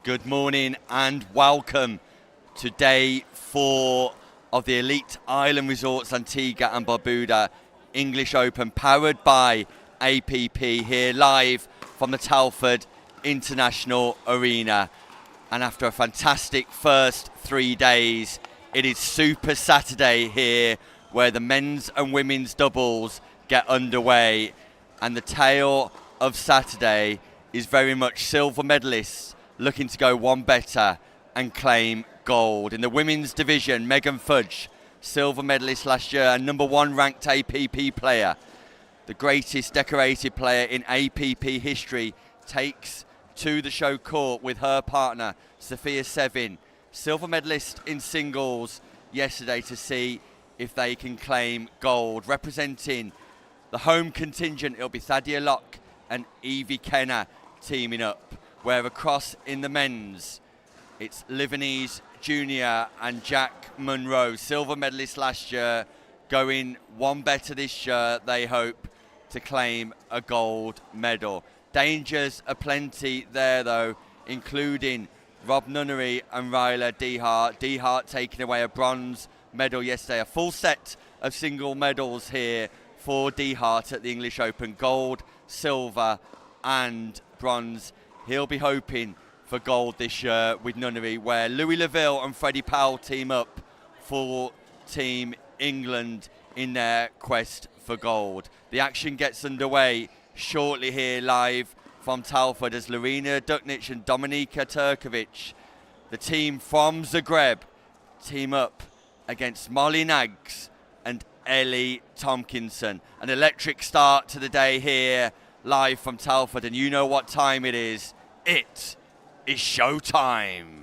Good morning and welcome to day 4 of the Elite Island Resorts Antigua and Barbuda English Open, powered by APP, here live from the Telford International Arena. And after a fantastic first 3 days, it is Super Saturday here, where the men's and women's doubles get underway. And the tale of Saturday is very much silver medalists looking to go one better and claim gold. In the women's division, Megan Fudge, silver medalist last year and #1 ranked APP player, the greatest decorated player in APP history, takes to the show court with her partner, Sophia Sevin, silver medalist in singles yesterday, to see if they can claim gold. Representing the home contingent, it'll be Thadia Locke and Evie Kenner teaming up, where across in the men's, it's Livanese Junior and Jack Munro, silver medalist last year, going one better this year, they hope to claim a gold medal. Dangers aplenty there though, including Rob Nunnery and Ryla Dehart. Dehart taking away a bronze medal yesterday. A full set of single medals here for Dehart at the English Open, gold, silver and bronze. He'll be hoping for gold this year with Nunnery, where Louis Leville and Freddie Powell team up for Team England in their quest for gold. The action gets underway shortly here live from Telford as Lorena Duknic and Dominika Turkovic, the team from Zagreb, team up against Molly Nags and Ellie Tompkinson. An electric start to the day here live from Telford, and you know what time it is. It is showtime.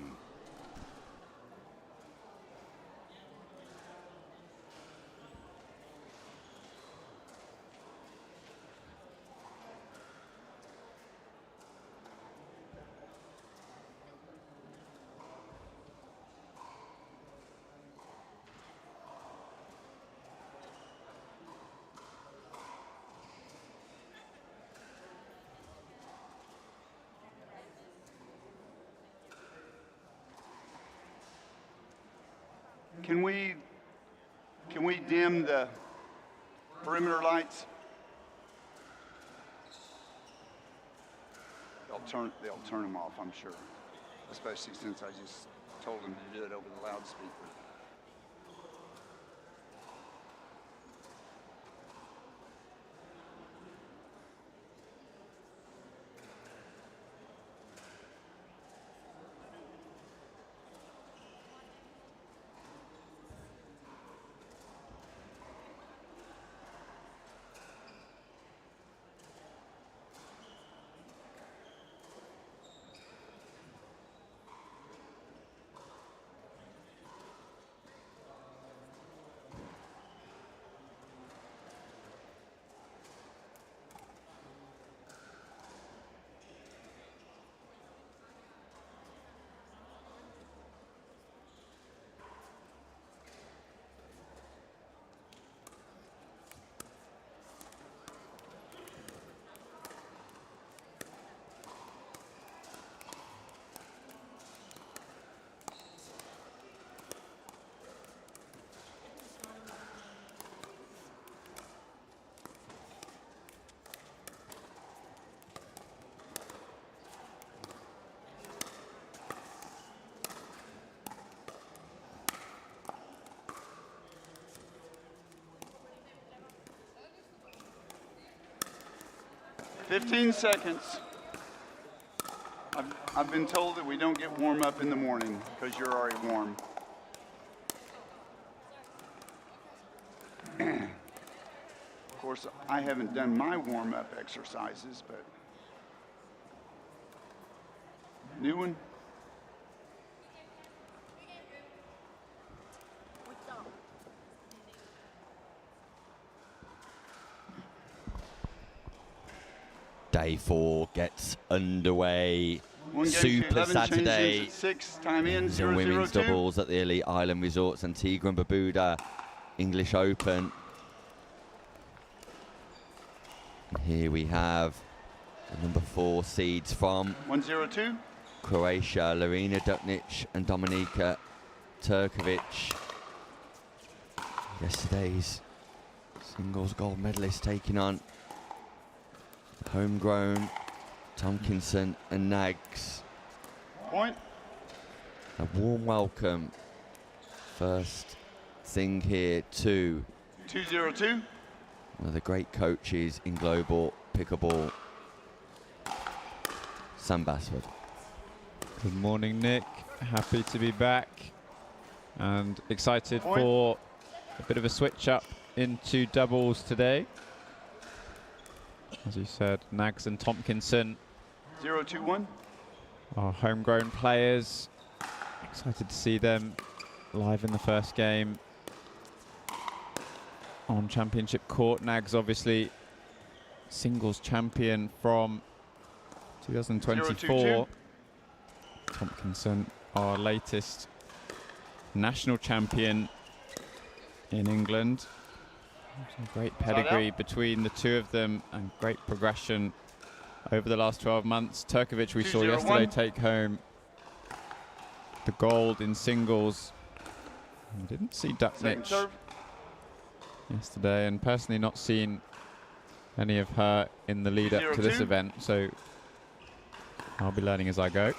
Can we dim the perimeter lights? They'll turn them off, I'm sure, especially since I just told them to do it over the loudspeaker. "15 seconds. I've been told that we don't get warm up in the morning because you're already warm. Of course, I haven't done my warm-up exercises, but new one. Day 4 gets underway. One game, Super 11 Saturday. changes at 6, time in, The women's 0-0-2. doubles at the Elite Island Resorts Antigua and Barbuda English Open. And here we have the number 4 seeds from 1-0-2. Croatia, Larina Duknic and Dominika Turkovic, yesterday's singles gold medalist, taking on homegrown Tomkinson and Nags. Point. A warm welcome, first thing here, to 2-0-2. one of the great coaches in global pickleball, Sam Basford. Good morning, Nick. Happy to be back and excited Point. for a bit of a switch up into doubles today. As you said, Nags and Tomkinson 0-2-1. are homegrown players. Excited to see them live in the first game on championship court. Nags obviously singles champion from 2024. 0-2-2. Tomkinson, our latest national champion in England. Some great pedigree between the two of them and great progression over the last 12 months. Turkovic, we saw yesterday, take home the gold in singles. We didn't see Duknic yesterday, and personally not seen any of her in the lead up to this event, so I'll be learning as I go.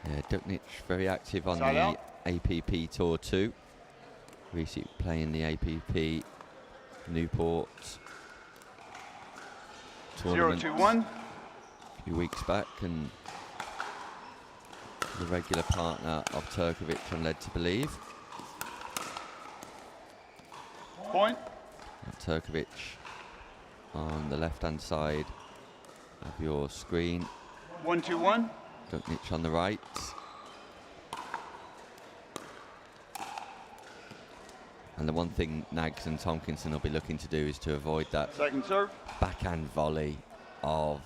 Yeah, Duknic very active on the APP Tour 2. Recently playing the APP Newport tournament 0-2-1. a few weeks back, and the regular partner of Turkovic, I'm led to believe. Point. Turkovic on the left-hand side of your screen. 1-2-1. Duknic on the right. And the one thing Nags and Tomkinson will be looking to do is to avoid that Second serve. backhand volley of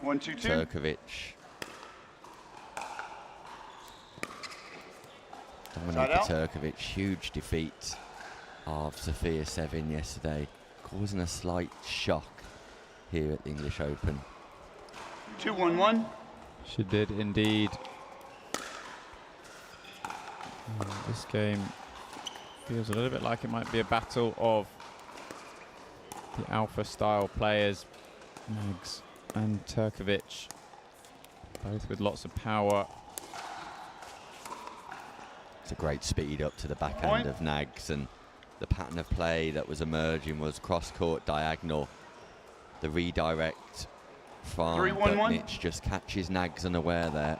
1-2-2. Turkovic. Dominika Turkovic, huge defeat of Sofia Sevin yesterday, causing a slight shock here at the English Open. 2-1-1. She did indeed. This game feels a little bit like it might be a battle of the alpha style players, Nags and Turkovic, both with lots of power. It's a great speed up to the backhand of Nags, and the pattern of play that was emerging was cross-court diagonal. The redirect from Duknic just catches Nags unaware there.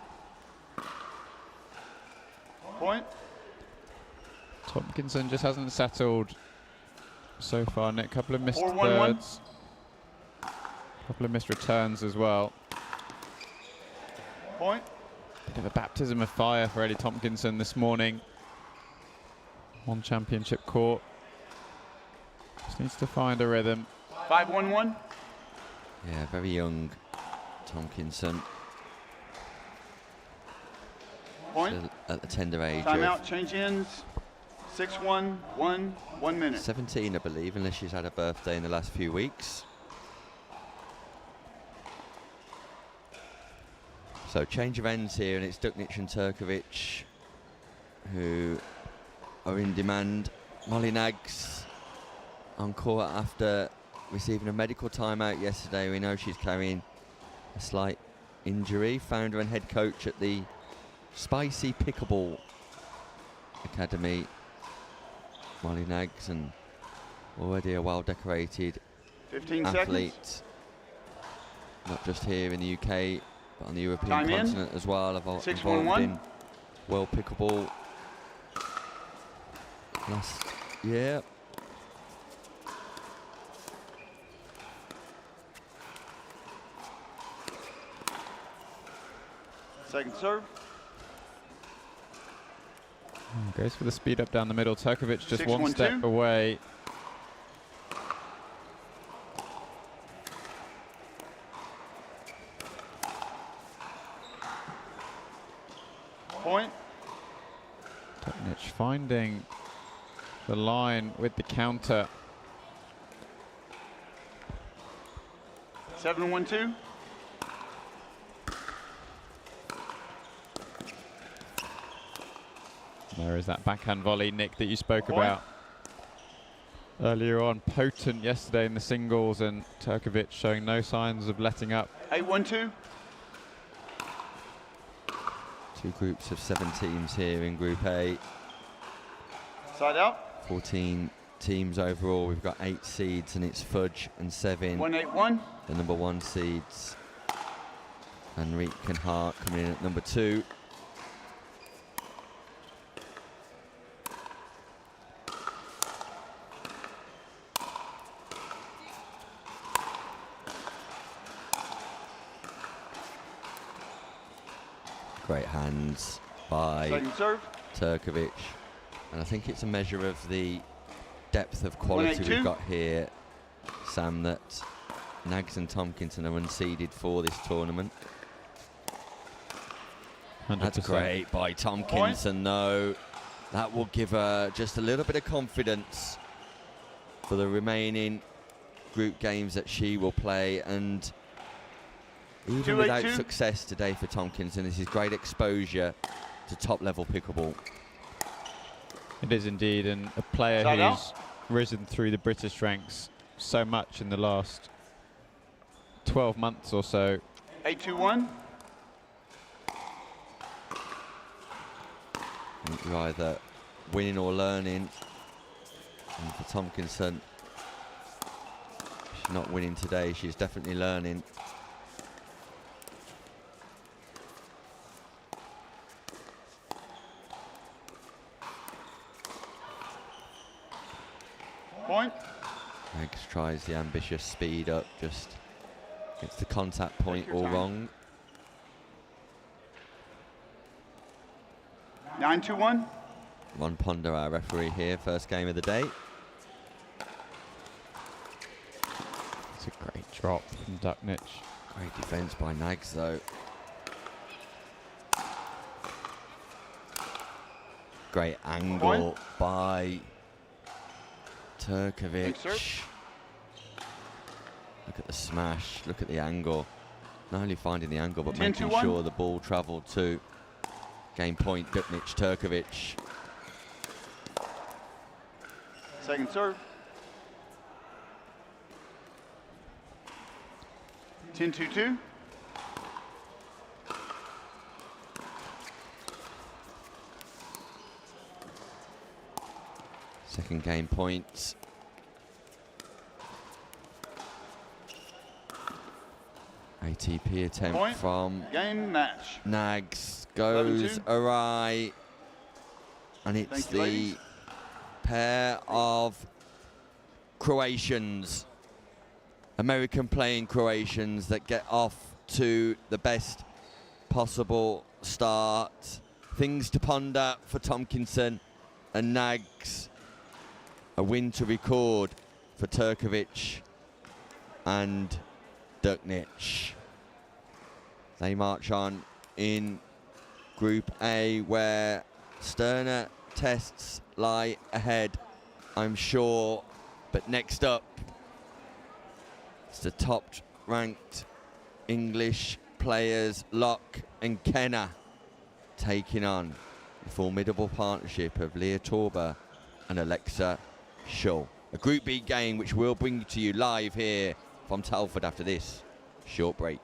Point. Tomkinson just hasn't settled so far, Nick. Couple of missed 4-1-1. thirds, couple of missed returns as well. Point. Bit of a baptism of fire for Ellie Tomkinson this morning on championship court. Just needs to find a rhythm. 5-1-1. Yeah, very young Tomkinson. Point. Still at the tender age Timeout, of change ends. 6-1, 1 minute. 17, I believe, unless she's had a birthday in the last few weeks. So change of ends here, and it's Duknic and Turkovic who are in demand. Molly Nags on court after receiving a medical timeout yesterday. We know she's carrying a slight injury. Founder and head coach at the Spicy Pickleball Academy, Molly Nags, and already a well-decorated 15 athlete, seconds. not just here in the UK, but on the European Time in. continent as well, involved 6-1-1. in World Pickleball last year. Second serve. Goes for the speed up down the middle. Turkovic just 6-1-2. one step away. Point. Duknic finding the line with the counter. 7-1-2. There is that backhand volley, Nick, that you spoke Point. about earlier on. Potent yesterday in the singles, and Turkovic showing no signs of letting up. 8-1-2. Two groups of 7 teams here in Group A. Side out. 14 teams overall. We've got 8 seeds, and it's Fudge and Sevin, 1-8-1. the number 1 seeds. Enrique and Hart coming in at number 2. Great hands by Second serve. Turkovic, and I think it's a measure of the depth of quality we've 1-8-2. got here, Sam, that Nags and Tompkinson are unseeded for this tournament. 100%. That's great by Tompkinson, though. That will give her just a little bit of confidence for the remaining group games that she will play, and even without 2-8-2. success today for Tompkinson, this is great exposure to top-level pickleball. It is indeed, and a player Side who's risen through the British ranks so much in the last 12 months or so. 8-2-1. You're either winning or learning. And for Tompkinson, she's not winning today, she's definitely learning. Point. Nags tries the ambitious speed up, just gets the contact point your all time. wrong. 9-2-1. Ron Ponder, our referee here, first game of the day. It's a great drop from Ducknich. Great defence by Nags, though. Great angle by Turkovic. Thanks, sir. Look at the smash, look at the angle. Not only finding the angle, but 10-1. making sure the ball travelled to. Game point, Ducknich, Turkovic. Second serve. 10-2-2. Second game point. ATP attempt Point. from Game match. Nags goes 11-2. awry, and it's Thank you, the ladies. pair of Croatians, American playing Croatians, that get off to the best possible start. Things to ponder for Tompkinson and Nags. A win to record for Turkovic and Ducknich. They march on in Group A, where sterner tests lie ahead, I'm sure. But next up, it's the top-ranked English players, Locke and Kenner, taking on the formidable partnership of Leah Torber and Alexa Schull. A Group B game which we'll bring to you live here from Telford after this short break.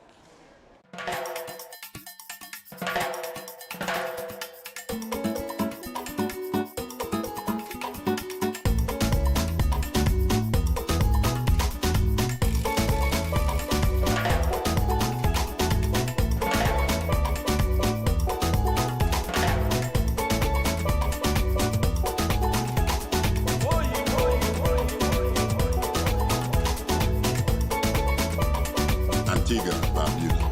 Antigua, Barbuda.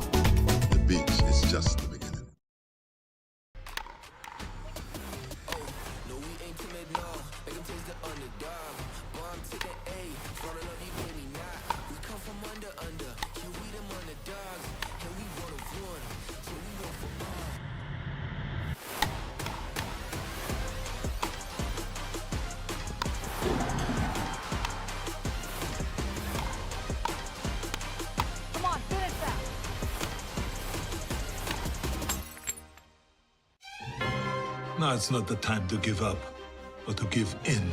Now it's not the time to give up or to give in.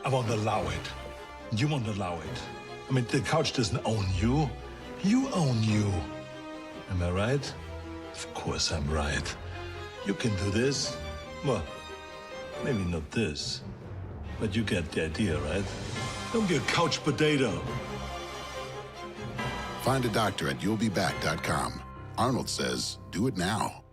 I won't allow it. You won't allow it. I mean, the couch doesn't own you. You own you. Am I right? Of course I'm right. You can do this. Well, maybe not this. But you get the idea, right? Don't be a couch potato. Find a doctor at you'llbeback.com. Arnold says, do it now.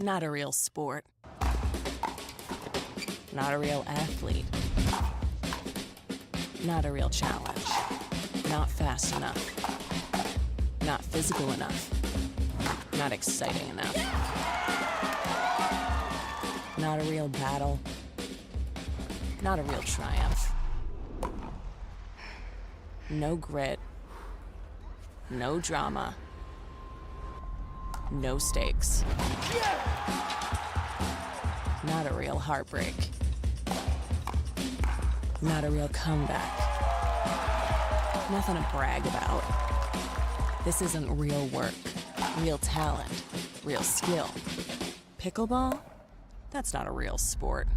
Not a real sport. Not a real athlete. Not a real challenge. Not fast enough. Not physical enough. Not exciting enough. Not a real battle. Not a real triumph. No grit. No drama. No stakes. Not a real heartbreak. Not a real comeback. Nothing to brag about. This isn't real work, real talent, real skill. Pickleball? That's not a real sport.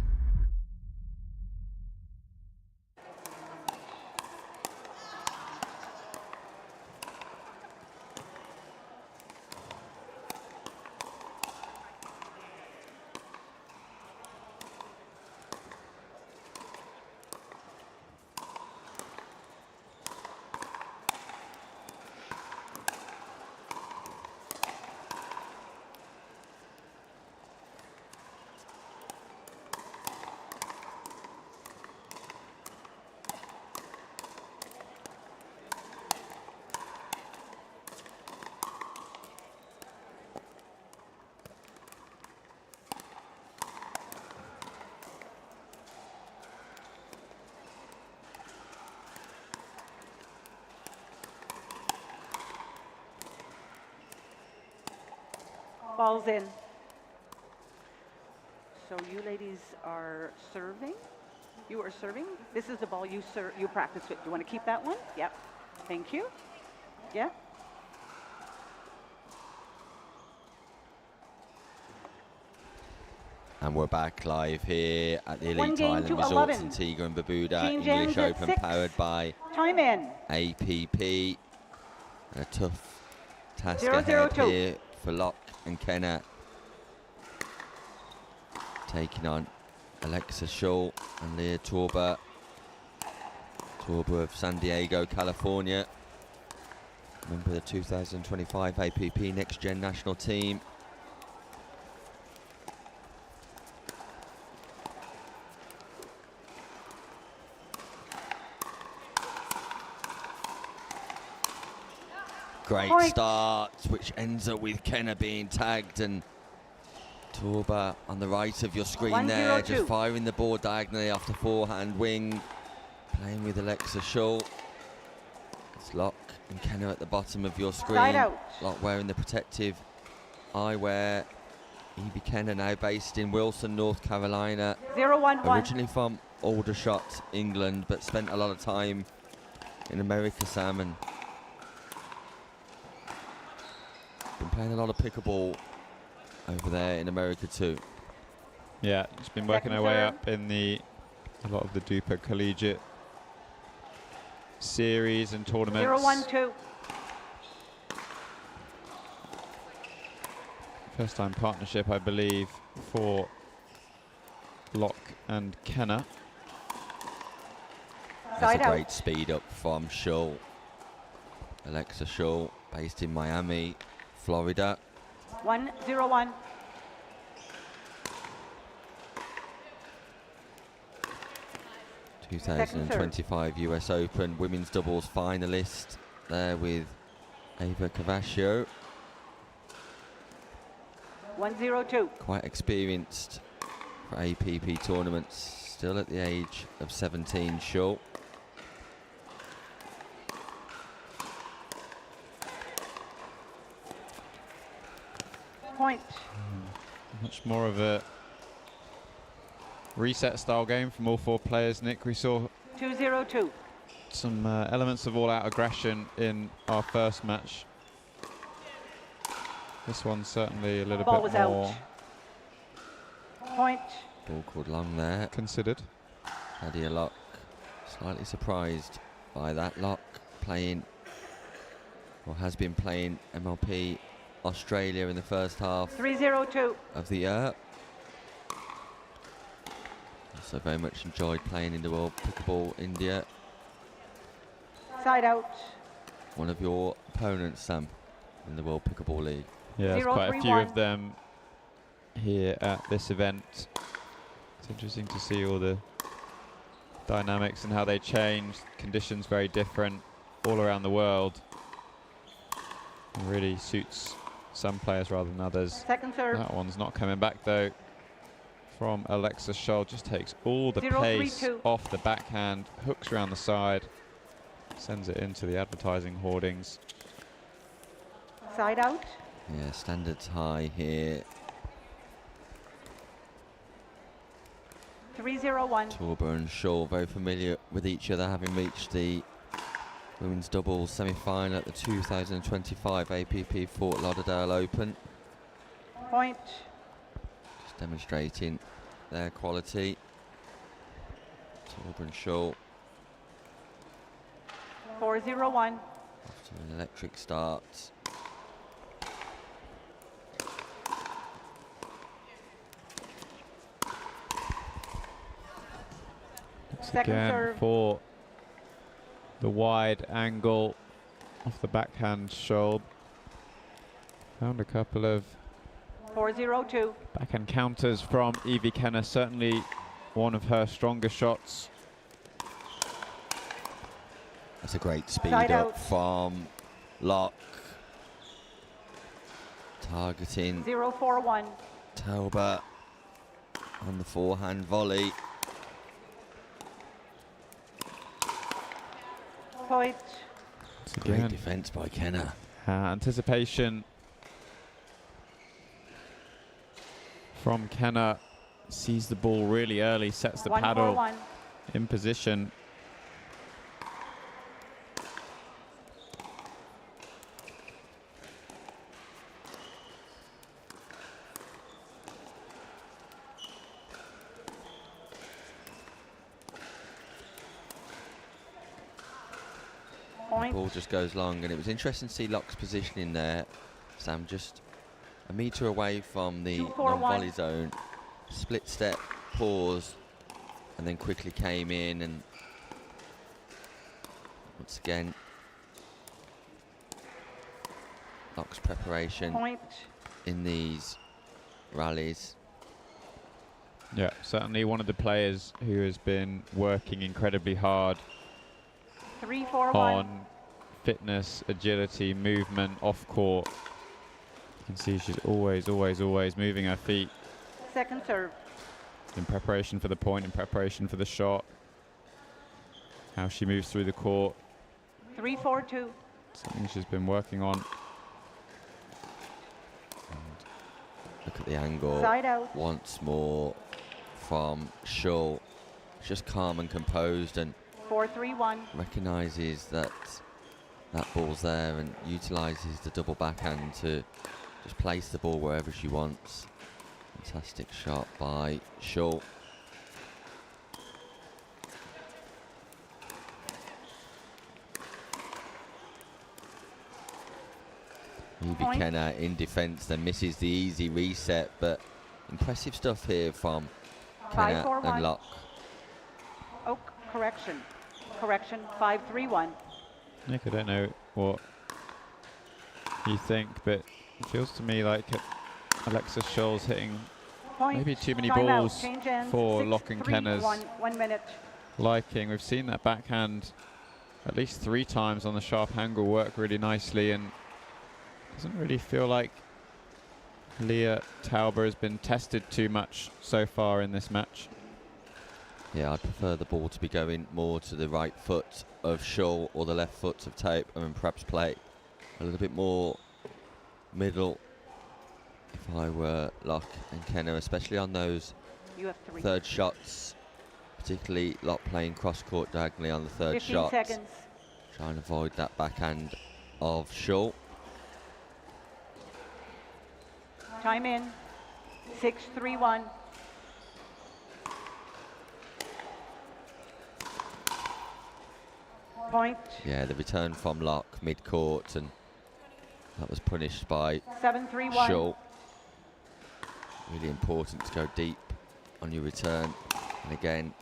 Ball's in. So you ladies are serving? You are serving? This is the ball you practice with. Do you want to keep that one? Yep. Thank you. Yeah. And we're back live here at the One Elite game Island to Resorts 11. Antigua and Barbuda Change English ends at Open 6. powered by Time in. APP. A tough task 0-0-2. ahead here for Locke and Kenner. Taking on Alexa Schull and Leah Torber. Torber of San Diego, California. Member of the 2025 APP Next Gen National Team. Great Point. start, which ends up with Kenner being tagged, and Torber on the right of your screen there, 1-0-2. just firing the ball diagonally off the forehand wing, playing with Alexa Schull. It's Locke and Kenner at the bottom of your screen. Side out. Locke wearing the protective eyewear. Evie Kenner now based in Wilson, North Carolina. 0-1-1. Originally from Aldershot, England, but spent a lot of time in America, Sam, and been playing a lot of pickleball over there in America too. Yeah, she's been working her Second way serve. up in a lot of the Duper Collegiate series and tournaments. 0-1-2. First time partnership, I believe, for Locke and Kenner. That's Side a out. great speed up from Schull. Alexa Schull, based in Miami, Florida. 1-0-1. Second serve. 2025 US Open women's doubles finalist there with Ava Cavaccio. 1-0-2. Quite experienced for APP tournaments, still at the age of 17, Schull. Point. Much more of a reset style game from all four players, Nick. We saw 2-0-2. some elements of all-out aggression in our first match. This one's certainly a little Ball bit was more out. Point. Ball called long there. considered. Nadia Locke slightly surprised by that. Locke playing, or has been playing, MLP Australia in the first half 3-0-2. of the year. Also very much enjoyed playing in the World Pickleball India. Side out. One of your opponents, Sam, in the World Pickleball League. Yeah, there's quite a few 0-3-1. of them here at this event. It's interesting to see all the dynamics and how they change. Conditions very different all around the world. It really suits some players rather than others. Second serve. That one's not coming back though. From Alexa Scholl, just takes all the pace 0-3-2. off the backhand, hooks around the side, sends it into the advertising hoardings. Side out. Yeah, standards high here. 3-0-1. Torber and Shaw very familiar with each other, having reached the women's doubles semi-final at the 2025 APP Fort Lauderdale Open. Point. Just demonstrating their quality. Torber and Shaw 4-0-1. after an electric start. Second Again serve. for the wide angle off the backhand Scholl. Found a couple of 4-0-2. backhand counters from Evie Kenner, certainly one of her stronger shots. That's a great speed Side up out. from Locke. Targeting 0-4-1. Tauber on the forehand volley. Point. Once Great again, defence by Kenner. anticipation from Kenner. Sees the ball really early, sets the paddle 1-4-1. in position. Point. Ball just goes long, and it was interesting to see Locke's positioning there. Sam just a metre away from the 2-4-1. non-volley zone. Split step, pause, and then quickly came in, and once again Locke's preparation Point. in these rallies. Yeah, certainly one of the players who has been working incredibly hard 3-4-1. on fitness, agility, movement off court. You can see she's always moving her feet Second serve. in preparation for the point, in preparation for the shot. How she moves through the court, 3-4-2. something she's been working on. Look at the angle Side out. once more from Shaw. Just calm and composed, and 4-3-1. recognises that that ball's there, and utilises the double backhand to just place the ball wherever she wants. Fantastic shot by Shaw. Evie Point. Kenner in defence, then misses the easy reset, but impressive stuff here from Kenner 5-4-1. and Locke. Oh, correction. Correction. 5-3-1. Nick, I don't know what you think, but it feels to me like Alexa Scholl's hitting Point. maybe too many Time out. balls Change ends. for Locke and 6-3-1. Kenner's 1 minute. liking. We've seen that backhand at least 3 times on the sharp angle work really nicely, and doesn't really feel like Leah Tauber has been tested too much so far in this match. Yeah, I'd prefer the ball to be going more to the right foot of Shaw or the left foot of Tape, and perhaps play a little bit more middle if I were Locke and Kenner, especially on those You have 3. third shots, particularly Locke playing cross-court diagonally on the third 15 shot. seconds. Trying to avoid that backhand of Schull. Time in. 6-3-1. Point. Yeah, the return from Locke mid-court, and that was punished by 7-3-1. Schull. Really important to go deep on your return. And again,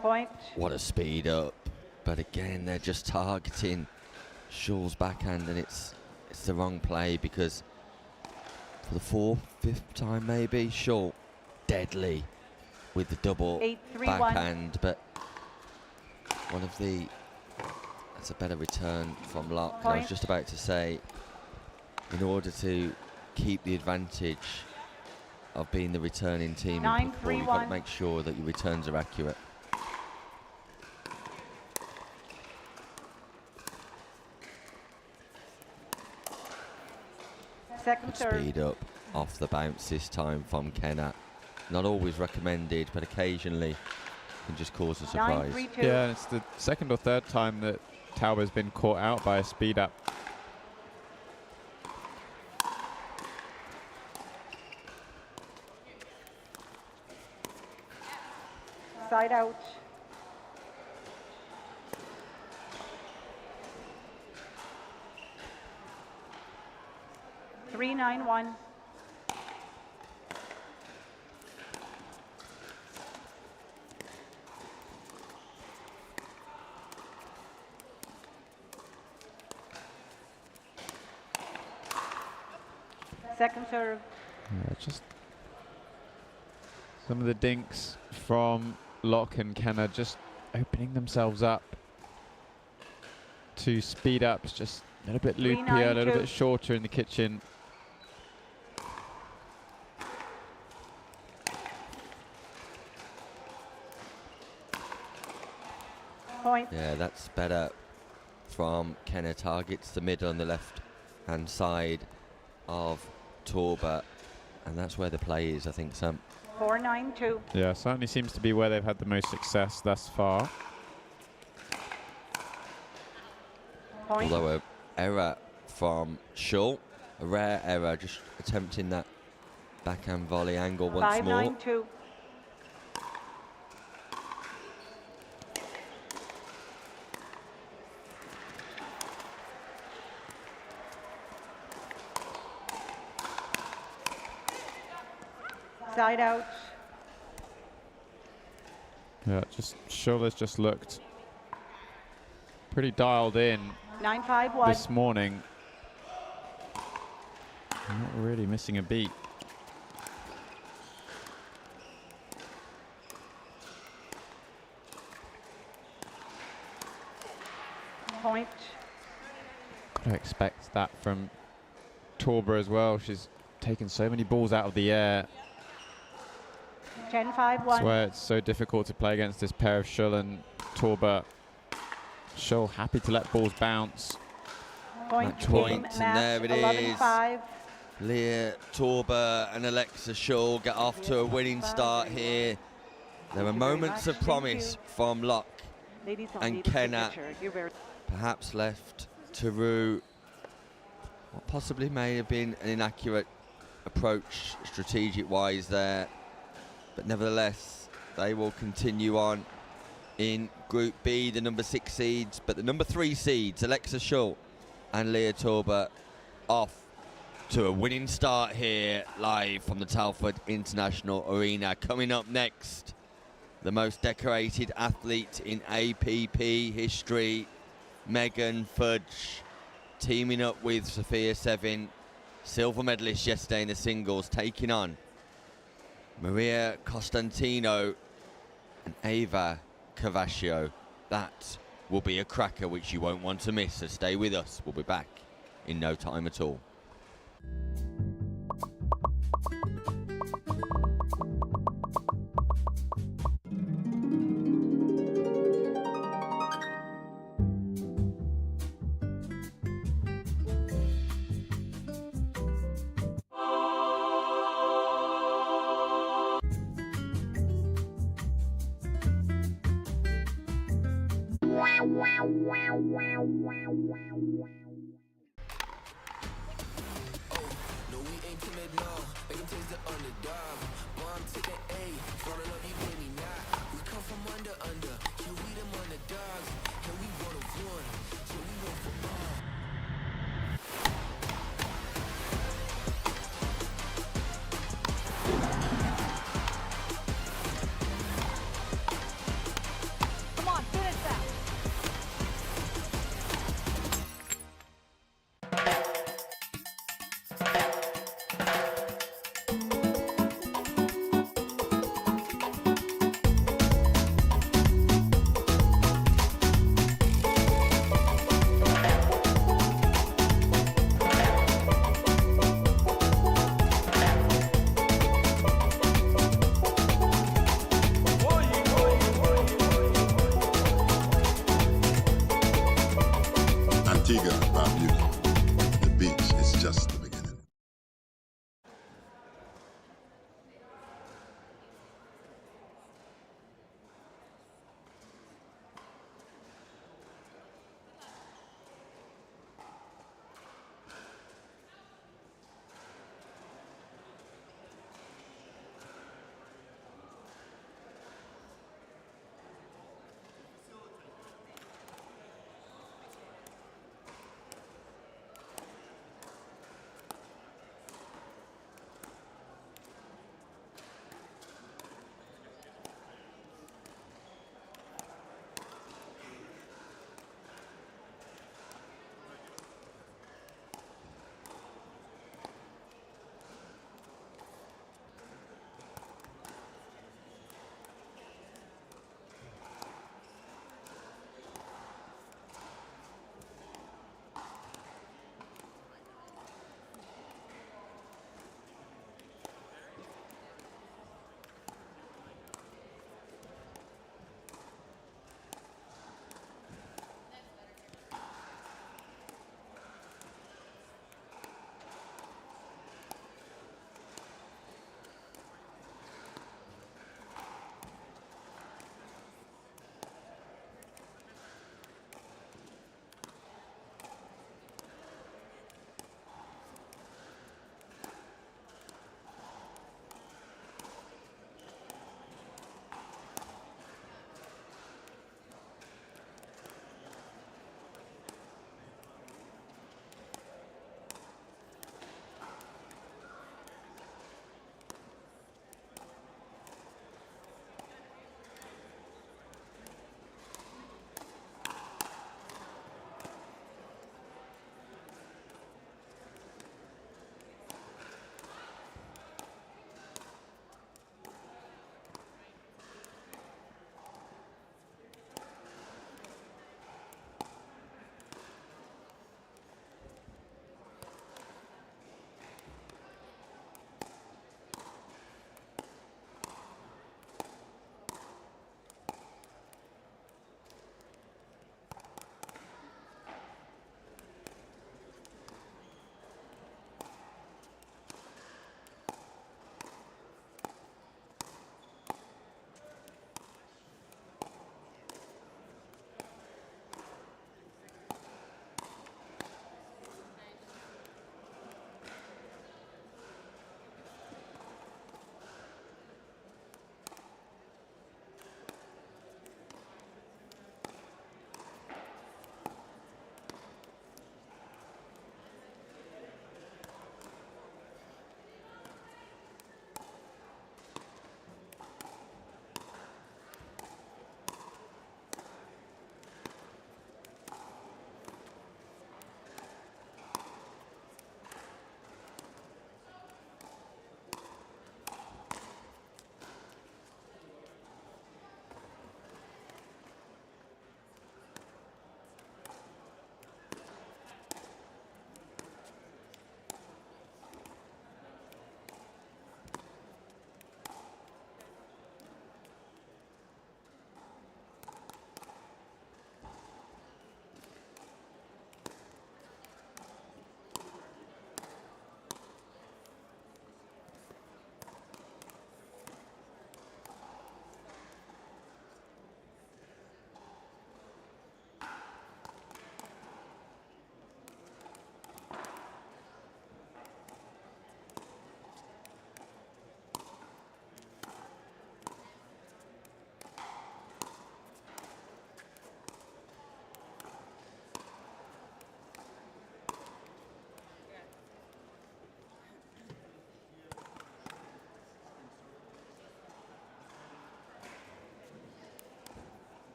Point. what a speed up. But again, they're just targeting Schull's backhand, and it's the wrong play, because for the fourth, fifth time maybe, Schull deadly with the double 8-3-1. backhand, but that's a better return from Locke. And I was Point. just about to say, in order to keep the advantage of being the returning team in pickleball, you've got to 9-3-1. make sure that your returns are accurate. Second Good serve. speed up off the bounce this time from Kenna. Not always recommended, but occasionally can just cause a surprise. 9-3-2. Yeah, and it's the second or third time that Tauber's been caught out by a speed up. Side out. Three, 9-1. Second serve. Yeah, just some of the dinks from Locke and Kenna just opening themselves up to speed ups, just a little bit loopier, a little 3-9-2. bit shorter in the kitchen. Point. Yeah, that's better from Kenna. Targets the middle and the left hand side of Tauber, and that's where the play is, I think, Sam. 4-9-2. Yeah, certainly seems to be where they've had the most success thus far. Point. Although an error from Schull, a rare error, just attempting that backhand volley angle once more. 5-9-2. Side out. Yeah, just Schull has just looked pretty dialed in 9-5-1. this morning. Not really missing a beat. Point. Gotta expect that from Tauber as well. She's taken so many balls out of the air. 10-5-1. That's why it's so difficult to play against this pair of Schull and Tauber. Schull happy to let balls bounce. Point. Match point, Game and there match, it is. 11-5. Leah Tauber and Alexa Schull get off to a winning start here. There are Thank you very moments much. of promise from Locke, Ladies, I'll and need a Kenna. signature. You're very perhaps left to rue what possibly may have been an inaccurate approach strategic-wise there. But nevertheless, they will continue on in Group B, the number 6 seeds. But the number 3 seeds, Alexa Schull and Leah Tauber, off to a winning start here live from the Telford International Arena. Coming up next, the most decorated athlete in APP history, Megan Fudge, teaming up with Sophia Sevin, silver medalist yesterday in the singles, taking on Maria Costantino and Ava Cavaccio. That will be a cracker which you won't want to miss, so stay with us. We'll be back in no time at all. Come on, finish that. Antigua, Barbuda. The beach is just the beginning.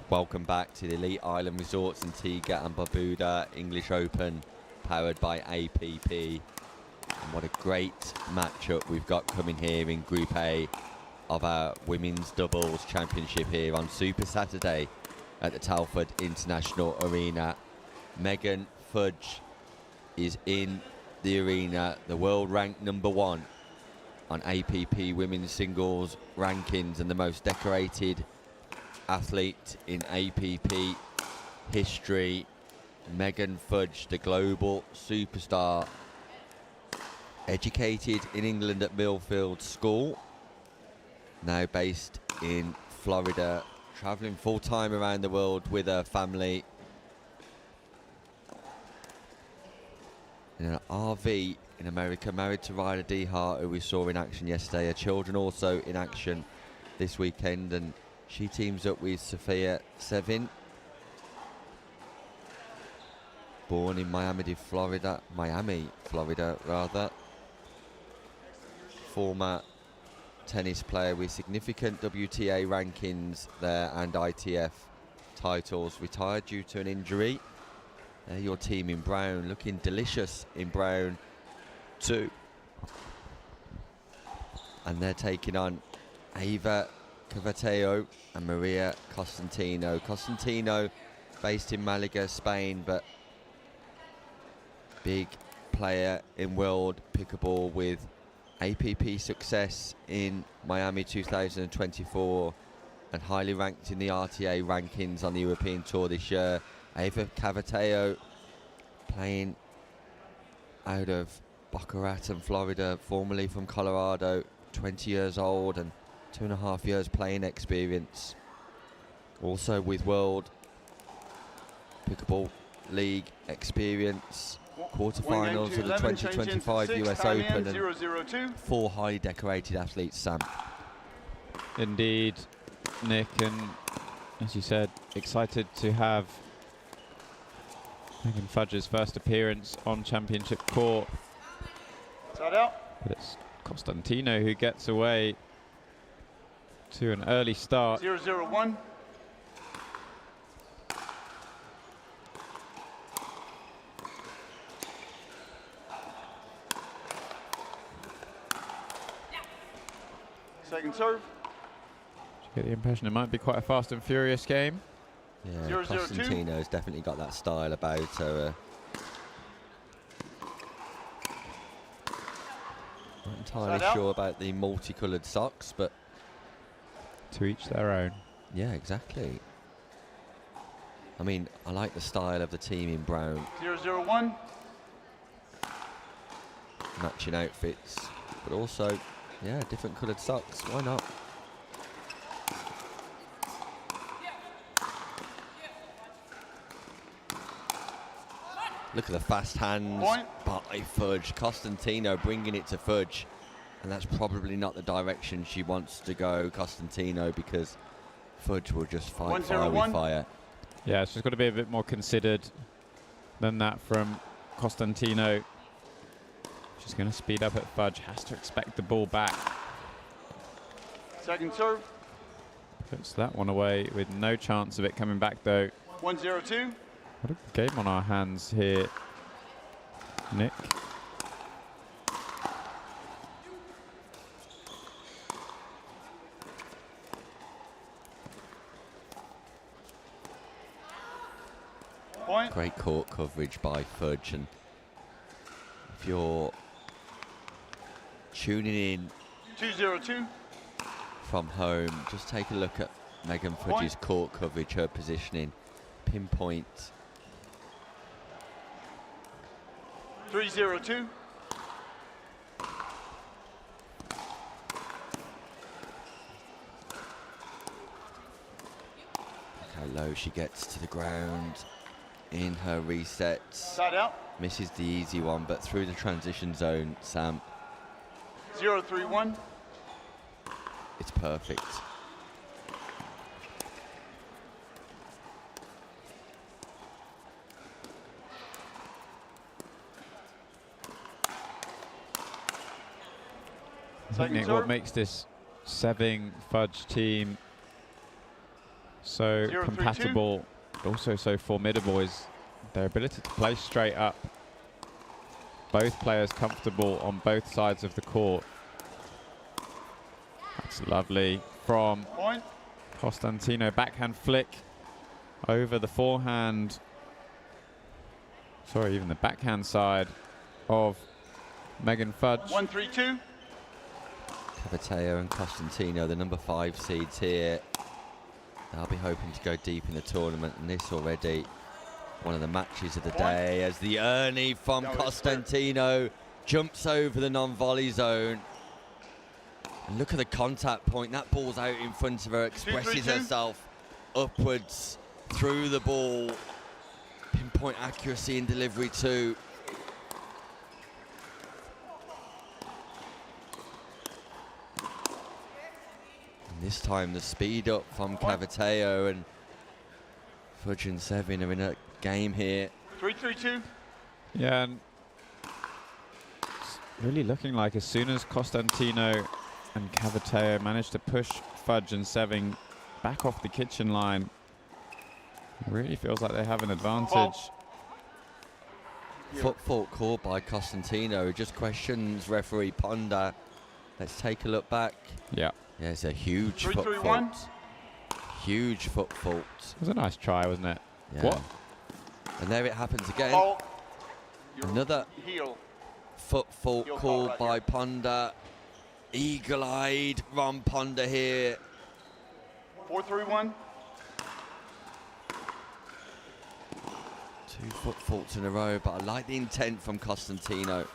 Welcome back to the Elite Island Resorts Antigua and Barbuda English Open, powered by APP. And what a great matchup we've got coming here in Group A of our Women's Doubles Championship here on Super Saturday at the Telford International Arena. Megan Fudge is in the arena, the world ranked #1 on APP women's singles rankings and the most decorated athlete in APP history. Megan Fudge, the global superstar, educated in England at Millfield School, now based in Florida, traveling full-time around the world with her family in an RV in America, married to Ryder D. Hart, who we saw in action yesterday. Her children also in action this weekend, and she teams up with Sophia Sevin, born in Miami, Florida, former tennis player with significant WTA rankings there and ITF titles, retired due to an injury. Your team in brown, looking delicious in brown too. And they're taking on Ava Cavateo and Maria Costantino. Costantino based in Malaga, Spain, but big player in world pickleball with APP success in Miami 2024 and highly ranked in the RTA rankings on the European Tour this year. Ava Cavateo playing out of Boca Raton, Florida, formerly from Colorado, 20 years old and 2.5 years playing experience. Also with World Pickleball League experience, quarterfinals of the 2025 US Open, and 4 highly decorated athletes, Sam. Indeed, Nick, and as you said, excited to have Megan Fudge's first appearance on championship court. Side out. But it's Costantino who gets away to an early start. 0-0-1. Second serve. You get the impression it might be quite a fast and furious game. Yeah, 0-0-2. Costantino's definitely got that style about her. Not entirely sure about the multicoloured socks, but To each their own. yeah, exactly. I mean, I like the style of the team in brown, 0-0-1. matching outfits, but also, yeah, different coloured socks. Why not? Look at the fast hands Point. by Fudge. Costantino bringing it to Fudge. And that's probably not the direction she wants to go, Costantino, because Fudge will just fight fire with fire. Yeah, she's got to be a bit more considered than that from Costantino. She's going to speed up at Fudge, has to expect the ball back. Second serve. Puts that one away with no chance of it coming back though. 1-0-2. What a game on our hands here, Nick. Point. Great court coverage by Fudge. And if you're tuning in 2-0-2. from home, just take a look at Megan Fudge's court coverage, her positioning, pinpoint. 3-0-2. Look how low she gets to the ground in her resets. Side out. Misses the easy one, but through the transition zone, Sam, 0-3-1. it's perfect. I think, Nick, what makes this Seving Fudge team so 0-3-2. compatible, but also so formidable is their ability to play straight up. Both players comfortable on both sides of the court. That's lovely from Point. Costantino. Backhand flick over the forehand. Sorry, even the backhand side of Megan Fudge. 1-3-2. Caviteo and Costantino, the number 5 seeds here. They'll be hoping to go deep in the tournament, and this already one of the matches of the day as the Ernie from No, it's Costantino jumps over the non-volley zone. And look at the contact point. That ball's out in front of her, expresses 2-3-2. herself upwards through the ball. Pinpoint accuracy in delivery too. And this time the speed up from Caviteo, and Fudge and Sevin are in a game here. 3-3-2. Yeah, and it's really looking like as soon as Costantino and Caviteo manage to push Fudge and Seving back off the kitchen line, it really feels like they have an advantage. Foot fault called by Costantino, who just questions referee Ponda. Let's take a look back. Yeah, Yeah, it's a huge 3-3-1. foot fault. Huge foot fault. it was a nice try, wasn't it? Yeah. What? And there it happens again. Ball. Your Another heel. foot fault Heel called fault by right Ponda. Eagle-eyed Ron Ponda here. 4-3-1. 2 foot faults in a row, but I like the intent from Costantino.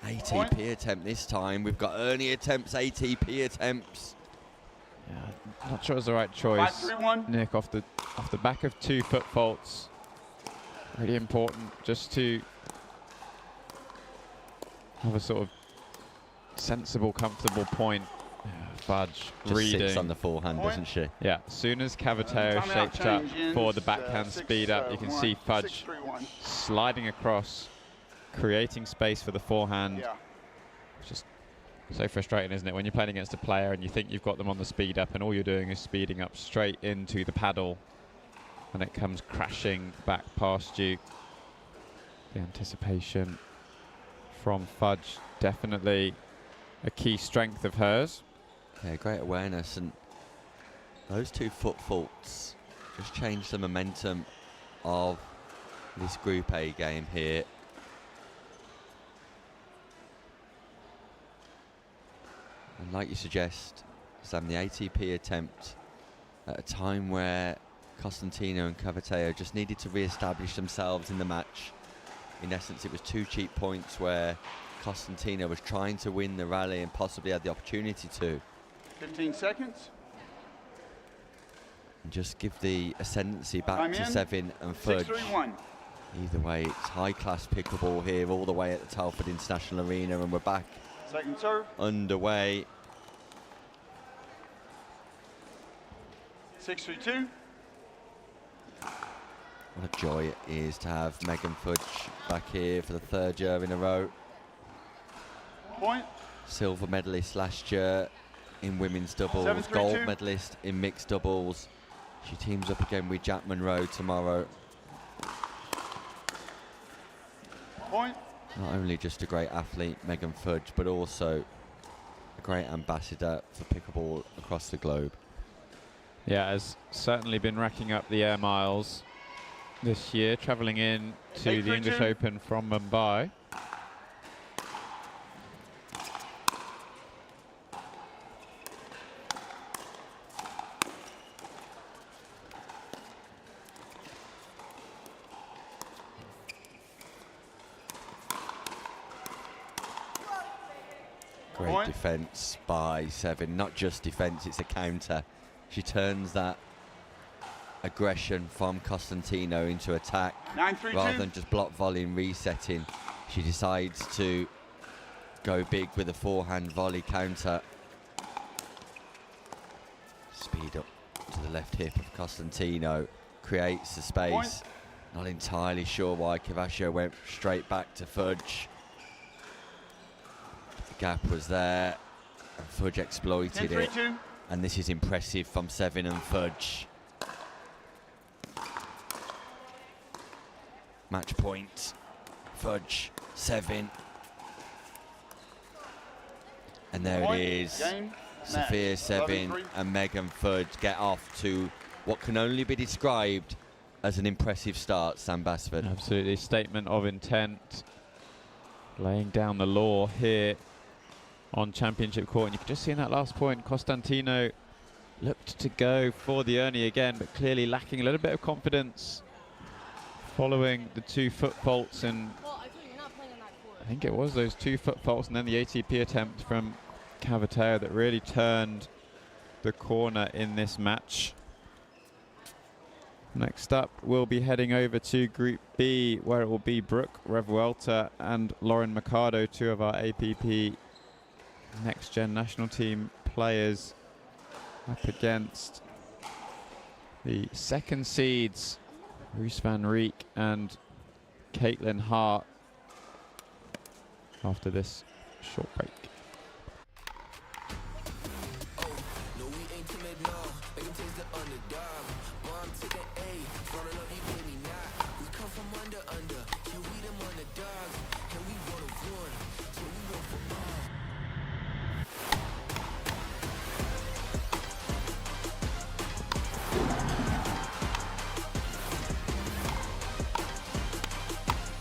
ATP Point. attempt this time. We've got Ernie attempts, ATP attempts. Yeah, not sure it was the right choice. 5-3-1. Nick, off the back of 2 foot faults. Really important just to have a sort of sensible, comfortable point. Yeah, Fudge Just reading. sits on the forehand, Point. doesn't she? Yeah, as soon as Caviteo Timeout shaped up change for the ends, backhand speed up, you can 6-1, see Fudge 6-3-1. sliding across, creating space for the forehand. Yeah. It's just so frustrating, isn't it, when you're playing against a player and you think you've got them on the speed up and all you're doing is speeding up straight into the paddle and it comes crashing back past you. The anticipation from Fudge, definitely a key strength of hers. Yeah, great awareness, and those 2 foot faults just changed the momentum of this Group A game here. And like you suggest, Sam, the ATP attempt at a time where Costantino and Caviteo just needed to re-establish themselves in the match. In essence, it was 2 cheap points where Costantino was trying to win the rally and possibly had the opportunity to. 15 seconds. And just give the ascendancy back Time to in. Sevin and Fudge. 6-3-1. Either way, it's high-class pickleball here all the way at the Telford International Arena, and we're back Second serve. underway. 6-3-2. What a joy it is to have Megan Fudge back here for the 3rd year in a row. Point. Silver medalist last year in women's doubles, 7-3-2. gold medalist in mixed doubles. She teams up again with Jack Monroe tomorrow. Point. Not only just a great athlete, Megan Fudge, but also a great ambassador for pickleball across the globe. Yeah, has certainly been racking up the air miles this year, travelling in to the English 8-3-2. Open from Mumbai. Great Point. defence by Sevin. Not just defence, it's a counter. She turns that aggression from Costantino into attack. 9-3-2. Rather than just block volley and resetting, she decides to go big with a forehand volley counter. Speed up to the left hip of Costantino, creates the space. Point. Not entirely sure why Cavascio went straight back to Fudge. The gap was there, and Fudge exploited it. 10-3-2. And this is impressive from Sevin and Fudge. Match point. Fudge, 7. And there it is. Sophia 7 and Megan Fudge get off to what can only be described as an impressive start, Sam Basford. Absolutely, statement of intent. Laying down the law here on championship court. And you can just see in that last point, Costantino looked to go for the Ernie again, but clearly lacking a little bit of confidence following the 2 foot faults. And I think it was those 2 foot faults and then the ATP attempt from Caviteo that really turned the corner in this match. Next up, we'll be heading over to Group B, where it will be Brooke Revuelta and Lauren Mercado, 2 of our APP Next Gen national team players, up against the 2nd seeds, Roos van Riek and Caitlin Hart, after this short break.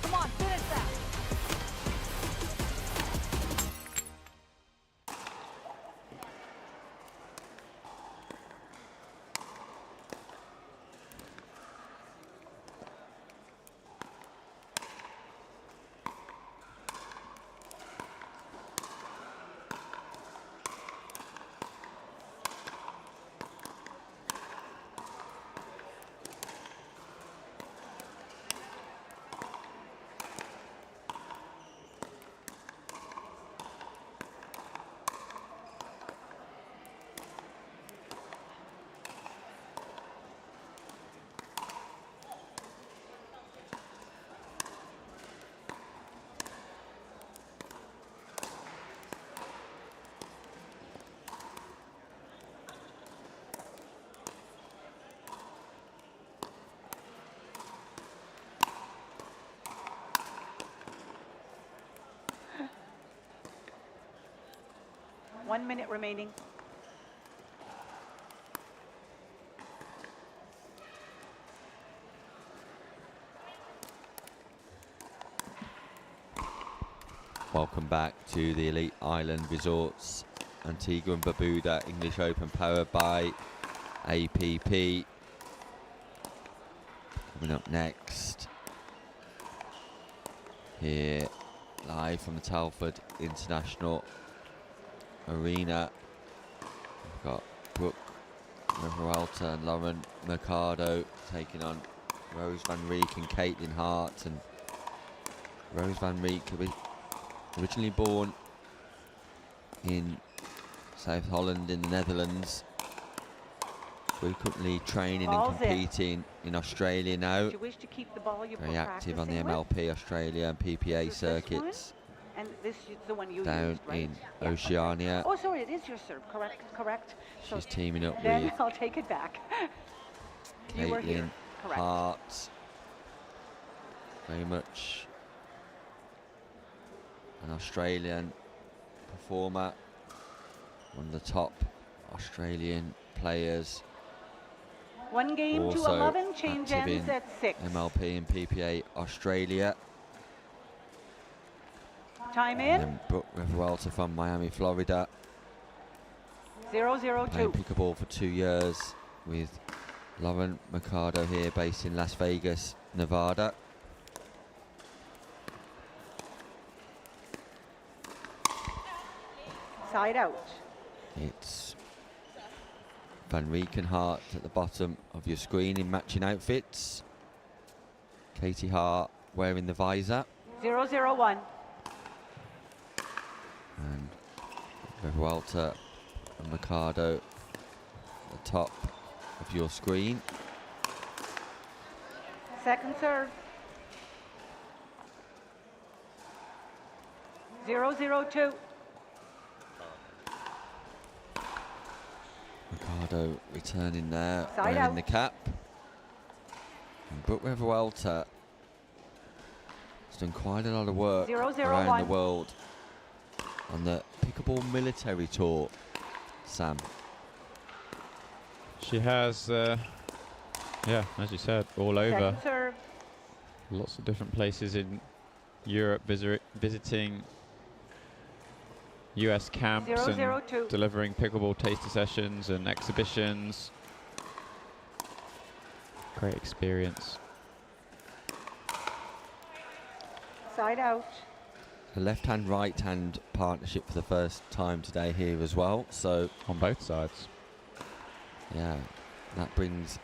Come on, finish that. One minute remaining. Welcome back to the Elite Island Resorts Antigua and Barbuda English Open, powered by APP. Coming up next, here live from the Telford International Arena, we've got Brooke Revuelta and Lauren Mercado taking on Roos van Riek and Caitlin Hart. And Roos van Riek, originally born in South Holland in the Netherlands, frequently training and competing in Australia now. If you wish to keep the ball, Very active on the MLP Australia and PPA circuits. And this is the one you down used, right? in Oceania. Oh, sorry, it is your serve. Correct. She's teaming up then with I'll take it back. You were here. Caitlin Correct. Hart. Very much an Australian performer, one of the top Australian players. One game to Also 11, change active ends in at 6. MLP and PPA Australia. Time And in. then Brooke Revuelta from Miami, Florida. 0-0-2. Playing pickleball for 2 years with Lauren Mercado here, based in Las Vegas, Nevada. Side out. It's Van Riek and Hart at the bottom of your screen in matching outfits. Katie Hart wearing the visor. 0-0-1. And Revuelta and Mercado at the top of your screen. Second serve. 0-0-2. Mercado returning there, Side wearing out. the cap. And Brooke Revuelta She's done quite a lot of work 0-0-1. around the world on the pickleball military tour, Sam. She has, yeah, as you said, all over. Second serve. Lots of different places in Europe, visiting US camps 0-0-2. and delivering pickleball taster sessions and exhibitions. Great experience. Side out. A left-hand, right-hand partnership for the first time today here as well. So On both sides. yeah, that brings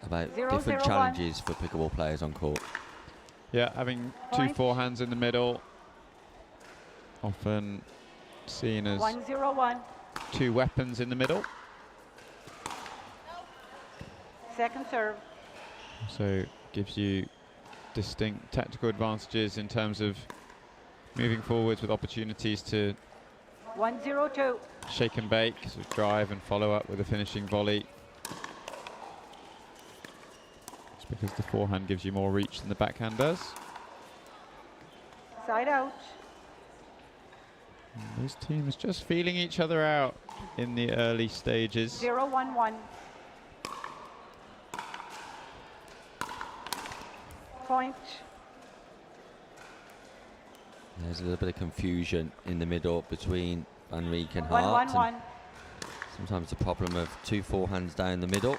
about 0-0-1. different challenges for pickleball players on court. Yeah, having two Point. forehands in the middle. Often seen as 1-0-1. two weapons in the middle. Second serve. So gives you distinct tactical advantages in terms of moving forwards with opportunities to 1-0-2. shake and bake, sort of drive and follow up with a finishing volley. It's because the forehand gives you more reach than the backhand does. Side out. And these teams just feeling each other out in the early stages. 0-1-1. Point. There's a little bit of confusion in the middle between Van Rieck and Hart. 1-1-1. And sometimes the problem of two forehands down the middle.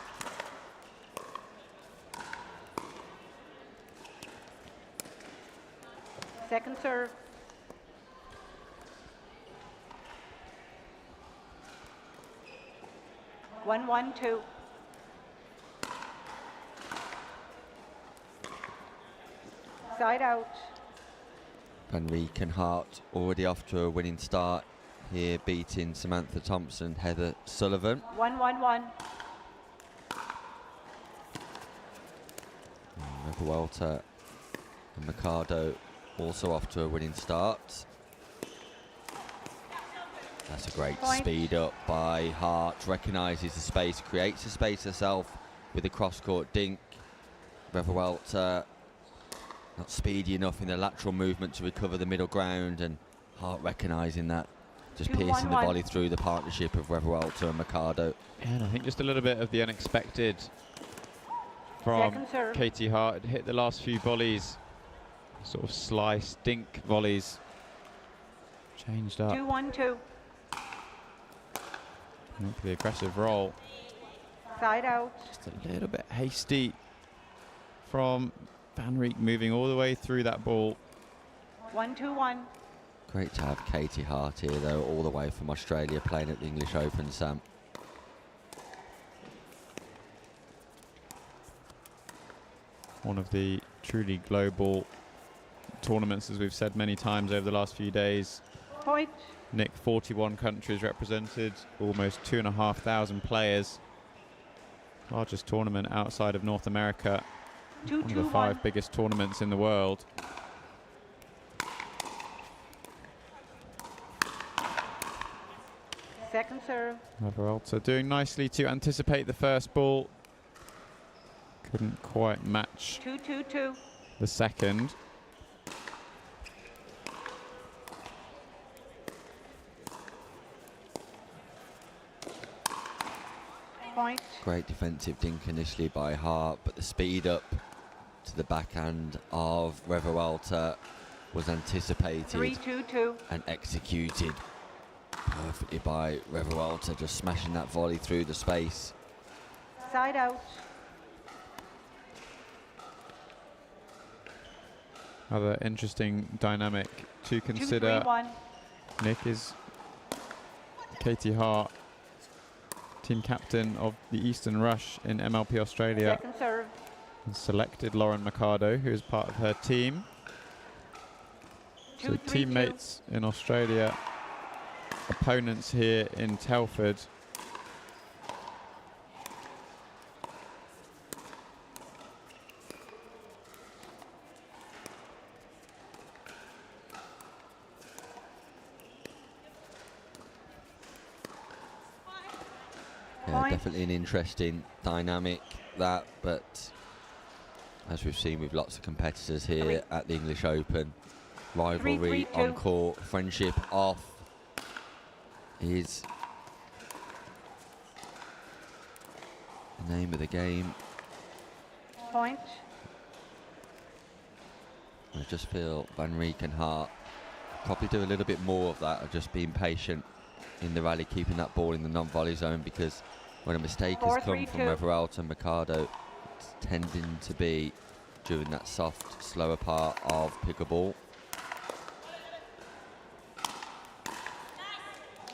Second serve. One, 1-2. Side out. Van Rieck and Hart already off to a winning start here, beating Samantha Thompson, Heather Sullivan. 1-1-1. Welter and Mercado also off to a winning start. That's a great Point. speed up by Hart. Recognises the space, creates the space herself with the cross-court dink. Welter not speedy enough in the lateral movement to recover the middle ground, and Hart recognising that, just 2-1-1. piercing the volley through the partnership of Welter and Mercado. And I think just a little bit of the unexpected from Second serve. Katie Hart. Hit the last few volleys, sort of slice, dink volleys. Changed up. 2-1-2. Look, the aggressive roll. Side out. Just a little bit hasty from Van Rieck, moving all the way through that ball. 1-2-1. Great to have Katie Hart here, though, all the way from Australia, playing at the English Open, Sam. One of the truly global tournaments, as we've said many times over the last few days. Point. Nick, 41 countries represented, almost 2,500 players. Largest tournament outside of North America. One of the 2-2-1. 5 biggest tournaments in the world. Second serve. Welter doing nicely to anticipate the first ball. Couldn't quite match 2-2-2. the second. Point. Great defensive dink initially by Hart, but the speed up to the backhand of Welter was anticipated 3-2-2. and executed perfectly by Welter, just smashing that volley through the space. Side out. Other interesting dynamic to consider. 2-3-1. Nick is Katie Hart, team captain of the Eastern Rush in MLP Australia, Second serve. and selected Lauren Mercado, who is part of her team. So 2-3-2. teammates in Australia, opponents here in Telford. Yeah, Point. definitely an interesting dynamic, that, but as we've seen with lots of competitors here at the English Open. Rivalry on court, friendship off is the name of the game. Point. I just feel Van Rijk and Hart probably do a little bit more of that, of just being patient in the rally, keeping that ball in the non-volley zone, because when a mistake has come from Revuelta and Mercado, it's tending to be during that soft, slower part of pickleball.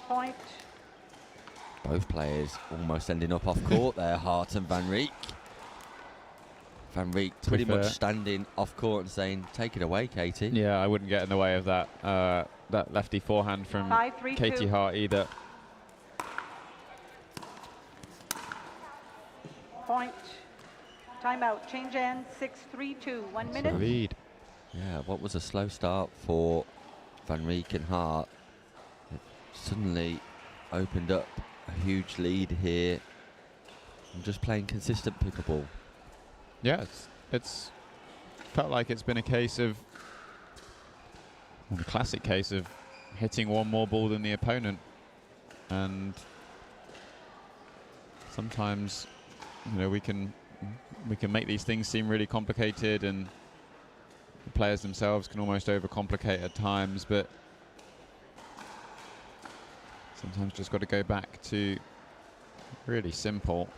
Point. Both players almost ending up off court there, Hart and Van Rijk. Van Rijk pretty much standing off court and saying, take it away, Katie. Yeah, I wouldn't get in the way of that that lefty forehand from Katie Hart either. Point. Timeout. Change ends. 6-3-2. 1 minute. Lead. Yeah, what was a slow start for Van Rijk and Hart, it suddenly opened up a huge lead here. I'm just playing consistent pickleball. Yeah, it's felt like it's been a case of, well, the classic case of hitting one more ball than the opponent, and sometimes, you know, we can make these things seem really complicated, and the players themselves can almost overcomplicate at times, but sometimes just got to go back to really simple.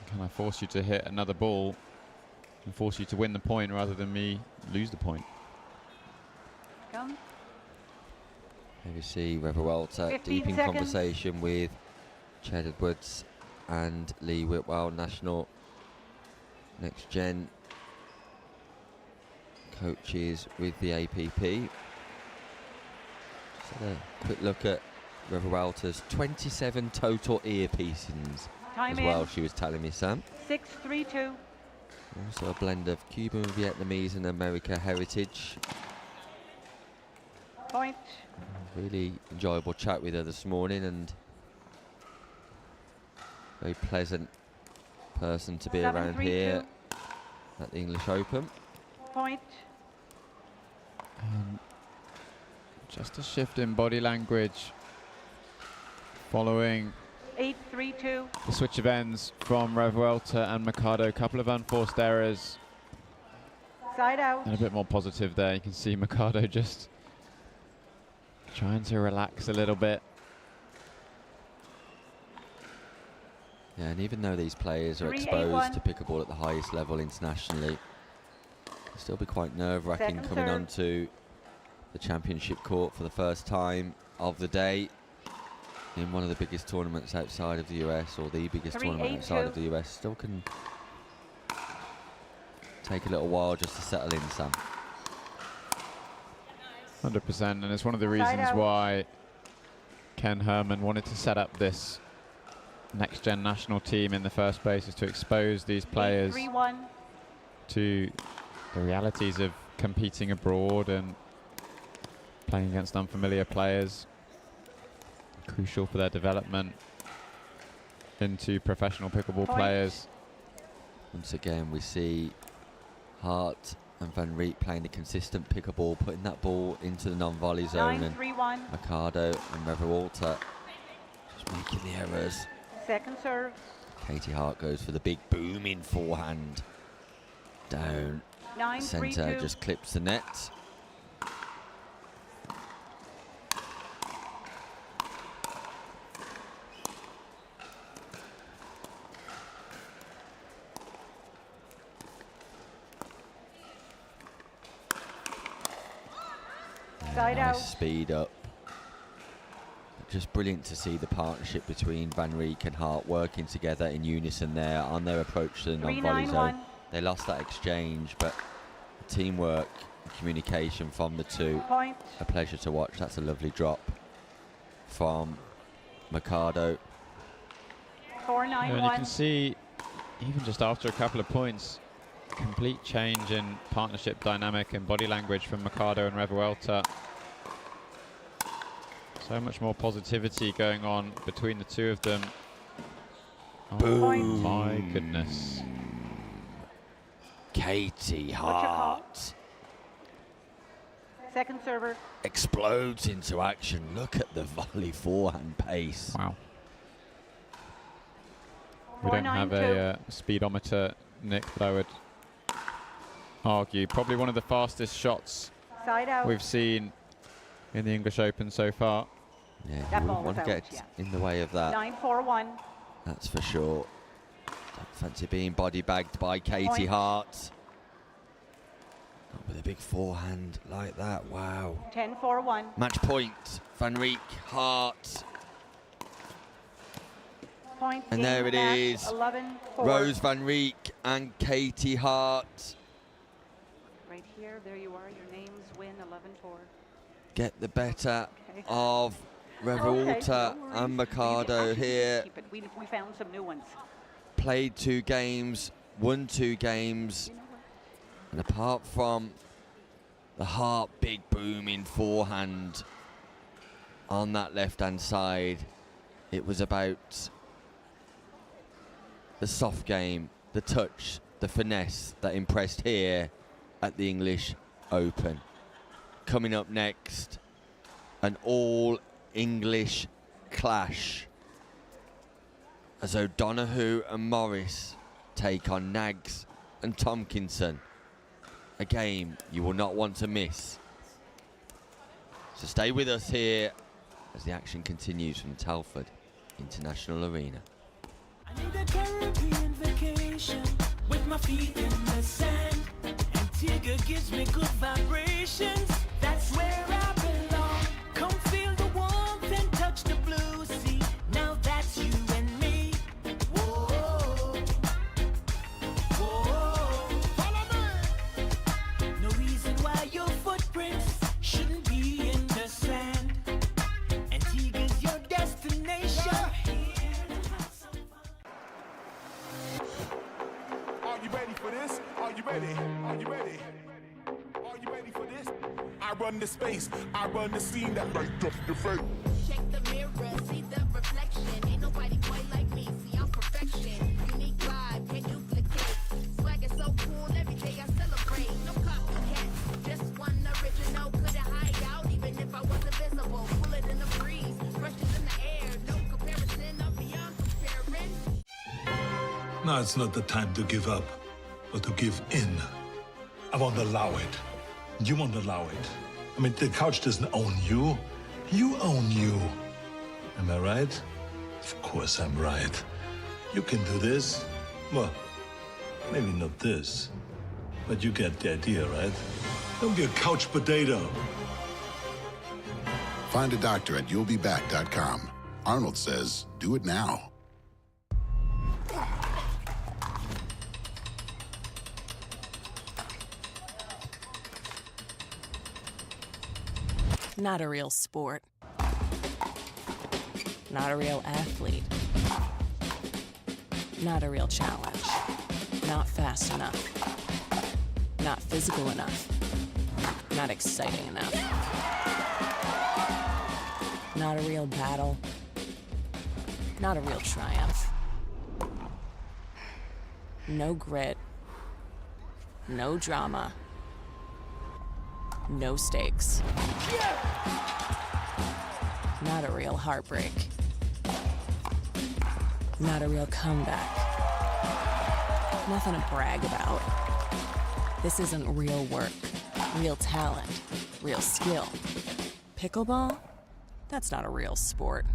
Can I force you to hit another ball and force you to win the point rather than me lose the point? Come. Here we see Revuelta deep in conversation with Ched Edwards and Lee Whitwell, national next gen coaches with the APP. Just had a quick look at Revuelta's 27 total earpieces as well, she was telling me, Sam. 6-3-2. Also a blend of Cuban, Vietnamese and American heritage. Point. Really enjoyable chat with her this morning, and very pleasant person to be around here at the English Open. Point. Just a shift in body language following 8-3-2. the switch of ends from Revuelta and Mercado. A couple of unforced errors. Side out. And a bit more positive there. You can see Mercado just trying to relax a little bit. Yeah, and even though these players are exposed to pickleball at the highest level internationally, it'll still be quite nerve-wracking coming onto the championship court for the first time of the day in one of the biggest tournaments outside of the US, or the biggest tournament outside of the US. Still can take a little while just to settle in, Sam. 100%, and it's one of the reasons why Ken Herman wanted to set up this next-gen national team in the first place, is to expose these players to the realities of competing abroad and playing against unfamiliar players. Crucial for their development into professional pickleball players. Once again, we see Hart and Van Rijk playing the consistent pickleball, putting that ball into the non-volley zone, and Mercado and Revuelta just making the errors. Second serve. Katie Hart goes for the big booming forehand. Down. Centre just clips the net. Nice speed up. Just brilliant to see the partnership between Van Rijk and Hart working together in unison there on their approach to the non-volley zone. They lost that exchange, but the teamwork and communication from the two, a pleasure to watch. That's a lovely drop from Mercado. 4-9-1. And you can see, even just after a couple of points, complete change in partnership dynamic and body language from Mercado and Revuelta. So much more positivity going on between the two of them. Boom. My goodness. Katie What's your call? Hart Second server. explodes into action. Look at the volley forehand pace. Wow. We don't have 492. a speedometer, Nick, but I would argue probably one of the fastest shots Side out. we've seen in the English Open so far. Yeah, That you ball wouldn't want was to out, get yeah. in the way of that. 9-4-1. That's for sure. Don't fancy being body bagged by Katie Point. Hart. Not with a big forehand like that. Wow. 10-4-1. Match point. Van Rijk, Hart. Point. And game there it match, is. 11-4. Rose Van Rijk and Katie Hart Right here. There you are. Your names win 11-4. get the better Okay. of Revuelta no worries. and Maybe Mercado actually here. keep it. We found some new ones. Played 2 games, won 2 games. You know what? And apart from the Hart big booming forehand on that left-hand side, it was about the soft game, the touch, the finesse that impressed here at the English Open. Coming up next, an all-English clash as O'Donoghue and Morris take on Nags and Tompkinson. A game you will not want to miss. So stay with us here as the action continues from Telford International Arena. I need a Caribbean vacation with my feet in the sand. Antigua gives me good vibrations. That's where I belong. Come feel the warmth and touch the blue sea. Now that's you and me. Whoa, whoa, follow me. No reason why your footprints shouldn't be in the sand. Antigua's your destination. Are you ready for this? Are you ready? Are you ready? Are you ready for this? I run the space, I run the scene that light up the face. Check the mirror, see the reflection. Ain't nobody quite like me, see I'm perfection. Unique vibe, can't duplicate. Swag is so cool, every day I celebrate. No copycat, just one original. Couldn't hide out, even if I wasn't visible. Pull it in the breeze, brushes in the air. No comparison, I'm beyond comparing. Now it's not the time to give up, but to give in. I won't allow it. You won't allow it. I mean, the couch doesn't own you. You own you. Am I right? Of course I'm right. You can do this. Well, maybe not this, but you get the idea, right? Don't be a couch potato. Find a doctor at you'llbeback.com. Arnold says, do it now. Not a real sport. Not a real athlete. Not a real challenge. Not fast enough. Not physical enough. Not exciting enough. Not a real battle. Not a real triumph. No grit. No drama. No stakes. Not a real heartbreak. Not a real comeback. Nothing to brag about. This isn't real work, real talent, real skill. Pickleball? That's not a real sport.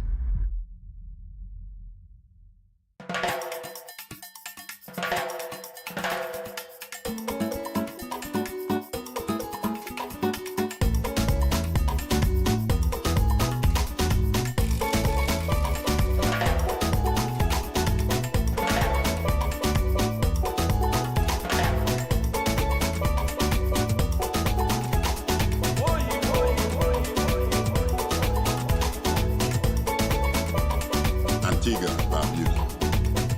Antigua by beauty.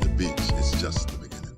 The beach is just the beginning.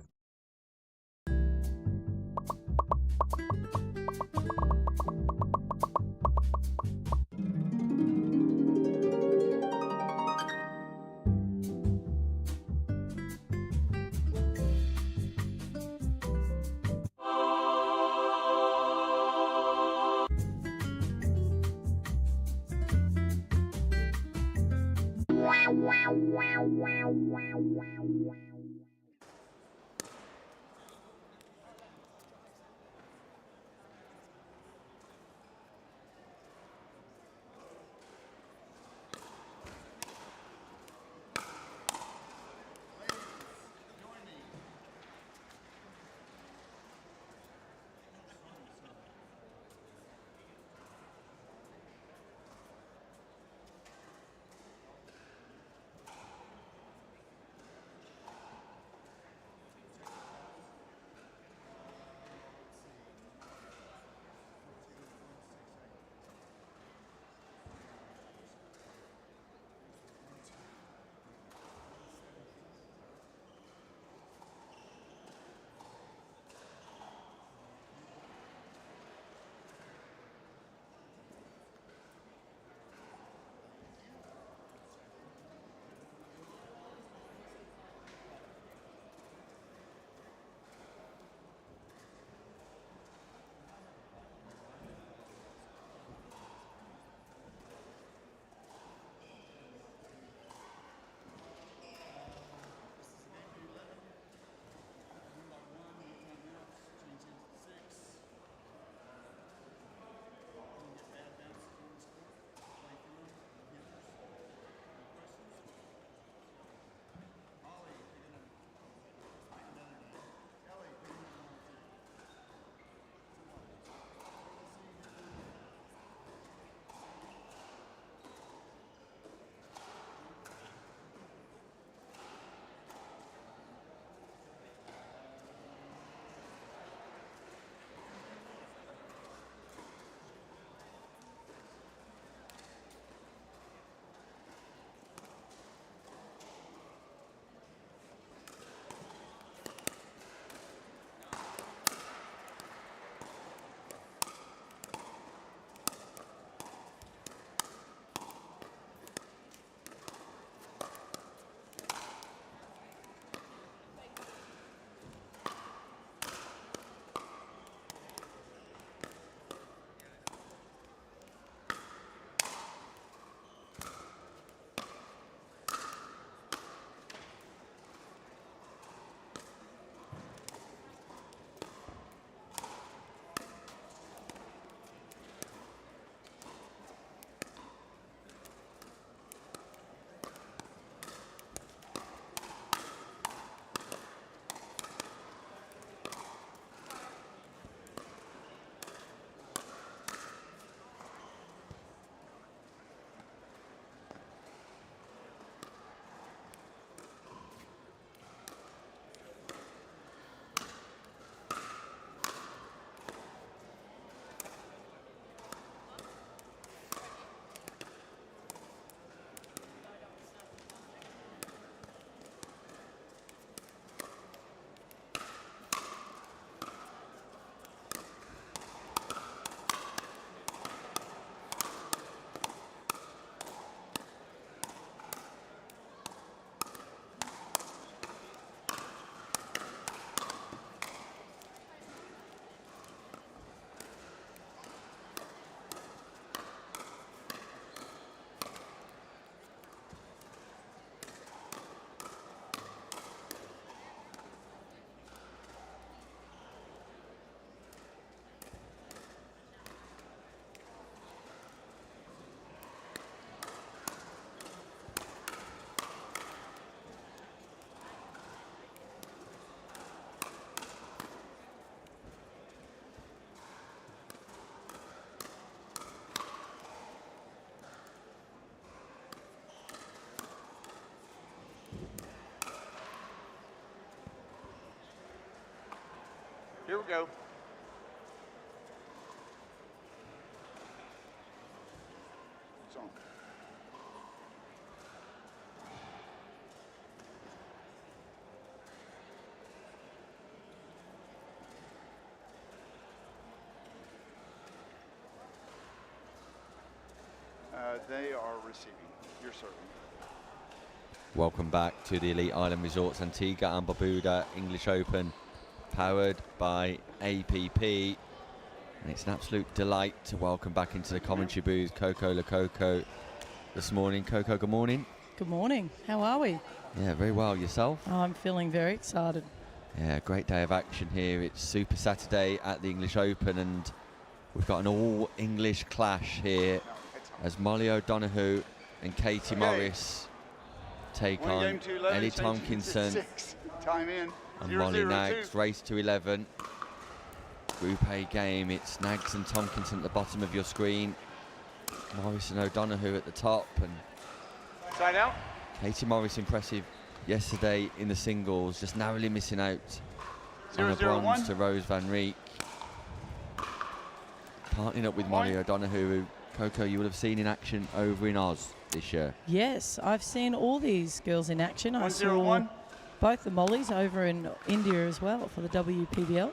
Here we go. It's on. They are receiving. You're serving. Welcome back to the Elite Island Resorts Antigua and Barbuda English Open, powered by APP. And it's an absolute delight to welcome back into the commentary booth Coco Lococo this morning. Coco, good morning. Good morning. How are we? Yeah, very well. Yourself? I'm feeling very excited. Yeah, great day of action here. It's Super Saturday at the English Open, and we've got an all-English clash here as Molly O'Donoghue and Katie Morris take on Ellie Tomkinson Time in. and 0-0-2. Molly Nags. Race to 11. Group A game. It's Nags and Tomkinson at the bottom of your screen. Morris and O'Donoghue at the top. And Side out. Katie Morris impressive yesterday in the singles, just narrowly missing out on a 0-0-1. bronze to Rose Van Rieck. Partnering up with Molly O'Donoghue, who, Coco, you will have seen in action over in Oz this year. Yes, I've seen all these girls in action. I 1-0-1. saw both the Mollys over in India as well for the WPBL.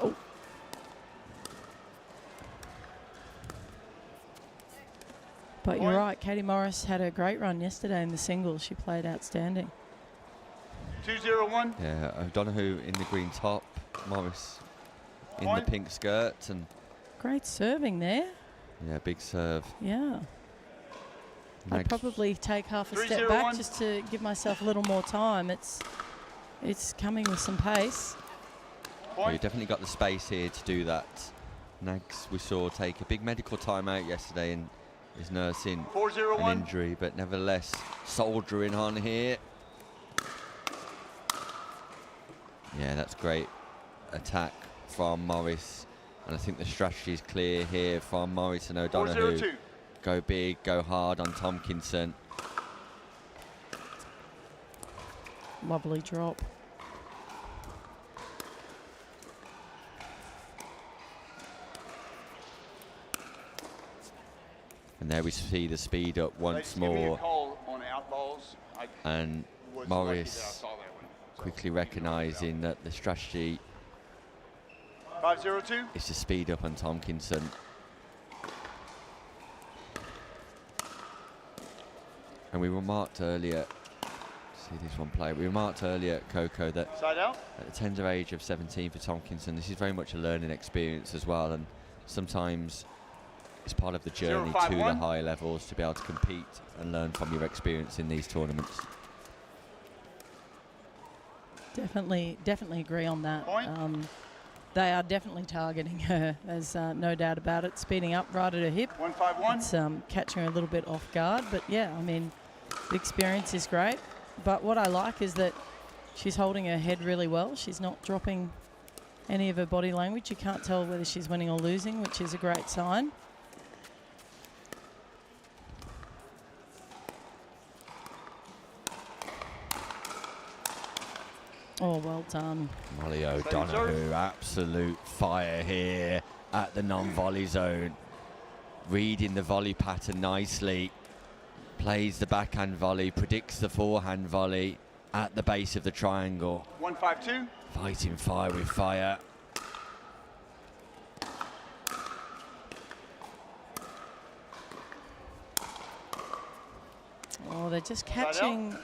Oh. But you're right, Katie Morris had a great run yesterday in the singles. She played outstanding. 2-0-1. Yeah, O'Donoghue in the green top, Morris in the pink skirt, and Great serving there. yeah, big serve. Yeah. I'd Nags- probably take half a step back just to give myself a little more time. It's coming with some pace. Well, you definitely got the space here to do that. Nags, we saw take a big medical timeout yesterday and is nursing 4-0-1. an injury, but nevertheless soldiering on here. Yeah, that's great attack from Morris, and I think the strategy is clear here from Morris and O'Donoghue. 4-0-2. Go big, go hard on Tomkinson. Lovely drop. And there we see the speed up once Give me a more, call on outballs. I and was lucky that I Morris saw that one. quickly recognising that the strategy 5-0-2. is to speed up on Tomkinson. And we remarked earlier, see this one play, we remarked earlier, Coco, that Side out. at the tender age of 17 for Tomkinson, this is very much a learning experience as well, and sometimes it's part of the journey to the 0-5-1. higher levels to be able to compete and learn from your experience in these tournaments. Definitely agree on that. Point. They are definitely targeting her. There's no doubt about it. Speeding up right at her hip. 1-5-1. It's catching her a little bit off guard. But yeah, I mean, the experience is great. But what I like is that she's holding her head really well. She's not dropping any of her body language. You can't tell whether she's winning or losing, which is a great sign. Oh, well done. Molly O'Donoghue, absolute fire here at the non-volley zone. Reading the volley pattern nicely. Plays the backhand volley, predicts the forehand volley at the base of the triangle. 1-5-2. Fighting fire with fire. Oh, they're just catching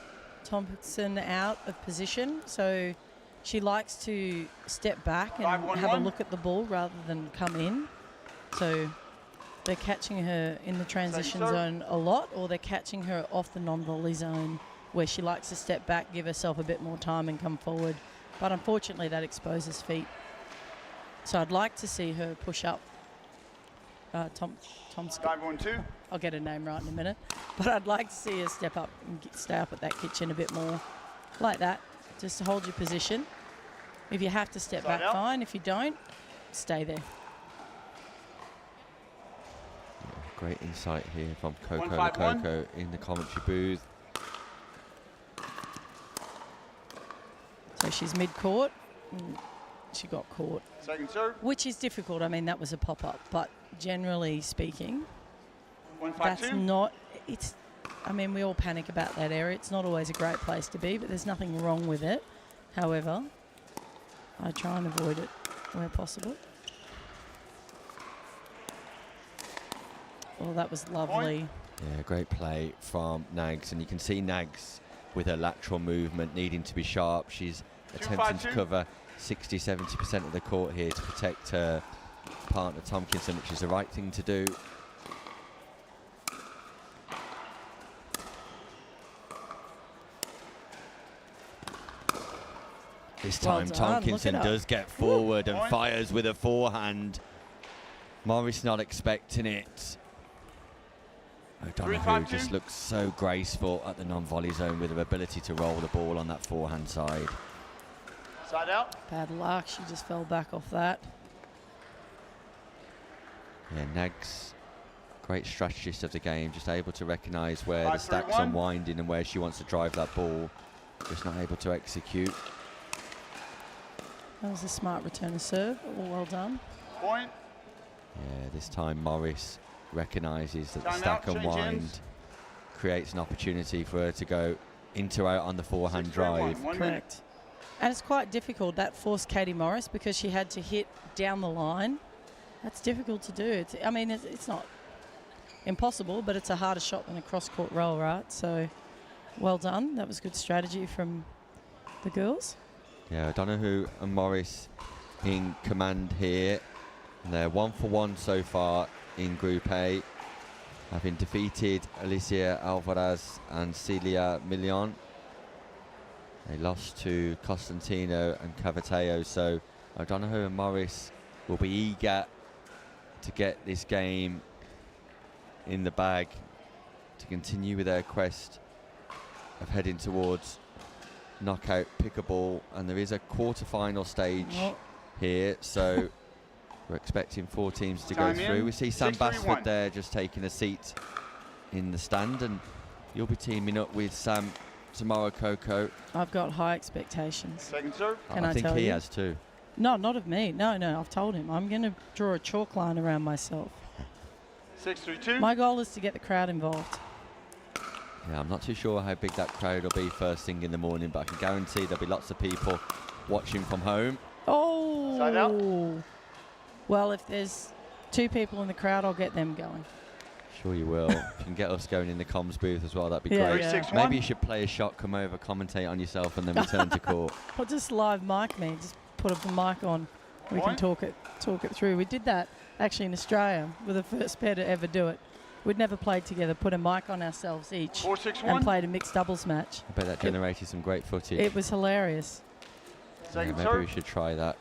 Thompson out of position. So she likes to step back and 5-1-1. have a look at the ball rather than come in. So they're catching her in the transition serve. zone a lot, or they're catching her off the non-volley zone where she likes to step back, give herself a bit more time and come forward. But unfortunately that exposes feet. So I'd like to see her push up Tom's 5-1-2. I'll get her name right in a minute. But I'd like to see her step up and stay up at that kitchen a bit more. Like that. Just to hold your position. If you have to step Side back, out. fine. If you don't, stay there. Great insight here from Coco 1-5-1. Coco in the commentary booth. So she's mid-court. She got caught. Second serve. Which is difficult. I mean, that was a pop-up. But generally speaking, 1-5-2. that's not... It's. I mean, we all panic about that area. It's not always a great place to be, but there's nothing wrong with it. However, I try and avoid it where possible. Well, that was lovely. Yeah, great play from Nags, and you can see Nags with her lateral movement needing to be sharp. She's attempting to 2-5-2. cover 60-70% of the court here to protect her partner Tomkinson, which is the right thing to do. This Well time done, Tomkinson look at her. does get forward and fires with a forehand. Morris not expecting it. O'Donoghue just looks so graceful at the non-volley zone with her ability to roll the ball on that forehand side. Side out. Bad luck. She just fell back off that. Yeah, Nags, great strategist of the game, just able to recognise where the 5-3-1. stack's unwinding and where she wants to drive that ball. Just not able to execute. That was a smart return of serve. All well done. Point. Yeah, this time Morris recognises that the Time stack out, change unwind ends. creates an opportunity for her to go into out on the forehand drive. Correct. And it's quite difficult. That forced Katie Morris because she had to hit down the line. That's difficult to do. I mean, it's not impossible, but it's a harder shot than a cross-court roll, right? So, well done. That was good strategy from the girls. Yeah, O'Donoghue and Morris in command here. And they're 1-for-1 so far in Group A, having defeated Alicia Alvarez and Celia Million. They lost to Costantino and Cavateo, so O'Donoghue and Morris will be eager to get this game in the bag to continue with their quest of heading towards knockout pickleball. And there is a quarter-final stage here, so we're expecting 4 teams to go through. We see Sam Basford there just taking a seat in the stand, and you'll be teaming up with Sam tomorrow, Coco. I've got high expectations. Second serve. Can I think tell he you? has too. No, not of me. No, I've told him. I'm going to draw a chalk line around myself. 6-3-2. My goal is to get the crowd involved. Yeah, I'm not too sure how big that crowd will be first thing in the morning, but I can guarantee there'll be lots of people watching from home. Oh! Side out. Well, if there's 2 people in the crowd, I'll get them going. Sure you will. If you can get us going in the comms booth as well, that'd be Yeah, great. yeah. 3-6-1. Maybe you should play a shot, come over, commentate on yourself, and then return to court. Or just live mic me. Just put the mic on. We can Point. talk it through. We did that actually in Australia. We're the first pair to ever do it. We'd never played together. Put a mic on ourselves each 4-6-1. and played a mixed doubles match. I bet that generated some great footage. It was hilarious. Yeah, Second maybe we serve. should try that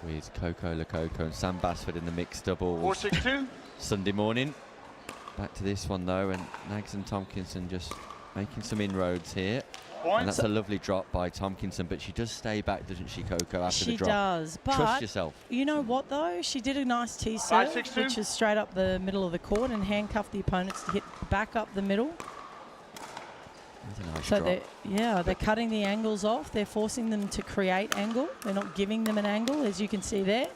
with Coco Lococo and Sam Basford in the mixed doubles 4-6-2. Sunday morning. Back to this one though, and Nags and Tomkinson just making some inroads here. And Point. that's a lovely drop by Tomkinson, but she does stay back, doesn't she, Coco, after the She drop? does. But Trust yourself. you know what, though? She did a nice tee serve, 5-6-2. which is straight up the middle of the court and handcuffed the opponents to hit back up the middle. That's a nice So drop. they're cutting the angles off. They're forcing them to create angle. They're not giving them an angle, as you can see there.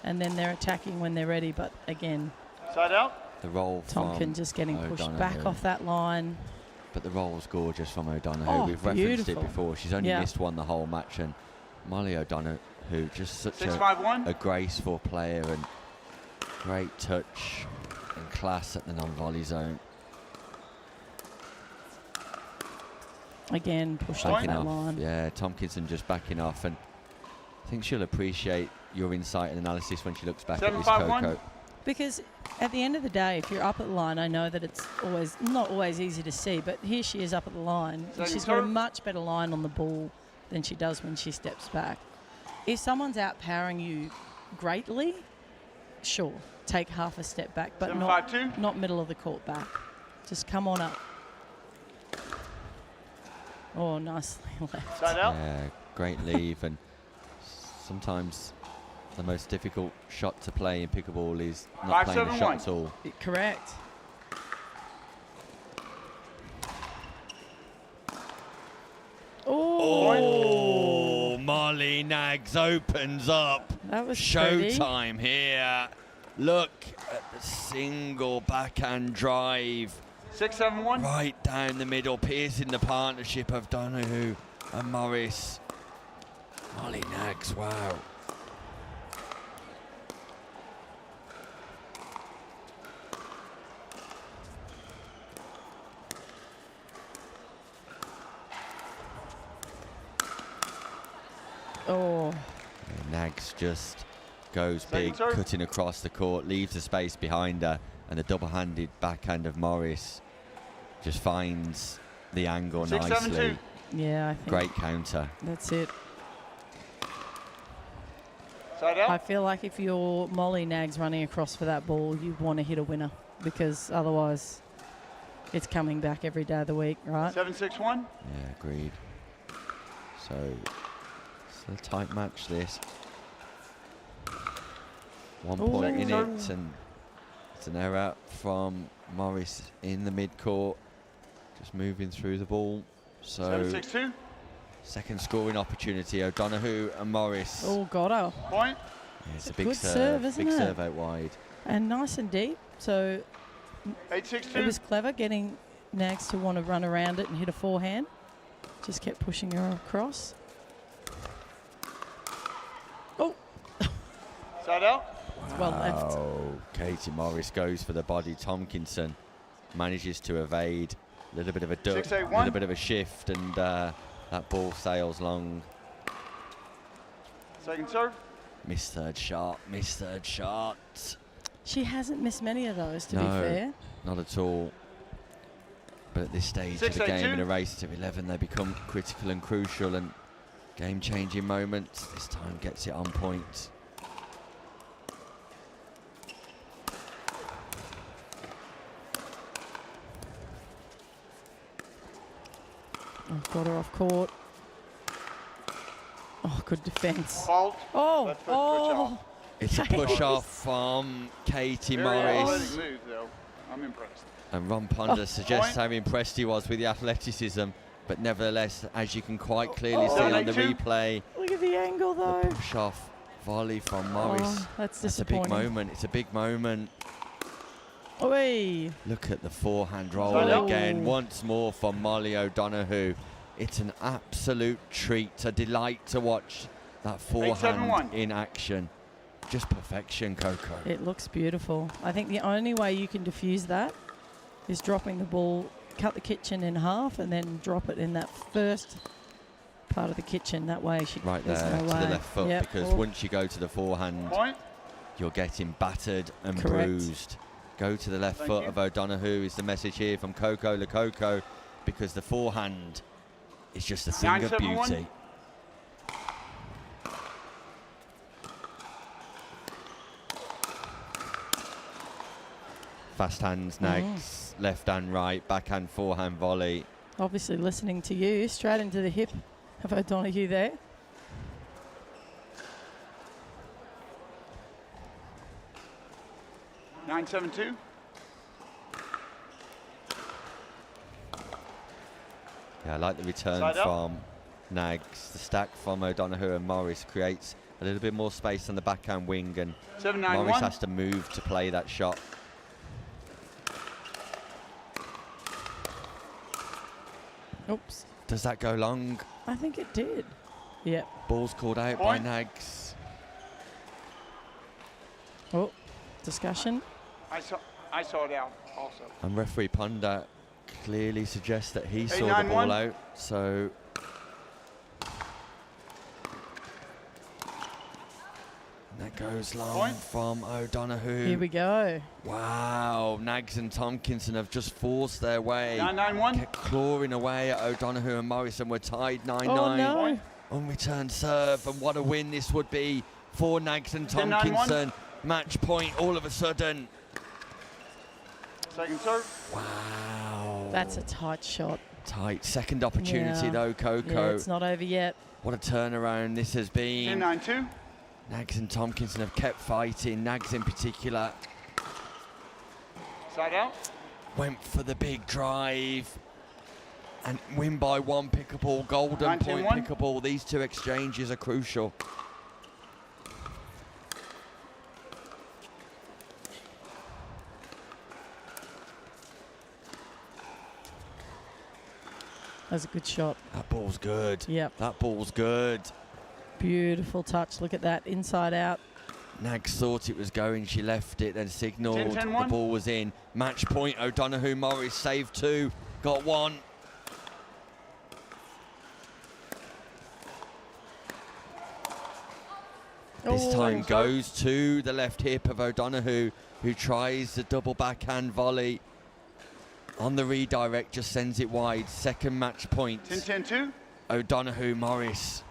And then they're attacking when they're ready. But again, Side out. The roll Tomkin from just getting pushed O'Donoghue. back off that line. But the roll's gorgeous from O'Donoghue. Oh, We've referenced beautiful. it before. She's only Yeah. missed one the whole match, and Molly O'Donoghue, just such 6-5-1. a graceful player and great touch and class at the non-volley zone. Again, pushed off Backing that off. line. Yeah, Tomkinson just backing off, and I think she'll appreciate your insight and analysis when she looks back at this 7-5-1. Coco. Because at the end of the day, if you're up at the line, I know that it's not always easy to see, but here she is up at the line. And Second she's got a serve. much better line on the ball than she does when she steps back. If someone's outpowering you greatly, sure, take half a step back, but 7-5-2. not middle of the court back. Just come on up. Oh, nicely left. Side out. Yeah, great leave, and sometimes the most difficult shot to play in pickleball is not playing the shot 5-7-1. at all. Correct. Oh, Molly Nags opens up. That was pretty. Showtime here. Look at the single backhand drive 6-7-1. right down the middle, piercing the partnership of Donoghue and Morris. Molly Nags, wow. Oh, Nags just goes Second big, serve. cutting across the court, leaves the space behind her, and the double-handed backhand of Morris just finds the angle 6-7-2. nicely. yeah, I think Great counter. that's it. Side out. I feel like if you're Molly Nags running across for that ball, you want to hit a winner because otherwise it's coming back every day of the week, right? 7-6-1. Yeah, agreed. So it's a tight match, this. 1 point in it, and it's an error from Morris in the mid-court, just moving through the ball. So 7-6-2. second scoring opportunity, O'Donoghue and Morris. Oh, got her. Point. Yeah, it's a a big good serve, serve, isn't big it? serve out wide. And nice and deep. So 8-6-2. it was clever getting Nags to want to run around it and hit a forehand. Just kept pushing her across. Oh. Side out. Well left. Katie Morris goes for the body. Tompkinson manages to evade. A little bit of a duck, 6-8-1. a little bit of a shift, and that ball sails long. Second serve. Missed third shot, missed third shot. She hasn't missed many of those, to be No, fair. not at all. But at this stage of the 6-8-2. game, in a race to 11, they become critical and crucial and game-changing moments. This time gets it on point. Oh, got her off court. Oh, good defence. Fault. Oh, Left foot switch off. It's a push-off from Katie Very Morris. athletic move, though. I'm impressed. And Ron Ponder suggests Point. how impressed he was with the athleticism, but nevertheless, as you can quite clearly see on the 7-8-2. replay, Look at the angle, though. the push-off volley from Morris. Oh, that's That's a big disappointing. moment. It's a big moment. Oi. Look at the forehand roll Oh. again, once more from Molly O'Donoghue. It's an absolute treat, a delight to watch that forehand 8-7-1. in action. Just perfection, Coco. It looks beautiful. I think the only way you can diffuse that is dropping the ball, cut the kitchen in half, and then drop it in that first part of the kitchen. That way, Right there's there no to way. the left foot, Yep. because Oh, once you go to the forehand, Point. you're getting battered and Correct. bruised. Go to the left Thank foot you. of O'Donoghue is the message here from Coco Lococo, because the forehand is just a thing of 9-7-1. beauty. Fast hands, Nags, left and right, backhand, forehand volley. obviously listening to you, straight into the hip of O'Donoghue there. 9-7-2. Yeah, I like the return Side up. from Nags. The stack from O'Donoghue and Morris creates a little bit more space on the backhand wing, and 7-9-1. Morris has to move to play that shot. Oops. Does that go long? I think it did. Yep. Ball's called out by Point. Nags. Oh, discussion. I saw it out also. And referee Ponder clearly suggests that he saw the 8-9-1. ball out. So that goes long Point. from O'Donoghue. Here we go. Wow, Nags and Tompkinson have just forced their way. 9-9-1. Kept clawing away at O'Donoghue and Morris, and we're tied 9-9. Oh, no. Unreturned serve, and what a win this would be for Nags and 10-9-1. Tompkinson. Match point all of a sudden. Second serve. Wow. That's a tight shot. Tight. Second opportunity Yeah. though, Coco. Yeah, it's not over yet. What a turnaround this has been. 10-9-2. Nags and Tompkinson have kept fighting. Nags in particular Side out. went for the big drive and win by one pickable, golden point 19-1. pickable. These two exchanges are crucial. That's a good shot. That ball's good. Yep. That ball's good. Beautiful touch. Look at that. Inside out. Nags thought it was going, she left it, then signalled 10-10-1. the ball was in. Match point, O'Donoghue Morris saved two, got one. This time goes to the left hip of O'Donoghue, who tries the double backhand volley. On the redirect, just sends it wide. Second match point. 10-10-2. O'Donoghue Morris.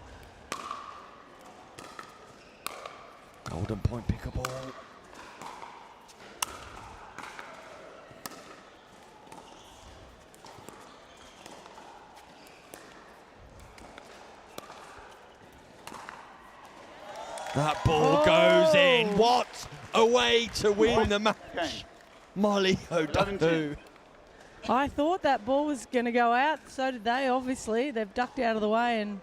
Golden point pickleball. That ball goes in. What a way to win the match. Molly O'Donoghue. I thought that ball was going to go out. So did they, obviously. They've ducked out of the way and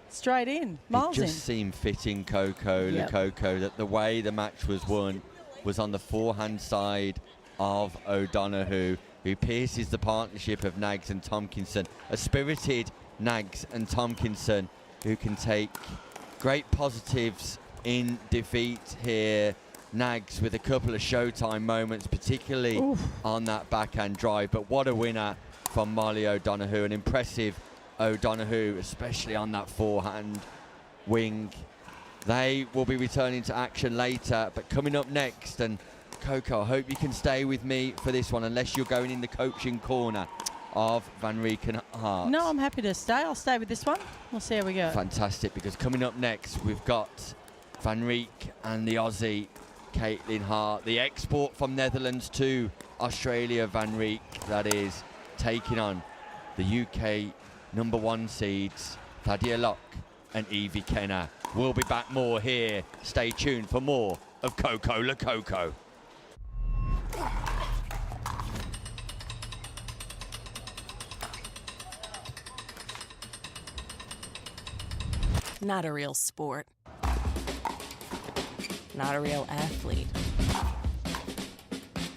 straight in. Miles It in. just seemed fitting, Coco Lococo, that the way the match was won was on the forehand side of O'Donoghue, who pierces the partnership of Nags and Tompkinson. A spirited Nags and Tompkinson who can take great positives in defeat here. Nags with a couple of showtime moments, particularly on that backhand drive. But what a winner from Molly O'Donoghue. An impressive O'Donoghue, especially on that forehand wing. They will be returning to action later, but coming up next, and Coco, I hope you can stay with me for this one, unless you're going in the coaching corner of Van Rieck and Hart. No, I'm happy to stay. I'll stay with this one. We'll see how we go. Fantastic, because coming up next, we've got Van Rieck and the Aussie, Caitlin Hart, the export from Netherlands to Australia, Van Rieck, that is, taking on the UK #1 seeds, Thadia Locke and Evie Kenner. We'll be back more here. Stay tuned for more of Coco Lococo. Not a real sport. Not a real athlete.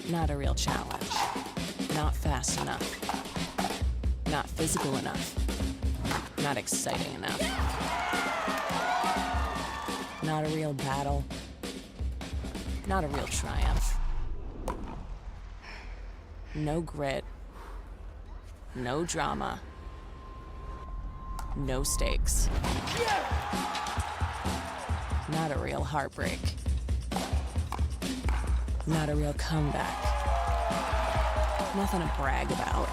Not a real challenge. Not fast enough. Not physical enough. Not exciting enough. Not a real battle. Not a real triumph. No grit. No drama. No stakes. Not a real heartbreak. Not a real comeback. Nothing to brag about.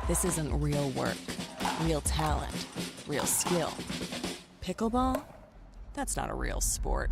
This isn't real work, real talent, real skill. Pickleball? That's not a real sport.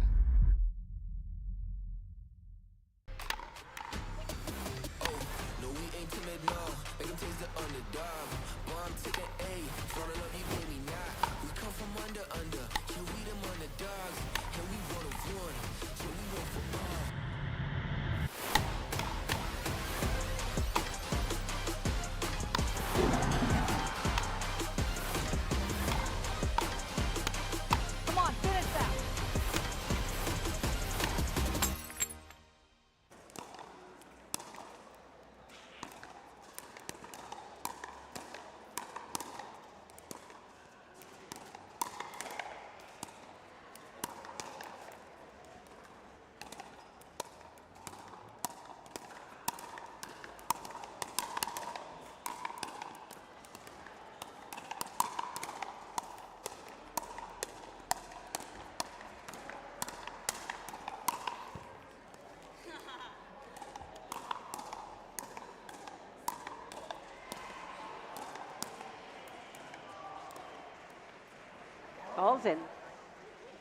Ball's in.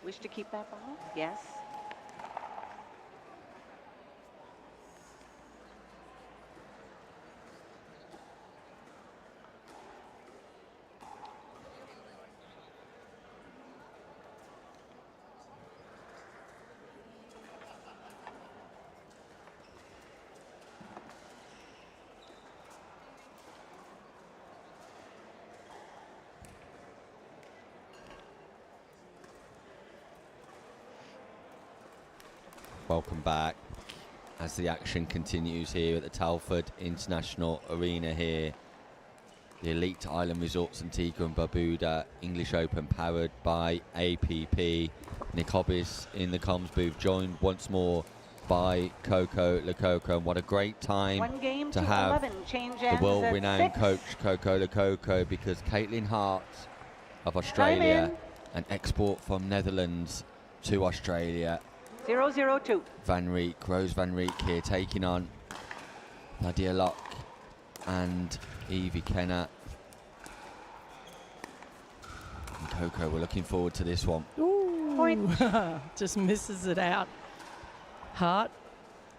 Wish to keep that ball? Yes. Welcome back as the action continues here at the Telford International Arena here. The Elite Island Resorts Antigua and Barbuda English Open powered by APP. Nick Hobbs in the comms booth, joined once more by Coco Lococo. And what a great time to have 11. Change the world-renowned coach Coco Lococo, because Caitlin Hart of Australia, an export from Netherlands to Australia. 0-0-2. Van Rieck, Rose Van Rieck here taking on Thadia Locke and Evie Kenner. And Coco, we're looking forward to this one. Ooh. Point. Just misses it out. Hart.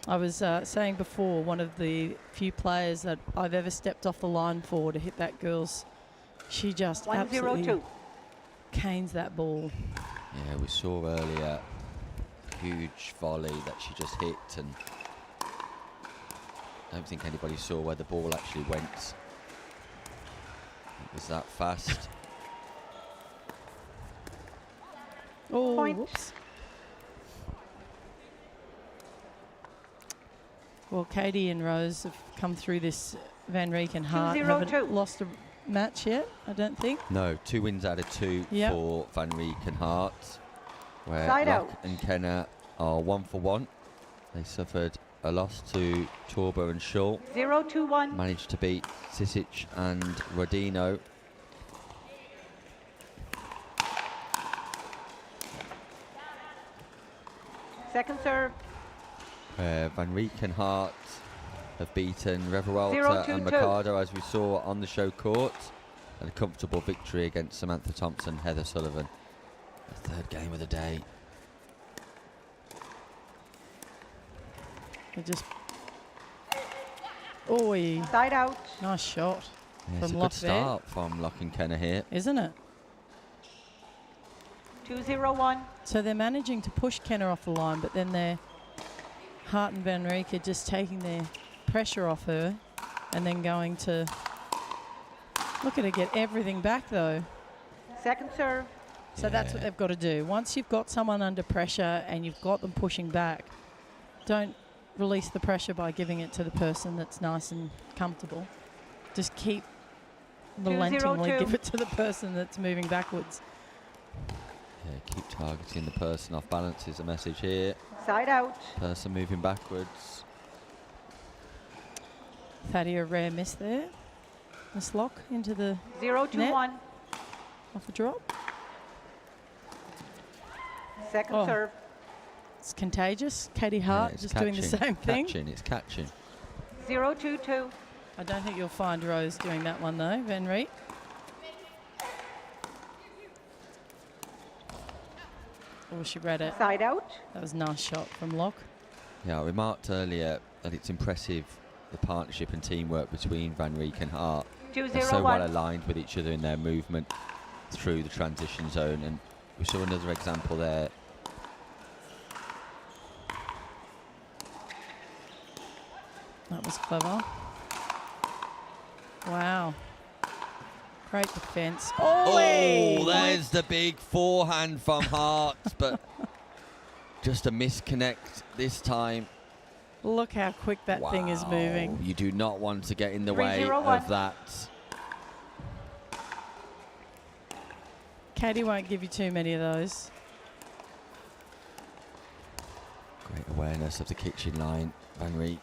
I was saying before, one of the few players that I've ever stepped off the line for to hit that girl's. She just 1-0-2. absolutely canes that ball. Yeah, we saw earlier a huge volley that she just hit, and I don't think anybody saw where the ball actually went. It was that fast. Oh, Point. whoops. Well, Katie and Rose have come through this. Van Rieck and Hart 2-0-2. haven't lost a match yet, I don't think. No, 2 wins out of 2 Yep. for Van Rieck and Hart, where Side Locke out. and Kenna are 1 for 1. They suffered a loss to Torber and Shaw. 0-2-1. Managed to beat Sisic and Rodino. Second serve. Van Rieck and Hart have beaten Reverwalter 0-2-2. and Mercado, as we saw on the show court. And a comfortable victory against Samantha Thompson, Heather Sullivan. The 3rd game of the day. They just. Oh, Side out. nice shot Yeah, it's from a Locke good there, start from Locke and Kenna here. isn't it? 2-0-1. So they're managing to push Kenna off the line, but then they're Hart and Van Rieck are just taking their pressure off her and then going to look at her get everything back though. Second serve. So that's what they've got to do. Once you've got someone under pressure and you've got them pushing back, don't release the pressure by giving it to the person that's nice and comfortable. Just keep relentingly 2-0-2. give it to the person that's moving backwards. Yeah, keep targeting the person off balance is the message here. Side out. Person moving backwards. Thaddeus, a rare miss there. Miss Locke into the 0-2-1. net. Off the drop. Second Oh. serve. It's contagious. Katie Yeah, Hart it's just doing the catching, same thing. It's catching. 0-2-2. I don't think you'll find Rose doing that one though, Van Rieck. Oh, she read it. Side out. That was a nice shot from Locke. Yeah, I remarked earlier that it's impressive the partnership and teamwork between Van Rieck and Hart. 2-0-1. They're so well aligned with each other in their movement through the transition zone, and we saw another example there. That was clever. Wow. Great defence. Oh, there's the big forehand from Hart, but just a misconnect this time. Look how quick that thing is moving. You do not want to get in the way 3-0-1. of that. Katie won't give you too many of those. Great awareness of the kitchen line, Van Rieck.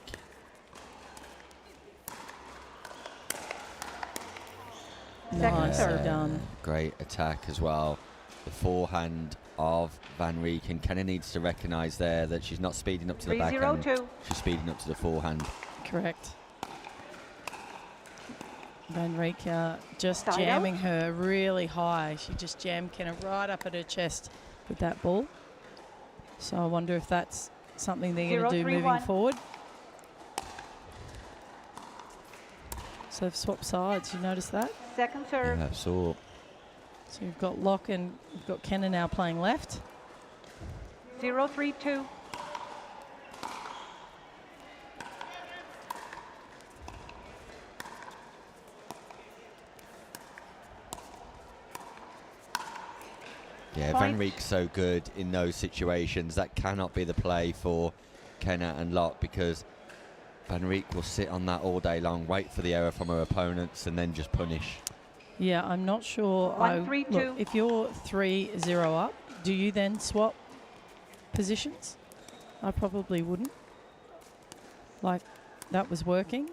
Nicely done. Great attack as well. The forehand of Van Rieck, and Kenna needs to recognise there that she's not speeding up to the backhand. 3-0-2. She's speeding up to the forehand. Correct. Van Rieck just Side jamming out. her really high. She just jammed Kenna right up at her chest with that ball. So I wonder if that's something they're going to do moving 0-3-1. forward. So they've swapped sides. You notice that? Second serve. Yeah, I saw. So you've got Locke and you've got Kenna now playing left. 0-3-2. Yeah, Point. Van Rieck's so good in those situations. That cannot be the play for Kenna and Locke, because Van Rieck will sit on that all day long, wait for the error from her opponents, and then just punish. Yeah, I'm not sure. 1-3-2. Look, if you're 3-0 up, do you then swap positions? I probably wouldn't. Like, that was working.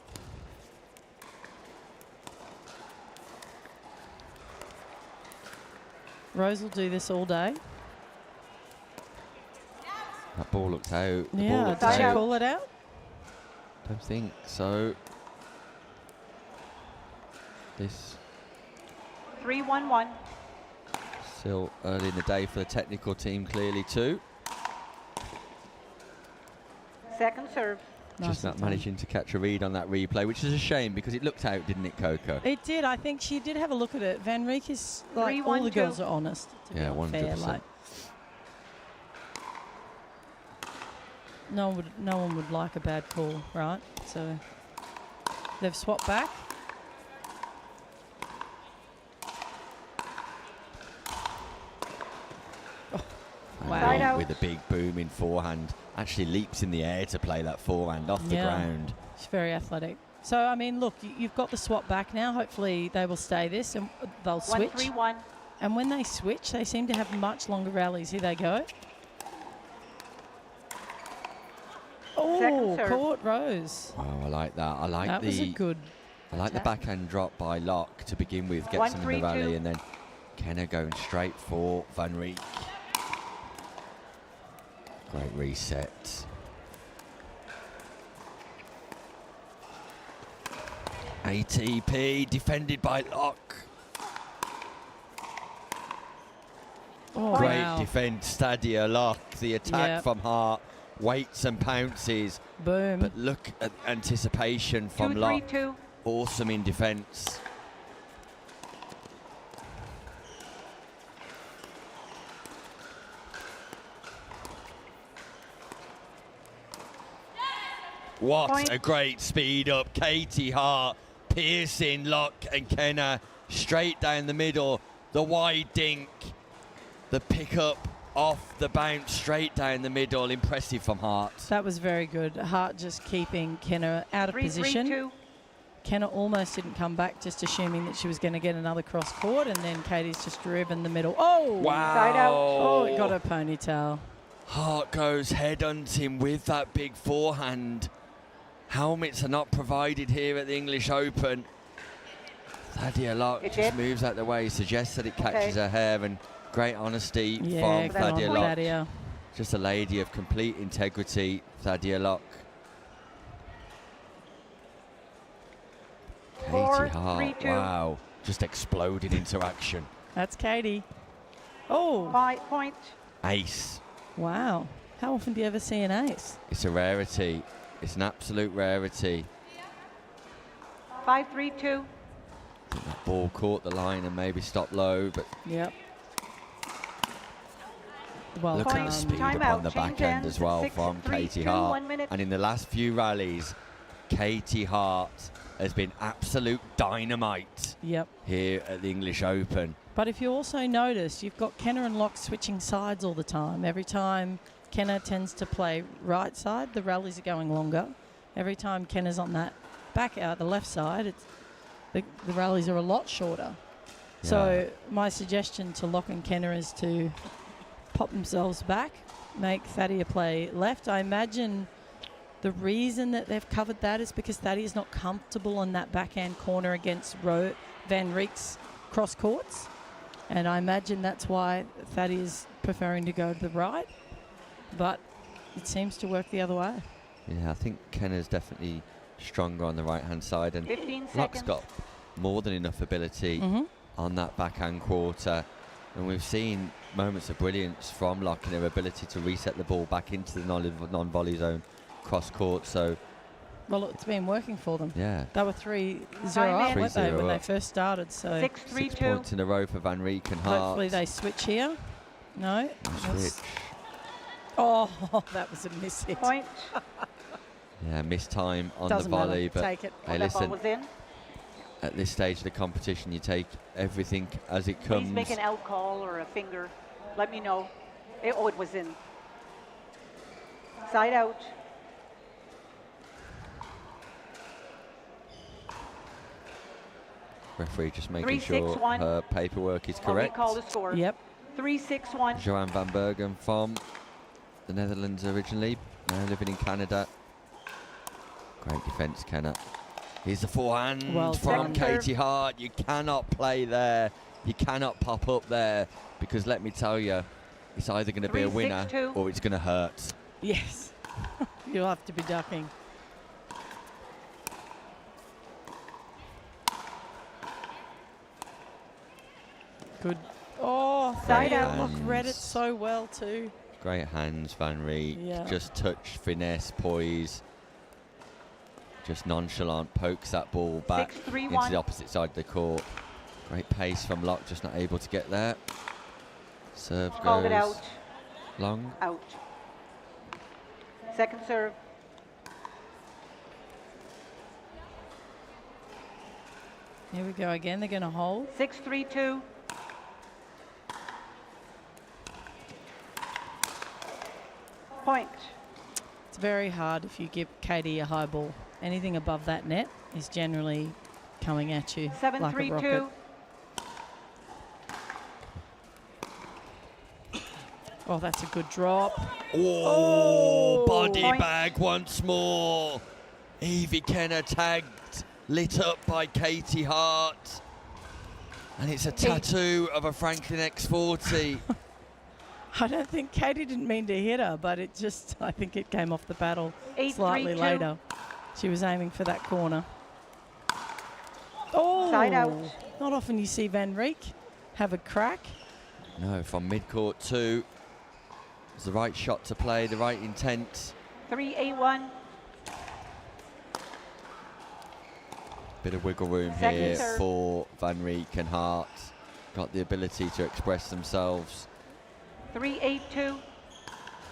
Rose will do this all day. That ball looked out. The ball Yeah, looked did she out. call it out? Don't think so. This 3-1-1. Still early in the day for the technical team, clearly too. Second serve. Just not managing to catch a read on that replay, which is a shame because it looked out, didn't it, Coco? It did. I think she did have a look at it. Van Rieck is like, all the girls are honest. To Yeah, be fair, 100%. like, no one would like a bad call, right? So they've swapped back. Wow. With a big booming forehand. Actually leaps in the air to play that forehand off the ground. She's very athletic. So, I mean, look, you've got the swap back now. Hopefully they will stay this and they'll switch. 1-3-1. And when they switch, they seem to have much longer rallies. Here they go. Oh, court Rose. Wow, I like that. I like that was a good I like attack. the backhand drop by Locke to begin with, gets him in the rally, and then Kenna going straight for Van Rieck. Great reset. ATP defended by Locke. Oh, great wow. defense, Stadia Locke. The attack from Hart, waits and pounces. Boom. But look at anticipation from Locke. 2-3-2. Awesome in defense. What a great speed up. Katie Hart piercing Locke and Kenna straight down the middle. The wide dink. The pickup off the bounce straight down the middle. Impressive from Hart. That was very good. Hart just keeping Kenna out of position. 3-3-2. Kenna almost didn't come back, just assuming that she was going to get another cross court, and then Katie's just driven the middle. Oh! Wow. Side out. Oh, it got her ponytail. Hart goes headhunting with that big forehand. Helmets are not provided here at the English Open. Thadia Locke just moves out the way, suggests that it catches her hair, and great honesty from Thadia Locke. Thadia. Just a lady of complete integrity, Thadia Locke. Katie Hart, 4-3-2. wow, just exploded into action. That's Katie. Oh. 5 point. Ace. Wow. How often do you ever see an ace? It's a rarity. It's an absolute rarity. 5-3-2. I think that ball caught the line and maybe stopped low, but Yep. Well, look at the speed up on the backhand as well from Katie Hart. And in the last few rallies, Katie Hart has been absolute dynamite here at the English Open. But if you also notice, you've got Kenna and Locke switching sides all the time. Every time Kenna tends to play right side, the rallies are going longer. Every time Kenna's on that back out the left side, it's the rallies are a lot shorter. Yeah. So my suggestion to Locke and Kenna is to pop themselves back, make Thadia play left. I imagine the reason that they've covered that is because Thadia's not comfortable on that backhand corner against Van Rieck's cross courts. And I imagine that's why Thadia's preferring to go to the right. But it seems to work the other way. Yeah, I think Kenna's definitely stronger on the right-hand side. And 15 Locke's seconds. got more than enough ability on that backhand quarter. And we've seen moments of brilliance from Locke in her ability to reset the ball back into the non-volley zone cross court. So, well, it's been working for them. yeah. They were 3-0 up, weren't they, 3-0 when they up. first started? So 6-3-2. Points in a row for Van Rieck and Hart. hopefully they switch here. No. Switch. Oh, that was a miss hit. Point. Yeah, missed time on Doesn't the volley, matter. but Take it. hey, That ball listen, was in. at this stage of the competition, you take everything as it comes. Please make an out call or a finger. Let me know. It was in. Side out. Referee just making 3, sure 6, 1. her paperwork is I'll correct. recall the score. Yep. 3-6-1. Joanne van Bergen from the Netherlands originally, now living in Canada. Great defence, Kenna. Here's the forehand Well from done. Katie Hart. You cannot play there. You cannot pop up there, because let me tell you, it's either going to be a 3, 6, winner 2. or it's going to hurt. Yes. You'll have to be ducking. Good. Oh, Side yeah, out. Locke read it so well too. Great hands, Van Rieck. Yeah. Just touch, finesse, poise. Just nonchalant, pokes that ball back 6-3-1. into the opposite side of the court. Great pace from Locke, just not able to get there. Serve Called goes it out. long. Out. Second serve. Here we go again. They're going to hold. 6-3-2. Point. It's very hard if you give Katie a high ball. Anything above that net is generally coming at you like a 7-3-2. rocket. Oh, that's a good drop. Oh, body Point. bag once more. Evie Kenner tagged, lit up by Katie Hart. And it's a tattoo of a Franklin X40. I don't think Katie didn't mean to hit her, but it just, I think it came off the paddle 8-3-2. slightly later. She was aiming for that corner. Oh, Side out. not often you see Van Rieck have a crack. No, from mid-court too. It's the right shot to play, the right intent. 3-8-1. Bit of wiggle room Second here serve. for Van Rieck and Hart. Got the ability to express themselves. 3-8-2.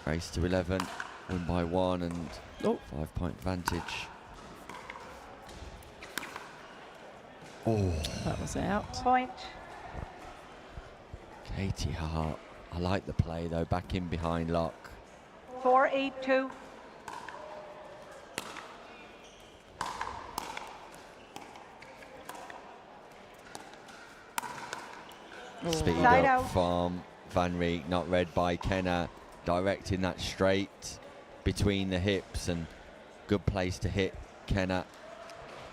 Race to 11, win by 1 and Oh. 5-point advantage. Oh, That was out. Point. Katie Hart. I like the play though, back in behind Locke. 4-8-2. Speed Side up out. from Van Rieck, not read by Kenner, directing that straight between the hips and good place to hit Kenner.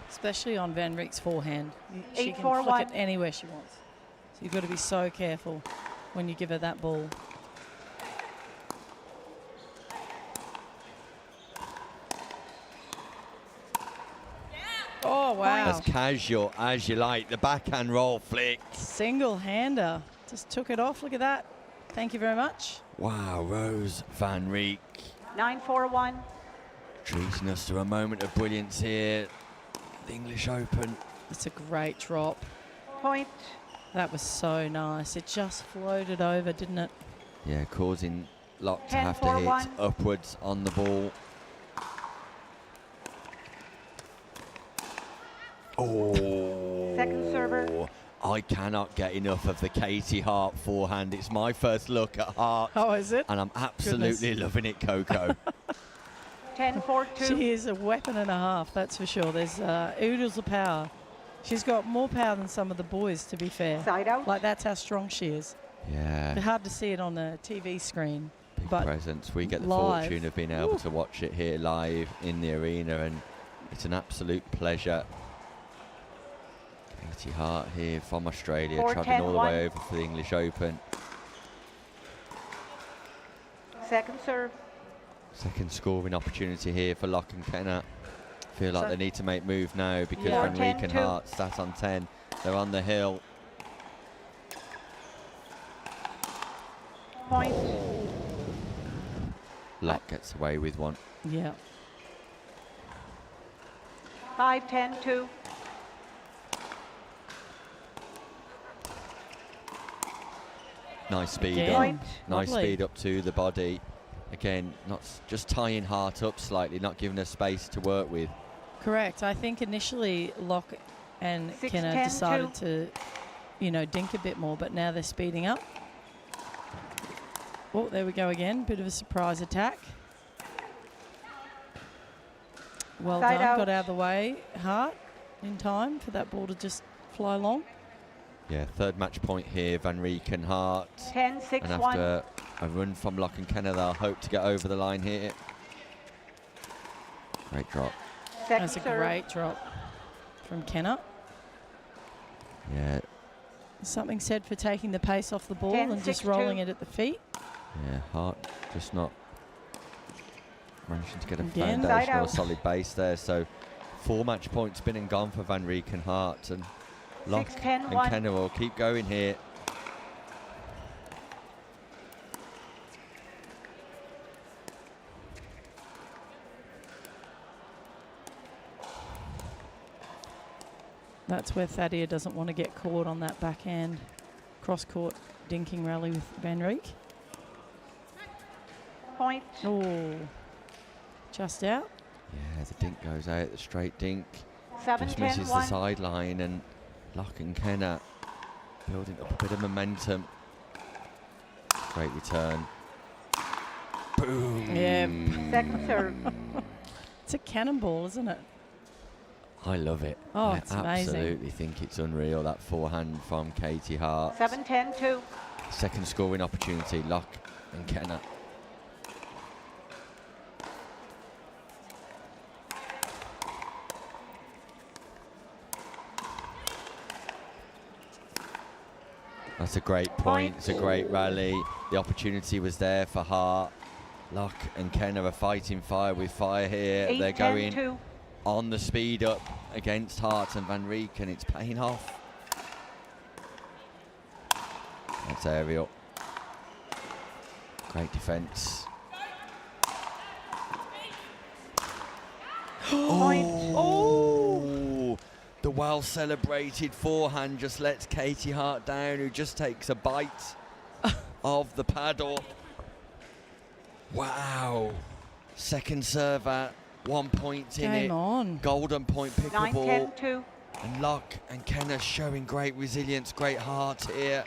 Especially on Van Rieck's forehand. She can 8-4-1. flick it anywhere she wants. So you've got to be so careful when you give her that ball. Oh, wow. As casual as you like, the backhand roll flick. Single-hander. Just took it off. Look at that. Thank you very much. Wow, Rose Van Rieck 9-4-1. treating us to a moment of brilliance here. The English Open. It's a great drop. Point. That was so nice. It just floated over, didn't it? Yeah, causing Locke to 10, have 4, to hit 1. upwards on the ball. Oh. Second server. I cannot get enough of the Katie Hart forehand. It's my first look at Hart. Oh, is it? And I'm absolutely loving it, Coco. 10-4-2. She is a weapon and a half, that's for sure. There's oodles of power. She's got more power than some of the boys, to be fair. Side out. Like, that's how strong she is. Yeah. It's hard to see it on the TV screen. Big but presence. We get the live. fortune of being able to watch it here live in the arena, and it's an absolute pleasure. Katie Hart here from Australia, 4, travelling 10, all the 1. way over for the English Open. Second serve. Second scoring opportunity here for Locke and Kenner. Feel like So- they need to make move now because Yeah. Van Rieck 10, and 2. Hart sat on 10. They're on the hill. Point. Locke gets away with one. Yeah. 5-10-2. Nice speed Again. up. Point. Nice Lovely. speed up to the body. Again, not just tying Hart up slightly, not giving her space to work with. Correct. I think initially Locke and 6, Kenner 10, decided to, dink a bit more, but now they're speeding up. Oh, there we go again. Bit of a surprise attack. Well Side done. out. Got out of the way, Hart, in time for that ball to just fly long. Yeah, third match point here, Van Rieck and Hart. 10-6-1. And after a run from Locke and Kenner, they'll hope to get over the line here. Great drop. Second That's a serve. great drop from Kenner. Yeah, Something said for taking the pace off the ball 10, and just 6, 2. rolling it at the feet. yeah, Hart just not managing to get a Again. Side foundation or a out. solid base there. So 4 match points been and gone for Van Rieck and Hart, and Locke 6, 10, and 1. Kenner will keep going here. That's where Thadia doesn't want to get caught on that backhand cross-court dinking rally with Van Rijk. Point. Oh, just out. Yeah, the dink goes out, the straight dink. 7, Just 10, misses the 1. sideline, and Locke and Kenna building up a bit of momentum. Great return. Boom. Yeah. Second serve. It's a cannonball, isn't it? I love it. Oh, I it's amazing. absolutely think it's unreal, that forehand from Katie Hart. 7, 10, 2. Second scoring opportunity, Locke and Kenna. That's a great point. It's a great rally. The opportunity was there for Hart. Locke and Kenna are fighting fire with fire here. 8, They're 10, going 2. on the speed up against Hart and Van Rijk, and it's paying off. That's aerial. Great defence. Oh! The well-celebrated forehand just lets Katie Hart down, who just takes a bite of the paddle. Wow. Second serve at 1 point in it. Game on. Golden point 9, 10, pickable. 2. And Locke and Kenna showing great resilience, great heart here.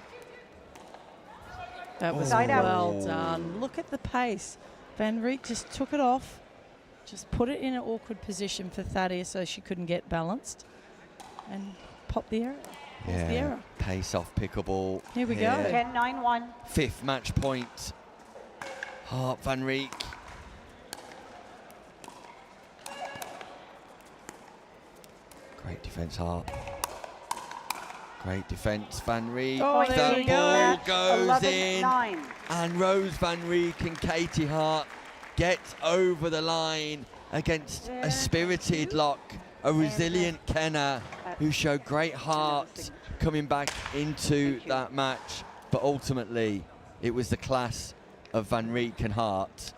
That was Side out. well done. Look at the pace. Van Rijk just took it off, just put it in an awkward position for Thadia so she couldn't get balanced, and pop the error. Here's the error. Pace off pickable. Here we go. 10, 9, 1. Fifth match point. Hart, Van Rijk. Great defence, Hart. Great defence, Van Rijk. Oh, there that you ball go. goes 11, in. 9. And Rose Van Rijk and Katie Hart get over the line against a spirited Locke, a resilient Kenna, who showed great heart coming back into that match. But ultimately, it was the class of Van Rijk and Hart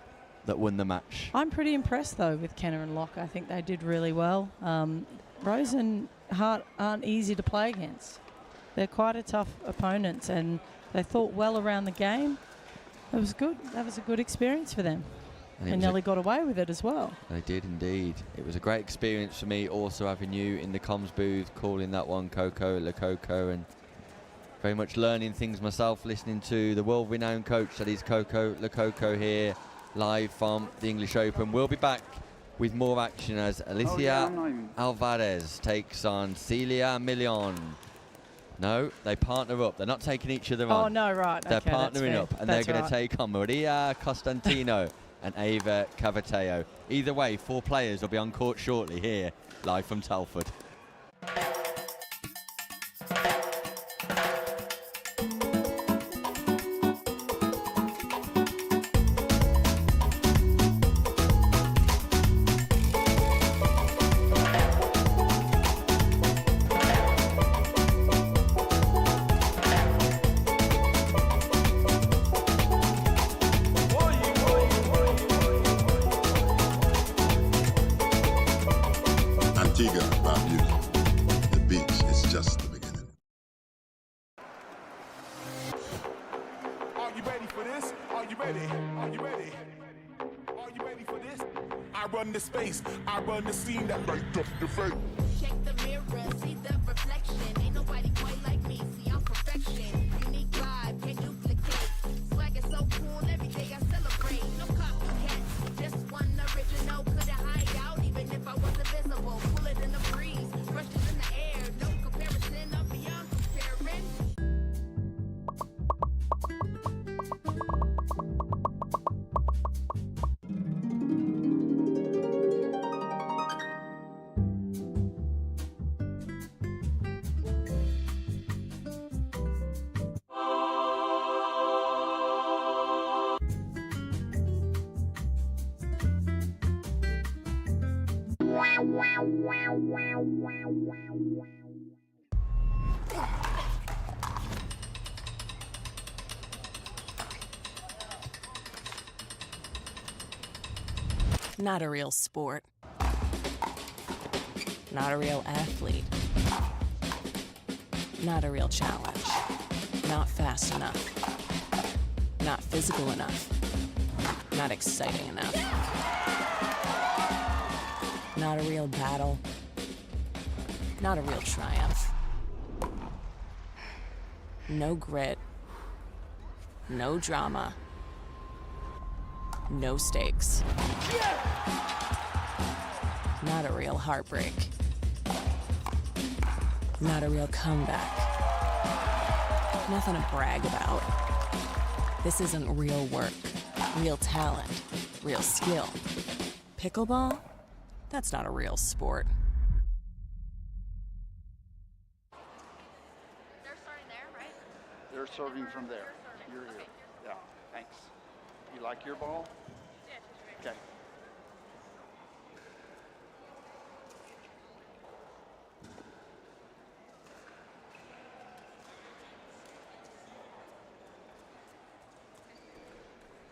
that won the match. I'm pretty impressed though with Kenna and Locke. I think they did really well. Rose and Hart aren't easy to play against. They're quite a tough opponent, and they thought well around the game. It was good. That was a good experience for them. And nearly got away with it as well. They did indeed. It was a great experience for me also having you in the comms booth, calling that one Coco Le Coco, and very much learning things myself, listening to the world-renowned coach that is Coco Le Coco here, live from the English Open. We'll be back with more action as Alicia Alvarez takes on Celia Million. No, they partner up. They're not taking each other on. Oh, no, right. They're okay, that's partnering fair. up, and That's they're going right. to take on Maria Costantino and Ava Cavateo. Either way, 4 players will be on court shortly here, live from Telford. Antigua, Barbuda. The beach is just the beginning. Are you ready for this? Are you ready? Are you ready? Are you ready for this? I run the space. I run the scene that light up the face. Check the mirror, see the reflection. Ain't nobody quite like me. See, I'm perfection. Unique vibe, can't duplicate. Swag is so cool, every day I celebrate. No copycats, just one original. Couldn't hide out, even if I wasn't visible. Pull it in the breeze, brushes in the air. No comparison, I'm beyond comparing. Not a real sport. Not a real athlete. Not a real challenge. Not fast enough. Not physical enough. Not exciting enough. Not a real battle. Not a real triumph. No grit. No drama. No stakes. Not a real heartbreak. Not a real comeback. Nothing to brag about. This isn't real work, real talent, real skill. Pickleball? That's not a real sport. They're starting there, right? They're serving from there. You're here. Yeah, thanks. You like your ball? Okay.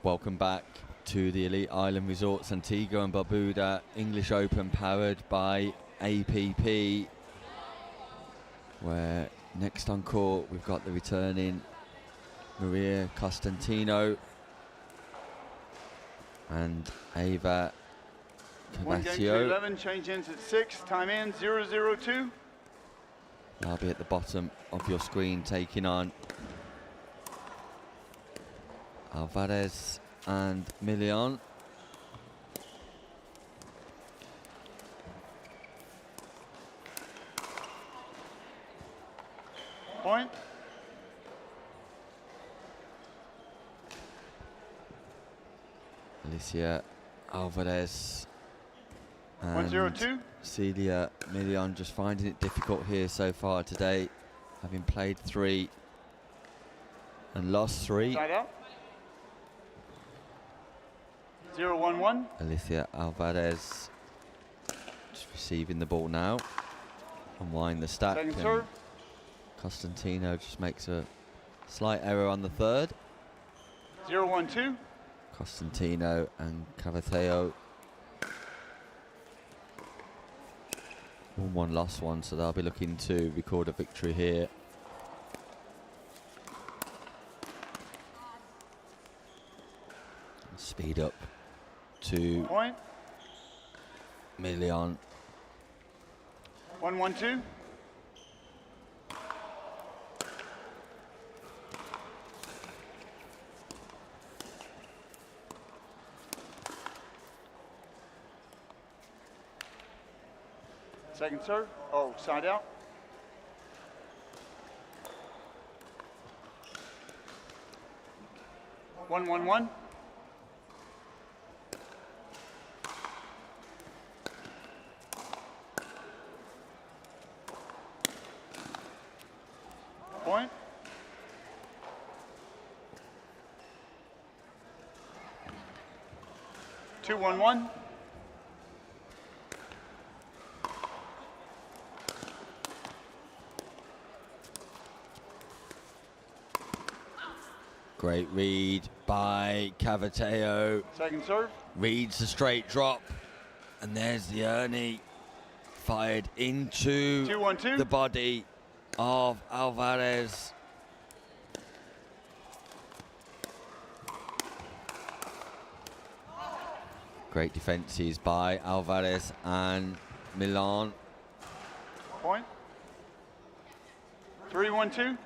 Welcome back to the Elite Island Resorts Antigua and Barbuda English Open, powered by APP, where next on court we've got the returning Maria Costantino and Ava One game to Cavaccio. 11, change ends at 6, time in 0-0-2. I'll be at the bottom of your screen taking on Alvarez and Milian. Point. Alicia Alvarez and 1-0-2. Celia Milian just finding it difficult here so far today, having played 3 and lost 3. Side out. 0-1-1. Alicia Alvarez just receiving the ball now. Unwind the stack. Second and serve. Costantino just makes a slight error on the third. 0-1-2. Costantino and Cavaccio. 1-1 lost 1, so they'll be looking to record a victory here. Speed up to Point. Milian. 1-1-2. Second serve. Oh, side out. One, 1-1. Point. Two, 1-1. Great read by Cavaccio. Second serve. Reads the straight drop. And there's the Ernie. Fired into 2-1-2. the body of Alvarez. Great defenses by Alvarez and Milan. Point. 3-1-2.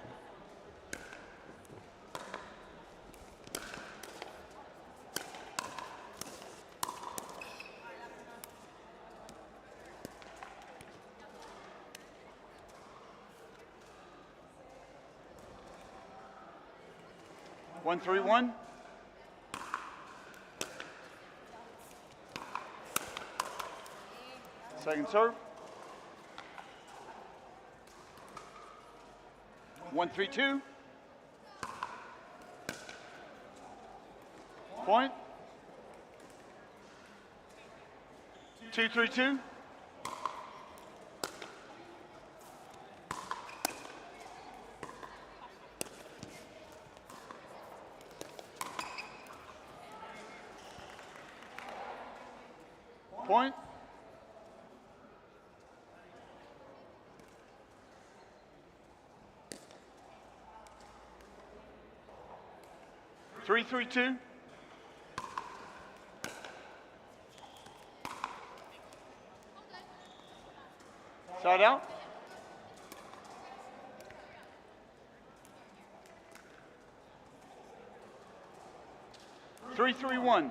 One, 3-1. Second serve. 1-3-2. Point. 2-3-2. Point. 3-3-2. Side out. 3-3-1.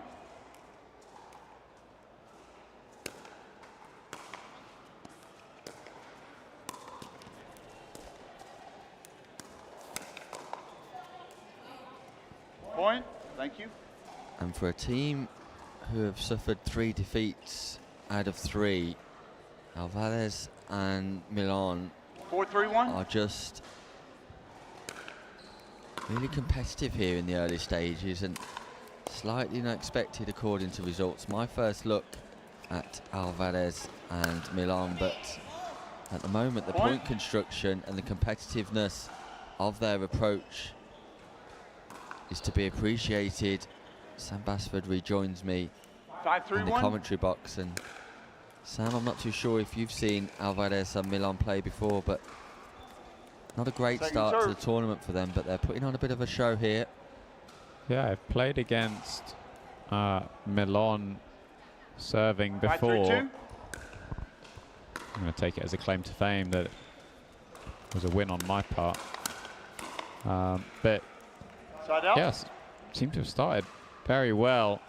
Point. Thank you. And for a team who have suffered 3 defeats out of 3, Alvarez and Milan 4-3-1. are just really competitive here in the early stages and slightly unexpected according to results. My first look at Alvarez and Milan, but at the moment the point construction and the competitiveness of their approach is to be appreciated. Sam Basford rejoins me in the commentary box, and Sam, I'm not too sure if you've seen Alvarez and Milan play before, but not a great start to the tournament for them, but they're putting on a bit of a show here. Yeah, I've played against Milan serving before. 5-3-2. I'm going to take it as a claim to fame that it was a win on my part. But Side out. yes, seem to have started very well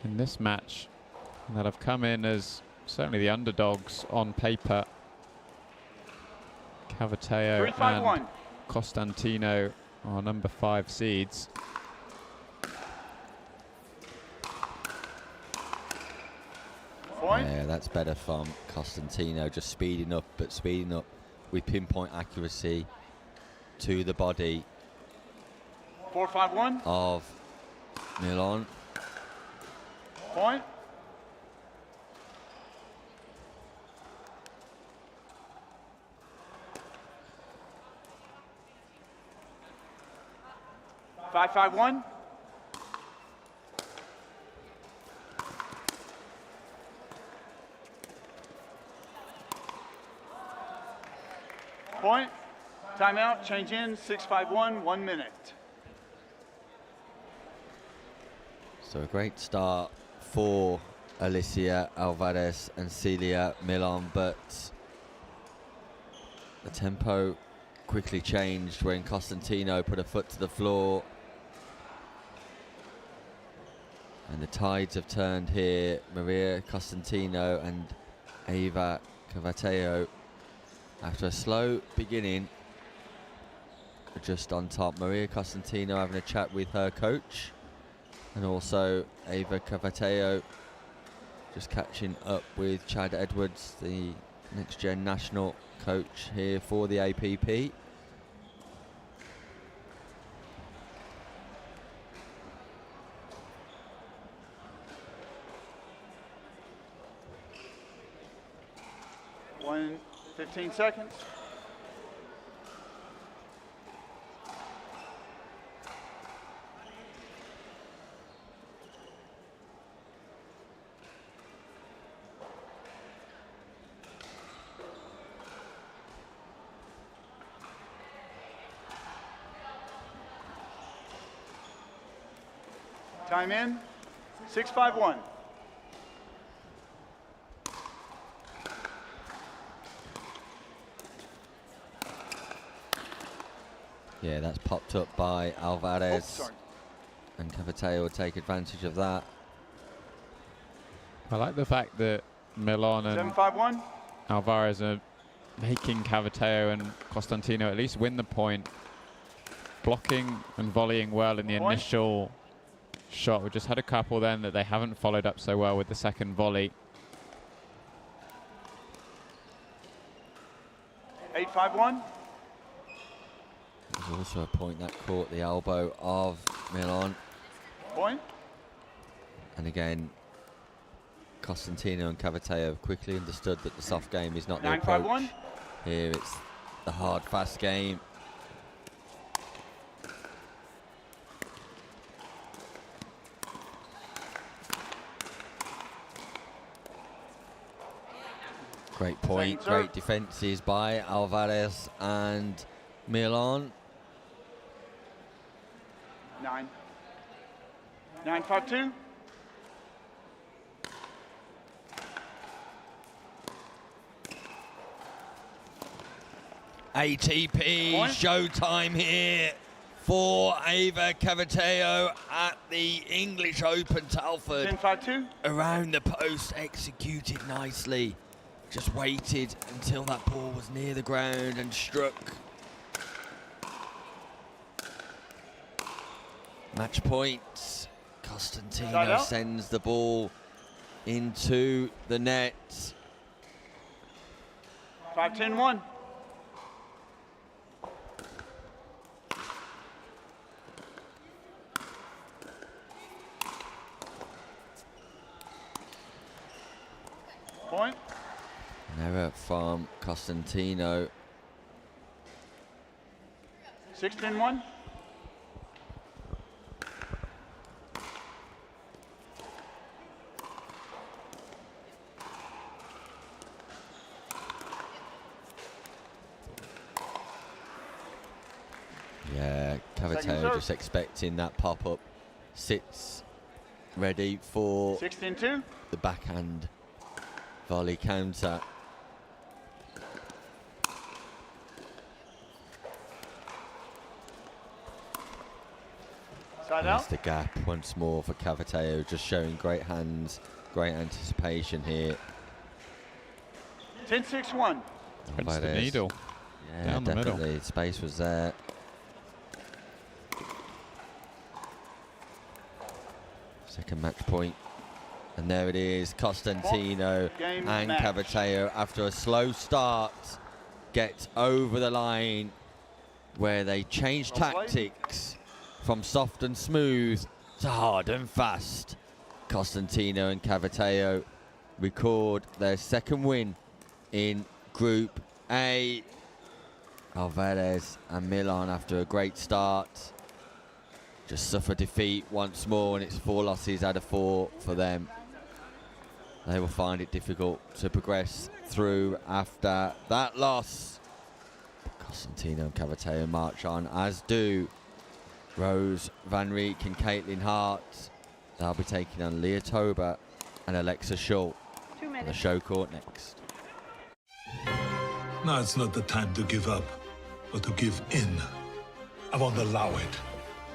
in this match, and that have come in as certainly the underdogs on paper. Cavateo 3-5-1. and Costantino are number 5 seeds. Point. Yeah, that's better from Costantino, just speeding up, but speeding up with pinpoint accuracy to the body 4-5-1. of Milan. Point. Five, 5-1. Point. Timeout. Change in. 6-5-1. 1 minute. So a great start for Alicia Alvarez and Celia Milan, but the tempo quickly changed when Costantino put a foot to the floor. And the tides have turned here. Maria Costantino and Eva Cavateo, after a slow beginning, are just on top. Maria Costantino having a chat with her coach, and also Eva Cavateo just catching up with Chad Edwards, the next gen national coach here for the APP. One, 15 seconds. Time in. 6-5-1. Yeah, that's popped up by Alvarez, and Cavateo will take advantage of that. I like the fact that Milan and 7-5-1. Alvarez are making Cavateo and Costantino at least win the point, blocking and volleying well in the initial shot. We just had a couple then that they haven't followed up so well with the second volley. 8-5-1. There's also a point that caught the elbow of Milan. Point. And again, Costantino and Cavateo have quickly understood that the soft game is not the 9-5-1. approach. Here it's the hard, fast game. Great point, great defences by Alvarez and Milan. 9. 9-5-2. ATP Point. showtime here for Ava Cavateo at the English Open Telford. 10-5-2. Around the post, executed nicely. Just waited until that ball was near the ground and struck. Match point. Costantino sends the ball into the net. 5-10-1. Point. An error from Costantino. 6-10-1. Yeah, Cavateo just expecting that pop-up. Sits ready for 16-2. the backhand volley counter. Side There's out. the gap once more for Cavateo, just showing great hands, great anticipation here. 10-6-1. Prints the needle. Yeah, down the middle. definitely. Space was there. Second match point. And there it is, Costantino Game and match. Cavateo, after a slow start, get over the line where they change Well played. tactics from soft and smooth to hard and fast. Costantino and Cavateo record their second win in Group A. Alvarez and Milan, after a great start, just suffer defeat once more, and it's 4 losses out of 4 for them. They will find it difficult to progress through after that loss. Costantino and Cavateo march on, as do Rose Van Rieck and Caitlin Hart. They'll be taking on Leah Tober and Alexa Schultz 2 on the minutes. show court next. Now it's not the time to give up, but to give in. I won't allow it.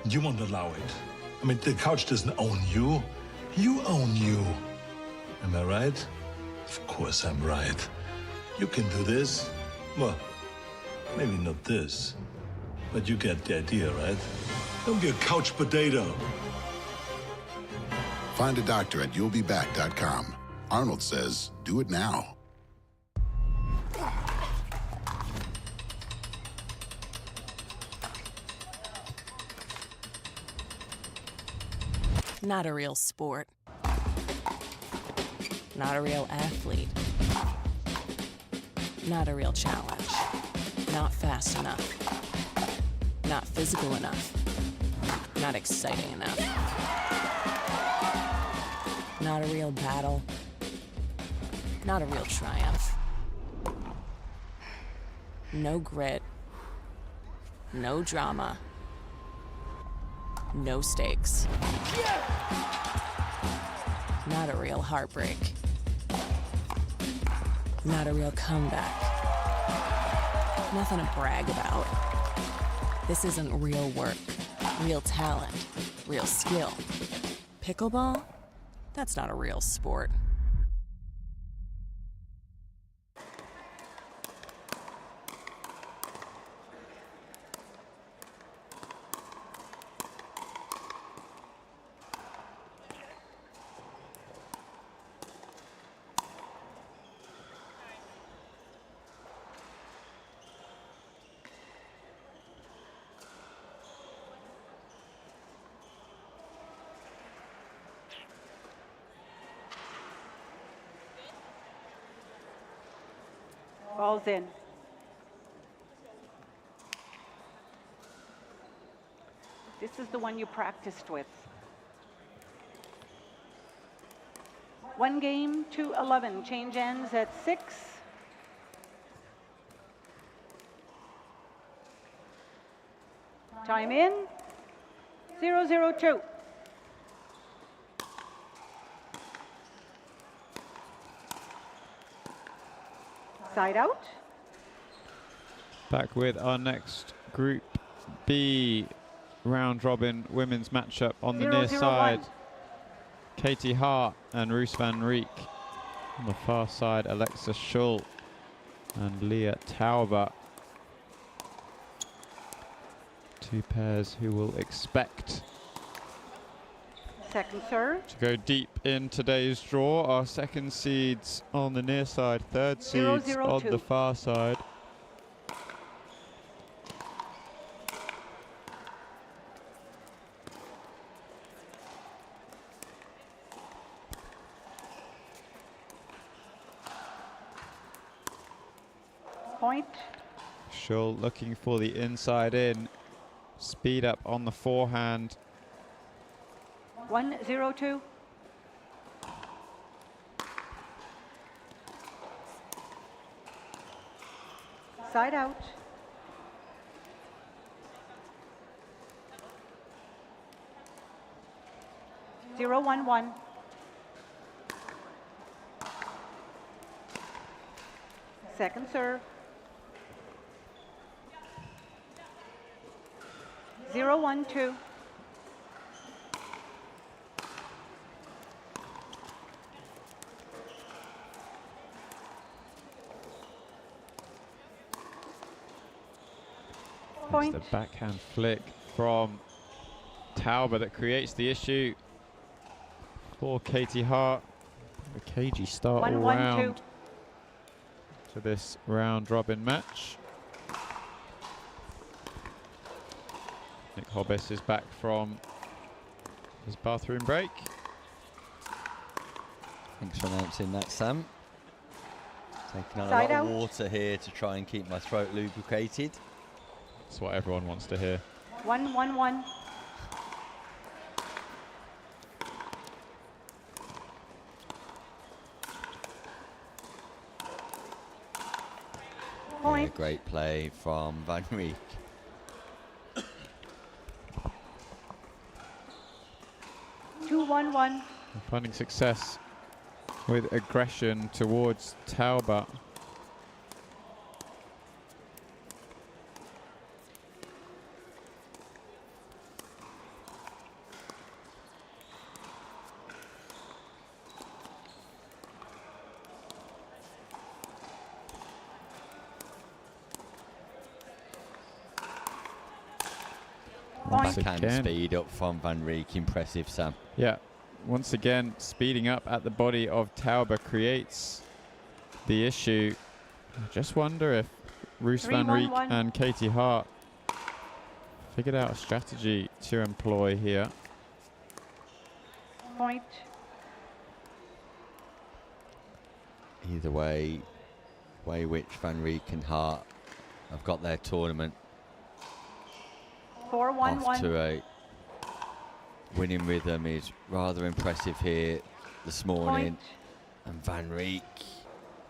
You won't allow it. I mean, the couch doesn't own you. You own you. Am I right? Of course I'm right. You can do this. Well, maybe not this, but you get the idea, right? Don't be a couch potato. Find a doctor at you'llbeback.com. Arnold says, do it now. Not a real sport. Not a real athlete. Not a real challenge. Not fast enough. Not physical enough. Not exciting enough. Not a real battle. Not a real triumph. No grit. No drama. No stakes. Not a real heartbreak. Not a real comeback. Nothing to brag about. This isn't real work, real talent, real skill. Pickleball? That's not a real sport. Ball's in. This is the one you practiced with. 1 game, 2-11. Change ends at 6. Time in. 0-0-2. Side out. Back with our next Group B round robin women's matchup on the near 0-0-1. side. Katie Hart and Roos van Rijk. On the far side, Alexa Schull and Leah Tauber. Two pairs who will expect Second serve. to go deep in today's draw. Our second seeds on the near side, third seeds 0-0-2. on the far side. Point. Schull looking for the inside in. Speed up on the forehand. 1-0-2. Side out. Zero, 1-1. Second serve. 0-1-2. It's the backhand flick from Tauber that creates the issue for Katie Hart. A cagey start all 1-1-2. round to this round robin match. Nick Hobbs is back from his bathroom break. Thanks for announcing that, Sam. Taking on a Side lot of out. water here to try and keep my throat lubricated. That's what everyone wants to hear. 1-1-1. Yeah, Point. great play from Van Rijk. Two, 1-1. Finding success with aggression towards Tauber. Once Backhand again. speed up from Van Rijk, impressive, Sam. Yeah, once again, speeding up at the body of Tauber creates the issue. I just wonder if Roos van Rijk 3-1-1. and Katie Hart figured out a strategy to employ here. Point. Either way which Van Rijk and Hart have got their tournament 4-1-1. off to a winning rhythm is rather impressive here this morning. Point. And Van Rijk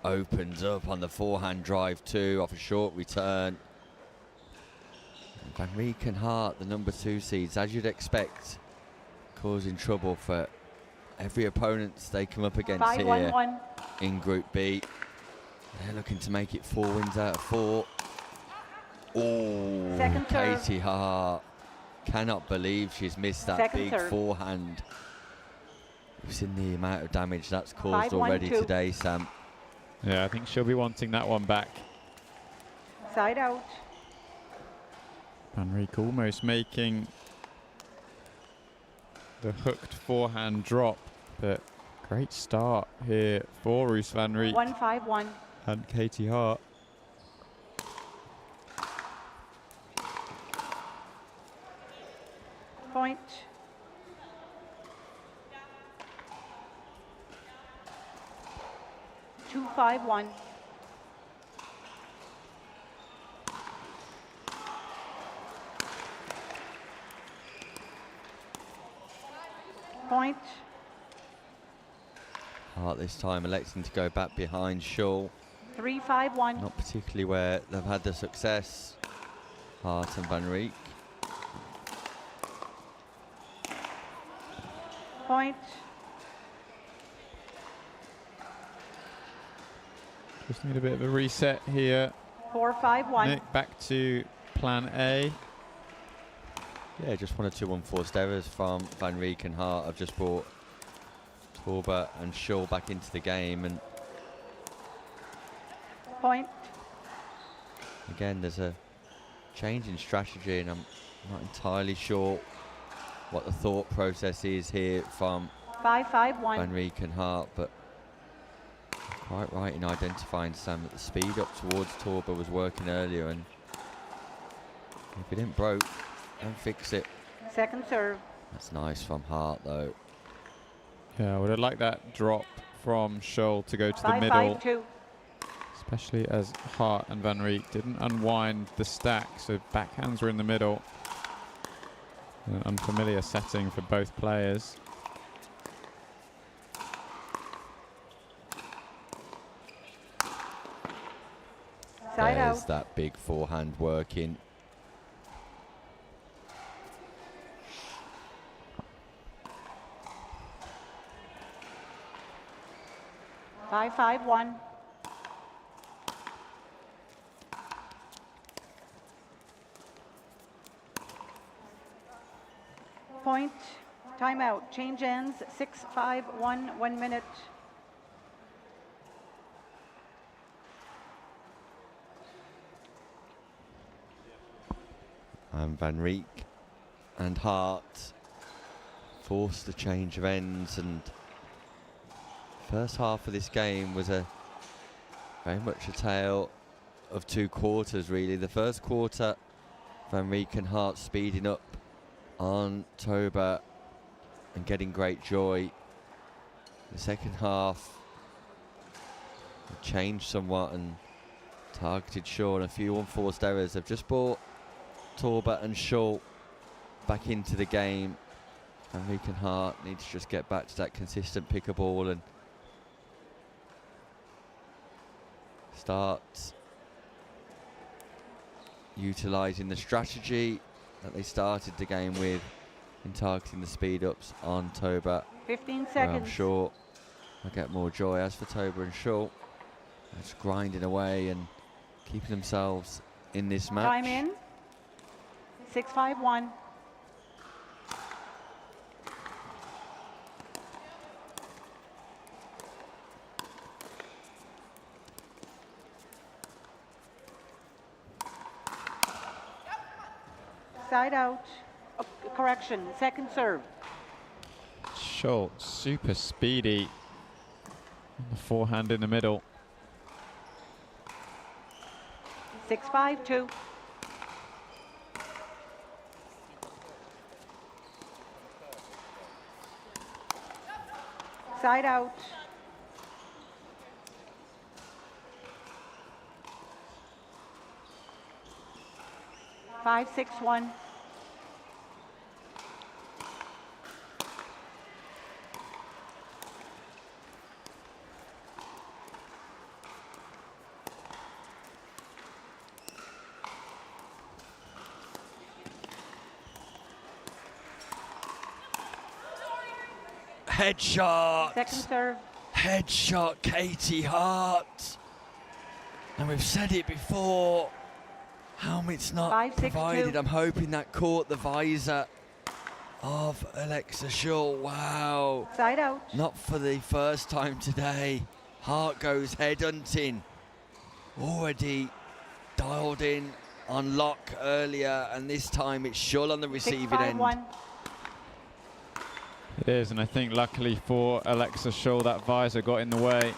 opens up on the forehand drive too off a short return. And Van Rijk and Hart, the number 2 seeds, as you'd expect, causing trouble for every opponent they come up against 5-1-1. here in Group B. They're looking to make it 4 wins out of 4. Oh, Second serve. Katie Hart cannot believe she's missed that Second big serve. forehand. We've seen the amount of damage that's caused 5-1-2. already today, Sam. Yeah, I think she'll be wanting that one back. Side out. Van Rijk almost making the hooked forehand drop, but great start here for Roos van Rijk 1-5-1. and Katie Hart. Point. Two, 5-1. Point. Hart this time electing to go back behind Schull. 3-5-1. Not particularly where they've had the success, Hart and Van Rijk. Point. Just need a bit of a reset here. 4-5-1. Nick, back to plan A. Yeah, just one or two unforced errors from Van Rijk and Hart. I've just brought Torber and Shaw back into the game, and Point. again, there's a change in strategy, and I'm not entirely sure what the thought process is here from 5-5-1. Van Rijk and Hart, but quite right in identifying, Sam, that the speed up towards Torber was working earlier, and if it ain't broke, don't fix it. Second serve. That's nice from Hart, though. Yeah, I would have liked that drop from Scholl to go to the middle. 5-5-2. Especially as Hart and Van Rijk didn't unwind the stack, so backhands were in the middle. An unfamiliar setting for both players. Side There's out. that big forehand working. Five, 5-1. Point. Timeout. Change ends. 6-5-1. 1 minute. And Van Rijk and Hart forced the change of ends, and first half of this game was a very much a tale of two quarters, really. The first quarter, Van Rijk and Hart speeding up on Tober and getting great joy. The second half changed somewhat and targeted Shaw, and a few unforced errors have just brought Torber and Shaw back into the game. Van Rijk and Hart need to just get back to that consistent pick a ball and start utilising the strategy that they started the game with in targeting the speed ups on Tober. 15 I'm seconds. sure I get more joy. As for Tober and Shaw, they're just grinding away and keeping themselves in this match. Time in. 6-5-1. Side out. Oh, correction. Second serve. Schultz, super speedy. On the forehand in the middle. 6-5-2. Side out. Five, 6-1. Headshot. Second serve. Headshot, Katie Hart. And we've said it before. Helmet's not 5-6-2. provided. I'm hoping that caught the visor of Alexa Shaw. Wow. Side out. Not for the first time today. Hart goes headhunting. Already dialed in on lock earlier, and this time it's Shaw on the receiving end. 6-5-1. It is, and I think luckily for Alexa Shaw, that visor got in the way.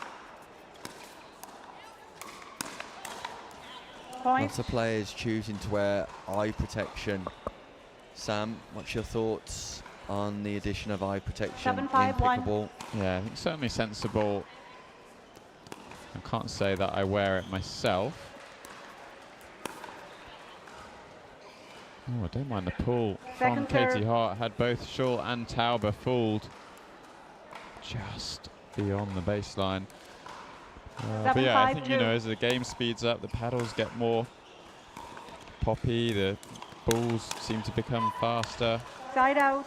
Point. Lots of players choosing to wear eye protection. Sam, what's your thoughts on the addition of eye protection in 7-5-1. pickleball? Yeah, I think certainly sensible. I can't say that I wear it myself. Oh, I don't mind the pull Second from Katie serve. Hart. Had both Shaw and Tauber fooled just beyond the baseline. But yeah, I think, you know, as the game speeds up, the paddles get more poppy, the balls seem to become faster. Side out.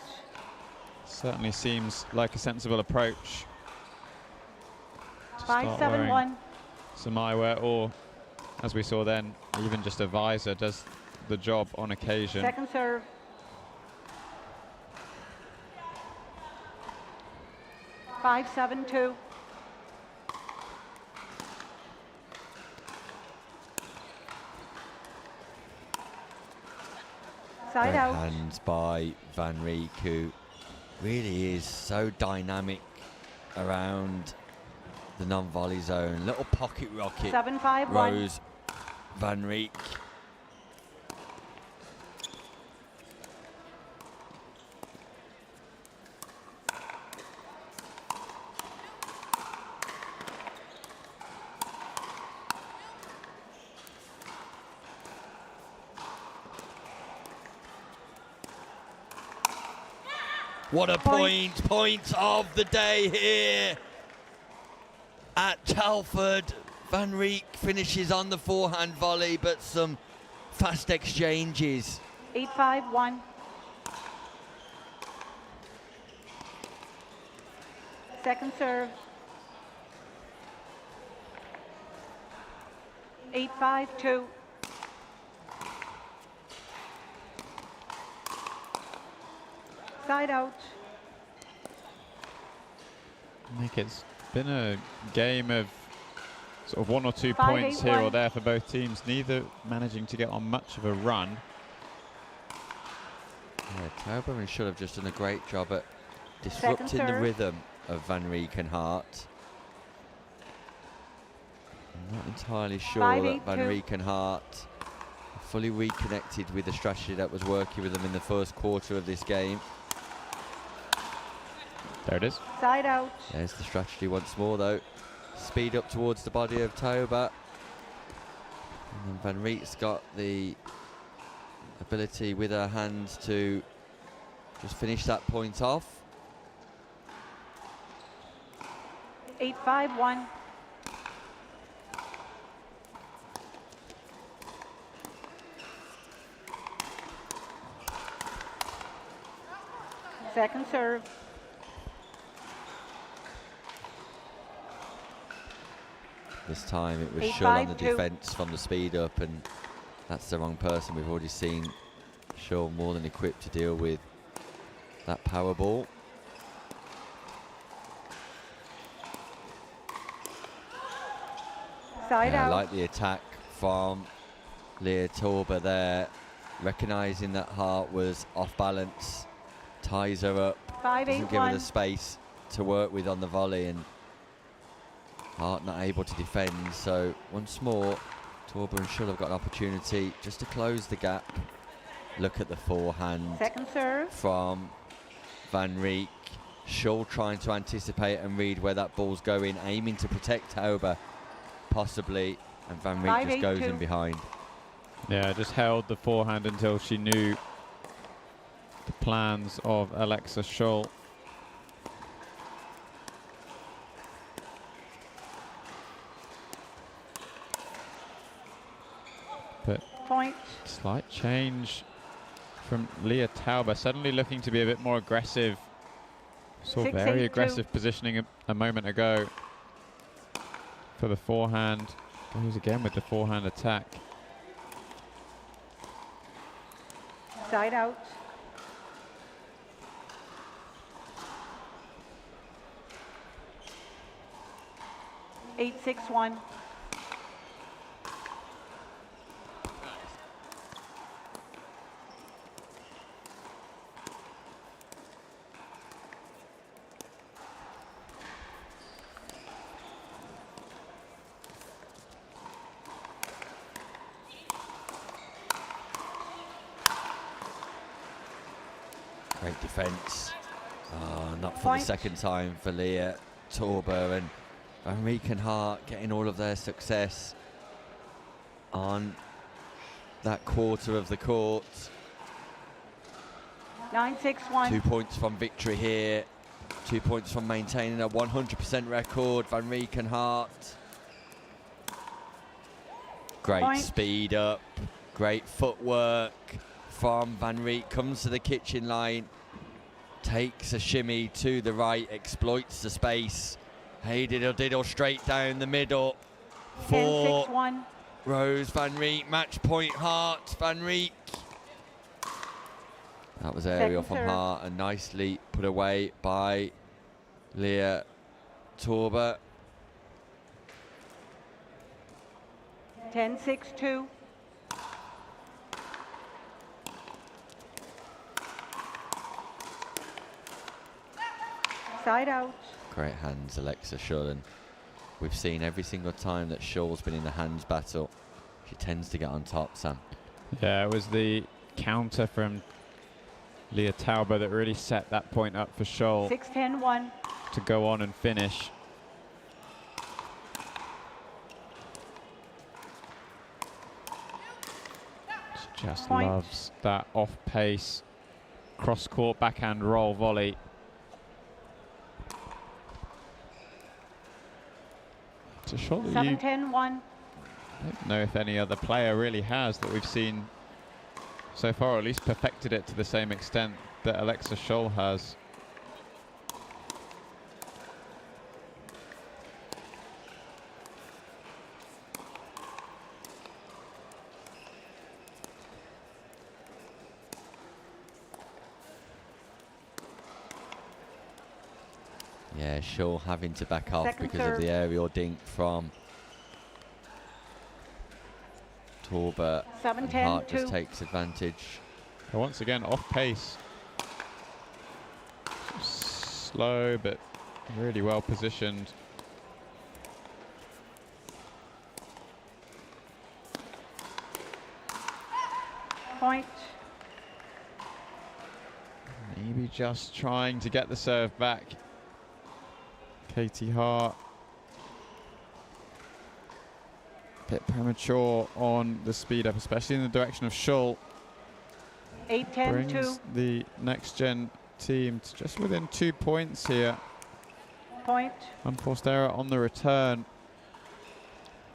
Certainly seems like a sensible approach. 5-7-1. Some eyewear, or as we saw then, even just a visor does the job on occasion. Second serve. Five, 7-2. Side Great out. hands by Van Rijk, who really is so dynamic around the non-volley zone. Little pocket rocket. 7-5-1. Rose Van Rijk. What a point of the day here at Telford. Van Rijk finishes on the forehand volley, but some fast exchanges. 8-5-1. Second serve. 8-5-2. Side out. I think it's been a game of sort of 1 or 2 5, points 8, here 1. or there for both teams, neither managing to get on much of a run. Yeah, Tauber should have just done a great job at disrupting the serve. rhythm of Van Rijk and Hart. I'm not entirely sure 5, that 8, Van 2. Rijk and Hart fully reconnected with the strategy that was working with them in the first quarter of this game. There it is. Side out. There's the strategy once more though. Speed up towards the body of Tauber. And then Van Rijk's got the ability with her hands to just finish that point off. 8-5-1. Second serve. This time it was 8, Shull on 5, the 2. defence from the speed up, and that's the wrong person. We've already seen Shull more than equipped to deal with that power ball. Side I out. like the attack from Leah Tauber there, recognising that Hart was off balance, ties her up, 5, doesn't 8, give her 1. the space to work with on the volley, and Hart not able to defend. So once more, Tauber and Shull have got an opportunity just to close the gap. Look at the forehand Second serve. from Van Rijk. Shull trying to anticipate and read where that ball's going, aiming to protect Tauber, possibly, and Van Rijk 5, just 8, goes 2. in behind. Yeah, just held the forehand until she knew the plans of Alexa Shull. But Point. slight change from Leah Tauber, suddenly looking to be a bit more aggressive. Saw 6, very 8, 2. aggressive positioning a moment ago for the forehand. Goes again with the forehand attack. Side out. Eight, 6, 1. Great defence. Not for Point. the second time for Leah Tauber, and Van Rijk and Hart getting all of their success on that quarter of the court. 9, 6, 1. 2 points from victory here. 2 points from maintaining a 100% record. Van Rijk and Hart. Great Point. speed up. Great footwork from Van Rijk. Comes to the kitchen line. takes a shimmy to the right, exploits the space. Hey diddle diddle straight down the middle for 10-6-1. Rose Van Reek. Match point Hart. Van Reek. That was aerial Second from serve. Hart and nicely put away by Leah Torber. 10-6-2. Side out. Great hands, Alexa Schull, and we've seen every single time that Schull's been in the hands battle, she tends to get on top, Sam. Yeah, it was the counter from Leah Tauber that really set that point up for Scholl 6-10-1. to go on and finish. She just Point. loves that off-pace cross-court backhand roll volley. It's a shot that you 7-10-1. don't know if any other player really has that we've seen so far, or at least perfected it to the same extent that Alexa Scholl has. Yeah, Schull having to back off Second because of serve. the aerial dink from Torber. And 7-10-2. Hart just takes advantage. But once again, off pace. Slow, but really well positioned. Point. Maybe just trying to get the serve back. Katie Hart. Bit premature on the speed up, especially in the direction of Schull. 8-10-2. Brings the next gen team to just within 2 points here. Point. Unforced error on the return.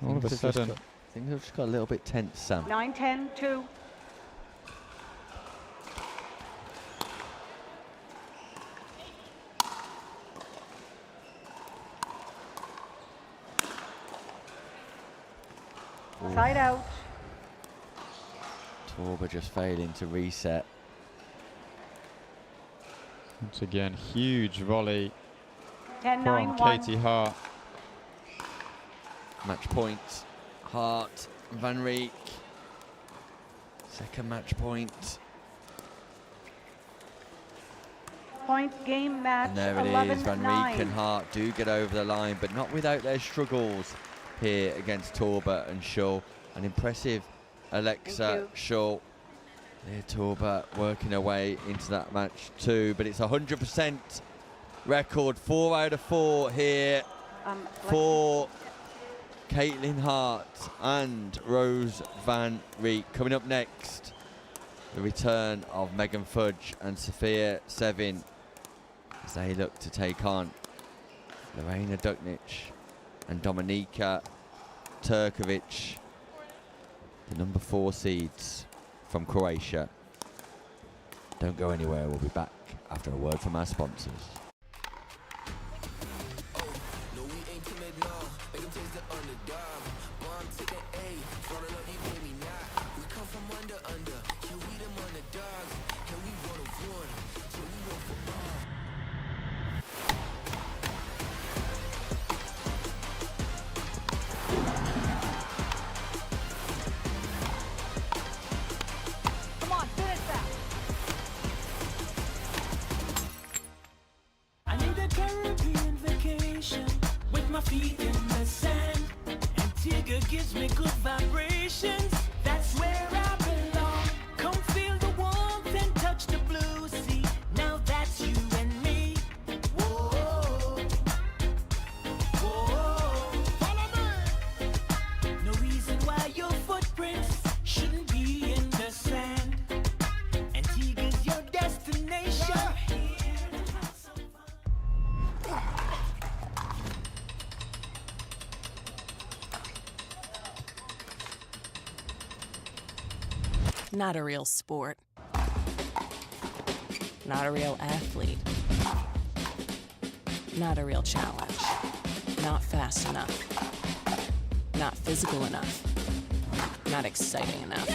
All of a sudden. I think they've just got a little bit tense, Sam. 9-10-2. Side out. Torber just failing to reset. Once again, huge volley from 10-9-1. Katie Hart. Match point, Hart, Van Reek. Second match point. Point game match. And there it is, Van Reek and Hart do get over the line, but not without their struggles here against Torber and Schull. An impressive Alexa Schull. Leah Torber working her way into that match too, but it's 100% record, 4 out of 4 here for Caitlin Hart and Rose Van Reek. Coming up next, the return of Megan Fudge and Sophia Sevin as they look to take on Lorena Duknic and Dominika Turkovic, the number 4 seeds from Croatia. Don't go anywhere, we'll be back after a word from our sponsors. I need a Caribbean vacation with my feet in the sand. Antigua gives me good vibrations. That's where I belong. Come feel the warmth and touch the blue sea. Now that's you and me. Whoa, whoa. Follow me. No reason why your footprints shouldn't be in the sand. Antigua's your destination. Not a real sport. Not a real athlete. Not a real challenge. Not fast enough. Not physical enough. Not exciting enough.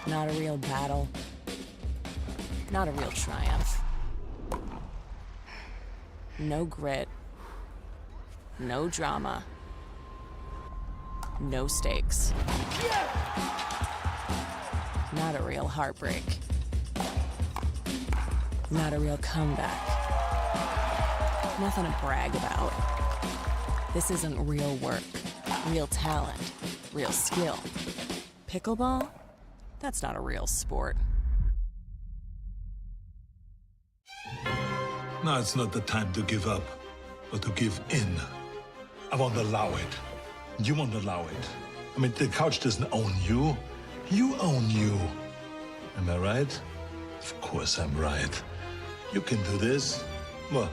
Not a real battle. Not a real triumph. No grit. No drama. No stakes. Not a real heartbreak. Not a real comeback. Nothing to brag about. This isn't real work, real talent, real skill. Pickleball? That's not a real sport. Now it's not the time to give up, but to give in. I won't allow it. You won't allow it. I mean, the couch doesn't own you. You own you. Am I right? Of course I'm right. You can do this. Well,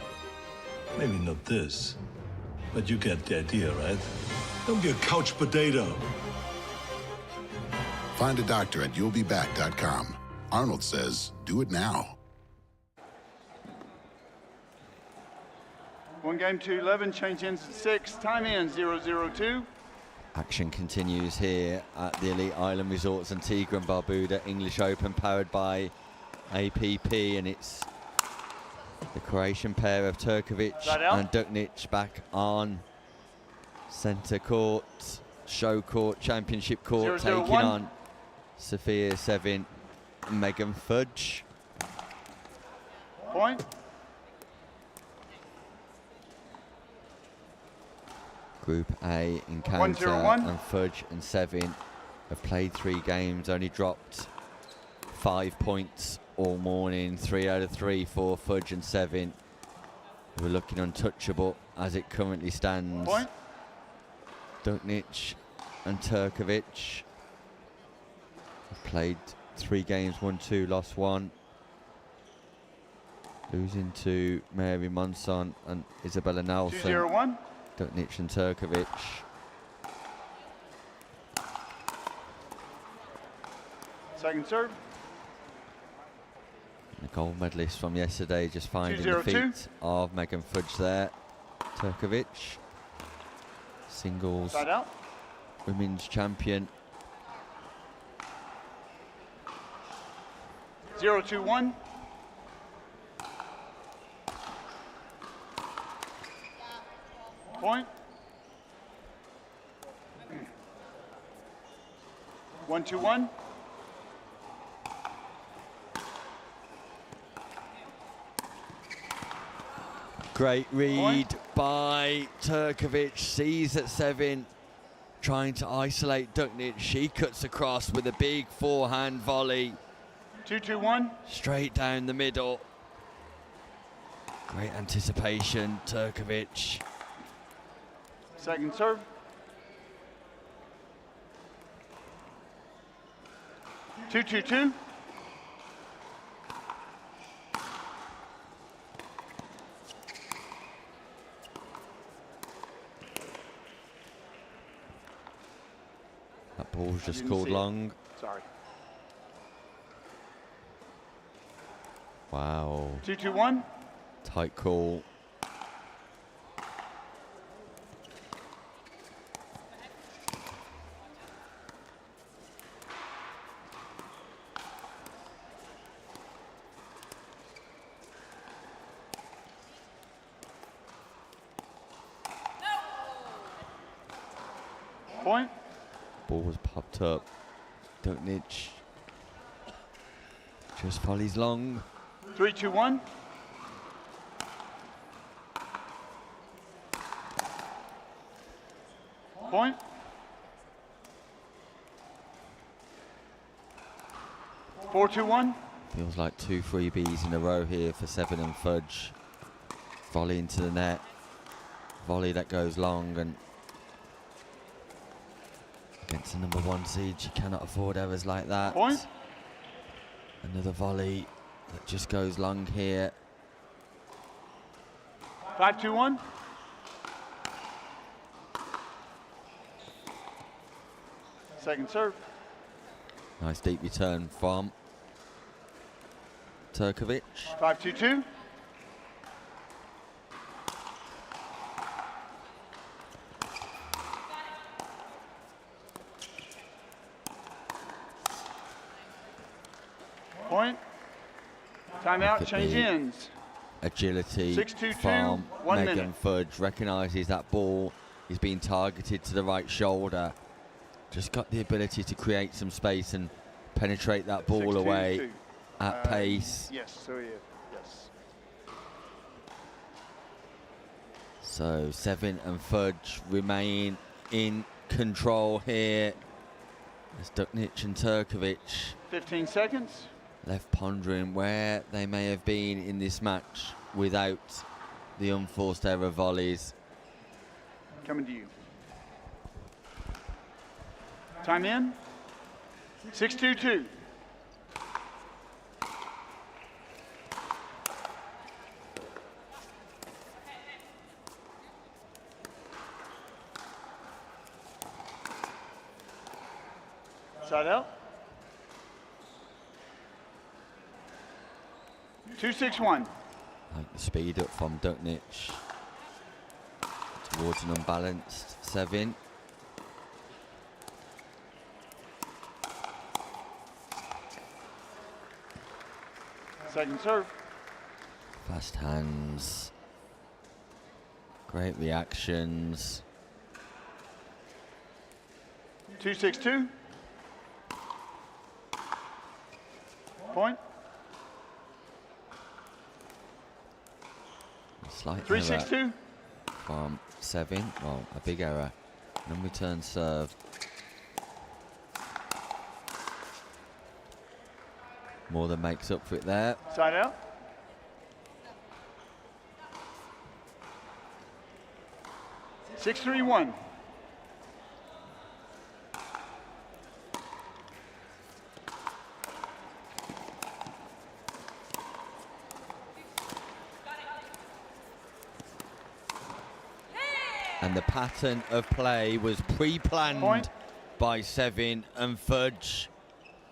maybe not this, but you get the idea, right? Don't be a couch potato. Find a doctor at you'llbeback.com. Arnold says, do it now. 1 game to 11, change ends at 6, time in 0-0-2. Action continues here at the Elite Island Resorts Antigua and Barbuda English Open, powered by APP, and it's the Croatian pair of Turkovic and Duknic back on centre court, show court, championship court, 0-0-1. taking on Sophia Sevin, Megan Fudge. Point. Group A encounter, 1-0-1. and Fudge and Sevin have played 3 games, only dropped 5 points all morning. 3 out of 3 for Fudge and Sevin, who are looking untouchable as it currently stands. Point. Duknic and Turkovic have played 3 games, won 2, lost 1. Losing to Mary Monson and Isabella Nelson. 2-0-1. Duknic and Turkovic. Second serve. The gold medalist from yesterday just finding the 2-0-2. feet of Megan Fudge there. Turkovic, singles Side out. women's champion. 0-2-1. Point. 1-2-1. Great read by Turkovic, sees at Sevin, trying to isolate Duknic. She cuts across with a big forehand volley. 2-2-1. Straight down the middle. Great anticipation, Turkovic. Second serve. 2-2-2. That ball's just Didn't called see it. long. Sorry. Wow. 2-2-1. Tight call. Point. Ball was popped up. Duknic just volleys long. 3-2-1. Point. 4-2-1. Feels like 2 freebies in a row here for Sevin and Fudge. Volley into the net. Volley that goes long, and against the number 1 seed, you cannot afford errors like that. Point. Another volley that just goes long here. 5-2-1. Second serve. Nice deep return from Turkovic. 5-2-2. Point. Timeout, change ends. Agility 6-2-2, from 1 Megan minute. Fudge. Recognises that ball is being targeted to the right shoulder. Just got the ability to create some space and penetrate that ball 6-2-2. away at pace. Yes, so yeah, yes. So Sevin and Fudge remain in control here. As Duknic and Turkovic 15 seconds. left pondering where they may have been in this match without the unforced error volleys. Coming to you. Time in. 6-2-2. Side out. 2-6-1. Like the speed up from Duknic towards an unbalanced Sevin. Second serve. Fast hands. Great reactions. 2-6-2. Point. Slight 3-6-2. error from Sevin. Well, a big error. And return serve. More than makes up for it there. Side out. Six, 3-1. And the pattern of play was pre-planned Point. by Sevin and Fudge.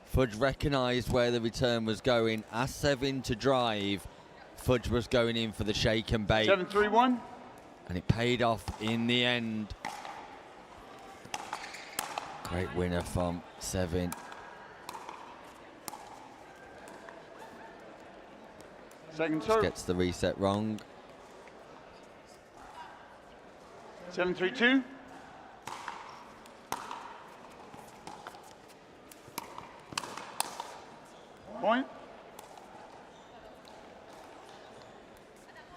Fudge recognised where the return was going. Asked Sevin to drive. Fudge was going in for the shake and bake. 7-3-1. And it paid off in the end. Great winner from Sevin. Second Just serve. gets the reset wrong. 7-3-2. Point.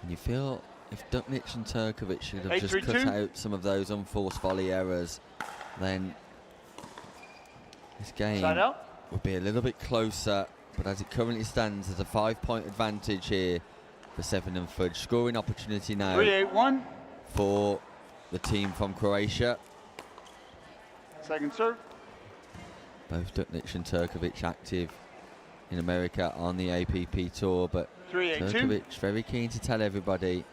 And you feel if Duknic and Turkovic should have just 8-3-2. cut out some of those unforced volley errors, then this game Side out. would be a little bit closer. But as it currently stands, there's a 5-point advantage here for Sevin and Fudge. Scoring opportunity now 3-8-1. for the team from Croatia. Second serve. Both Duknic and Turkovic active in America on the APP tour, but 3-8-2. Turkovic very keen to tell everybody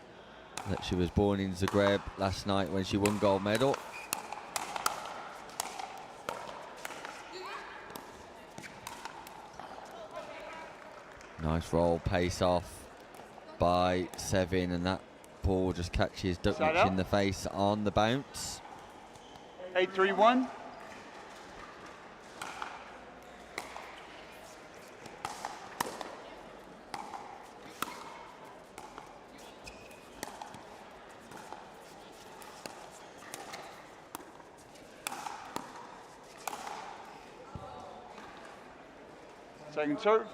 that she was born in Zagreb last night when she won gold medal. Nice roll, pace off by Sevin, and that ball just catches Side Duknic out. in the face on the bounce. 8-3-1. Second serve.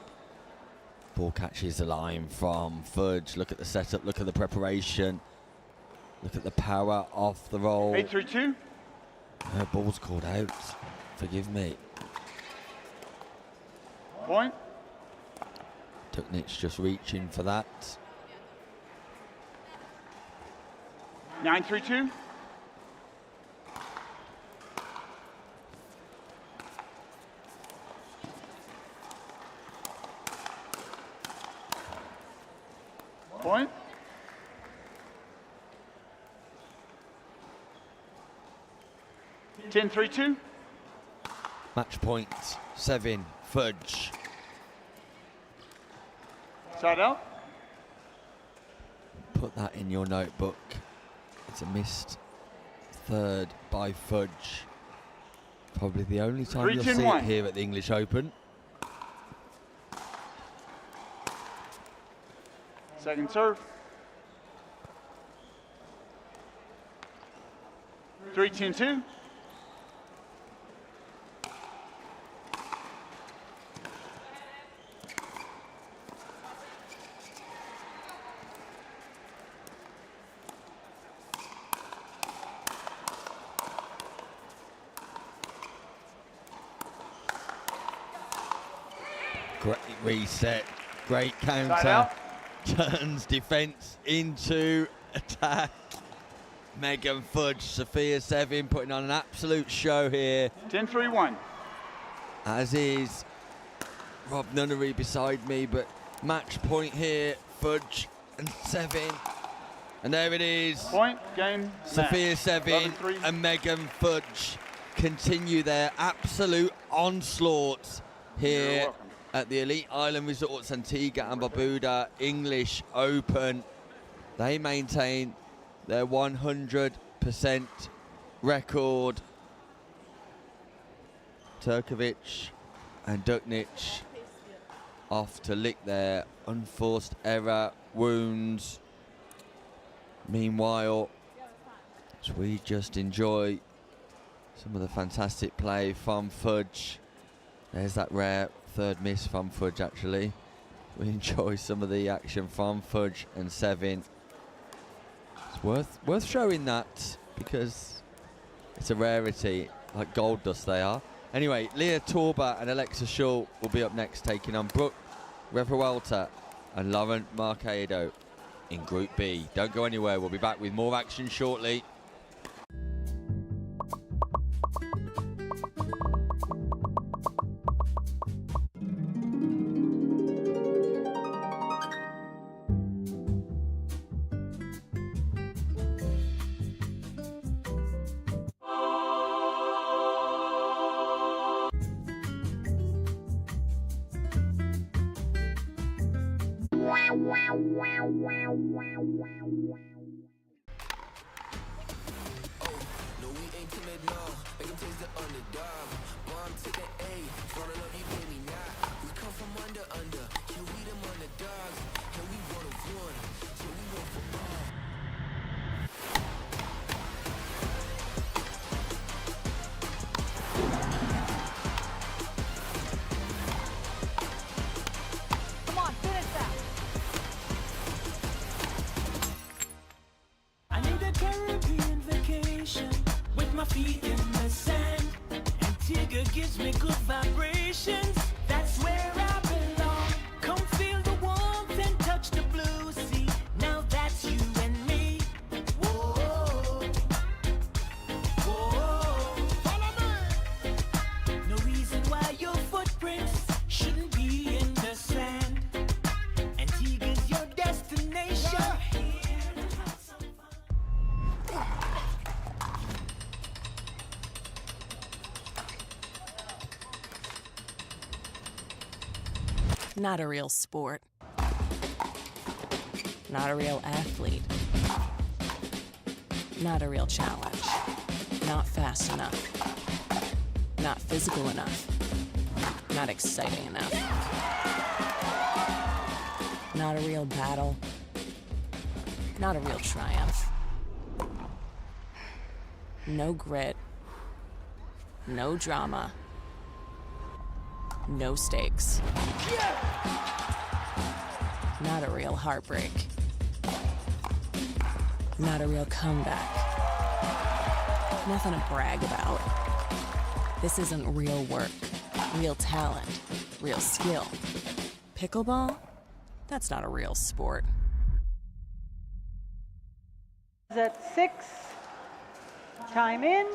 Ball catches the line from Fudge. Look at the setup, look at the preparation, look at the power off the roll. 8-3-2. Her ball's called out. Forgive me. Point. Duknic just reaching for that. 9-3-2. Point. Ten, 3-2. Match point, Sevin, Fudge. Side out. Put that in your notebook. It's a missed third by Fudge. Probably the only time you'll see it here at the English Open. Second serve. 3-10-2. Great reset, great counter, turns defence into attack. Megan Fudge, Sophia Sevin putting on an absolute show here. 10-3-1. As is Rob Nunnery beside me, but match point here, Fudge and Sevin. And there it is. Point, game, Sophia match. Sevin 11-3. and Megan Fudge continue their absolute onslaught here at the Elite Island Resorts Antigua and Barbuda English Open. They maintain their 100% record. Turkovic and Duknic off to lick their unforced error wounds. Meanwhile, as we just enjoy some of the fantastic play from Fudge. There's that rare third miss from Fudge, actually. We enjoy some of the action from Fudge and Sevin. It's worth showing that because it's a rarity, like gold dust they are. Anyway, Leah Torba and Alexa Shaw will be up next, taking on Brooke Revuelta and Lauren Marcado in Group B. Don't go anywhere, we'll be back with more action shortly. I need a Caribbean vacation with my feet in the sand. Antigua gives me good vibrations. That's where I belong. Come feel the warmth and touch the blue sea. Now that's you and me. Whoa, whoa. Follow me. No reason why your footprints shouldn't be in the sand. Antigua's your destination. Not a real sport. Not a real athlete. Not a real challenge. Not fast enough. Not physical enough. Not exciting enough. Not a real battle. Not a real triumph. No grit. No drama. No stakes. Not a real heartbreak. Not a real comeback. Nothing to brag about. This isn't real work, real talent, real skill. Pickleball? That's not a real sport. At 6, time in,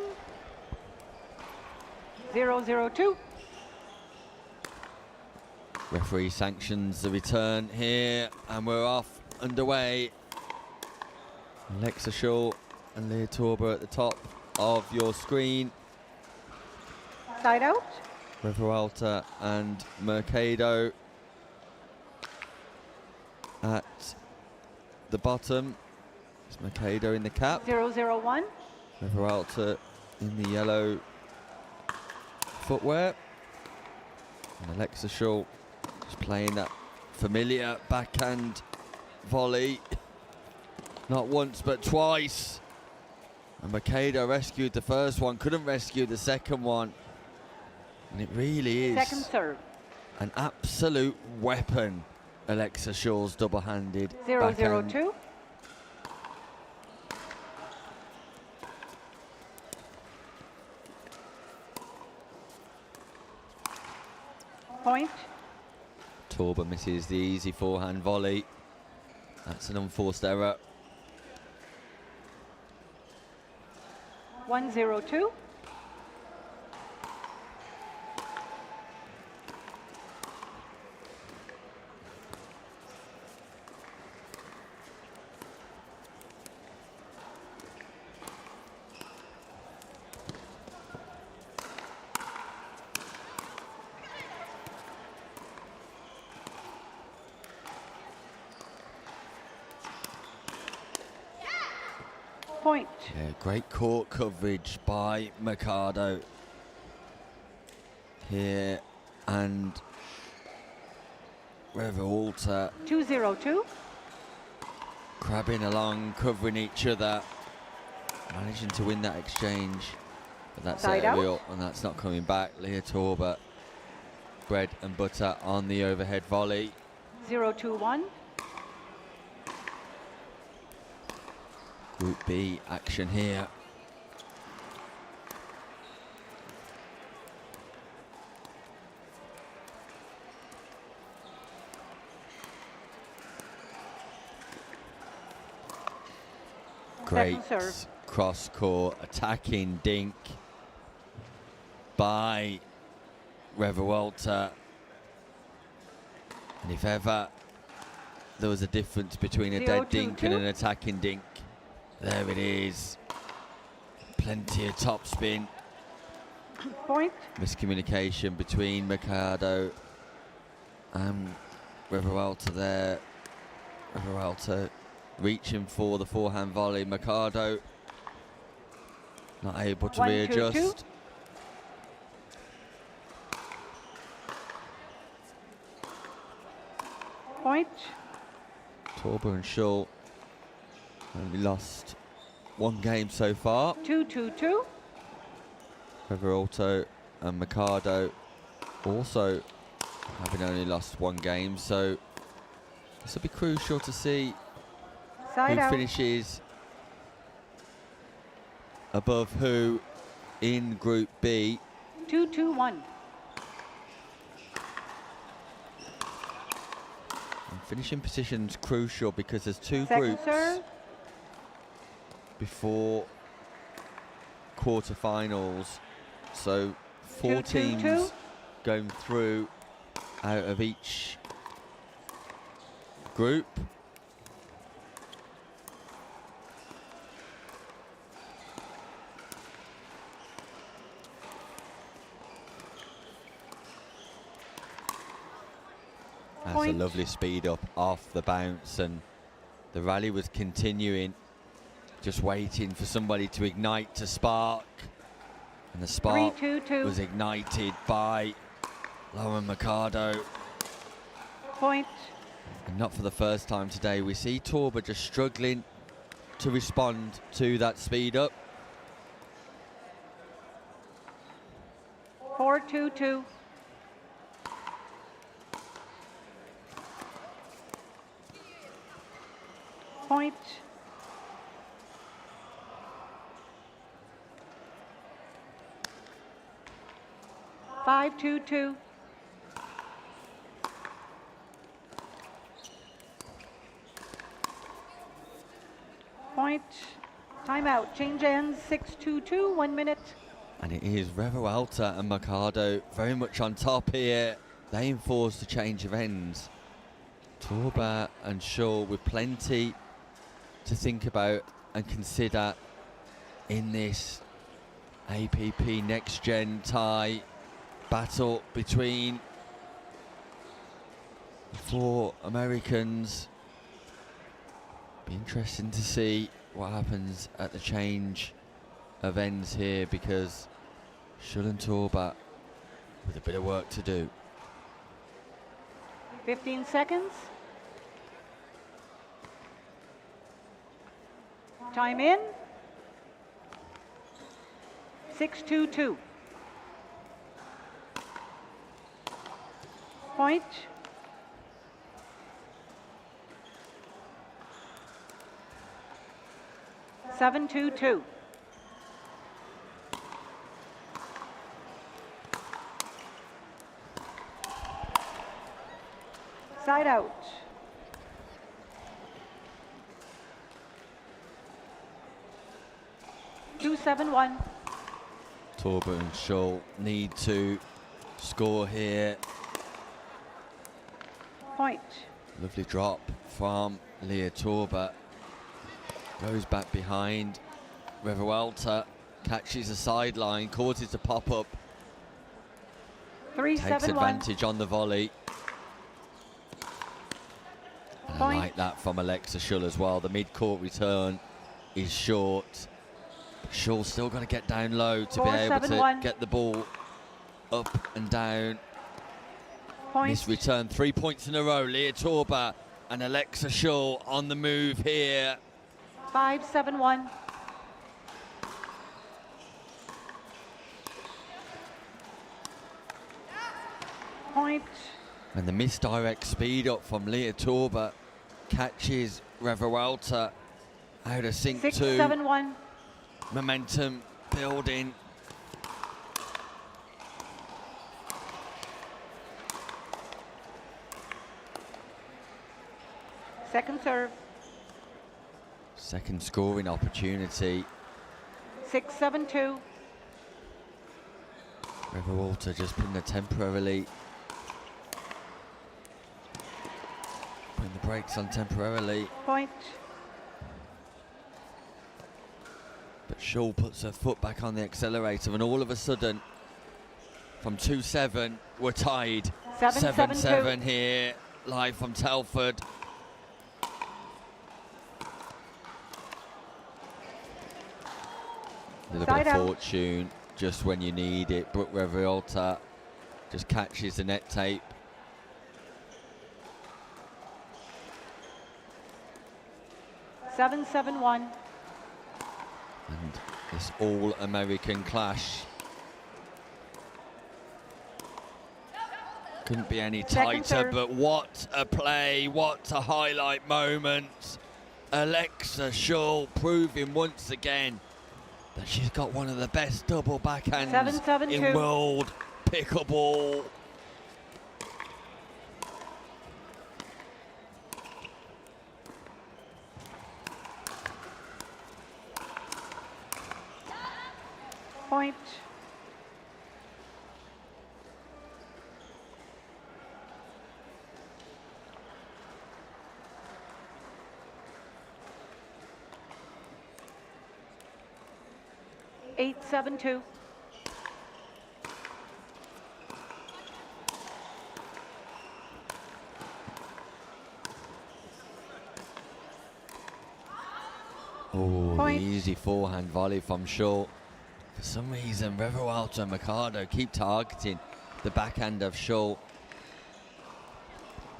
0-0-2. Referee sanctions the return here, and we're off underway. Alexa Shaw and Leah Torba at the top of your screen. Side out. Revuelta and Mercado. at the bottom. It's Mercado in the cap. 001. Revuelta in the yellow footwear. And Alexa Shaw is playing that familiar backhand volley. Not once, but twice. And Mercado rescued the first one, couldn't rescue the second one. And it really is Second serve. an absolute weapon, Alexa Shaw's double-handed backhand. 002. Point. Torba misses the easy forehand volley. That's an unforced error. 102. Point. Yeah, great court coverage by Mercado here, and Revuelta 202. crabbing along, covering each other, managing to win that exchange. But that's Side out. aerial, and that's not coming back. Leah Torba, bread and butter on the overhead volley. 021. Group B action here. Great serve. cross-court attacking dink by Revuelta. And if ever there was a difference between a dead dink and an attacking dink, there it is. Plenty of topspin. Point. Miscommunication between Mercado and Revuelta there. Revuelta reaching for the forehand volley. Mercado not able to 1-2-2. readjust. Point. Torba and Shaw only lost one game so far. 222. Revuelta and Mercado also having only lost one game, so this will be crucial to see Side who out. finishes above who in Group B. 221. And finishing position's crucial because there's two Second groups serve. before quarterfinals, so 4 2-2-2. teams going through out of each group. That's a Point. lovely speed up off the bounce, and the rally was continuing, just waiting for somebody to ignite, to spark. And the spark 3-2-2. was ignited by Lauren Mercado. Point. And not for the first time today. We see Torba just struggling to respond to that speed up. 422. Point. Five, 2-2. Point. Timeout. Change ends. 6-2-2. 1 minute. And it is Revuelta and Mercado very much on top here. They enforce the change of ends. Torba and Shaw with plenty to think about and consider in this APP Next Gen tie battle between the 4 Americans. Be interesting to see what happens at the change of ends here, because Schull and Torba with a bit of work to do. 15 seconds. Time in. 6-2-2. Point. Seven, 2-2. Side out. Two, 7-1. Torba and Schull need to score here. Point. Lovely drop from Leah Torba. Goes back behind. Revuelta catches a sideline, causes a pop-up. 3, Takes 7-1. advantage on the volley. And I Point. like that from Alexa Schull as well. The mid-court return is short. Schull's still got to get down low to 4, be able 7-1. to get the ball up and down. Point. This return, 3 points in a row. Leah Torba and Alexa Schull on the move here. 5, 7-1. Point. And the misdirect speed up from Leah Torba catches Revuelta out of sync 6, 2. 7-1. Momentum building. Second serve. Second scoring opportunity. 6, 7-2. Revuelta just putting the temporarily. Putting the brakes on temporarily. Point. But Schull puts her foot back on the accelerator, and all of a sudden, from 2-7, we're tied. 7-7 here, live from Telford. Little Side bit of out. fortune just when you need it. Brooke Revuelta just catches the net tape. Seven, 7-1. And this all-American clash couldn't be any Second tighter, serve. but what a play, what a highlight moment. Alexa Schull proving once again that she's got one of the best double backhands 7-7-2. in world pickleball. Point. Eight, 7-2. Oh, the Point. easy forehand volley from Schull. For some reason, Revuelta and Mercado keep targeting the backhand of Schull.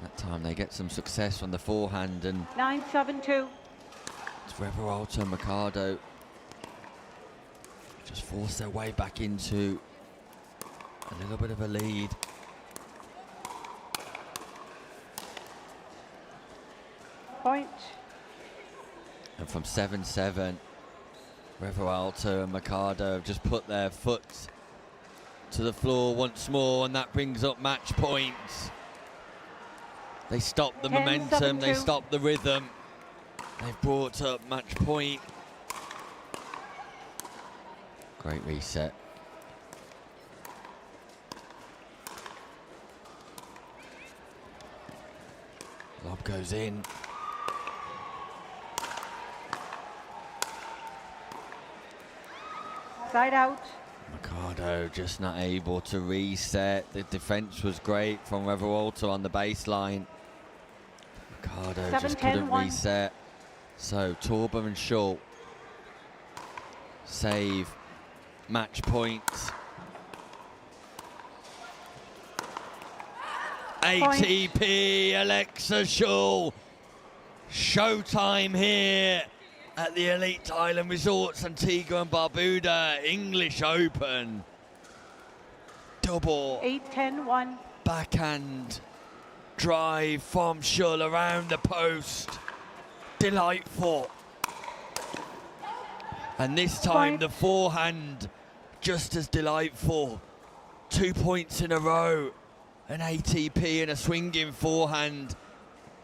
That time they get some success from the forehand, and 9-7-2. it's Revuelta and Mercado just force their way back into a little bit of a lead. Point. And from 7-7, Revuelta and Mercado have just put their foot to the floor once more, and that brings up match points. They stop the 10, momentum, they 7-2. stop the rhythm. They've brought up match point. Great reset. Lob goes in. Side out. Mercado just not able to reset. The defense was great from Revuelta on the baseline. Mercado just 7-10-1. couldn't reset. So Torber and Shaw save match point. ATP, Alexa Shaw. Showtime here at the Elite Island Resorts, Antigua and Barbuda English Open. Double 8-10-1. backhand drive from Schull around the post. Delightful. And this time the forehand just as delightful. 2 points in a row. An ATP and a swinging forehand.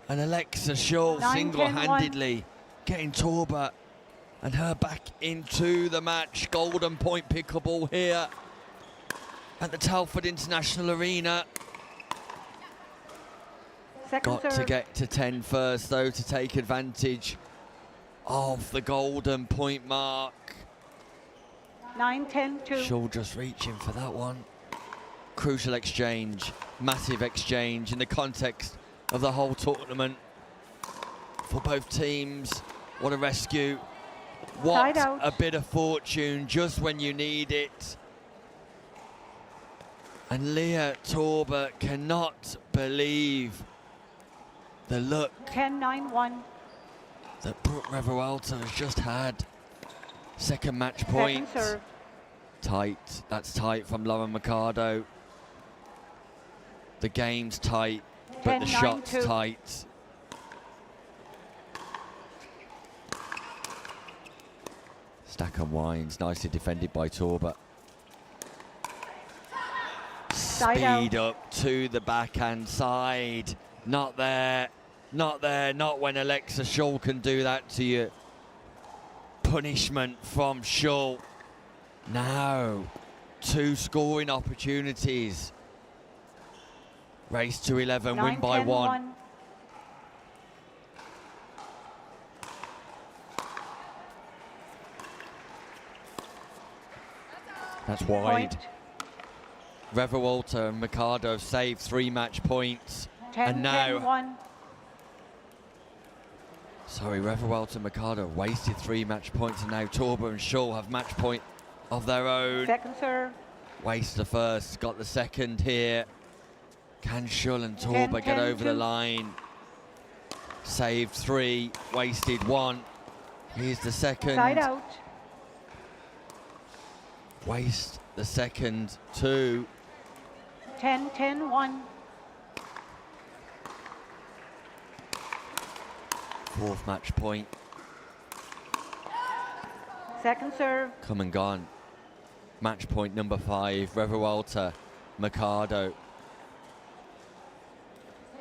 And Alexa Schull 9-10-1. single-handedly getting Torber and her back into the match. Golden point pickleball here at the Telford International Arena. Second Got to serve. get to 10 first, though, to take advantage of the golden point mark. 9-10-2. Schull just reaching for that one. Crucial exchange, massive exchange in the context of the whole tournament for both teams. What a rescue. What Side out. a bit of fortune just when you need it. And Leah Torber cannot believe the look 10-9-1. that Brooke Revuelta has just had. Second match Second point. serve. Tight, that's tight from Lauren Mercado. The game's tight, but the 10-9-2. shot's tight. Stack and winds, nicely defended by Torber. Speed up to the backhand side. Not there, not there, not when Alexa Schull can do that to you. Punishment from Schull. Now, 2 scoring opportunities. Race to 11, win by 1. That's wide. Revuelta and Mercado saved 3 match points. 10, and now, 10-1. sorry, Revuelta and Mercado wasted 3 match points, and now Torber and Schull have match point of their own. Second serve. Waste the first, got the second here. Can Schull and Torber get over the 10-2. line? Saved 3, wasted 1. Here's the second. Side out. Waste the second 2. 10-10-1. Fourth match point, Second serve. come and gone. Match point number 5, Revuelta, Mercado.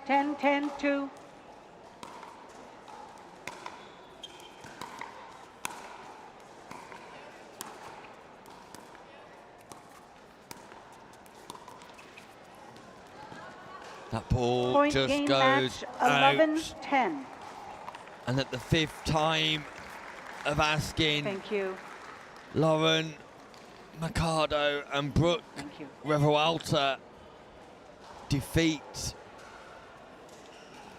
10-10-2. That ball Point just game goes match out. 11-10. And at the 5th time of asking, Thank you. Lauren Mercado and Brooke Thank you. Revuelta defeat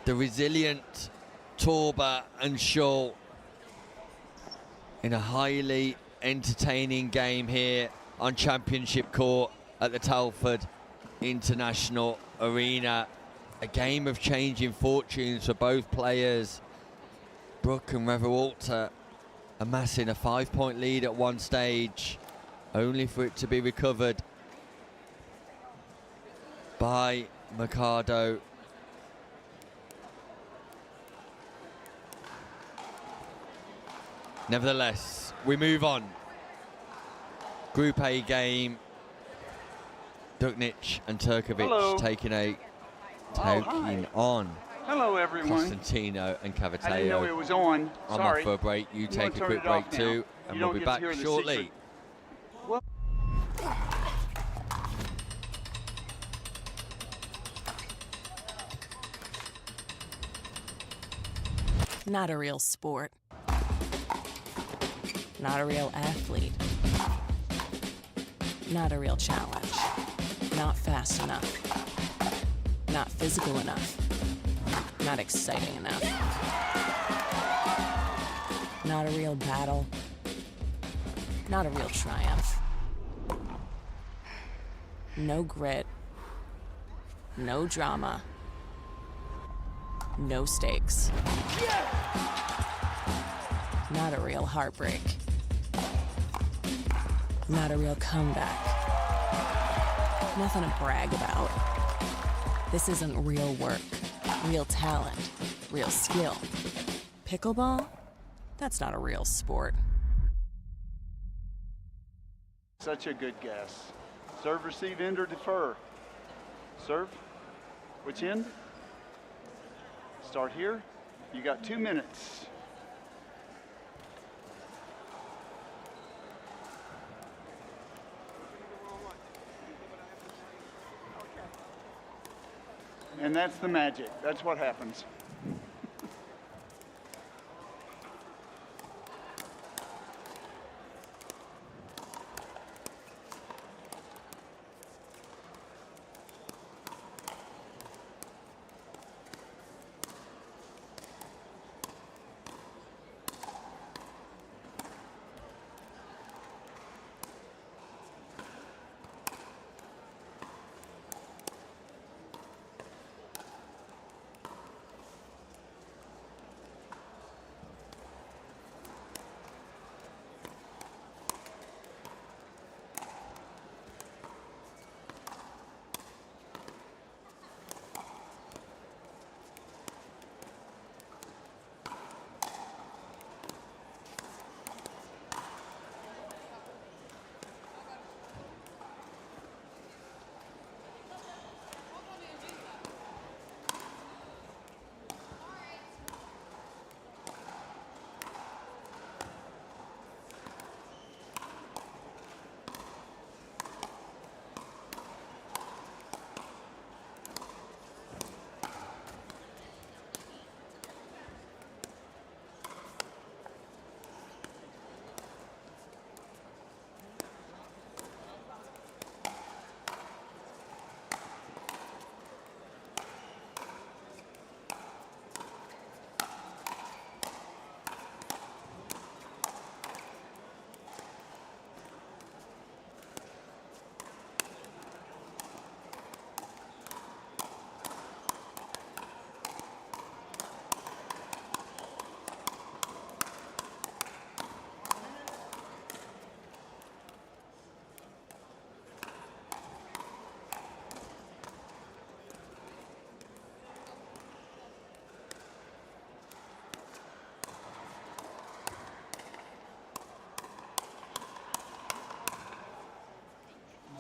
the resilient Torber and Schull in a highly entertaining game here on Championship Court at the Telford International Arena. A game of changing fortunes for both players. Brooke and Revuelta amassing a 5-point lead at one stage, only for it to be recovered by Mercado. Nevertheless, we move on. Group A game. Duknic and Turkovic Hello. taking hi. on Hello, everyone. Constantino and I didn't know it Caviteo. was on. I'm Sorry. off for a break. You I'm take gonna a turn quick it break off now. too, You and don't we'll be get to back hear the shortly. secret. Not a real sport. Not a real athlete. Not a real challenge. Not fast enough. Not physical enough. Not exciting enough. Not a real battle. Not a real triumph. No grit. No drama. No stakes. Not a real heartbreak. Not a real comeback. Nothing to brag about. This isn't real work, real talent, real skill. Pickleball? That's not a real sport. Such a good guess. Serve, receive, end, or defer? Serve. Which end? Start here. You got 2 minutes. And that's the magic. That's what happens.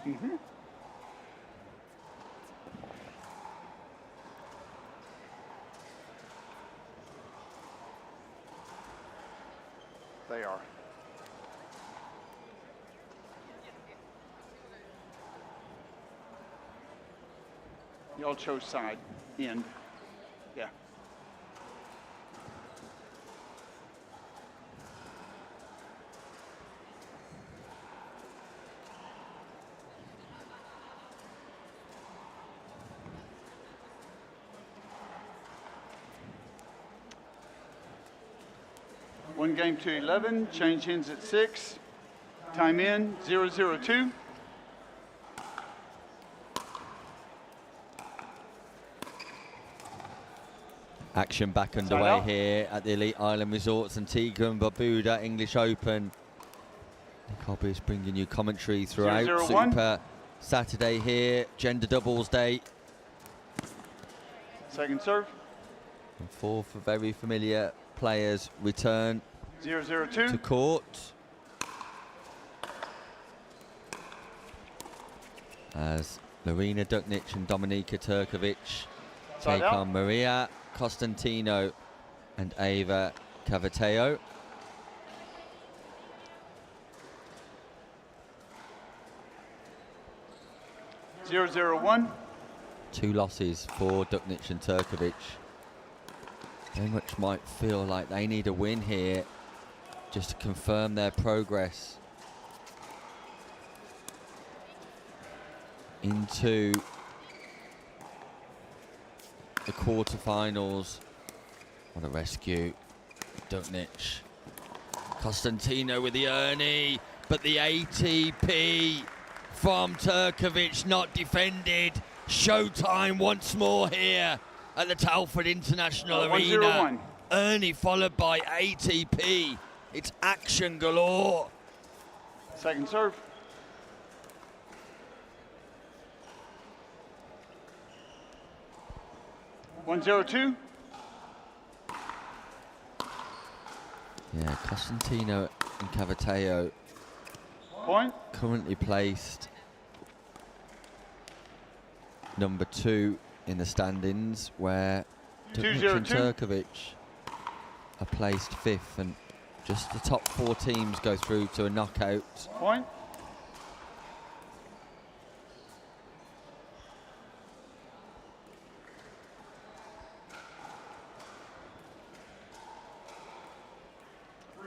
Mm-hmm. They are. Y'all chose side, end. Yeah. One game to 11, change ends at 6. Time in, 0:02. Action back underway here at the Elite Island Resorts, Antigua and Barbuda English Open. Nick Hobbs bringing you commentary throughout. 0-0-1. Super Saturday here, gender doubles day. Second serve. And 4 for very familiar players return 0-0-2. to court. As Marina Duknic and Dominika Turkovic Side take out. on Maria Costantino and Ava Cavateo. Zero, 0-1. 2 losses for Duknic and Turkovic. Very much might feel like they need a win here just to confirm their progress into the quarterfinals. What a rescue. Duknic Costantino with the Ernie, but the ATP from Turkovic not defended. Showtime once more here at the Telford International Arena. 1-0-1. Ernie followed by ATP. It's action galore. Second serve. One, 0-2. Yeah, Costantino and Cavateo Point. currently placed number 2 in the standings, where Duknic and 2-0-2. Turkovic are placed 5th, and just the top 4 teams go through to a knockout. Point.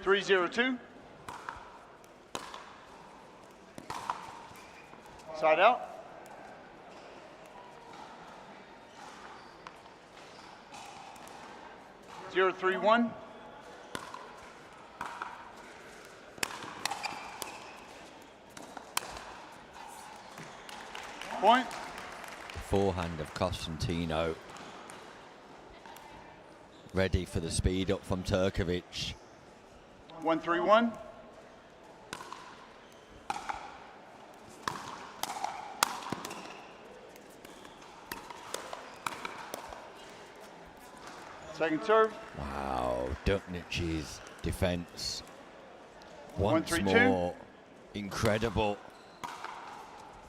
Three, 0-2. Side out. Zero, 3-1. Point. The forehand of Costantino. Ready for the speed up from Turkovic. 1-3-1. Second serve. Wow, Duknic's defense once 1-3-2. more incredible.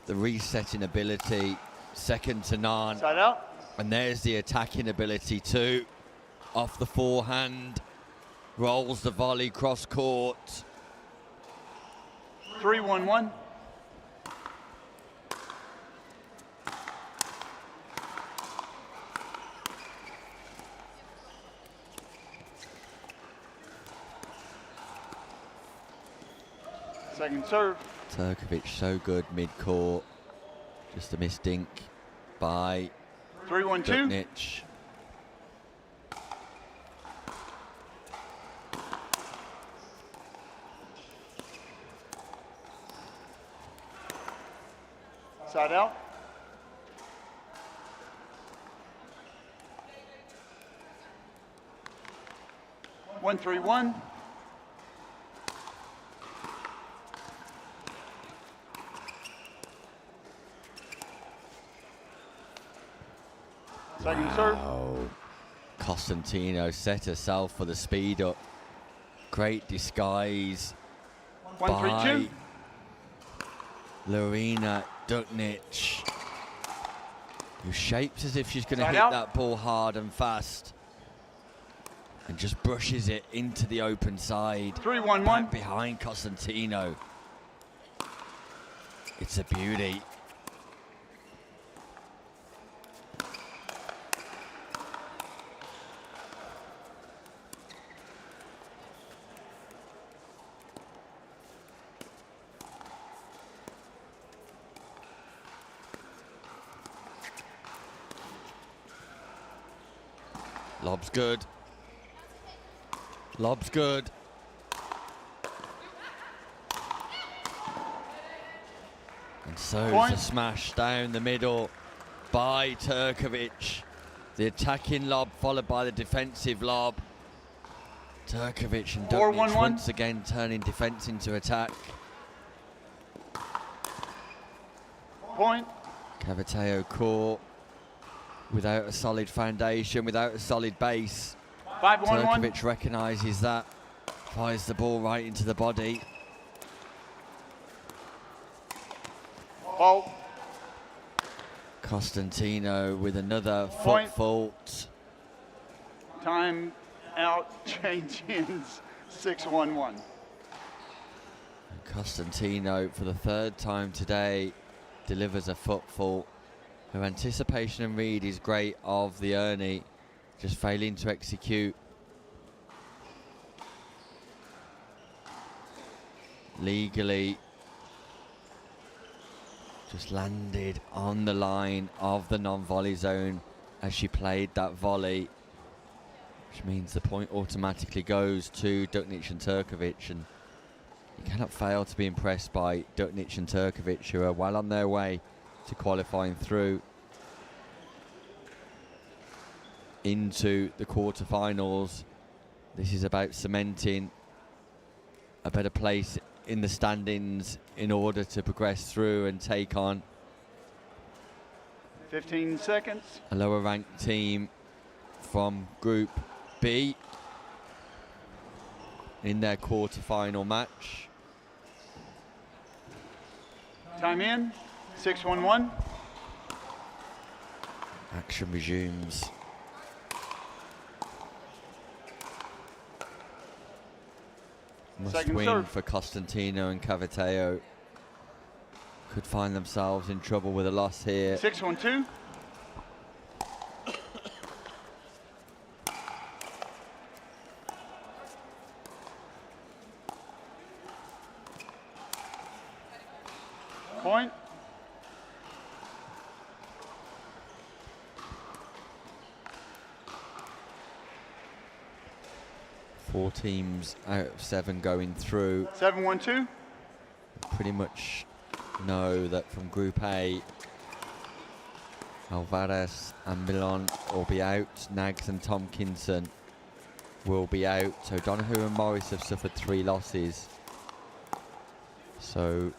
The resetting ability, second to none. Side out. And there's the attacking ability too. Off the forehand, rolls the volley cross court. 3-1-1. Second serve. Turkovic so good mid-court. Just a missed dink by 3-1-2. Duknic. Side out. One, 3-1. Second serve. Costantino set herself for the speed up. Great disguise 1-3-2. by Lorena Duknic, who shapes as if she's going to Side hit out. that ball hard and fast, and just brushes it into the open side. 3-1-1. Back behind Costantino. It's a beauty. Lob's good. Lob's good. And so Point. it's a smash down the middle by Turkovic. The attacking lob followed by the defensive lob. Turkovic and Duknic 4-1-1. once again turning defense into attack. Point. Cavateo caught without a solid foundation, without a solid base. 5-1-1. Turkovic recognises that, fires the ball right into the body. Fault. Costantino with another Point. foot fault. Time out. Change ends. 6-1-1. Costantino, for the third time today, delivers a foot fault. Her anticipation and read is great of the Ernie, just failing to execute. Legally, just landed on the line of the non-volley zone as she played that volley. which means the point automatically goes to Duknic and Turkovic, and you cannot fail to be impressed by Duknic and Turkovic, who are well on their way to qualifying through into the quarterfinals. This is about cementing a better place in the standings in order to progress through and take on 15 seconds. a lower ranked team from Group B in their quarterfinal match. Time in, 6:11. Action resumes. Must Second win serve. for Costantino and Cavateo. Could find themselves in trouble with a loss here. 6-1-2. Point. Four teams out of 7 going through. 7-1-2. Pretty much know that from Group A, Alvarez and Milan will be out. Nags and Tomkinson will be out. So Donahue and Morris have suffered 3 losses. So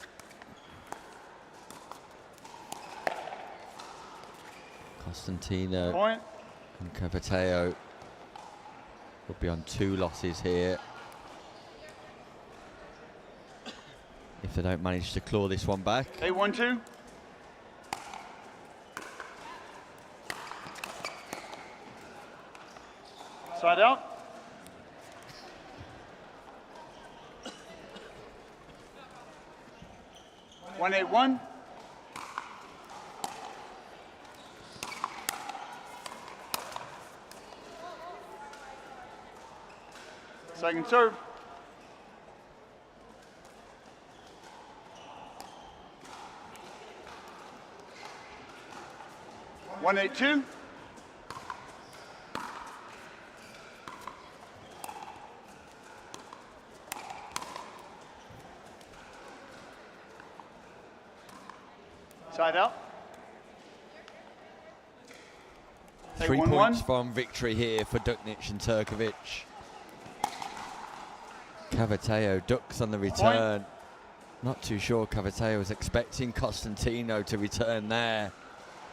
Costantino Point. and Cavateo will be on 2 losses here if they don't manage to claw this one back. 8-1-2. Side out. One 8-1. Second serve. One 8-2. Side out. 3 8-1-1. points from victory here for Duknic and Turkovic. Cavateo ducks on the return. Not too sure Cavateo was expecting Costantino to return there.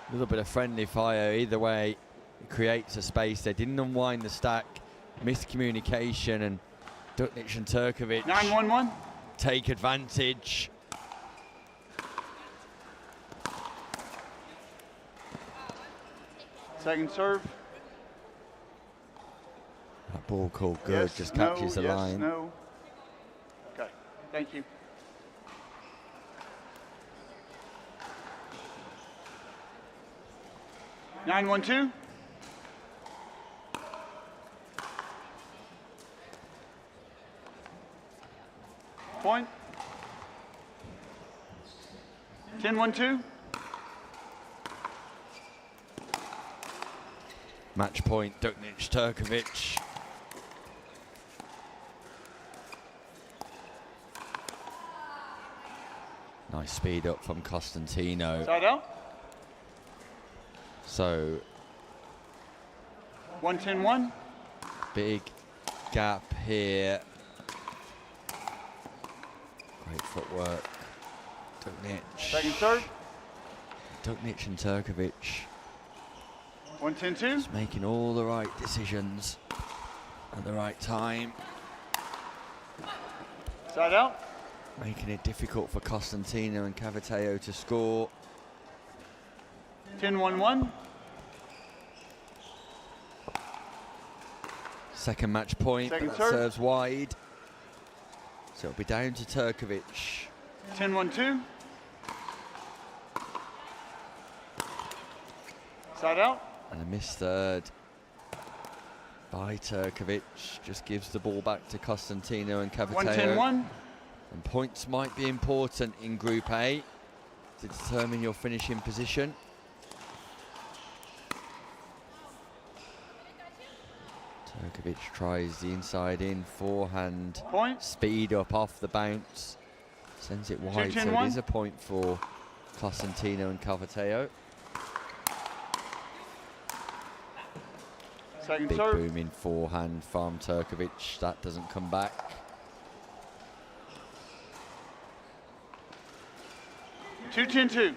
A little bit of friendly fire either way. It creates a space. They didn't unwind the stack. Miscommunication, and Duknic and Turkovic 9-1-1. take advantage. Second serve. That ball called good, Yes, just no, catches the yes, line. No. Okay, thank you. Nine 1-2. Point. 10-1-2. Match point, Duknic, Turkovic. Nice speed up from Costantino. Side out. So 1-10-1. big gap here. Great footwork. Duknic. Second serve. Duknic and Turkovic 1-10-2. just making all the right decisions at the right time. Side out. Making it difficult for Costantino and Cavateo to score. 10-1-1. Second match point, Second but serve. that serves wide. So it'll be down to Turkovic. 10-1-2. Side out. And a missed third by Turkovic. Just gives the ball back to Costantino and Cavateo. 1-10-1. And points might be important in Group A to determine your finishing position. Turkovic tries the inside in forehand. Point. Speed up off the bounce. Sends it wide, so it is a point for Costantino and Calvateo. Second Big serve. booming forehand from Turkovic. That doesn't come back. 2-10-2.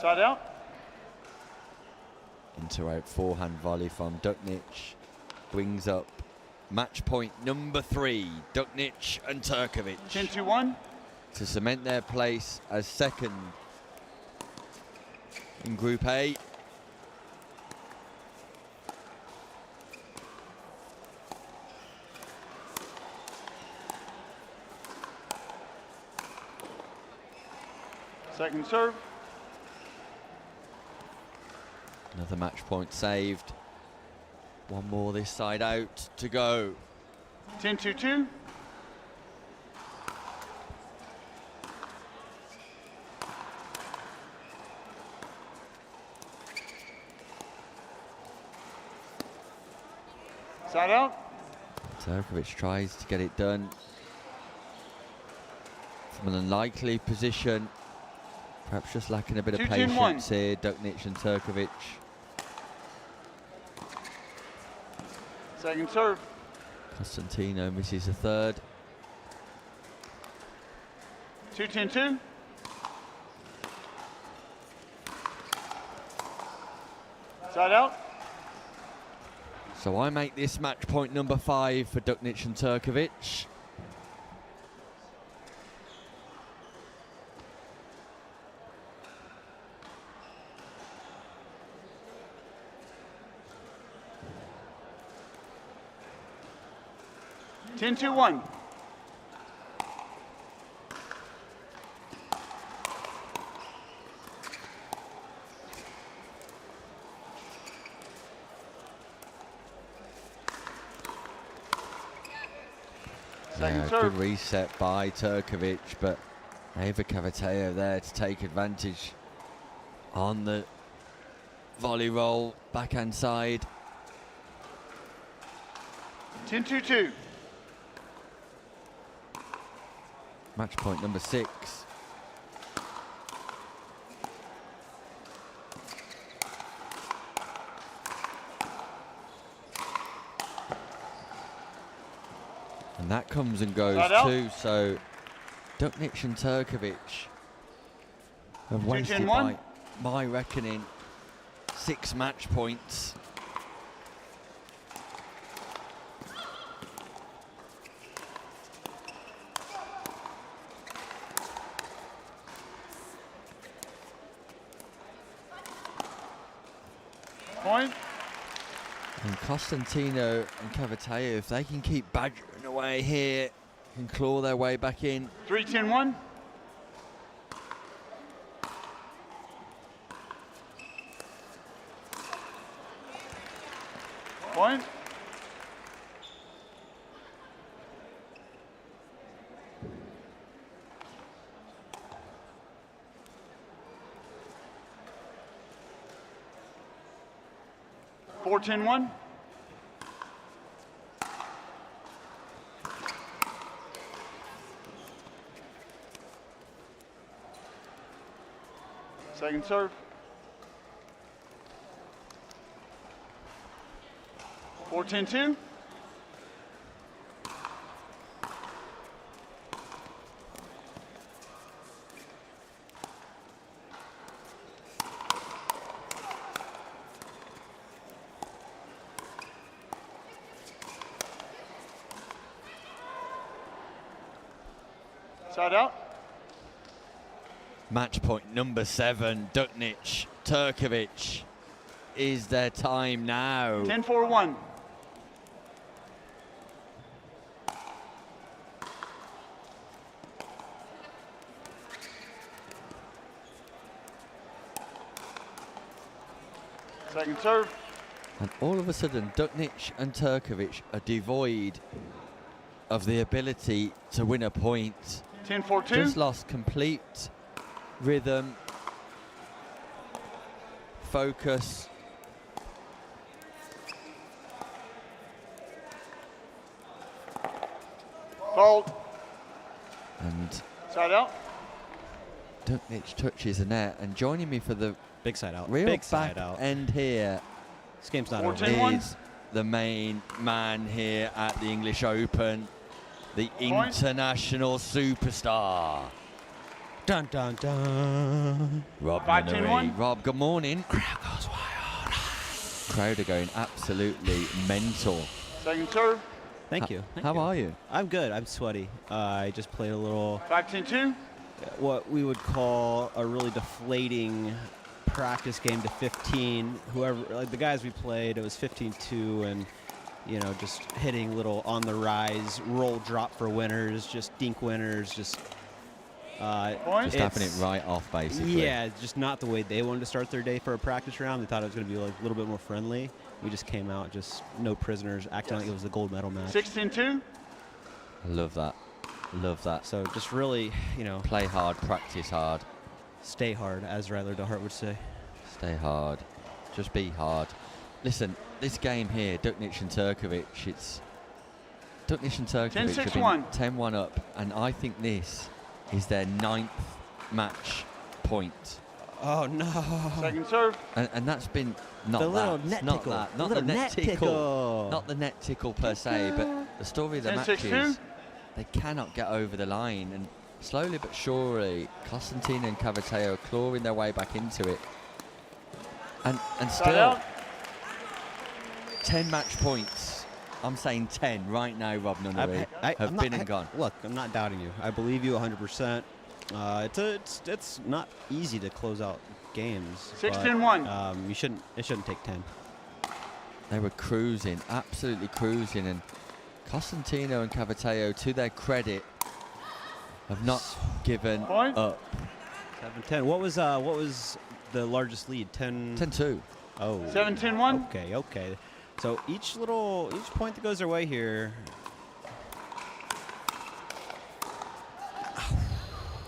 Side out. Into out forehand volley from Duknic. Brings up match point number 3. Duknic and Turkovic. 10-2-1. To cement their place as second in Group A. Second serve. Another match point saved. One more this side out to go. 10-2-2. Side out. Turkovic tries to get it done from an unlikely position. Perhaps just lacking a bit of 2-10-1. patience here, Duknic and Turkovic. Second serve. Costantino misses the third. 2-10-2. Side out. So I make this match point number 5 for Duknic and Turkovic. Ten, 2-1. Yeah, good reset by Turkovic, but Ava Calvateo there to take advantage on the volley roll, backhand side. 10-2-2. Match point number 6. And that comes and goes too, so Duknic and Turkovic have wasted, by my reckoning, 6 match points. Point. And Costantino and Calvateo, if they can keep badgering away here, can claw their way back in. 3-10-1. Point. Four, 10-1. Second serve. 4-10-2. Side out. Match point number 7, Duknic, Turkovic. Is their time now? 10-4-1. Second serve. And all of a sudden, Duknic and Turkovic are devoid of the ability to win a point. 10-4-2. Just lost complete rhythm, focus. Hold. And Side out. Duknic touches the net, and joining me for the big side out, real big back side out end here. This game's not over. Is the main man here at the English Open, the international superstar. Dun dun dun. Rob Nunnery. Rob, good morning. Crowd goes wild. Crowd are going absolutely mental. Second serve. Thank you. How are you? I'm good. I'm sweaty. I just played a little 5-10-2. What we would call a really deflating practice game to 15. Whoever, like the guys we played, it was 15-2, and you know, just hitting little on the rise, roll drop for winners, just dink winners, just having it right off, basically. Yeah, just not the way they wanted to start their day for a practice round. They thought it was going to be like a little bit more friendly. We just came out, just no prisoners, acting like it was a gold medal match. 16-2. I love that. Love that. So just really, you know, play hard, practice hard, stay hard, as Ryler DeHart would say. Stay hard. Just be hard. Listen, this game here, Duknic and Turkovic, it's Duknic and Turkovic have been 10-1 up, and I think this is their 9th match point. Oh no! Second serve. And that's been not the that, little net not tickle. that, not the the little net tickle, not the net tickle per se, but the story of the match is they cannot get over the line, and slowly but surely, Costantino and Caviteo are clawing their way back into it. And still, 10 match points. I'm saying 10 right now, Rob Nunnery, have been and gone. Look, I'm not doubting you. I believe you 100%. It's not easy to close out games. 16-1. It shouldn't take 10. They were cruising, absolutely cruising, and Costantino and Caviteo, to their credit, have not given up. 7-10. What was the largest lead? 10-2. Oh. 17-1. Okay. So each point that goes their way here.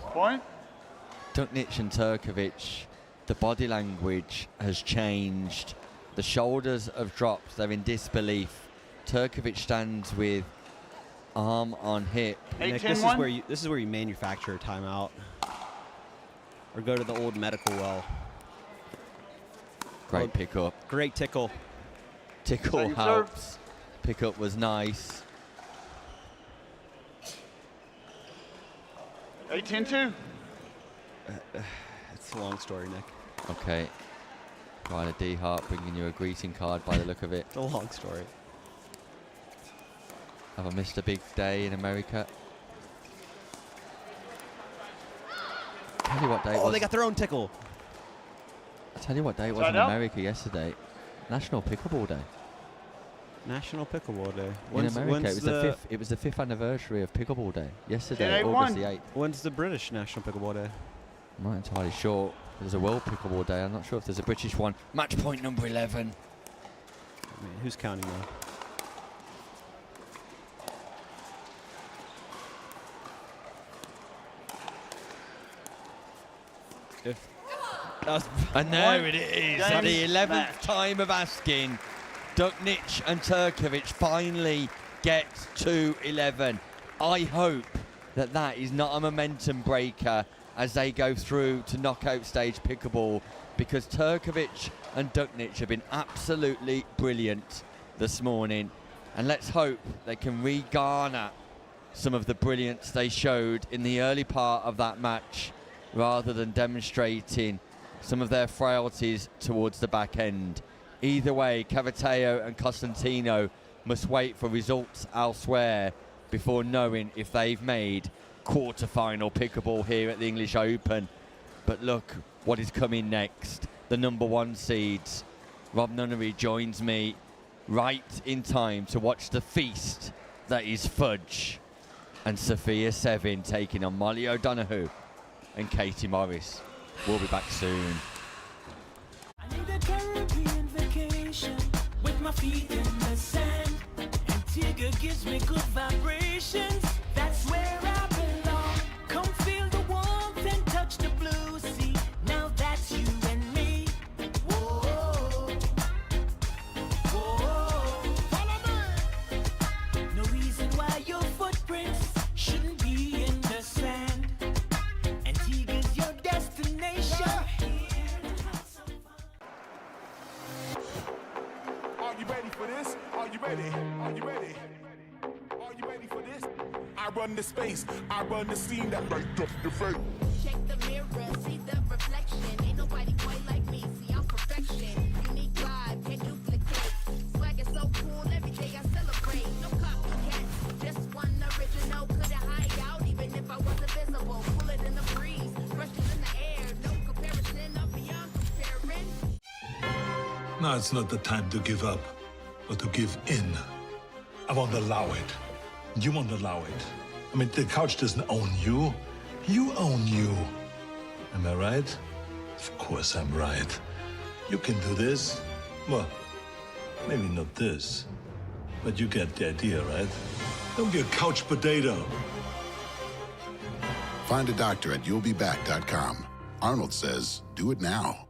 Point. Duknic and Turkovic, the body language has changed. The shoulders have dropped. They're in disbelief. Turkovic stands with arm on hip. Nick, this is where you manufacture a timeout, or go to the old medical well. Great pickup. Great tickle. Tickle helps. Pickup was nice. 18-2. It's a long story, Nick. Okay. Ryler DeHart bringing you a greeting card by the look of it. It's a long story. Have I missed a big day in America? Tell you what day it was. Oh, they got their own tickle. I tell you what day it was in America yesterday. National Pickleball Day. National Pickleball Day. In America, it was the 5th anniversary of Pickleball Day. Yesterday, August the 8th. When's the British National Pickleball Day? I'm not entirely sure. There's a World Pickleball Day. I'm not sure if there's a British one. Match point number 11. I mean, who's counting now? And there it is, at the 11th time of asking. Duknic and Turkovic finally get to 11. I hope that that is not a momentum breaker as they go through to knockout stage pickleball, because Turkovic and Duknic have been absolutely brilliant this morning, and let's hope they can re-garner some of the brilliance they showed in the early part of that match, rather than demonstrating some of their frailties towards the back end. Either way, Caviteo and Costantino must wait for results elsewhere before knowing if they've made quarter-final pickleball here at the English Open. But look what is coming next. The number 1 seeds. Rob Nunnery joins me right in time to watch the feast that is Fudge and Sophia Sevin taking on Molly O'Donoghue and Katie Morris. We'll be back soon. I need a Caribbean vacation with my feet in the sand. Antigua gives me good vibrations. That's where I belong. Come feel the warmth and touch the blue sea. Now that's you and me. Whoa. run the space, I run the scene that light up the face. Check the mirror, see the reflection. Ain't nobody quite like me. See, I'm perfection. Unique vibe, can't duplicate. Swag is so cool, every day I celebrate. No copycat, just one original. Couldn't hide out, even if I wasn't visible. Pull it in the breeze, fresher in the air. No comparison, I'm beyond comparing. Now it's not the time to give up, but to give in. I won't allow it. You won't allow it. I mean, the couch doesn't own you. You own you. Am I right? Of course I'm right. You can do this. Well, maybe not this, but you get the idea, right? Don't be a couch potato. Find a doctor at you'llbeback.com. Arnold says, do it now.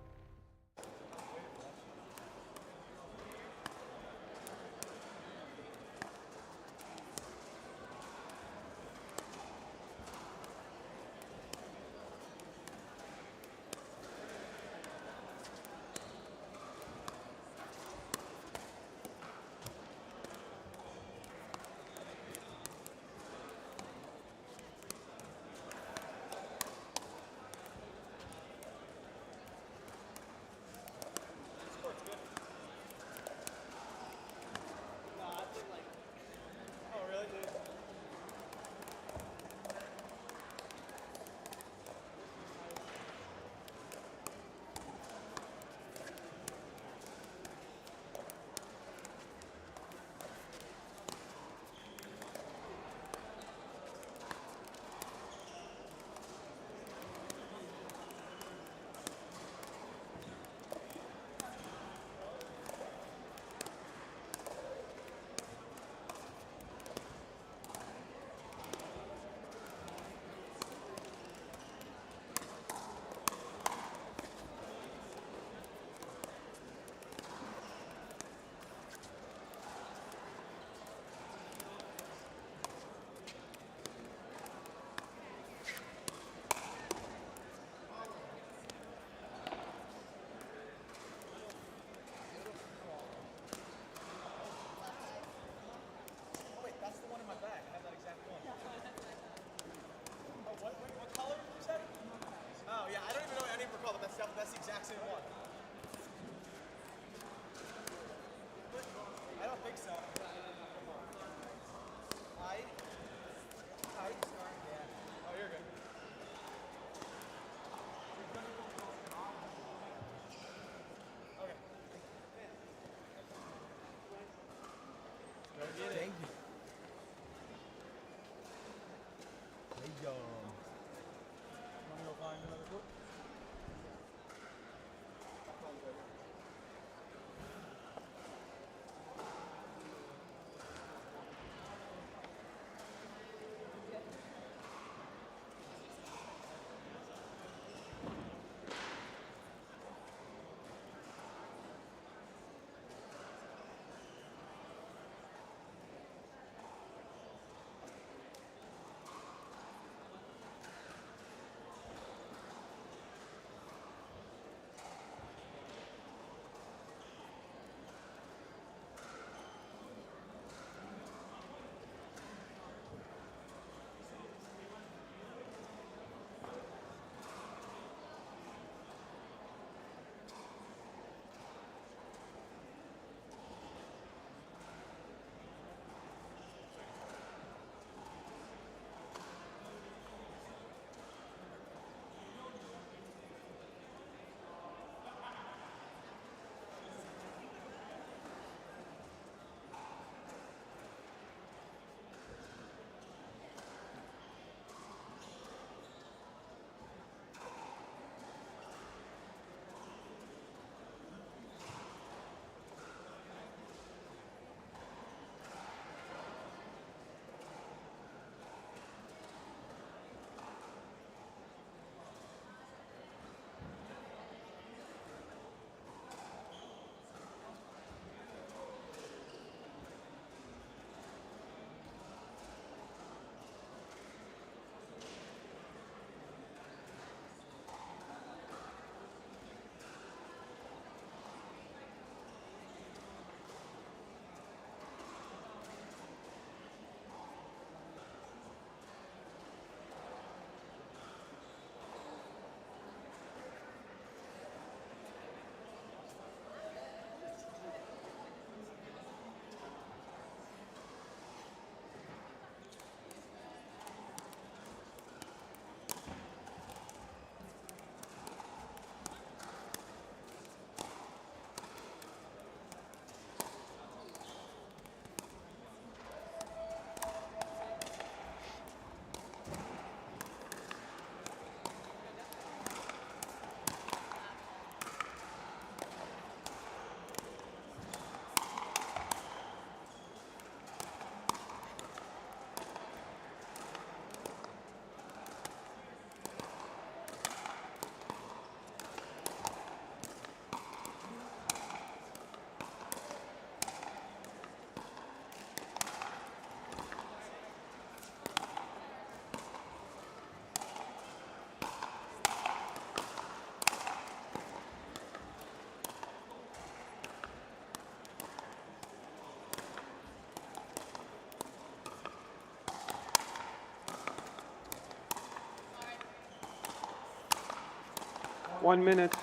1 minute.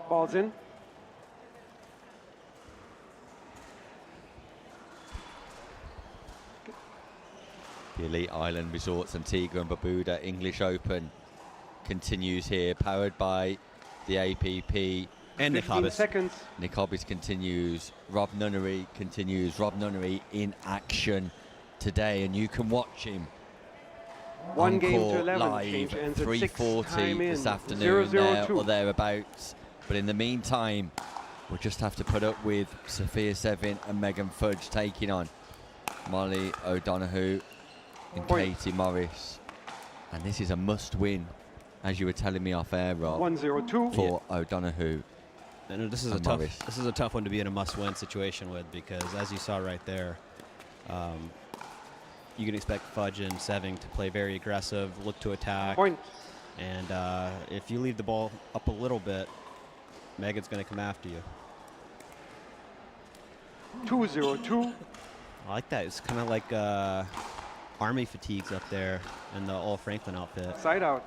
Ball's in. The Elite Island Resorts Antigua and Barbuda English Open continues here, powered by the APP. And Nick 15 Hobbs. seconds. Nick Hobbs continues. Rob Nunnery continues. Rob Nunnery in action today, and you can watch him. One game to Encore 11. live Change at ends at 6. 3:40 Time in. this afternoon 0-0-2. or thereabouts. But in the meantime, we'll just have to put up with Sophia Sevin and Megan Fudge taking on Molly O'Donoghue and Point. Katie Morris. And this is a must-win, as you were telling me off air, Rob, 1-0-2. for O'Donoghue. And this is and Morris. this is a tough one to be in a must-win situation with, because as you saw right there, you can expect Fudge and Seving to play very aggressive, look to attack. Point. And if you leave the ball up a little bit, Megan's going to come after you. 2-0-2. I like that. It's kind of like army fatigues up there in the All Franklin outfit. Side out.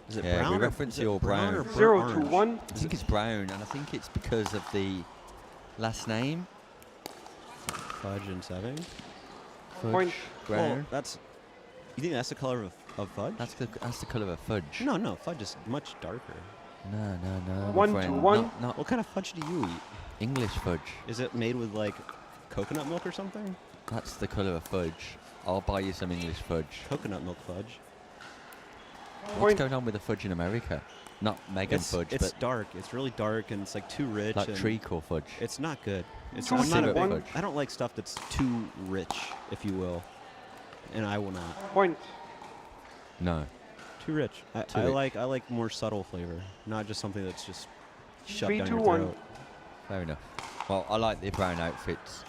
Is it Yeah, brown? we or- reference is it your brown. or burnt 0-1. orange? I think it's brown, and I think it's because of the last name. Fudge and Seving. Fudge, Point. brown. Well, that's. You think that's the color of Fudge? That's the colour of fudge. No, no. Fudge is much darker. No, my 1-1. friend. Not What kind of fudge do you eat? English fudge. Is it made with like coconut milk or something? That's the colour of fudge. I'll buy you some English fudge. Coconut milk fudge. What's Point. going on with the fudge in America? Not Megan fudge, It's but dark. It's really dark and it's like too rich. like and treacle fudge. It's not good. It's Two I'm not a syrup big, fudge. I don't like stuff that's too rich, if you will, and I will not. Point. No. Too rich. Too I rich. like more subtle flavor, not just something that's just shoved 3, down 2, your 1. throat. Fair enough. Well, I like the brown outfits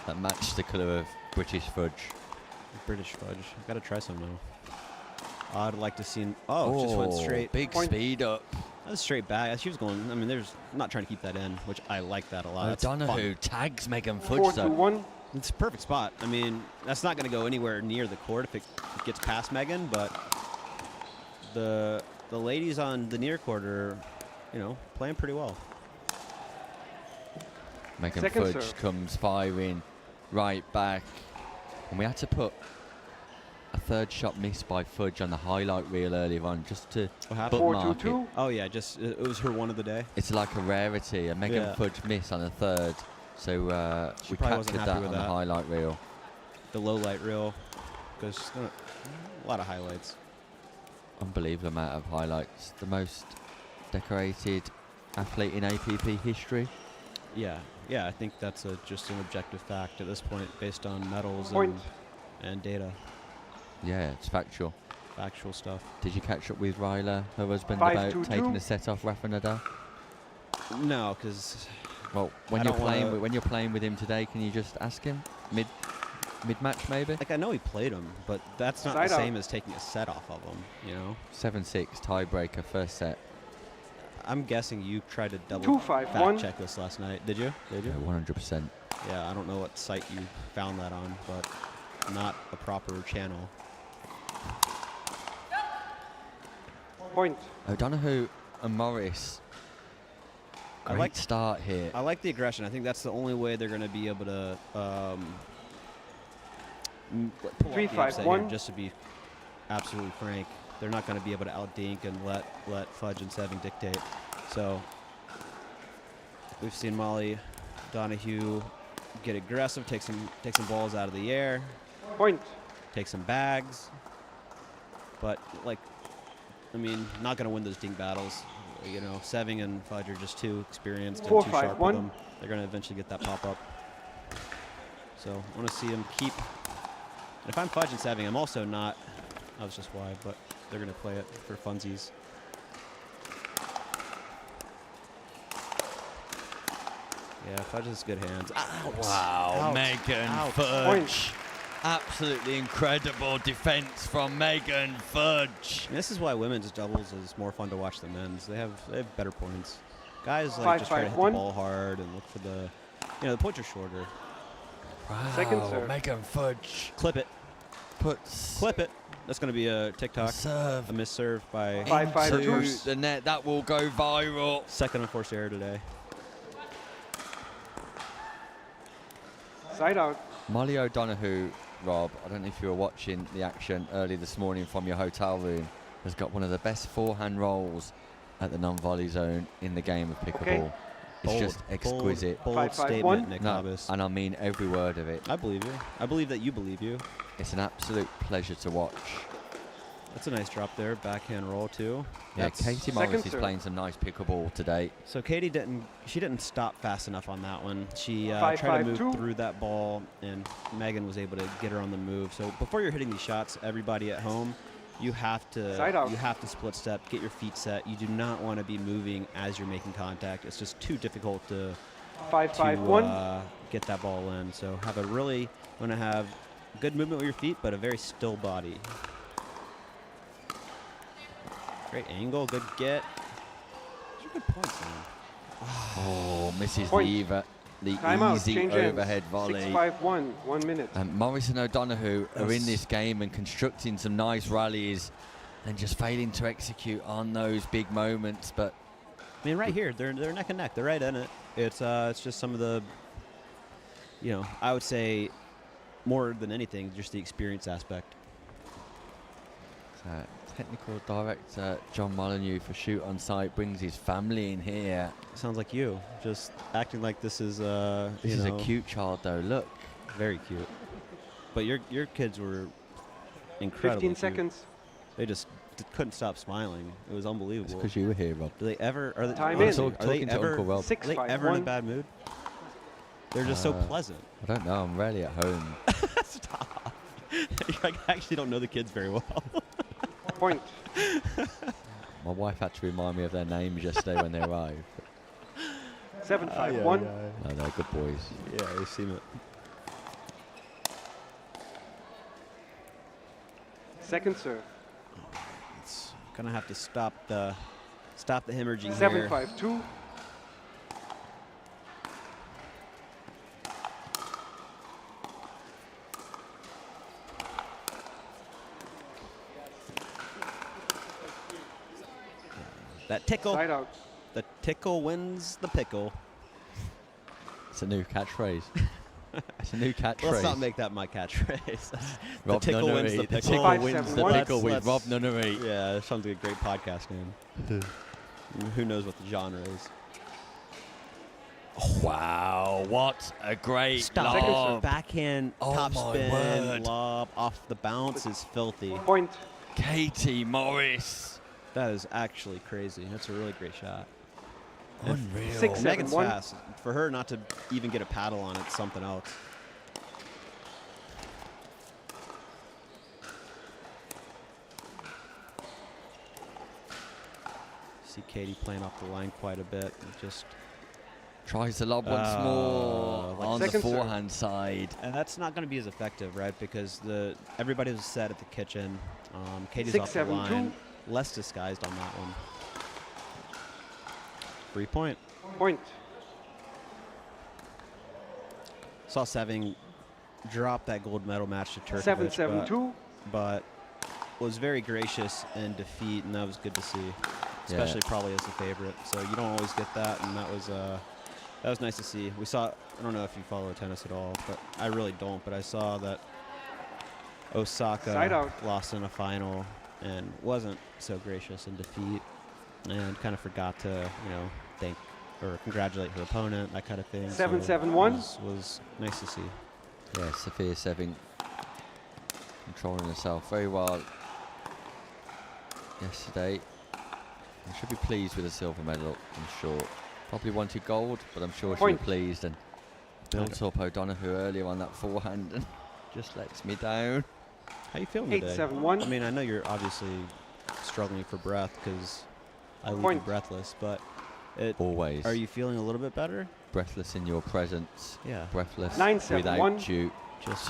that match the colour of British fudge. British fudge. Gotta try some now. I'd like to see. Oh, just went straight. Big Point. speed up. That was straight back. She was going. I mean, there's not trying to keep that in, which I like that a lot. That's fun. O'Donoghue tags Megan Fudge 4-1. It's a perfect spot. I mean, that's not going to go anywhere near the court if it gets past Megan, but the ladies on the near court are, playing pretty well. Megan Second Fudge serve. comes firing right back. And we had to put a third shot missed by Fudge on the highlight reel earlier on just to What happened? bookmark it. 4-2-2. Oh yeah, just it was her one of the day. It's like a rarity, a Megan Yeah. Fudge miss on a third. So She we probably wasn't captured happy that with on the that. highlight reel. The low light reel, because a lot of highlights. Unbelievable amount of highlights. The most decorated athlete in APP history. Yeah, I think that's just an objective fact at this point, based on medals Point. and data, Yeah, it's factual. factual stuff. Did you catch up with Ryla, her husband, 5-2-2. about taking a set off Rafa Nadal? No, because Well, when I you're don't playing wanna- when you're playing with him today, can you just ask him mid match maybe? like I know he played him, but that's not Side the out. same as taking a set off of him. 7-6 tiebreaker first set. I'm guessing you tried to double 2-5-1. fact check this last night. Did you? Yeah, 100%. Yeah, I don't know what site you found that on, but not a proper channel. Point. O'Donoghue and Morris. I Great like- start here. I like the aggression. I think that's the only way they're going to be able to pull off the 3-5-1. upset here, just to be absolutely frank. They're not going to be able to outdink and let Fudge and Seving dictate. So we've seen Molly Donahue get aggressive, take some balls out of the air, Point. take some bags. But not going to win those dink battles. Seving and Fudge are just too experienced and too sharp with 4-5-1. them. They're going to eventually get that pop up. So I want to see them keep. And if I'm Fudge and Seving, I'm also not. That was just why, but they're going to play it for funsies. Yeah, Fudge has good hands. Ouch. Wow, Ouch. Megan Ouch. Fudge. Absolutely incredible defense from Megan Fudge. And this is why women's doubles is more fun to watch than men's. They have better points. Guys like just try to hit the ball hard and look for the, the points are shorter. Wow, Second serve. Megan Fudge Clip it. Clip it. That's going to be a TikTok. Serve. A missed serve by 5-5-2. the net. That will go viral. Second unforced error today. Side out. Molly O'Donoghue, Rob, I don't know if you were watching the action early this morning from your hotel room, has got one of the best forehand rolls at the non-volley zone in the game of pickleball. Okay. It's Bold, just exquisite. Bold 5-5-1. statement, Nick No, Hobbs. and I mean every word of it. I believe you. I believe that you believe you. It's an absolute pleasure to watch. That's a nice drop there. Backhand roll, too. Yeah, That's Katie Morris is serve. playing some nice pickleball today. So Katie didn't stop fast enough on that one. She 5-5-2. tried to move through that ball, and Megan was able to get her on the move. So before you're hitting these shots, everybody at home, you have Side out. to split step, get your feet set. You do not want to be moving as you're making contact. It's just too difficult to 5-5-1. get that ball in. So want to have good movement with your feet, but a very still body. Great angle, good get. Those are good points, man. Oh, misses Point. the Timeout. easy Change overhead ends. volley. 6-5-1. 1 minute. And Morris and O'Donoghue are in this game and constructing some nice rallies and just failing to execute on those big moments. But I mean, right here, they're neck and neck. They're right in it. It's just some of the, I would say more than anything, just the experience aspect. technical director John Molyneux for Shoot on Site brings his family in here. Sounds like you, just acting like this is this is a cute child though. Look, very cute. But your kids were incredible. 15 seconds. They just couldn't stop smiling. It was unbelievable. It's because you were here, Rob. Do they ever? Are they, Time are in. they ever? Uncle Rob. Are they ever in a bad mood? They're just so pleasant. I don't know. I'm rarely at home. Stop. I actually don't know the kids very well. Point. My wife had to remind me of their names yesterday when they arrived. 7-5-1. No, they're good boys. Yeah, they seem it. Second serve. It's gonna have to stop the hemorrhaging 7-5-2. That tickle. Side out. The tickle wins the pickle. It's a new catchphrase. It's a new catchphrase. Let's not make that my catchphrase. The Rob tickle wins the Nunnery. pickle. The tickle wins the pickle with Rob Nunnery. Yeah, that sounds like a great podcast name. Who knows what the genre is? Wow, what a great Stop. lob. Backhand, Oh top my spin, word. lob off the bounce is filthy. Point. Katie Morris. That is actually crazy. That's a really great shot. Unreal. 6-7-1. Megan's fast. For her not to even get a paddle on it's something else. See Katie playing off the line quite a bit. And just Tries the lob once more like on the second serve. forehand side. and that's not going to be as effective, right? Because everybody was set at the kitchen. Katie's off the 6-7-2. line. Less disguised on that one. 3 point. Point. Saw Seving drop that gold medal match to Turkovic, 7-7-2. but was very gracious in defeat, and that was good to see, especially probably as the favorite. So you don't always get that, and that was nice to see. We saw, I don't know if you follow tennis at all, but I really don't, but I saw that Side Osaka out. lost in a final and wasn't so gracious in defeat and kind of forgot to, thank or congratulate her opponent, that kind of thing. 7-7-1. Was nice to see. Yeah, Sophia Seving controlling herself very well yesterday. I should be pleased with the silver medal, I'm sure. Probably wanted gold, but I'm sure she'll be Point. pleased. And built up O'Donoghue earlier on that forehand and just lets me down. How you feeling today? 8-7-1. I mean, I know you're obviously struggling for breath because I leave you Point. breathless, but Always. are you feeling a little bit better? breathless in your presence. Yeah. Breathless 9-7, without one. you. Just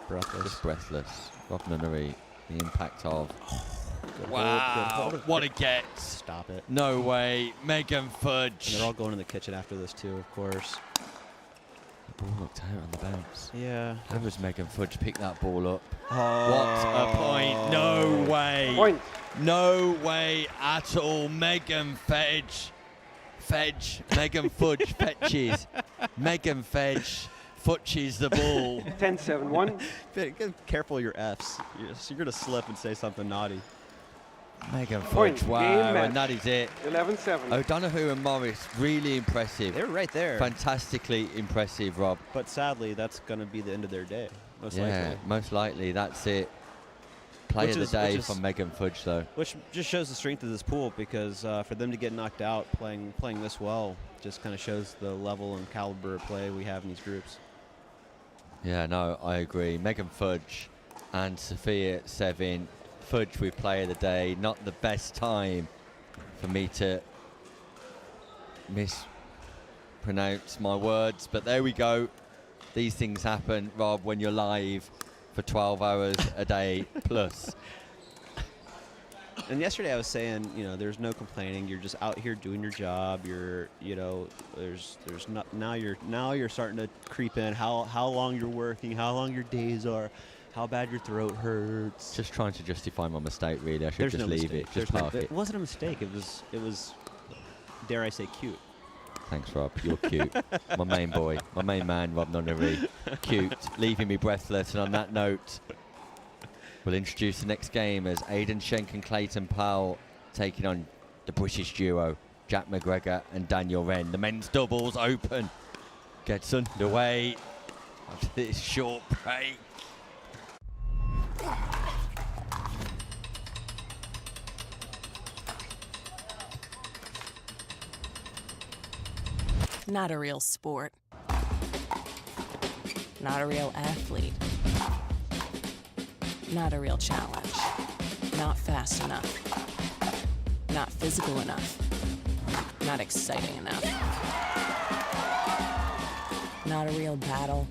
breathless. Just breathless. Rob Nunnery, the impact of. Good Wow, hold. what a get. Stop it. No way. Megan And Fudge. they're all going in the kitchen after this too, of course. The ball looked out on the bounce. Yeah. How does Megan Fudge pick that ball up? Oh. What a point. No way. Point. No way at all. Megan Fudge. Megan Fudge fetches. Megan Fudge futches the ball. 10-7, one. Be careful your Fs. You're going to slip and say something naughty. Megan Point. Fudge, wow, Game match. and that is it. 11-7. O'Donoghue and Morris, really impressive. They were right there. Fantastically impressive, Rob. But sadly, that's going to be the end of their day, most Yeah, likely. most likely, that's it. Play Which of the is- day which is- from Megan Fudge, though. Which just shows the strength of this pool, because for them to get knocked out playing this well just kind of shows the level and caliber of play we have in these groups. Yeah, no, I agree. Megan Fudge and Sophia Sevin. Fudge with play of the day. Not the best time for me to mispronounce my words, but there we go. These things happen, Rob, when you're live for 12 hours a day plus. And yesterday I was saying, there's no complaining. You're just out here doing your job. You're, there's not now you're starting to creep in how long you're working, how long your days are, how bad your throat hurts. Just trying to justify my mistake, really. I should There's just no leave mistake. it. Just park it. It wasn't a mistake. It was, dare I say, cute. Thanks, Rob. You're cute. My main boy, my main man, Rob Nunnery. Cute, leaving me breathless. And on that note, we'll introduce the next game as Aidan Schenk and Clayton Powell taking on the British duo, Jack McGregor and Daniel Wren. The men's doubles open gets underway after this short break. Not a real sport. Not a real athlete. Not a real challenge. Not fast enough. Not physical enough. Not exciting enough. Not a real battle.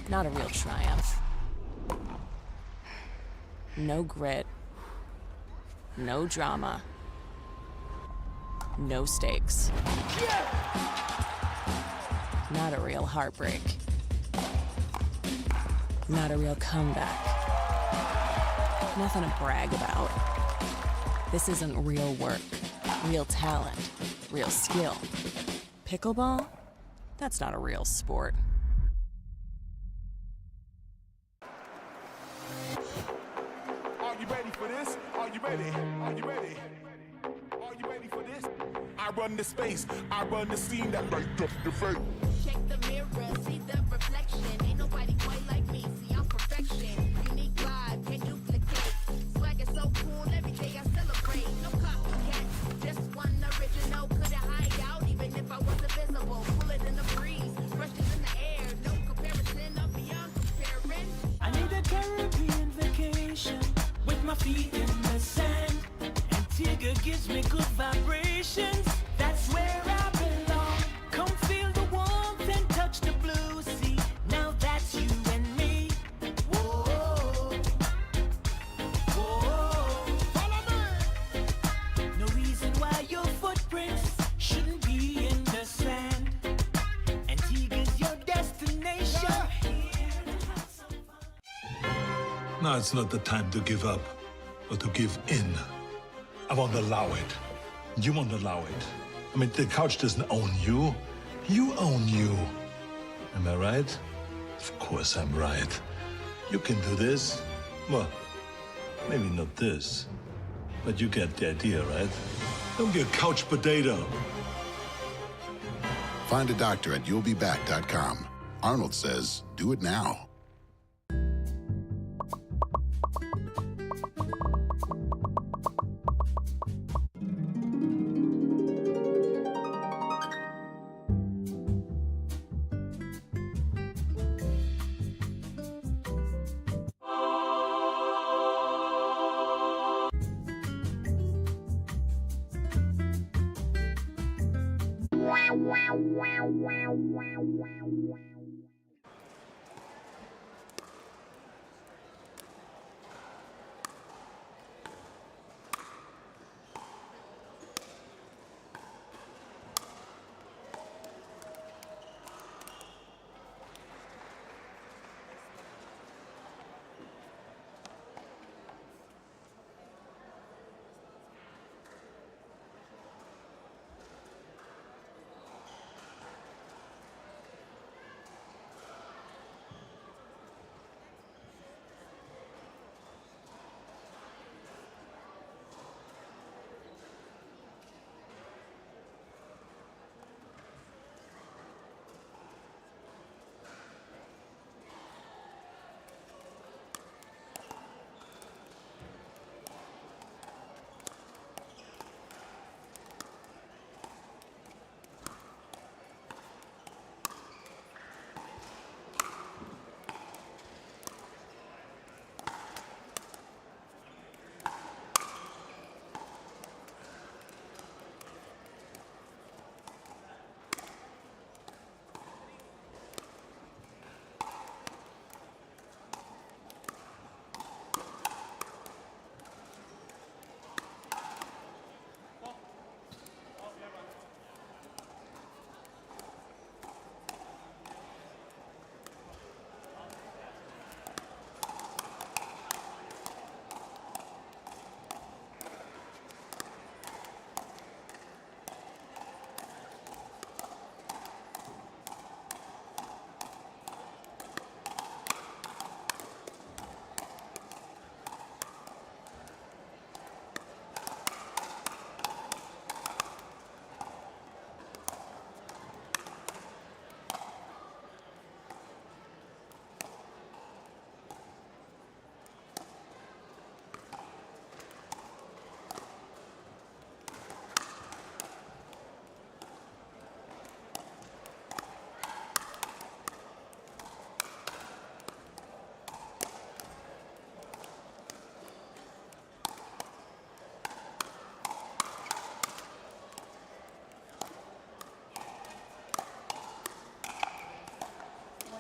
Not a real triumph. No grit. No drama. No stakes. Not a real heartbreak. Not a real comeback. Nothing to brag about. This isn't real work, real talent, real skill. Pickleball? That's not a real sport. Are you ready for this? Are you ready? Are you ready? Are you ready for this? I run the space, I run the scene that light up the face. Check the mirror, see the reflection. Ain't nobody quite like me. See, I'm perfection. Unique vibe, can't duplicate. Swag is so cool, every day I celebrate. No copycat, just one original. Couldn't hide out even if I was invisible. Pull it in the breeze, brushes in the air. No comparison, I'm beyond comparing. I need a Caribbean vacation with my feet in the sand. Antigua gives me good vibrations. That's where I belong. Come feel the warmth and touch the blue sea. Now that's you and me. Whoa, whoa. Follow me. No reason why your footprints shouldn't be in the sand. Antigua's your destination. Now it's not the time to give up, but to give in. I won't allow it. You won't allow it. I mean, the couch doesn't own you. You own you. Am I right? Of course I'm right. You can do this. Well, maybe not this, but you get the idea, right? Don't be a couch potato. Find a doctor at you'llbeback.com. Arnold says, do it now.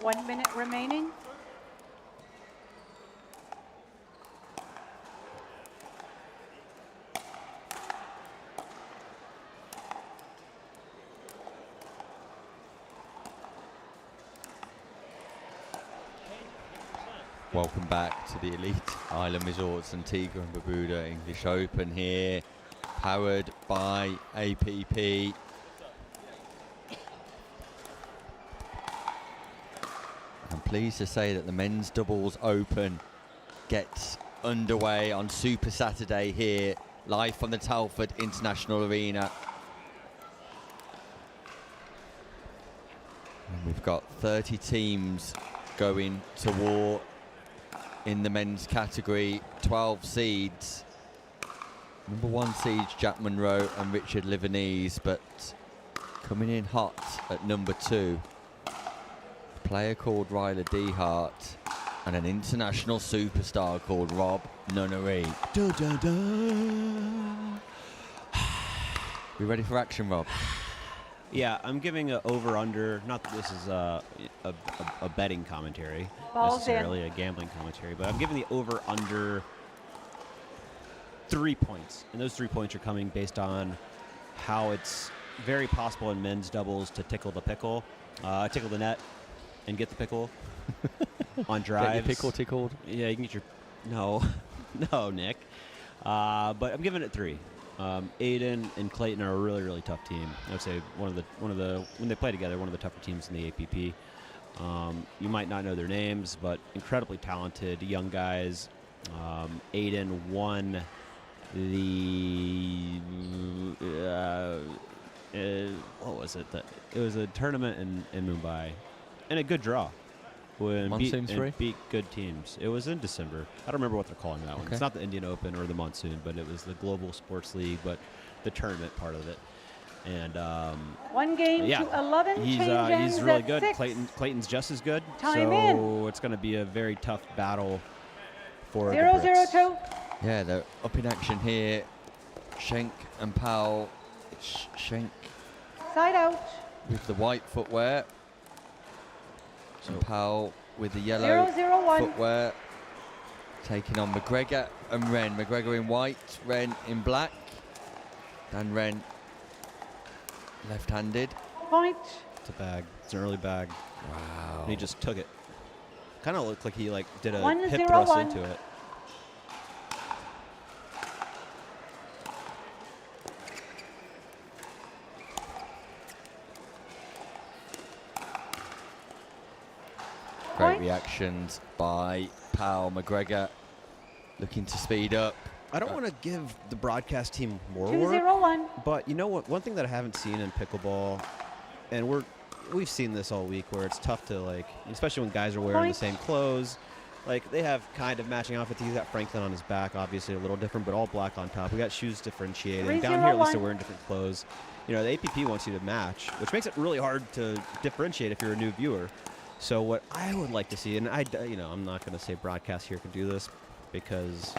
1 minute remaining. Welcome back to the Elite Island Resorts Antigua and Barbuda English Open here, powered by APP. I'm pleased to say that the Men's Doubles Open gets underway on Super Saturday here, live from the Telford International Arena. And we've got 30 teams going to war in the men's category, 12 seeds. Number 1 seeds Jack Monroe and Richard Livanese, but coming in hot at number 2, a player called Ryler Dehart and an international superstar called Rob Nunnery. Da, da, da. We ready for action, Rob? Yeah, I'm giving an over-under. Not that this is a betting commentary, Balls necessarily a gambling commentary, but I'm giving the over-under 3 points. And those 3 points are coming based on how it's very possible in men's doubles to tickle the pickle, tickle the net, and get the pickle on drives. Get your pickle tickled? Yeah, you can get your... No. No, Nick. But I'm giving it 3. Aiden and Clayton are a really, really tough team. I would say one of the when they play together, one of the tougher teams in the APP. You might not know their names, but incredibly talented young guys. Aiden won the what was it? It was a tournament in Mumbai, and a good draw. Monsoon 3? Beat good teams. It was in December. I don't remember what they're calling that one. Okay. It's not the Indian Open or the Monsoon, but it was the Global Sports League, but the tournament part of it. And 1 game yeah, to 11. he's change really at good. 6. Clayton's just as good. Time so in. it's going to be a very tough battle for the 0-0-2. Yeah, they're up in action here. Schenk and Powell. Schenk Side out. with the white footwear. And Powell with the yellow 0-0-1. footwear. Taking on McGregor and Wren. McGregor in white, Wren in black. Dan Wren left-handed. Point. It's a bag. It's an early bag. Wow. And he just took it. Kind of looked like he did a 1-0-1. hip thrust into it. Great reactions by Powell. McGregor looking to speed up. I don't want to give the broadcast team more work, 2-0-1. but you know what? One thing that I haven't seen in pickleball, and we've seen this all week, where it's tough to especially when guys are wearing the same clothes. They have kind of matching outfits. He's got Franklin on his back, obviously a little different, but all black on top. We got shoes differentiating. Down here, at least they're wearing different clothes. The APP wants you to match, which makes it really hard to differentiate if you're a new viewer. So what I would like to see, and I'm not going to say broadcast here can do this because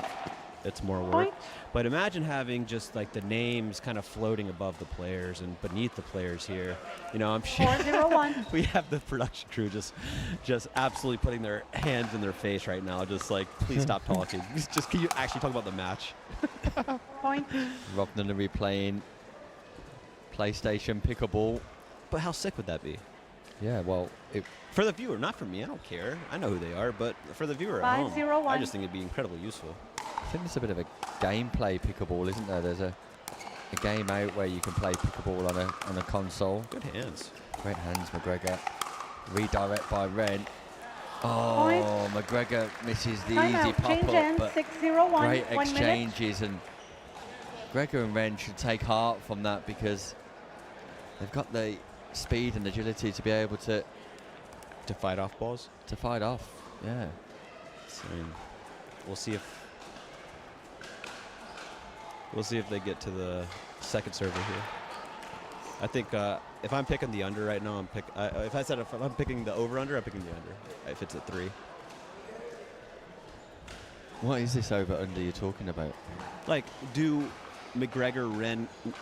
it's more work. But imagine having just the names kind of floating above the players and beneath the players here. I'm sure 4-0-1. we have the production crew just absolutely putting their hands in their face right now. Just please stop talking. Just can you actually talk about the match? Point. Rob Nunnery playing PlayStation pickleball. But how sick would that be? Yeah, well, for the viewer, not for me. I don't care. I know who they are, but for the viewer at home, 5-0-1. I just think it'd be incredibly useful. I think there's a bit of a gameplay pickleball, isn't there? There's a game out where you can play pickleball on a console. Good hands. Great hands, McGregor. Redirect by Wren. Oh, McGregor misses the easy pop-up, but 6-0-1. great exchanges, and McGregor and Wren should take heart from that because they've got the speed and agility to be able to fight off balls. To fight off, yeah. So, we'll see if they get to the second server here. I think if I'm picking the under right now, if I'm picking the over/under, I'm picking the under. If it's at 3. What is this over/under you're talking about? Do McGregor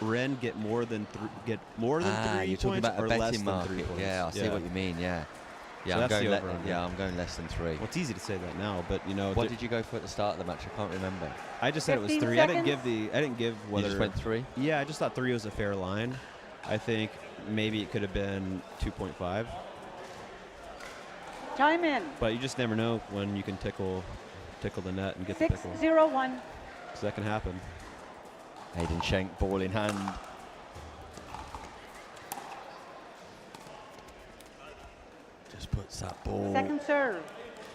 Wren get more than 3 you're talking points about a or less betting than market? 3 points? Yeah, I see what you mean. Yeah, So I'm that's going. the over/under. I'm going less than 3. Well, it's easy to say that now, but What did you go for at the start of the match? I can't remember. I just said it was 3. 15 I didn't give whether. You just went 3. Yeah, I just thought 3 was a fair line. I think maybe it could have been 2.5. Time in. But you just never know when you can tickle the net and get the pickle. 6-0-1. So that can happen. Hayden Schenk, ball in hand. Just puts that ball Second serve.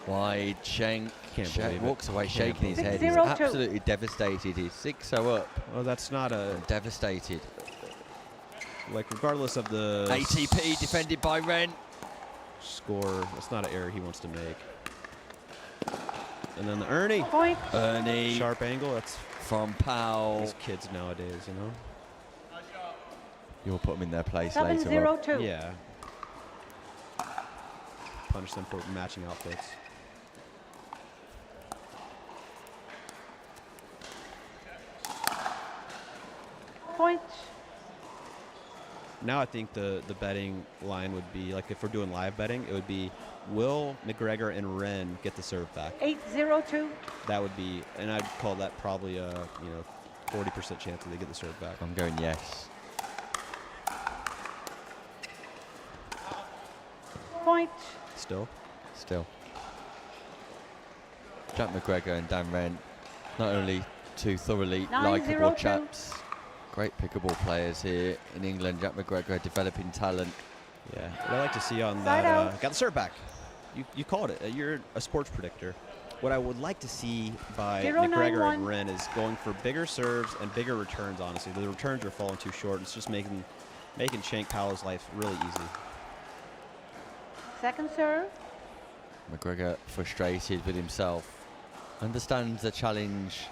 wide. Schenk walks away shaking his head. He's 6-0-2. absolutely devastated. He's 6-0 up. Well, that's not a devastated. Regardless of the ATP defended by Wren. Score, that's not an error he wants to make. And then the Ernie. Point. Ernie. Sharp angle. That's from Powell. These kids nowadays, You'll put them in their place later. Rob. 7-0-2. Yeah. Punish them for matching outfits. Point. Now I think the betting line would be, if we're doing live betting, it would be, will McGregor and Wren get the serve back? 8-0-2. That would be, and I'd call that probably a 40% chance that they get the serve back. I'm going yes. Point. Still? Still. Jack McGregor and Dan Wren, not only two thoroughly 9-0-2. likeable chaps, great pickleball players here in England. Jack McGregor developing talent. Yeah, what I like to see on Side that, out. got the serve back. You called it. You're a sports predictor. What I would like to see by 0-9-1. McGregor and Wren is going for bigger serves and bigger returns, honestly. The returns are falling too short. It's just making Shank Powell's life really easy. Second serve. McGregor frustrated with himself. Understands the challenge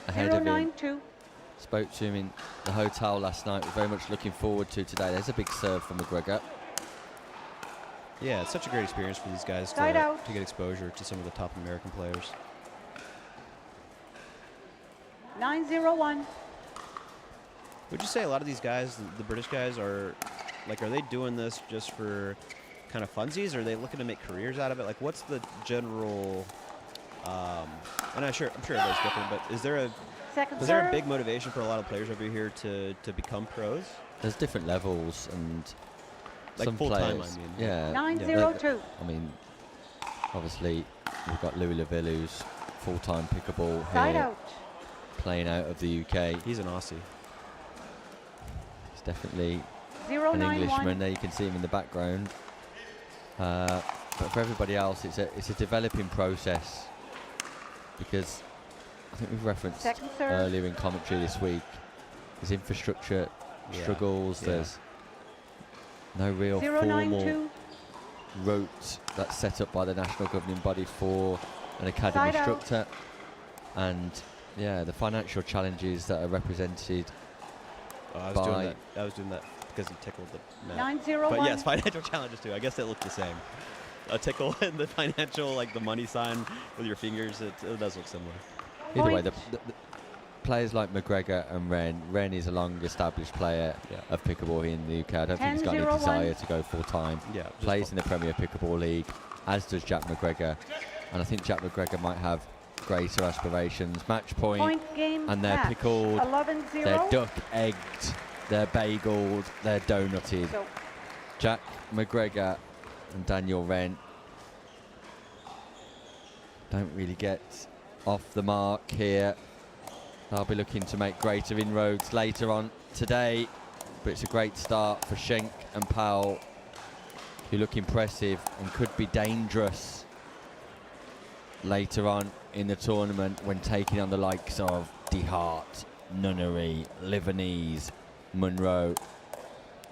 ahead of him. 0-9-2. Spoke to him in the hotel last night. We're very much looking forward to today. There's a big serve from McGregor. Yeah, it's such a great experience for these guys Side out. to get exposure to some of the top American players. 9-0-1. Would you say a lot of these guys, the British guys, are Like, are they doing this just for kind of funsies? Or are they looking to make careers out of it? Like, what's the general? And I'm sure everybody's different, but is there a big motivation for a lot of players over here to become pros? There's different levels, and like some full time. players, I mean, yeah. 902. I mean, obviously we've got Louis Laville, who's full-time pickleball Side here, out. playing out of the UK. He's an Aussie. He's definitely 091. an Englishman. There you can see him in the background. But for everybody else, it's a developing process, because I think we've referenced earlier in commentary this week, there's infrastructure struggles. There's no real formal route that's set up by the national governing body for an academy instructor, and the financial challenges that are represented. I was doing that because he tickled the mat. 901. But yes, financial challenges too. I guess they look the same. A tickle and the financial, like the money sign with your fingers, it does look similar. Either way, the players like McGregor and Ren is a long-established player of pickleball here in the UK. I don't think he's got any desire to go full-time. Yeah, plays in the Premier Pickleball League, as does Jack McGregor. And I think Jack McGregor might have greater aspirations. Match point game and they're match. pickled, 11-0. they're duck-egged, they're bageled, they're donutted. So Jack McGregor and Daniel Ren don't really get off the mark here. They'll be looking to make greater inroads later on today, but it's a great start for Schenk and Powell, who look impressive and could be dangerous later on in the tournament when taking on the likes of De Hart, Nunnery, Livanese, Munro.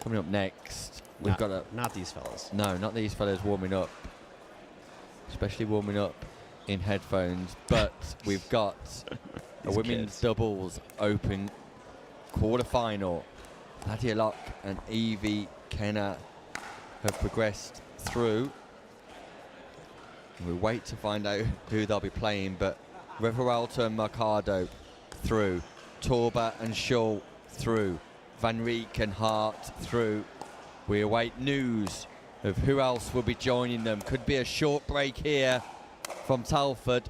Coming up next, we've got not these fellas. No, not these fellas warming up, especially warming up in headphones. But we've got a women's doubles open quarterfinal. Nadia Locke and Evie Kenner have progressed through. We wait to find out who they'll be playing, but Riveralta and Mercado through, Torba and Shaw through, Van Rieck and Hart through. We await news of who else will be joining them. Could be a short break here from Telford,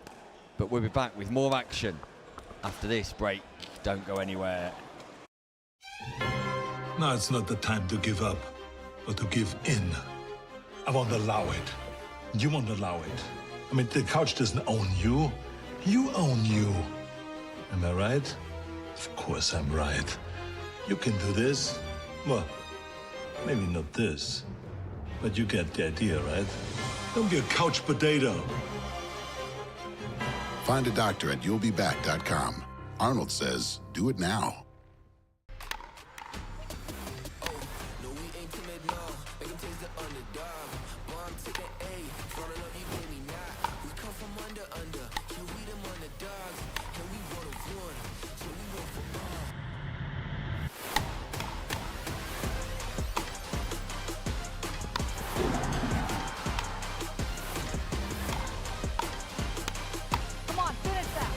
but we'll be back with more action after this break. Don't go anywhere. Now it's not the time to give up, but to give in. I won't allow it. You won't allow it. I mean, the couch doesn't own you. You own you. Am I right? Of course I'm right. You can do this. Well, maybe not this, but you get the idea, right? Don't be a couch potato. Find a doctor at you'llbeback.com. Arnold says, do it now. Come on, finish that.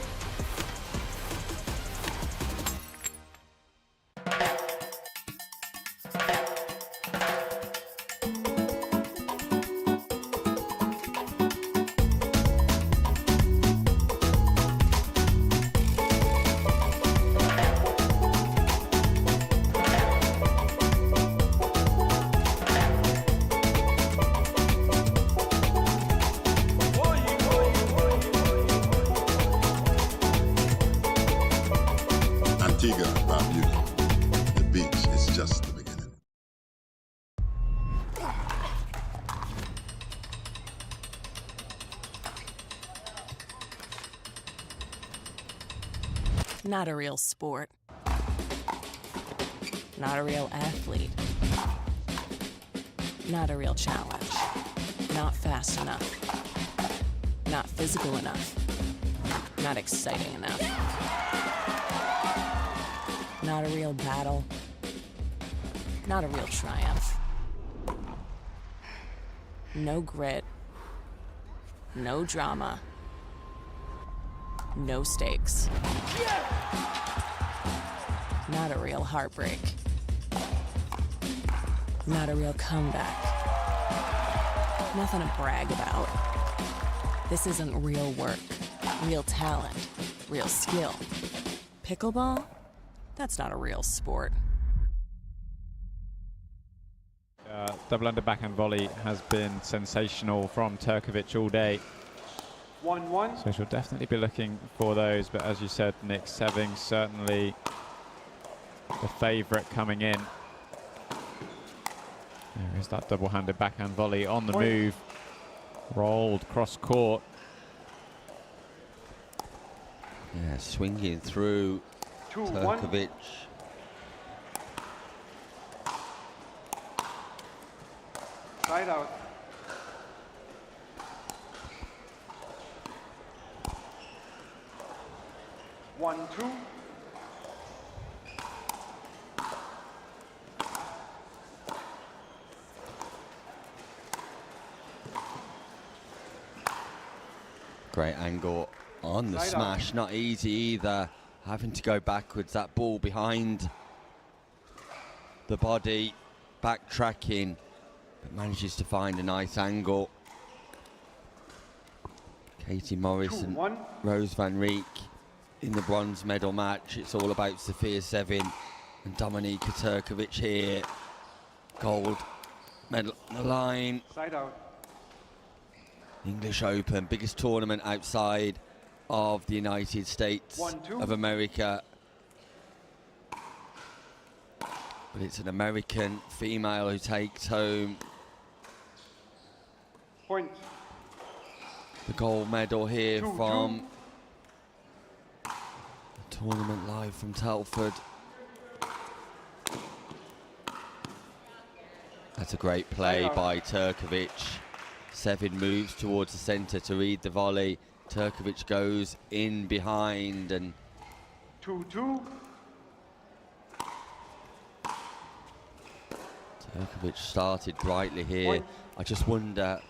Antigua, Barbuda. The beach is just the beginning. Not a real sport. Not a real athlete. Not a real challenge. Not fast enough. Not physical enough. Not exciting enough. Not a real battle. Not a real triumph. No grit. No drama. No stakes. Not a real heartbreak. not a real comeback. Nothing to brag about. This isn't real work, real talent, real skill. Pickleball? That's not a real sport. Double under backhand volley has been sensational from Turkovic all day. 1-1. So she'll definitely be looking for those, but as you said, Nick, Seving certainly the favourite coming in. There is that double-handed backhand volley on the move. Rolled cross court. Yeah, swinging through 2-1. Turkovic. Side out. One, two. Great angle on the Side smash. out. Not easy either. Having to go backwards. That ball behind the body. Backtracking. But manages to find a nice angle. Katie Morris and 2-1. Rose Van Rijk in the bronze medal match. It's all about Sofia Sevin and Dominika Turkovic here. Gold medal on the line. Side out. English Open, biggest tournament outside of the United States 1-2. of America. But it's an American female who takes home Point. the gold medal here 2-2. from the tournament live from Telford. That's a great play by Turkovic. Sevin moves towards the centre to read the volley. Turkovic goes in behind and 2-2. Turkovic started brightly here. Point. I just wonder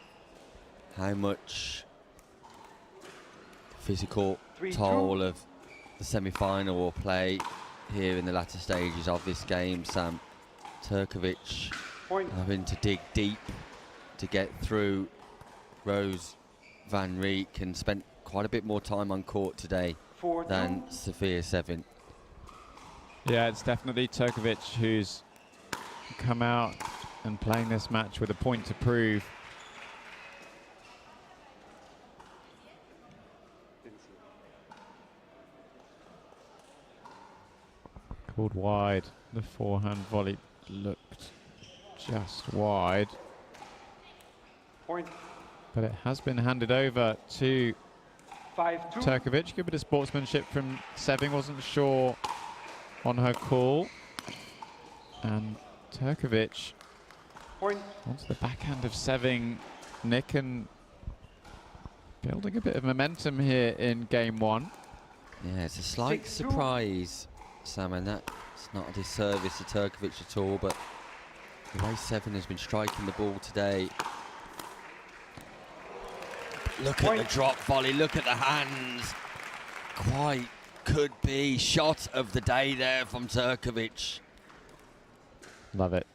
how much physical 3-2. toll of the semi-final will play here in the latter stages of this game. Sam, Turkovic Point. having to dig deep to get through Rose Van Rijk and spent quite a bit more time on court today 4-2. than Sofia Sevin. Yeah, it's definitely Turkovic who's come out and playing this match with a point to prove. Called wide. The forehand volley looked just wide. Point. But it has been handed over to 5-2. Turkovic. Good bit of sportsmanship from Seving. Wasn't sure on her call. And Turkovic Point. onto the backhand of Seving. Nick, and building a bit of momentum here in game one. Yeah, it's a slight 6-2. surprise, Sam, and that's not a disservice to Turkovic at all, but the way Sevin has been striking the ball today. Look at the drop volley, look at the hands. Quite could be shot of the day there from Turkovic. Love it.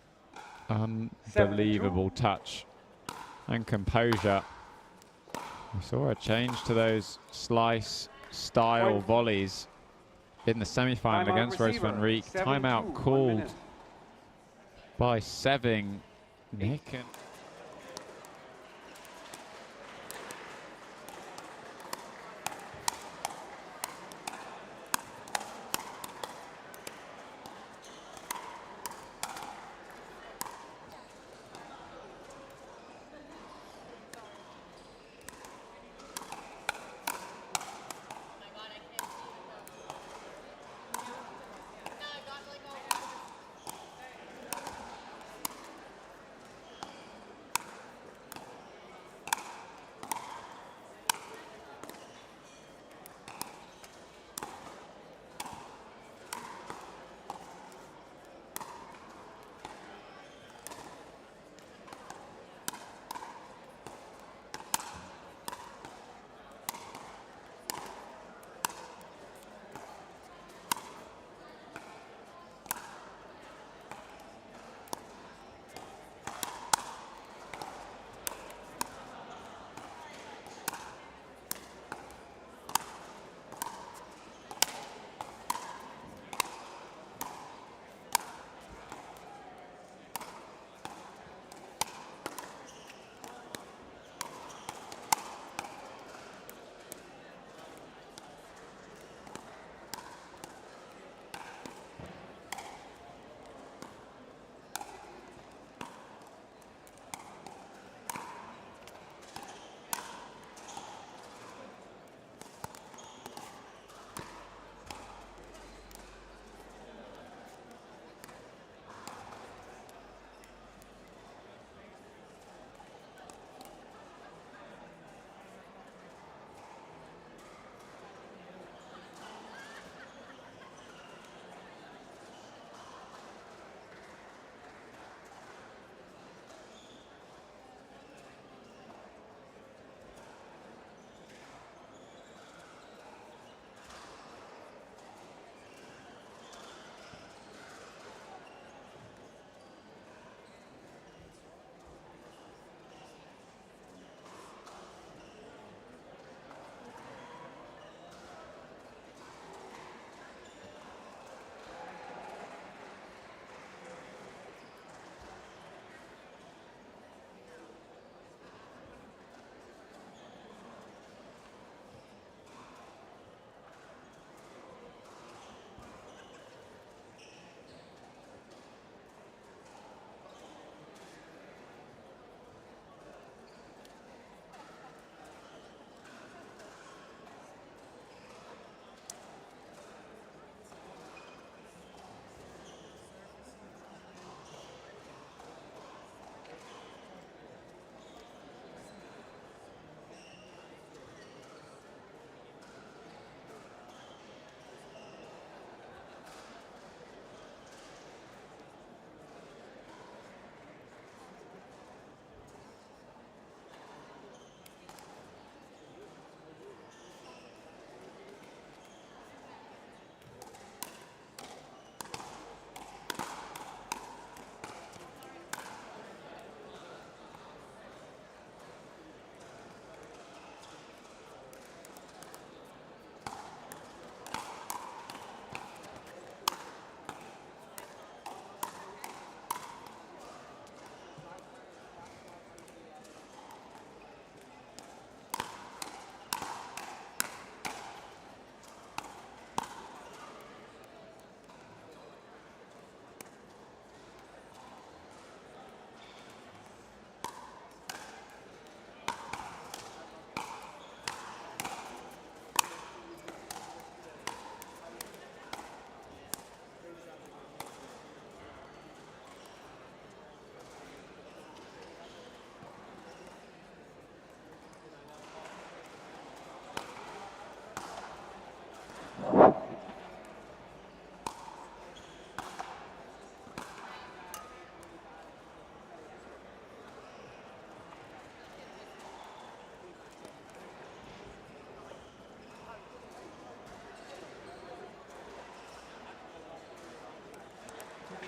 Unbelievable touch and composure. We saw a change to those slice style volleys in the semi-final Timeout against Rose receiver. Van Rijk. 7-2, Timeout 1 called minute. by Seving. Nick and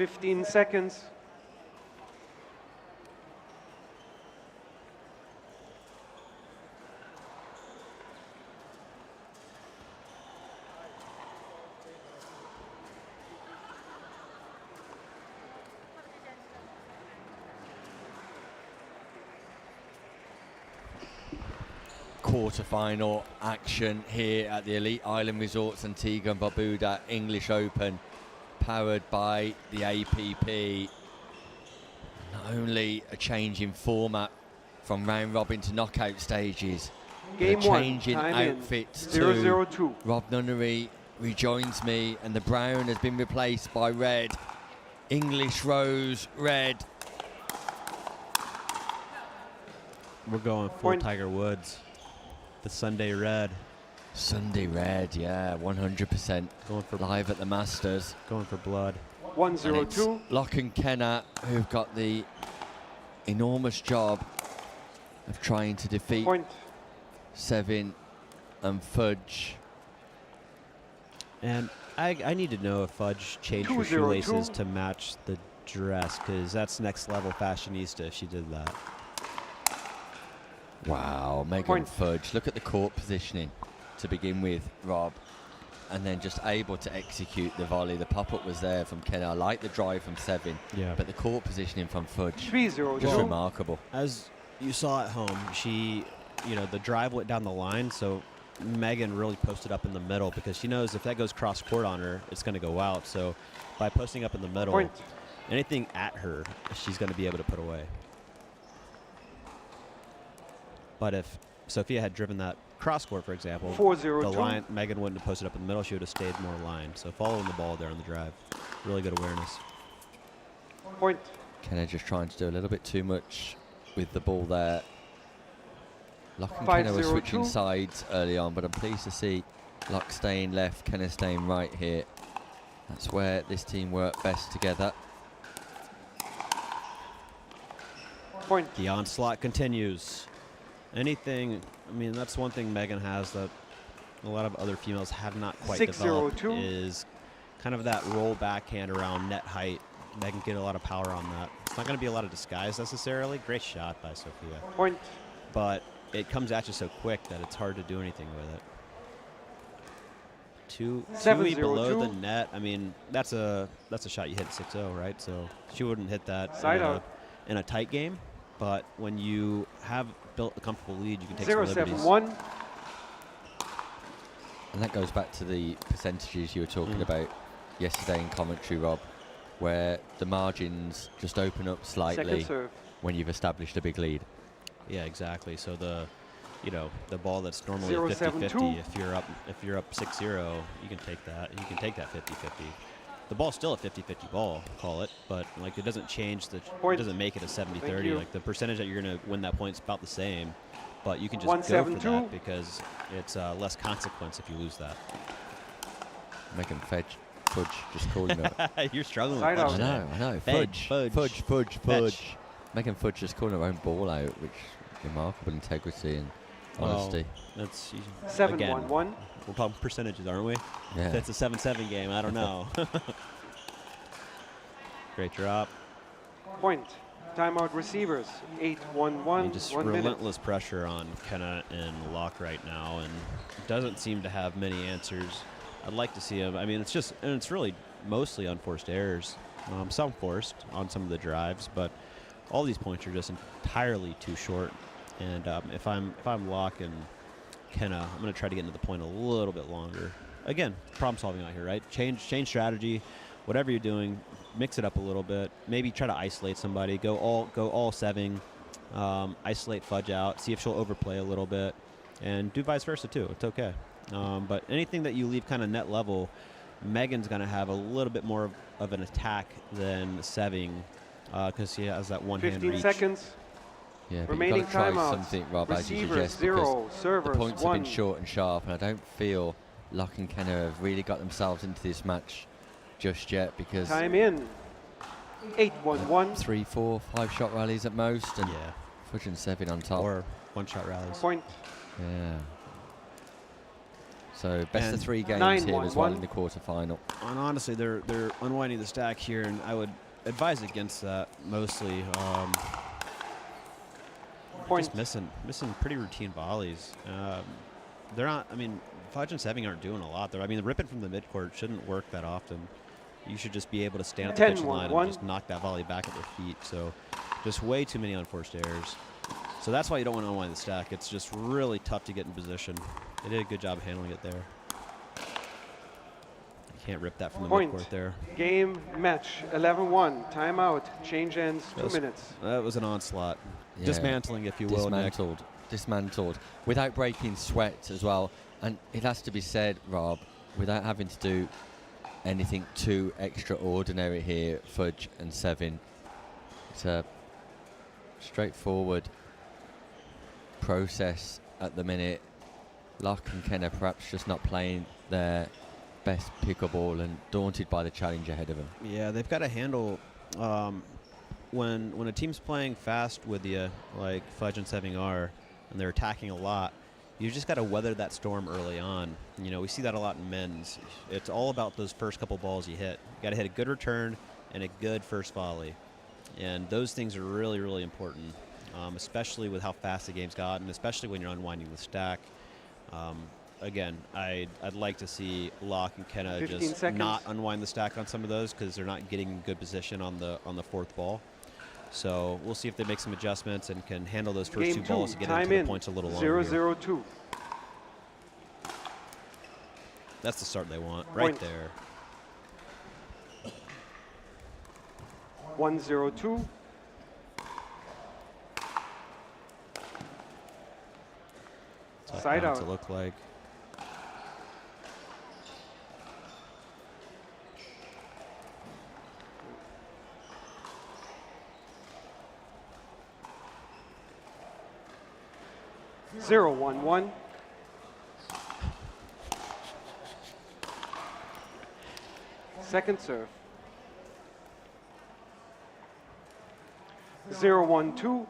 15 seconds. Quarterfinal action here at the Elite Island Resorts Antigua and Barbuda English Open, powered by the APP. Not only a change in format from round robin to knockout stages, Game but a one, change in time in. outfits 0-0-2. too. Rob Nunnery rejoins me, and the brown has been replaced by red. English rose, red. We're going full Point. Tiger Woods. The Sunday red. Sunday red, yeah, 100%. Going for live at the Masters. Going for blood. 1-0-2. Locke and Kenna who've got the enormous job of trying to defeat Point. Sevin and Fudge. And I need to know if Fudge changed her 2-0-2. shoelaces to match the dress, because that's next level fashionista if she did that. Wow, Megan Point. Fudge. Look at the court positioning to begin with, Rob. And then just able to execute the volley. The pop-up was there from Kenna. I like the drive from Sevin. Yeah. But the court positioning from Fudge, 3-0-2. just remarkable. As you saw at home, she, the drive went down the line, so Megan really posted up in the middle because she knows if that goes cross court on her, it's going to go out. So by posting up in the middle, Point. anything at her, she's going to be able to put away. But if Sophia had driven that cross court, for example, 4-0-2. the line, Megan wouldn't have posted up in the middle. She would have stayed more line. So following the ball there on the drive, really good awareness. Point. Kenna just trying to do a little bit too much with the ball there. Locke and 5-0-2. Kenna were switching sides early on, but I'm pleased to see Locke staying left, Kenna staying right here. That's where this team work best together. Point. The onslaught continues. Anything, that's one thing Megan has that a lot of other females have not quite 6-0-2. developed, is kind of that roll backhand around net height. Megan get a lot of power on that. It's not going to be a lot of disguise necessarily. Great shot by Sophia. Point. But it comes at you so quick that it's hard to do anything with it. Two below the net. That's a shot you hit at 6-0, right? So she wouldn't hit that in a tight game. But when you have built a comfortable lead, you can take some liberties. 0-7-1. And that goes back to the percentages you were talking about yesterday in commentary, Rob, where the margins just open up slightly when you've established a big lead. Yeah, exactly. So the ball that's normally 0-7-2. 50-50, if you're up 6-0, you can take that. You can take that 50-50. The ball's still a 50-50 ball, call it, but it doesn't change it doesn't make it a 70-30. Like the percentage that you're going to win that point is about the same, but you can just go for that because it's less consequence if you lose that. Megan Fudge just calling it. You're struggling with Fudge. I know. Fudge. Megan Fudge just calling her own ball out, which is remarkable integrity and honesty. That's 7-1-1. We're talking percentages, aren't we? Yeah. If it's a 7-7 game, I don't know. Great drop. Point. Timeout receivers. 8-1-1. Just 1 minute. relentless pressure on Kenna and Locke right now, and doesn't seem to have many answers. I'd like to see him. It's really mostly unforced errors. Some forced on some of the drives, but all these points are just entirely too short. And if I'm Locke and Kenna, I'm going to try to get into the point a little bit longer. Again, problem solving out here, right? Change strategy, whatever you're doing, mix it up a little bit. Maybe try to isolate somebody. Go all seving. Isolate Fudge out. See if she'll overplay a little bit, and do vice versa too. It's okay. But anything that you leave kind of net level, Megan's going to have a little bit more of an attack than Seving because she has that one hand reach. 15 seconds. Yeah, but remaining you've got to try timeouts. something, Rob, as you Receivers suggest, 0, because servers the points 1. have been short and sharp, and I don't feel Locke and Kenna have really got themselves into this match just yet, because Time in. 8-1-1. 3, 4, 5 shot rallies at most, and Fudge and Sevin on top. Or one-shot rallies. Point. Yeah. So best of And 3 games 9-1-1. here as well in the quarterfinal. And honestly, they're unwinding the stack here, and I would advise against that mostly. Point. Just missing pretty routine volleys. They're not. I mean, Fudge and Seving aren't doing a lot there. I mean, the ripping from the midcourt shouldn't work that often. You should just be able to stand at the kitchen line and just knock that volley back at their feet. So, just way too many unforced errors. So that's why you don't want to unwind the stack. It's just really tough to get in position. They did a good job of handling it there. You can't rip that from the Point. midcourt there. Game, match, 11-1. Timeout. Change ends, 2 minutes. That was an onslaught. Yeah. Dismantling, if you will, Nick. Dismantled. Without breaking sweat as well. And it has to be said, Rob, without having to do anything too extraordinary here, Fudge and Sevin. It's a straightforward process at the minute. Locke and Kenner perhaps just not playing their best pickleball and daunted by the challenge ahead of them. Yeah, they've got to handle when a team's playing fast with you, like Fudge and Seving are, and they're attacking a lot. You just got to weather that storm early on. You know, we see that a lot in men's. It's all about those first couple balls you hit. You got to hit a good return and a good first volley, and those things are really, really important, especially with how fast the game's gotten, especially when you're unwinding the stack. Again, I'd like to see Locke and Kenna 15 just seconds. not unwind the stack on some of those because they're not getting in good position on the fourth ball. So we'll see if they make some adjustments and can handle those first Game 2 balls to get time into in. the points a little longer. 0-0-2. That's the start they want, right Point. there. 1-0-2. That's Side bound out. to look like. Zero, 1-1. Second serve. 0-1-2.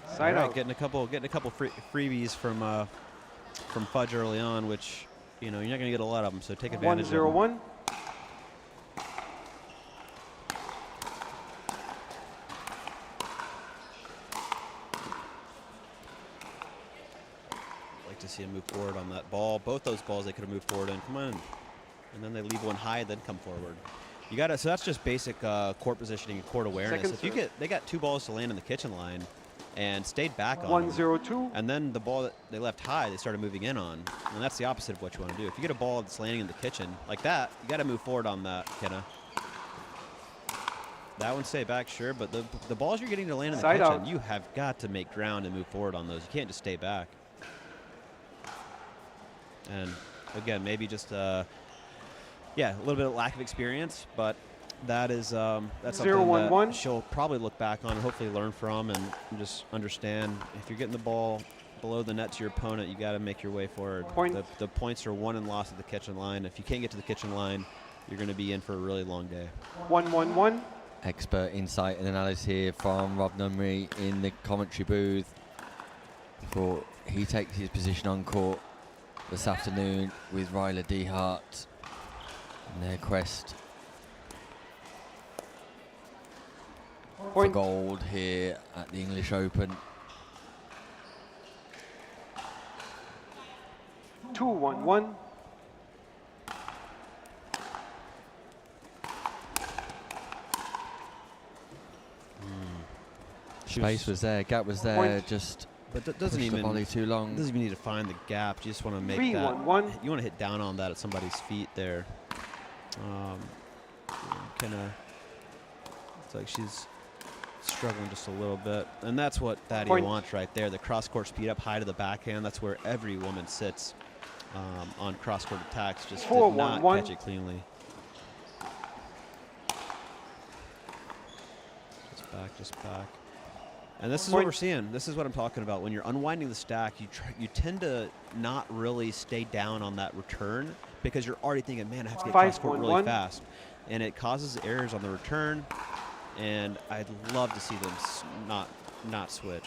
Side All right, out. getting a couple freebies from Fudge early on, which you're not going to get a lot of them. So take advantage of them. 1-0-1. Like to see him move forward on that ball. Both those balls they could have moved forward in. Come on. And then they leave one high, then come forward. You got to. So that's just basic court positioning and court awareness. Second If you serve. they got 2 balls to land in the kitchen line, and stayed back on 1-0-2. them, and then the ball that they left high, they started moving in on, and that's the opposite of what you want to do. If you get a ball that's landing in the kitchen like that, you got to move forward on that, Kenna. That one stay back, sure, but the balls you're getting to land in the Side kitchen, out. you have got to make ground and move forward on those. You can't just stay back. And again, maybe just a little bit of lack of experience, but that is that's something 0-1-1. that she'll probably look back on and hopefully learn from, and just understand if you're getting the ball below the net to your opponent, you got to make your way forward. Point. The points are won and lost at the kitchen line. If you can't get to the kitchen line, you're going to be in for a really long day. 1-1-1. Expert insight and analysis here from Rob Nunnery in the commentary booth before he takes his position on court this afternoon with Ryla Dehart and their quest for gold here at the English Open. 2-1-1. Space was there, gap was there, Point. just But that doesn't pushed the even volley too long. Doesn't even need to find the gap. You just want to make 3-1-1. You want to hit down on that at somebody's feet there. Kind of. It's like she's struggling just a little bit, and that's what Thaddeus Point. wants right there. The cross court speed up high to the backhand. That's where every woman sits on cross court attacks. Just did not 4-1-1. catch it cleanly. Just back. And this is what Point. we're seeing. This is what I'm talking about. When you're unwinding the stack, you tend to not really stay down on that return because you're already thinking, man, I have to get cross court really 5-1-1. fast. And it causes errors on the return. and I'd love to see them not switch.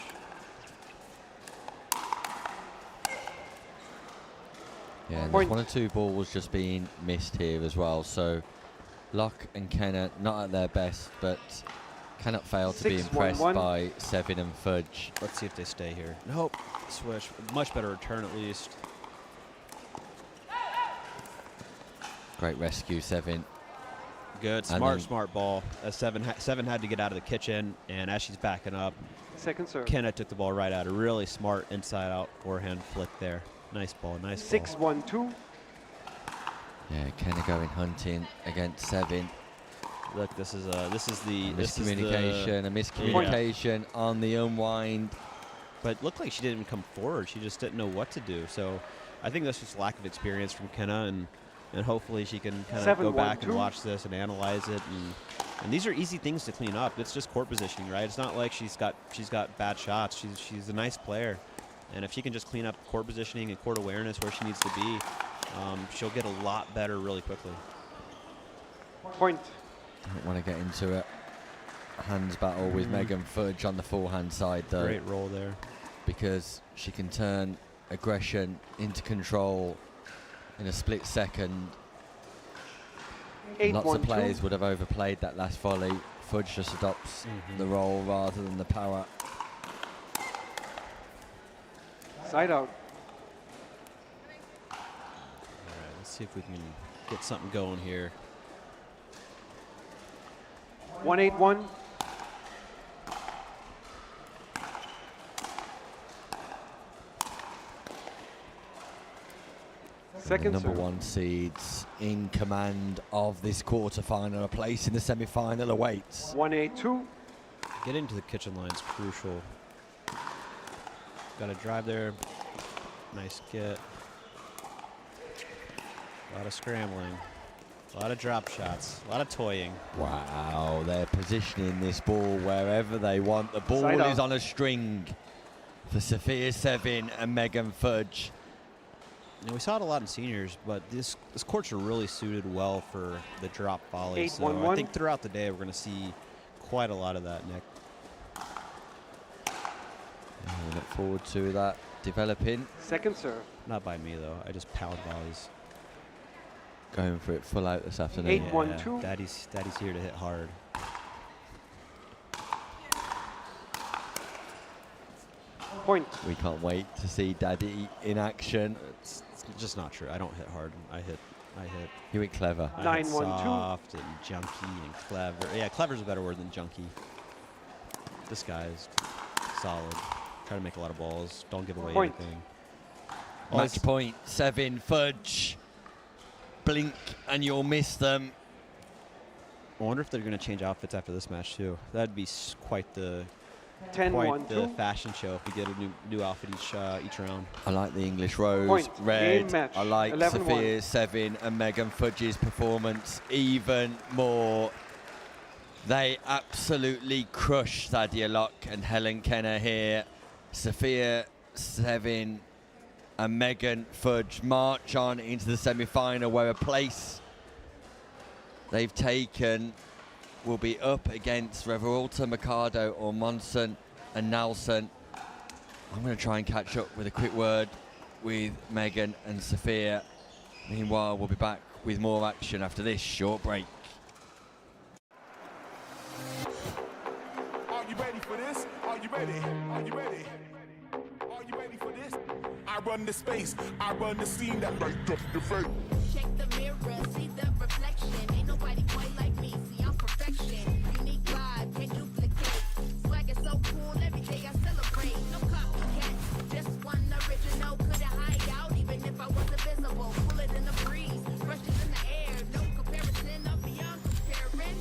Yeah, and there's 1 or 2 balls just being missed here as well. So Locke and Kenna not at their best, but cannot fail to be impressed by Sevin and Fudge. Let's see if they stay here. Nope, switch. Much better return at least. Great rescue, Sevin. Good, smart ball. Sevin had to get out of the kitchen, and as she's backing up, second serve. Kenna took the ball right out. A really smart inside-out forehand flick there. Nice ball, nice ball. 6-1-2. Yeah, Kenna going hunting against Sevin. Look, this is the miscommunication on the unwind. But it looked like she didn't come forward. She just didn't know what to do. So I think that's just lack of experience from Kenna, and hopefully she can kind of go back and watch this and analyze it. And these are easy things to clean up. It's just court positioning, right? It's not like she's got bad shots. She's a nice player, and if she can just clean up court positioning and court awareness where she needs to be, she'll get a lot better really quickly. Point. Don't want to get into a hands battle with Megan Fudge on the forehand side, though. Great roll there. Because she can turn aggression into control in a split second. Lots of players would have overplayed that last volley. Fudge just adopts the roll rather than the power. Side out. All right, let's see if we can get something going here. 1-8-1. Second the number serve. 1 seeds in command of this quarterfinal. A place in the semi-final awaits. 1-8-2. Getting to the kitchen line is crucial. Got to drive there. Nice get. A lot of scrambling. A lot of drop shots. A lot of toying. Wow, they're positioning this ball wherever they want. The ball Side is out. on a string for Sophia Sevin and Megan Fudge. You know, we saw it a lot in seniors, but this courts are really suited well for the drop volleys. So 8-1-1. I think throughout the day we're going to see quite a lot of that, Nick. We look forward to that developing. Second serve. Not by me, though. I just pound volleys. Going for it full out this afternoon. 8-1-2. Daddy's here to hit hard. Point. We can't wait to see Daddy in action. It's just not true. I don't hit hard. I hit. You hit clever. I hit soft and junky and clever. Yeah, clever's a better word than junky. This guy is solid. Try to make a lot of balls. Don't give away Point. anything. Match point, Sevin, Fudge. Blink and you'll miss them. I wonder if they're going to change outfits after this match too. That'd be quite the 10-1-2. fashion show if we get a new outfit each round. I like the English rose, Point. red. Game match. I like 11-1. Sophia Sevin and Megan Fudge's performance even more. They absolutely crushed Thadia Locke and Helen Kenner here. Sophia Sevin and Megan Fudge march on into the semi-final, where a place they've taken will be up against Revolta, Mercado or Monson and Nelson. I'm going to try and catch up with a quick word with Megan and Sophia. Meanwhile, we'll be back with more action after this short break. Are you ready for this? Are you ready? Are you ready? Are you ready for this? I run the space, I run the scene that light up the face. Check the mirror, see the reflection. Ain't nobody quite like me. See, I'm perfection. Unique vibe, can't duplicate. Swag is so cool, every day I celebrate. No copycat, just one original. Couldn't hide out, even if I wasn't visible. Pull it in the breeze, brushes in the air. No comparison, I'm beyond comparing.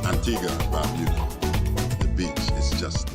Antigua, Barbuda. The beach is just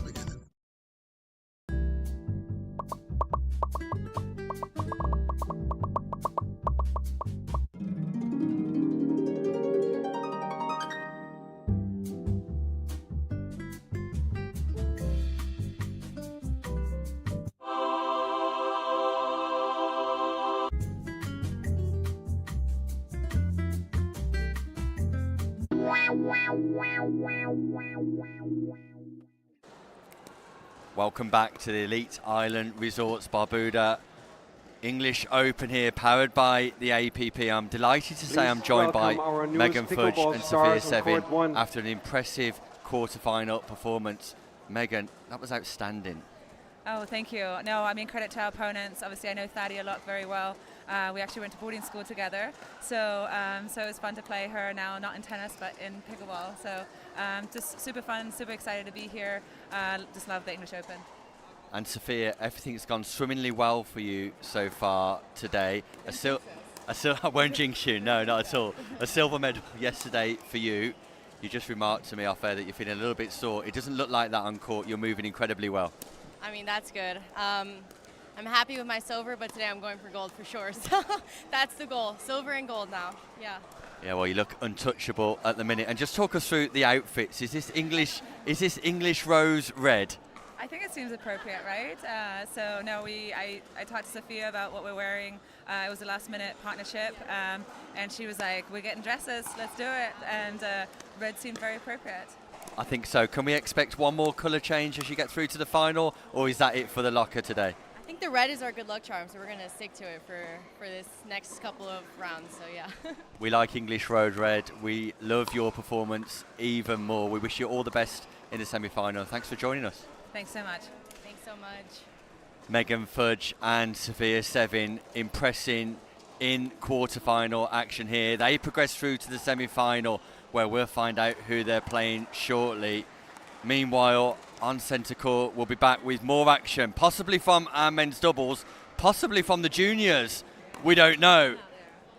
Welcome back to the Elite Island Resorts Barbuda English Open here, powered by the APP. I'm delighted to say I'm joined by Megan Fudge and Sophia Sevin after an impressive quarterfinal performance. Megan, that was outstanding. Oh, thank you. No, I mean, credit to our opponents. Obviously, I know Thadia Locke very well. We actually went to boarding school together. So it was fun to play her now, not in tennis, but in pickleball. So just super fun, super excited to be here. Just love the English Open. And Sophia, everything's gone swimmingly well for you so far today. I won't jinx you, no, not at all. A silver medal yesterday for you. You just remarked to me off air that you're feeling a little bit sore. It doesn't look like that on court. You're moving incredibly well. I mean, that's good. I'm happy with my silver, but today I'm going for gold for sure. So that's the goal, silver and gold now. Yeah. Yeah, well, you look untouchable at the minute. And just talk us through the outfits. Is this English rose red? I think it seems appropriate, right? So no, I talked to Sophia about what we're wearing. It was a last-minute partnership, and she was like, "We're getting dresses. Let's do it." And red seemed very appropriate. I think so. Can we expect one more colour change as you get through to the final, or is that it for the locker today? I think the red is our good luck charm, so we're going to stick to it for this next couple of rounds, so yeah. We like English Road Red. We love your performance even more. We wish you all the best in the semi-final. Thanks for joining us. Thanks so much. Thanks so much. Megan Fudge and Sophia Sevin impressing in quarterfinal action here. They progress through to the semi-final, where we'll find out who they're playing shortly. Meanwhile, on centre court, we'll be back with more action, possibly from our men's doubles, possibly from the juniors. We don't know.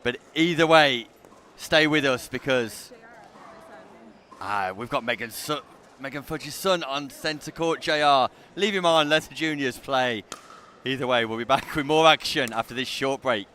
But either way, stay with us because we've got Megan Fudge's son on centre court, JR. Leave him on, let the juniors play. Either way, we'll be back with more action after this short break.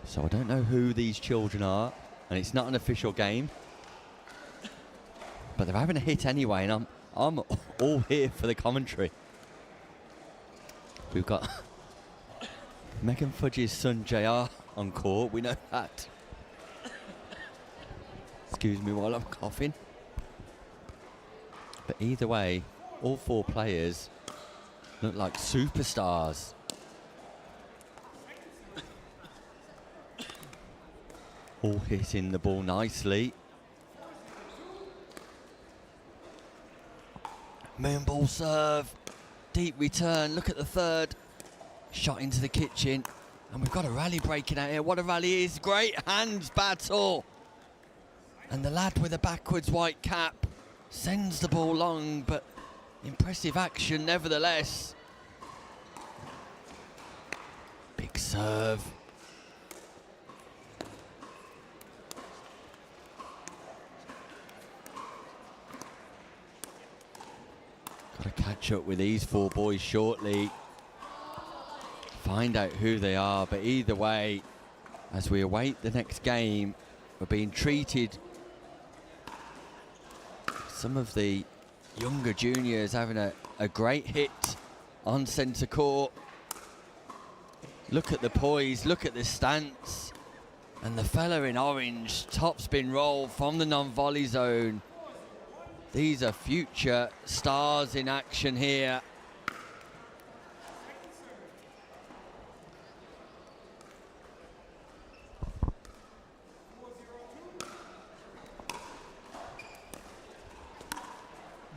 So I don't know who these children are, and it's not an official game, but they're having a hit anyway, and I'm all here for the commentary. We've got Megan Fudge's son JR on court, we know that. Excuse me while I'm coughing. But either way, all four players look like superstars. All hitting the ball nicely. Moonball serve. Deep return. Look at the third. Shot into the kitchen. And we've got a rally breaking out here. What a rally is. Great hands battle. And the lad with a backwards white cap sends the ball long, but impressive action nevertheless. Big serve. Got to catch up with these four boys shortly. Find out who they are, but either way, as we await the next game, we're being treated. Some of the younger juniors having a great hit on centre court. Look at the poise, look at the stance. And the fella in orange, top spin roll from the non-volley zone. These are future stars in action here.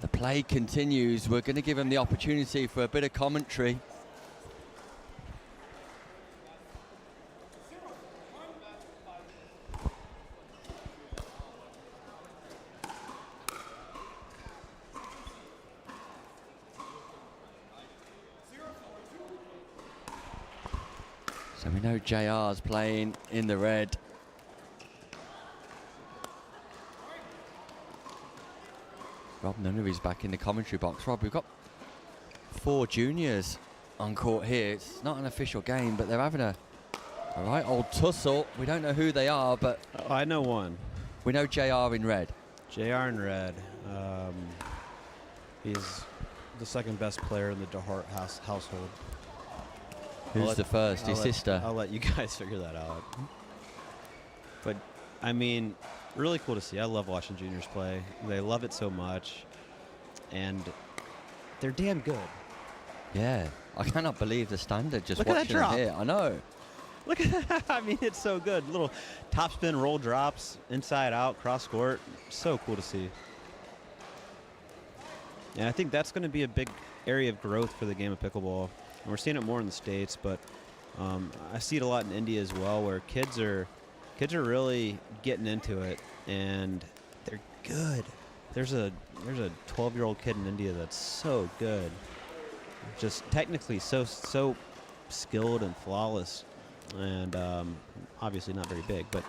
The play continues. We're going to give them the opportunity for a bit of commentary. So we know JR's playing in the red. Rob Nunnery's back in the commentary box. Rob, we've got 4 juniors on court here. It's not an official game, but they're having a right old tussle. We don't know who they are, but I know one. We know JR in red. JR in red. He's the second best player in the DeHart household. Who's the first? His sister? I'll let you guys figure that out. But, I mean, really cool to see. I love watching juniors play. They love it so much. And they're damn good. Yeah. I cannot believe the standard just Look at that watching drop. it here. I know. Look at that. I mean, it's so good. Little topspin roll drops, inside out, cross court. So cool to see. And I think that's going to be a big area of growth for the game of pickleball. And we're seeing it more in the States, but I see it a lot in India as well, where kids are really getting into it, and they're good. There's a 12-year-old kid in India that's so good, just technically so skilled and flawless, and obviously not very big, but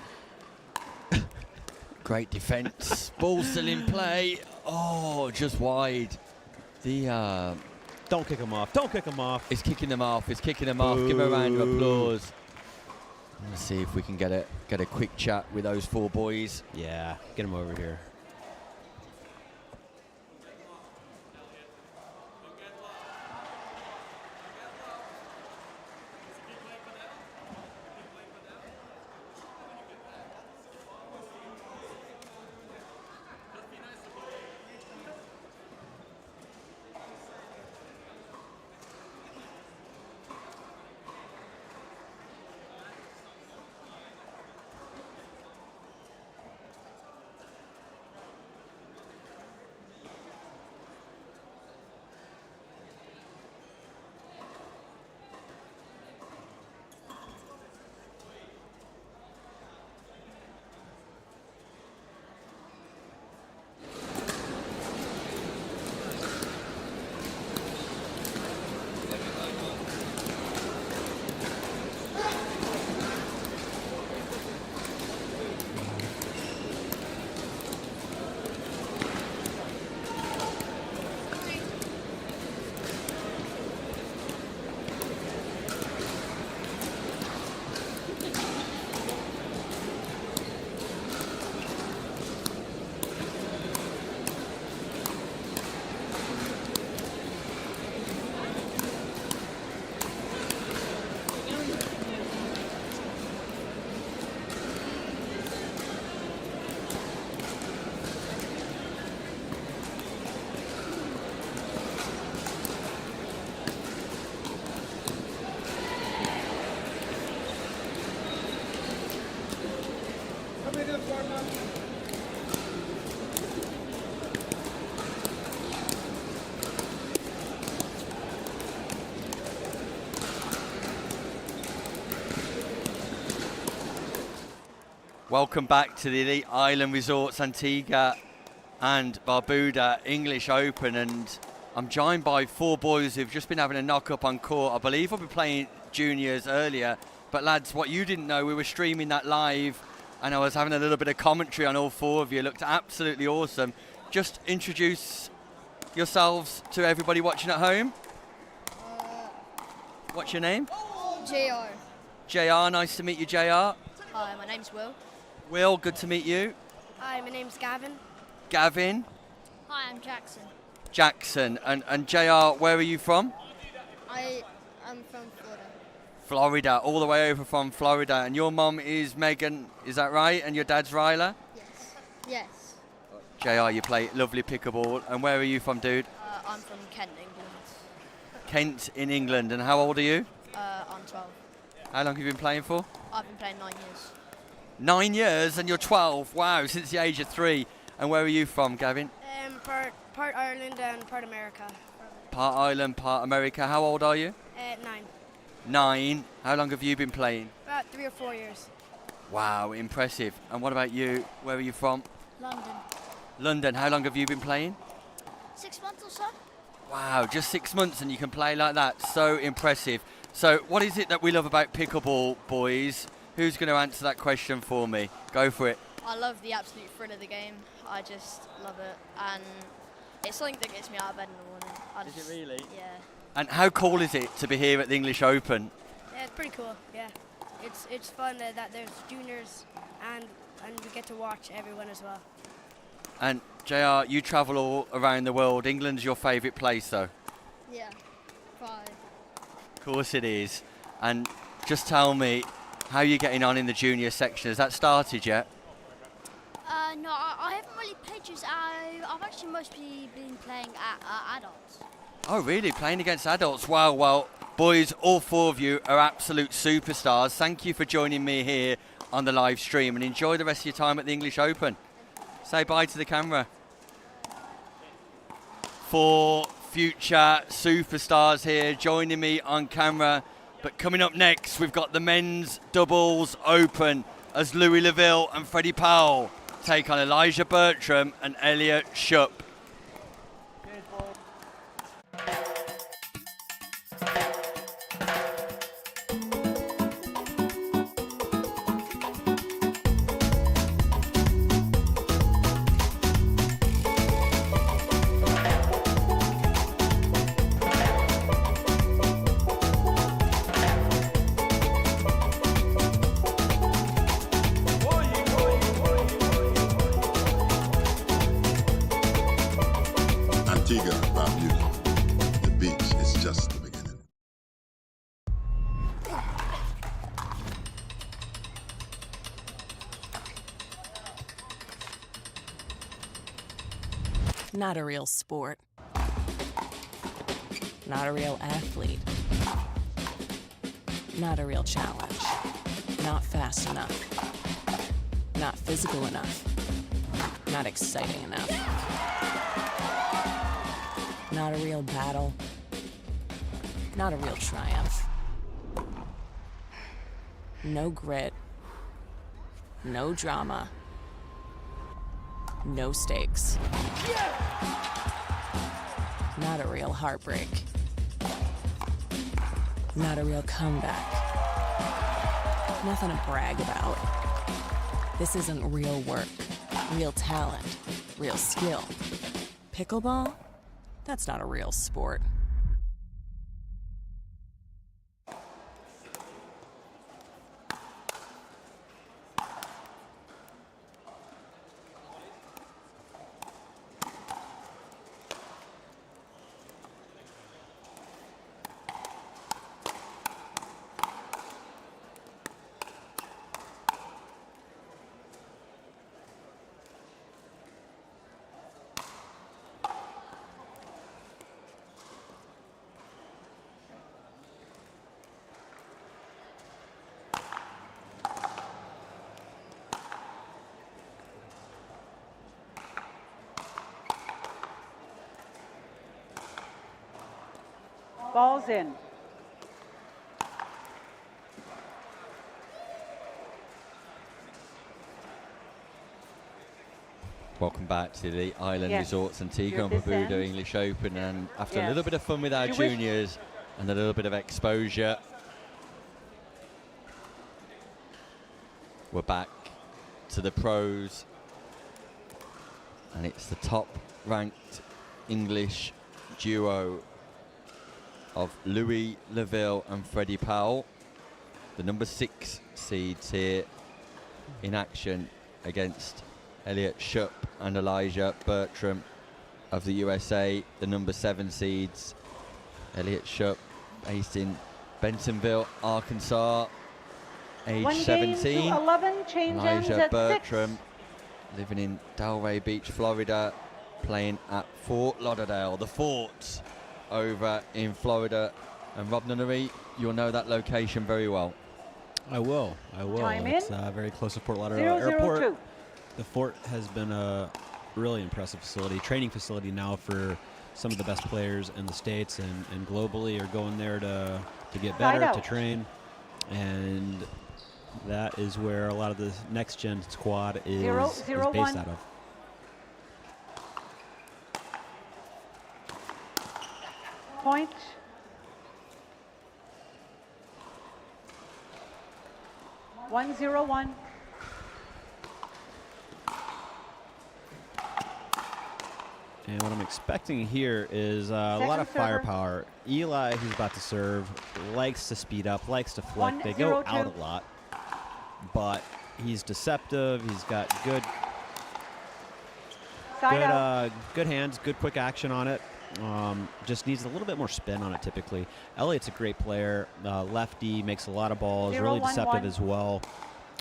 great defense. Ball still in play. Oh, just wide. The don't kick him off. Don't kick him off. It's kicking them off. It's kicking them off. Give a round of applause. Let's see if we can get a quick chat with those 4 boys. Yeah, get them over here. Welcome back to the Elite Island Resorts Antigua and Barbuda English Open, and I'm joined by 4 boys who've just been having a knock-up on court. I believe I'll be playing juniors earlier, but lads, what you didn't know, we were streaming that live, and I was having a little bit of commentary on all 4 of you. It looked absolutely awesome. Just introduce yourselves to everybody watching at home. What's your name? JR. JR, nice to meet you, JR. Hi, my name's Will. Will, good to meet you. Hi, my name's Gavin. Gavin. Hi, I'm Jackson. Jackson. And JR, where are you from? I'm from Florida. Florida, all the way over from Florida. And your mum is Megan, is that right? And your dad's Ryla? Yes. JR, you play lovely pickleball. And where are you from, dude? I'm from Kent, England. Kent in England. And how old are you? I'm 12. How long have you been playing for? I've been playing 9 years. 9 years and you're 12. Wow, since the age of 3. And where are you from, Gavin? Part Ireland and part America. Part Ireland, part America. How old are you? 9. 9. How long have you been playing? About 3 or 4 years. Wow, impressive. And what about you? Where are you from? London. London. How long have you been playing? 6 months or so. Wow, just 6 months and you can play like that. So impressive. So what is it that we love about pickleball, boys? Who's going to answer that question for me? Go for it. I love the absolute thrill of the game. I just love it. And it's something that gets me out of bed in the morning. Is it really? Yeah. And how cool is it to be here at the English Open? Yeah, it's pretty cool. Yeah. It's fun that there's juniors and we get to watch everyone as well. And JR, you travel all around the world. England's your favourite place, though? Yeah. 5. Of course it is. And just tell me, how are you getting on in the junior section? Has that started yet? No, I haven't really played just. I've actually mostly been playing at adults. Oh, really? Playing against adults? Wow, well, boys, all 4 of you are absolute superstars. Thank you for joining me here on the live stream, and enjoy the rest of your time at the English Open. Say bye to the camera. 4 future superstars here joining me on camera. But coming up next, we've got the men's doubles open as Louis Leville and Freddie Powell take on Elijah Bertram and Elliot Shupp. Antigua, Barbuda. The beach is just the beginning. Not a real sport. Not a real athlete. Not a real challenge. Not fast enough. Not physical enough. Not exciting enough. Not a real battle. Not a real triumph. No grit. No drama. No stakes. Not a real heartbreak. Not a real comeback. Nothing to brag about. This isn't real work, real talent, real skill. Pickleball? That's not a real sport. Ball's in. Welcome back to the Island Yes. Resorts Antigua You're and at this Barbuda end. English Open, and after a Yes. little bit of fun with our You wish- juniors and a little bit of exposure, we're back to the pros, and it's the top ranked English duo of Louis Leville and Freddie Powell, the number 6 seeds here in action against Elliot Shupp and Elijah Bertram of the USA, the number 7 seeds. Elliot Shupp, based in Bentonville, Arkansas, age 1 game 17. to 11, change ends Elijah at 6. Bertram, living in Delray Beach, Florida, playing at Fort Lauderdale, the Fort over in Florida. And Rob Nunnery, you'll know that location very well. I will. Time It's in. very close to Fort Lauderdale 0-0-2. Airport. The Fort has been a really impressive facility, training facility now for some of the best players in the States and globally are going there to get better, Side to out. train. And that is where a lot of the next gen squad is, 0-0-1. based out of. Point. One, 0-1. And what I'm expecting here is a Second lot of server. firepower. Eli, who's about to serve, likes to speed up, likes to flick. They go 1-0-2. out a lot, but he's deceptive. He's got good, Side out. good hands, good quick action on it. Just needs a little bit more spin on it typically. Elliot's a great player. Lefty, makes a lot of balls, really 0-1-1. deceptive as well.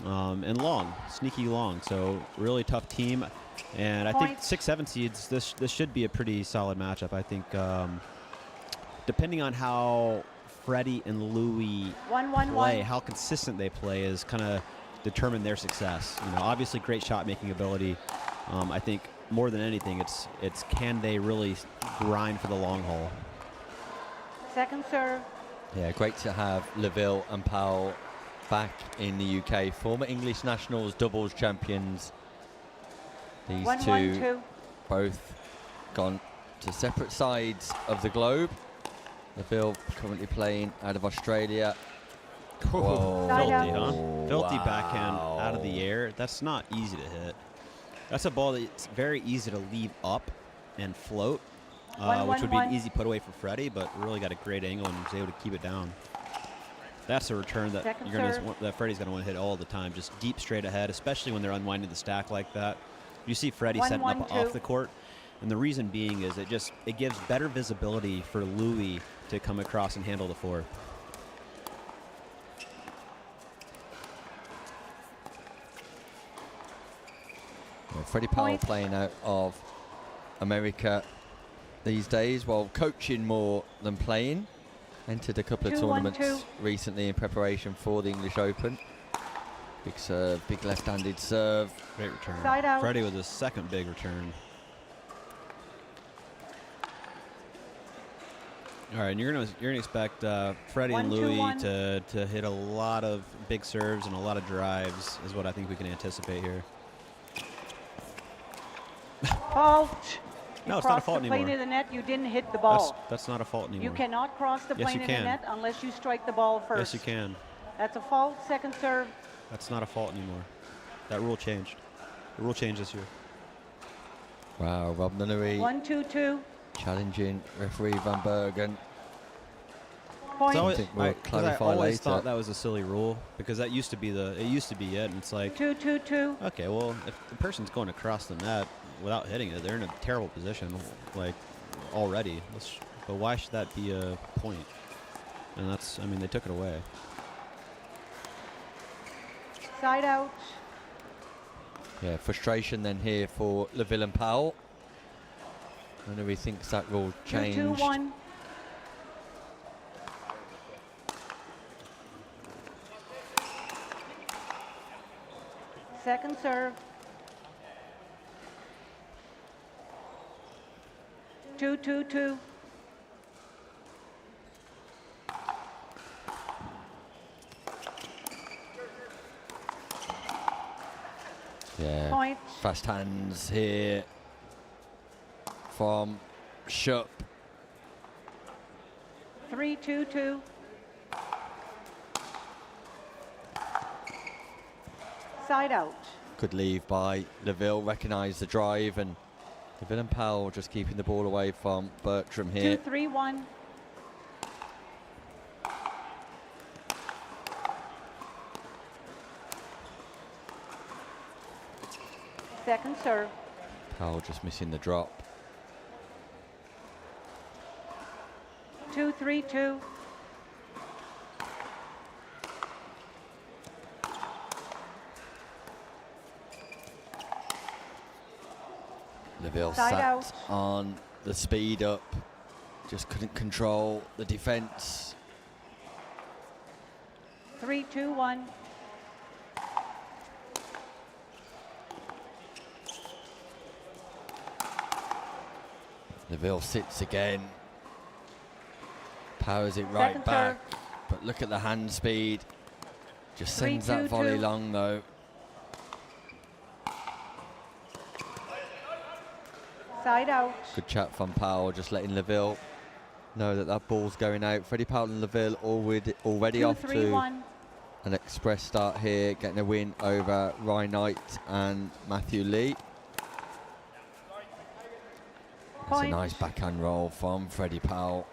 And long, sneaky long. So really tough team. And I think Point. 6-7 seeds, this should be a pretty solid matchup. I think depending on how Freddie and Louis 1-1-1. play, how consistent they play is kind of determine their success. You know, obviously great shot making ability. I think more than anything, it's can they really grind for the long haul. Second serve. Yeah, great to have Leville and Powell back in the UK. Former English nationals, doubles champions. These 1-1-2. two both gone to separate sides of the globe. Leville currently playing out of Australia. Whoa. Side Filthy, out. huh? Filthy backhand out of the air. That's not easy to hit. That's a ball that's very easy to leave up and float, which would be an 1-1-1. easy put away for Freddie, but really got a great angle and was able to keep it down. That's a return that Second you're serve. gonna that Freddie's gonna want to hit all the time, just deep straight ahead, especially when they're unwinding the stack like that. You see Freddie setting up 1-1-2. off the court, and the reason being is it gives better visibility for Louis to come across and handle the four. Yeah, Freddie Powell Point. playing out of America these days, while coaching more than playing. Entered a couple of 2-1-2. tournaments recently in preparation for the English Open. Big serve, big left-handed serve. Great return. Side out. Freddie with his second big return. All right, and you're gonna expect Freddie and 1-2-1. Louis to hit a lot of big serves and a lot of drives, is what I think we can anticipate here. Fault. You No, it's not a crossed fault the plane anymore. of the net. You didn't hit the ball. That's not a fault anymore. You cannot cross the Yes, plane you of the can. net unless you strike the ball first. Yes, you can. That's a fault. Second serve. That's not a fault anymore. That rule changed. The rule changed this year. Wow, Rob Nunnery 1-2-2. challenging referee Van Bergen. Point. It's think we'll I clarify always later. thought that was a silly rule because that used to be it, and it's like 2-2-2. okay, well, if the person's going across the net without hitting it, they're in a terrible position, like already. But why should that be a point? And that's, I mean, they took it away. Side out. Yeah, frustration then here for Leville and Powell. Nunnery thinks that rule changed. 2-2-1. Second serve. 2-2-2. Yeah, Point. fast hands here from Shup. 3-2-2. Side out. Good leave by Leville, recognised the drive, and Leville and Powell just keeping the ball away from Bertram here. 2-3-1. Second serve. Powell just missing the drop. 2-3-2. Leville Side sat out. on the speed up, just couldn't control the defence. 3-2-1. Leville sits again, powers it right Second back, but look at the hand speed. Just sends that 3-2-2. volley long though. Side out. Good chat from Powell, just letting Leville know that that ball's going out. Freddie Powell and Laville already off to 2-3-1. an express start here, getting a win over Ryan Knight and Matthew Lee. That's a Point. nice backhand roll from Freddie Powell.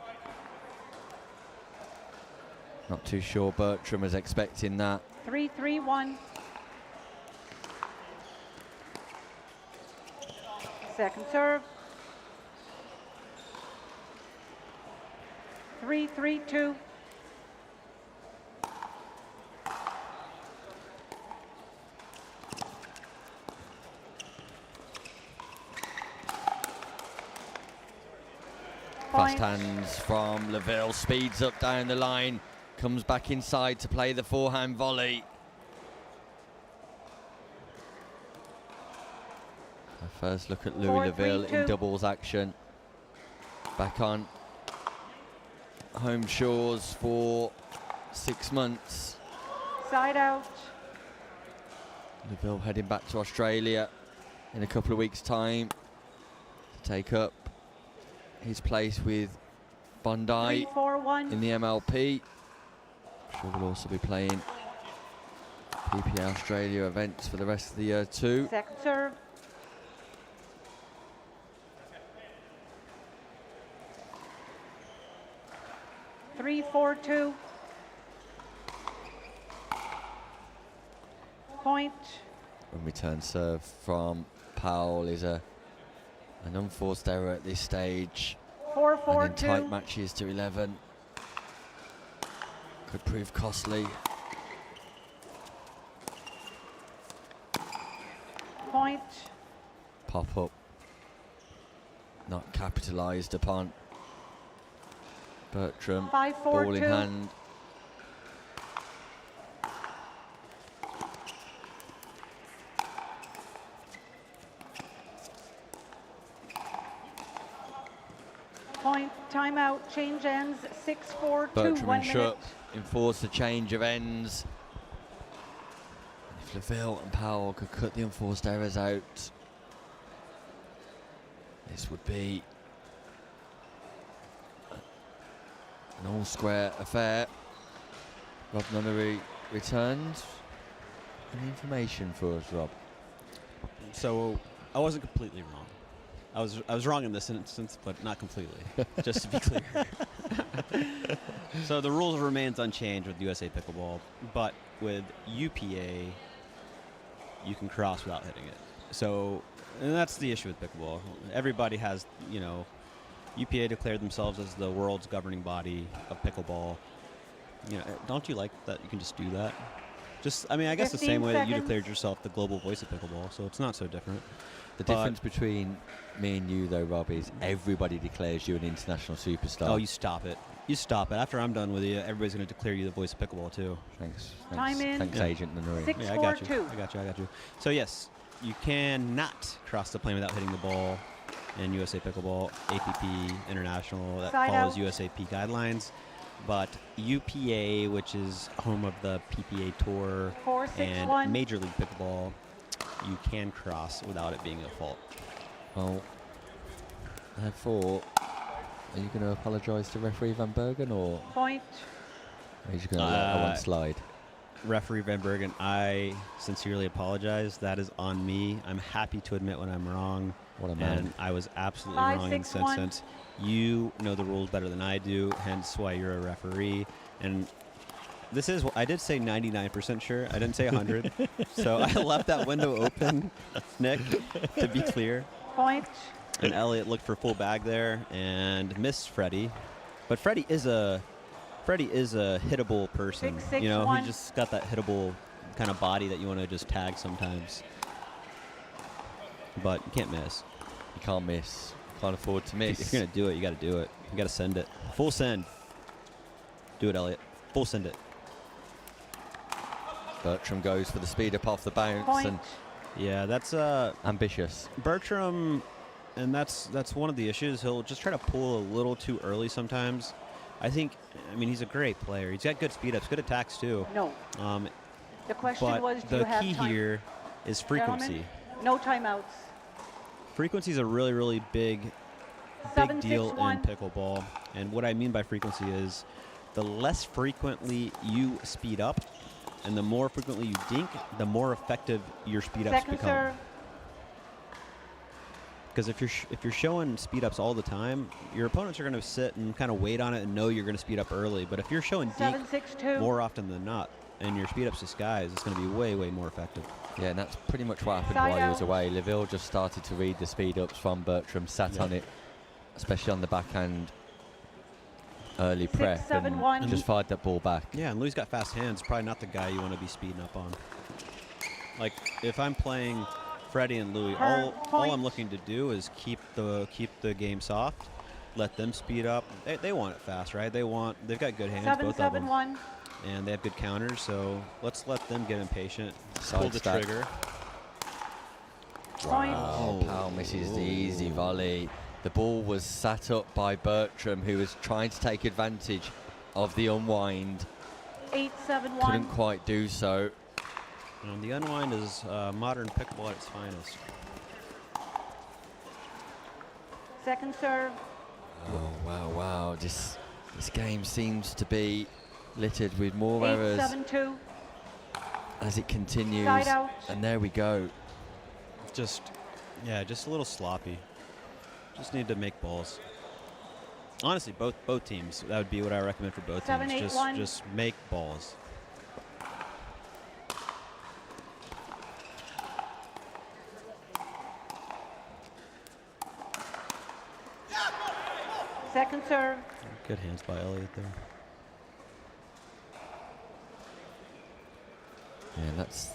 Not too sure Bertram was expecting that. 3-3-1. Second serve. 3-3-2. Fast hands from Laville, speeds up down the line, comes back inside to play the forehand volley. A first look at Louis Laville in doubles action. Back on home shores for 6 months. Side out. Laville heading back to Australia in a couple of weeks' time to take up his place with Bondi 3-4-1. in the MLP. Sure will also be playing PPA Australia events for the rest of the year too. Second serve. Three, 4-2. Point. When return serve from Powell is an unforced error at this stage. 4-4-2. And in tight matches to 11. Could prove costly. Point. Pop up. Not capitalised upon. Bertram, 5-4-2. ball in hand. Point. Timeout. Change ends. 6-4-2. Bertram 1 and minute. Shupp enforce the change of ends. If Laville and Powell could cut the enforced errors out, this would be an all-square affair. Rob Nunnery returned. Any information for us, Rob? So I wasn't completely wrong. I was wrong in this instance, but not completely, just to be clear. So the rules remains unchanged with USA Pickleball, but with UPA, you can cross without hitting it. So, and that's the issue with pickleball. Everybody has, UPA declared themselves as the world's governing body of pickleball. Don't you like that you can just do that? I guess the same way that you declared yourself the global voice of pickleball, so it's not so different. The difference between me and you, though, Rob, is everybody declares you an international superstar. Oh, you stop it. You stop it. After I'm done with you, everybody's going to declare you the voice of pickleball, too. Thanks. Time in. Thanks, Agent Nunnery. 6-4-2. Yeah, I got you. So, yes, you cannot cross the plane without hitting the ball in USA Pickleball, APP International, that Side follows out. USAP guidelines. But UPA, which is home of the PPA Tour 4-6-1. and Major League Pickleball, you can cross without it being a fault. Well, therefore, are you going to apologise to referee Van Bergen, or Point. are you just going to let that one slide? Referee Van Bergen, I sincerely apologize. That is on me. I'm happy to admit when I'm wrong. What a man. And I was absolutely 5, wrong in 6, this 1. instance. You know the rules better than I do, hence why you're a referee. And this is, I did say 99% sure. I didn't say 100. So I left that window open, Nick, to be clear. Point. And Elliot looked for full bag there and missed Freddie. But Freddie is a hittable person. 6-6-1. He just got that hittable kind of body that you want to just tag sometimes. But you can't miss. You can't miss. Can't afford to miss. If you're going to do it, you got to do it. You got to send it. Full send. Do it, Elliot. Full send it. Bertram goes for the speed up off the bounce. Point. And yeah, that's ambitious. Bertram, and that's one of the issues. He'll just try to pull a little too early sometimes. I mean, he's a great player. He's got good speed ups, good attacks too. No. The question but was, do the you have key time? here is frequency. Gentlemen, no timeouts. Frequency is a really, really big big deal in pickleball. And what I mean by frequency is the less frequently you speed up and the more frequently you dink, the more effective your speed ups Second become. serve. Because if you're showing speed ups all the time, your opponents are going to sit and kind of wait on it and know you're going to speed up early. But if you're showing dink 7-6-2. more often than not, and your speed ups disguise, it's going to be way, way more effective. Yeah, and that's pretty much what happened Side while he was out. away. Leville just started to read the speed ups from Bertram, sat on it, especially on the backhand early prep, 6-7-1. and just fired that ball back. Yeah, and Louis got fast hands. Probably not the guy you want to be speeding up on. Like, if I'm playing Freddie and Louis, all I'm looking to do is keep the game soft, let them speed up. They want it fast, right? They've got good hands, both of them. 7-7-1. And they have good counters, so let's let them get impatient. Pull Side the stack. trigger. Wow, Powell misses the easy volley. The ball was sat up by Bertram, who was trying to take advantage of the unwind. 8-7-1. Couldn't quite do so. And the unwind is modern pickleball at its finest. Second serve. Oh, wow. This game seems to be littered with more errors 8-7-2. as it continues. Side out. And there we go. Just a little sloppy. Just need to make balls. Honestly, both teams. That would be what I recommend for both 7, teams. 8, 1. Just make balls. Second serve. Good hands by Elliott there. Yeah, that's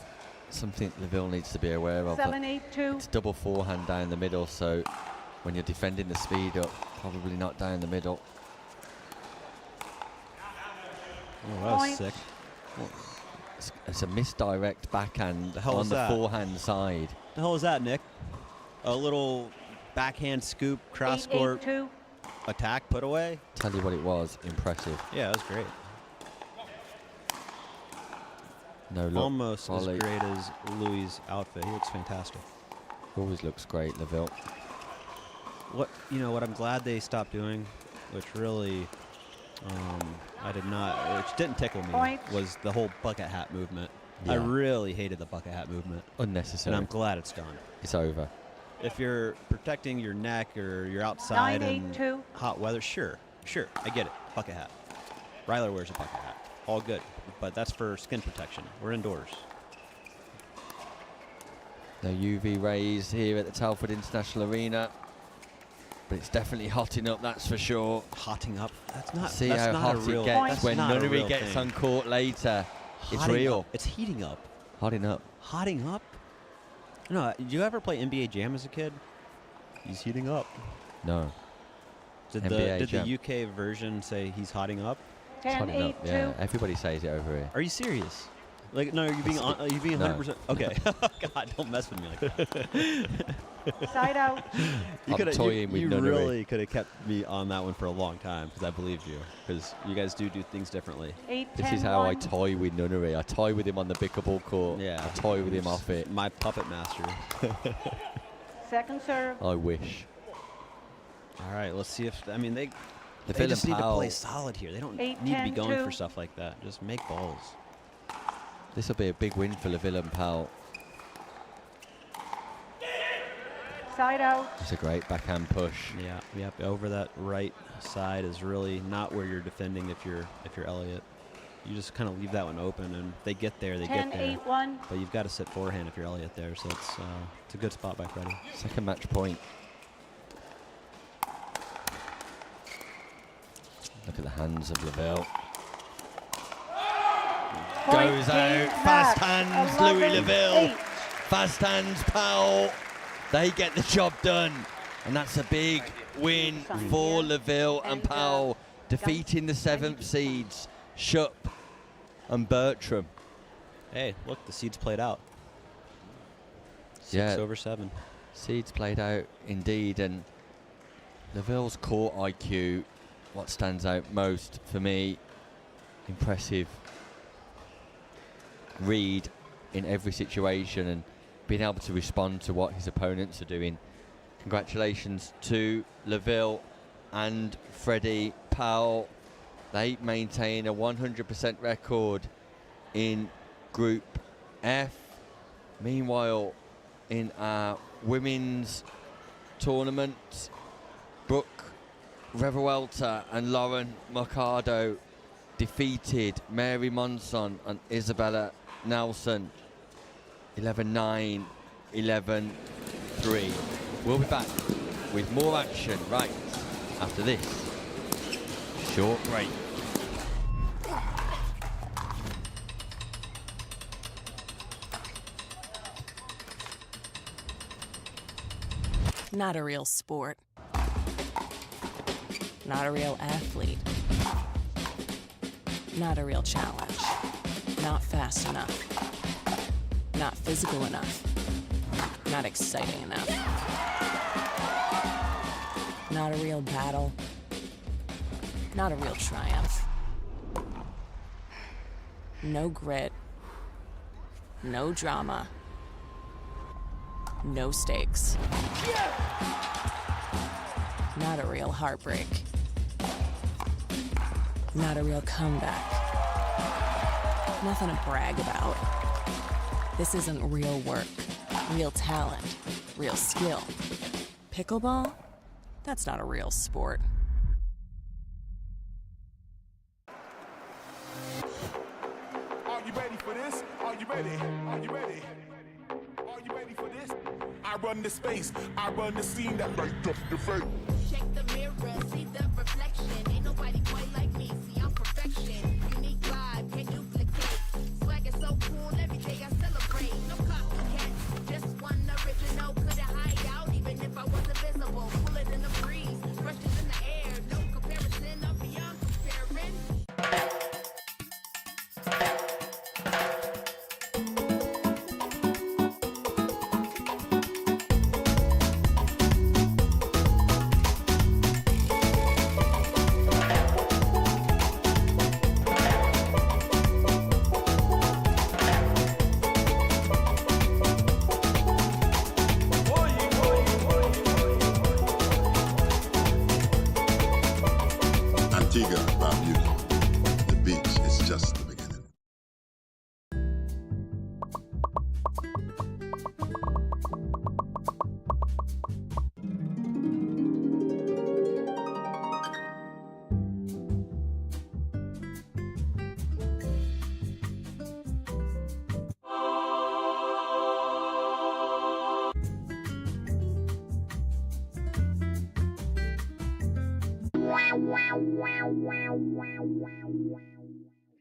something Leville needs to be aware of. 7-8-2. It's double forehand down the middle, so when you're defending the speed up, probably not down the middle. Oh, that was sick. It's a misdirect backhand The hell on is the that? forehand side. The hell is that, Nick? A little backhand scoop, cross court 8-8-2. attack, put away? Tell you what it was, impressive. Yeah, it was great. No look. Almost volley. as great as Louis' outfit. He looks fantastic. Always looks great, Leville. What I'm glad they stopped doing, which really which didn't tickle me, Point. was the whole bucket hat movement. Yeah. I really hated the bucket hat movement. Unnecessary. And I'm glad it's gone. It's over. If you're protecting your neck or you're outside in 9-8-2. hot weather, sure, I get it. Bucket hat. Ryler wears a bucket hat. All good. But that's for skin protection. We're indoors. No UV rays here at the Telford International Arena. But it's definitely hotting up, that's for sure. Hotting up? That's not. See that's how not hot a real, it gets that's when not a Nunnery real gets thing. on court later. It's Hotting real. up. It's heating up. Hotting up. Hotting up? No, did you ever play NBA Jam as a kid? He's heating up. No. Did NBA Jam. the UK version say he's hotting up? It's hotting up. 10-8-2. Yeah, everybody says it over here. Are you serious? Like, no, are you being 100%? Okay. God, don't mess with me like that. Side out. I'm toying with you Nunnery. really could have kept me on that one for a long time because I believed you. Because you guys do things differently. 8-10-1. This is how I toy with Nunnery. I toy with him on the pickleball court. Yeah. I toy with him off it. My puppet master. Second serve. I wish. All right, let's see if they Leville just and need to play Powell. solid here. They don't 8, need to be 10, going 2. for stuff like that. Just make balls. This will be a big win for Leville and Powell. Side out. It's a great backhand push. Yeah, yep. Over that right side is really not where you're defending if you're Elliott. You just kind of leave that one open, and if they get there, they get there. 10-8-1. But you've got to sit forehand if you're Elliott there, so it's a good spot by Freddie. Second match point. Look at the hands of Leville. Point Goes game out. Fast match. hands, Louis 11-8. Leville. Fast hands, Powell. They get the job done. And that's a big win for Leville and Powell, defeating the 7th seeds, Shupp and Bertram. Hey, look, the seeds played out. 6 over 7. Seeds played out indeed, and Leville's court IQ, what stands out most for me, impressive read in every situation and being able to respond to what his opponents are doing. Congratulations to Laville and Freddie Powell. They maintain a 100% record in Group F. Meanwhile, in our women's tournament, Brooke Revuelta and Lauren Mercado defeated Mary Monson and Isabella Nelson 11-9, 11-3. We'll be back with more action right after this short break. Not a real sport. Not a real athlete. Not a real challenge. Not fast enough. Not physical enough. Not exciting enough. Not a real battle. Not a real triumph. No grit. No drama. No stakes. Not a real heartbreak. Not a real comeback. Nothing to brag about. This isn't real work, real talent, real skill. Pickleball? That's not a real sport. Are you ready for this? Are you ready? Are you ready? Are you ready for this? I run the space, I run the scene that light up the face. Check the mirror, see the reflection. Ain't nobody quite like me. See, I'm perfection. Unique vibe, can't duplicate. Swag is so cool, every day I celebrate. No copycat, just one original. Couldn't hide out even if I wasn't visible. Pull it in the breeze, brushes in the air. No comparison, I'm beyond comparing. Antigua, Barbuda. The beach is just the beginning.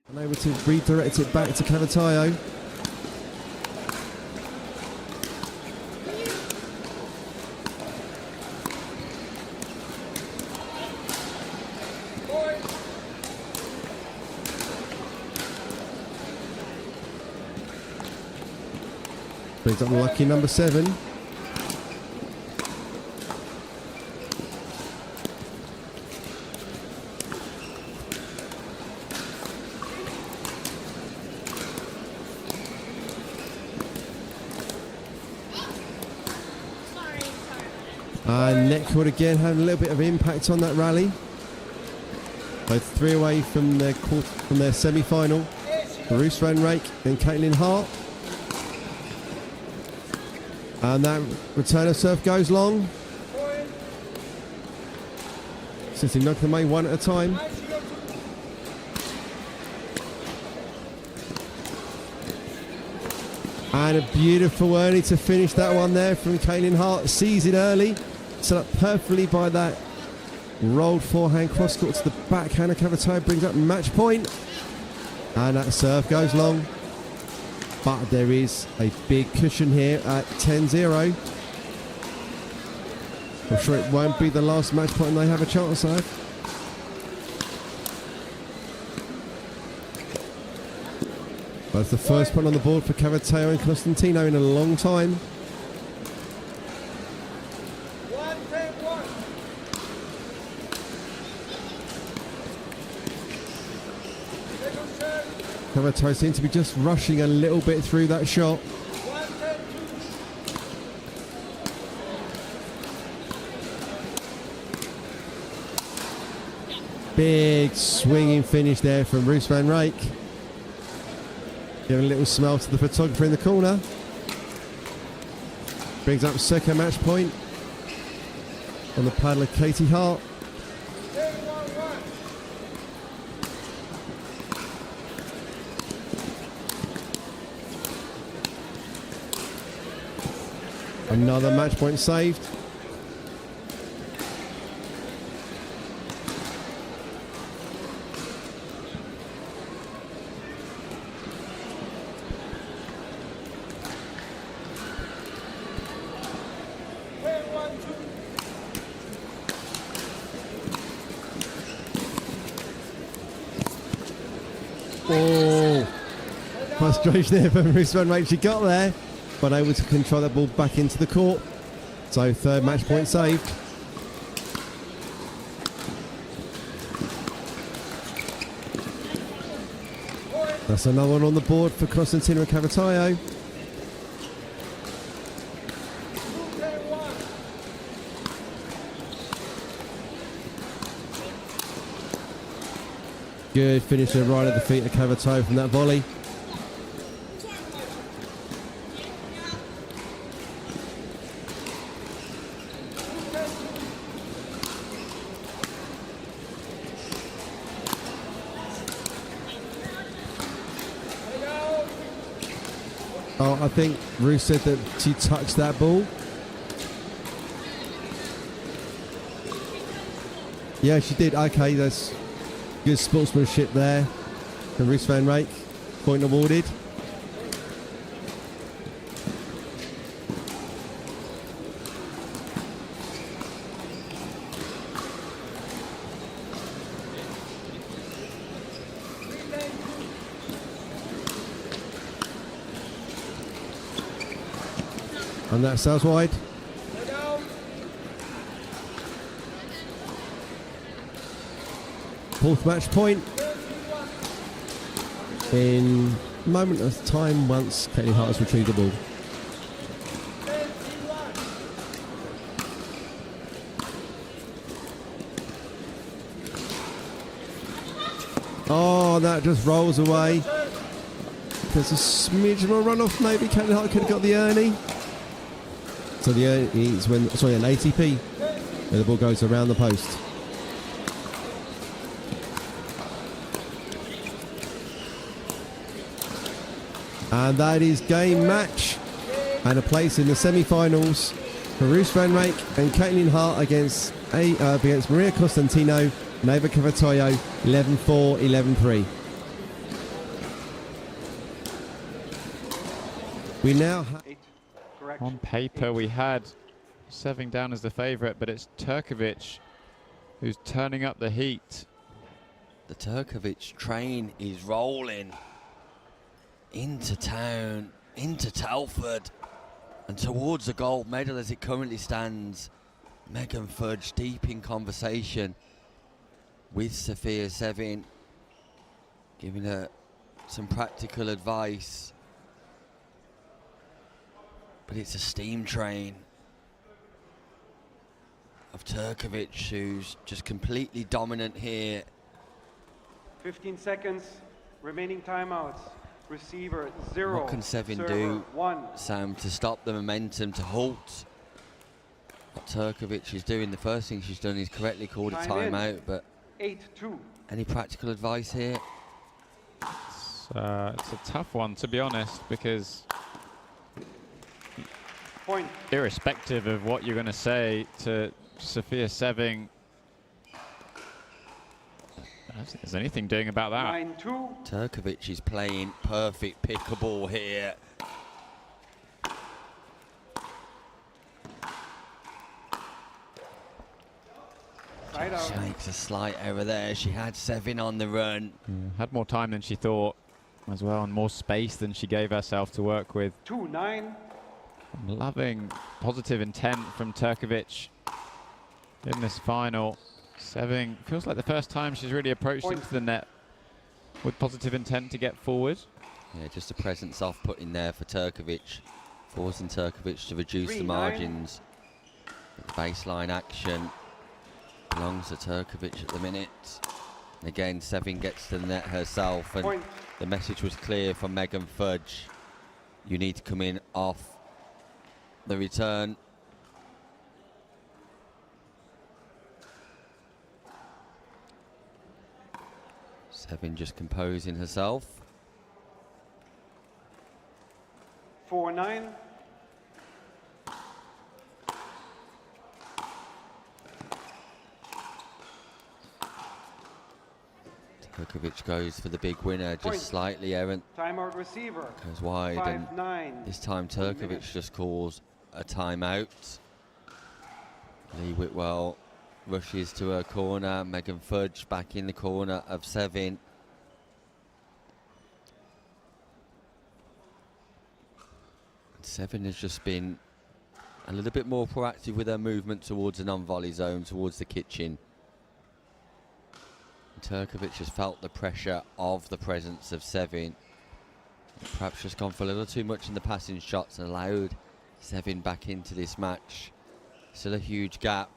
Unable to redirect it back to Cavatayo. Brings up the lucky number 7. Netcourt again had a little bit of impact on that rally. Both 3 away from their semi-final. Bruce Van Rake and Caitlin Hart. And that return of serve goes long. Simply knocking them away one at a time. And a beautiful early to finish that one there from Caitlin Hart. Sees it early. Set up perfectly by that rolled forehand cross court to the backhand of Cavatayo, brings up match point. And that serve goes long. But there is a big cushion here at 10-0. I'm sure it won't be the last match point and they have a chance though. Both the first point on the board for Cavatayo and Costantino in a long time. Cavatayo seems to be just rushing a little bit through that shot. Big swinging finish there from Roos van Rijk. Giving a little smile to the photographer in the corner. Brings up second match point on the paddler Katie Hart. Another match point saved. Oh, frustration there from Roos van Rijk. She got there, but able to control that ball back into the court. So third match point saved. That's another one on the board for Constantina Cavatayo. Good finisher right at the feet of Cavatayo from that volley. Oh, I think Ruth said that she touched that ball. Yeah, she did. Okay, that's good sportsmanship there from Roos van Rijk. Point awarded. And that sails wide. Fourth match point. In a moment of time once Caitlin Hart has retrieved the ball. Oh, that just rolls away. There's a smidge of a runoff. Maybe Caitlin Hart could have got the Ernie. So the Ernie is when, sorry, an ATP, where the ball goes around the post. And that is game match and a place in the semi-finals for Roos van Rijk and Caitlin Hart against Maria Costantino and Eva Cavatayo, 11-4, 11-3. We now have... On paper, we had Seving down as the favourite, but it's Turkovic who's turning up the heat. The Turkovic train is rolling into town, into Telford, and towards the gold medal as it currently stands. Megan Fudge deep in conversation with Sophia Seving, giving her some practical advice. But it's a steam train of Turkovic, who's just completely dominant here. 15 seconds, remaining timeouts. Receiver 0. What can Seving server do, 1. Sam, to stop the momentum, to halt what Turkovic is doing? The first thing she's done is correctly called a timeout, but 8-2. any practical advice here? It's a tough one, to be honest, because Point. irrespective of what you're going to say to Sophia Seving, I don't think there's anything doing about that. 9-2. Turkovic is playing perfect pickleball here. Side out. She makes a slight error there. She had Seving on the run. Had more time than she thought as well, and more space than she gave herself to work with. 2-9. I'm loving positive intent from Turkovic in this final. Seving feels like the first time she's really approached into the net with positive intent to get forward. Yeah, just a presence off putting there for Turkovic, forcing Turkovic to reduce the 3-9. margins. The baseline action belongs to Turkovic at the minute. Again, Sevin gets to the net herself, and the message was clear from Megan Fudge. You need to come in off the return. Sevin just composing herself. 4-9. Turkovic goes for the big winner, just slightly errant. Timeout receiver. Goes wide, and 5-9. this time Turkovic just calls a timeout. Lee Whitwell rushes to her corner. Megan Fudge back in the corner of Sevin. Sevin has just been a little bit more proactive with her movement towards the non-volley zone, towards the kitchen. Turkovic has felt the pressure of the presence of Sevin. Perhaps just gone for a little too much in the passing shots and allowed Sevin back into this match. Still a huge gap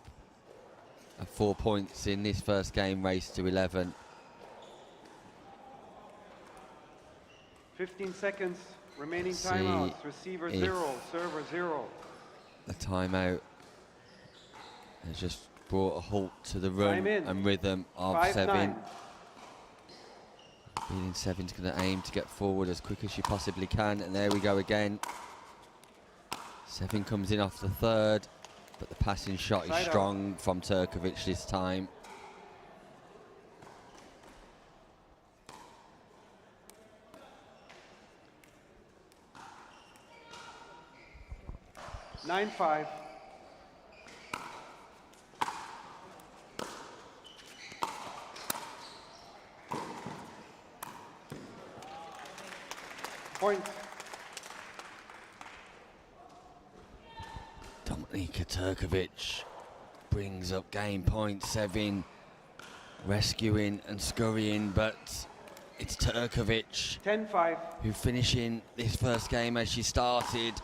of 4 points in this first game, race to 11. 15 seconds remaining timeouts. Receiver 0, server 0. The timeout has just brought a halt to the run and rhythm of Sevin. Feeling Sevin's going to aim to get forward as quick as she possibly can, and there we go again. Sevin comes in off the third, but the passing shot is strong from Turkovic this time. Nine 5. Point. Dominika Turkovic brings up game point. Sevin rescuing and scurrying, but it's Turkovic 10-5. who finishing this first game as she started.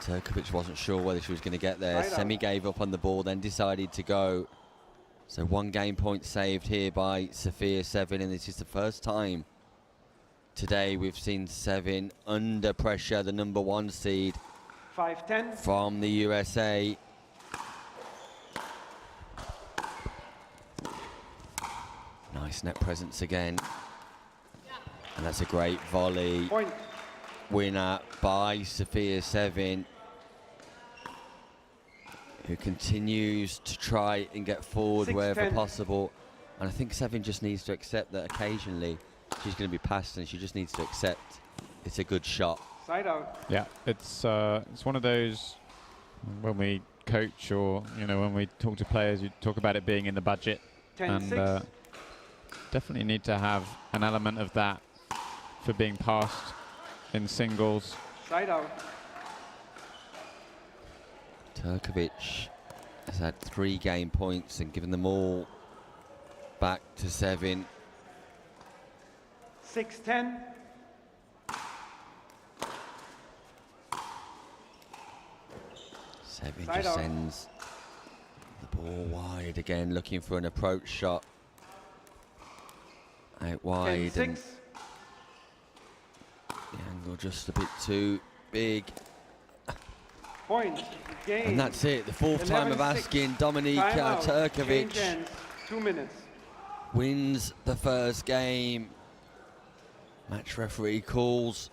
Turkovic wasn't sure whether she was going to get there. Semi gave up on the ball, then decided to go. So 1 game point saved here by Sophia Sevin, and this is the first time today we've seen Sevin under pressure, the number 1 seed 5-10 from the USA. Nice net presence again. And that's a great volley. Point. Winner by Sophia Sevin, who continues to try and get forward wherever possible. And I think Sevin just needs to accept that occasionally she's going to be passed, and she just needs to accept it's a good shot. Side out. Yeah, it's one of those, when we coach or when we talk to players, you talk about it being in the budget, 10-6. and definitely need to have an element of that for being passed in singles. Side out. Turkovic has had 3 game points and given them all back to Sevin. 6-10. Sevin just sends the ball wide again, looking for an approach shot. Out wide, and the angle just a bit too big. Point. Game. And that's it, the 4th time of asking. Dominika Turkovic 2 minutes. wins the first game. Match referee calls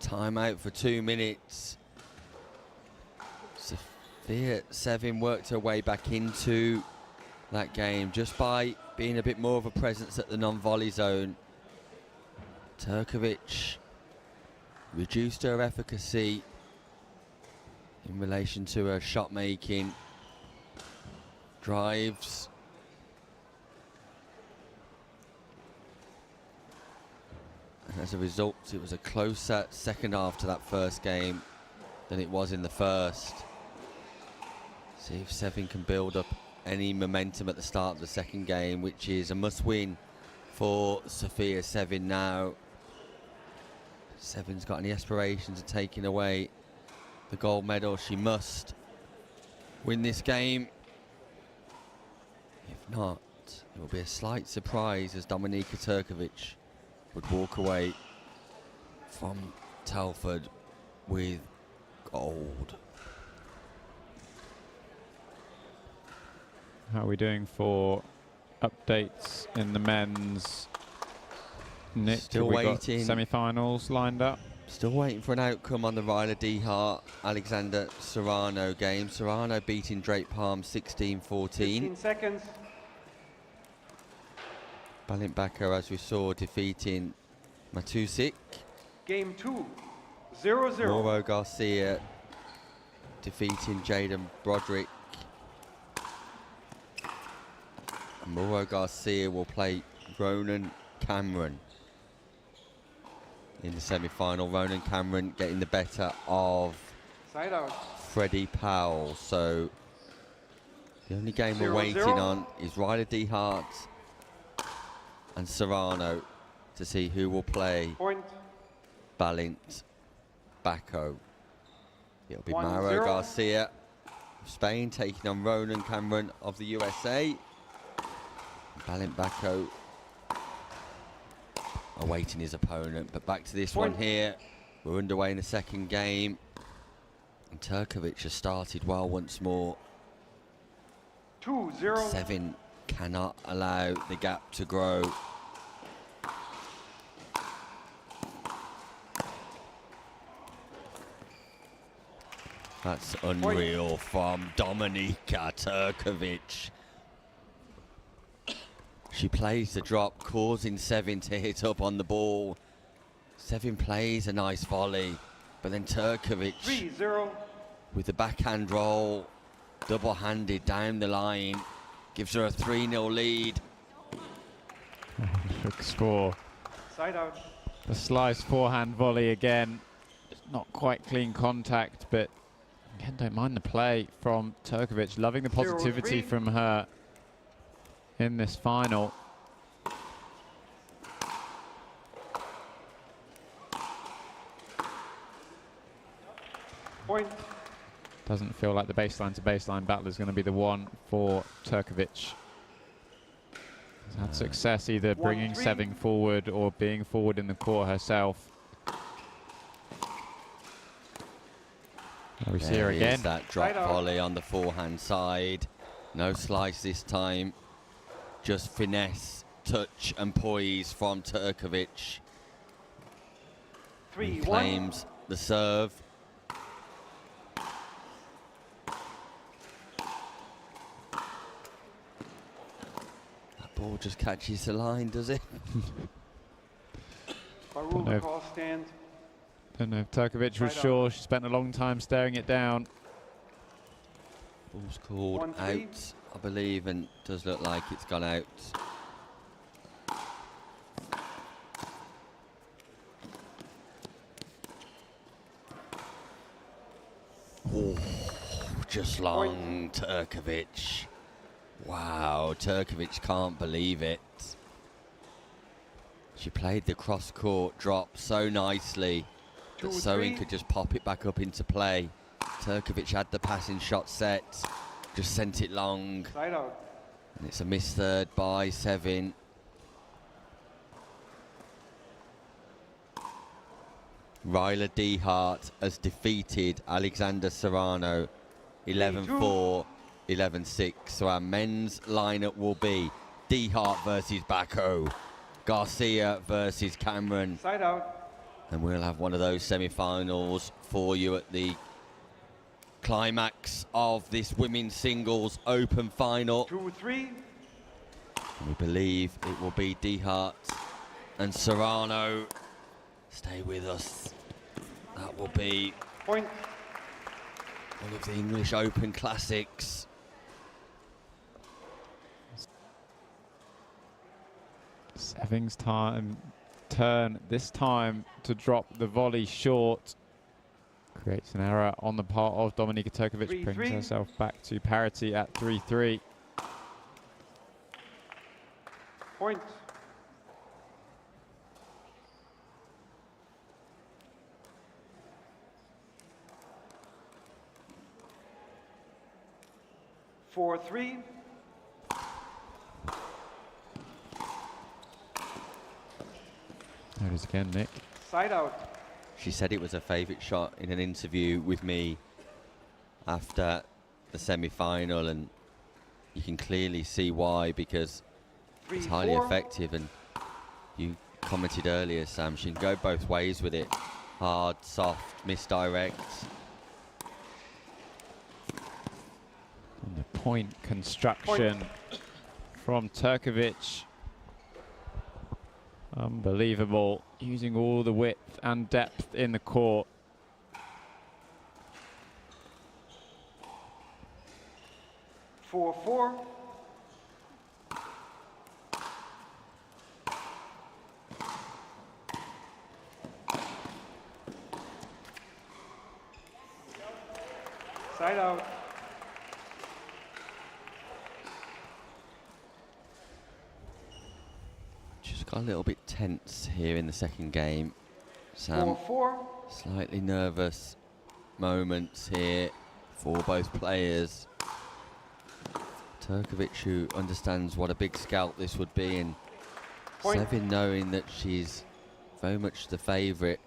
timeout for 2 minutes. Sophia Sevin worked her way back into that game just by being a bit more of a presence at the non-volley zone. Turkovic reduced her efficacy in relation to her shot making, drives. And as a result, it was a closer second half to that first game than it was in the first. See if Sevin can build up any momentum at the start of the second game, which is a must-win for Sophia Sevin now. Sevin's got any aspirations of taking away the gold medal. She must win this game. If not, it will be a slight surprise as Dominika Turkovic would walk away from Telford with gold. How are we doing for updates in the men's? Nick, Still have we got waiting. Semi-finals lined up. Still waiting for an outcome on the Ryla Dehart Alexander Serrano game. Serrano beating Drake Palm 16-14. 15 seconds. Balimbako, as we saw, defeating Matusik. Game 2, 0-0. Mauro Garcia defeating Jaden Broderick. And Mauro Garcia will play Ronan Cameron in the semi-final. Ronan Cameron getting the better of Side out. Freddie Powell. So the only game we're 0-0. waiting on is Ryla Dehart and Serrano to see who will play Point. Balint Bacco. It'll be 1-0. Mauro Garcia of Spain taking on Ronan Cameron of the USA. Balint Bacco awaiting his opponent, but back to this one here. We're underway in the second game, and Turkovic has started well once more. 2-0. Sevin cannot allow the gap to grow. That's unreal from Dominika Turkovic. She plays the drop, causing Sevin to hit up on the ball. Sevin plays a nice volley, but then Turkovic 3-0. with the backhand roll, double-handed down the line, gives her a 3-0 lead. Look score. Side out. The slice forehand volley again. It's not quite clean contact, but again, don't mind the play from Turkovic. Loving the positivity 0-3. from her in this final. Point. Doesn't feel like the baseline to baseline battle is going to be the one for Turkovic. Has had success either bringing 1-3. Seving forward or being forward in the court herself. There we see her There is again. that drop volley on the forehand side. No slice this time. Just finesse, touch and poise from Turkovic. 3-1. Claims the serve. That ball just catches the line, does it? Barula call stand. Don't know if Turkovic was sure. She spent a long time staring it down. Ball's called 1-3. out, I believe, and does look like it's gone out. Oh, just long Turkovic. Wow, Turkovic can't believe it. She played the cross-court drop so nicely that Soin could just pop it back up into play. Turkovic had the passing shot set, just sent it long. Side out. And it's a missed third by Sevin. Ryla Dehart has defeated Alexander Serrano 11-4, 11-6. So our men's lineup will be Dehart versus Bacco, Garcia versus Cameron. Side out. And we'll have one of those semi-finals for you at the climax of this women's singles open final. 2-3. We believe it will be Dehart and Serrano. Stay with us. That will be point. One of the English Open classics. Seving's turn this time to drop the volley short. Creates an error on the part of Dominika Turkovic, 3-3. brings herself back to parity at 3-3. Point. 4-3. There it is again, Nick. Side out. She said it was her favourite shot in an interview with me after the semi-final, and you can clearly see why, because it's highly 3-4. effective. And you commented earlier, Sam, she can go both ways with it. Hard, soft, misdirect. And the point construction from Turkovic. Unbelievable, using all the width and depth in the court. 4-4. Side out. Just got a little bit tense here in the second game. Sam, 4-4. slightly nervous moments here for both players. Turkovic, who understands what a big scalp this would be, and Point. Sevin knowing that she's very much the favourite.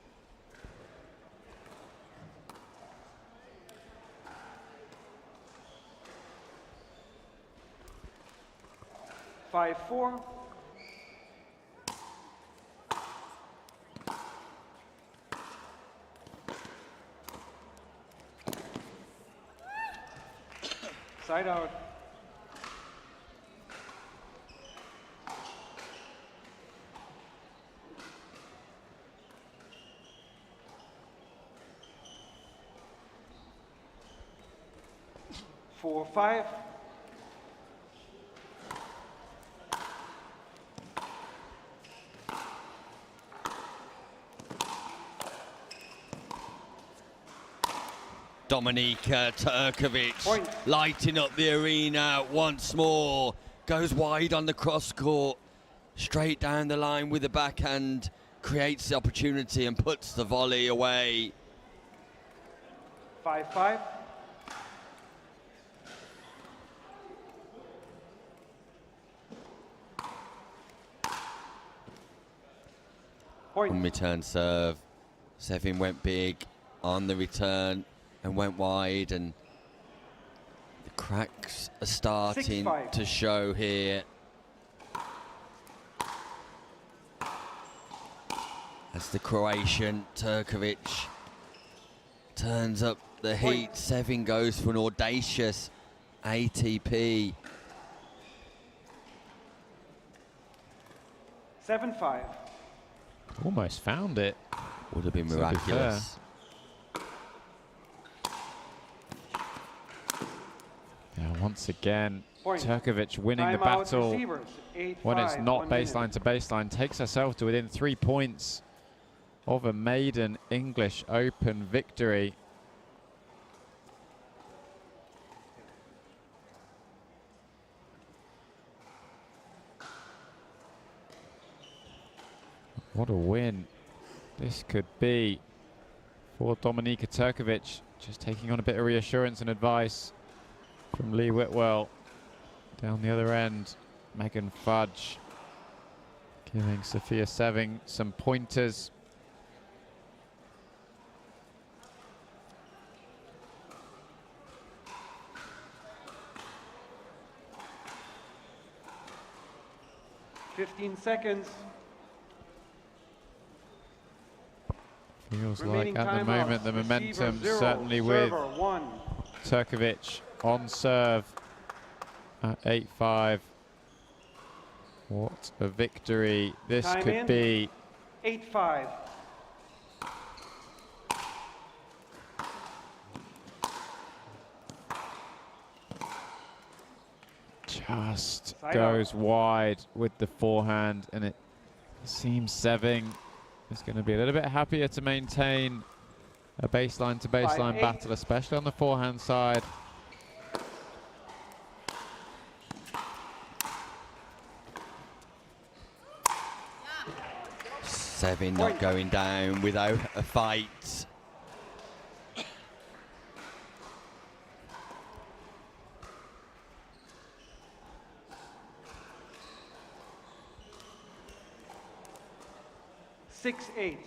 Five, 4. Side out. Four, 5. Dominika Turkovic Point. lighting up the arena once more. Goes wide on the cross court, straight down the line with the backhand, creates the opportunity and puts the volley away. 5-5. Point. On return serve, Sevin went big on the return and went wide, and the cracks are starting 6-5. to show here. As the Croatian Turkovic turns up the heat, Sevin goes for an audacious ATP. 7-5. Almost found it. Would have been To be miraculous. Yeah, once again, Point. Turkovic winning the Timeout battle receivers. 8-5. when it's not 1 minute. baseline to baseline, takes herself to within 3 points of a maiden English Open victory. What a win this could be for Dominika Turkovic. Just taking on a bit of reassurance and advice from Lee Whitwell. Down the other end, Megan Fudge giving Sophia Seving some pointers. Fifteen seconds. Feels Remaining like at the timeouts. moment the Receiver momentum 0, certainly with server 1. Turkovic on serve at 8-5. What a victory this Time could in. be. 8-5. Just Side goes wide with the forehand, and it seems Seving is going to be a little bit happier to maintain a baseline to baseline 5-8. battle, especially on the forehand side. Sevin not going down without a fight. 6-8.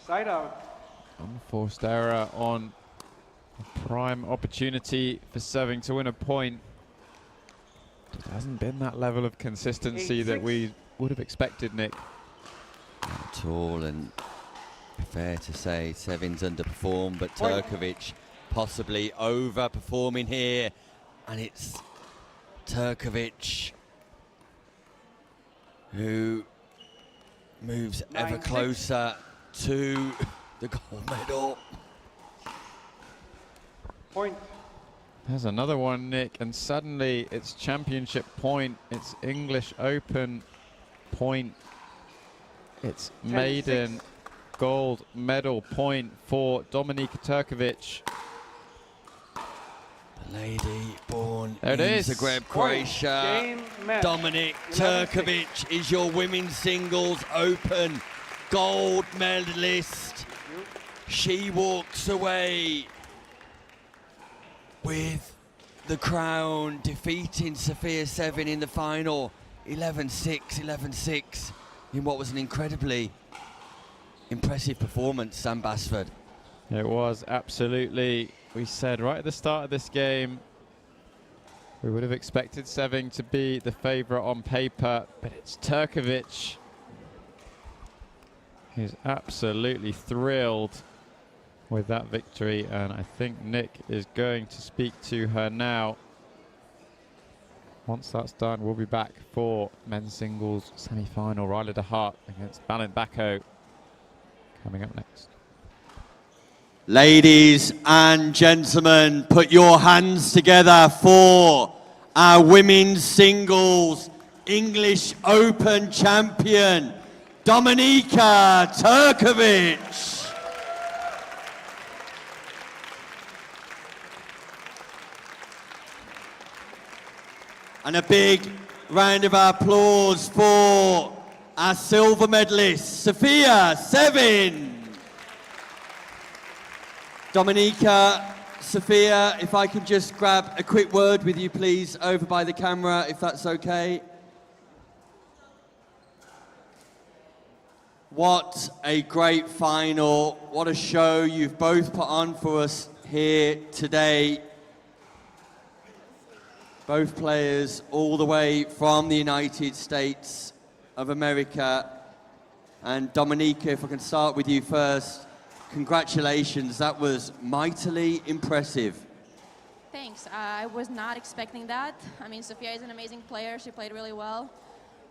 Side out. Unforced error on a prime opportunity for serving to win a point. It hasn't been that level of consistency that we would have expected, Nick. Not at all, and fair to say Sevin's underperformed, but Turkovic possibly overperforming here, and it's Turkovic who moves ever closer to the gold medal. Point. There's another one, Nick, and suddenly it's championship point, it's English Open point, it's maiden gold medal point for Dominika Turkovic. The lady born there it in is. Zagreb, Croatia. Dominika Turkovic is your women's singles open gold medalist. She walks away with the crown, defeating Sofia Sevin in the final, 11-6, 11-6, in what was an incredibly impressive performance, Sam Basford. It was, absolutely. We said right at the start of this game, we would have expected Seving to be the favourite on paper, but it's Turkovic. He's absolutely thrilled with that victory, and I think Nick is going to speak to her now. Once that's done, we'll be back for men's singles semi-final. Ryla de Hart against Balint Bako coming up next. Ladies and gentlemen, put your hands together for our women's singles English Open champion, Dominika Turkovic. And a big round of applause for our silver medalist, Sofia Sevin. Dominika, Sofia, if I could just grab a quick word with you, please, over by the camera, if that's okay. What a great final. What a show you've both put on for us here today. Both players all the way from the United States of America. And Dominika, if I can start with you first, congratulations, that was mightily impressive. Thanks, I was not expecting that. I mean, Sofia is an amazing player, she played really well.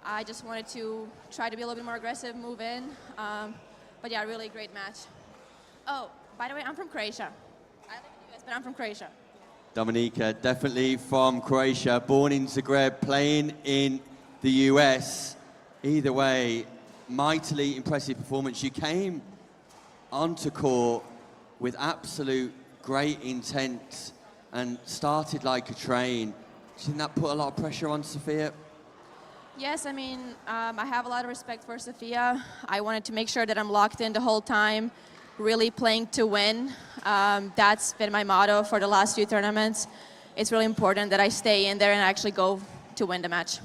I just wanted to try to be a little bit more aggressive, move in. But yeah, really great match. Oh, by the way, I'm from Croatia. I live in the US, but I'm from Croatia. Dominika, definitely from Croatia, born in Zagreb, playing in the US. Either way, mightily impressive performance. You came onto court with absolute great intent and started like a train. Do you think that put a lot of pressure on Sofia? Yes, I mean, I have a lot of respect for Sofia. I wanted to make sure that I'm locked in the whole time, really playing to win. That's been my motto for the last few tournaments. It's really important that I stay in there and actually go to win the match.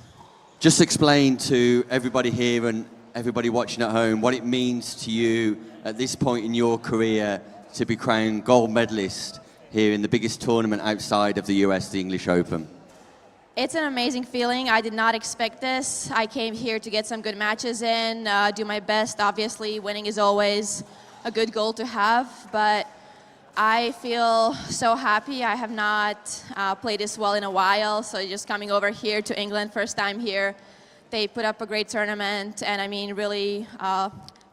Just explain to everybody here and everybody watching at home what it means to you at this point in your career to be crowned gold medalist here in the biggest tournament outside of the US, the English Open. It's an amazing feeling. I did not expect this. I came here to get some good matches in, do my best. Obviously, winning is always a good goal to have, but I feel so happy. I have not played this well in a while, so just coming over here to England, first time here, they put up a great tournament, and I mean, really,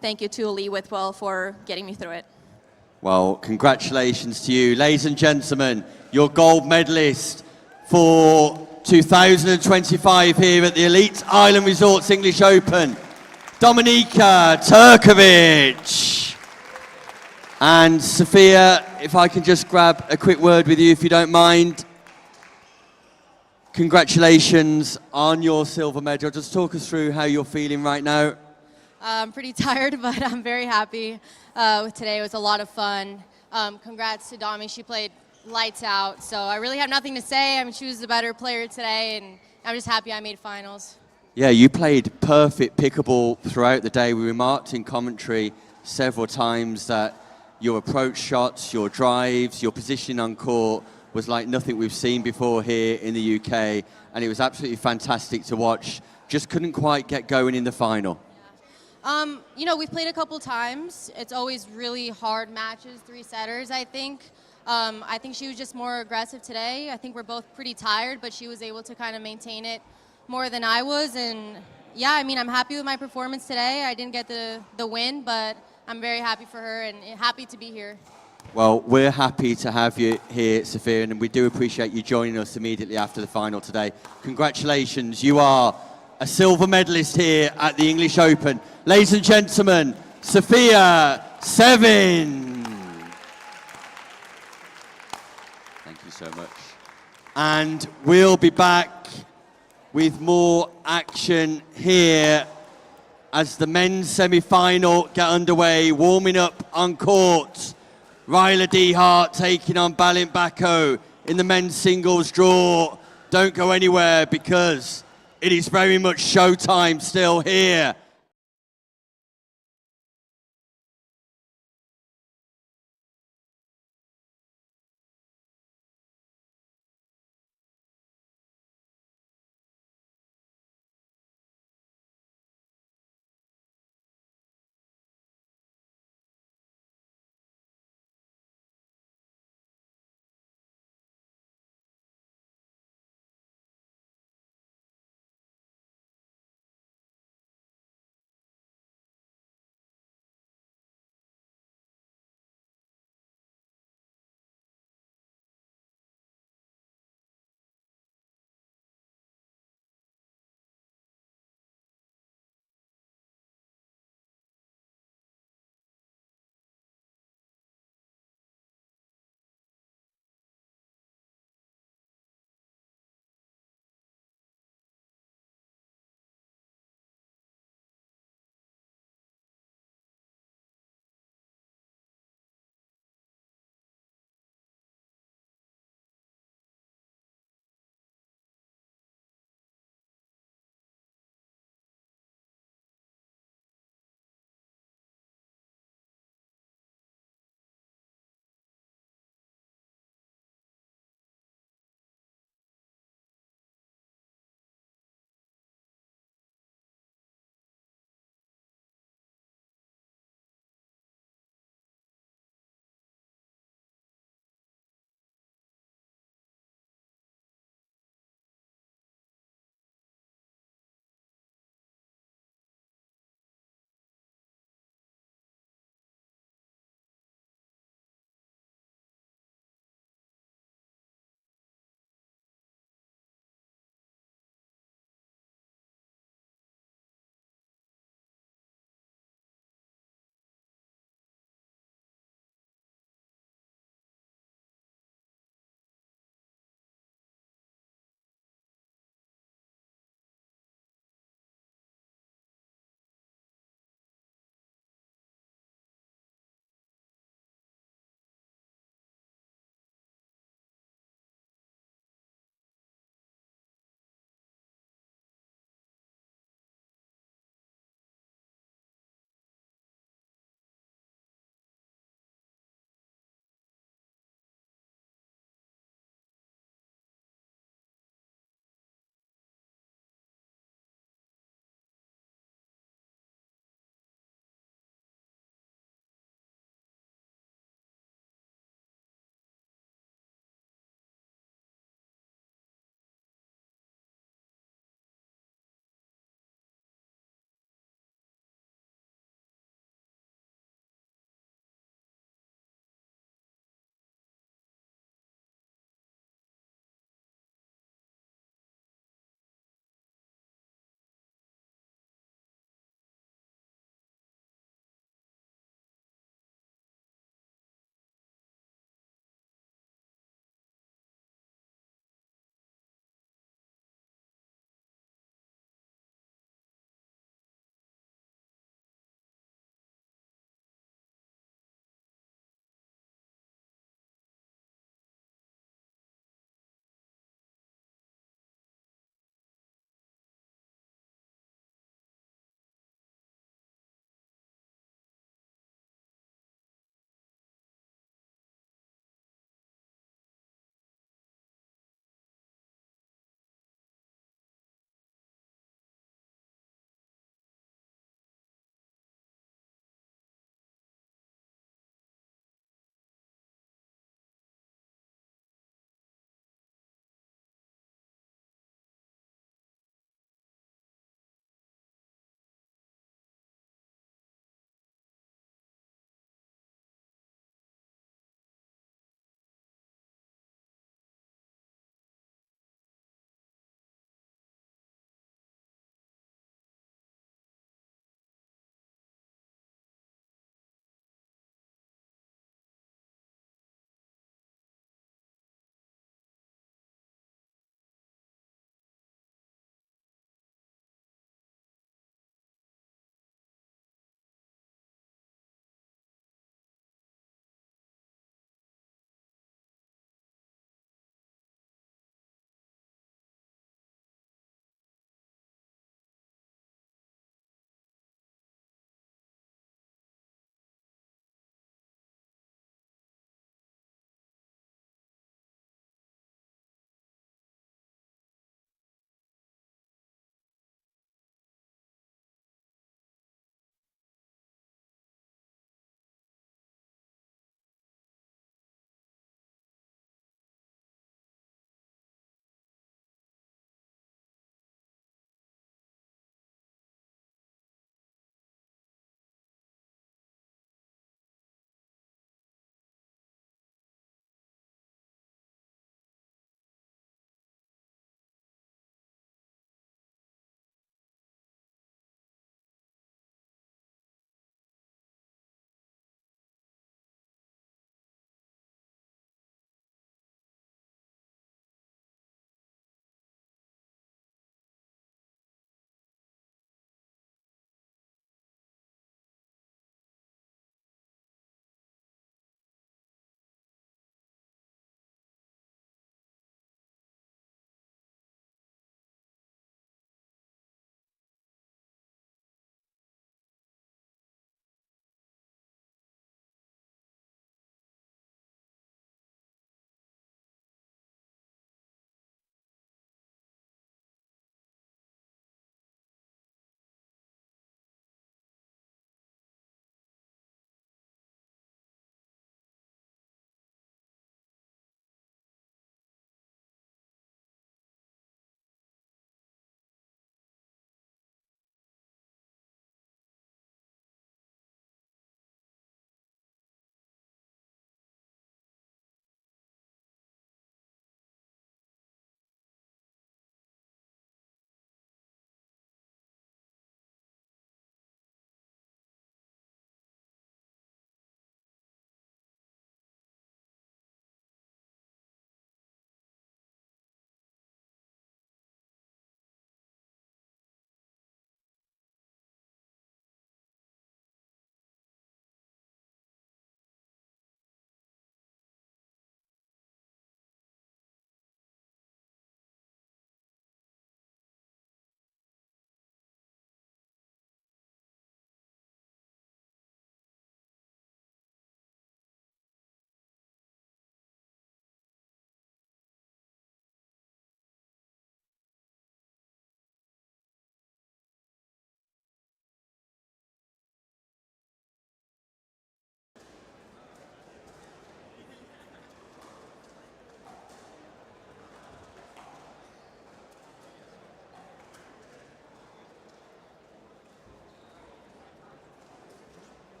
thank you to Lee Whitwell for getting me through it. Well, congratulations to you. Ladies and gentlemen, your gold medalist for 2025 here at the Elite Island Resorts English Open, Dominika Turkovic. And Sofia, if I can just grab a quick word with you, if you don't mind. Congratulations on your silver medal. Just talk us through how you're feeling right now. I'm pretty tired, but I'm very happy with today. It was a lot of fun. Congrats to Domi. She played lights out, so I really have nothing to say. I mean, she was the better player today, and I'm just happy I made finals. Yeah, you played perfect pickleball throughout the day. We remarked in commentary several times that your approach shots, your drives, your positioning on court was like nothing we've seen before here in the UK, and it was absolutely fantastic to watch. Just couldn't quite get going in the final. You know, we've played a couple times. It's always really hard matches, 3-setters, I think. I think she was just more aggressive today. I think we're both pretty tired, but she was able to kind of maintain it more than I was. And yeah, I mean, I'm happy with my performance today. I didn't get the win, but I'm very happy for her and happy to be here. Well, we're happy to have you here, Sophia, and we do appreciate you joining us immediately after the final today. Congratulations, you are a silver medalist here at the English Open. Ladies and gentlemen, Sophia Sevin. Thank you so much. And we'll be back with more action here as the men's semi-final get underway, warming up on court. Ryla Dehart taking on Balint Bako in the men's singles draw. Don't go anywhere because it is very much showtime still here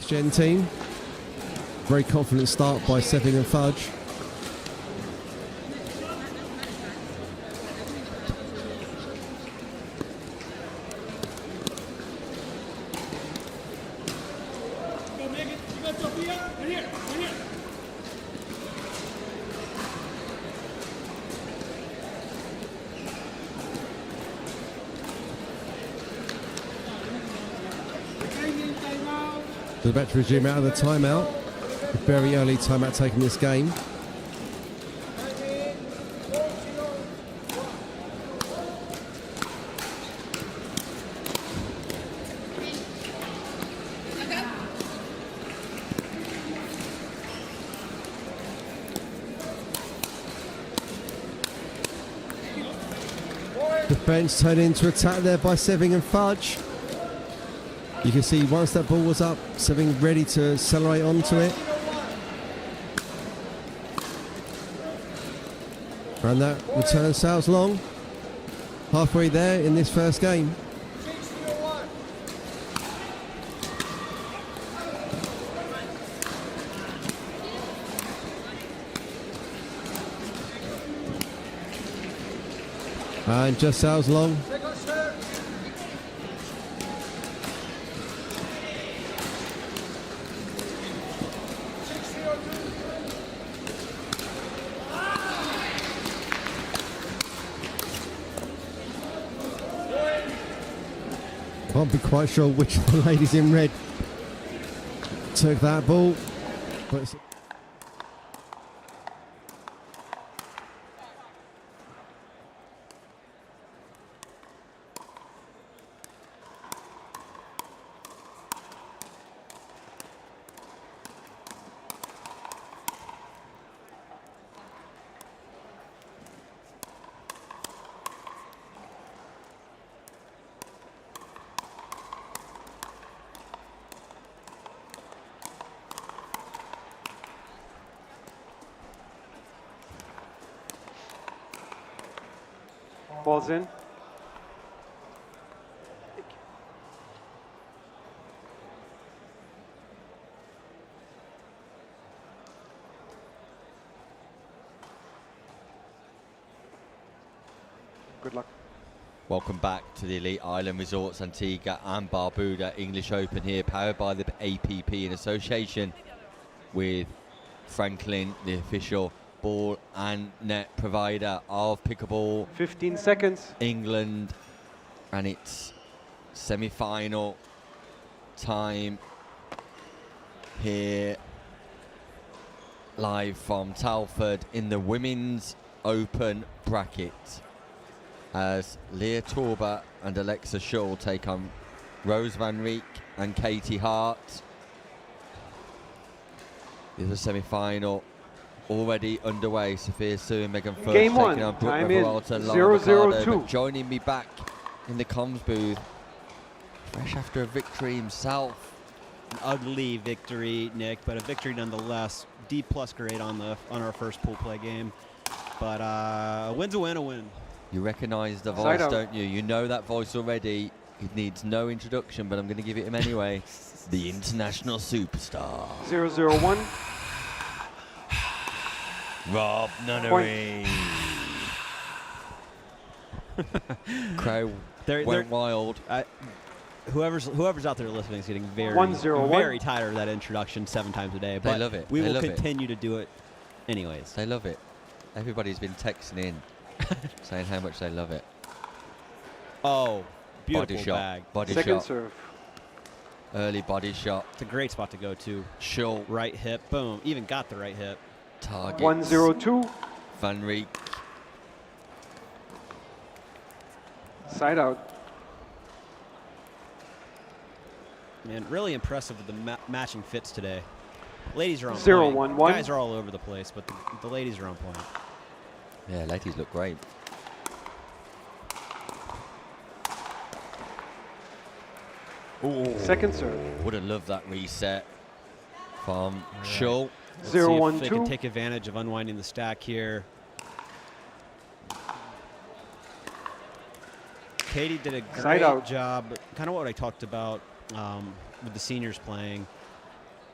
next gen team. Very confident start by Seving and Fudge. They're about to resume out of the timeout. A very early timeout taken this game. Defense turned into attack there by Seving and Fudge. You can see once that ball was up, Seving ready to accelerate onto it. And that return sails long. Halfway there in this first game. And just sails long. Can't be quite sure which of the ladies in red took that ball. But it's Ball's in. Good luck. Welcome back to the Elite Island Resorts Antigua and Barbuda English Open here, powered by the APP in association with Franklin, the official ball and net provider of Pickleball. 15 seconds. England, and it's semi-final time here live from Telford in the Women's Open bracket as Leah Torber and Alexa Schull take on Rose Van Rieck and Katie Hart. This is a semi-final already underway. Sophia Sue and Megan First Game taking one. on Brooke Time in. Revolta, 0-0-2. but joining me back in the comms booth, fresh after a victory himself. An ugly victory, Nick, but a victory nonetheless. D+ grade on our first pool play game, but a win's a win, a win. You recognise the Side voice, out. don't you? You know that voice already. It needs no introduction, but I'm going to give it him anyway. The international superstar. 0-0-1. Rob Nunnery. Crow went wild. Whoever's out there listening is getting very, 1-0-1. very tired of that introduction 7 times a day. They But love it. We They will love it. continue to do it anyways. They love it. Everybody's been texting in saying how much they love it. Oh, beautiful Body shot. bag. Body Second shot. serve. Early body shot. It's a great spot to go to. Schull. Right hip, boom. Even got the right hip. Target. 1-0-2. Van Rieck. Side out. Man, really impressive with the matching fits today. Ladies are on 0-1-1. point. Guys are all over the place, but the ladies are on point. Yeah, ladies look great. Ooh. Second serve. Would have loved that reset from Schull. Let's see if 0-1-2. they can take advantage of unwinding the stack here. Katie did a Side great out. job, kind of what I talked about with the seniors playing.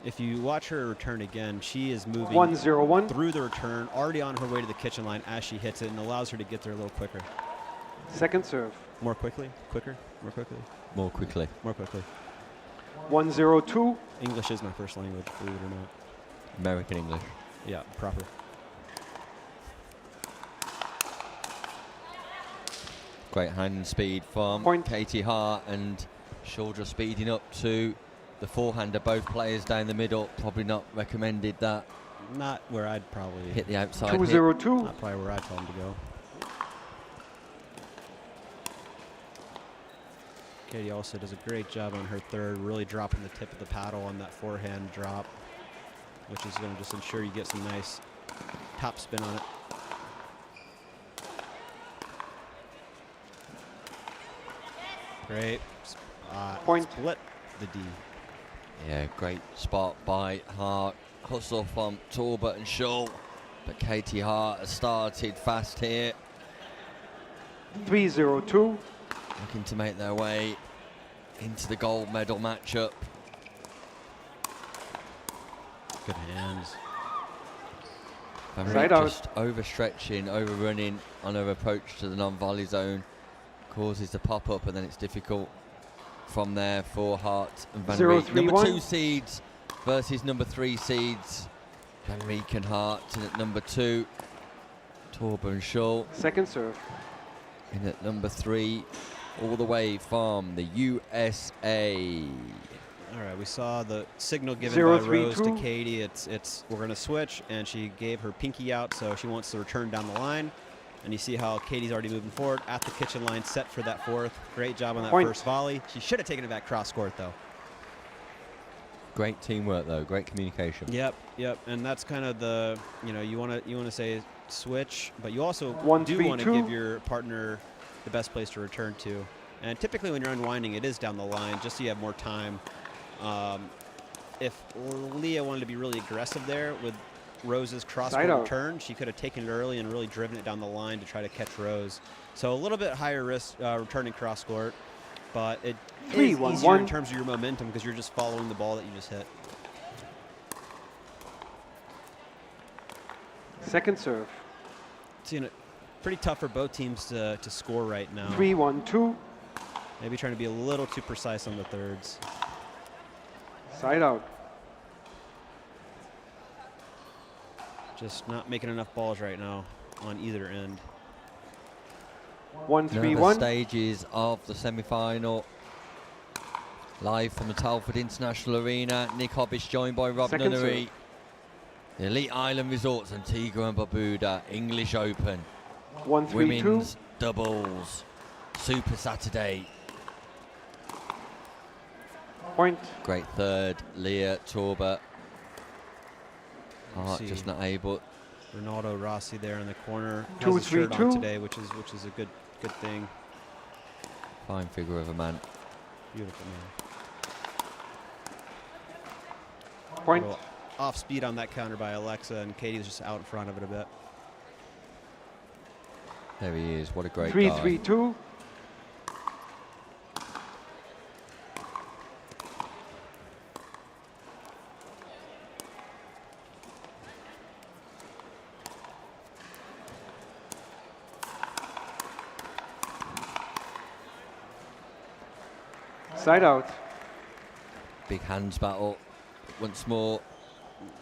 If you watch her return again, she is moving 1-0-1. through the return, already on her way to the kitchen line as she hits it, and allows her to get there a little quicker. Second serve. More quickly, quicker, more quickly. More quickly. More quickly. 1-0-2. English is my first language, believe it or not. American English. Yeah, proper. Great hand speed from Katie Hart, and Shauldra speeding up to the forehander. Both players down the middle. Probably not recommended that. Not where I'd probably hit the outside. 2-0-2. Not probably where I'd tell him to go. Katie also does a great job on her third, really dropping the tip of the paddle on that forehand drop, which is going to just ensure you get some nice top spin on it. Great spot. Point. Split the D. Yeah, great spot by Hart. Hustle from Talbot and Shaw, but Katie Hart has started fast here. 3-0-2. Looking to make their way into the gold medal matchup. Good hands. Van just overstretching, overrunning on her approach to the non-volley zone. Causes the pop-up, and then it's difficult from there for Hart and Van Rieck. Number 2 seeds versus number 3 seeds. Van Rieck and Hart in at number 2. Torben and Shaw. Second serve. In at number 3, all the way from the USA. All right, we saw the signal given 0, by 3, Rose 2. to Katie. It's we're going to switch, and she gave her pinky out, so she wants to return down the line. And you see how Katie's already moving forward at the kitchen line, set for that fourth. Great job on that Point. first volley. She should have taken it back cross court, though. Great teamwork, though. Great communication. Yep. And that's kind of the, you want to say switch, but you also 1, do 3, want to 2. give your partner the best place to return to. And typically when you're unwinding, it is down the line, just so you have more time. If Leah wanted to be really aggressive there with Rose's cross-court return, she could have taken it early and really driven it down the line to try to catch Rose. So a little bit higher risk returning cross-court, but it is easier in terms of your momentum because you're just following the ball that you just hit. Second serve. It's pretty tough for both teams to score right now. 3-1-2. Maybe trying to be a little too precise on the thirds. Side out. Just not making enough balls right now on either end. 1-3-1. Stages of the semi-final. Live from the Telford International Arena. Nick Hobbish joined by Rob Second Nunnery. serve. The Elite Island Resorts, Antigua and Barbuda English Open. 1-3-2. Women's doubles. Super Saturday. Point. Great third, Leah Torber. Hart See just not able. Ronaldo Rossi there in the corner. 2, Has his shirt 3, on 2. today, which is a good thing. Fine figure of a man. Beautiful man. Point. A little off speed on that counter by Alexa, and Katie was just out in front of it a bit. There he is. What a great 3-3-2. Side out. Big hands battle once more.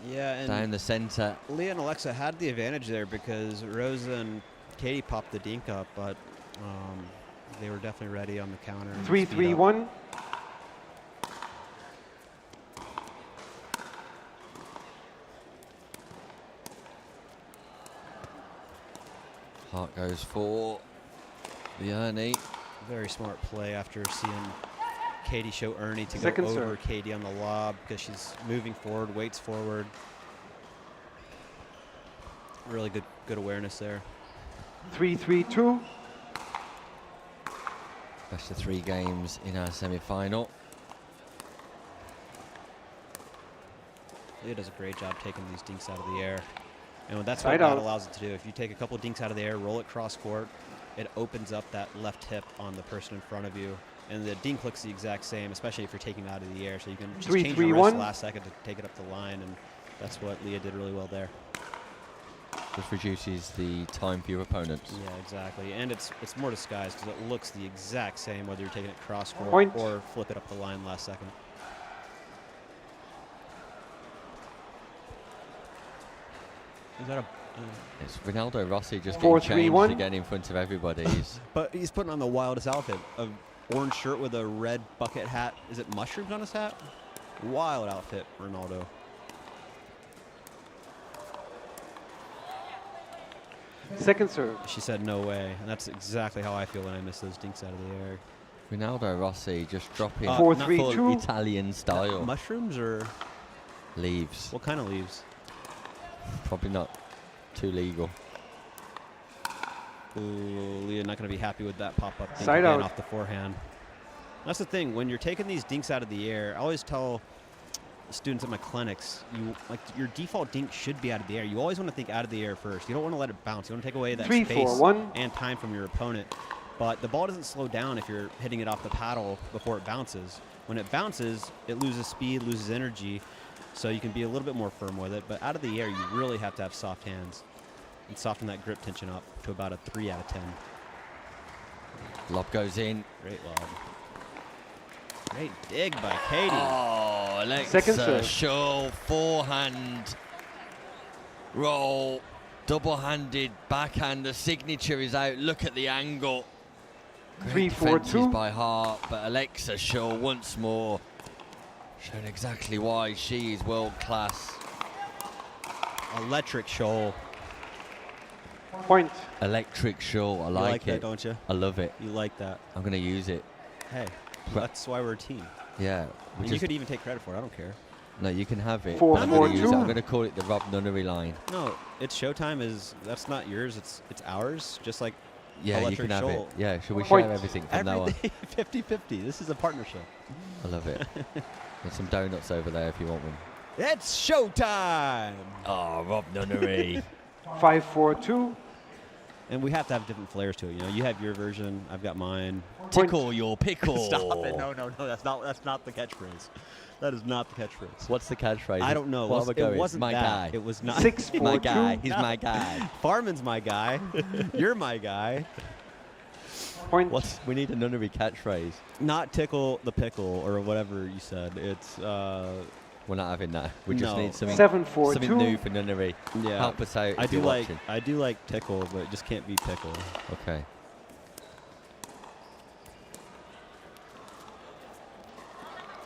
Yeah, and down the center. Leah and Alexa had the advantage there because Rosa and Katie popped the dink up, but they were definitely ready on the counter. 3-3-1. Hart goes for the Ernie. Very smart play after seeing Katie show Ernie to Second go over serve. Katie on the lob because she's moving forward, weights forward. Really good awareness there. 3-3-2. Best of 3 games in our semi-final. Leah does a great job taking these dinks out of the air. And that's Side what that out. allows it to do. If you take a couple dinks out of the air, roll it cross court, it opens up that left hip on the person in front of you. and the dink looks the exact same, especially if you're taking it out of the air. So you can just 3, change 3, your wrist 1. last second to take it up the line, and that's what Leah did really well there. Just reduces the time for your opponents. Yeah, exactly. And it's more disguised because it looks the exact same whether you're taking it cross court Point. or flip it up the line last second. Is that a... It's Ronaldo Rossi just 4, getting 3, changed 1. again in front of everybody. But he's putting on the wildest outfit. An orange shirt with a red bucket hat. Is it mushrooms on his hat? Wild outfit, Ronaldo. Second serve. She said no way. And that's exactly how I feel when I miss those dinks out of the air. Ronaldo Rossi just dropping 4, 3, full 2. Italian style. Mushrooms or Leaves. what kind of leaves? Probably not too legal. Ooh, Leah not going to be happy with that pop-up dink Side again out. off the forehand. That's the thing. When you're taking these dinks out of the air, I always tell students at my clinics, your default dink should be out of the air. You always want to think out of the air first. You don't want to let it bounce. You want to take away that 3, space 4, 1. and time from your opponent. But the ball doesn't slow down if you're hitting it off the paddle before it bounces. When it bounces, it loses speed, loses energy, so you can be a little bit more firm with it. But out of the air, you really have to have soft hands and soften that grip tension up to about a 3 out of 10. Lob goes in. Great lob. Great dig by Katie. Oh, Second Alexa serve. Shaw, forehand roll, double-handed backhand. The signature is out. Look at the angle. 3, Great 4, defences 2. by Hart, but Alexa Shaw once more showing exactly why she is world class. Electric shoal. Point. Electric Shaw, I You like like it. that, don't you? I love it. You like that. I'm going to use it. Hey, that's why we're a team. Yeah. And you could even take credit for it. I don't care. No, you can have it. 4, I'm 4, going to use it. 2. I'm going to call it the Rob Nunnery line. No, it's Showtime. That's not yours. It's ours. Just like Yeah, Electric you can have it. Shoal. Yeah, should we Point. share everything from now on? Everything 50-50. This is a partnership. I love it. There's some donuts over there if you want one. It's showtime. Oh, Rob Nunnery. 5, 4, 2. And we have to have different flavors to it. You know, you have your version. I've got mine. Tickle your pickle. Stop it! No. That's not the catchphrase. That is not the catchphrase. What's the catchphrase? I don't know. What am I going? It wasn't my that. guy. It was not. 6, 4, my 2. guy. He's my guy. Farman's my guy. You're my guy. Point. We need a Nunnery catchphrase. Not tickle the pickle or whatever you said. It's We're not having that. We just No. need something, 7, 4, something 2. new for Nunnery. yeah. Help us out. I if do you're like watching. tickle, but it just can't be pickle. Okay.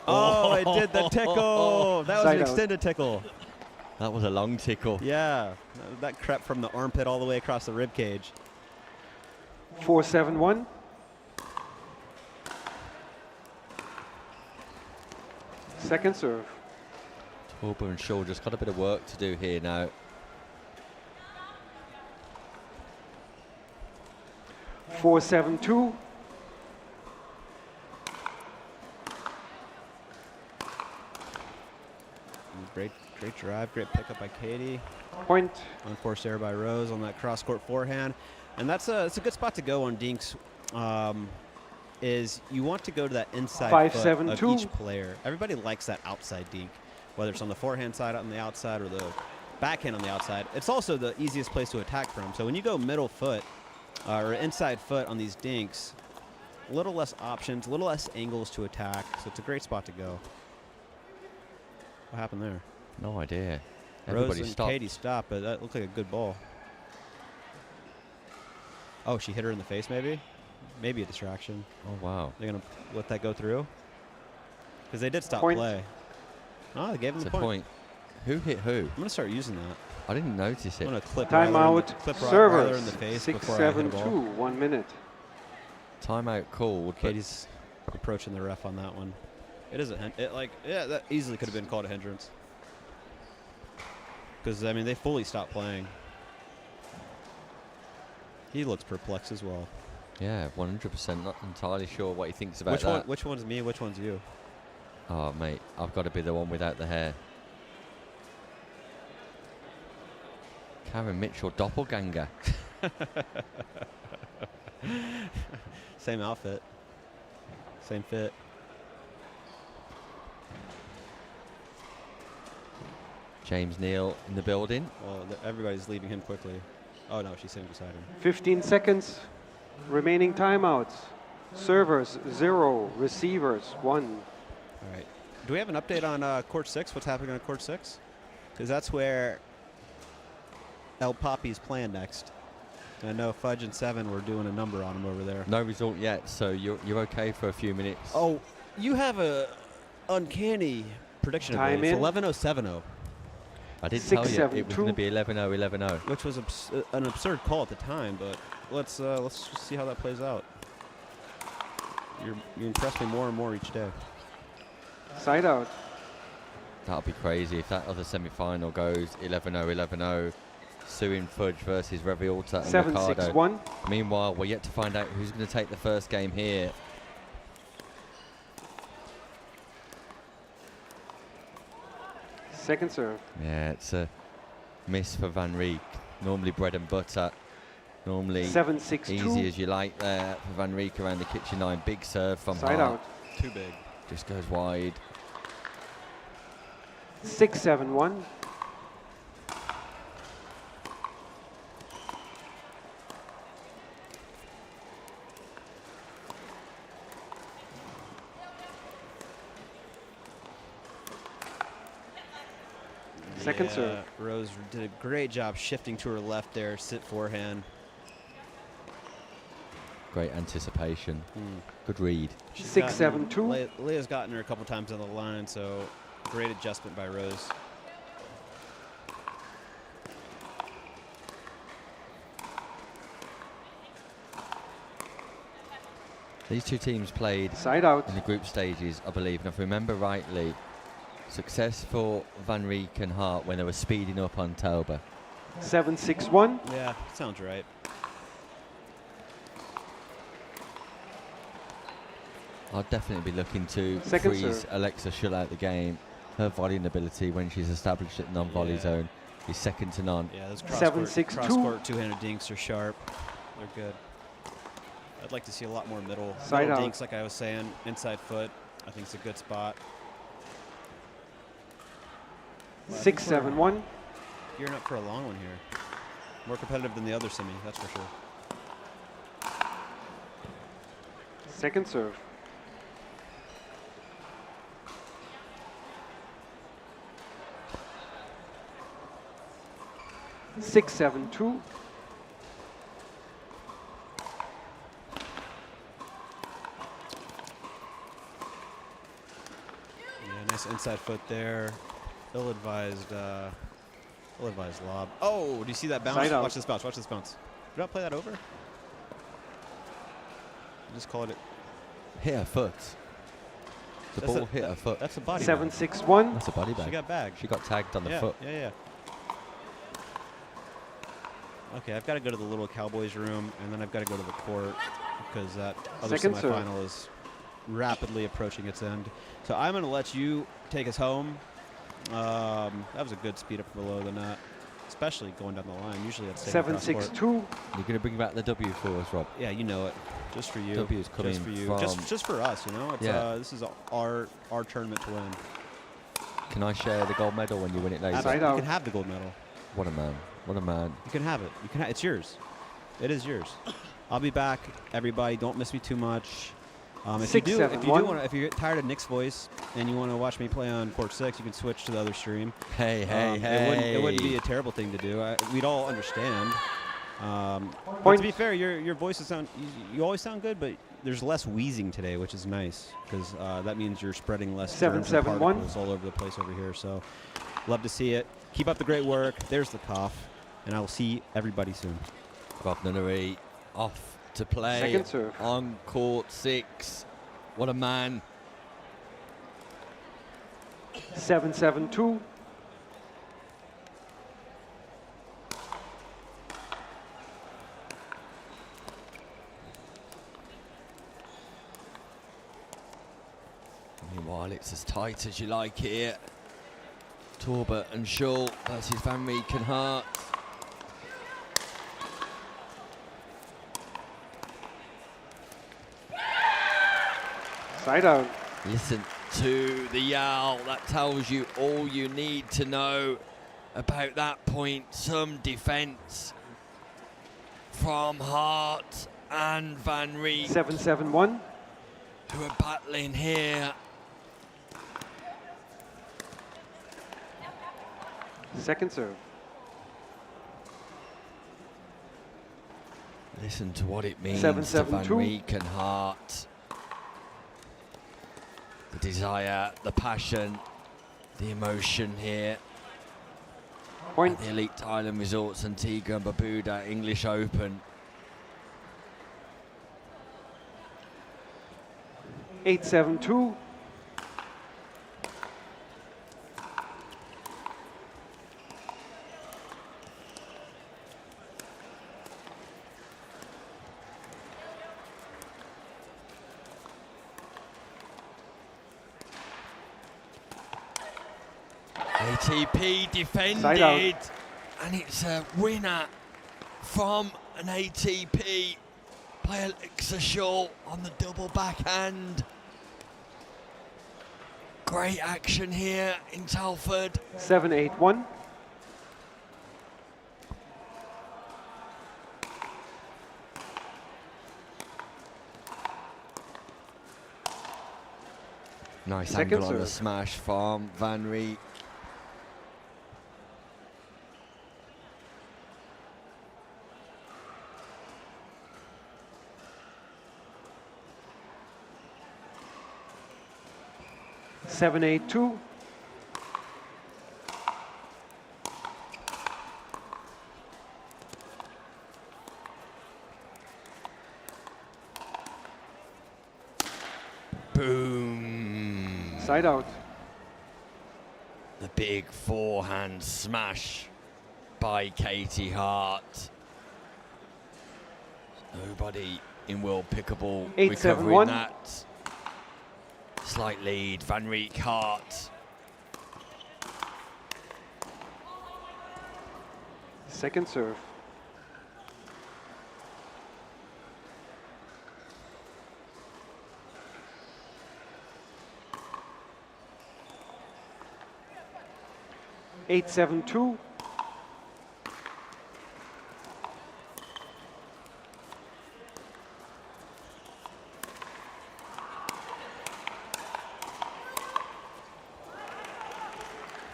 Oh, it did the tickle. That was Side an out. extended tickle. That was a long tickle. Yeah, that crept from the armpit all the way across the rib cage. 4, 7, 1. Second serve. Torber and Shaw just got a bit of work to do here now. 4, 7, 2. Great drive, great pickup by Katie. Point. Unforced error by Rose on that cross-court forehand. And it's a good spot to go on dinks. Is you want to go to that inside 5, foot 7, of 2. each player. Everybody likes that outside dink, whether it's on the forehand side, on the outside, or the backhand on the outside. It's also the easiest place to attack from. So when you go middle foot or inside foot on these dinks, a little less options, a little less angles to attack. So it's a great spot to go. What happened there? No idea. Rose Everybody and stopped. Katie stopped, but that looked like a good ball. Oh, she hit her in the face, maybe? Maybe a distraction. Oh, wow. They're going to let that go through? Because they did stop Point. play. Oh, they gave him It's the a point. point. Who hit who? I'm going to start using that. I didn't notice I'm it. going to clip Timeout. Ryler in the Servers. face 6, before 7, I hit a 2. ball. 1 minute. Timeout called. but Katie's approaching the ref on that one. It is that easily could have been called a hindrance. Because, I mean, they fully stopped playing. He looks perplexed as well. Yeah, 100%. Not entirely sure what he thinks about Which that. one? Which one's me? Which one's you? Oh, mate, I've got to be the one without the hair. Karen Mitchell, doppelganger. Same outfit. Same fit. James Neal in the building. Well, everybody's leaving him quickly. Oh no, she's sitting beside him. 15 seconds. Remaining timeouts. Servers 0, receivers 1. All right. Do we have an update on court 6? What's happening on court 6? Because that's where El Papi's playing next. And I know Fudge and Seven were doing a number on him over there. No result yet, so you're okay for a few minutes. Oh, you have a uncanny prediction of Time it. It's in. 11:07:0. I did 6, tell you 7, it was 2. going to be 11-0, 11-0. Which was an absurd call at the time, but let's just see how that plays out. You impress me more and more each day. Side out. That'll be crazy if that other semi-final goes 11-0, 11-0. Suing Fudge versus Reviolta and 7, Ricardo. 6, 1. Meanwhile, we're yet to find out who's going to take the first game here. Second serve. Yeah, it's a miss for Van Rijk. Normally bread and butter. Normally 7, 6, easy 2. as you like there for Van Rijk around the kitchen line. Big serve from Side Hart. out. Too big. Just goes wide. 6, 7, 1. Second serve. Rose did a great job shifting to her left there, sit forehand. Great anticipation. Good read. 6, 7, 2. Leah's gotten her a couple times on the line, so great adjustment by Rose. These two teams played Side out. in the group stages, I believe. And if I remember rightly, success for Van Rijk and Hart when they were speeding up on Tauber. 7, 6, 1. Yeah, sounds right. I'll definitely be looking to Second freeze serve. Alexa Schull out the game. Her volleying ability when she's established at non-volley zone is second to none. Yeah, those 7, 6, 2. cross-court two-handed dinks are sharp. They're good. I'd like to see a lot more middle Side out. dinks, like I was saying. Inside foot, I think it's a good spot. 6, 7, 1. Gearing up for a long one here. More competitive than the other semi, that's for sure. Second serve. Six, 7, 2. Yeah, nice inside foot there. Ill-advised lob. Oh, do you see that bounce? Side out. Watch this bounce. Watch this bounce. Did I play that over? Just call it. Hit her foot. The That's ball a- hit her foot. That's a body 7, bag. 6, 1. That's a body bag. She got bagged. She got tagged on the Yeah, foot. yeah. Okay, I've got to go to the little Cowboys room, and then I've got to go to the court because that other Second serve. semifinal is rapidly approaching its end. So I'm going to let you take us home. That was a good speed up below the net, especially going down the line. Usually that's 7, 6, 2. You're going to bring back the W for us, Rob. Yeah, you know it. Just for you. W is coming just for you. from- Just for us, you know. It's, Yeah. this is our tournament to win. Can I share the gold medal when you win it later? Side You out. can have the gold medal. What a man. What a man. You can have it. You can. It's yours. It is yours. I'll be back, everybody. Don't miss me too much. If 6, you do, 7, if you 1. do want, if you're tired of Nick's voice and you want to watch me play on court 6, you can switch to the other stream. Hey, It wouldn't be a terrible thing to do. We'd all understand. But Point. to be fair, your voices sound. You always sound good, but there's less wheezing today, which is nice because that means you're spreading less 7, germs and 7, 1. particles all over the place over here. So, love to see it. Keep up the great work. There's the cough, and I will see everybody soon. Rob Nunnery off to play Second serve. on court 6. What a man. 7, 7, 2. Meanwhile, it's as tight as you like here. Torbert and Schull versus Van Rijk and Hart. Side out. Listen to the yell. That tells you all you need to know about that point. Some defense from Hart and Van Rijk. 7-7-1. Who are battling here. Second serve. Listen to what it means 7-7-2. to Van Rijk and Hart. The desire, the passion, the emotion here. Point. At the Elite Island Resorts Antigua and Barbuda English Open. 8-7-2. ATP defended, and it's a winner from an ATP by Alexa Shaw on the double backhand. Great action here in Telford. 7-8-1. Nice Second angle on the serve. smash from Van Rijk. 7-8-2. Boom. Side out. The big forehand smash by Katie Hart. Nobody in world pickleball 8-7-1. recovering that. Slight lead, Van Rijk Hart. Second serve. Eight, 7-2.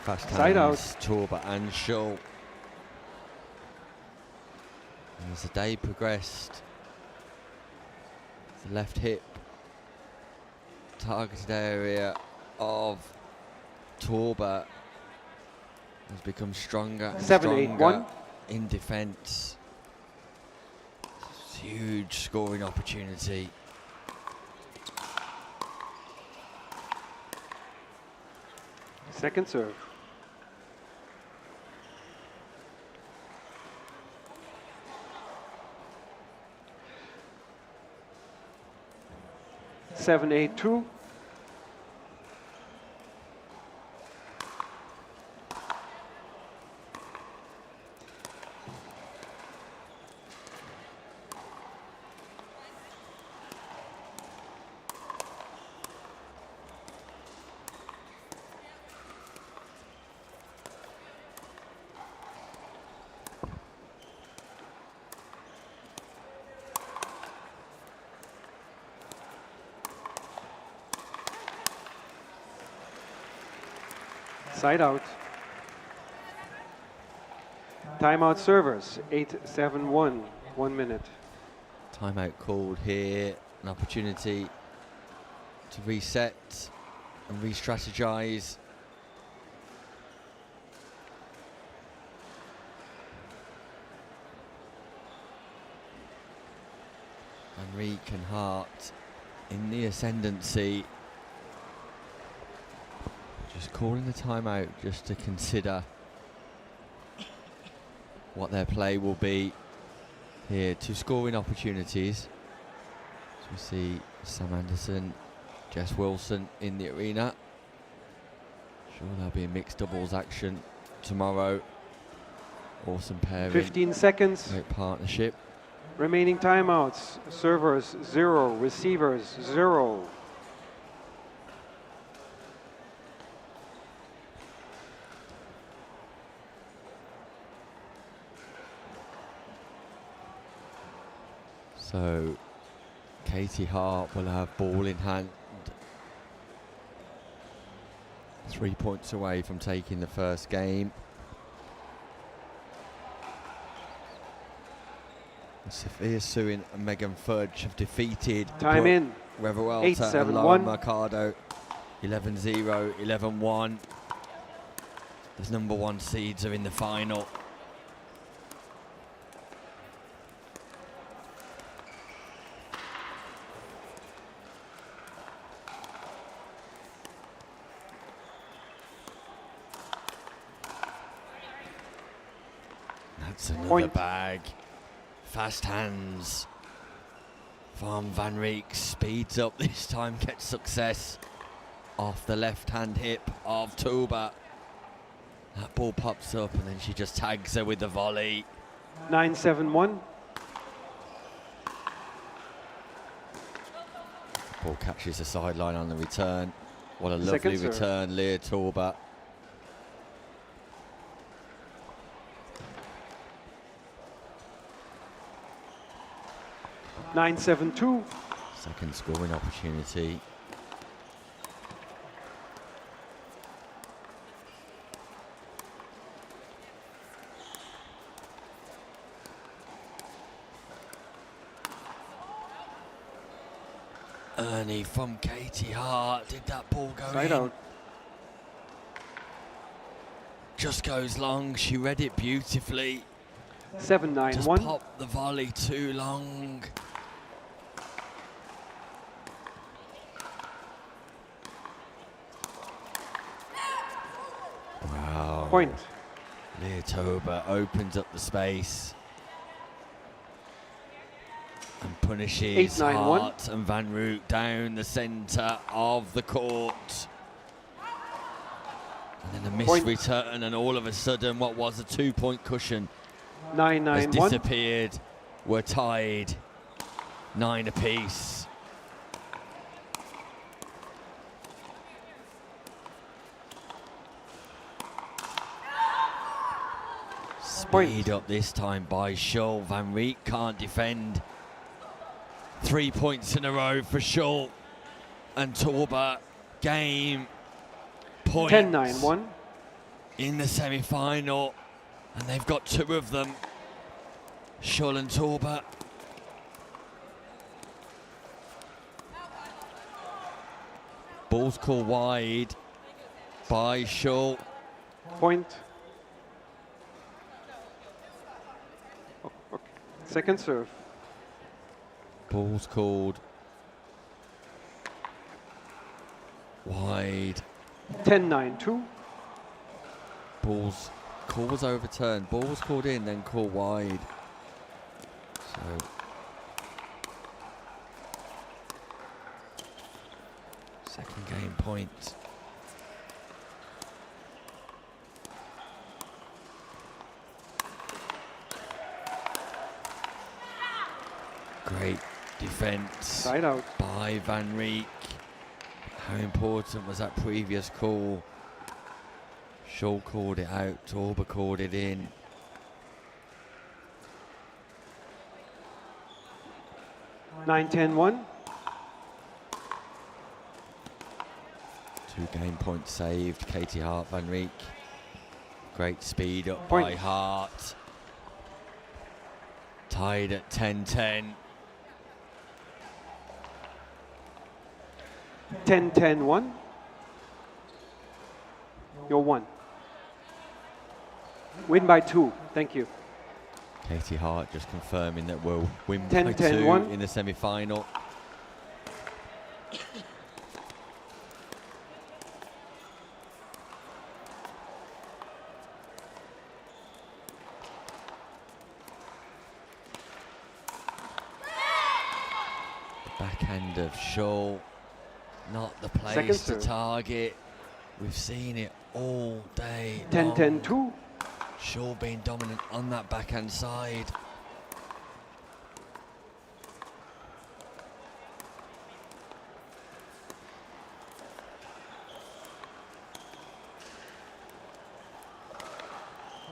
Fast Side out. hands, Torba and Schull. And as the day progressed, the left hip targeted area of Torba has become stronger and 7-8-1. stronger in defence. Huge scoring opportunity. Second serve. Seven, 8-2. Side out. Timeout servers, 8-7-1, 1 minute. Timeout called here, an opportunity to reset and re-strategize. Van Rijk and Hart in the ascendancy. Just calling the timeout just to consider what their play will be here. Two scoring opportunities. So we see Sam Anderson, Jess Wilson in the arena. Sure, there'll be a mixed doubles action tomorrow. Awesome pairing. 15 seconds. Great partnership. Remaining timeouts. Servers 0, receivers 0. So Katie Hart will have ball in hand. 3 points away from taking the first game. Sophia Suin and Megan Fudge have defeated Time in. Revuelta and 8-7-1. Lauren Mercado. 11-0, 11-1. The number 1 seeds are in the final. That's another Point. bag. Fast hands. Van Riek speeds up this time, gets success off the left-hand hip of Tuba. That ball pops up and then she just tags her with the volley. 9-7-1. Ball catches the sideline on the return. What a Second lovely serve. return, Leah Tuba. 9-7-2. Second scoring opportunity. Ernie from Katie Hart. Did that ball go Side in? out. Just goes long. She read it beautifully. 7-9-1. Just popped the volley too long. Wow. Point. Leah Toba opens up the space and punishes 8-9-1. Hart and Van Roek down the centre of the court. And then a missed Point. return, and all of a sudden what was a 2-point cushion 9-9-1. has disappeared. We're tied 9 apiece. Speed up this time by Schull. Van Riek can't defend. 3 points in a row for Schull. And Torba, game points 10-9-1. in the semi-final. And they've got 2 of them. Schull and Torba. Ball's called wide by Schull. Point. Oh, okay. Second serve. Ball's called wide. 10-9-2. Call was overturned. Ball was called in, then called wide. So second game point. Great defense Side out. by Van Riek. How important was that previous call? Schull called it out, Torba called it in. Nine, 10-1. 2 game points saved. Katie Hart, Van Riek. Great speed up Point. by Hart. Tied at 10-10. 10-10-1. You're 1. Win by 2. Thank you. Katie Hart just confirming that we'll win 10, by 10, 2 1. in the semi-final. The backhand of Schull, not the place Second to serve. target. We've seen it all day 10-10-2. Schull being dominant on that backhand side.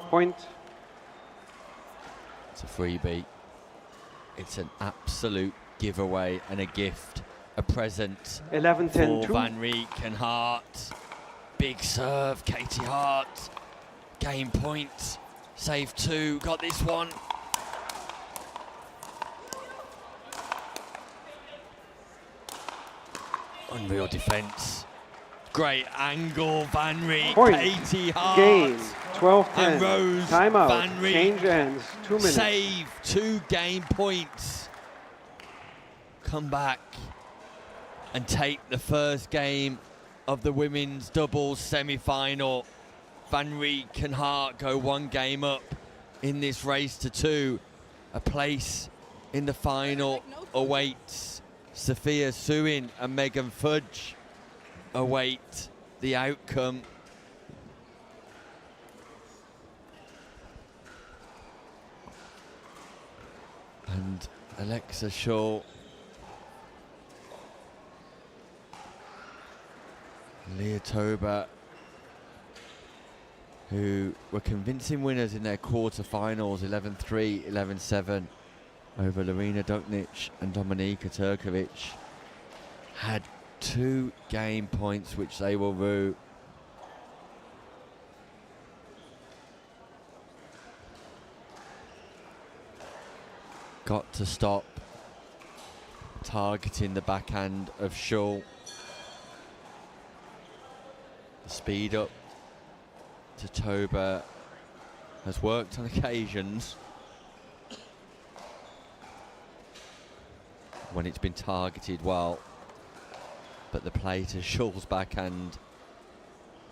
Point. It's a freebie. it's an absolute giveaway and a gift, a present 11-10, for 2. Van Rieck and Hart. Big serve, Katie Hart. Game point, save 2, got this one. Unreal defence. Great angle, Van Rieck, Point. Katie Hart. Game. And 12-10. Rose Timeout. Van Rieck. Change ends. 2 minutes. Save, 2 game points. Come back and take the first game of the women's doubles semi-final. Van Rieck and Hart go 1 game up in this race to 2. A place in the final awaits Sophia Suin and Megan Fudge. Await the outcome. And Alexa Shaw, Leah Tober, who were convincing winners in their quarterfinals, 11-3, 11-7 over Lorena Duknic and Dominika Turkovic, had 2 game points which they will rue. Got to stop targeting the backhand of Shaw. The speed up to Toba has worked on occasions when it's been targeted well, but the play to Shaw's backhand,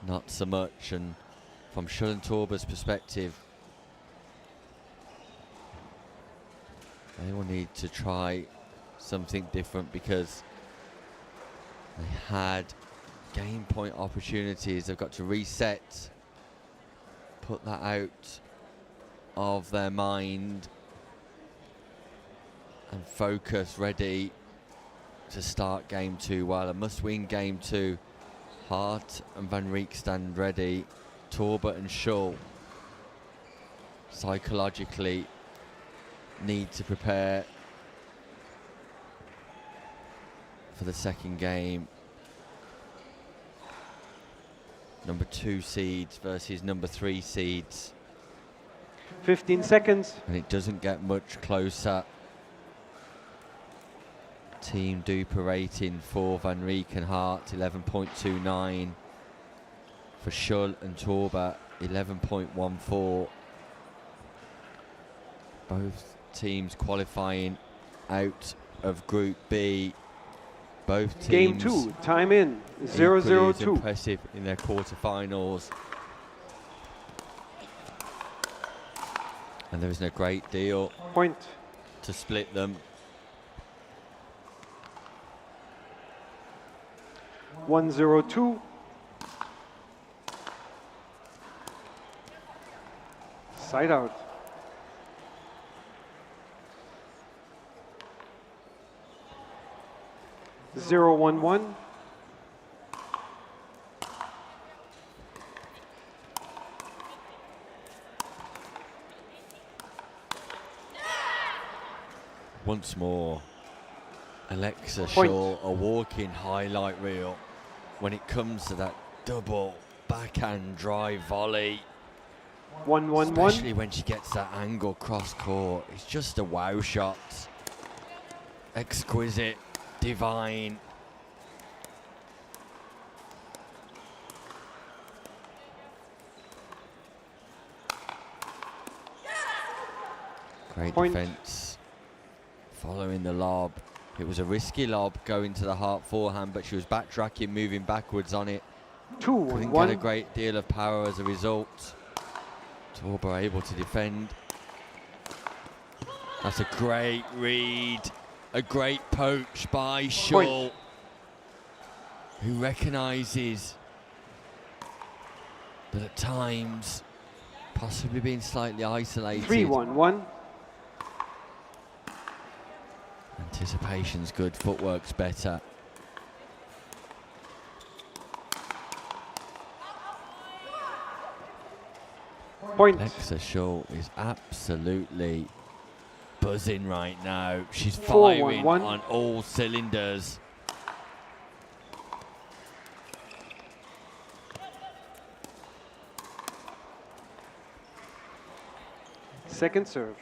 not so much. And from Shullen Torba's perspective, they will need to try something different because they had game point opportunities. They've got to reset, put that out of their mind and focus, ready to start game 2 well. A must-win game 2. Hart and Van Rieck stand ready. Torba and Shaw psychologically need to prepare for the second game. Number 2 seeds versus number 3 seeds. 15 seconds. And it doesn't get much closer. Team Duper rating for Van Rieck and Hart, 11.29. For Schull and Torba, 11.14. Both teams qualifying out of Group B. Both teams Game 2, time in, equally 0-0-2. as impressive in their quarterfinals. And there isn't a great deal Point. to split them. 1-0-2. Side out. Zero, 1-1. Once more, Alexa Point. Shaw, a walking highlight reel when it comes to that double backhand drive volley. 1-1-1. Especially when she gets that angle cross court. It's just a wow shot. Exquisite, divine. Great Point. defense. Following the lob. It was a risky lob going to the Hart forehand, but she was backtracking, moving backwards on it. 2-1-1. Couldn't get a great deal of power as a result. Torba able to defend. That's a great read. A great poach by Schull, who recognises that at times possibly being slightly isolated. 3-1-1. Anticipation's good, footwork's better. Point. Alexa Shaw is absolutely buzzing right now. She's 4-1-1. firing on all cylinders. Second serve.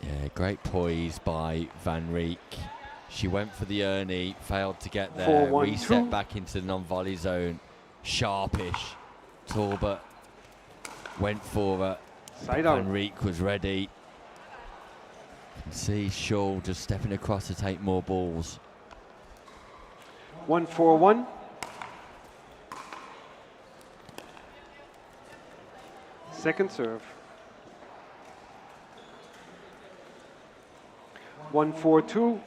Yeah, great poise by Van Rijk. She went for the Ernie, failed to get there, 4-1-2. reset back into the non-volley zone. Sharpish. Talbot went for her. Side Van out. Rijk was ready. You can see Shaw just stepping across to take more balls. 1-4-1. Second serve. 1-4-2.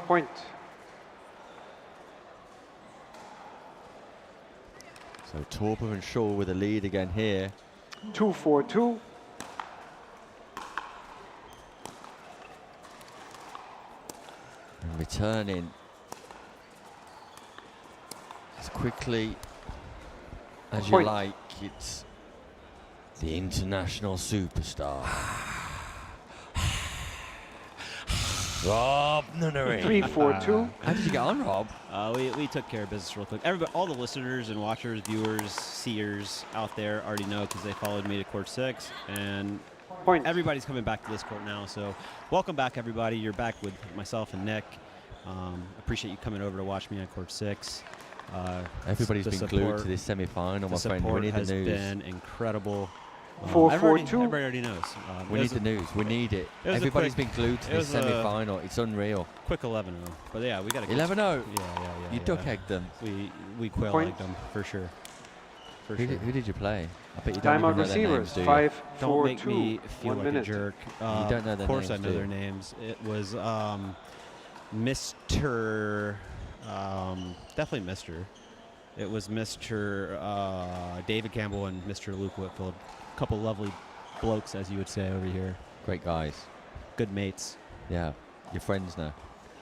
Point. So Torber and Shaw with a lead again here. 2-4-2. And returning as quickly as you Point. like. It's the international superstar. Rob Nunnery. 3-4-2. How did you get on, Rob? We took care of business real quick. Everybody, all the listeners and watchers, viewers, seers out there already know because they followed me to court 6. And Point. Everybody's coming back to this court now. So welcome back, everybody. You're back with myself and Nick. Appreciate you coming over to watch me on court 6. Everybody's the been support- glued to this semi-final, my the friend. We support need the has news. been incredible. 4-4-2. Everybody already knows. We need the news. We need it. It was a Everybody's quick- been glued to it this was a semi-final. It's unreal. Quick 11-0. But yeah, we got to 11-0? Yeah. You duck-egged them. We quail-egged them for sure. For Who sure. did you play? I bet you don't Timeout even know their names, receivers. do you? 5, Don't 4, make 2. me feel 1 like minute. a jerk. You don't know their Of course names, I know do their you? names. It was Mr. Definitely Mr. It was Mr. David Campbell and Mr. Luke Whitfield. A couple lovely blokes, as you would say over here. Great guys. Good mates. Yeah. You're friends now.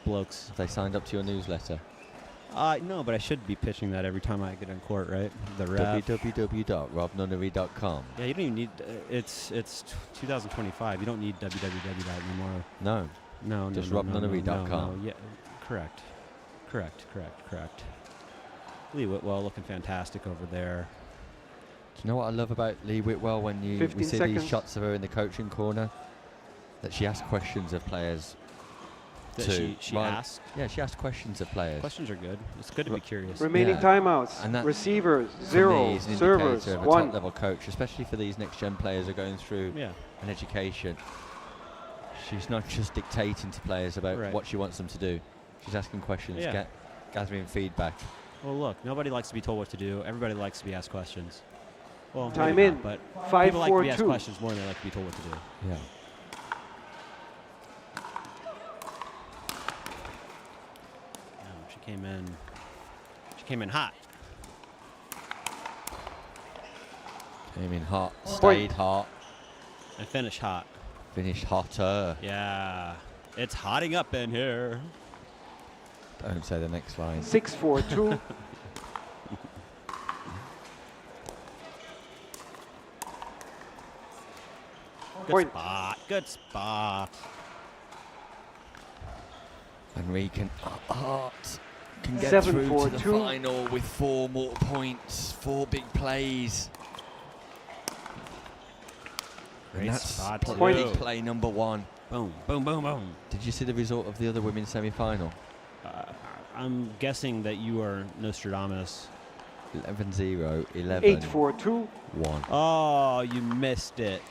Blokes. They signed up to your newsletter. No, but I should be pitching that every time I get in court, right? The ref. www.robnunnery.com. Yeah, you don't even need. It's 2025. You don't need www anymore. No. No. Just no, robnunnery.com. No. Yeah, correct. Lee Whitwell looking fantastic over there. Do you know what I love about Lee Whitwell when we 15 see seconds. these shots of her in the coaching corner? That she asks questions of players. That she asked? Yeah, she asked questions of players. Questions are good. It's good to be curious. Remaining Yeah. timeouts. And that, Receivers, for me, 0. is an Servers, indicator of a 1. top-level coach, especially for these next-gen players who are going through an education. She's not just dictating to players about what she wants them to do. She's asking questions, Yeah. gathering feedback. Well, look, nobody likes to be told what to do. Everybody likes to be asked questions. Well, Time maybe in. not, but 5, people like to 4, be asked 2. questions more than they like to be told what to do. Yeah. She came in hot. Came in hot, stayed hot. And finished hot. Finished hotter. Yeah. It's hotting up in here. Don't say the next line. 6-4-2. Good spot. Good spot. And Regan Art can get 7, through 4, to the 2. final with 4 more points, 4 big plays. Great And that's spot, big too. play number 1. Boom, boom, boom, boom. Did you see the result of the other women's semi-final? I'm guessing that you are Nostradamus. 11-0, 11. 8-4-2. 1. Oh, you missed it.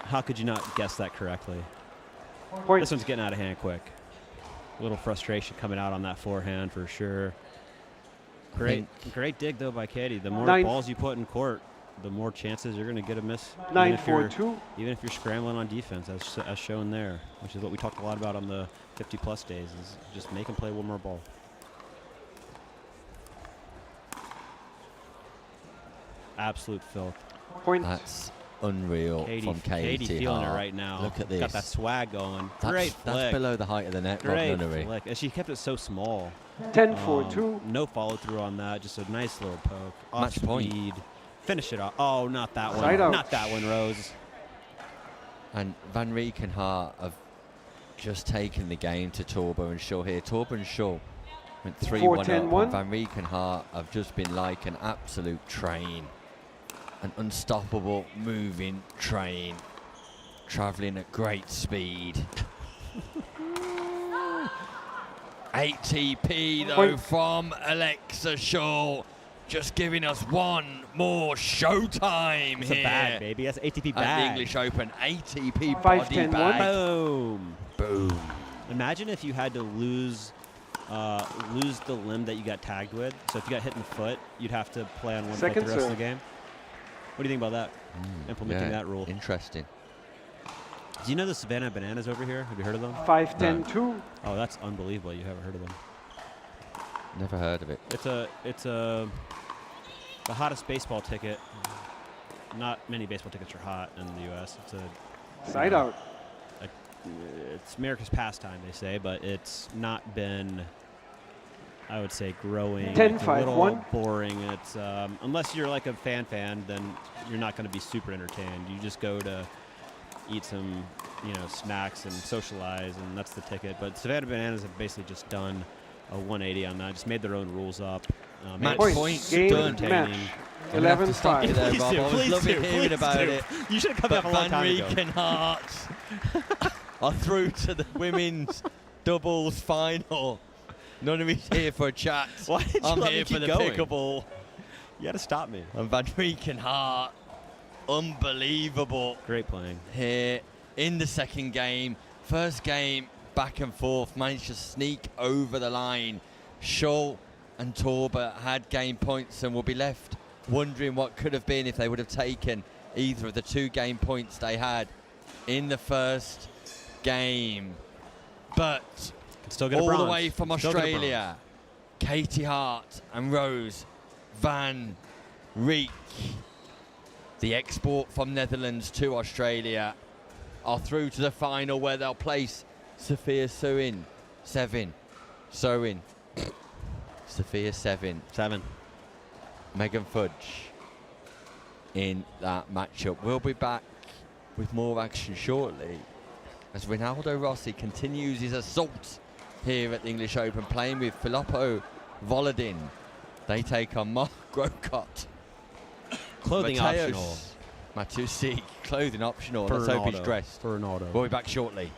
How could you not guess that correctly? Point. This one's getting out of hand quick. A little frustration coming out on that forehand for sure. Great dig though by Katie. The more 9. balls you put in court, the more chances you're going to get a miss. 9-4-2. Even if you're scrambling on defense, as shown there, which is what we talked a lot about on the 50-plus days, is just make them play one more ball. Absolute filth. That's unreal from Katie feeling Hart. it right now. Look at this. Got that swag going. Great flick. That's below the height of the net, not Great nunnery. flick. And she kept it so small. 10-4-2. No follow through on that. Just a nice little poke. Off Match point. speed. Finish it off. Oh, not that Side one. out. Not that one, Rose. And Van Rijk and Hart have just taken the game to Torber and Shaw here. Torber and Shaw went 3-1 up, and Van Rijk and Hart have just been like an absolute train. An unstoppable moving train, travelling at great speed. ATP though from Alexa Shaw, just giving us one more showtime It's here. a bag, baby. That's ATP at bag. the English Open. ATP 5-10-1. body bag. Boom. Boom. Imagine if you had to lose the limb that you got tagged with. So if you got hit in the foot, you'd have to play on one foot the Second rest of serve. the game. What do you think about that? Implementing Yeah, that rule. Interesting. Do you know the Savannah Bananas over here? Have you heard of them? 5-10-2. Oh, that's unbelievable. You haven't heard of them. Never heard of it. It's the hottest baseball ticket. Not many baseball tickets are hot in the U.S. It's a Side out. It's America's pastime, they say, but it's not been, I would say, growing. 10, it's a 5, little 1. boring. It's unless you're like a fan, then you're not going to be super entertained. You just go to eat some, snacks and socialize, and that's the ticket. But Savannah Bananas have basically just done a 180 on that. Just made their own rules up. Match made it point game done. match. I'm gonna have to stop 11-5. you there, Please Rob. do, I was please loving do, hearing please about do. it. You should have come But back a long Van time ago. Rijk and Hart are through to the women's doubles final. None of me's here for a chat. Why did you I'm let me here for keep the going? pickleball. You got to stop me. And Van Rijk and Hart, unbelievable. Great playing. Here in the second game. First game, back and forth, managed to sneak over the line. Shaw and Torber had game points and will be left wondering what could have been if they would have taken either of the 2 game points they had in the first game. But still get a all the bronze. way from Still get a Australia, Katie Hart and Rose Van Rijk, the export from Netherlands to Australia, are through to the final where they'll place Sophia Sewin. Sophia 7. Megan Fudge in that matchup. We'll be back with more action shortly as Ronaldo Rossi continues his assault here at the English Open, playing with Filippo Volodin. They take on Mark Grocott. Clothing optional. Matusi, clothing optional. For Let's hope he's Ronaldo. dressed. For Ronaldo. We'll be back shortly.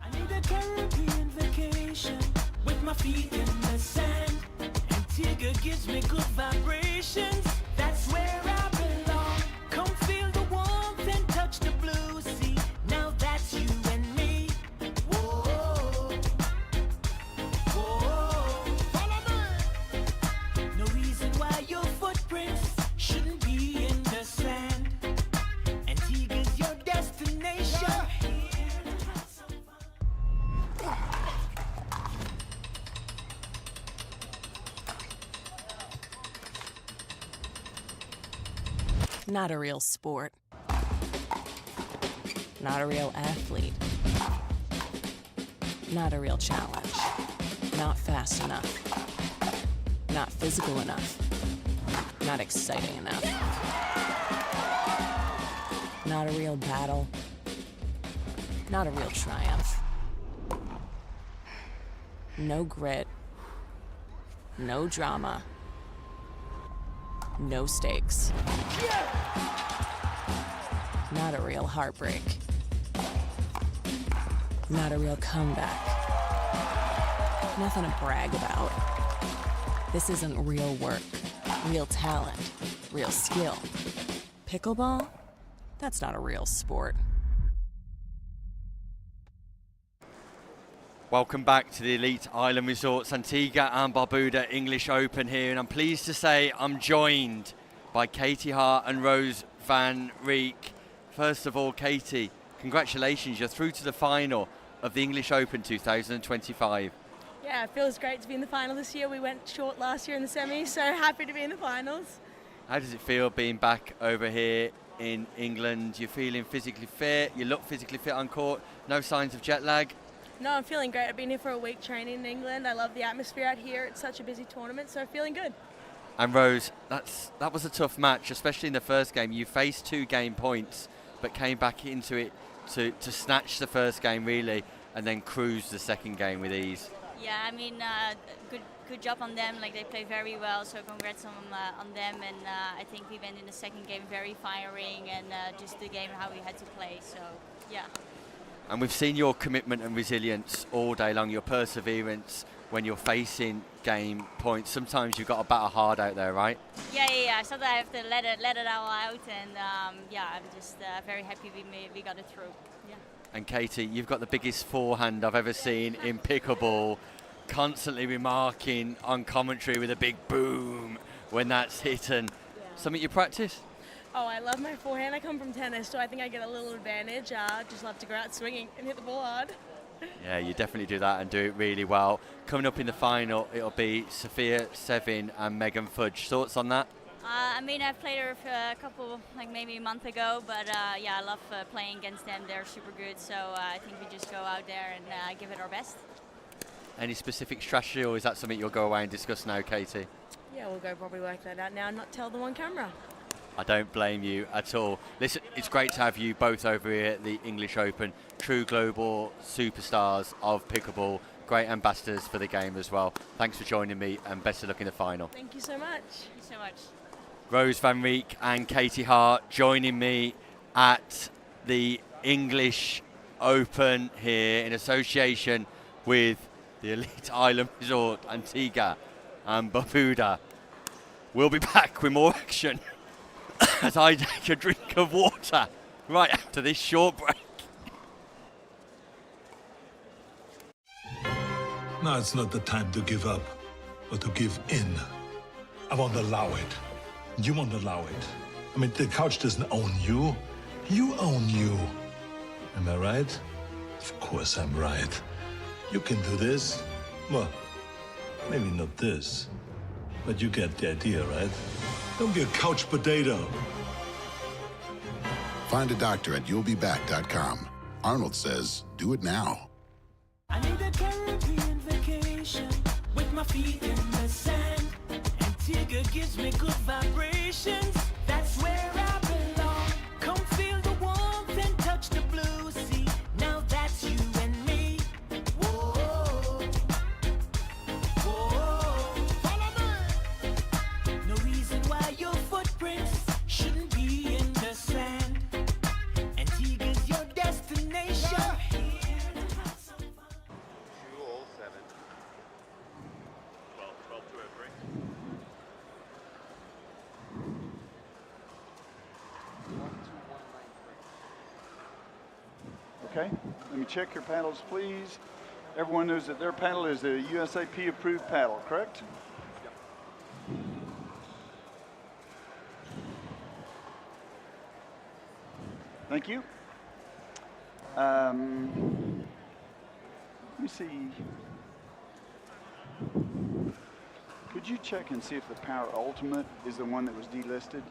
I need a Caribbean vacation with my feet in the sand. Antigua gives me good vibrations. That's where I belong. Come feel the warmth and touch the blue sea. Now that's you and me. Whoa, whoa. Follow me. No reason why your footprints shouldn't be in the sand. Antigua's your destination. Not a real sport. Not a real athlete. Not a real challenge. Not fast enough. Not physical enough. Not exciting enough. Not a real battle. Not a real triumph. No grit. No drama. No stakes. Not a real heartbreak. Not a real comeback. Nothing to brag about. This isn't real work, real talent, real skill. Pickleball? That's not a real sport. Welcome back to the Elite Island Resorts Antigua and Barbuda English Open here, and I'm pleased to say I'm joined by Katie Hart and Rose Van Rijk. First of all, Katie, congratulations, you're through to the final of the English Open 2025. Yeah, it feels great to be in the final this year. We went short last year in the semis, so happy to be in the finals. How does it feel being back over here in England. You're feeling physically fit. You look physically fit on court. No signs of jet lag. No, I'm feeling great. I've been here for a week training in England. I love the atmosphere out here. It's such a busy tournament, so feeling good. And Rose, that was a tough match, especially in the first game. You faced 2 game points, but came back into it to snatch the first game really, and then cruise the second game with ease. Yeah, I mean, good job on them. Like, they played very well, so congrats on them. And I think we went in the second game very firing, and just the game how we had to play. So yeah. And we've seen your commitment and resilience all day long, your perseverance when you're facing game points. Sometimes you've got to battle hard out there, right? Yeah. So I have to let it all out, and yeah, I'm just very happy we got it through. Yeah. And Katie, you've got the biggest forehand I've ever seen in pickleball, constantly remarking on commentary with a big boom when that's hit. And something you practice? Oh, I love my forehand. I come from tennis, so I think I get a little advantage. Just love to go out swinging and hit the ball hard. Yeah, you definitely do that and do it really well. Coming up in the final, it'll be Sophia Sevin and Megan Fudge. Thoughts on that? I mean, I've played her for a couple, like maybe a month ago, but yeah, I love playing against them. They're super good, so I think we just go out there and give it our best. Any specific strategy, or is that something you'll go away and discuss now, Katie? Yeah, we'll go probably work that out now and not tell them on camera. I don't blame you at all. Listen, it's great to have you both over here at the English Open. True global superstars of pickleball. Great ambassadors for the game as well. Thanks for joining me, and best of luck in the final. Thank you so much. Thank you so much. Rose van Rijk and Katie Hart joining me at the English Open here in association with the Elite Island Resort, Antigua and Barbuda. We'll be back with more action as I take a drink of water right after this short break. Now it's not the time to give up, but to give in. I won't allow it. You won't allow it. I mean, the couch doesn't own you. You own you. Am I right? Of course I'm right. You can do this. Well, maybe not this, but you get the idea, right? Don't be a couch potato. Find a doctor at you'llbeback.com. Arnold says, do it now. I need a Caribbean vacation with my feet in the sand. Antigua gives me good vibrations. That's where I belong. Come feel the warmth and touch the blue sea. Now that's you and me. Whoa, whoa. Follow me. No reason why your footprints shouldn't be in the sand. Antigua's your destination. Okay, let me check your paddles, please. Everyone knows that their paddle is a USAP approved paddle, correct? Thank you. Let me see. Could you check and see if the Power Ultimate is the one that was delisted?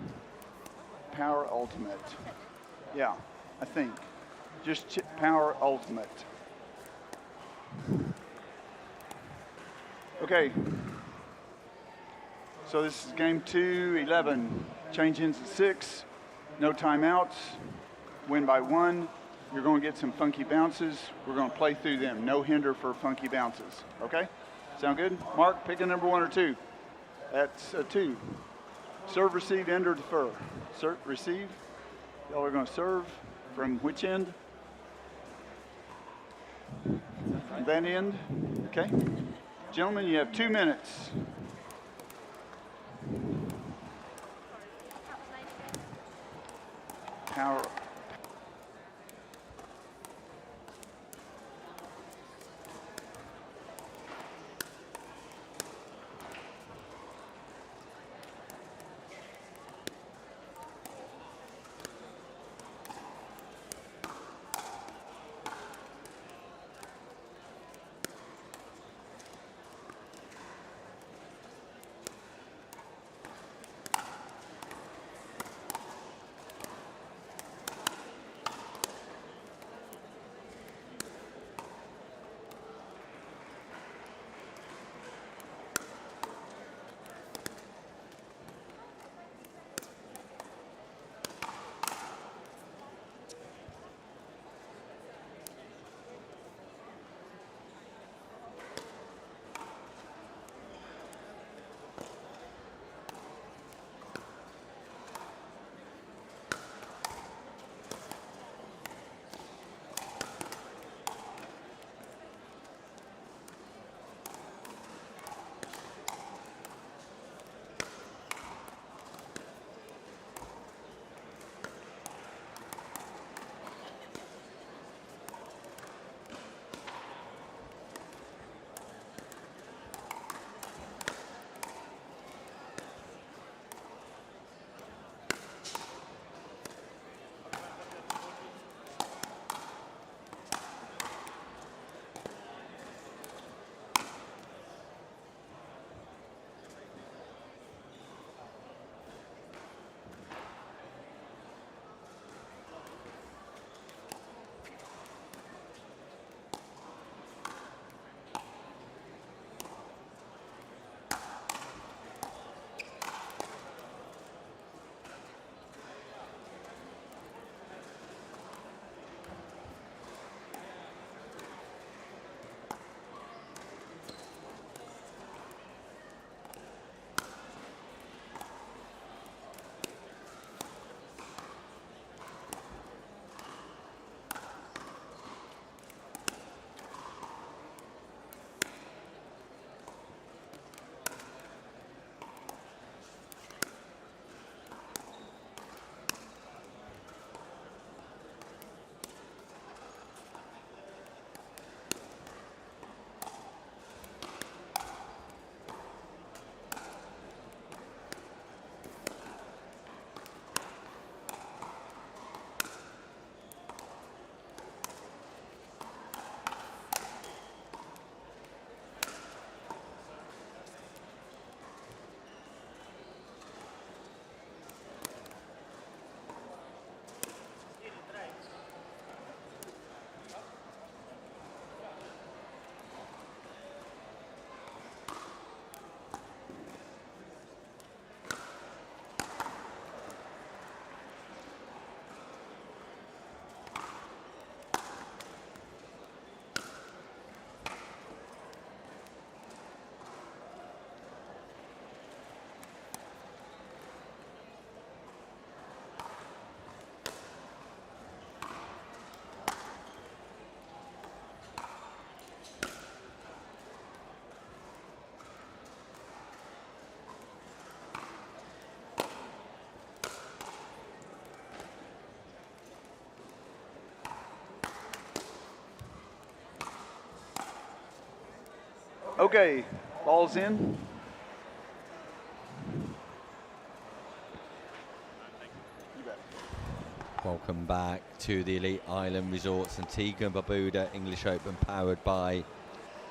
Power Ultimate. Yeah, I think. Just Power Ultimate. Okay. So this is game 2, 11. Change ins at 6. No timeouts. Win by 1. You're going to get some funky bounces. We're going to play through them. No hinder for funky bounces. Okay? Sound good? Mark, pick a number 1 or 2. That's a 2. Serve, receive, end, or defer. Serve, receive. Y'all are going to serve from which end? That end. Okay. Gentlemen, you have 2 minutes. Power. Okay, ball's in. Welcome back to the Elite Island Resorts Antigua and Barbuda English Open, powered by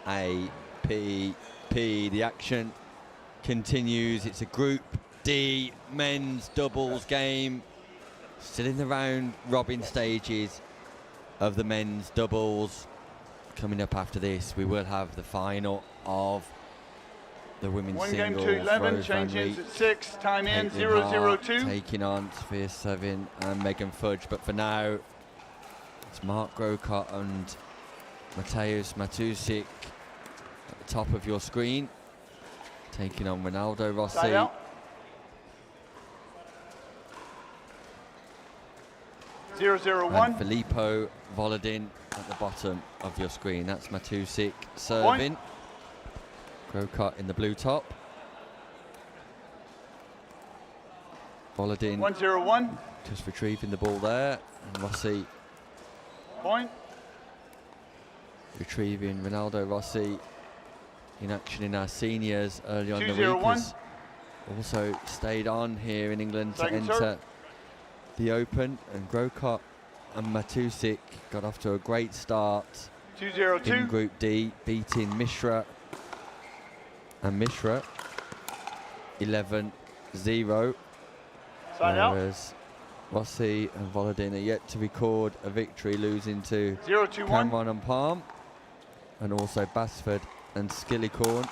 APP. The action continues. It's a Group D men's doubles game. Still in the round robin stages of the men's doubles. Coming up after this, we will have the final of the women's One singles. game to 11, Rose change Van ins Riet, at 6, time in, Caitlin Hart 0-0-2. taking on Sophia Sevin and Megan Fudge. But for now, it's Mark Grocott and Mateusz Matusik at the top of your screen, taking on Ronaldo Rossi. Side out. 0-0-1. And Filippo Volodin at the bottom of your screen. That's Matusik serving. Grocott in the blue top. Volodin 1-0-1. just retrieving the ball there. And Rossi Point. retrieving. Ronaldo Rossi in action in our seniors early on in the week. 2-0-1. Has also stayed on here in England Second to enter serve. the Open. And Grocott and Matusik got off to a great start 2-0-2. in Group D, beating Mishra and Mishra 11-0. Side out. Whereas Rossi and Volodin are yet to record a victory, losing to 0-2-1. Cameron and Palm, and also Basford and Skillicorn.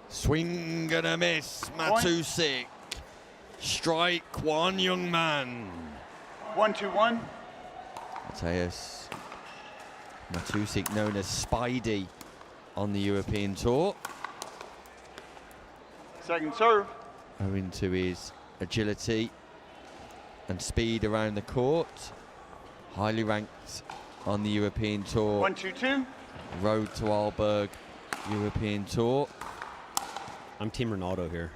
Swing and a miss, Matusik. Strike one, young man. 1-2-1. Mateusz Matusik, known as Spidey on the European Tour, Second serve. owing to his agility and speed around the court. Highly ranked on the European Tour. 1-2-2. Road to Aalborg European Tour. I'm Team Ronaldo here.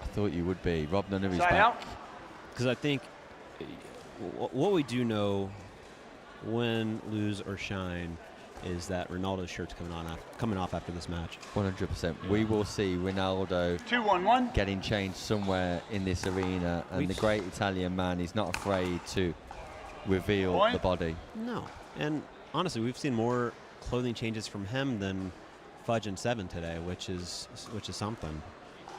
I thought you would be. Rob Nunnery's Side back. out. Because I think what we do know, win, lose, or shine, is that Ronaldo's shirt's coming off after this match. 100%. We will see Ronaldo 2-1-1. getting changed somewhere in this arena, and the great Italian man is not afraid to reveal Point. the body. No. And honestly, we've seen more clothing changes from him than Fudge and Seven today, which is something.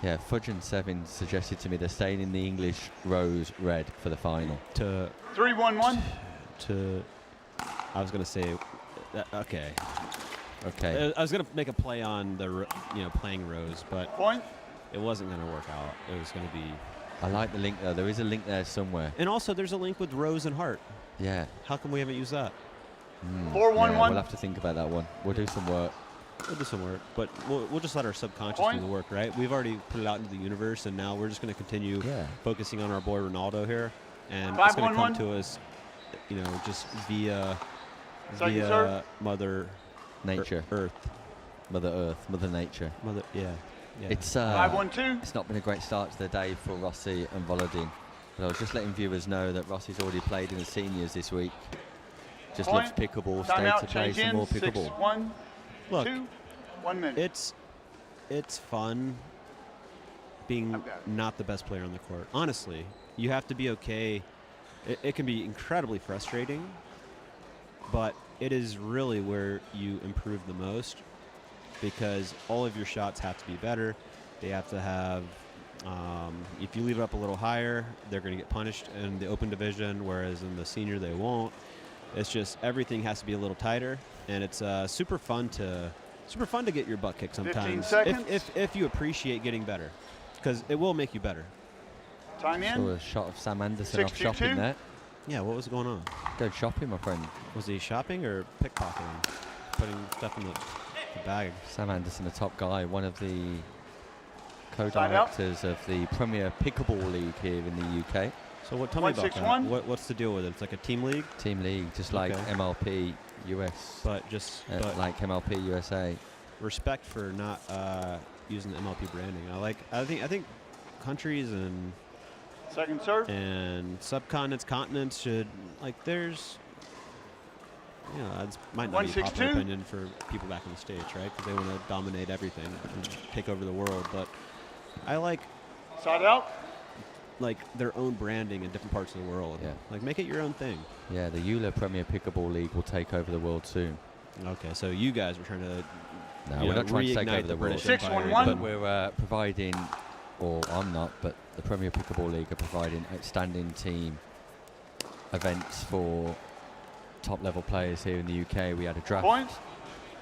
Yeah, Fudge and Sevin suggested to me they're staying in the English rose red for the final. 3-1-1. I was going to say, okay. Okay. I was going to make a play on the, playing rose, but Point. it wasn't going to work out. It was going to be. I like the link there. There is a link there somewhere. And also, there's a link with Rose and Hart. Yeah. How come we haven't used that? 4-1-1. Yeah, we'll have to think about that one. We'll do some work. We'll do some work, but we'll just let our subconscious Point. do the work, right? We've already put it out into the universe, and now we're just going to continue focusing on our boy Ronaldo here, and it's going to come 5-1-1. to us, just via Second serve. Mother Nature. Earth, Mother Nature. Yeah. It's 5-1-2. It's not been a great start to the day for Rossi and Volodin. But I was just letting viewers know that Rossi's already played in the seniors this week. Just Point. loves pickleball. Time Stayed out, to play change some in. more pickleball. 6-1. Look, 2. 1 minute. It's fun being not the best player on the court. Honestly, you have to be okay. It can be incredibly frustrating, but it is really where you improve the most, because all of your shots have to be better. They have to have, if you leave it up a little higher, they're going to get punished in the open division, whereas in the senior they won't. It's just everything has to be a little tighter, and it's super fun to get your butt kicked sometimes 15 seconds. if you appreciate getting better, because it will make you better. Time in. Saw a shot of Sam Anderson off shopping 6-2-2. there. Yeah, what was going on? Go shopping, my friend. Was he shopping or pickpocketing? Putting stuff in the bag? Sam Anderson, the top guy, one of the Side out. co-directors of the Premier Pickleball League here in the UK. So tell me about that. 1-6-1. What's the deal with it? It's like a team league? Team league, just like Okay. MLP US. But just like MLP USA. respect for not using the MLP branding. I think countries and Second serve. and subcontinents, continents should, there's you know, that might not be 162. popular opinion for people back in the States, right? Because they want to dominate everything and take over the world. But I like Side out. like their own branding in different parts of the world. Yeah. Like make it your own thing. Yeah, the EULA Premier Pickleball League will take over the world soon. Okay, so you guys were trying to No, we're not trying to take over the world. British Empire. But we're providing, or I'm not, but the Premier Pickleball League are providing outstanding team events for top level players here in the UK. We had a draft Points.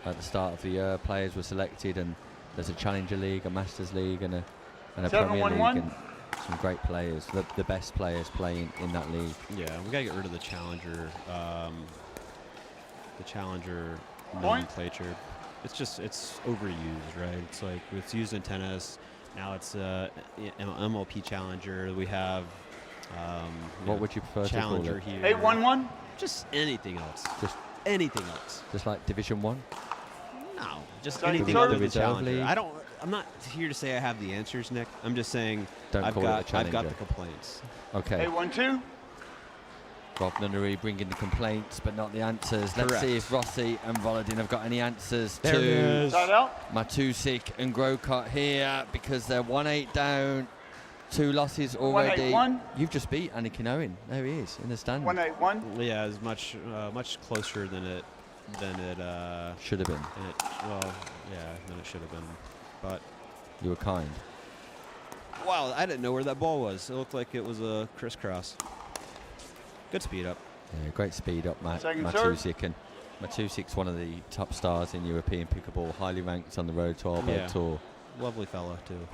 at the start of the year. Players were selected, and there's a Challenger League, a Masters League, and a Premier League, 7-1-1. and some great players. The best players playing in that league. Yeah, we gotta get rid of the Challenger. The Challenger Point. nomenclature. It's overused, right? It's like it's used in tennis. Now it's MLP Challenger. We have What would you prefer to call Challenger it? here. 8-1-1. Just anything else. Just anything else. Just like Division 1? No, just Second anything serve. other than Reserve Challenger. League. I'm not here to say I have the answers, Nick. I'm just saying Don't I've call it a got Challenger. the complaints. Okay. 8-1-2. Rob Nunnery bringing the complaints, but not the answers. Let's Correct. see if Rossi and Volodin have got any answers There it to is. Side out. Matusik and Grocott here, because they're 1-8 down, 2 losses already. 1-8-1. You've just beat Anakin Owen. There he is in the stand. 1-8-1. Yeah, it's much closer than it Should have been. Than it should have been. But You were kind. wow, I didn't know where that ball was. It looked like it was a crisscross. Good speed up. Yeah, great speed up, Second Matusik. And Matusik's one of the top stars in European pickleball, highly ranked on the Road to Aalborg Tour. Lovely fella too.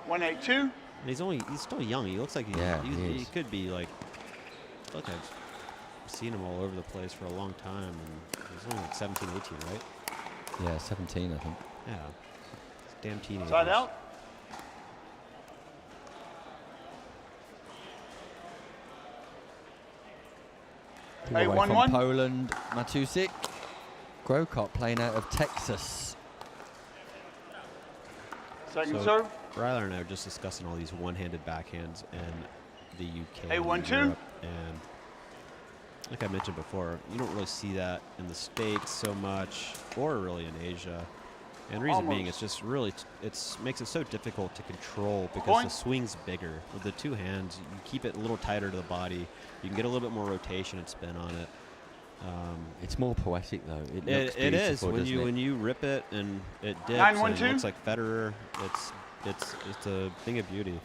1-8-2. And he's still young. He looks like he is. could be like. Look, I've seen him all over the place for a long time, and he's only like 17, 18, right? Yeah, 17, I think. Yeah. Damn teenagers. Side out. Away 8-1-1. from Poland, Matusik. Grocott playing out of Texas. Second So, serve. Ryler and I were just discussing all these one-handed backhands in the UK. 8-1-2. and Europe, and like I mentioned before, you don't really see that in the States so much, or really in Asia. And the reason being, it's just really, makes it so difficult to control because Point. the swing's bigger. With the two hands, you keep it a little tighter to the body. You can get a little bit more rotation and spin on it. It's more poetic though. It looks It is beautiful, when doesn't you it? when you rip it and it dips. 9-1-2. And it looks like Federer. It's a thing of beauty.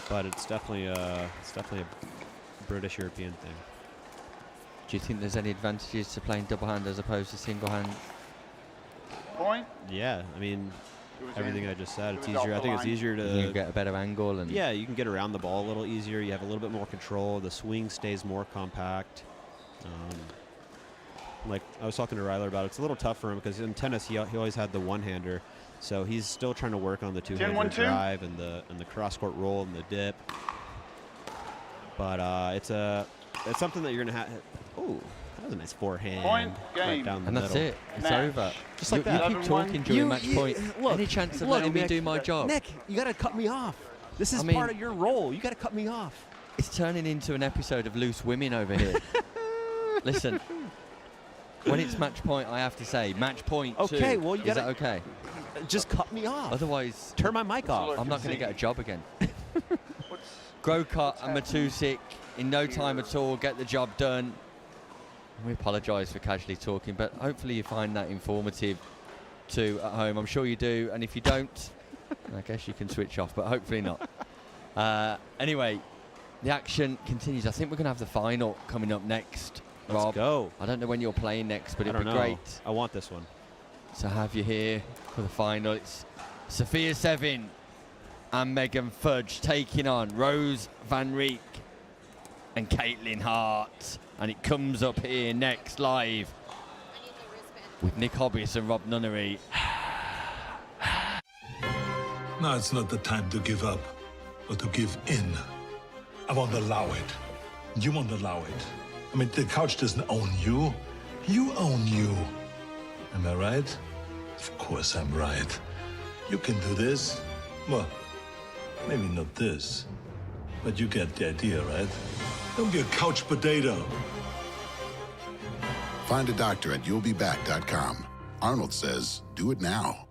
But it's definitely a British European thing. Do you think there's any advantages to playing double hand as opposed to single hand? Point. Yeah, I mean, everything I just said. It It's was off easier. I the think it's line. easier You to can get a better angle and yeah, you can get around the ball a little easier. You have a little bit more control. The swing stays more compact. Like I was talking to Ryler about it, it's a little tough for him because in tennis he always had the one-hander, so he's still trying to work on the two-hander 10-1-2. drive and the cross-court roll and the dip. But it's something that you're gonna have. Oh, that was a nice forehand. Point, right game. down the and that's middle. it. It's Match. over. Just like you that. keep talking during match point. Look, Any chance of look, letting me Nick, do my job? Nick, you gotta cut me off. This is I mean- part of your role. You gotta cut me off. It's turning into an episode of Loose Women over here. Listen, when it's match point, I have to say match point. Okay, two. well, you is gotta that okay? Just cut me off. Otherwise, Turn my mic off. I'm not going to get a job again. What's Grocott and Matusik in no time at all get the job done. We apologise for casually talking, but hopefully you find that informative too at home. I'm sure you do, and if you don't, I guess you can switch off, but hopefully not. Anyway, the action continues. I think we're going to have the final coming up next. Let's Rob, go. I don't know when you're playing next, but I it'd don't be know. great I want this one. to have you here for the final. It's Sophia Sevin and Megan Fudge taking on Rose Van Rieck and Caitlin Hart. And it comes up here next live with Nick Hobbies and Rob Nunnery. Now it's not the time to give up or to give in. I won't allow it. You won't allow it. I mean, the couch doesn't own you. You own you. Am I right? Of course I'm right. You can do this. Well, maybe not this, but you get the idea, right? Don't be a couch potato. Find a doctor at you'llbeback.com. Arnold says, do it now.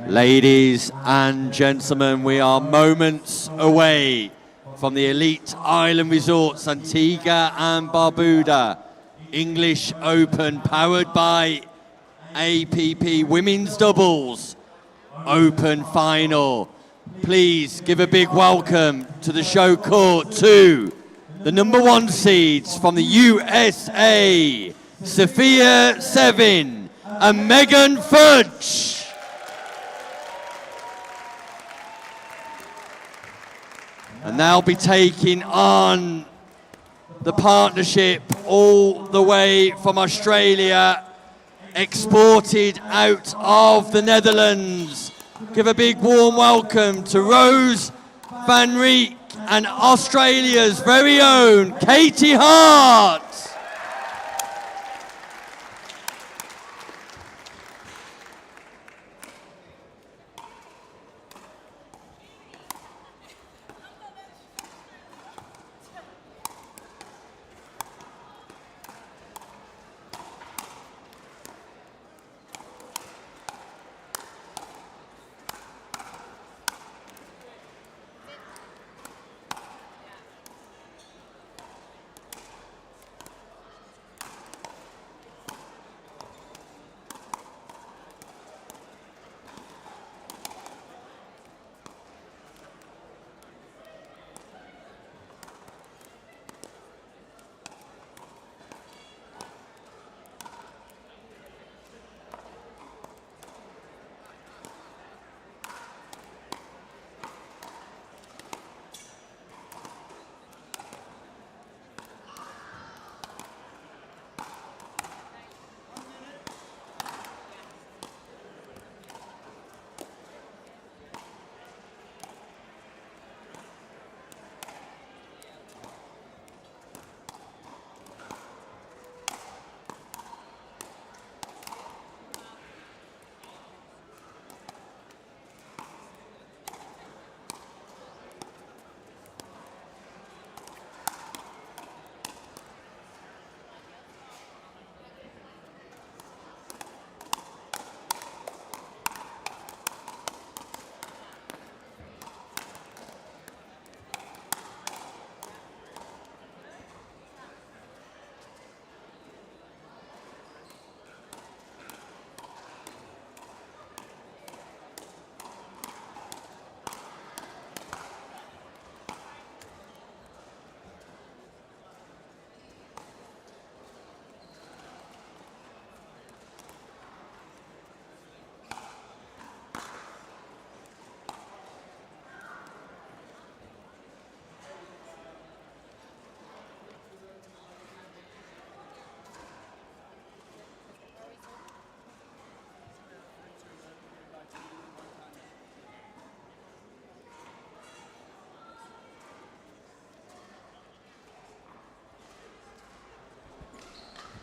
Ladies and gentlemen, we are moments away from the Elite Island Resorts Antigua and Barbuda English Open, powered by APP Women's Doubles Open Final. Please give a big welcome to the show court to the #1 seeds from the USA, Sophia Sevin and Megan Fudge. And they'll be taking on the partnership all the way from Australia, exported out of the Netherlands. Give a big warm welcome to Rose Van Rieck and Australia's very own Katie Hart.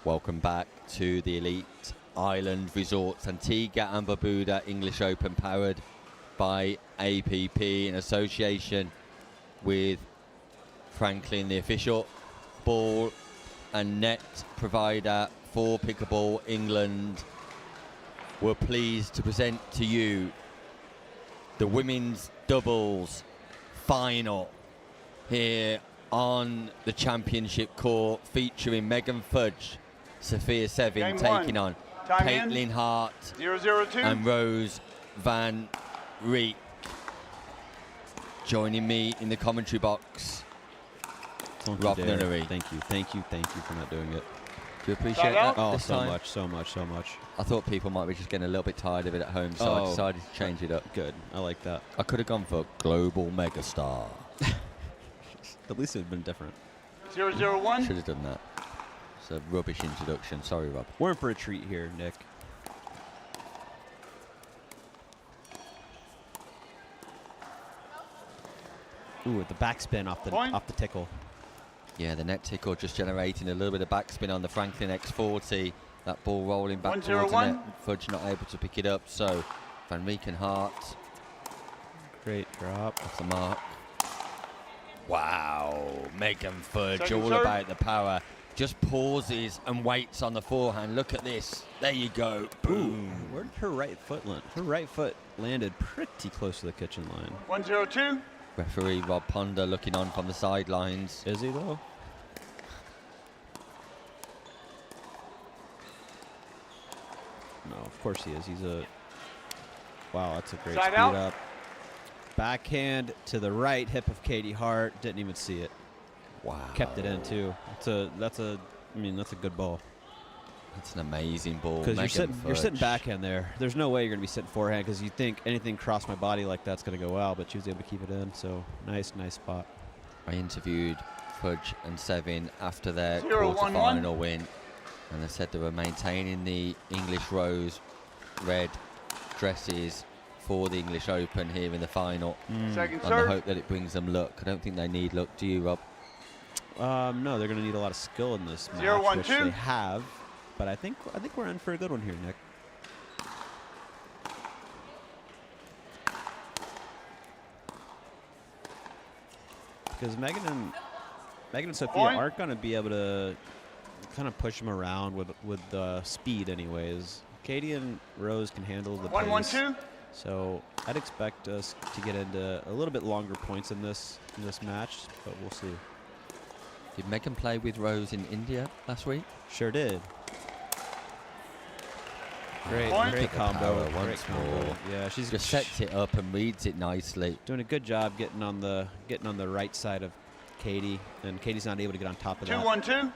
Welcome back to the Elite Island Resorts Antigua and Barbuda English Open, powered by APP in association with Franklin. The official ball and net provider for Pickleball England, we're pleased to present to you the women's doubles final here on the championship court, featuring Megan Fudge, Sophia Sevin Game taking one. on Time Caitlin in. Hart 0-0-2. and Rose Van Reek. Joining me in the commentary box, Rob Nunnery. Thank you for not doing it. Do you appreciate that? Oh, this so time? much, so much, so much. I thought people might be just getting a little bit tired of it at home, so I decided to change it up. Good, I like that. I could have gone for global megastar. At least it would have been different. 0-0-1. Should have done that. It's a rubbish introduction. Sorry, Rob. We're in for a treat here, Nick. Ooh, the backspin off the tickle. Yeah, the net tickle just generating a little bit of backspin on the Franklin X40. That ball rolling back towards the net. Fudge not able to pick it up, so Van Reek and Hart. Great drop. Off the mark. Wow, Megan Fudge, Second all serve. about the power. Just pauses and waits on the forehand. Look at this. There you go. Boom. Where did her right foot land? Her right foot landed pretty close to the kitchen line. 1-0-2. Referee Rob Ponder looking on from the sidelines. Is he though? No, of course he is. He's a... Wow, that's a great Side speed out. up. Backhand to the right hip of Katie Hart. Didn't even see it. Wow. Kept it in too. That's a good ball. That's an amazing ball. Because you're sitting backhand there. There's no way you're going to be sitting forehand because you think anything cross my body like that's going to go out, but she was able to keep it in. So nice spot. I interviewed Fudge and Sevin after their 0-1-1. quarter-final win, and they said they were maintaining the English rose red dresses for the English Open here in the final. Second On serve. the hope that it brings them luck. I don't think they need luck, do you, Rob? No, they're going to need a lot of skill in this match, 0-1-2. which they have. But I think we're in for a good one here, Nick. Because Megan and Sophia Point. aren't going to be able to kind of push them around with speed, anyways. Katie and Rose can handle the pace. 1-1-2. So I'd expect us to get into a little bit longer points in this match, but we'll see. Did Megan play with Rose in India last week? Sure did. Great Look at the combo. power Great once combo. more. Yeah, she's Just sets it up and reads it nicely. doing a good job getting on the right side of Katie, and Katie's not able to get on top of that. 2-1-2.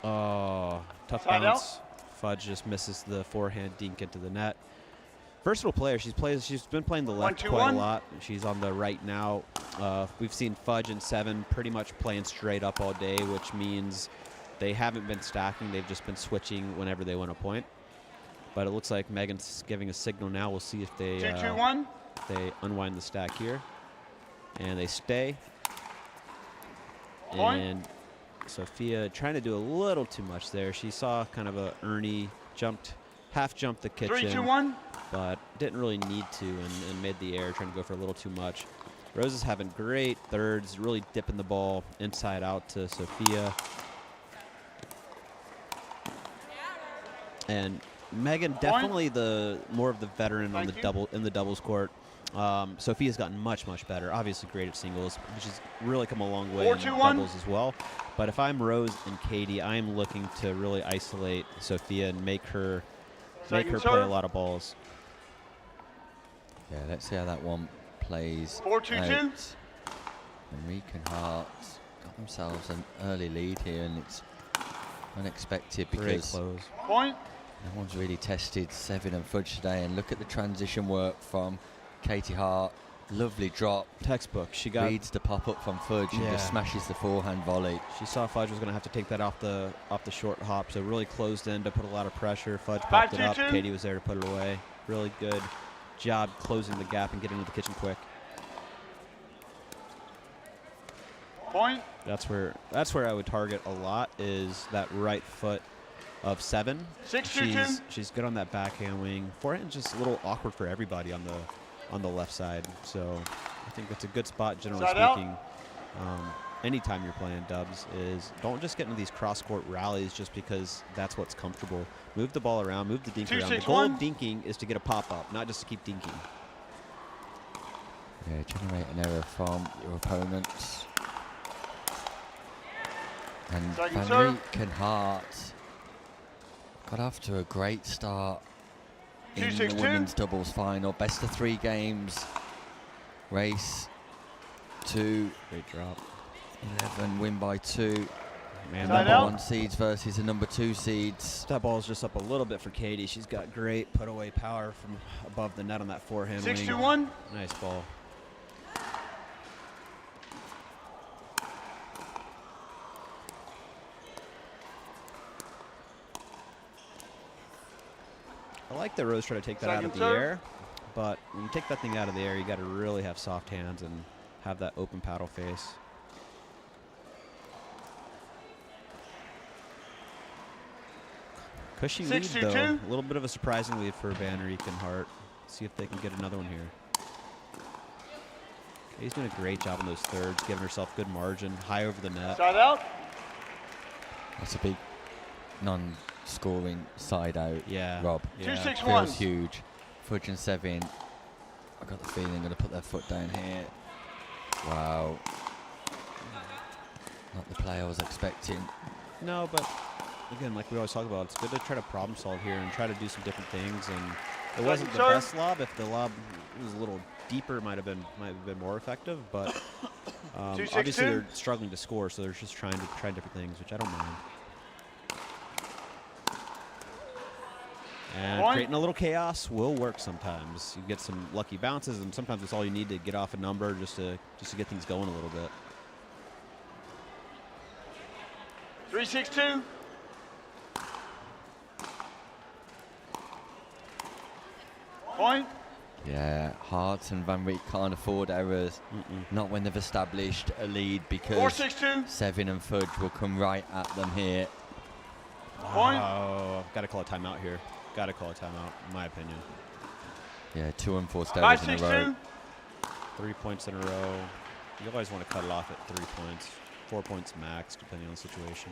Oh, tough Side bounce. Fudge just misses the forehand dink into the net. Versatile player. She's been playing the left 1-2-1. quite a lot. She's on the right now. We've seen Fudge and Sevin pretty much playing straight up all day, which means they haven't been stacking. They've just been switching whenever they win a point. But it looks like Megan's giving a signal now. We'll see if they 2-2-1. they unwind the stack here, and they stay. Point. And Sophia trying to do a little too much there. She saw kind of a Ernie half jumped the kitchen, 3-2-1. but didn't really need to, and made the air, trying to go for a little too much. Rose is having great thirds, really dipping the ball inside out to Sophia. And Megan definitely the more of the veteran on the doubles court. Sophia's gotten much better. Obviously great at singles, which has really come a long way in 4-2-1. doubles as well. But if I'm Rose and Katie, I'm looking to really isolate Sophia and make her play a lot of balls. Yeah, let's see how that one plays 4-2-2. out. Enrique and Hart got themselves an early lead here, and it's unexpected Great because close. Point. no one's really tested Sevin and Fudge today. And look at the transition work from Katie Hart. Lovely drop. Textbook. She reads the pop up from Fudge and just smashes the forehand volley. She saw Fudge was going to have to take that off the short hop, so really closed in to put a lot of pressure. Fudge popped it up. Katie was there to put it away. Really good job closing the gap and getting into the kitchen quick. Point. That's where I would target a lot, is that right foot of 7. 6-2-2. She's good on that backhand wing. Forehand just a little awkward for everybody on the left side. So I think that's a good spot, generally Side out. speaking. Anytime you're playing dubs, is don't just get into these cross-court rallies just because that's what's comfortable. Move the ball around, move the dink around. The goal of dinking is to get a pop-up, not just to keep dinking. Yeah, generate an error from your opponents. And Second Van serve. Rieck and Hart got off to a great start in the 2-6-2. women's doubles final. Best of 3 games. Race to great drop. 11, win by 2. Man, number out. 1 seeds versus the number 2 seeds. That ball's just up a little bit for Katie. She's got great put-away power from above the net on that forehand. 6-2-1. Nice ball. I like that Rose tried to take that out of Second the serve. air, but when you take that thing out of the air, you got to really have soft hands and have that open paddle face. Cushy lead, 6-2-2. though. A little bit of a surprising lead for Van Rieck and Hart. See if they can get another one here. He's doing a great job on those thirds, giving herself good margin, high over the net. Side out. That's a big non-scoring side out. Yeah. Rob. Yeah. 2-6-1. Feels huge. Fudge and Sevin. I got the feeling they're going to put their foot down here. Wow. Not the play I was expecting. No, but again, like we always talk about, it's good to try to problem solve here and try to do some different things. And it wasn't the best lob. If the lob was a little deeper, it might have been more effective. But obviously they're struggling to score, so they're just trying to try different things, which I don't mind. And creating a little chaos will work sometimes. You get some lucky bounces, and sometimes it's all you need to get off a number just to get things going a little bit. 3-6-2. Point. Yeah, Hart and Van Rieck can't afford errors. Not when they've established a lead, because 4-6-2. Sevin and Fudge will come right at them here. Point. Oh, got to call a timeout here. Got to call a timeout, in my opinion. Yeah, 2 unforced errors in a row. 3 points in a row. You always want to cut it off at 3 points. 4 points max, depending on the situation.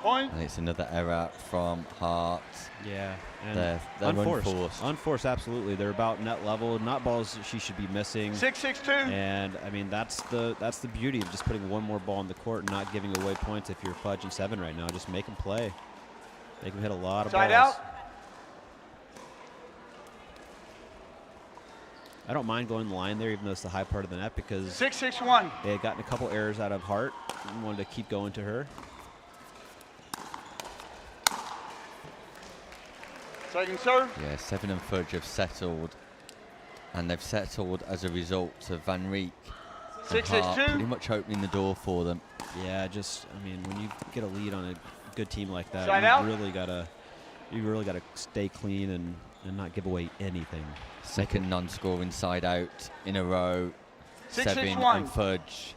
Point. And it's another error from Hart. Yeah, and they're unforced. Unforced, absolutely. They're about net level, not balls she should be missing. 6-6-2. And I mean, that's the beauty of just putting one more ball on the court and not giving away points. If you're Fudge and Sevin right now, just make them play. Make them hit a lot of Side balls. out. I don't mind going the line there, even though it's the high part of the net, because 6-6-1. they had gotten a couple errors out of Hart and wanted to keep going to her. Second serve. Yeah, Sevin and Fudge have settled, and they've settled as a result of Van Rieck and Hart 6-6-2. pretty much opening the door for them. Yeah, just I mean, when you get a lead on a good team like that, Side out. you really gotta stay clean and not give away anything. Second non-scoring side out in a row. 6-6-1. Sevin and Fudge.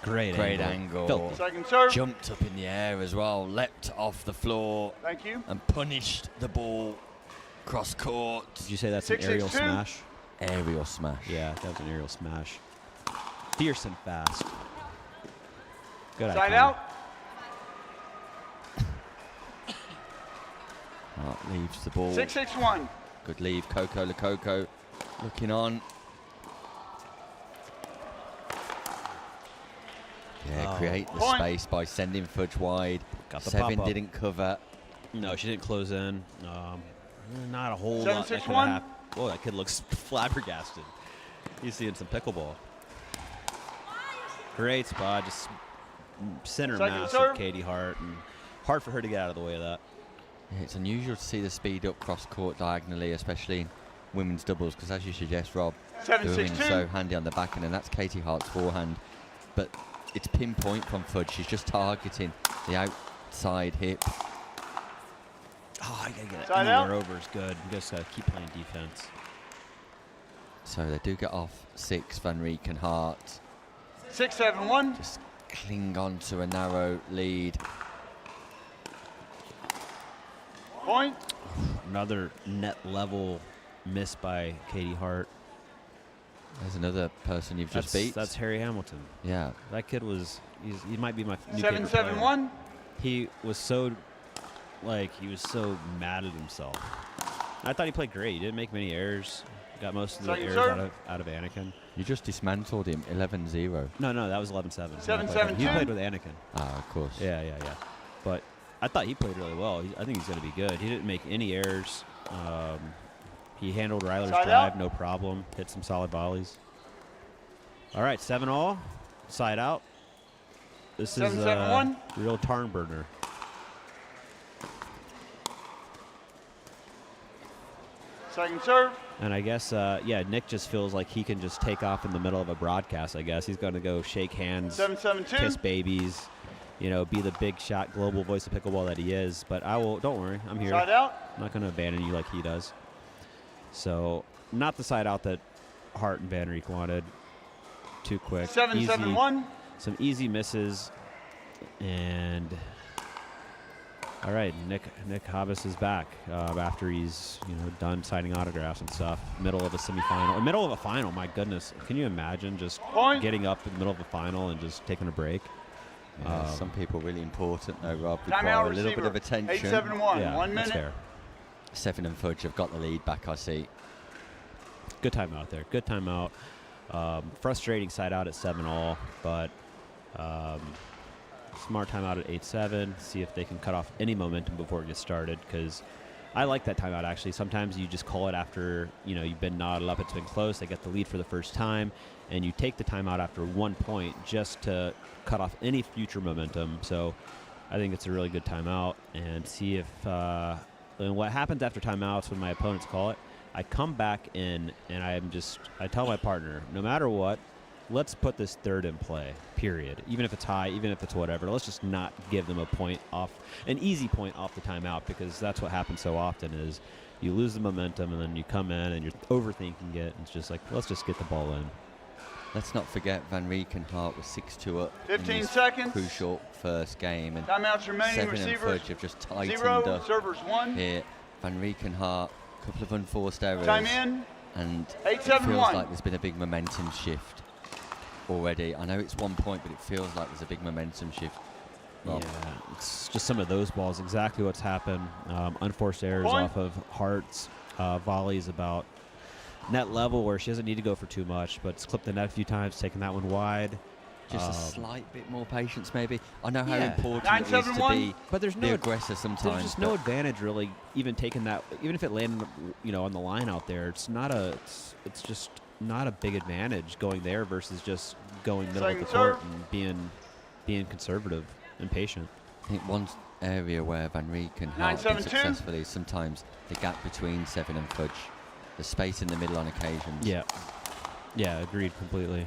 Great angle. Filthy. Second serve. Jumped up in the air as well, leapt off the floor. Thank you. And punished the ball cross court. Did you say that's an aerial 6-6-2. smash? Aerial smash. Yeah, that was an aerial smash. Fierce and fast. Good Side icon. out. Hart leaves the ball. 6-6-1. Good leave. Coco Lococo looking on. Yeah, create the Point. space by sending Fudge wide. Got the Sevin pop-up. didn't cover. No, she didn't close in. Not a whole 7-6-1. lot that could have happened. Oh, that kid looks flabbergasted. He's seeing some pickleball. Great spot, just center Second mass serve. of Katie Hart, and hard for her to get out of the way of that. Yeah, it's unusual to see the speed up cross court diagonally, especially in women's doubles, because as you suggest, Rob, 7-6-2. doing so handy on the backhand, and that's Katie Hart's forehand. But it's pinpoint from Fudge. She's just targeting the outside hip. Oh, I gotta get it. Side out. Anywhere over is good. Just keep playing defense. So they do get off 6, Van Rieck and Hart. 6-7-1. Just cling on to a narrow lead. Point. Another net level miss by Katie Hart. There's another person you've just beat. That's Harry Hamilton. Yeah. That kid he might be my new favorite 7-7-1. player. He was so mad at himself. I thought he played great. He didn't make many errors. Got most of the errors out of Anakin. You just dismantled him, 11-0. No, that was 11-7. 7-7-2. He played with Anakin. Ah, of course. Yeah. But I thought he played really well. I think he's going to be good. He didn't make any errors. He handled Ryler's Side drive, out. no problem. Hit some solid volleys. All right, 7-all. Side out. This is a real tarn burner. Second serve. And I guess, Nick just feels like he can just take off in the middle of a broadcast, I guess. He's going to go shake hands, 7-7-2. kiss babies, be the big shot global voice of pickleball that he is. But don't worry, I'm here. Side out. I'm not going to abandon you like he does. So, not the side out that Hart and Van Rieck wanted. Too quick. 7-7-1. Some easy misses. And, all right, Nick Habas is back after he's, done signing autographs and stuff. Middle of a semifinal. Middle of a final, my goodness. Can you imagine just getting up in the middle of a final and just taking a break? Yeah, some people really important, though, Rob. Timeout Require a little bit of attention. 8-7-1. Yeah, 1 that's minute. fair. Seven and Fudge have got the lead back, I see. Good timeout there. Good timeout. Frustrating side out at 7-all, but smart timeout at 8-7. See if they can cut off any momentum before it gets started, because I like that timeout, actually. Sometimes you just call it after, you've been knotted up, it's been close, they get the lead for the first time, and you take the timeout after 1 point just to cut off any future momentum. So I think it's a really good timeout, and see if and what happens after timeouts when my opponents call it, I come back in and I tell my partner, no matter what, let's put this third in play, period. Even if it's high, even if it's whatever, let's just not give them an easy point off the timeout, because that's what happens so often is you lose the momentum and then you come in and you're overthinking it. And it's just like, let's just get the ball in. Let's not forget Van Rieck and Hart was 6-2 up 15 in this seconds. crucial first game. And Timeouts remaining. Seven Receivers and Fudge have just tightened 0. up Servers 1. here. Van Rieck and Hart, a couple of unforced errors. Time in. And 8-7-1. it feels like there's been a big momentum shift already. I know it's 1 point, but it feels like there's a big momentum shift. Rob. Yeah, it's just some of those balls, exactly what's happened. Unforced errors off of Hart's volleys about net level, where she doesn't need to go for too much, but it's clipped the net a few times, taking that one wide. Just a slight bit more patience, maybe. I know how Yeah. important it is to be but there's the no aggressor sometimes. There's just no advantage really, even taking that, even if it landed, on the line out there. It's it's just not a big advantage going there versus just going middle of the court and being conservative and patient. I think one area where Van Rieck and Hart have been successful is sometimes the gap between Seven and Fudge, the space in the middle on occasions. Yeah, agreed completely.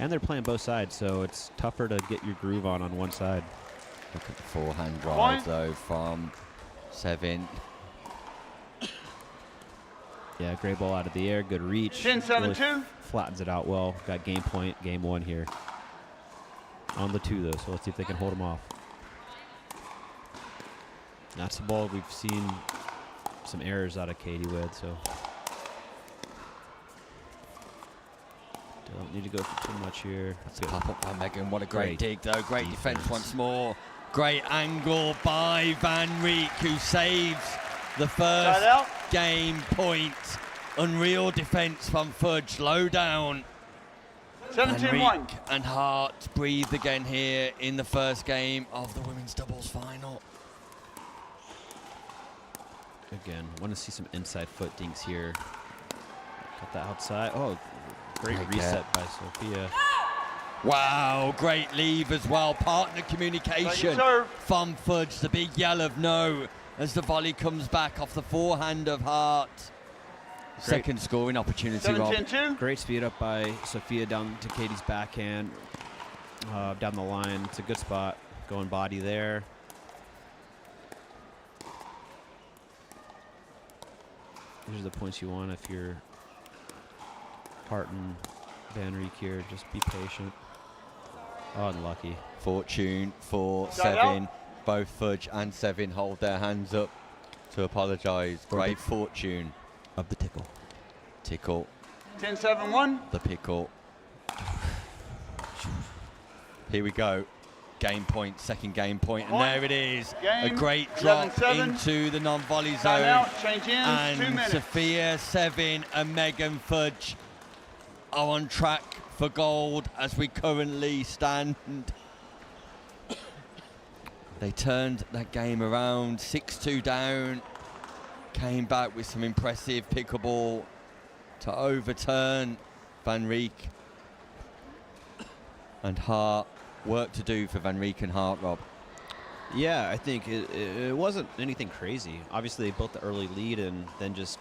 And they're playing both sides, so it's tougher to get your groove on one side. Look at the forehand drive, though, from Seven. Yeah, great ball out of the air, good reach. 10-7-2. Really flattens it out well. Got game point, game one here. On the 2, though, so let's see if they can hold them off. That's the ball we've seen some errors out of Katie with, so. Don't need to go for too much here. That's a pop up by Megan. What a great dig, though. Great defense once more. Great angle by Van Rieck, who saves the first game point. Unreal defense from Fudge. Low down. 17-1. And Hart breathed again here in the first game of the women's doubles final. Again, want to see some inside foot dinks here. Got that outside. Oh, great reset by Sophia. Wow, great leave as well. Partner communication from Fudge. The big yell of no as the volley comes back off the forehand of Hart. Second scoring opportunity, Rob. Great speed up by Sophia down to Katie's backhand. Down the line. It's a good spot. Going body there. These are the points you want if you're Hart and Van Rieck here. Just be patient. Oh, unlucky. Fortune for Side Sevin. out. Both Fudge and Sevin hold their hands up to apologise. Great fortune of the tickle. Tickle. 10-7-1. The pickle. Here we go. Game point, second game point, and there it is. Game, a great drop 11-7. into the non-volley zone. Timeout, change ends, 2 And minutes. Sophia Sevin and Megan Fudge are on track for gold as we currently stand. They turned that game around, 6-2 down, came back with some impressive pickleball to overturn Van Rieck and Hart. Work to do for Van Rieck and Hart, Rob. Yeah, I think it wasn't anything crazy. Obviously, they built the early lead and then just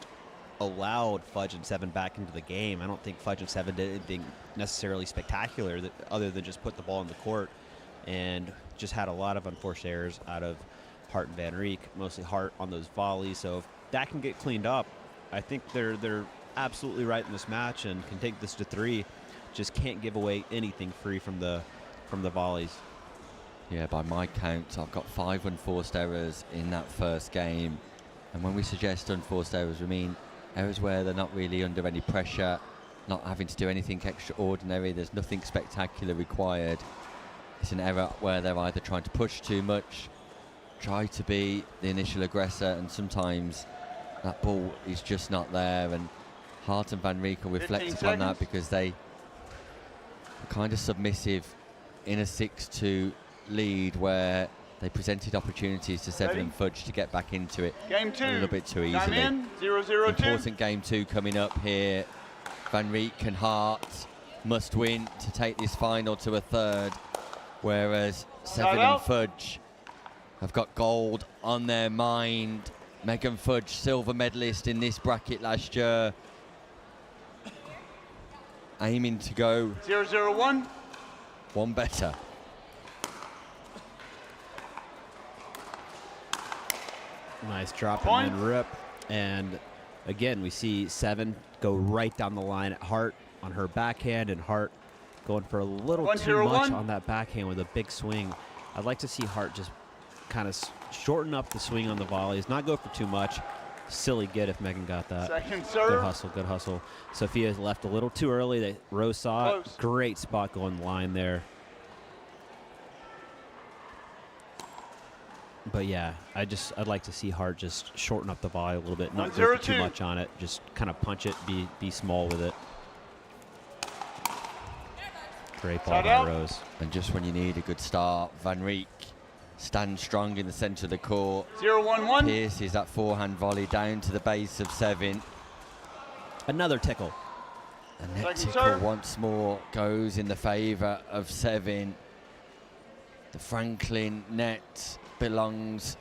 allowed Fudge and Sevin back into the game. I don't think Fudge and Sevin did anything necessarily spectacular other than just put the ball in the court, and just had a lot of unforced errors out of Hart and Van Rieck, mostly Hart on those volleys. So if that can get cleaned up, I think they're absolutely right in this match and can take this to 3. Just can't give away anything free from the volleys. Yeah, by my count, I've got 5 unforced errors in that first game. And when we suggest unforced errors, we mean errors where they're not really under any pressure, not having to do anything extraordinary. There's nothing spectacular required. It's an error where they're either trying to push too much, try to be the initial aggressor, and sometimes that ball is just not there. And Hart and Van Rieck will reflect 15 upon that seconds. because they are kind of submissive in a 6-2 lead where they presented opportunities to Sevin Ready? and Fudge to get back into it Game 2. a little bit too easily. Time in, 0-0-2. Important game 2 coming up here. Van Rieck and Hart must win to take this final to a 3rd, whereas Sevin and out. Fudge have got gold on their mind. Megan Fudge, silver medalist in this bracket last year, aiming to go 0-0-1. one better. Nice drop Point. and then rip. And again, we see Sevin go right down the line at Hart on her backhand, and Hart going for a little too 1-0-1. much on that backhand with a big swing. I'd like to see Hart just kind of shorten up the swing on the volleys, not go for too much. Silly get if Megan got that. Second serve. Good hustle, good hustle. Sophia left a little too early. Rose saw it. Close. Great spot going line there. But yeah, I'd like to see Hart just shorten up the volley a little bit, not go for too 1-0-2. much on it. Just kind of punch it, be small with it. Great ball Side by out. Rose. And just when you need a good start, Van Rieck stands strong in the centre of the court. 0-1-1. Pierces that forehand volley down to the base of Sevin. Another tickle. And net Second tickle serve. once more goes in the favour of Sevin. The Franklin net belongs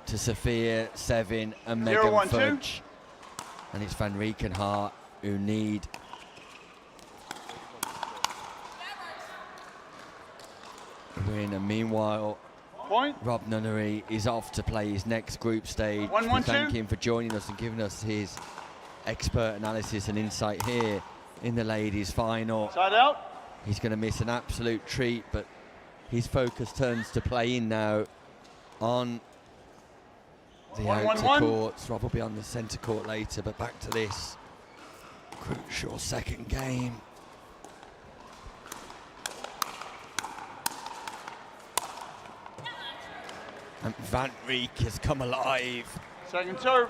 to Sophia Sevin and Megan 0-1-2. Fudge. And it's Van Rieck and Hart who need a win. And meanwhile, Point. Rob Nunnery is off to play his next group stage. 1-1-2. We thank him for joining us and giving us his expert analysis and insight here in the ladies' final. Side out. He's going to miss an absolute treat, but his focus turns to playing now on the 1-1-1. outer courts. Rob will be on the centre court later, but back to this crucial second game. And Van Rieck has come alive. Second serve.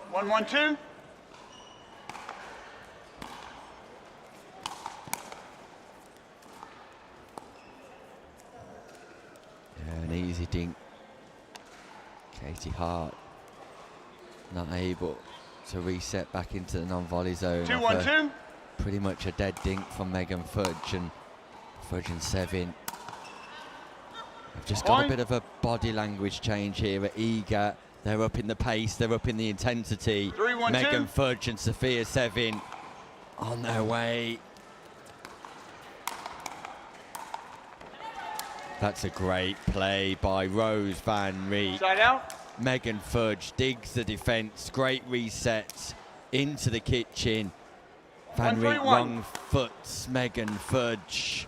One, 1-2. Yeah, an easy dink. Katie Hart not able to reset back into the non-volley zone. 2-1-2. Pretty much a dead dink from Megan Fudge, and Fudge and Sevin have just got a bit of a body language change here. Eager, they're up in the pace, they're up in the intensity. 3-1-2. Megan Fudge and Sophia Sevin on their way That's a great play by Rose Van Riek. Side out. Megan Fudge digs the defence. Great reset into the kitchen. Van Riek 1-3-1. wrong foots Megan Fudge.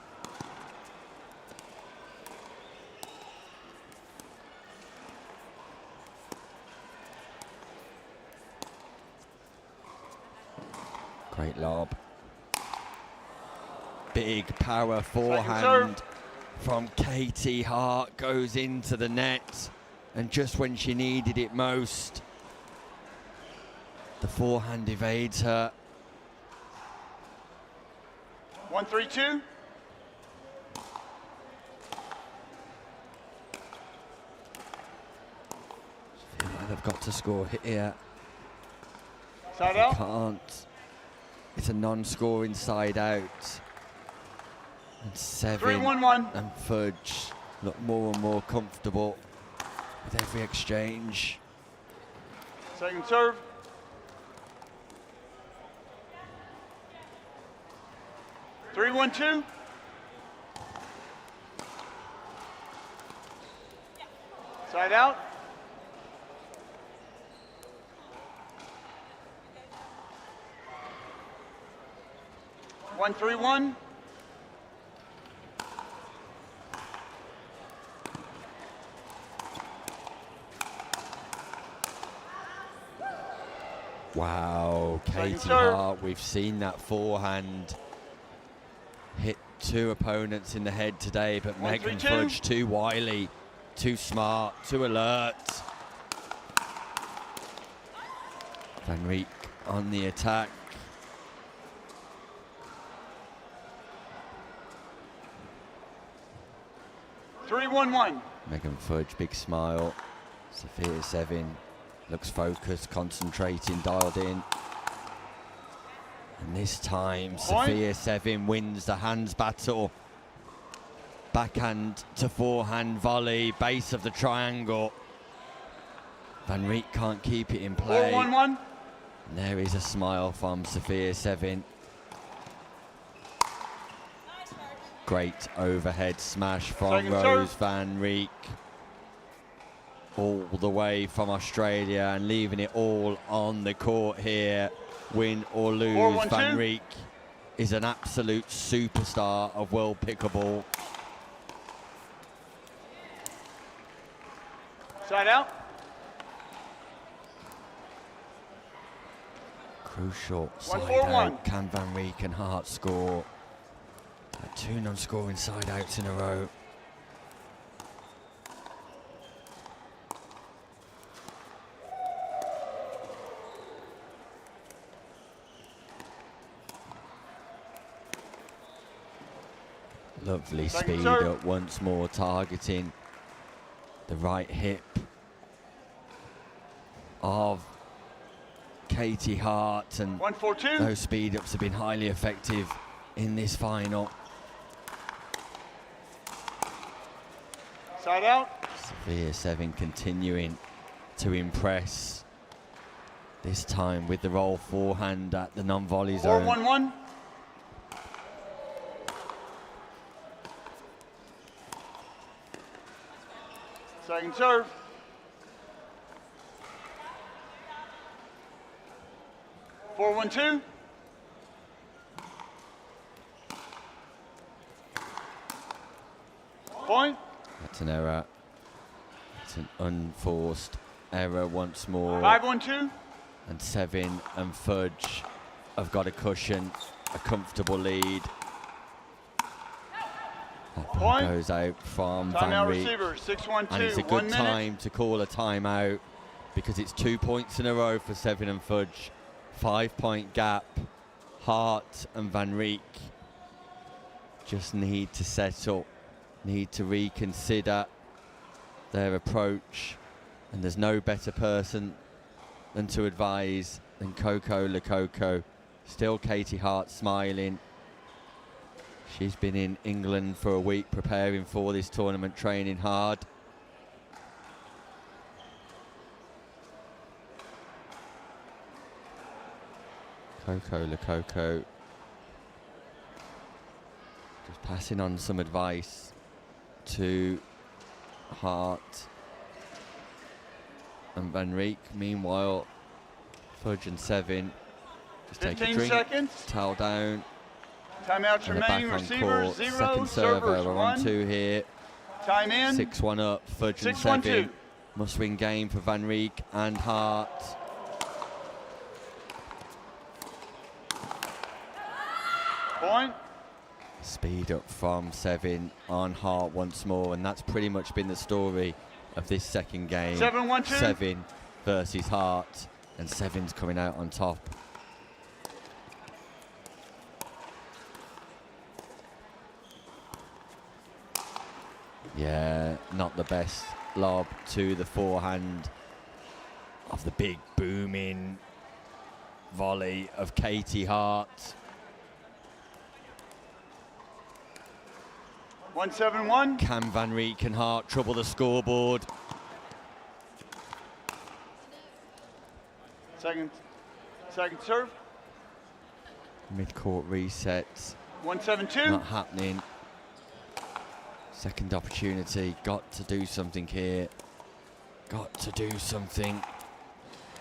Great lob. Big power forehand from Katie Hart goes into the net, and just when she needed it most, the forehand evades her. 1-3-2. Feel like they've got to score here. Side They out. can't. It's a non-scoring side out. And 7 3-1-1. and Fudge look more and more comfortable with every exchange. Second serve. Three, 1-2. Side out. One, 3-1. Wow, Katie serve. Hart, we've seen that forehand hit 2 opponents in the head today, but 1, Megan 3-2. Fudge too wily, too smart, too alert. Van Riek on the attack. Three, 1-1. Megan Fudge, big smile. Sophia Sevin looks focused, concentrating, dialed in. And this time, Sophia Sevin wins the hands battle. Backhand to forehand volley, base of the triangle. Van Riek can't keep it in play. 4-1-1. And there is a smile from Sophia Sevin. Great overhead smash from Second Rose serve. Van Riek. All the way from Australia and leaving it all on the court here. Win or lose, 4-1-2. Van Riek is an absolute superstar of world pickleball. Side out. Crucial side 1-4-1. out. Can Van Riek and Hart score? 2 non-scoring side outs in a row. Lovely Second speed serve. up once more, targeting the right hip of Katie Hart, and 1-4-2. those speed ups have been highly effective in this final. Side out. Sophia Sevin continuing to impress, this time with the roll forehand at the non-volley zone. 4-1-1. Second serve. Four, 1-2. Point. That's an error. It's an unforced error once more. 5-1-2. And Sevin and Fudge have got a cushion, a comfortable lead. That ball Point. goes out from Van Timeout Riek. receiver. 6-1-2. And it's a 1 good minute. time to call a timeout because it's 2 points in a row for Sevin and Fudge. 5-point gap. Hart and Van Riek just need to settle, need to reconsider their approach. And there's no better person than to advise than Coco Lococo. Still Katie Hart smiling. She's been in England for a week preparing for this tournament, training hard. Coco Lococo just passing on some advice to Hart and Van Rijk. Meanwhile, Fudge and Sevin just take a 15 drink, seconds. towel down, Timeouts and they're back remaining. on Receivers court. 0, Second server, servers we're 1. on 2 here. Time in. 6-1 up, Fudge and 6-1-2. Sevin. Must-win game for Van Rijk and Hart. Point. Speed up from Sevin on Hart once more, and that's pretty much been the story of this second game. 7-1-2. Sevin versus Hart, and Sevin's coming out on top. Yeah, not the best lob to the forehand of the big booming volley of Katie Hart. 1-7-1. Can Van Rijk and Hart trouble the scoreboard? Second serve. Mid-court resets. 1-7-2. Not happening. Second opportunity. Got to do something here. Got to do something.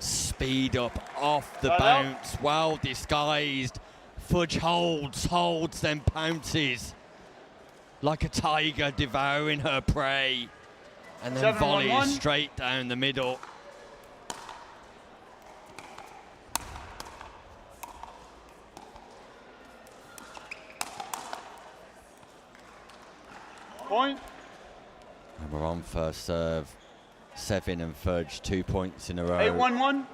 Speed up off the bounce. Well disguised. Fudge holds, then pounces. Like a tiger devouring her prey. And then 7-1-1. volleys straight down the middle. Point. And we're on first serve. Sevin and Fudge, 2 points in a row. 8-1-1.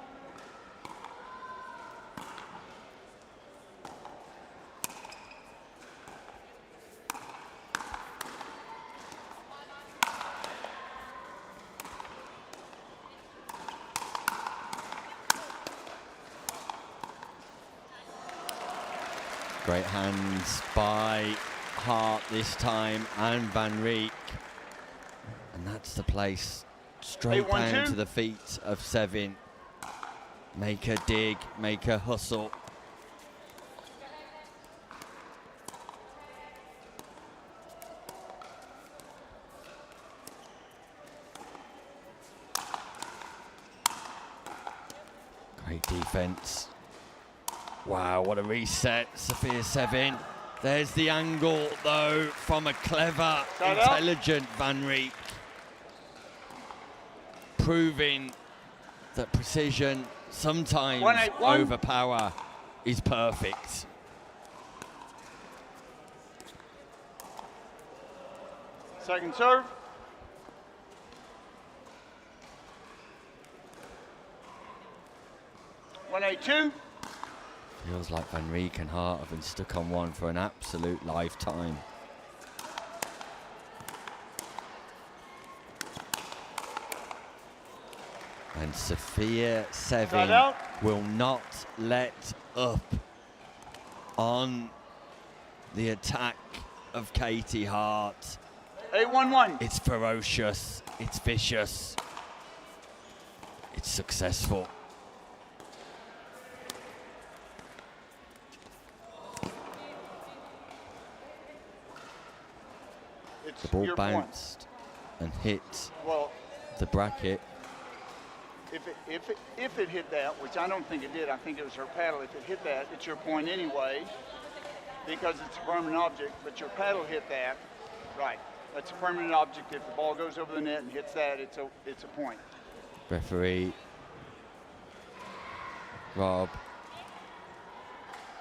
Great hands by Hart this time and Van Rijk. And that's the place. Straight down to the feet of Sevin. Make her dig, make her hustle. Great defense. Wow, what a reset, Sophia Sevin. There's the angle, though, from a clever, intelligent Van Rijk. Proving that precision, sometimes 1-8-1. over power, is perfect. Second serve. One 8-2. Feels like Van Rijk and Hart have been stuck on one for an absolute lifetime. And Sophia Sevin will not let up on the attack of Katie Hart. 8-1-1. It's ferocious, it's vicious, it's successful. The ball bounced and hit the bracket. If it hit that, which I don't think it did, I think it was her paddle. If it hit that, it's your point anyway, because it's a permanent object. But your paddle hit that, right? That's a permanent object. If the ball goes over the net and hits that, it's a point. Referee Rob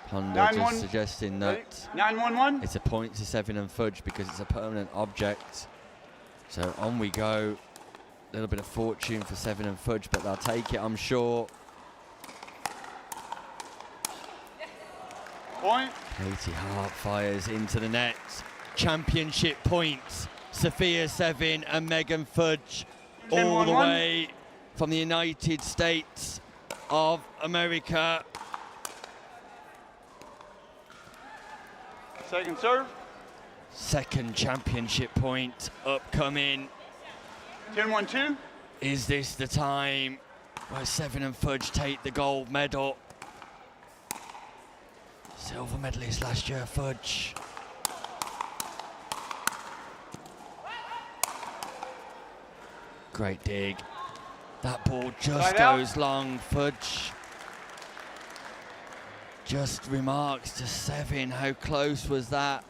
Honda just suggesting that 9-1-1. it's a point to Sevin and Fudge because it's a permanent object. So on we go. A little bit of fortune for Sevin and Fudge, but they'll take it, I'm sure. Point. Katie Hart fires into the net. Championship points. Sophia Sevin and Megan Fudge, all the way from the United States of America. Second serve. Second championship point upcoming. 10-1-2. Is this the time where Sevin and Fudge take the gold medal? Silver medalist last year, Fudge. Great dig. That ball just Side out. goes long. Fudge just remarks to Sevin, how close was that?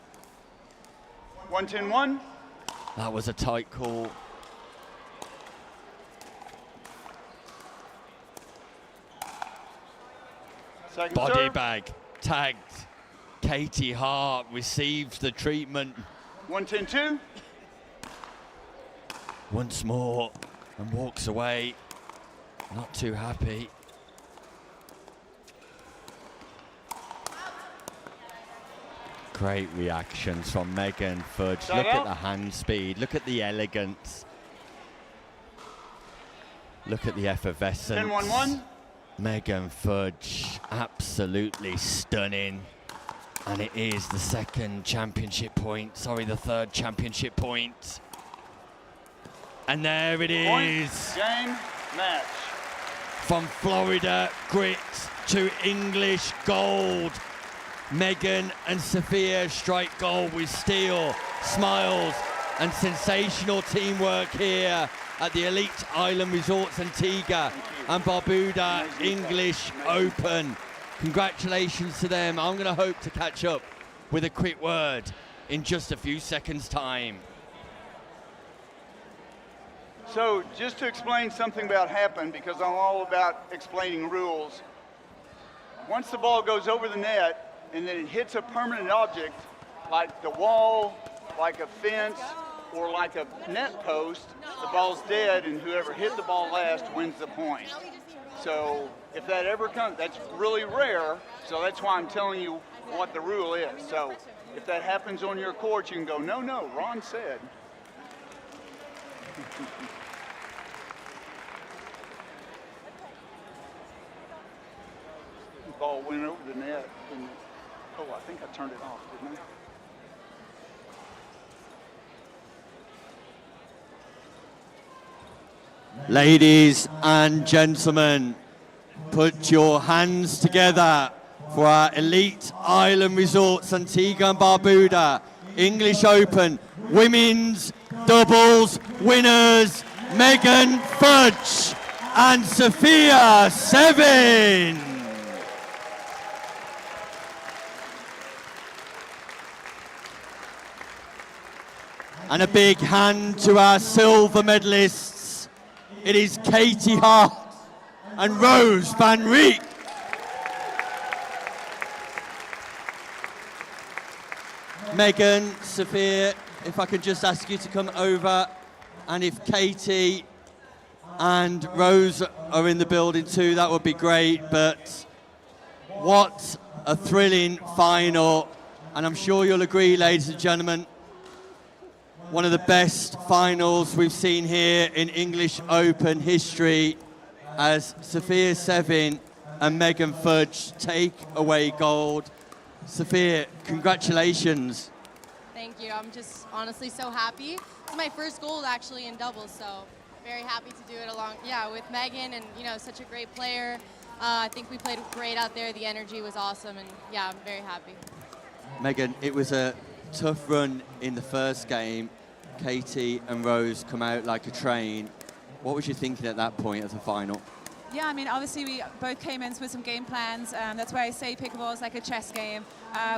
1-10-1. That was a tight call. Second Body serve. bag tagged. Katie Hart receives the treatment 1-10-2. once more and walks away. Not too happy. Great reactions from Megan Fudge. Side Look out. at the hand speed. Look at the elegance. Look at the effervescence. 10-1-1. Megan Fudge, absolutely stunning. And it is the third championship point. And there it Point, is. game, match. From Florida grit to English gold. Megan and Sophia strike gold with steel, smiles, and sensational teamwork here at the Elite Island Resorts Antigua and Barbuda English Open. Congratulations to them. I'm going to hope to catch up with a quick word in just a few seconds' time. So just to explain something about happen, because I'm all about explaining rules. Once the ball goes over the net and then it hits a permanent object, like the wall, like a fence, or like a net post, the ball's dead, and whoever hit the ball last wins the point. So if that ever comes, that's really rare, so that's why I'm telling you what the rule is. So if that happens on your court, you can go, no, Ron said. The ball went over the net, and oh, I think I turned it off, didn't I? Ladies and gentlemen, put your hands together for our Elite Island Resorts Antigua and Barbuda English Open Women's Doubles winners Megan Fudge and Sophia Sevin. And a big hand to our silver medalists. It is Katie Hart and Rose Van Rieck. Megan, Sophia, if I could just ask you to come over, and if Katie and Rose are in the building too, that would be great. But what a thrilling final, and I'm sure you'll agree, ladies and gentlemen, one of the best finals we've seen here in English Open history, as Sophia Sevin and Megan Fudge take away gold. Sophia, congratulations. Thank you. I'm just honestly so happy. It's my first gold actually in doubles, so very happy to do it with Megan, and such a great player. I think we played great out there. The energy was awesome, and I'm very happy. Megan, it was a tough run in the first game. Katie and Rose come out like a train. What was you thinking at that point of the final? Yeah, I mean, obviously we both came in with some game plans. That's why I say pickleball is like a chess game.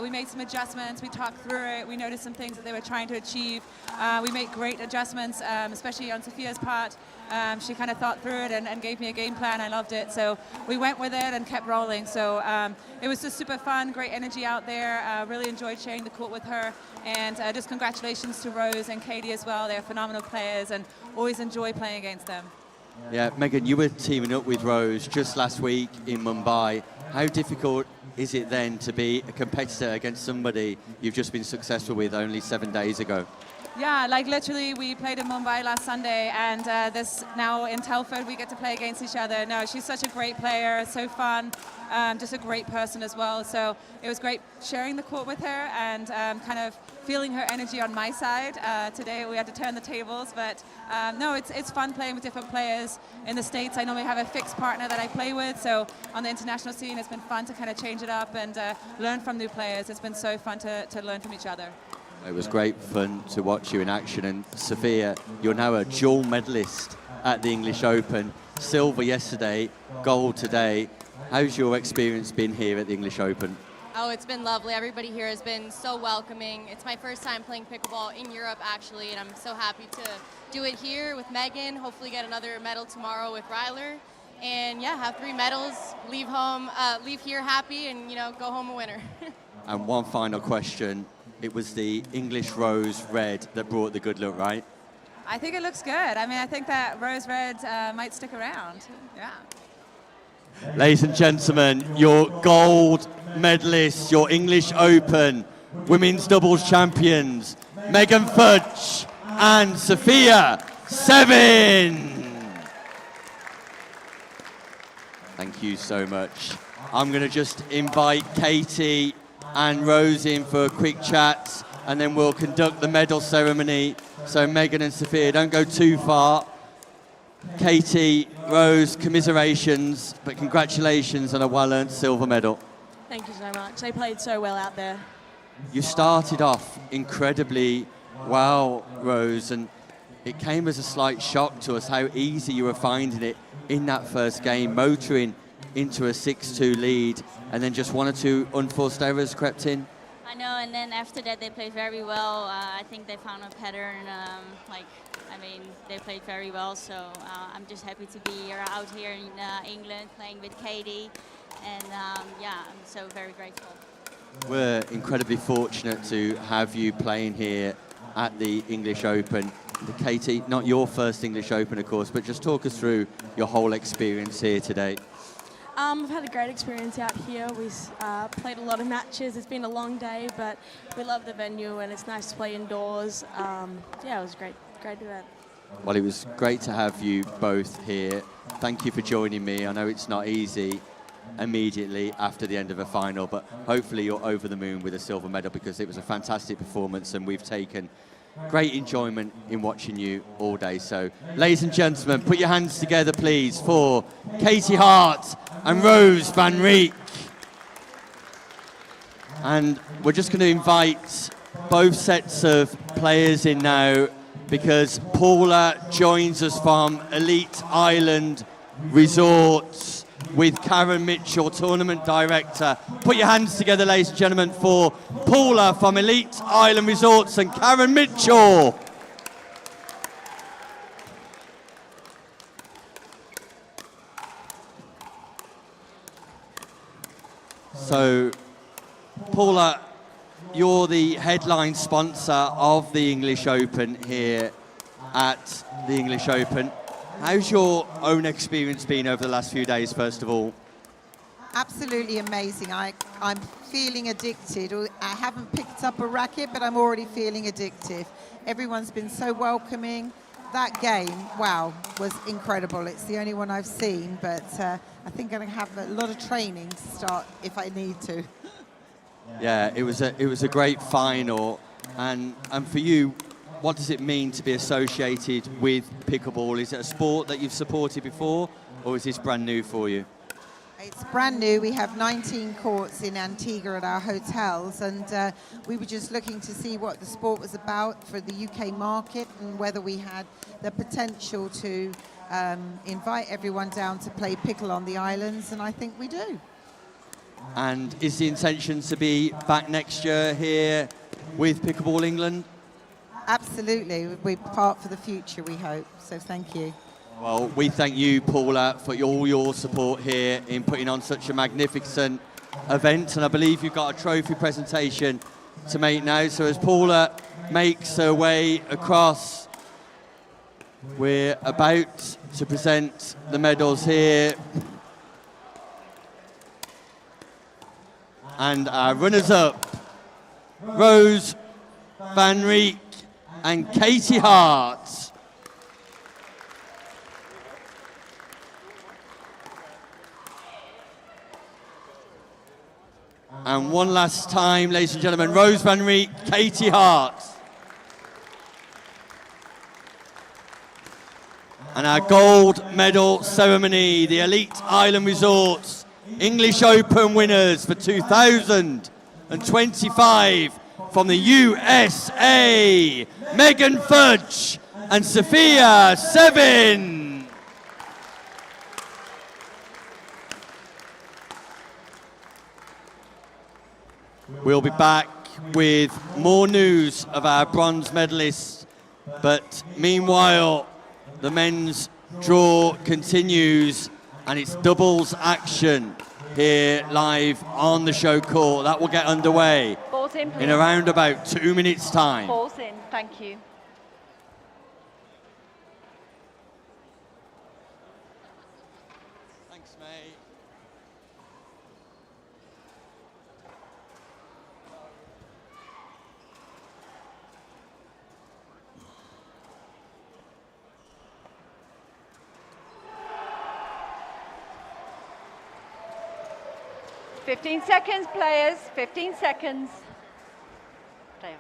We made some adjustments. We talked through it. We noticed some things that they were trying to achieve. We made great adjustments, especially on Sophia's part. She kind of thought through it and gave me a game plan. I loved it. So we went with it and kept rolling. So it was just super fun, great energy out there. Really enjoyed sharing the court with her. And just congratulations to Rose and Katie as well. They're phenomenal players, and always enjoy playing against them. Yeah, Megan, you were teaming up with Rose just last week in Mumbai. How difficult is it then to be a competitor against somebody you've just been successful with only 7 days ago? Yeah, like literally we played in Mumbai last Sunday, and this now in Telford we get to play against each other. No, she's such a great player, so fun, just a great person as well. So it was great sharing the court with her and kind of feeling her energy on my side. Today we had to turn the tables, but no, it's fun playing with different players. In the States, I normally have a fixed partner that I play with, so on the international scene it's been fun to kind of change it up and learn from new players. It's been so fun to learn from each other. It was great fun to watch you in action. And Sophia, you're now a dual medalist at the English Open. Silver yesterday, gold today. How's your experience been here at the English Open? Oh, it's been lovely. Everybody here has been so welcoming. It's my first time playing pickleball in Europe, actually, and I'm so happy to do it here with Megan, hopefully get another medal tomorrow with Ryler. And yeah, have 3 medals, leave here happy, and go home a winner. And one final question. It was the English Rose Red that brought the good luck, right? I think it looks good. I mean, I think that Rose Red might stick around. Yeah. Ladies and gentlemen, your gold medalists, your English Open women's doubles champions, Megan Fudge and Sophia Sevin. Thank you so much. I'm going to just invite Katie and Rose in for a quick chat, and then we'll conduct the medal ceremony. So Megan and Sophia, don't go too far. Katie, Rose, commiserations, but congratulations on a well-earned silver medal. Thank you so much. They played so well out there. You started off incredibly well, Rose, and it came as a slight shock to us how easy you were finding it in that first game, motoring into a 6-2 lead, and then just 1 or 2 unforced errors crept in. I know, and then after that they played very well. I think they found a pattern. They played very well. So I'm just happy to be out here in England playing with Katie, and I'm so very grateful. We're incredibly fortunate to have you playing here at the English Open. Katie, not your first English Open, of course, but just talk us through your whole experience here today. I've had a great experience out here. We played a lot of matches. It's been a long day, but we love the venue and it's nice to play indoors. It was great event. Well, it was great to have you both here. Thank you for joining me. I know it's not easy immediately after the end of a final, but hopefully you're over the moon with a silver medal, because it was a fantastic performance and we've taken great enjoyment in watching you all day. So, ladies and gentlemen, put your hands together, please, for Katie Hart and Rose Van Rijk. And we're just going to invite both sets of players in now, because Paula joins us from Elite Island Resorts with Karen Mitchell, Tournament Director. Put your hands together, ladies and gentlemen, for Paula from Elite Island Resorts and Karen Mitchell. So, Paula, you're the headline sponsor of the English Open here at the English Open. How's your own experience been over the last few days, first of all? Absolutely amazing. I'm feeling addicted. I haven't picked up a racket, but I'm already feeling addictive. Everyone's been so welcoming. That game, wow, was incredible. It's the only one I've seen, but I think I'm going to have a lot of training to start if I need to. Yeah, it was a great final. And for you, what does it mean to be associated with pickleball? Is it a sport that you've supported before, or is this brand new for you? It's brand new. We have 19 courts in Antigua at our hotels, and we were just looking to see what the sport was about for the UK market and whether we had the potential to invite everyone down to play pickle on the islands, and I think we do. And is the intention to be back next year here with Pickleball England? Absolutely. We're part for the future, we hope. So thank you. Well, we thank you, Paula, for all your support here in putting on such a magnificent event. And I believe you've got a trophy presentation to make now. So as Paula makes her way across, we're about to present the medals here. And our runners-up, Rose Van Rijk and Katie Hart. And one last time, ladies and gentlemen, Rose Van Rijk, Katie Hart. And our gold medal ceremony, the Elite Island Resorts English Open winners for 2025 from the USA, Megan Fudge and Sophia Sevin. We'll be back with more news of our bronze medalists. But meanwhile, the men's draw continues, and it's doubles action here live on the show court. That will get underway Balls in, please. in around about 2 minutes' time. Balls in, thank you. Thanks, mate. Fifteen seconds, players. 15 seconds. Player.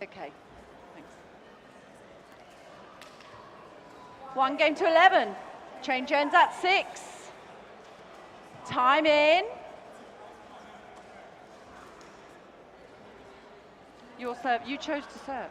Okay. Thanks. 1 game to 11. Change ends at 6. Time in. Your serve. You chose to serve.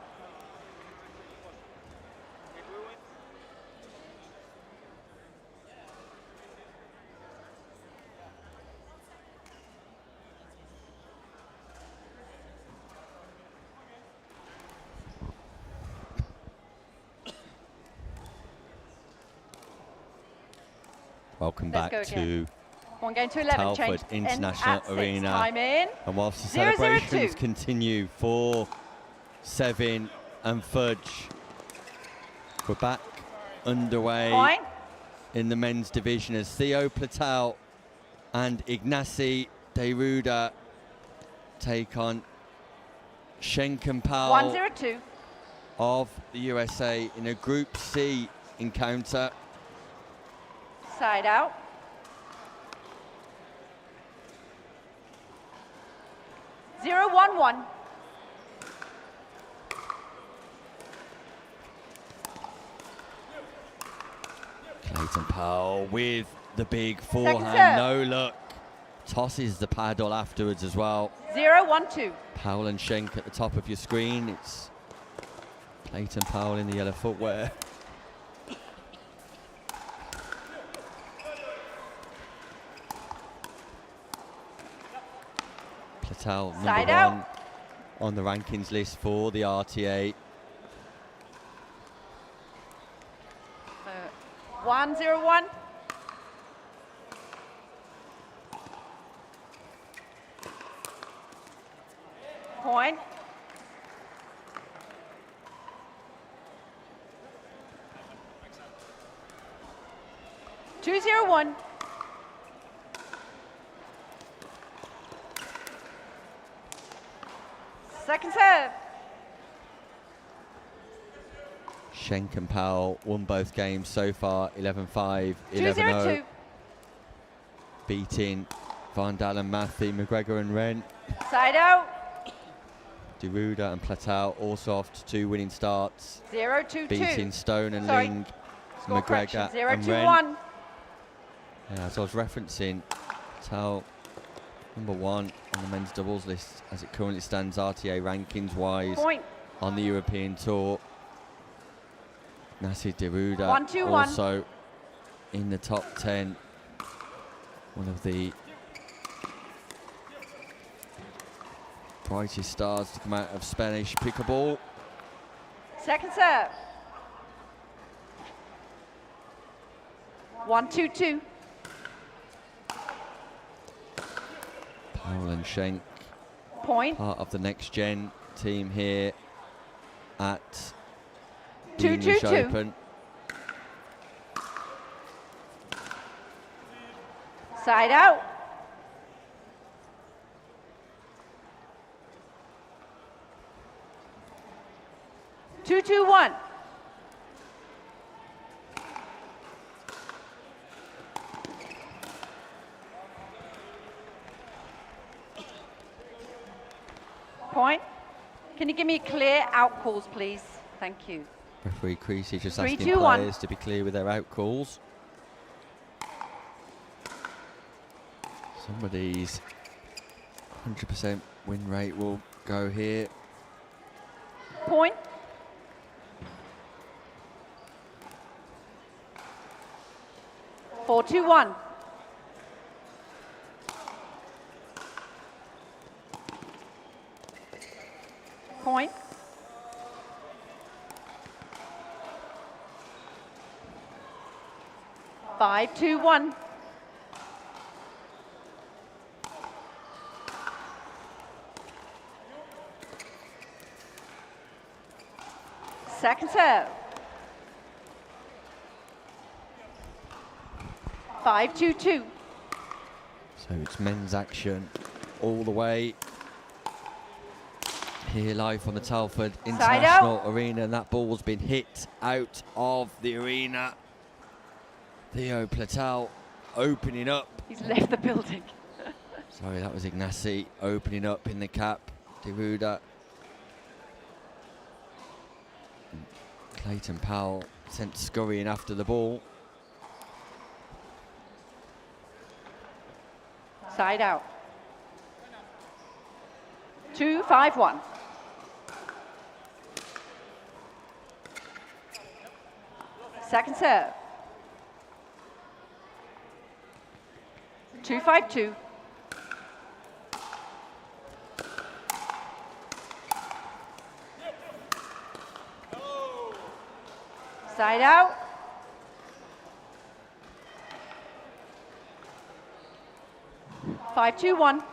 Welcome Let's back go again. to 1 game to 11. Telford Change ends International at 6. Arena. Time in. And whilst the 0-0-2. celebrations continue for Sevin and Fudge, we're back underway Point. in the men's division as Theo Platel and Ignacy Deruda take on Schenkenpal 1-0-2. of the USA in a Group C encounter. Side out. Zero, 1-1. Clayton Powell with the big serve. forehand, no luck. Tosses the paddle afterwards as well. 0-1-2. Powell and Schenk at the top of your screen. It's Clayton Powell in the yellow footwear. Platel Side number out. 1 on the rankings list for the RTA. 1-0-1. Point. Two, 0-1. Second serve. Schenk and Powell won both games so far, 11-5, 11-0. 2-0-2. Beating Van Dalen, Matthew, McGregor and Wren. Side out. Deruda and Platel also off to 2 winning starts. 0-2-2. Beating Stone and Sorry. Ling, Score correction. McGregor and Wren. 0-2-1. Yeah, as I was referencing, Platel number 1 on the men's doubles list as it currently stands RTA rankings wise Point. on the European Tour. Nasir Deruda 1-2-1. also in the top 10. One of the brightest stars to come out of Spanish pickleball. Second serve. 1-2-2. Powell and Schenk, Point. part of the next gen team here at the 2-2-2. English Open. Side out. Two, 2-1. Point. Can you give me clear out calls, please? Thank you. Referee Creasy just 3, asking 2, 1. players to be clear with their out calls. Somebody's 100% win rate will go here. Point. 4-2-1. Point. Five, 2-1. Second serve. 5-2-2. So it's men's action all the way. Here live from the Telford International Arena, and that ball's been hit out of the arena. Theo Platel opening up. He's left the building. Sorry, that was Ignacy opening up in the cap. Deruda. Clayton Powell sent scurrying after the ball. Side out. 2-5-1. Second serve. 2-5-2. Side out. 5-2-1.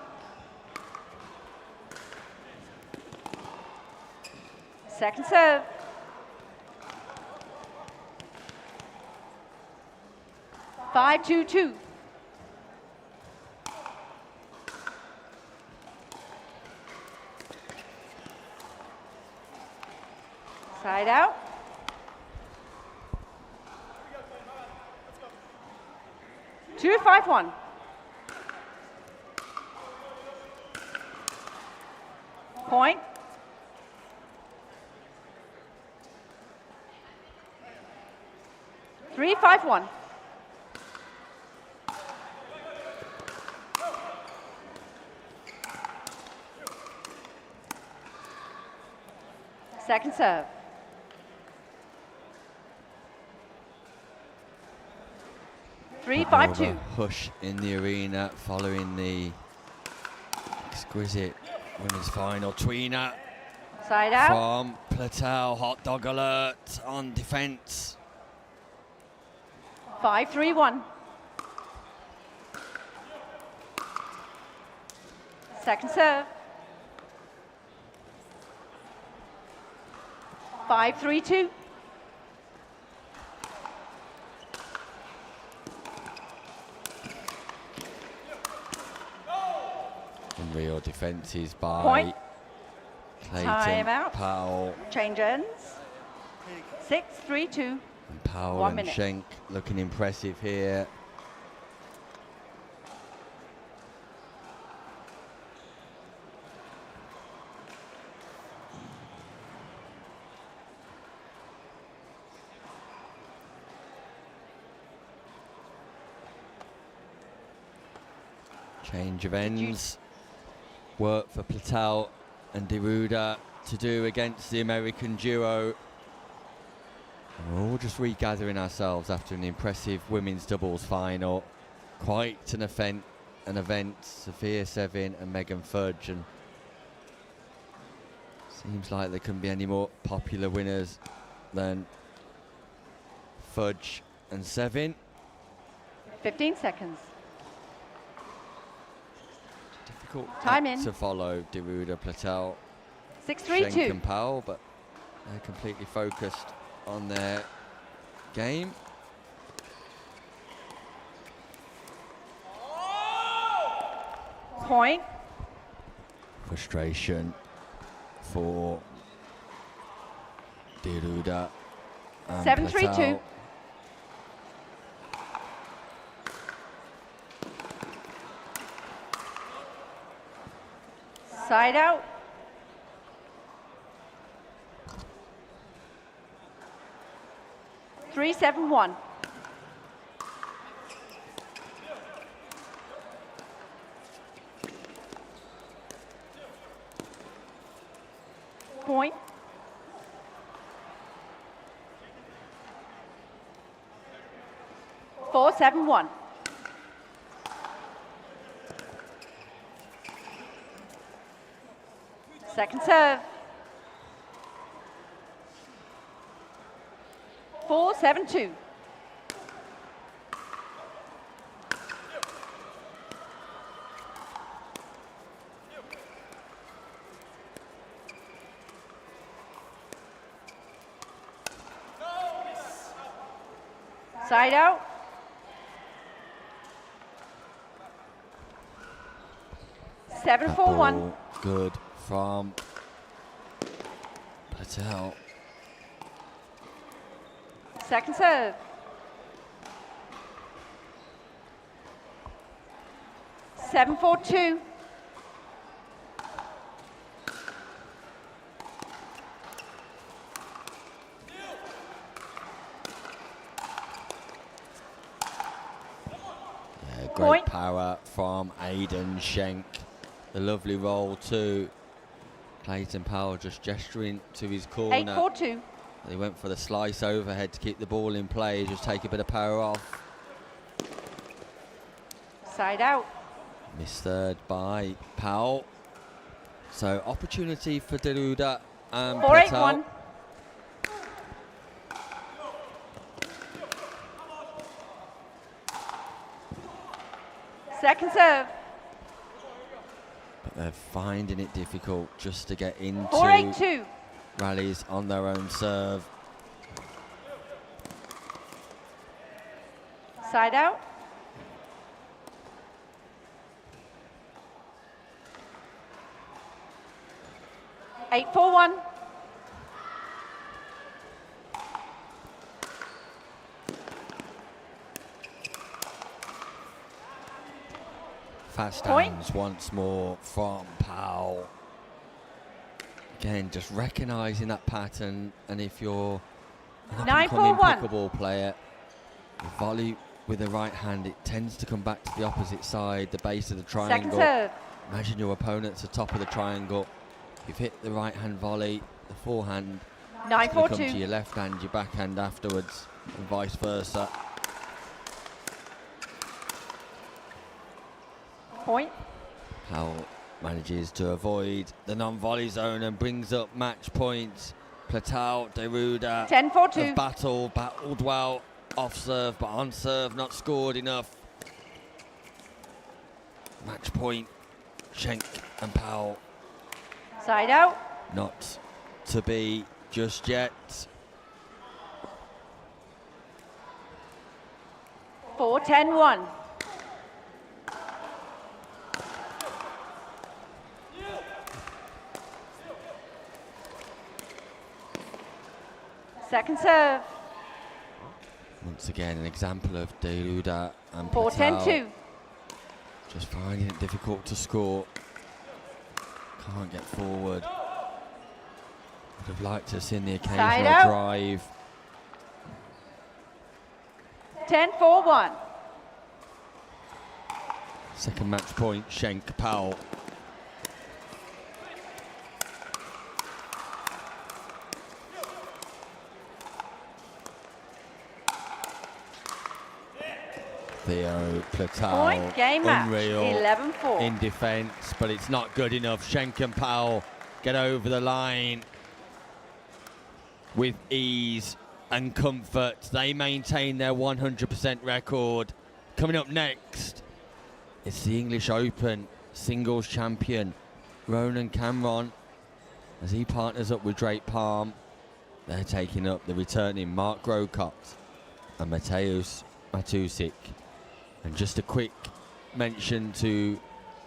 Second serve. 5-2-2. Side out. 2-5-1. Point. Three, 5-1. Second serve. 3-5-2. Hush in the arena following the exquisite women's final. Tweener Side out. from Platel. Hot dog alert on defence. 5-3-1. Second serve. 5-3-2. Real defences by Point. Clayton Timeout. Powell. Change ends. 6-3-2. And Powell 1 and minute. Schenk looking impressive here. Change of ends. Work for Platel and Deruda to do against the American duo. And we're all just regathering ourselves after an impressive women's doubles final. Quite an event. Sophia Sevin and Megan Fudge, and seems like there couldn't be any more popular winners than Fudge and Sevin. 15 seconds. Difficult Time in. to follow Deruda, Platel, 6-3-2. Schenk and Powell, but they're completely focused on their game. Point. Frustration for Deruda and 7-3-2. Platel. Side out. 3-7-1. Point. 4-7-1. Second serve. 4-7-2. Side out. Seven, That 4-1. ball good from Patel. Second serve. 7-4-2. Great Point. power from Aidan Schenk. The lovely roll to Clayton Powell, just gesturing to his corner. 8-4-2. He went for the slice overhead to keep the ball in play, just take a bit of power off. Side out. Missed third by Powell. So opportunity for Deruda and 4-8-1. Patel. Second serve. But they're finding it difficult just to get into 4-8-2. rallies on their own serve. Side out. Eight, 4-1. Fast Point. hands once more from Powell. Again, just recognising that pattern, and if you're an 9, up-and-coming 4-1. pickleball player, the volley with the right hand, it tends to come back to the opposite side, the base of the Second triangle. serve. Imagine your opponent's the top of the triangle. You've hit the right hand volley, the forehand 9, it's gonna 4-2. come to your left hand, your backhand afterwards, and vice versa. Point. Powell manages to avoid the non-volley zone and brings up match points. Platel, Deruda 10-4-2. have battled well off serve, but on serve not scored enough. Match point, Schenk and Powell Side out. not to be just yet. 4-10-1. Second serve. Once again, an example of Deruda and 4-10-2. Patel just finding it difficult to score. Can't get forward. Would have liked to have seen the Side occasional out. drive. 10-4-1. Second match point, Schenk Powell. Theo Platel, Point, game match, unreal 11-4. in defence, but it's not good enough. Schenk and Powell get over the line with ease and comfort. They maintain their 100% record. Coming up next, it's the English Open singles champion, Ronan Cameron, as he partners up with Drake Palm. They're taking up the returning Mark Grocott and Mateusz Matusik. And just a quick mention to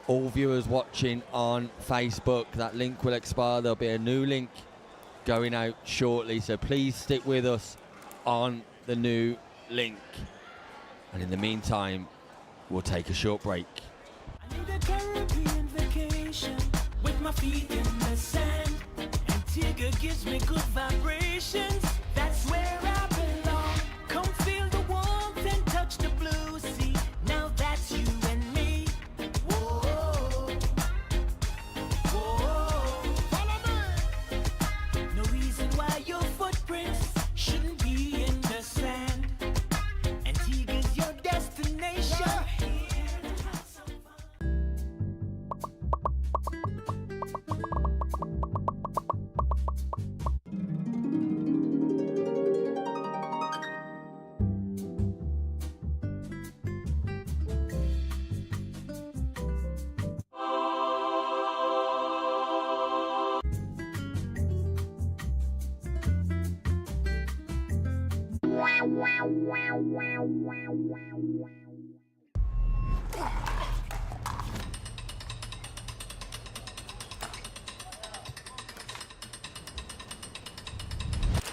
all viewers watching on Facebook, that link will expire. There'll be a new link going out shortly, so please stick with us on the new link. And in the meantime, we'll take a short break. I need a Caribbean vacation with my feet in the sand. Antigua gives me good vibrations. That's where I belong. Come feel the warmth and touch the blue sea. Now that's you and me. Whoa, whoa. Follow me. No reason why your footprints shouldn't be in the sand. Antigua's your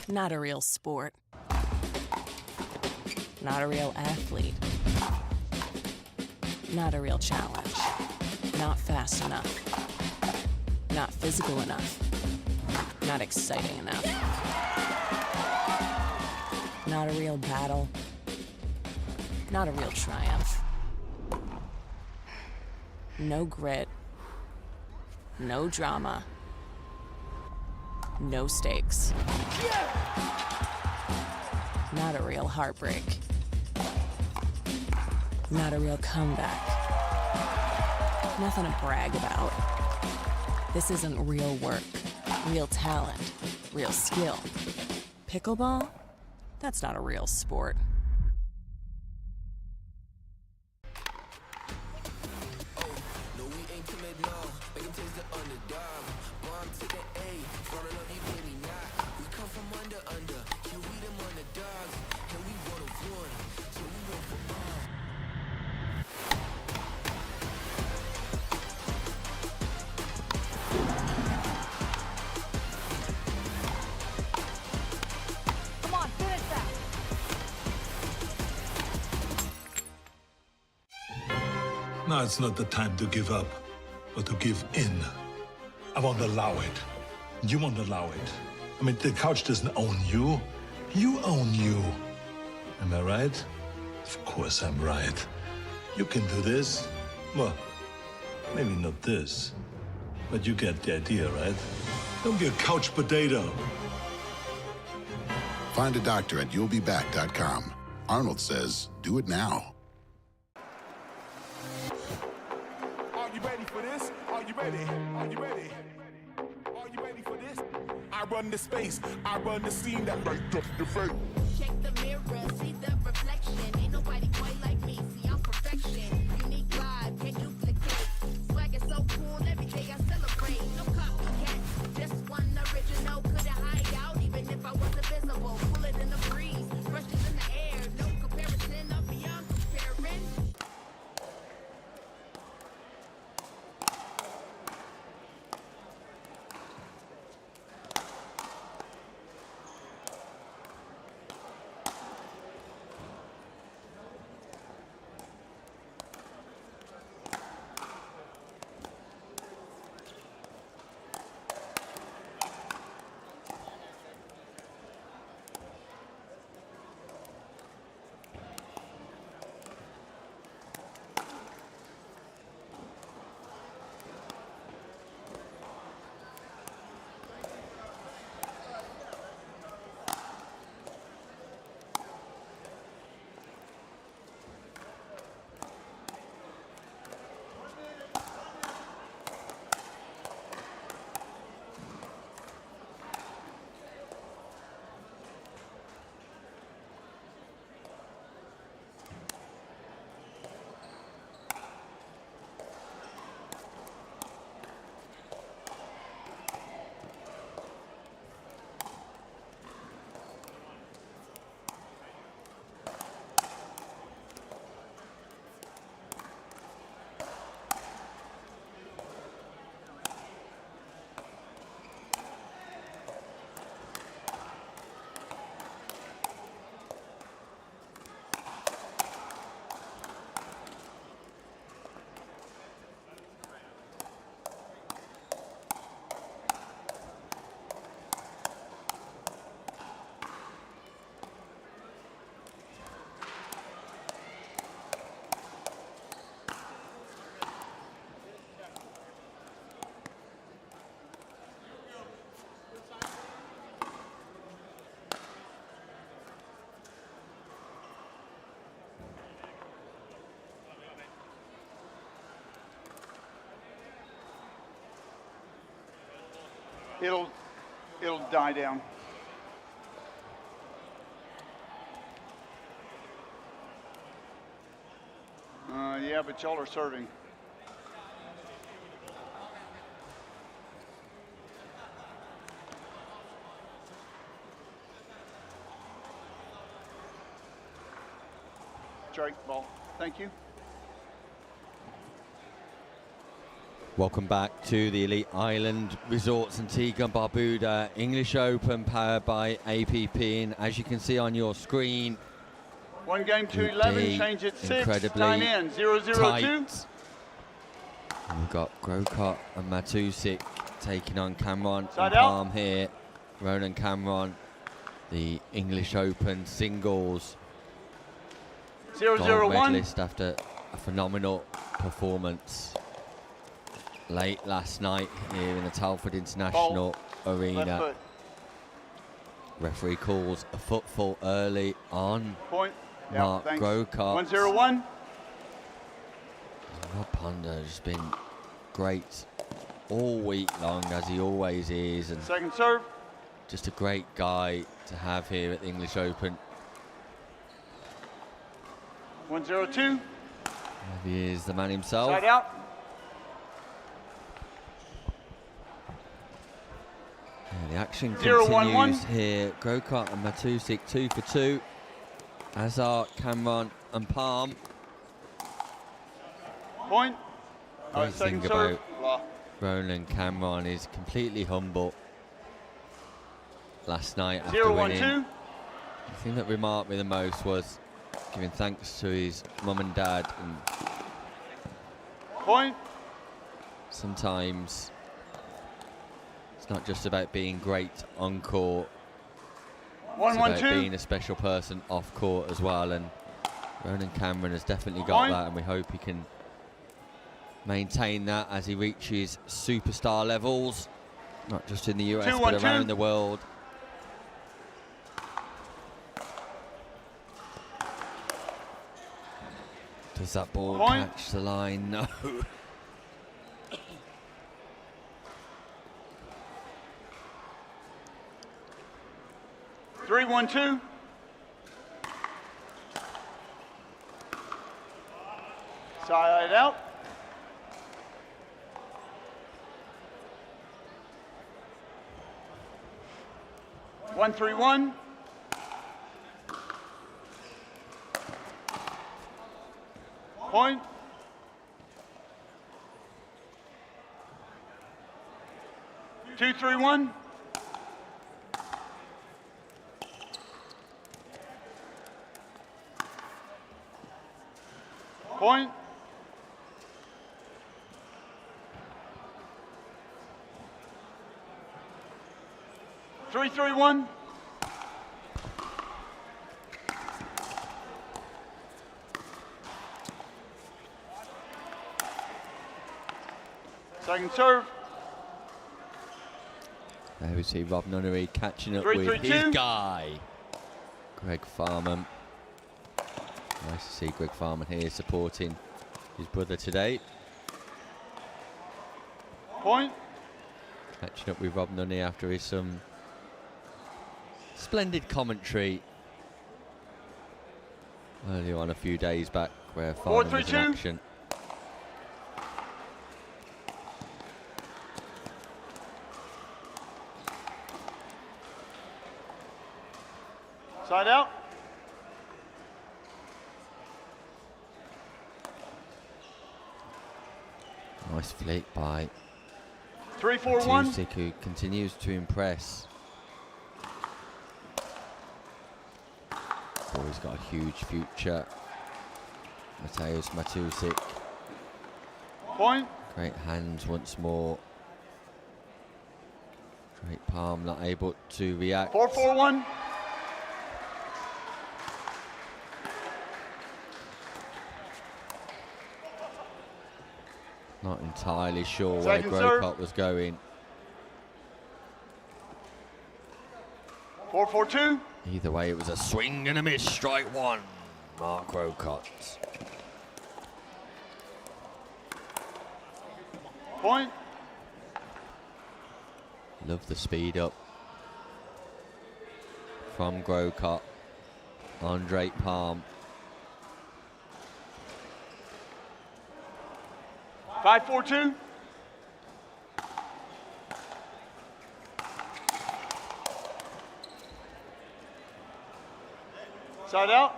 Not a real sport. Not a real athlete. Not a real challenge. Not fast enough. Not physical enough. Not exciting enough. Not a real battle. Not a real triumph. No grit. No drama. No stakes. Not a real heartbreak. Not a real comeback. Nothing to brag about. This isn't real work, real talent, real skill. Pickleball? That's not a real sport. Come on, finish that. Now it's not the time to give up, but to give in. I won't allow it. You won't allow it. I mean, the couch doesn't own you. You own you. Am I right? Of course I'm right. You can do this. Well, maybe not this. But you get the idea, right? Don't be a couch potato. Find a doctor at you'llbeback.com. Arnold says, do it now. Are you ready for this? Are you ready? Are you ready? Are you ready for this? I run the space. I run the scene that light up the face. Check the mirror, see the reflection. Ain't nobody quite like me. See, I'm perfection. Unique vibe, can't duplicate. Swag is so cool, every day I celebrate. No copycat, just one original. Couldn't hide out even if I was invisible. Pull it in the breeze, brushes in the air. No comparison, I'm beyond comparing. It'll die down. Yeah, but y'all are serving. Strike ball. Thank you. Welcome back to the Elite Island Resorts Antigua and Barbuda English Open powered by APP. And as you can see on your screen, 1 game to Group 11, D, change at 6, incredibly time in, 0-0-2. tight. And we've got Grocott and Matusik taking on Cameron Side and out. Palm here. Ronan Cameron, the English Open singles 0-0-1. gold medalist after a phenomenal performance late last night here in the Telford International Arena. Left foot. Referee calls a footfall early on Point. Mark thanks. Grocott. 1-0-1. Rob Ponder has been great all week long, as he always is, and Second serve. just a great guy to have here at the English Open. 1-0-2. There he is, the man himself. Side out. Yeah, the action 0-1-1. continues here. Grocott and Matusik 2 for 2. As are Cameron and Palm. Point. Great Second thing serve. about Blah. Ronan Cameron is completely humble. Last night after 0-1-2. winning, the thing that remarked me the most was giving thanks to his mum and dad, and Point. sometimes it's not just about being great on court, it's 1-1-2. about being a special person off court as well, and Ronan Cameron has definitely got Point. that, and we hope he can maintain that as he reaches superstar levels, not just in the US 2-1-2. but around the world. Does that ball Point. catch the line? No. Three, 1-2. Side out. One, 3-1. Point. Two, 3-1. Point. Three, 3-1. Second serve. There we see Rob Nunnery catching up 3-3-2. with his guy, Greg Farman. Nice to see Greg Farman here supporting his brother today. Point. Catching up with Rob Nunnery after his splendid commentary earlier on a few days back where Farman was in 4-3-2. action. Side out. Nice flick by 3-4-1. Matusik, who continues to impress. Oh, he's got a huge future. Mateusz Matusik. Point. Great hands once more. Great palm, not able to react. 4-4-1. Not entirely sure Second where serve. Grocott was going. 4-4-2. Either way, it was a swing and a miss. Strike one, Mark Grocott. Point. Love the speed up from Grocott on Drake Palm. 5-4-2. Side out.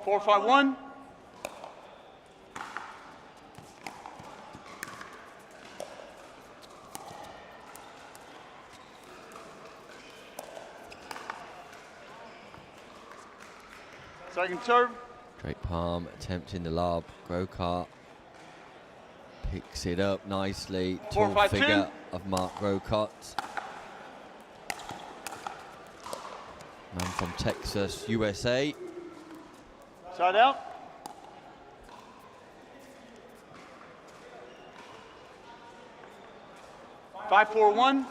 4-5-1. Second serve. Drake Palm attempting the lob. Grocart picks it up nicely. Tall 4-5-2. figure of Mark Grocart. Man from Texas, USA. Side out. Five, 4-1.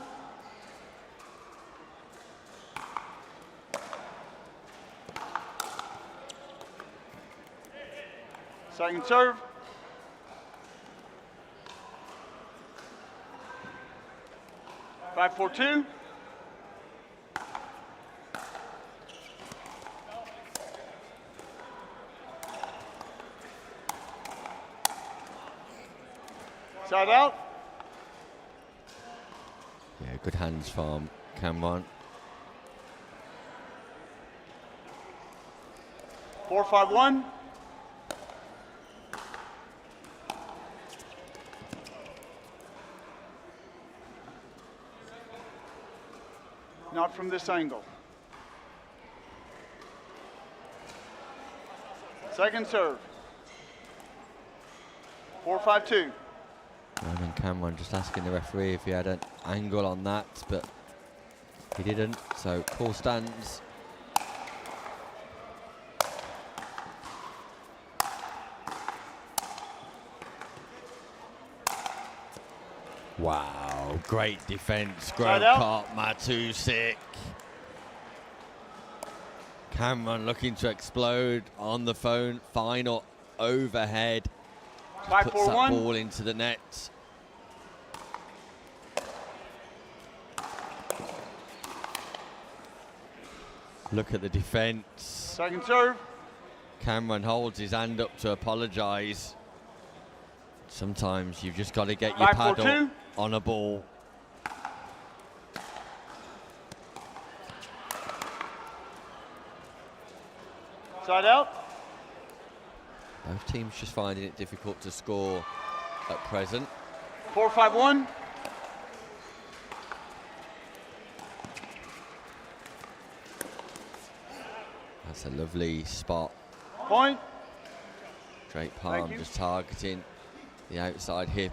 Second serve. Five, 4-2. Side out. Yeah, good hands from Cameron. 4-5-1. Not from this angle. Second serve. 4-5-2. Ronan Cameron just asking the referee if he had an angle on that, but he didn't, so call stands. Wow, great defense. Grocart, Matusik. Cameron looking to explode on the phone. Final overhead. Puts that ball into the net. Look at the defense. Second serve. Cameron holds his hand up to apologise. Sometimes you've just got to get your paddle on a ball. Side out. Both teams just finding it difficult to score at present. 4-5-1. That's a lovely spot. Point. Drake Palm just targeting the outside hip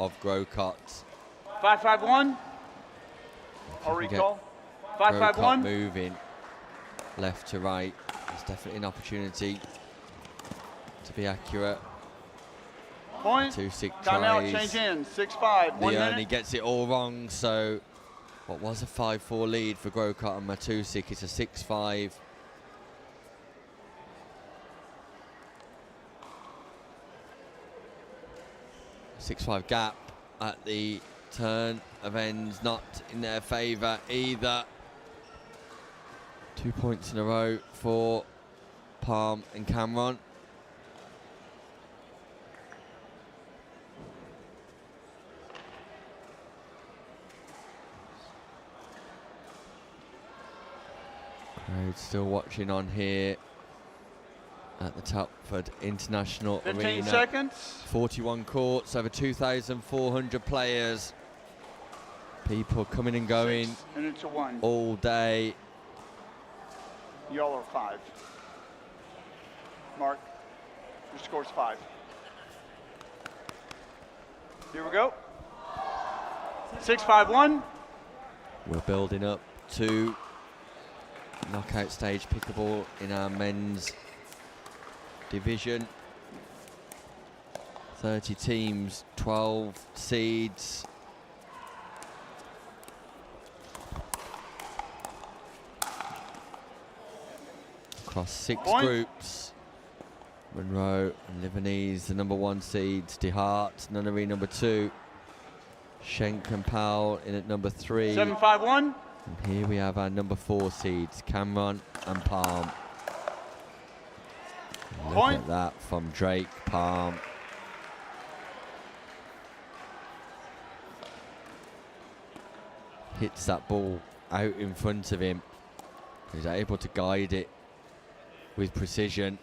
of Grocart. 5-5-1. I'll recall. 5-5-1. Moving left to right. There's definitely an opportunity to be accurate. Point. Matusik Timeout, tries. change in. 6-5. 1 minute. He gets it all wrong, so what was a 5-4 lead for Grocart and Matusik, it's a 6-5. Six-5 gap at the turn of ends, not in their favour either. 2 points in a row for Palm and Cameron. Crowd still watching on here at the Telford International 15 Arena. seconds. 41 courts, over 2,400 players. People coming and going 6 minutes to 1. all day. Y'all are 5. Mark, your score's 5. Here we go. 6-5-1. We're building up to knockout stage pickleball in our men's division. 30 teams, 12 seeds. Across 6 groups. Monroe and Livanese, the number 1 seeds. DeHart, Nunnery number 2. Schenk and Powell in at number 3. 7-5-1. And here we have our number 4 seeds, Cameron and Palm. Look Point. at that from Drake Palm. Hits that ball out in front of him. He's able to guide it with precision.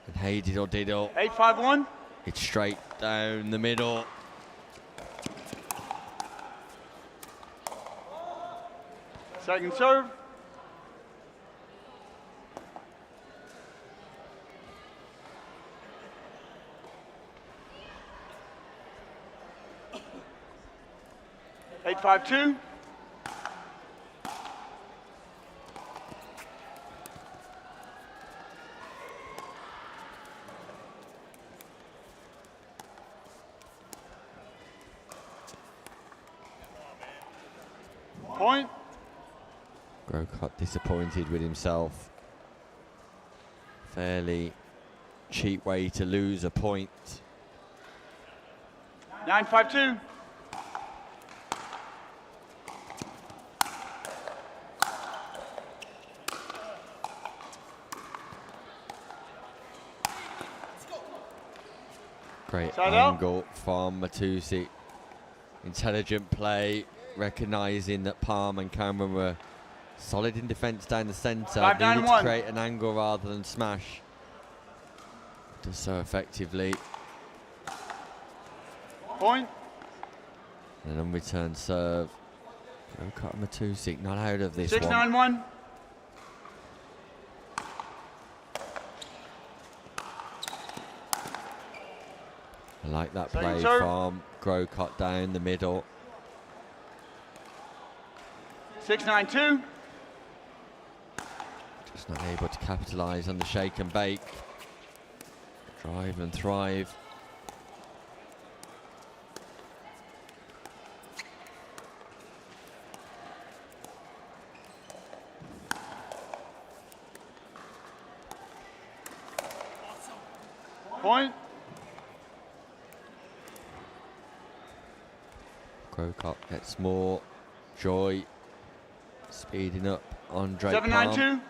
And hey diddle diddle. 8-5-1. It's straight down the middle. Second serve. Eight, 5-2. Point. Grocott disappointed with himself. Fairly cheap way to lose a point. 9-5-2. Great Side out. angle from Matusik. Intelligent play, recognising that Palm and Cameron were solid in defence down the centre. 5-9-1. Needed to create an angle rather than smash. Does so effectively. Point. And an unreturned serve. Grocott and Matusik not out of this 6-9-1. I like that Second play serve. from Grocott down the middle. 6-9-2. Just not able to capitalise on the shake and bake. Drive and thrive. Point. Grocott gets more joy. Speeding up on Drake 7-9-2.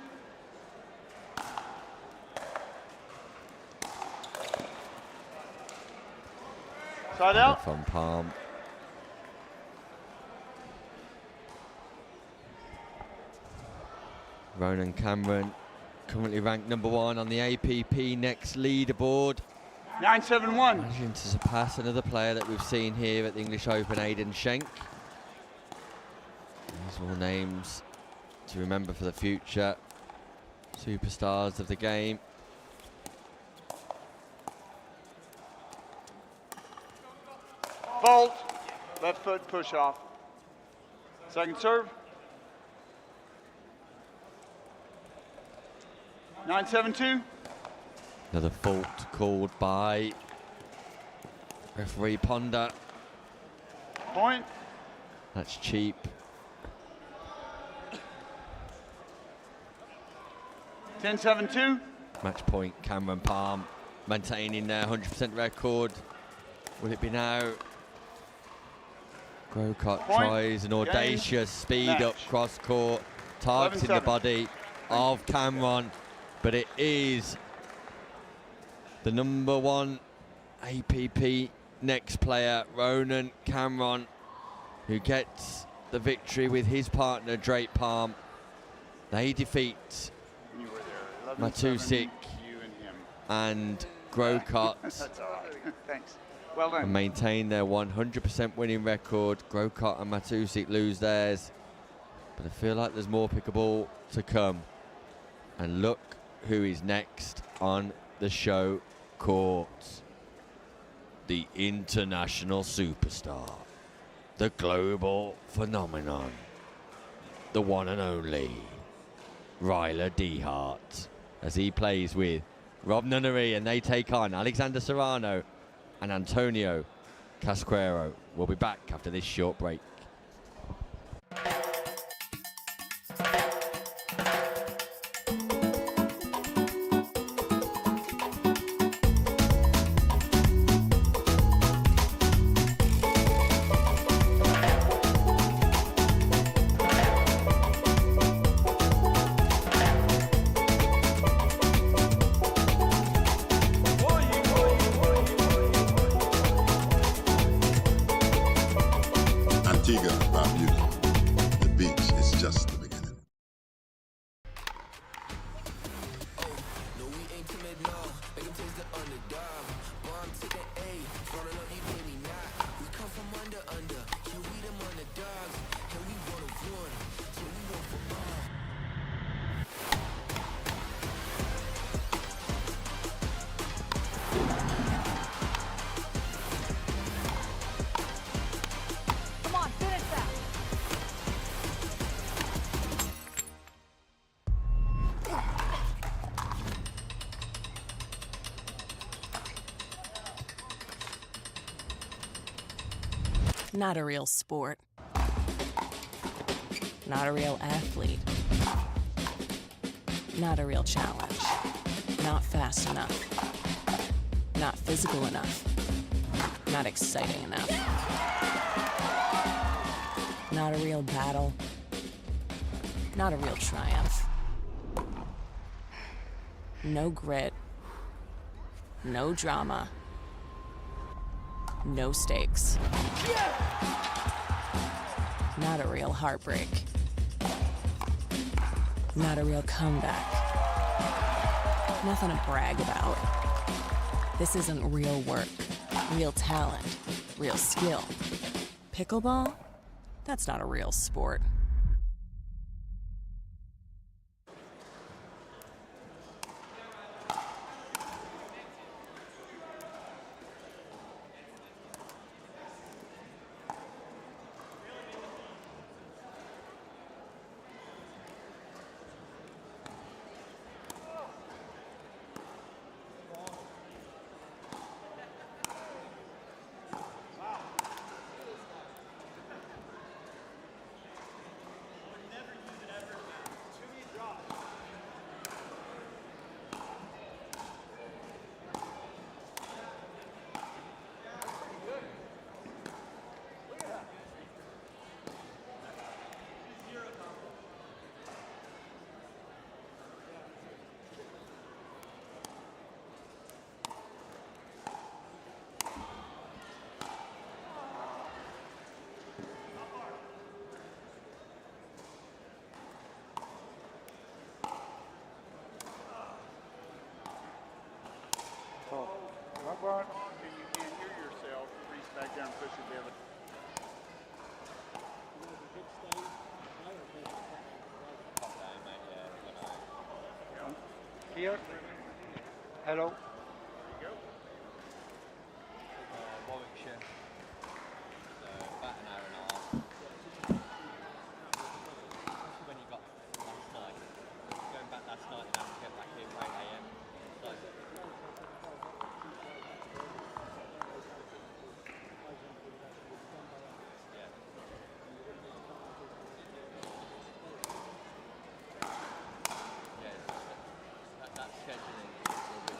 Side out. From Palm. Ronan Cameron currently ranked #1 on the APP Next leaderboard. 9-7-1. Managing to surpass another player that we've seen here at the English Open, Aidan Schenk. These are all names to remember for the future. Superstars of the game. Fault. Left foot push off. Second serve. 9-7-2. Another fault called by referee Ponder. Point. That's cheap. 10-7-2. Match point, Cameron Palm maintaining their 100% record. Will it be now? Grocott Point. tries an Game. audacious speed Match. up cross court, targeting the 11-7. body of Cameron, but it is the #1 APP Next player, Ronan Cameron, who gets the victory with his partner, Drake Palm. They defeat You were there. 11-7, Matusik you and him. and Grocott That's all right. Thanks. Well done. and maintain their 100% winning record. Grocott and Matusik lose theirs, but I feel like there's more pickleball to come. And look who is next on the show court. The international superstar, the global phenomenon, the one and only Ryler Dehart, as he plays with Rob Nunnery, and they take on Alexander Serrano and Antonio Casquero. We'll be back after this short break. Not a real sport. Not a real athlete. Not a real challenge. Not fast enough. Not physical enough. Not exciting enough. Not a real battle. Not a real triumph. No grit. No drama. No stakes. Not a real heartbreak. Not a real comeback. Nothing to brag about. This isn't real work, real talent, real skill. Pickleball? That's not a real sport. Up on, and you can't hear yourself, reach back down and push it down. Here. Hello. There you go. Warwickshire. About an hour and a half. When you got last night, going back last night and have to get back here at 8 AM. That scheduling will be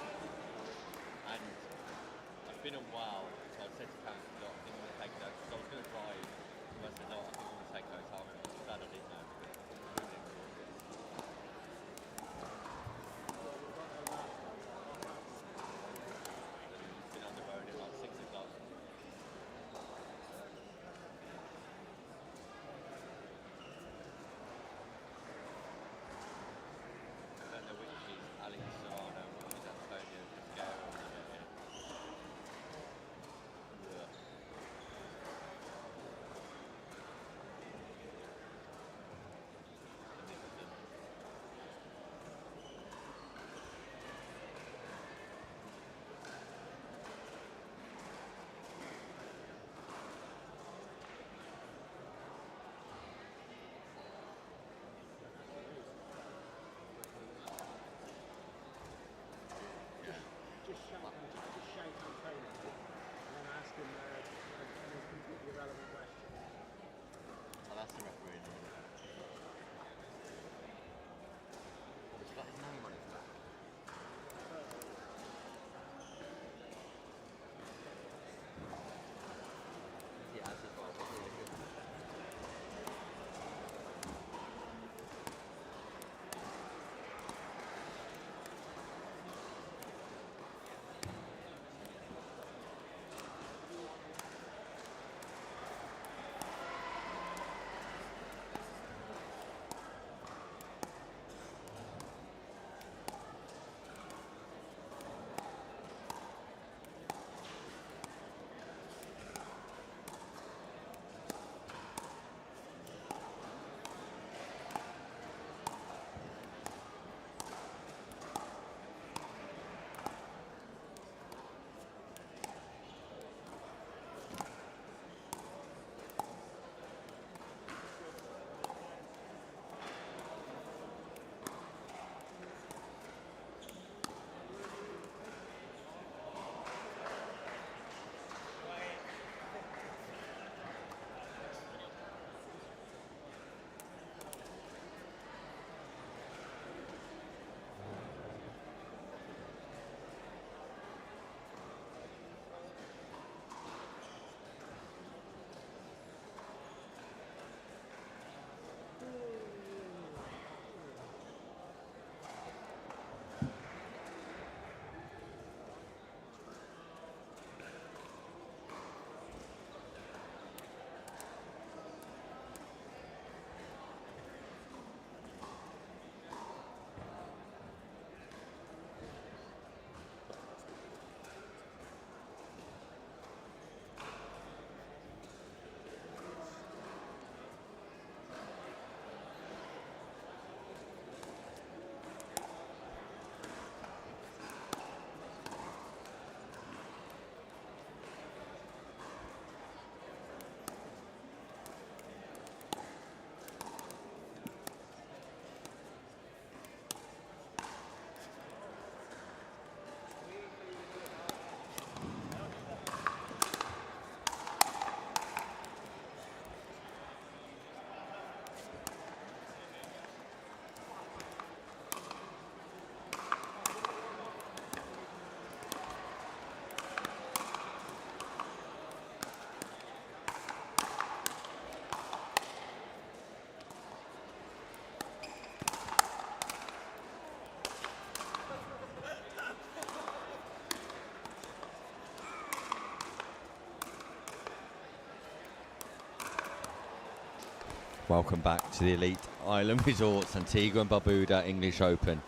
Welcome back to the Elite Island Resorts Antigua and Barbuda English Open,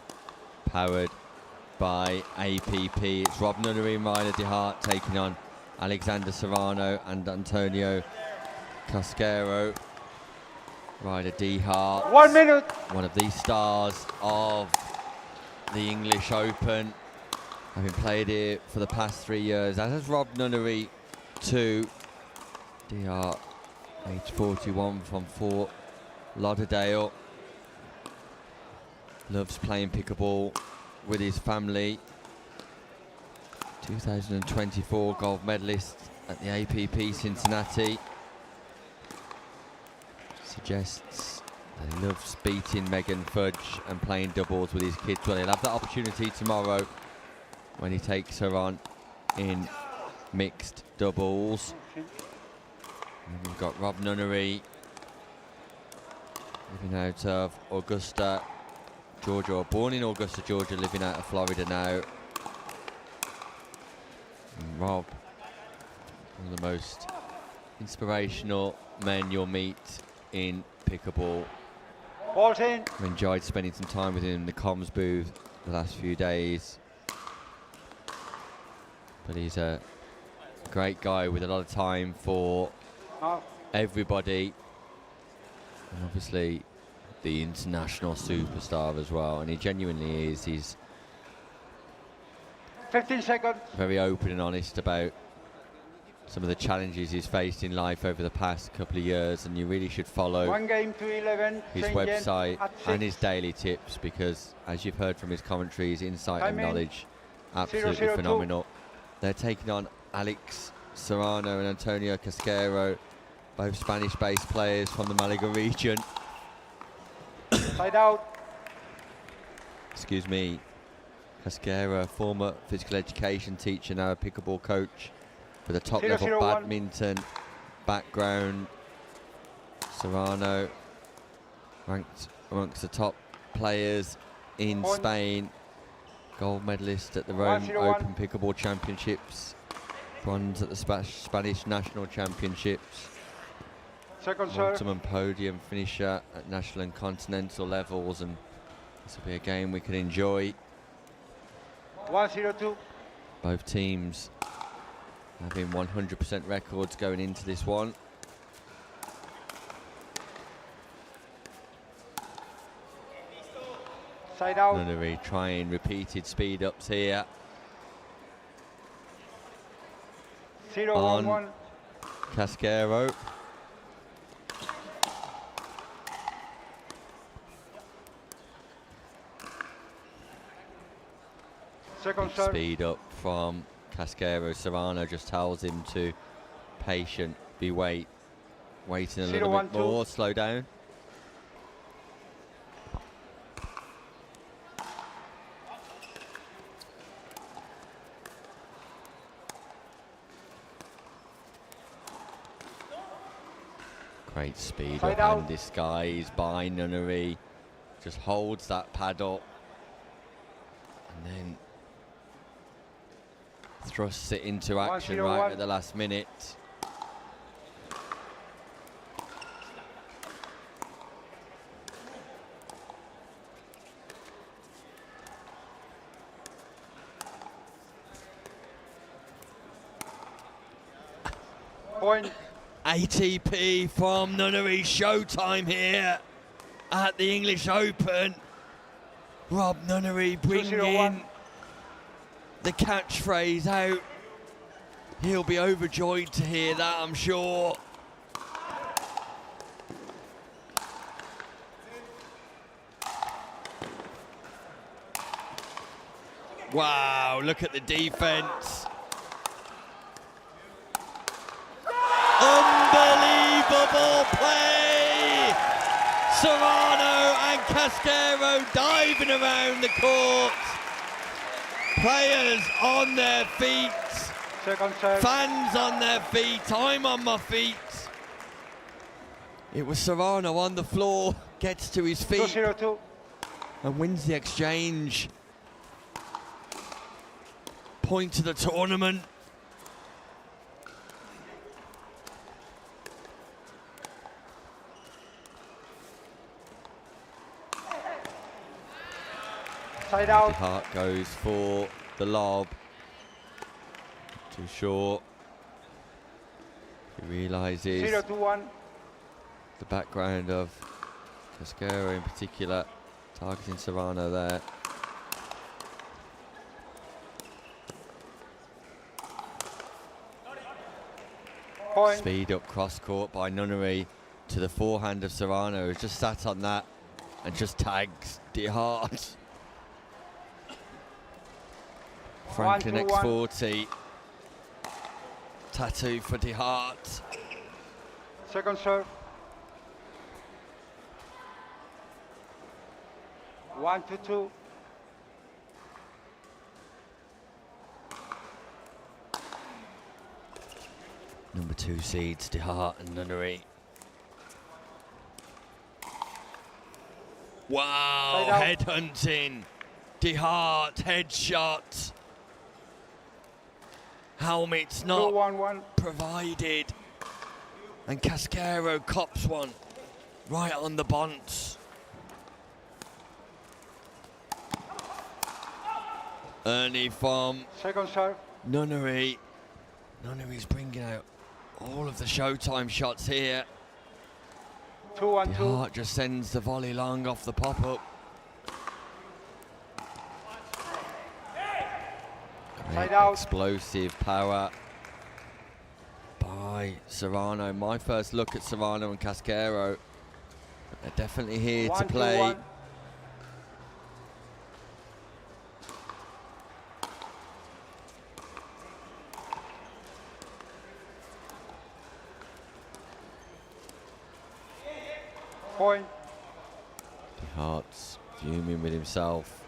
powered by APP. It's Rob Nunnery and Ryder DeHart taking on Alexander Serrano and Antonio Casquero. Ryder DeHart, 1 minute. one of the stars of the English Open, having played here for the past 3 years, as has Rob Nunnery too. DeHart, age 41, from Fort Lauderdale. Loves playing pickleball with his family. 2024 gold medalist at the APP Cincinnati. Suggests that he loves beating Megan Fudge and playing doubles with his kids. Well, he'll have that opportunity tomorrow when he takes her on in mixed doubles. And we've got Rob Nunnery, living out of Augusta, Georgia, or born in Augusta, Georgia, living out of Florida now. And Rob, one of the most inspirational men you'll meet in pickleball. Ball's in. I've enjoyed spending some time with him in the comms booth the last few days. But he's a great guy with a lot of time for everybody. And obviously the international superstar as well. And he genuinely is. He's 15 seconds. very open and honest about some of the challenges he's faced in life over the past couple of years, and you really should follow 1 game to 11. his website and his daily tips, because as you've heard from his commentary, his insight and Time in. knowledge, absolutely 0-0-2. phenomenal. They're taking on Alex Serrano and Antonio Casquero, both Spanish-based players from the Malaga region. Side out. Excuse me. Casquero, a former physical education teacher, now a pickleball coach with a top-level 0-0-1. badminton background. Serrano ranked amongst the top players in Point. Spain. Gold medalist at the Rome 1-0-1. Open Pickleball Championships. Bronze at the Spanish National Championships. Second serve. Multiple podium finisher at national and continental levels, and this will be a game we can enjoy. 1-0-2. Both teams having 100% records going into this one. Side out. Nunnery trying repeated speed ups here 0-1-1. on Casquero. Second Big serve. speed up from Casquero. Serrano just tells him to patient, waiting a little 0-1-2. bit more, slow down. Great speed Side up out. and disguise by Nunnery. Just holds that paddle and then thrusts it into action 1-0-1. right at the last minute. Point. ATP from Nunnery, showtime here at the English Open. Rob Nunnery bringing 2-0-1. the catchphrase out. He'll be overjoyed to hear that, I'm sure. Wow, look at the defense. Unbelievable play! Serrano and Casquero diving around the court. Players on their feet. Second serve. Fans on their feet. I'm on my feet. It was Serrano on the floor, gets to his feet 2-0-2. and wins the exchange. Point to the tournament. Side out. Hart goes for the lob. Too short. He realises 0-1. the background of Casquero in particular, targeting Serrano there. Point. Speed up cross court by Nunnery to the forehand of Serrano, who's just sat on that and just tags DeHart. Franklin 1-2-1. X40. Tattoo for DeHart. Second serve. 1-2. Number 2 seeds, DeHart and Nunnery. Wow, head hunting. DeHart, headshot. Helmet's not 2-1-1. provided. And Casquero cops one right on the bonce. Ernie from Second serve. Nunnery. Nunnery's bringing out all of the Showtime shots here. 2-1-2. DeHart just sends the volley long off the pop-up. Side out. Explosive power by Serrano. My first look at Serrano and Casquero. They're definitely here to play. 1-2-1. Point. DeHart's fuming with himself.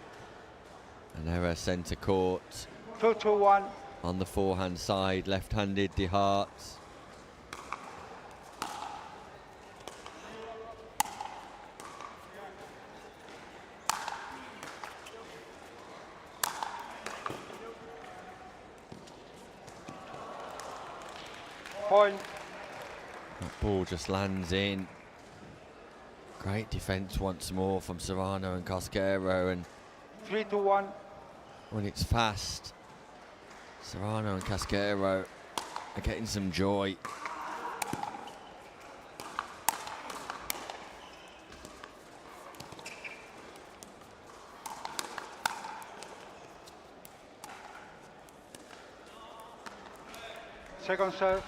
An error centre court. 2-2-1. On the forehand side, left-handed DeHart. Point. That ball just lands in. Great defence once more from Serrano and Casquero, and 3-1. when it's fast, Serrano and Casquero are getting some joy. Second serve.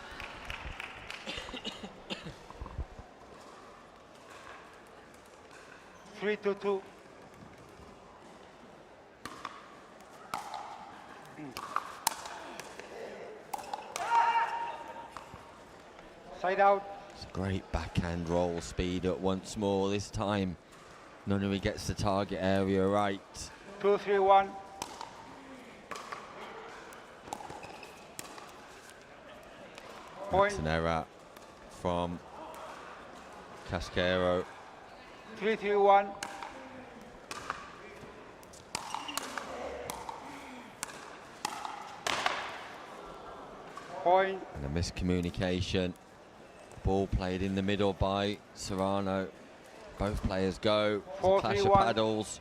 3-2. Side out. It's a great backhand roll speed up once more. This time, Nunnery gets the target area right. 2-3-1. Point. That's an error from Casquero. 3-3-1. Point. And a miscommunication. Ball played in the middle by Serrano. Both players go. It's a clash of 4-3-1. paddles.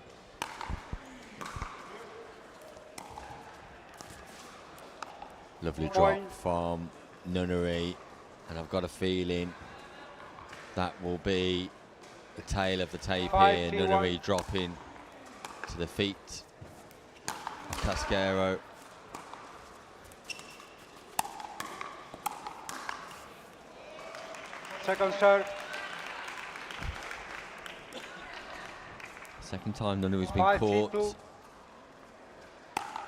Lovely drop Point. from Nunnery. And I've got a feeling that will be the tail of the tape here. 5-3-1. Nunnery dropping to the feet of Casquero. Second serve. Second time Nunnery's been 5-3-2. caught.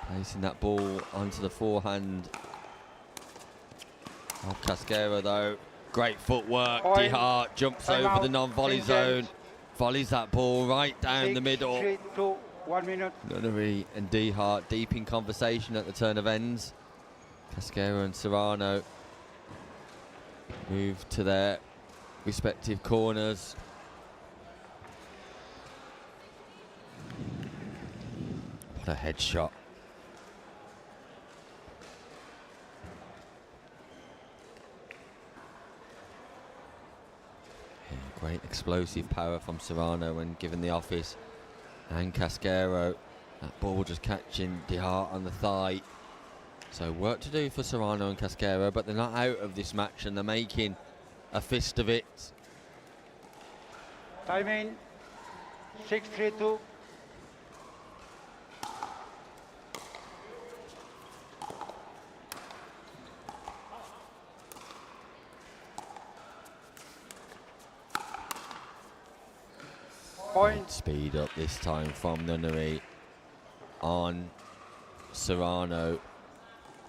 Placing that ball onto the forehand of Casquero though. Great footwork. Point. DeHart jumps Time over out. the non-volley 10 zone. games. Volleys that ball right down the middle. 6-3-2. 1 minute. Nunnery and DeHart deep in conversation at the turn of ends. Casquero and Serrano move to their respective corners. What a headshot. Yeah, great explosive power from Serrano when given the office. And Casquero That ball just catching DeHart on the thigh. So work to do for Serrano and Casquero, but they're not out of this match and they're making a fist of it. Timing 6-3-2. Point. Speed up this time from Nunnery on Serrano.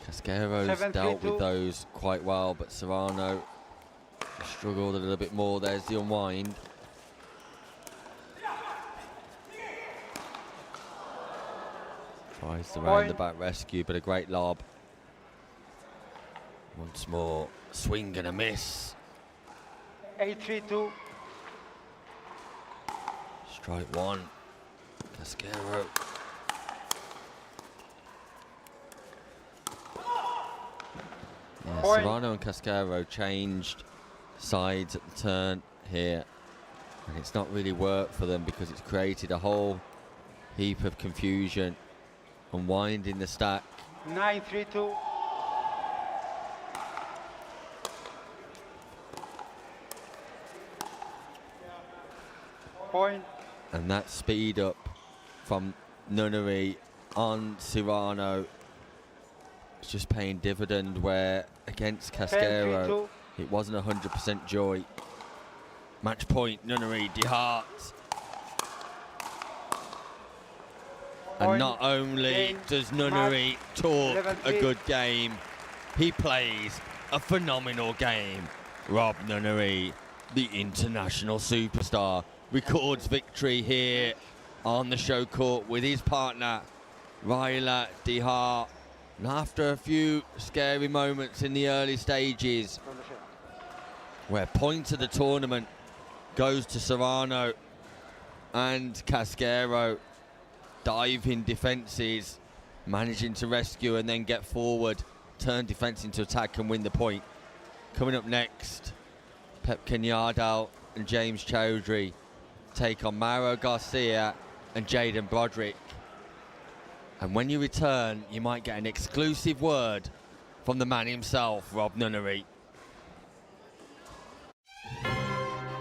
Casquero's dealt with those quite well, but Serrano struggled a little bit more. There's the unwind. Tries the round the back rescue, but a great lob. Once more, swing and a miss. 8-3-2. Strike one, Casquero. Yeah, Serrano and Casquero changed sides at the turn here, and it's not really worked for them because it's created a whole heap of confusion. Unwinding the stack. 9-3-2. Point. And that speed up from Nunnery on Serrano is just paying dividend, where against Casquero it wasn't 100% joy. Match point, Nunnery, DeHart. And not only does Nunnery talk a good game, he plays a phenomenal game. Rob Nunnery, the international superstar, records victory here on the show court with his partner, Ryla DeHart. And after a few scary moments in the early stages, where point of the tournament goes to Serrano and Casquero, diving defences, managing to rescue and then get forward, turn defence into attack and win the point. Coming up next, Pep Kenyardal and James Chowdhury take on Mauro Garcia and Jaden Broderick. And when you return, you might get an exclusive word from the man himself, Rob Nunnery.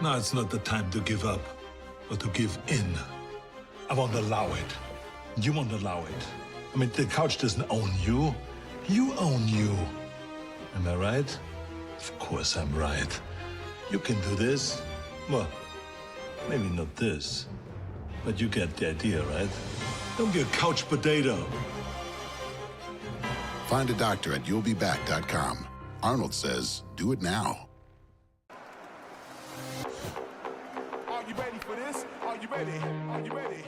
Now it's not the time to give up, but to give in. I won't allow it. You won't allow it. I mean, the couch doesn't own you. You own you. Am I right? Of course I'm right. You can do this. Well, maybe not this, but you get the idea, right? Don't be a couch potato. Find a doctor at you'llbeback.com. Arnold says, do it now. Are you ready for this? Are you ready? Are you ready?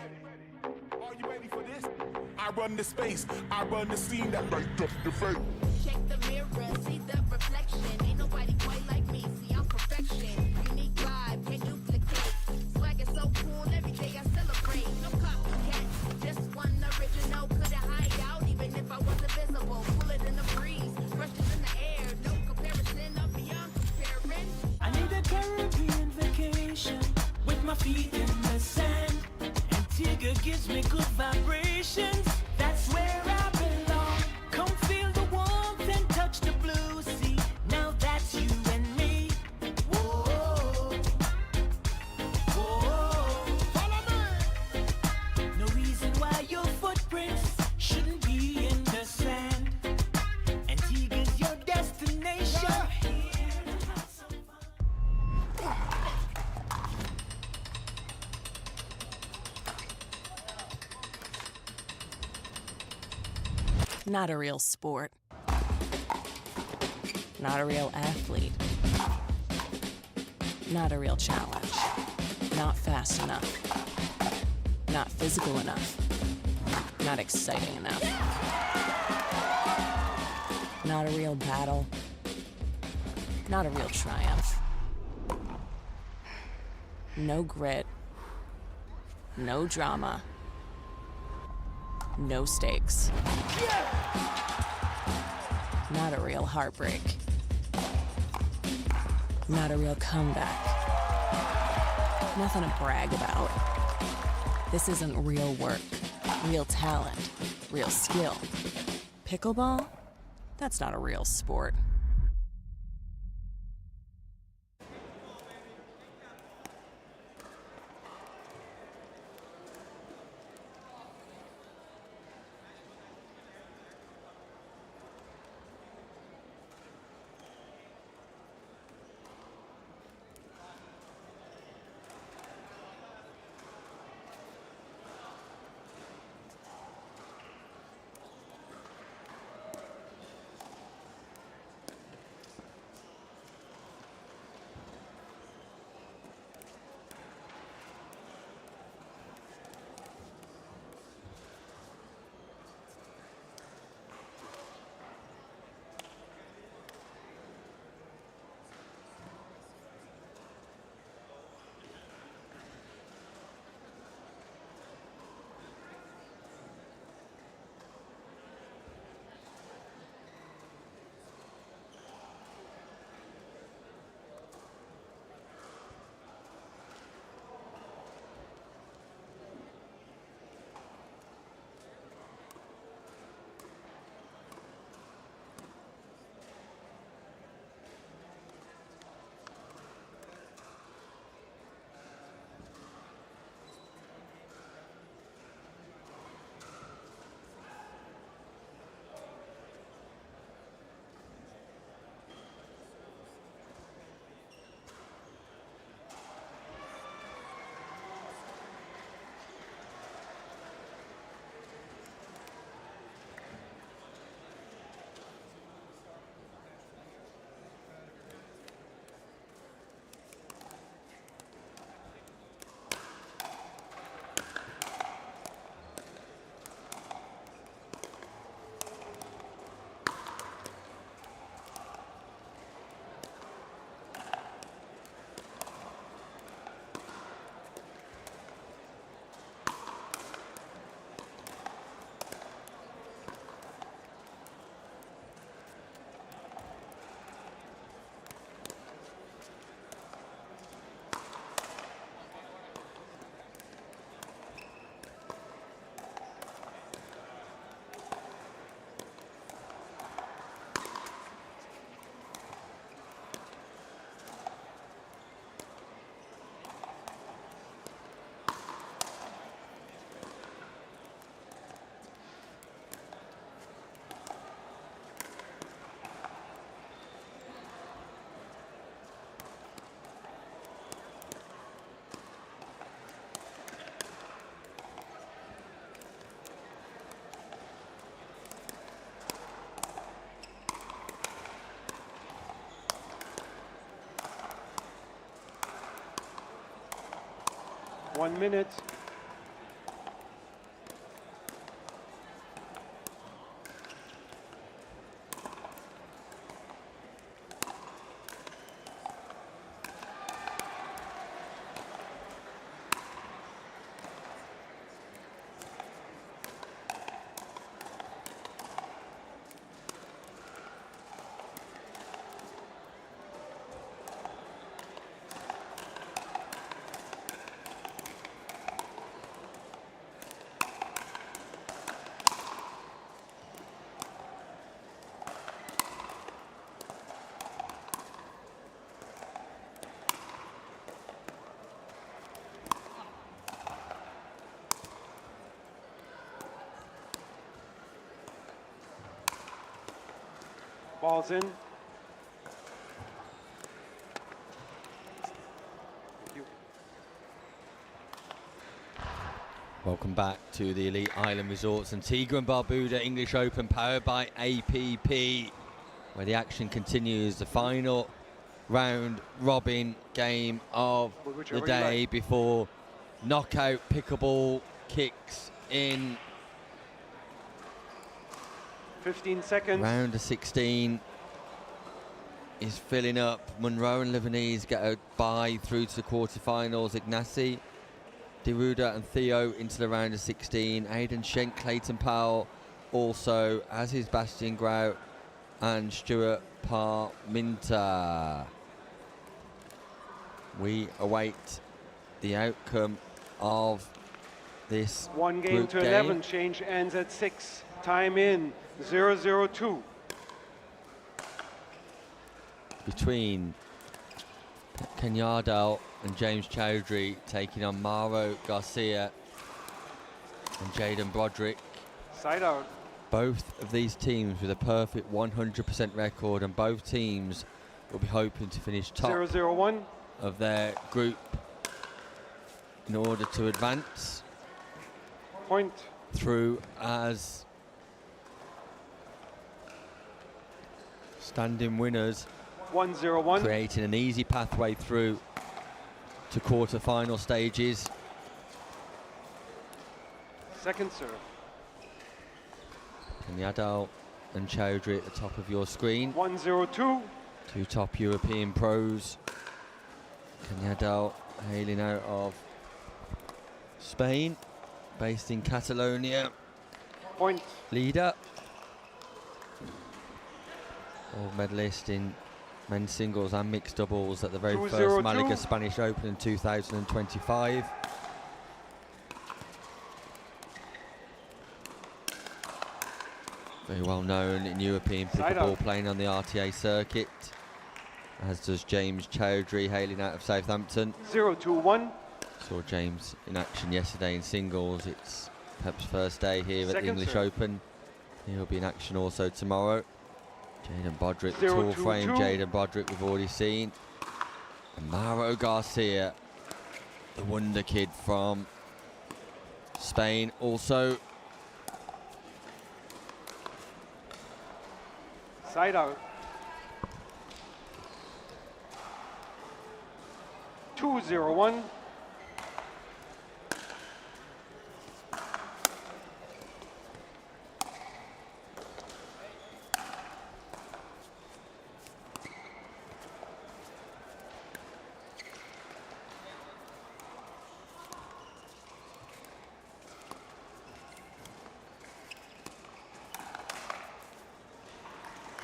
Are you ready for this? I run the space, I run the scene that light up the face. Check the mirror, see the reflection. Ain't nobody quite like me, see I'm perfection. Unique vibe, can't duplicate. Swag is so cool, every day I celebrate. No copycat, just one original. Couldn't hide out even if I was invisible. Pull it in the breeze, brushes in the air. No comparison, I'm beyond comparing. I need a Caribbean vacation with my feet in the sand. Antigua gives me good vibrations. That's where I belong. Come feel the warmth and touch the blue sea. Now that's you and me. Whoa, whoa. Follow me. No reason why your footprints shouldn't be in the sand. Antigua's your destination. Not a real sport. Not a real athlete. Not a real challenge. Not fast enough. Not physical enough. Not exciting enough. Not a real battle. Not a real triumph. No grit. No drama. No stakes. Not a real heartbreak. Not a real comeback. Nothing to brag about. This isn't real work. real talent, real skill. Pickleball? That's not a real sport. One minute. Ball's in. Welcome back to the Elite Island Resorts Antigua and Barbuda English Open, powered by APP, where the action continues. The final round robin game of the day before knockout pickleball kicks in. 15 seconds. Round of 16 is filling up. Monroe and Lebanese get a bye through to the quarterfinals. Ignacy, Deruda and Theo into the round of 16. Aidan Schenk, Clayton Powell also, as is Bastian Grout and Stuart Parminter. We await the outcome of this One game group to 11. Change ends at 6. Time in 0-0-2. Between Kenyardal and James Chowdhury taking on Mauro Garcia and Jaden Broderick. Side out. Both of these teams with a perfect 100% record, and both teams will be hoping to finish top 0-0-1. of their group in order to advance Point. through as standing winners, 1-0-1. creating an easy pathway through to quarter-final stages. Second serve. Kenyardal and Chowdhury at the top of your screen. 1-0-2. Two top European pros. Kenyardal hailing out of Spain, based in Catalonia. Point. Leader. Gold medalist in men's singles and mixed doubles at the very first Malaga Spanish Open in 2025. Very well known in European pickleball, playing on the RTA circuit, as does James Chowdhury, hailing out of Southampton. 0-2-1. Saw James in action yesterday in singles. It's Pep's first day here at the English Open. He'll be in action also tomorrow. Jaden Broderick, the tall frame Jaden Broderick we've already seen. And Mauro Garcia, the wonder kid from Spain, also. Side out. 2-0-1.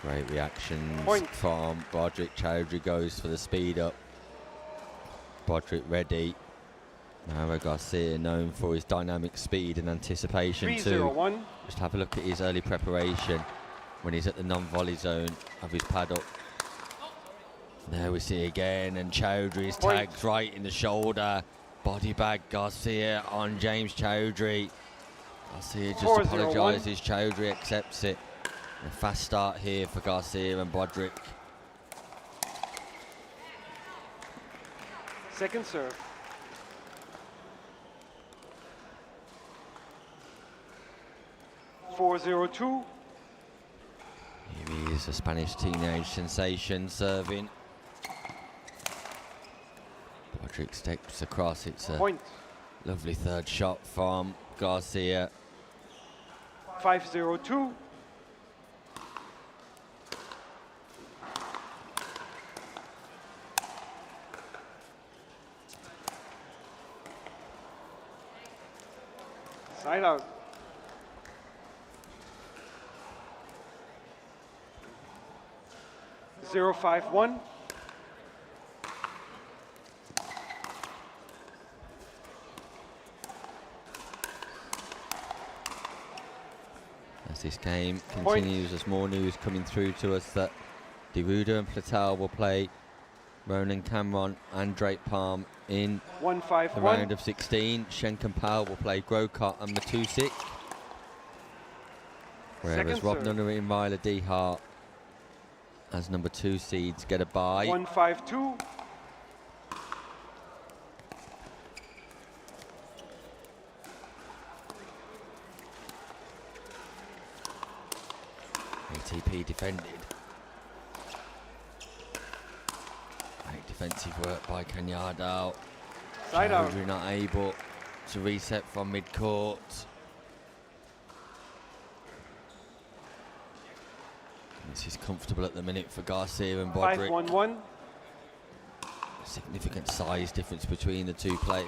Great reactions from Broderick. Chowdhury goes for the speed up. Broderick ready. Mauro Garcia known for his dynamic speed and anticipation too. Just have a look at his early preparation when he's at the non-volley zone of his paddock. There we see again, and Chowdhury's tagged right in the shoulder. Body bag Garcia on James Chowdhury. Garcia just apologises. Chowdhury accepts it. A fast start here for Garcia and Broderick. Second serve. (4-0-2). Here he is, a Spanish teenage sensation serving. Broderick steps across. It's a lovely third shot from Garcia. 5-0-2. Side out. Zero 5-1. As this game continues, there's more news coming through to us that Deruda and Platel will play Ronan Cameron and Drake Palm in 1-5-1. the round of 16. Shenkan Powell will play Grocott and Matusik. Whereas Rob Nunnery and Ryla Dehart as number 2 seeds get a bye. 1-5-2. ATP defended. Great defensive work by Kenyardal. Side out. Chowdhury not able to reset from mid-court. This is comfortable at the minute for Garcia and Broderick. 5-1-1. Significant size difference between the two players.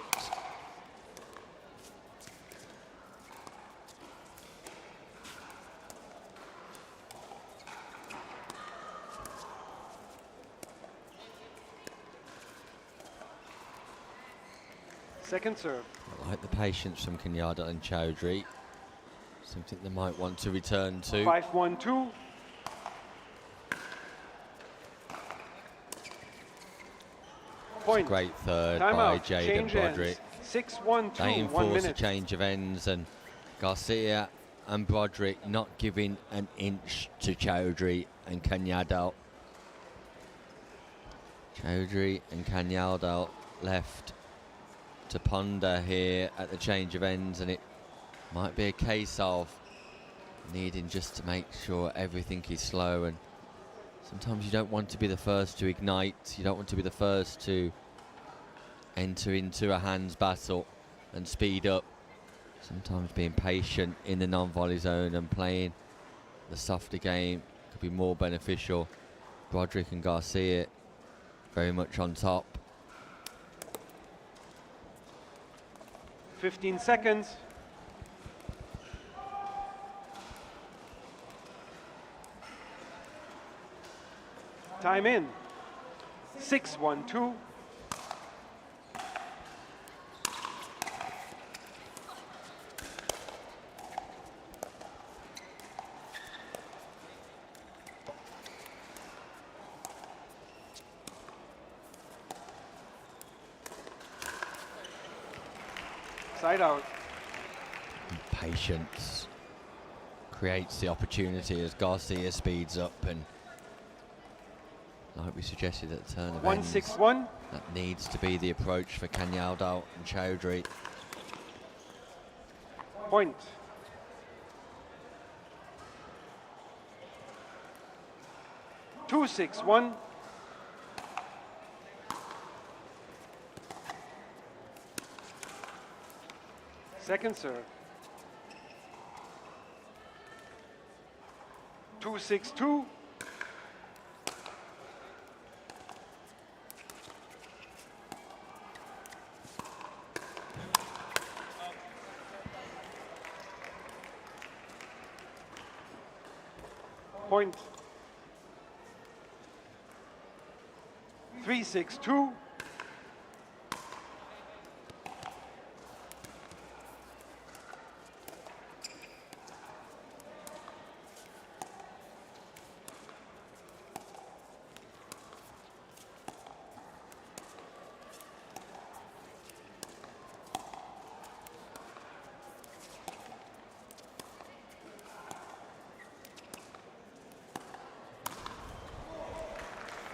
Second serve. I like the patience from Kenyatta and Chowdhury. Something they might want to return to. 5-1-2. Point. Great third Time by out. Jaden Change Broderick. ends. 6-1-2. They 1 enforce a minute. change of ends, and Garcia and Broderick not giving an inch to Chowdhury and Kanyadal. Chowdhury and Kanyadal left to ponder here at the change of ends, and it might be a case of needing just to make sure everything is slow. And sometimes you don't want to be the first to ignite, you don't want to be the first to enter into a hands battle and speed up. Sometimes being patient in the non-volley zone and playing the softer game could be more beneficial. Broderick and Garcia very much on top. 15 seconds. Time in. 6-1-2. Side out. Patience creates the opportunity as Garcia speeds up, and like we suggested at the turn of ends, 1-6-1. that needs to be the approach for Kanyaldal and Chowdhury. Point. Two, 6-1. Second serve. 2-6-2. Point. 3-6-2.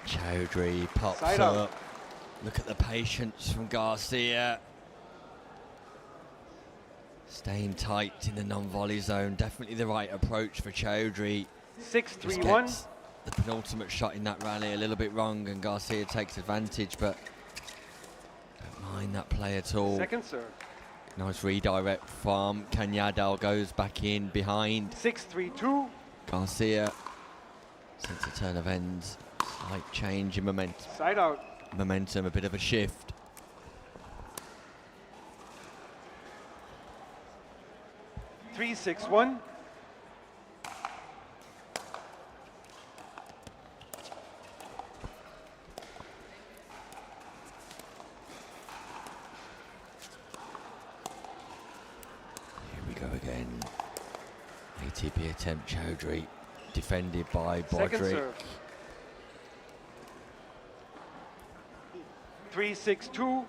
Chowdhury pops Side up. out. Look at the patience from Garcia. Staying tight in the non-volley zone. Definitely the right approach for Chowdhury. 6-3-1. The penultimate shot in that rally a little bit wrong, and Garcia takes advantage, but don't mind that play at all. Second serve. Nice redirect from Kanyadal, goes back in behind. 6-3-2. Garcia, since the turn of ends, slight change in momentum. Side out. Momentum, a bit of a shift. Three, 6-1. Here we go again. ATP attempt, Chowdhury, defended by Second Broderick. serve. 3-6-2.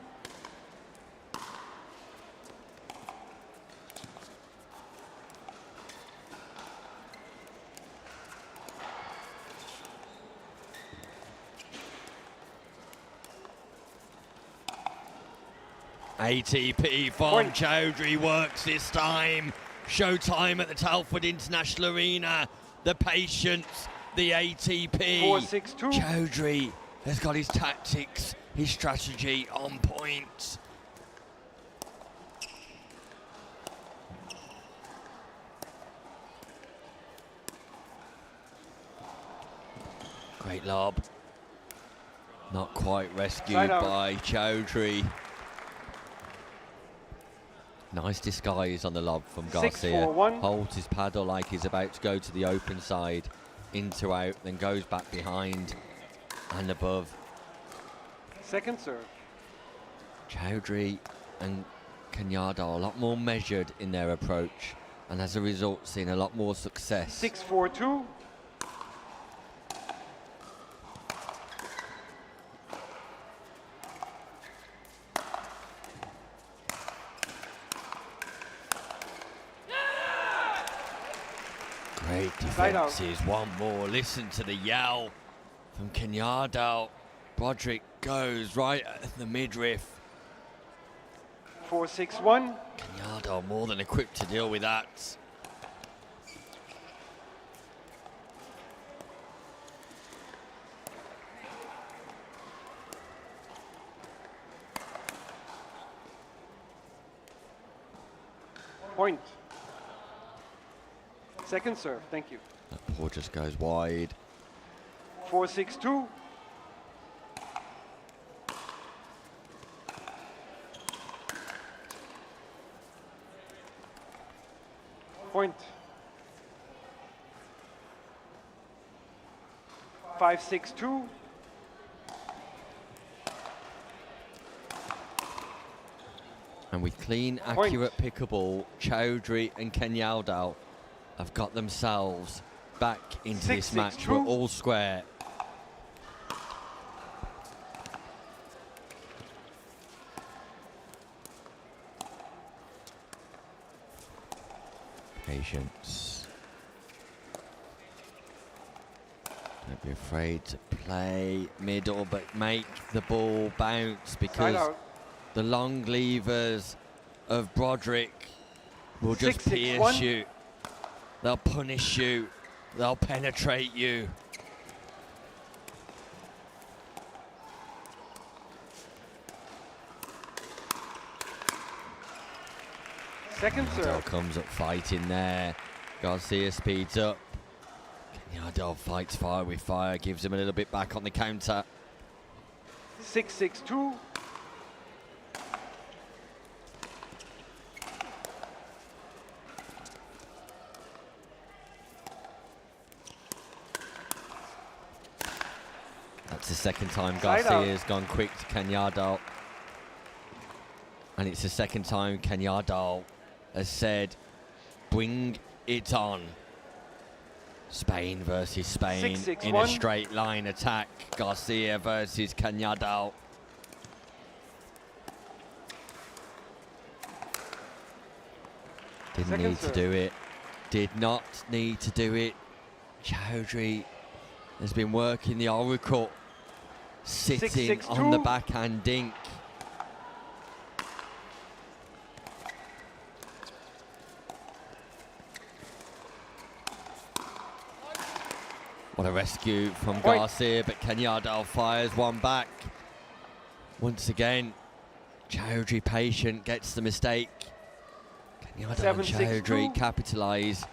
ATP from Chowdhury works this time. Showtime at the Telford International Arena. The patience, the ATP. 4-6-2. Chowdhury has got his tactics, his strategy on point. Great lob. Not quite rescued Side out. by Chowdhury. Nice disguise on the lob from Garcia. 6-4-1. Holds his paddle like he's about to go to the open side, into out, then goes back behind and above. Second serve. Chowdhury and Kenyatta are a lot more measured in their approach, and as a result, seeing a lot more success. 6-4-2. Great defenses, one more. Listen to the yell from Kenyatta. Broderick goes right at the midriff. 4-6-1. Kenyatta more than equipped to deal with that. Point. Second serve, thank you. That ball just goes wide. 4-6-2. Point. 5-6-2. And with clean, accurate pickable, Chowdhury and Kenyatta have got themselves back into this match. We're all square. Patience. Don't be afraid to play middle, but make the ball bounce, because the long levers of Broderick will just pierce you. They'll punish you. They'll penetrate you. Second serve. Comes up fighting there. Garcia speeds up. Kenyatta fights fire with fire, gives him a little bit back on the counter. 6-6-2. That's the second time Garcia's gone quick to Kenyatta. And it's the second time Kenyatta has said, bring it on. Spain versus Spain 6-6-1. in a straight line attack. Garcia versus Kenyatta. Didn't need to do it. Did not need to do it. Chowdhury has been working the oracle, sitting on the backhand dink. What a rescue from Garcia, but Kenyatta fires one back. Once again, Chowdhury patient, gets the mistake. Kenyatta and Chowdhury capitalise.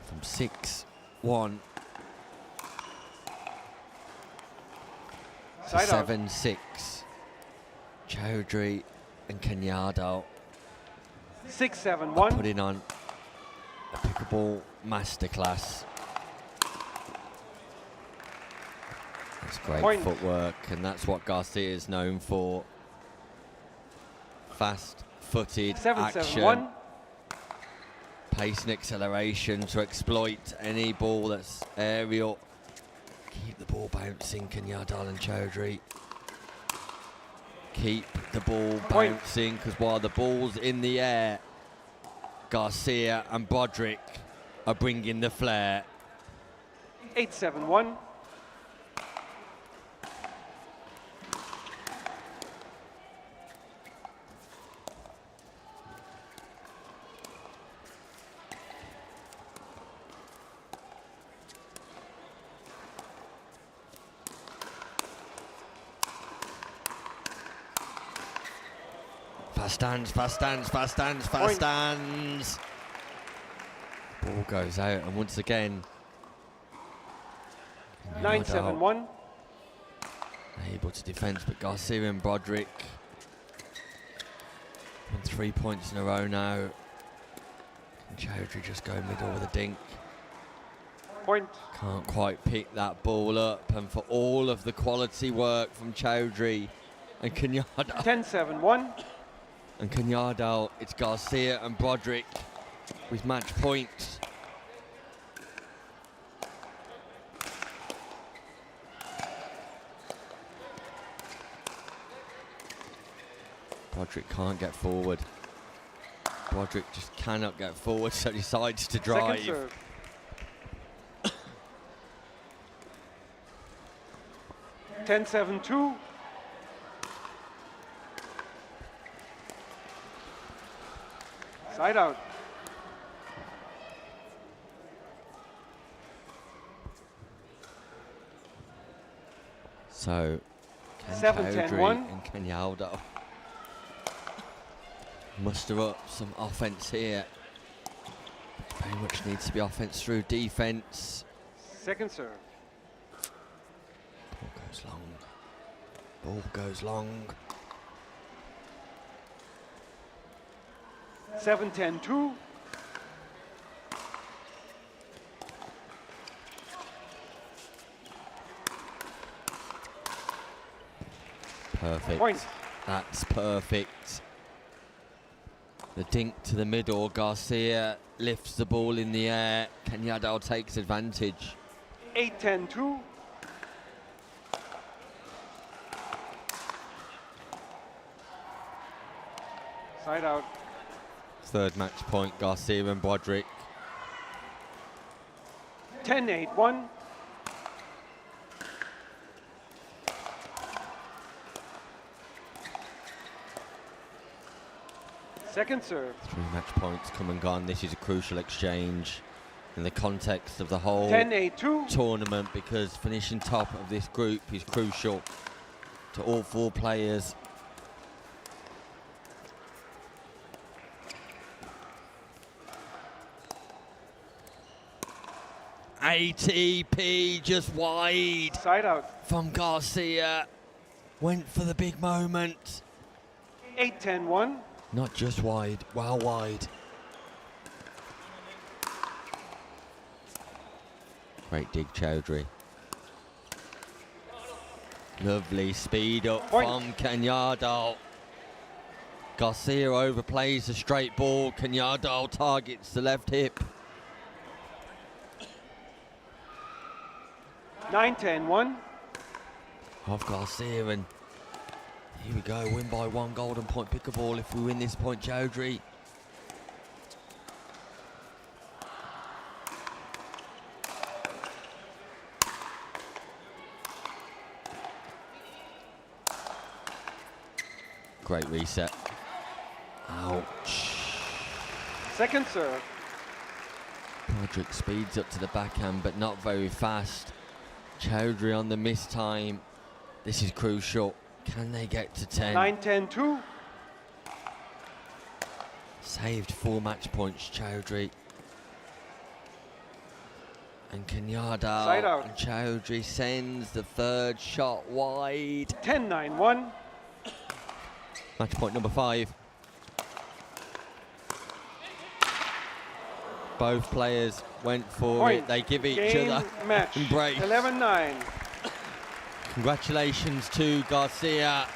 From 6-1 to 7-6. Chowdhury and Kenyatta 6-7-1. putting on a pickleball masterclass. That's great footwork, and that's what Garcia is known for. Fast-footed action. Pace and acceleration to exploit any ball that's aerial. Keep the ball bouncing, Kenyatta and Chowdhury. Keep the ball bouncing, because while the ball's in the air, Garcia and Broderick are bringing the flair. 8-7-1. Fast stands, fast stands, fast stands, fast stands. Ball goes out, and once again, 9-7-1. Able to defend, but Garcia and Broderick on 3 points in a row now. And Chowdhury just going middle with a dink. Point. Can't quite pick that ball up, and for all of the quality work from Chowdhury, and Kenyatta. 10-7-1. And Kenyatta, it's Garcia and Broderick with match points. Broderick can't get forward. Broderick just cannot get forward, so decides to drive. Second serve. Ten, 7-2. Side out. So, 7-10-1. and Kenyaldo muster up some offense here. Very much needs to be offense through defense. Second serve. Ball goes long. Ball goes long. 7-10-2. Perfect. Point. That's perfect. The dink to the middle. Garcia lifts the ball in the air. Kenyadal takes advantage. 8-10-2. Side out. Third match point, Garcia and Broderick. 10-8-1. Second serve. 3 match points come and gone. This is a crucial exchange in the context of the whole 10-8-2. tournament, because finishing top of this group is crucial to all 4 players. ATP just wide. Side out. From Garcia. Went for the big moment. 8-10-1. Not just wide, well wide. Great dig, Chowdhury. Lovely speed up from Kenyadal. Garcia overplays the straight ball. Kenyadal targets the left hip. 9-10-1. Of Garcia, and here we go, win by 1 golden point pickleball if we win this point, Chowdhury. Great reset. Ouch. Second serve. Broderick speeds up to the backhand, but not very fast. Chowdhury on the miss time. This is crucial. Can they get to 10? 9-10-2. Saved 4 match points, Chowdhury. And Kenyadal. Side out. And Chowdhury sends the third shot wide. 10-9-1. Match point number 5. Both players went for Point. it. They give each Game other match. embrace. 11-9. Congratulations to Garcia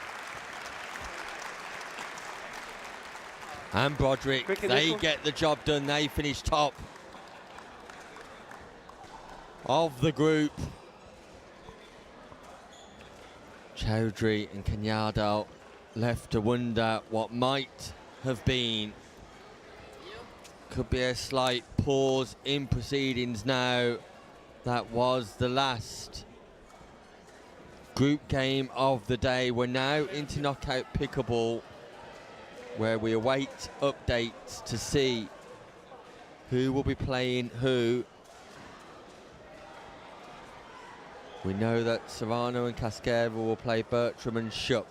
and Broderick. Quick They initial. get the job done. They finish top of the group. Chowdhury and Kenyadal left to wonder what might have been. Could be a slight pause in proceedings now. That was the last group game of the day. We're now into knockout pickleball, where we await updates to see who will be playing who. We know that Serrano and Casquera will play Bertram and Shupp.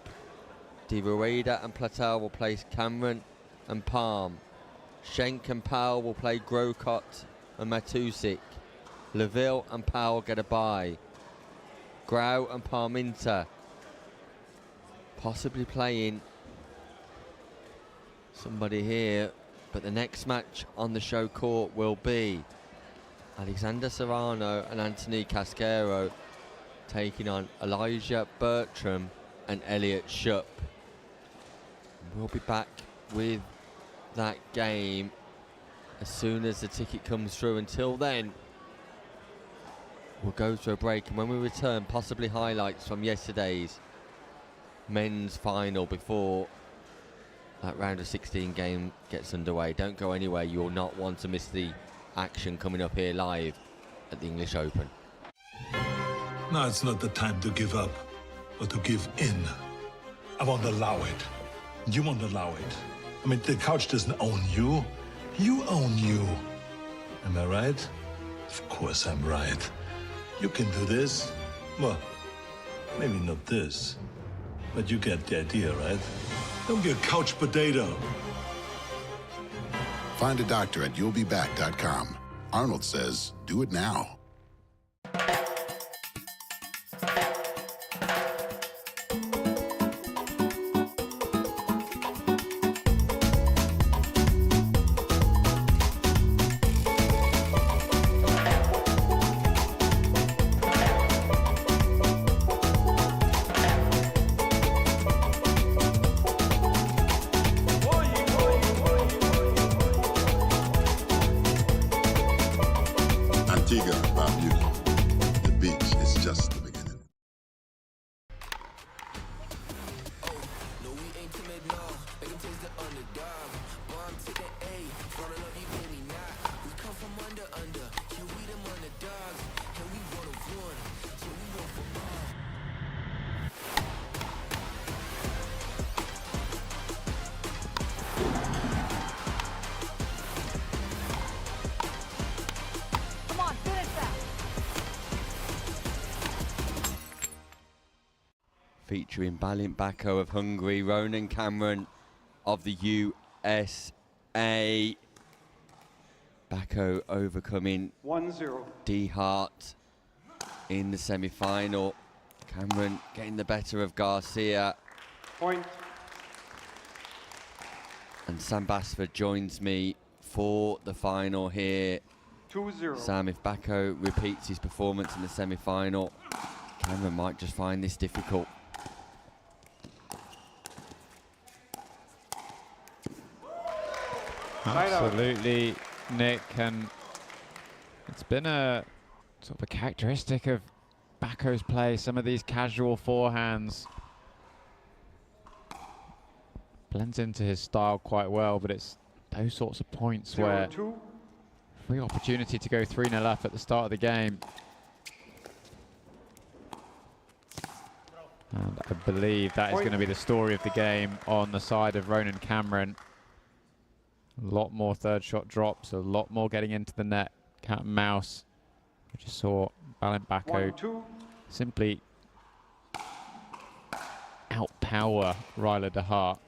Di Rueda and Platel will play Cameron and Palm. Schenk and Powell will play Grocott and Matusik. Leville and Powell get a bye. Grau and Parminter possibly playing somebody here, but the next match on the show court will be Alexander Serrano and Anthony Casquero taking on Elijah Bertram and Elliot Shupp. We'll be back with that game as soon as the ticket comes through. Until then, we'll go to a break, and when we return, possibly highlights from yesterday's men's final before that round of 16 game gets underway. Don't go anywhere. You'll not want to miss the action coming up here live at the English Open. Now it's not the time to give up, but to give in. I won't allow it. You won't allow it. I mean, the couch doesn't own you. You own you. Am I right? Of course I'm right. You can do this. Well, maybe not this, but you get the idea, right? Don't be a couch potato. Find a doctor at you'llbeback.com. Arnold says, do it now. Featuring Balint Bako of Hungary, Ronan Cameron of the USA. Bako overcoming 1-0. D Hart in the semi-final. Cameron getting the better of Garcia. Point. And Sam Basford joins me for the final here. 2-0. Sam, if Bako repeats his performance in the semi-final, Cameron might just find this difficult. Absolutely, Nick, and it's been a sort of a characteristic of Bako's play. Some of these casual forehands blends into his style quite well, but it's those sorts of points where free opportunity to go 3-0 up at the start of the game. And I believe that is going to be the story of the game on the side of Ronan Cameron. A lot more third shot drops, a lot more getting into the net, cat and mouse. We just saw Balint Bako simply outpower Ryler de Hart.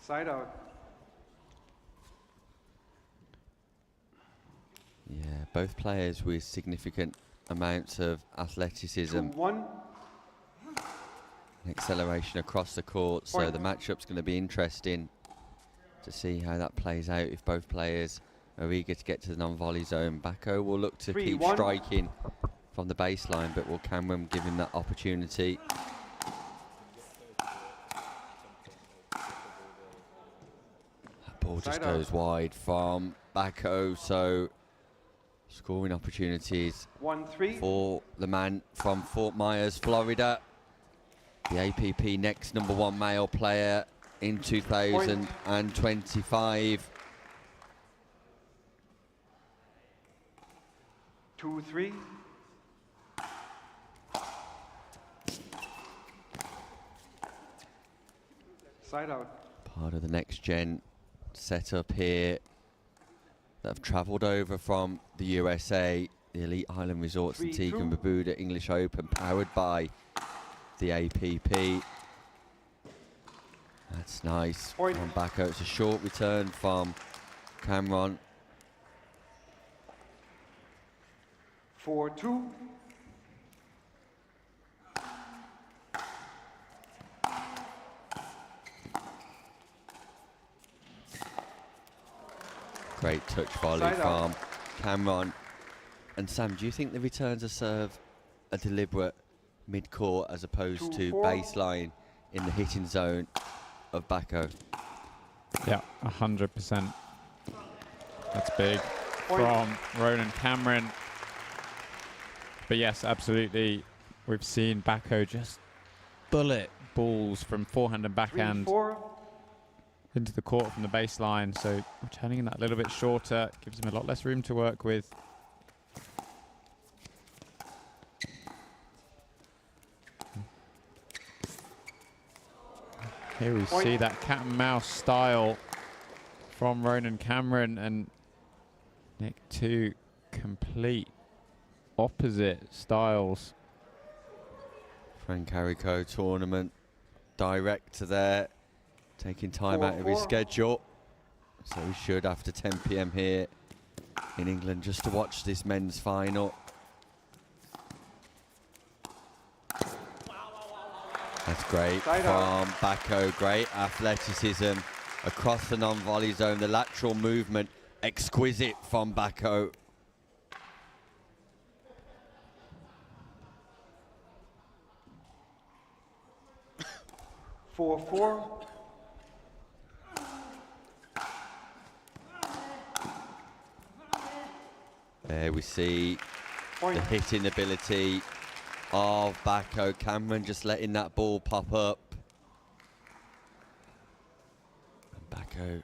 Side out. Yeah, both players with significant amounts of athleticism. 2-1. Acceleration across the court, so the matchup's going to be interesting to see how that plays out if both players are eager to get to the non-volley zone. Bako will look to keep striking from the baseline, but will Cameron give him that opportunity? That ball just goes wide from Bako, so scoring opportunities 1-3 for the man from Fort Myers, Florida. The APP next #1 male player in 2025. 2-3. Side out. Part of the next gen setup here that have travelled over from the USA, the Elite Island Resorts Antigua and Barbuda English Open, powered by the APP. That's nice from Bako. It's a short return from Cameron. 4-2. Great touch volley from Cameron. And Sam, do you think the returns are served a deliberate mid-court as opposed to baseline in the hitting zone of Bako. Yeah, 100%. That's big from Ronan Cameron. But yes, absolutely. We've seen Bako just bullet balls from forehand and backhand into the court from the baseline. So returning that a little bit shorter gives him a lot less room to work with. Here we see that cat and mouse style from Ronan Cameron and Nick, two complete opposite styles. Frank Carrico tournament director there, taking time out of his schedule. So he should after 10 p.m. here in England just to watch this men's final. That's great from Bako, great athleticism across the non-volley zone, the lateral movement, exquisite from Bako. There we see the hitting ability of Bako. Cameron just letting that ball pop up. And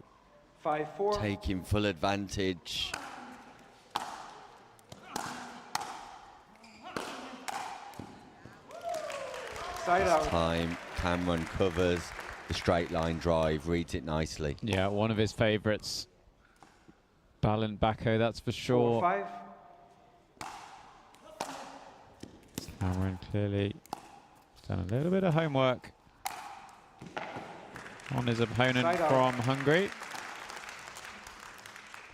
Bako taking full advantage. This time Cameron covers the straight line drive, reads it nicely. Yeah, one of his favorites. Balint Bako, that's for sure. Cameron clearly done a little bit of homework on his opponent from Hungary.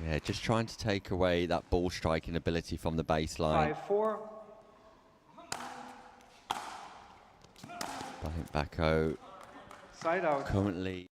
Yeah, just trying to take away that ball striking ability from the baseline. 5-4. Balint Bako Side out. currently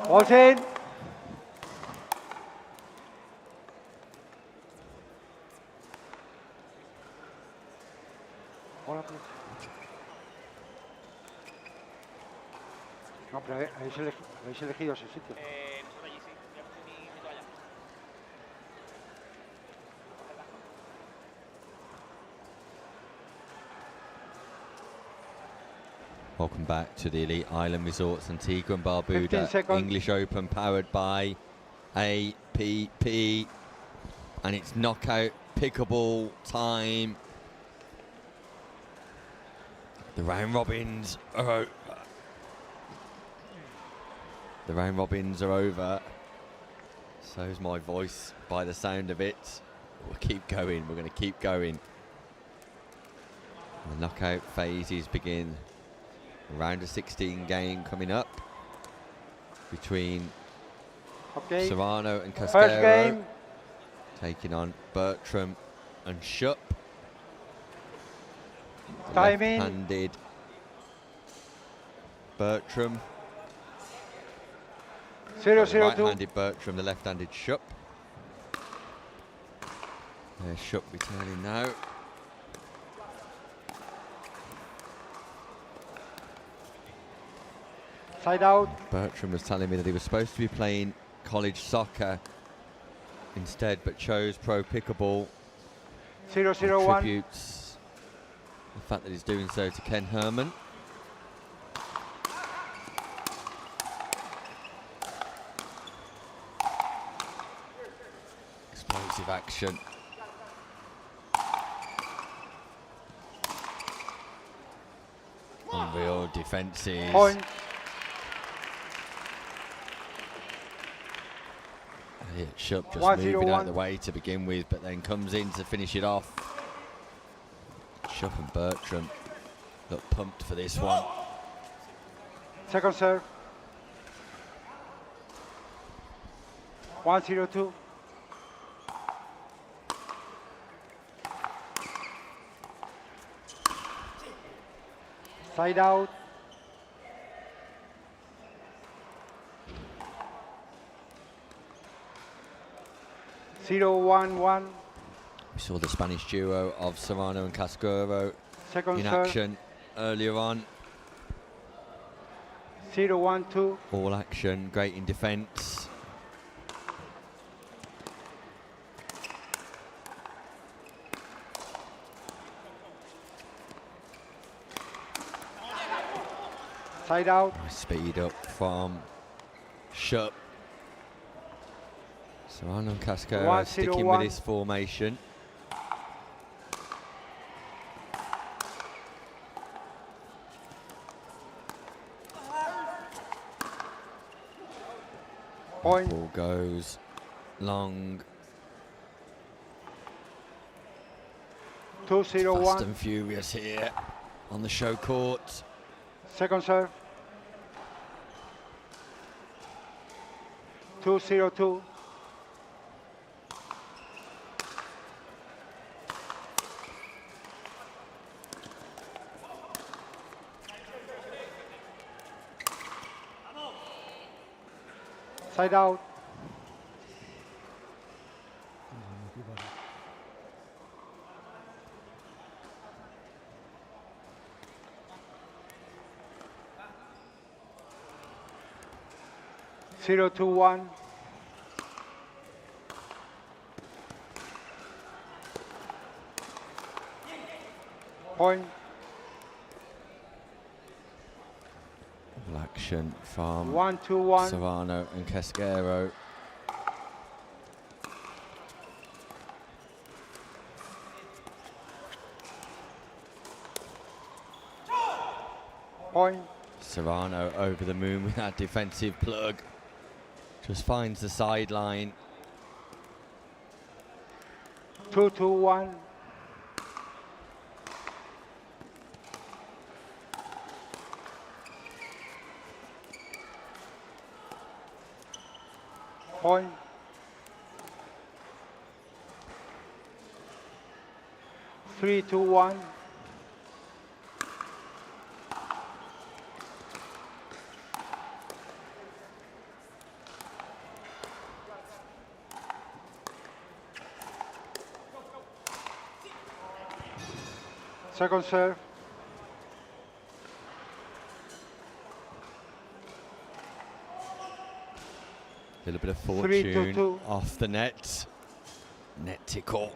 Ball's in. Bola, please. No, pero habéis elegido ese sitio. Welcome back to the Elite Island Resorts Antigua and 15 Barbuda seconds. English Open, powered by APP, and it's knockout pickleball time. The round robins are over. The round robins are over. So's my voice by the sound of it. We'll keep going. We're going to keep going. The knockout phases begin. A round of 16 game coming up between Serrano and First Casquero, game. taking on Bertram and Schupp. The Timing. left-handed Bertram. 0-0-2. The right-handed Bertram, the left-handed Schupp. There's Schupp returning now. Side out. Bertram was telling me that he was supposed to be playing college soccer instead, but chose pro pickleball. 0-0-1. Attributes the fact that he's doing so to Ken Herman. Explosive action. Unreal defences. Point. Yeah, Schupp just 1-0-1. moving out of the way to begin with, but then comes in to finish it off. Schupp and Bertram look pumped for this one. Second serve. 1-0-2. Side out. 0-1-1. We saw the Spanish duo of Serrano and Casquero Second in serve. action earlier on. 0-1-2. All action, great in defence. Side out. Nice speed up from Schupp. Serrano and Casquero 1-0-1. sticking with this formation. Point. Ball goes long. 2-0-1. Fast and furious here on the show court. Second serve. 2-0-2. Side out. Zero, 2-1. Point. All action from 1-2-1. Serrano and Casquero. Point. Serrano over the moon with that defensive plug. Just finds the sideline. 2-2-1. Point. 3-2-1. Second serve. A little bit of 3-2-2. fortune off the net. Net tickle.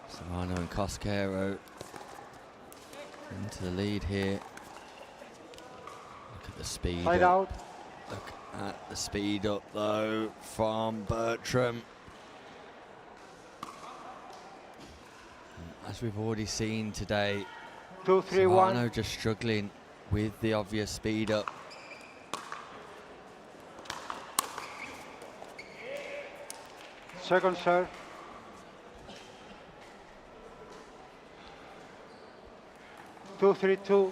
Serrano and Cosquero into the lead here. Look at the speed. Side out. Look at the speed up though from Bertram. As we've already seen today, 2-3-1. Serrano just struggling with the obvious speed up. Second serve. Two, 3-2.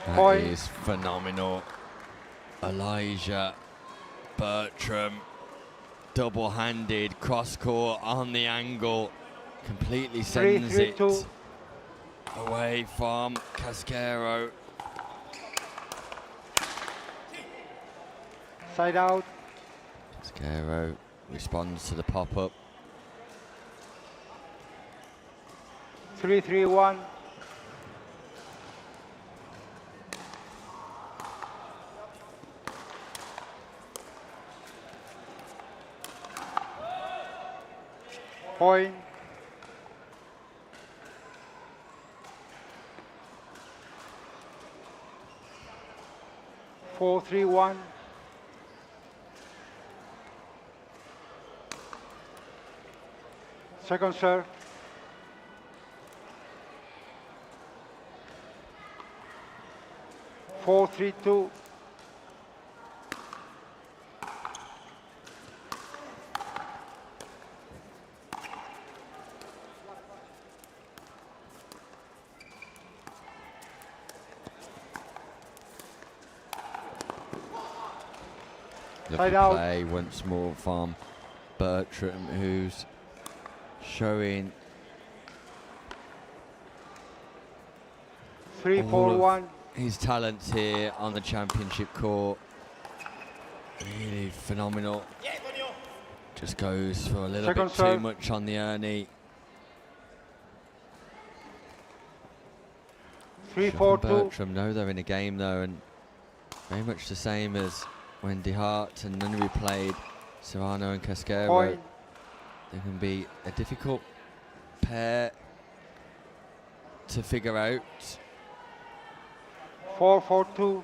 That is phenomenal. Elijah Bertram, double-handed cross court on the angle, completely sends it away from Casquero. Side out. Casquero responds to the pop-up. 3-3-1. Point. Four, 3-1. Second serve. Four, 3-2. Lovely play once more from Bertram, who's showing 3-4-1. His talents here on the championship court. Really phenomenal. Just goes for a little bit too much on the Ernie. 3-4-2. Bertram know they're in a game though, and very much the same as when DeHart and Nunnery played Serrano and Casquero. Point. They can be a difficult pair to figure out. 4-4-2.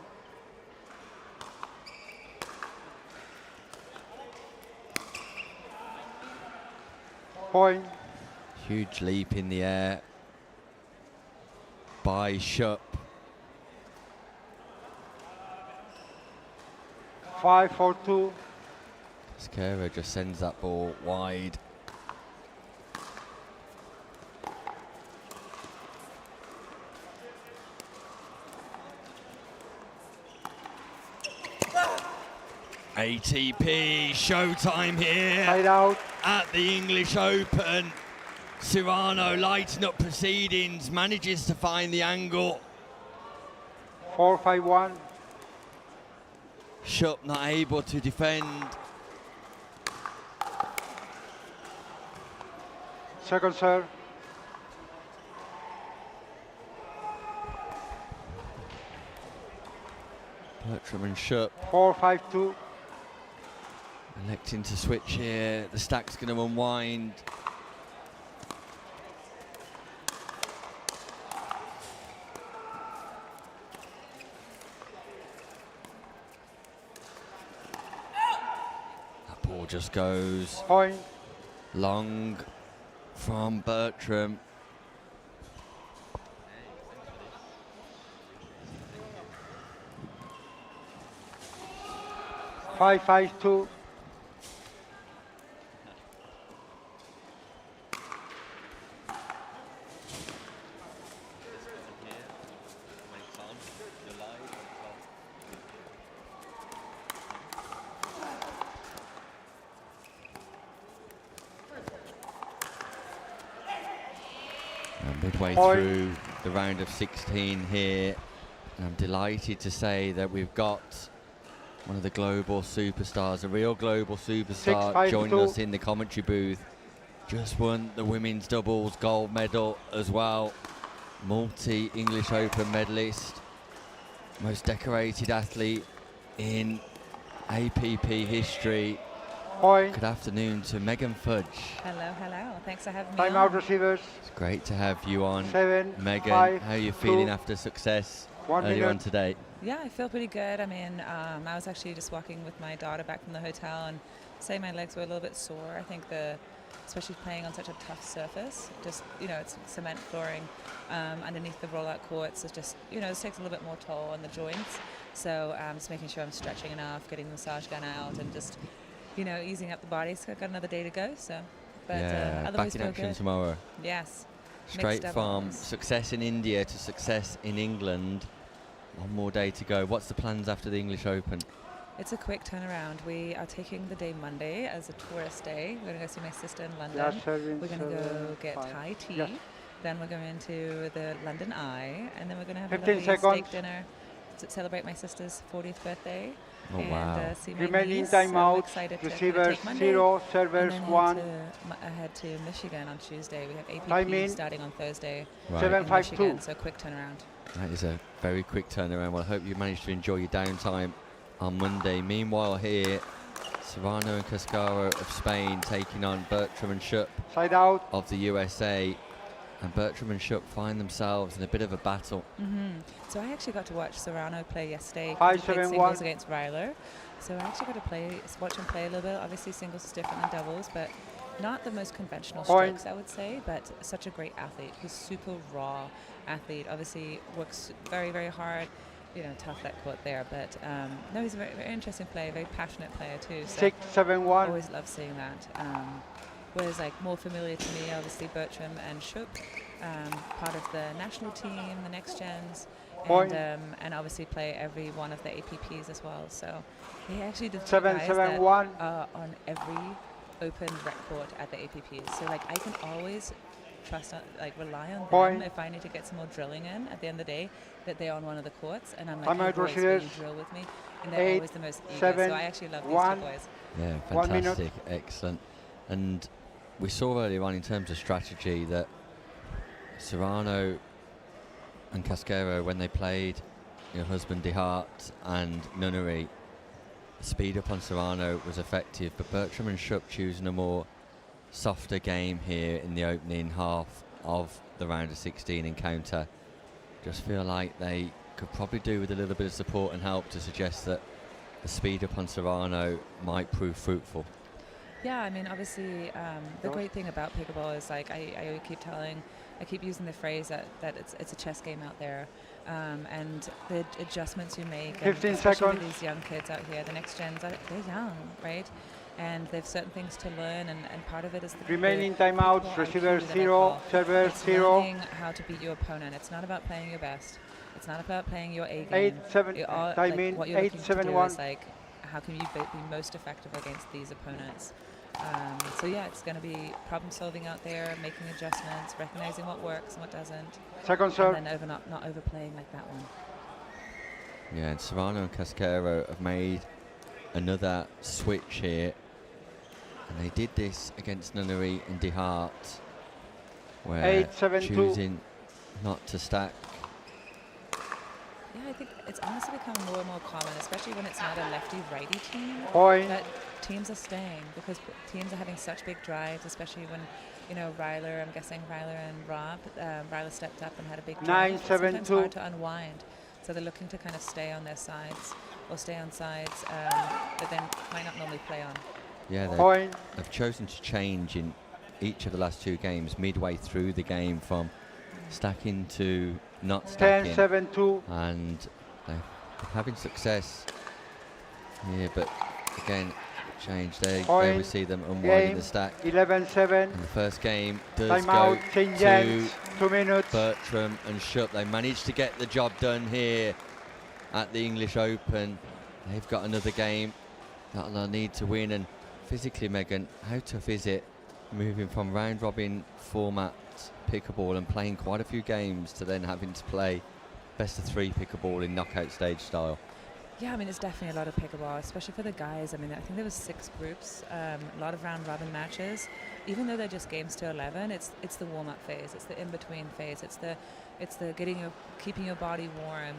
Point. Huge leap in the air by Shupp. 5-4-2. Casquero just sends that ball wide. ATP showtime here at the English Open. Serrano lighting up proceedings, manages to find the angle. 4-5-1. Shupp not able to defend. Second serve. Bertram and Shupp 4-5-2. electing to switch here. The stack's going to unwind. That ball just goes point long from Bertram. Five, 5-2. Midway through the round of 16 here And I'm delighted to say that we've got one of the global superstars, a real global superstar, 6-5-2. joining us in the commentary booth. Just won the women's doubles gold medal as well. Multi-English Open medalist. Most decorated athlete in APP history. Point. Good afternoon to Megan Fudge. Hello, hello. Thanks for having me Time on. out receivers. It's great to have you on, 7, Megan. 5, how are you feeling 2, after success 1 earlier minute. on today? Yeah, I feel pretty good. I mean, I was actually just walking with my daughter back from the hotel and say my legs were a little bit sore. I think especially playing on such a tough surface, just, it's cement flooring underneath the rollout courts. It's just, it takes a little bit more toll on the joints. So just making sure I'm stretching enough, getting the massage gun out, and just, easing up the body. So I've got another day to go. So, but Yeah, otherwise back in feel action good. tomorrow. Yes. Straight Mixed from doubles. success in India to success in England. One more day to go. What's the plans after the English Open? It's a quick turnaround. We are taking the day Monday as a tourist day. We're going to go see my sister in London. Yeah, 7, We're going to go 7, get 5. Thai tea. Yes. Then we're going to the London Eye, and then we're going to have 15 a lovely seconds. steak dinner to celebrate my sister's 40th birthday. Oh, and, wow. See my Remaining niece. time So I'm out. excited to Receivers take Monday, 0, and servers then 1. head to Michigan on Tuesday. We have APP Time in. starting on Thursday Right. in 7-5-2. Michigan, so quick turnaround. That is a very quick turnaround. Well, I hope you managed to enjoy your downtime on Monday. Meanwhile here, Serrano and Cascaro of Spain taking on Bertram and Schupp Side out. of the USA. And Bertram and Schupp find themselves in a bit of a battle. So I actually got to watch Serrano play yesterday. 5, He played 7, singles 1. against Ryler. So I actually got to watch him play a little bit. Obviously singles is different than doubles, but not the most conventional Point. strokes, I would say, but such a great athlete. He's super raw athlete. Obviously works very, very hard. Tough that court there, but no, he's a very, very interesting player, very passionate player too. So 6, 7, 1. always love seeing that. Whereas more familiar to me, obviously Bertram and Schupp, part of the national team, the next gens, Point. and obviously play every one of the APPs as well. So he actually did 7, guys 7, that 1. are on every open rec court at the APPs. So I can always rely on Point. them if I need to get some more drilling in at the end of the day, that they're on one of the courts, and I'm Time hey out, boys, will receivers. you drill with me? And they're 8, always the most eager. 7, So I actually love these 1. two boys. Yeah, 1 minute. fantastic, excellent. And we saw earlier on in terms of strategy that Serrano and Cascaro, when they played Husband DeHart and Nunnery, the speed up on Serrano was effective, but Bertram and Schupp choosing a more softer game here in the opening half of the round of 16 encounter. Just feel like they could probably do with a little bit of support and help to suggest that the speed up on Serrano might prove fruitful. Yeah, I mean, obviously, the great thing about pickleball is I keep using the phrase that it's a chess game out there, and the adjustments you make, 15 and especially seconds. with these young kids out here, the next gens, they're young, right? And they've certain things to learn, and part of it is the Remaining the timeouts. pickleball Receivers IQ that I 0, call. servers It's 0. learning how to beat your opponent. It's not about playing your best. It's not about playing your A game. 8, 7. It all- Time in. what you're 8, looking to 7, do 1. is how can you be most effective against these opponents. So yeah, it's going to be problem solving out there, making adjustments, recognizing what works and what doesn't. Second serve. And then not overplaying like that one. Yeah, and Serrano and Cascaro have made another switch here. And they did this against Nunnery and DeHart, where 8, 7, 2. choosing not to stack. Yeah, I think it's honestly becoming more and more common, especially when it's not a lefty-righty team. Point. That teams are staying because teams are having such big drives, especially when, Ryler, I'm guessing Ryler and Rob, Ryler stepped up and had a big drive. 9, It's 7, sometimes 2. hard to unwind. So they're looking to kind of stay on their sides or stay on sides that then might not normally play on. Yeah, Point. they've chosen to change in each of the last two games midway through the game from stacking to not 10, stacking. 7, 2. And they're having success here, but again, change. There we Point. see them unwinding Game. the stack. 11, 7. And the first game does Time go out. Change to ends. 2 minutes. Bertram and Schupp. They managed to get the job done here at the English Open. They've got another game that they'll need to win. And physically, Megan, how tough is it moving from round-robin format pickleball and playing quite a few games to then having to play best of 3 pickleball in knockout stage style. Yeah, I mean, it's definitely a lot of pickleball, especially for the guys. I mean, I think there was 6 groups, a lot of round-robin matches. Even though they're just games to 11, it's the warm-up phase, it's the in-between phase, it's the keeping your body warm.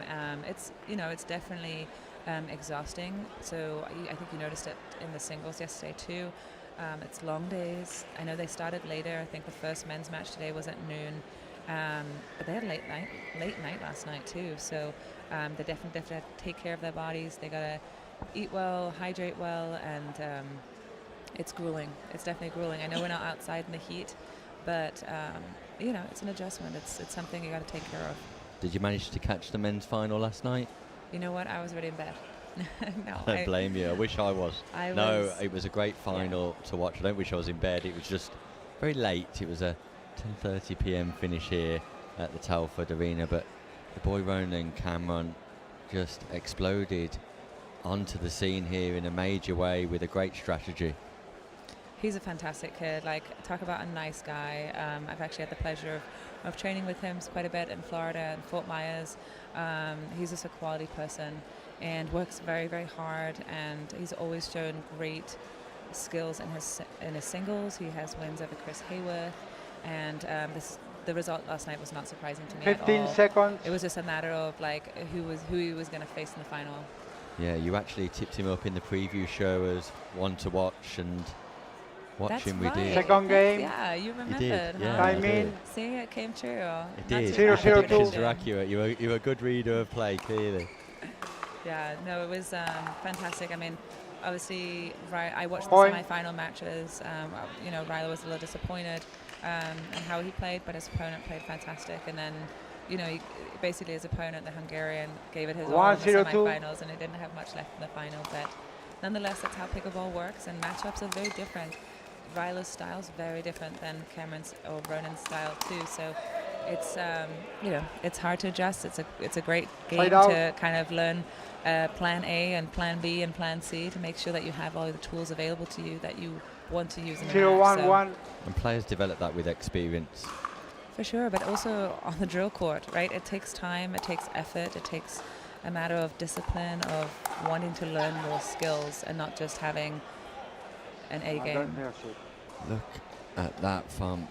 It's definitely exhausting. So I think you noticed it in the singles yesterday too. It's long days. I know they started later. I think the first men's match today was at noon. But they had late night last night too. So they definitely have to take care of their bodies. They gotta eat well, hydrate well, and it's grueling. It's definitely grueling. I know we're not outside in the heat, but it's an adjustment. It's something you gotta take care of. Did you manage to catch the men's final last night? You know what? I was already in bed. No, I don't blame you. I wish I was. It was a great final to watch. I don't wish I was in bed. It was just very late. It was a 10:30 p.m. finish here at the Telford Arena, but the boy Ronan Cameron just exploded onto the scene here in a major way with a great strategy. He's a fantastic kid. Like, talk about a nice guy. I've actually had the pleasure of training with him quite a bit in Florida and Fort Myers. He's just a quality person and works very, very hard, and he's always shown great skills in his singles. He has wins over Chris Hayworth, and the result last night was not surprising to me 15 at all. seconds. It was just a matter of like who he was going to face in the final. Yeah, you actually tipped him up in the preview show as one to watch, and watching we did. Second game. Yeah, you remembered. You did. Huh? Yeah, I mean, see, it came true. it did. 0-0-2. Predictions are accurate. You're a good reader of play, clearly. Yeah, no, it was fantastic. I mean, obviously, I watched the Point. semi-final matches. Riley was a little disappointed in how he played, but his opponent played fantastic. And then, basically his opponent, the Hungarian, gave it his all in the 1-0-2. semi-finals, and he didn't have much left in the final. But nonetheless, that's how pickleball works, and matchups are very different. Riley's style is very different than Cameron's or Ronan's style too. So it's it's hard to adjust. It's a great game to kind of learn plan A and plan B and plan C to make sure that you have all the tools available to you that you want to use in the match. 0-1-1. And players develop that with experience. For sure, but also on the drill court, right? It takes time, it takes effort, it takes a matter of discipline, of wanting to learn more skills and not just having an A game. Look at that from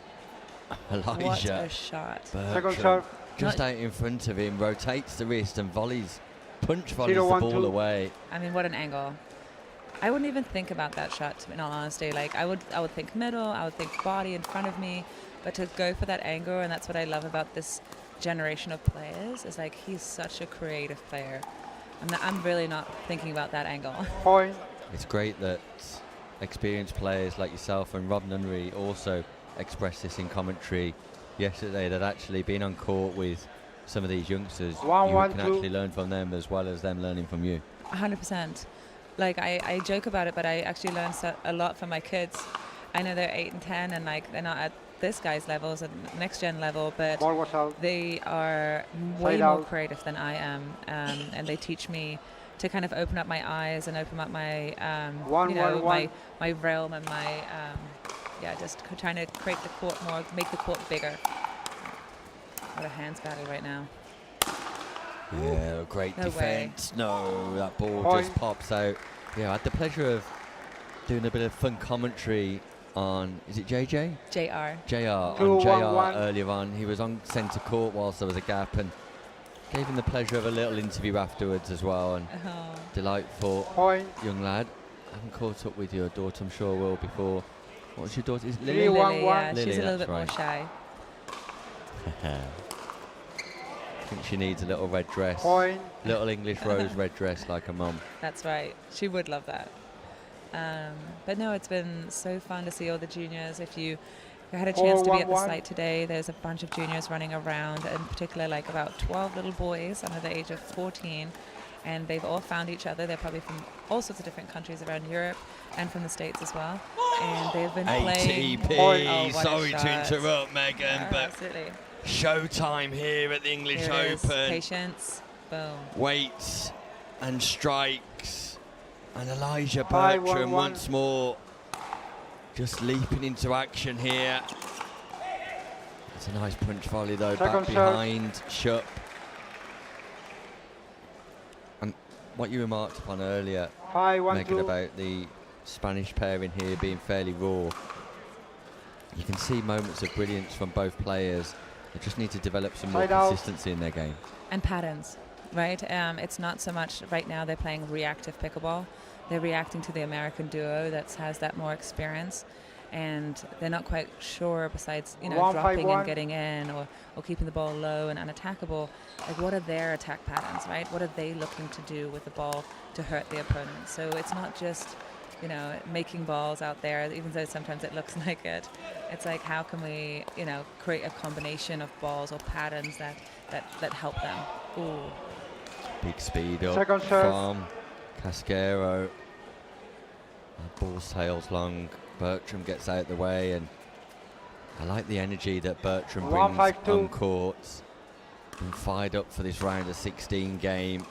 Elijah. What a shot. Second serve. Just out in front of him, rotates the wrist and punch volleys the 0-1-2. ball away. I mean, what an angle. I wouldn't even think about that shot, in all honesty. Like, I would think middle, I would think body in front of me, but to go for that angle, and that's what I love about this generation of players, is like, he's such a creative player. I'm really not thinking about that angle. Point. It's great that experienced players like yourself and Rob Nunnery also expressed this in commentary yesterday, that actually being on court with some of these youngsters, you can actually learn from them as well as them learning from you. 100%. Like, I joke about it, but I actually learn a lot from my kids. I know they're 8 and 10, and like they're not at this guy's levels and next gen level, but they are way more creative than I am, and they teach me to kind of open up my eyes and open up my my realm and my just trying to create the court more, make the court bigger. What a hands battle right now. Yeah, great No defense. No, that ball just pops out. Yeah, I had the pleasure of doing a bit of fun commentary on, is it JJ? JR on JR earlier on. He was on centre court whilst there was a gap, and gave him the pleasure of a little interview afterwards as well. And delightful young lad. I haven't caught up with your daughter, I'm sure I will before. What's your daughter? Is Lily? Lily, yeah, Lily, she's a little bit right. more shy. I think she needs a little red dress. Little English rose red dress like a mum. That's right. She would love that. But no, it's been so fun to see all the juniors. If you had a chance to be at the site today, there's a bunch of juniors running around, in particular like about 12 little boys under the age of 14, and they've all found each other. They're probably from all sorts of different countries around Europe and from the States as well. And they've been playing. ATP, sorry to interrupt, Megan, Yeah, but absolutely. showtime here at the English Here it is. Open. Patience. Boom. Weights and strikes. And Elijah 5-1-1. Bertram once more just leaping into action here. It's a nice punch volley though, Second back serve. behind Shup. what you remarked upon earlier, 5-1-2. Megan, about the Spanish pairing here being fairly raw. You can see moments of brilliance from both players. They just need to develop some more Side out. consistency in their game. And patterns, right? It's not so much right now they're playing reactive pickleball. They're reacting to the American duo that has that more experience, and they're not quite sure, besides, you know, 1-5-1. dropping and getting in or keeping the ball low and unattackable, like what are their attack patterns, right? What are they looking to do with the ball to hurt the opponent? So it's not just, you know, making balls out there, even though sometimes it looks like it. It's like, how can we, you know, create a combination of balls or patterns that help them. Ooh. Big speed up Second serve. from Casquero. Ball sails long. Bertram gets out the way, and I like the energy that Bertram brings 1-5-2. on courts. Been fired up for this round of 16 game.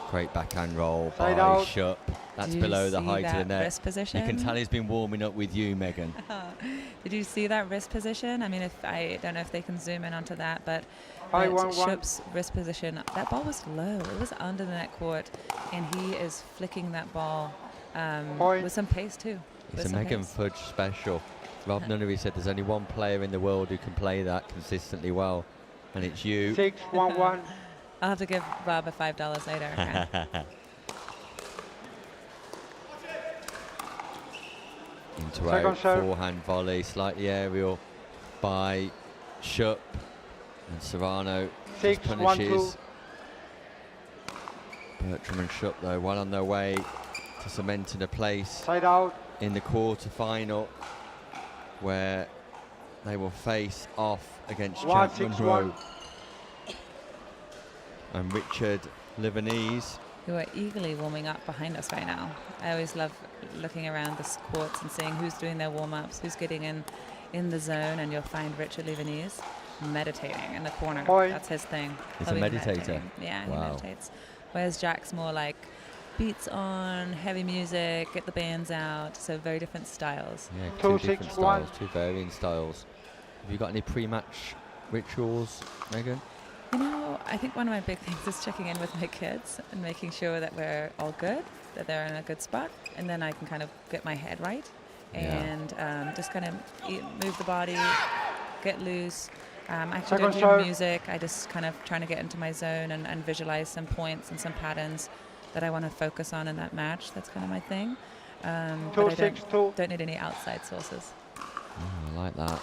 Great backhand roll by Side out. Shup. That's Did you below the see height of the that net. wrist position? You can tell he's been warming up with you, Megan. Did you see that wrist position? I mean, if I don't know if they can zoom in onto that, but 5-1-1. Shup's wrist position, that ball was low. It was under the net court, and he is flicking that ball with some pace too. It's a Megan Fudge special. Rob Nunnery said there's only one player in the world who can play that consistently well, and it's you. 6-1-1. I'll have to give Rob a $5 later. Okay? Into Second out, serve. forehand volley, slightly aerial by Shup, and Serrano just 6-1-2. punishes. Bertram and Shup, though, well on their way to cementing a place Side out. in the quarter-final, where they will face off against Jack 1-6-1. Monroe and Richard Livanese. Who are eagerly warming up behind us right now. I always love looking around the courts and seeing who's doing their warm-ups, who's getting in the zone, and you'll find Richard Livanese meditating in the corner. Point. That's his thing. He's He'll a be meditator. meditating. Yeah, Wow. he meditates. Whereas Jack's more like beats on, heavy music, get the bands out. So very different styles. Yeah, 2, two different 6, styles, 1. two varying styles. Have you got any pre-match rituals, Megan? You know, I think one of my big things is checking in with my kids and making sure that we're all good, that they're in a good spot, and then I can kind of get my head right and just kind of move the body, get loose. I actually don't Second do serve. music. I just kind of trying to get into my zone and visualize some points and some patterns that I want to focus on in that match. That's kind of my thing. But I 2-6-2. don't need any outside sources. I like that.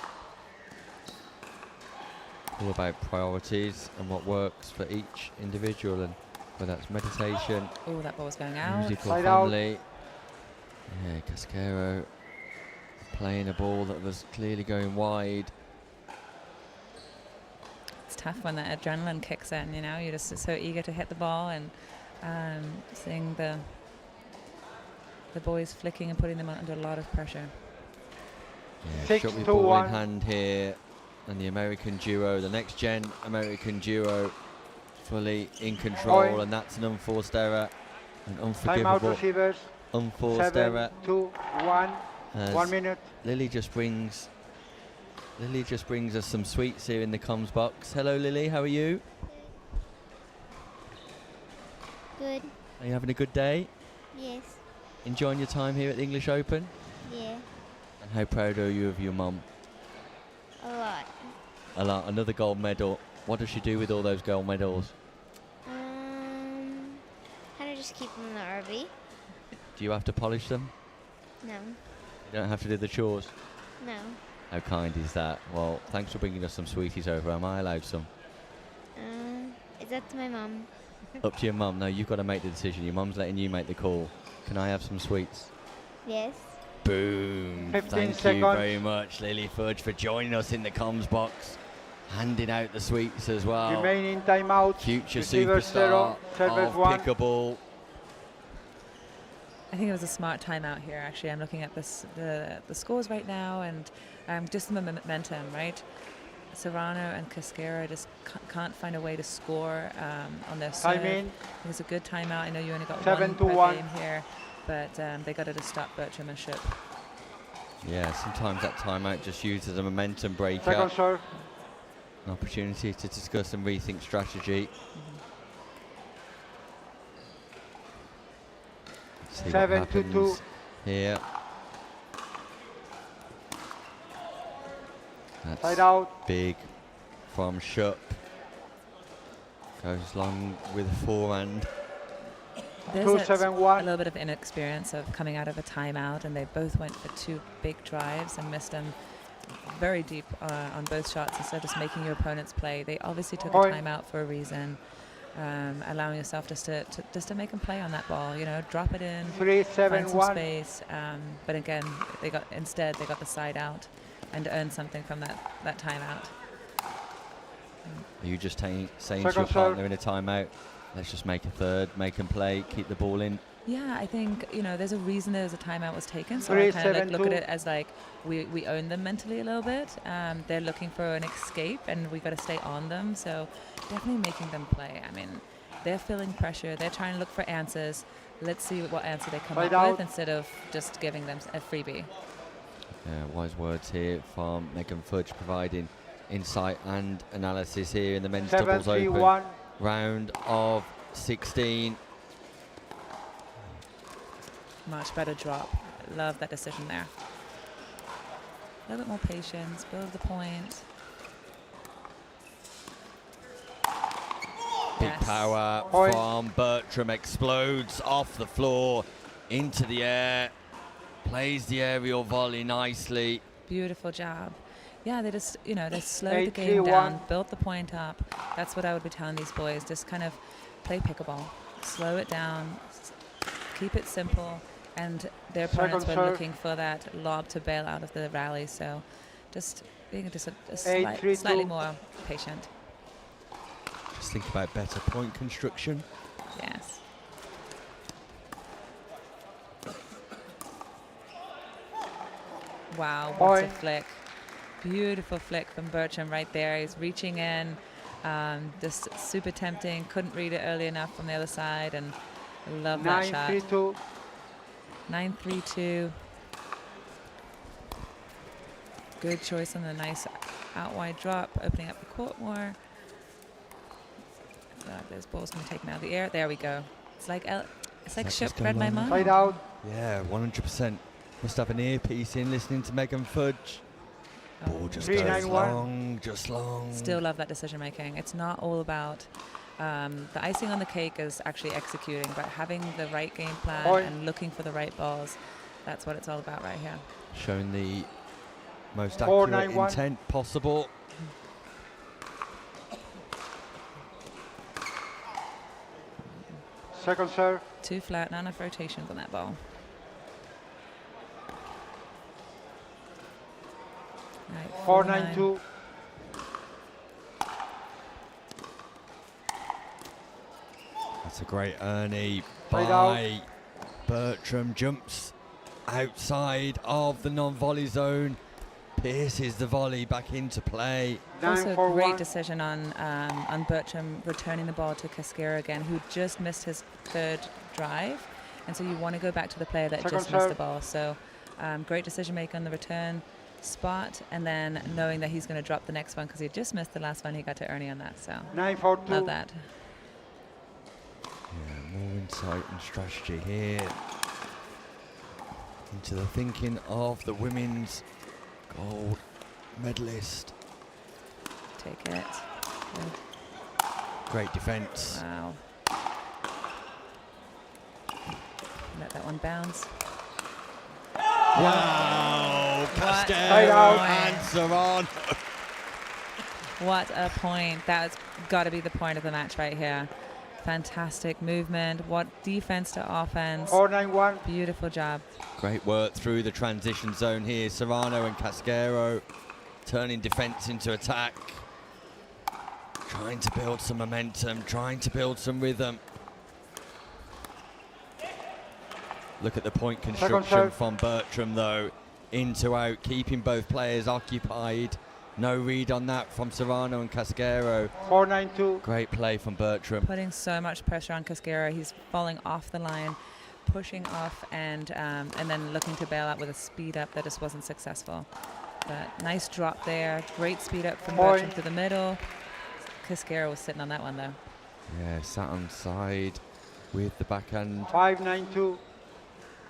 All about priorities and what works for each individual, and whether that's meditation, Oh, that ball was going out. musical Side out. family. Yeah, Casquero playing a ball that was clearly going wide. It's tough when that adrenaline kicks in, you know, you're just so eager to hit the ball, and seeing the boys flicking and putting them under a lot of pressure. Yeah, shot with ball 6-2-1. in hand here, and the American duo, the next gen American duo, fully in control, Point. and that's an unforced error, an Time out, unforgivable receivers. unforced error. 7-2-1. as 1 minute. Lily just brings us some sweets here in the comms box. Hello, Lily. How are you? Good. Are you having a good day? Yes. Enjoying your time here at the English Open? Yeah. And how proud are you of your mum? A lot. A lot. Another gold medal. What does she do with all those gold medals? Kind of just keep them in the RV. Do you have to polish them? No. You don't have to do the chores? No. How kind is that? Well, thanks for bringing us some sweeties over. Am I allowed some? It's up to my mom. Up to your mum. No, you've got to make the decision. Your mum's letting you make the call. Can I have some sweets? Yes. Boom. 15 Thank you seconds. very much, Lily Fudge, for joining us in the comms box. Handing out the sweets as well. Remaining timeout. Future Receiver superstar 0, servers of 1. pickleball. I think it was a smart timeout here. Actually, I'm looking at the scores right now, and just the momentum, right? Serrano and Casquero just can't find a way to score on their serve. Time in. I think it's a good timeout. I know you only got 7 one to per 1. game here, but they got to stop Bertram and Shup. Yeah, sometimes that timeout just used as a momentum breaker. Second serve. An opportunity to discuss and rethink strategy. See 7 what to 2 happens here. That's Side out. big from Shup. Goes long with a forehand. There's 2-7-1. a little bit of inexperience of coming out of a timeout, and they both went for 2 big drives and missed them very deep on both shots instead of just making your opponents play. They obviously took a timeout for a reason, allowing yourself just to make them play on that ball. You know, drop it in, 3-7-1. find some space. But again, they got the side out and earned something from that timeout. Are you just saying to your partner in a timeout, let's just make a third, make them play, keep the ball in? Yeah, I think, you know, there's a reason there's a timeout was taken. So I kind of look at it as like we own them mentally a little bit. They're looking for an escape, and we got to stay on them. So definitely making them play. I mean, they're feeling pressure. They're trying to look for answers. Let's see what answer they come up with instead of just giving them a freebie. Yeah, wise words here from Megan Fudge, providing insight and analysis here in the men's doubles open round of 16. Much better drop. Love that decision there. A little bit more patience, build the point. Big power from Bertram, explodes off the floor into the air, plays the aerial volley nicely. Beautiful job. Yeah, they just, you know, they slowed the game down, built the point up. That's what I would be telling these boys. Just kind of play pickleball. Slow it down, keep it simple. And their opponents were looking for that lob to bail out of the rally. So just being slightly more patient. Just think about better point construction. Yes. Wow, what a flick. Beautiful flick from Bertram right there. He's reaching in, just super tempting. Couldn't read it early enough from the other side, and love that shot. 9-3-2. 9-3-2. Good choice on the nice out wide drop, opening up the court more. Those balls can be taken out of the air. There we go. It's like Ship read my mind. Side out. Yeah, 100%. Must have an earpiece in listening to Megan Fudge. Ball just goes long, just long. Still love that decision making. It's not all about the icing on the cake is actually executing, but having the right game plan and looking for the right balls. That's what it's all about right here. Showing the most accurate intent possible. Second serve. 2 flat, not enough rotations on that ball. Right, 4-9-2. That's a great Ernie by Bertram. Jumps outside of the non-volley zone. Pierces the volley back into play. Also a great decision on Bertram returning the ball to Cascara again, who just missed his 3rd drive. And so you want to go back to the player that just missed the ball. So great decision making on the return spot, and then knowing that he's going to drop the next one because he just missed the last one. He got to Ernie on that. So 9-4-2. love that. Yeah, more insight and strategy here into the thinking of the women's gold medalist. Take it. Good. Great defense. Wow. Let that one bounce. Wow, Cascara and Serrano. What a point. That's got to be the point of the match right here. Fantastic movement. What defense to offense. 4-9-1. Beautiful job. Great work through the transition zone here. Serrano and Cascara turning defense into attack. Trying to build some momentum, trying to build some rhythm. Look at the point construction from Bertram though. In to out, keeping both players occupied. No read on that from Serrano and Cascara. 4-9-2. Great play from Bertram. Putting so much pressure on Cascara. He's falling off the line, pushing off, and then looking to bail out with a speed up that just wasn't successful. But nice drop there. Great speed up from Point. Bertram to the middle. Cascara was sitting on that one, though. Yeah, sat on side with the backhand 5-9-2.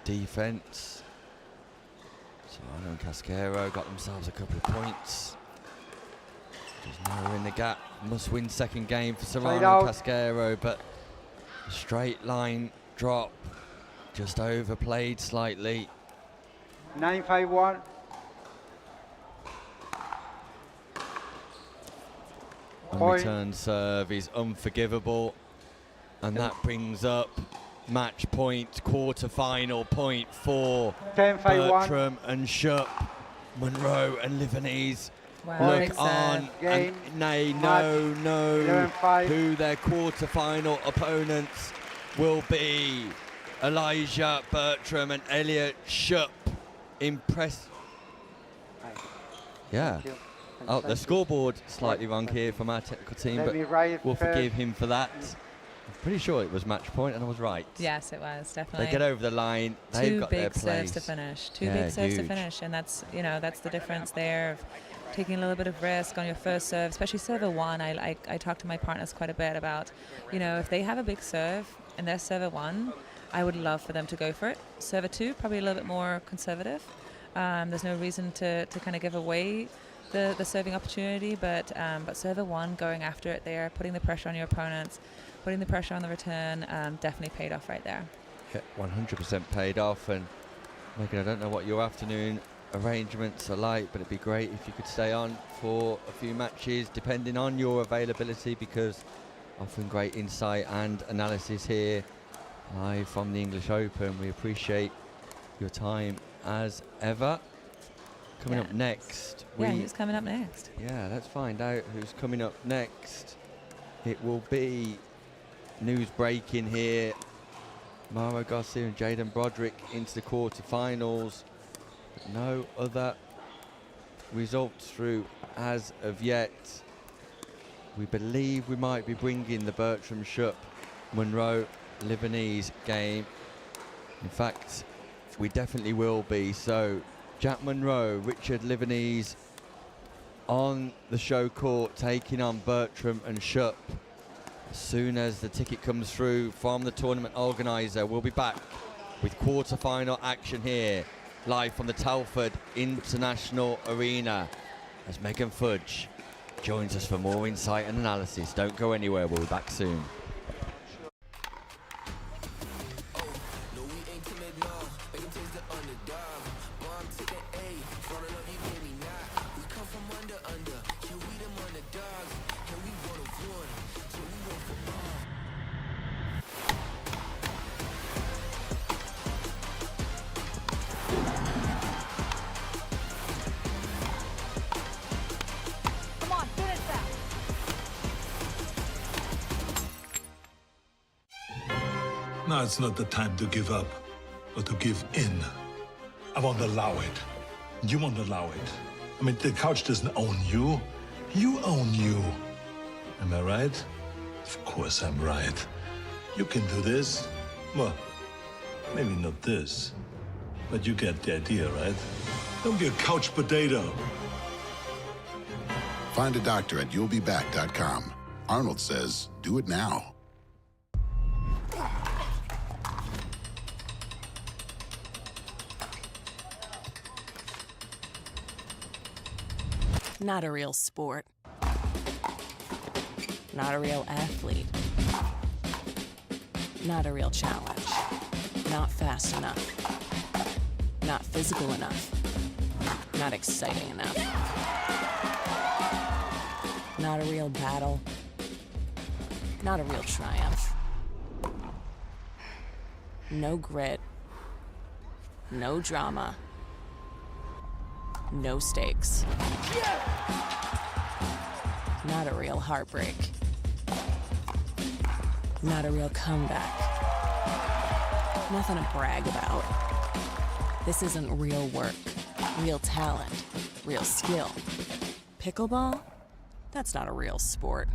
defense. Solano and Casquero got themselves a couple of points. Just narrowing the gap. Must win second game for Solano and Casquero, but straight line drop. Just overplayed slightly. 9-5-1. Unreturned serve is unforgivable. And that brings up match point, quarter-final point for 10-5-1. Bertram and Schupp. Monroe and Livanese Wow, look on and they know who their quarter-final opponents will be. Elijah Bertram and Elliot Schupp. Yeah. Oh, the scoreboard slightly wrong here from our technical team, but we'll forgive him for that. I'm pretty sure it was match point, and I was right. Yes, it was, definitely. They get over the line. They've got their place. Two big serves to finish. Two big serves to finish, and that's, you know, that's the difference there of taking a little bit of risk on your first serve, especially server one. I talk to my partners quite a bit about, you know, if they have a big serve and they're server one, I would love for them to go for it. Server two, probably a little bit more conservative. There's no reason to kind of give away the serving opportunity, but server one, going after it there, putting the pressure on your opponents, putting the pressure on the return, definitely paid off right there. Yeah, 100% paid off. And Megan, I don't know what your afternoon arrangements are like, but it'd be great if you could stay on for a few matches, depending on your availability, because often great insight and analysis here live from the English Open. We appreciate your time as ever. Coming up next. Who's coming up next? Yeah, let's find out who's coming up next. It will be news breaking here. Mara Garcia and Jaden Broderick into the quarterfinals. But no other results through as of yet. We believe we might be bringing the Bertram Schupp Monroe Livanese game. In fact, we definitely will be. So Jack Monroe, Richard Livanese on the show court, taking on Bertram and Schupp. As soon as the ticket comes through from the tournament organizer, we'll be back with quarter-final action here, live from the Telford International Arena, as Megan Fudge joins us for more insight and analysis. Don't go anywhere, we'll be back soon. Now it's not the time to give up, but to give in. I won't allow it. You won't allow it. I mean, the couch doesn't own you. You own you. Am I right? Of course I'm right. You can do this. Well, maybe not this, but you get the idea, right? Don't be a couch potato. Find a doctor at you'llbeback.com. Arnold says, do it now. Not a real sport. Not a real athlete. Not a real challenge. Not fast enough. Not physical enough. Not exciting enough. Not a real battle. Not a real triumph. No grit. No drama. No stakes. Not a real heartbreak. Not a real comeback. Nothing to brag about. This isn't real work, real talent, real skill. Pickleball? That's not a real sport.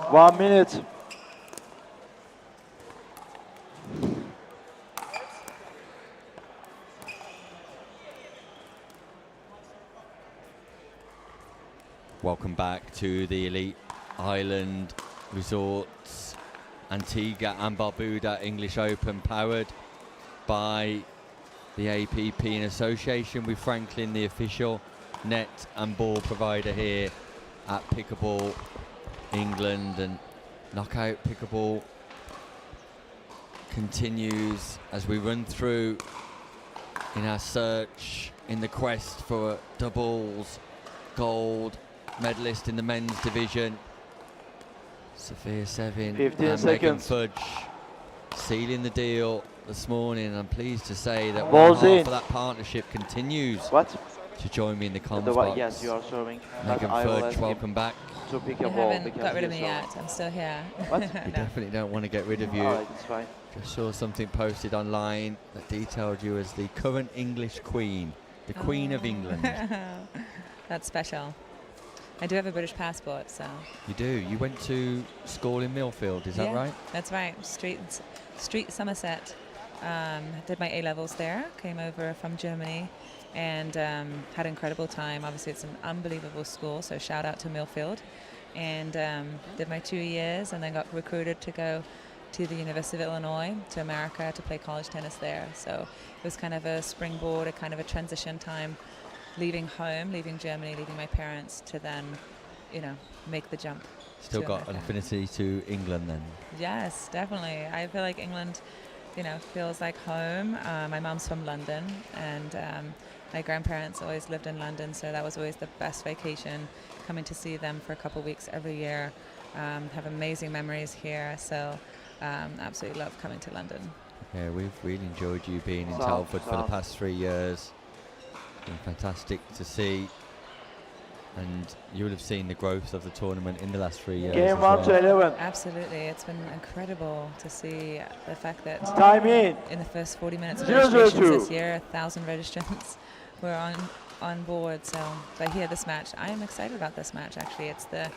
1 minute. Welcome back to the Elite Island Resorts Antigua and Barbuda English Open, powered by the APP in association with Franklin, the official net and ball provider here at Pickleball England. And knockout pickleball continues as we run through in our search in the quest for a doubles gold medalist in the men's division. Sophia Sevin 15 and Megan seconds. Fudge sealing the deal this morning. I'm pleased to say that Balls one half in. of that partnership continues What? to join me in the comms The box. yes, you are serving. Megan I will Fudge, ask welcome him back. to pick You a ball haven't because got rid of he me is yet. I'm still here. What? We definitely don't want to get rid of you. Alright, it's fine. Just saw something posted online that detailed you as the current English Queen, the Queen of England. That's special. I do have a British passport, so. You do. You went to school in Millfield, is that Yeah, right? That's right. Street Somerset. Did my A-levels there. Came over from Germany, and had an incredible time. Obviously, it's an unbelievable school, so shout out to Millfield. And did my 2 years, and then got recruited to go to the University of Illinois, to America, to play college tennis there. So it was kind of a springboard, a kind of a transition time, leaving home, leaving Germany, leaving my parents, to then, make the jump. Still to got an America. affinity to England then? Yes, definitely. I feel like England, feels like home. My mom's from London, and my grandparents always lived in London, so that was always the best vacation, coming to see them for a couple of weeks every year. Have amazing memories here, so absolutely love coming to London. Yeah, we've really enjoyed you being in South, Telford for the south. past 3 years. It's been fantastic to see, and you will have seen the growth of the tournament in the last 3 years. Game as 1 to well. 11. Absolutely, it's been incredible to see the fact that Time in. the first 40 minutes of 0-0-2. registrations this year, 1,000 registrants were on board. So, but here, this match, I am excited about this match. Actually, it's the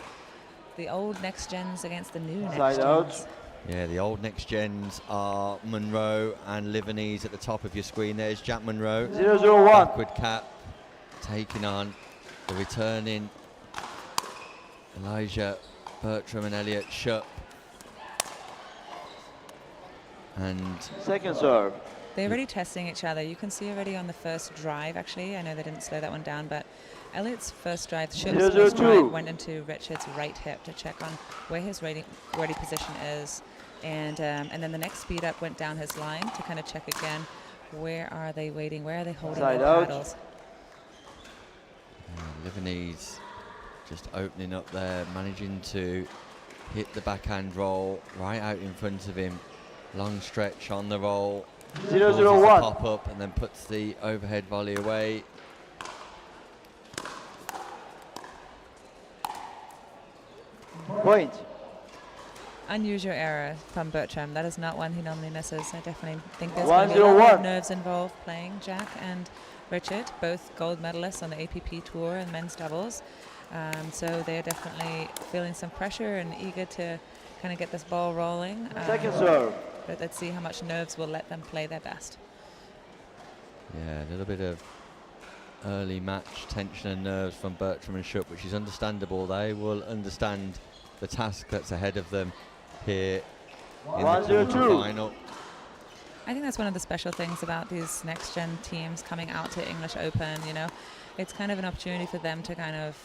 old next gens against the new next Side out. gens. Yeah, the old next gens are Monroe and Livanese at the top of your screen. There's Jack Monroe. 0-0-1. Backward cap, taking on the returning Elijah Bertram and Elliot Shupp. And Second serve. They're already testing each other. You can see already on the first drive, actually. I know they didn't slow that one down, but Elliot's first drive, Shupp's first drive, went into Richard's right hip to check on where his ready position is. And then the next speed up went down his line to kind of check again. Where are they waiting? Where are they holding Side their out. paddles? Livanese just opening up there, managing to hit the backhand roll right out in front of him. Long stretch on the roll. 0-0-1. Pop up and then puts the overhead volley away. Point. Unusual error from Bertram. That is not one he normally misses. I definitely think there's going to be a lot 1-0-1. of nerves involved playing Jack and Richard, both gold medalists on the APP Tour and men's doubles. So they're definitely feeling some pressure and eager to kind of get this ball rolling. Second serve. But let's see how much nerves will let them play their best. Yeah, a little bit of early match tension and nerves from Bertram and Shupp, which is understandable. They will understand the task that's ahead of them here in the 1-0-2. quarterfinal. I think that's one of the special things about these next-gen teams coming out to English Open, It's kind of an opportunity for them to kind of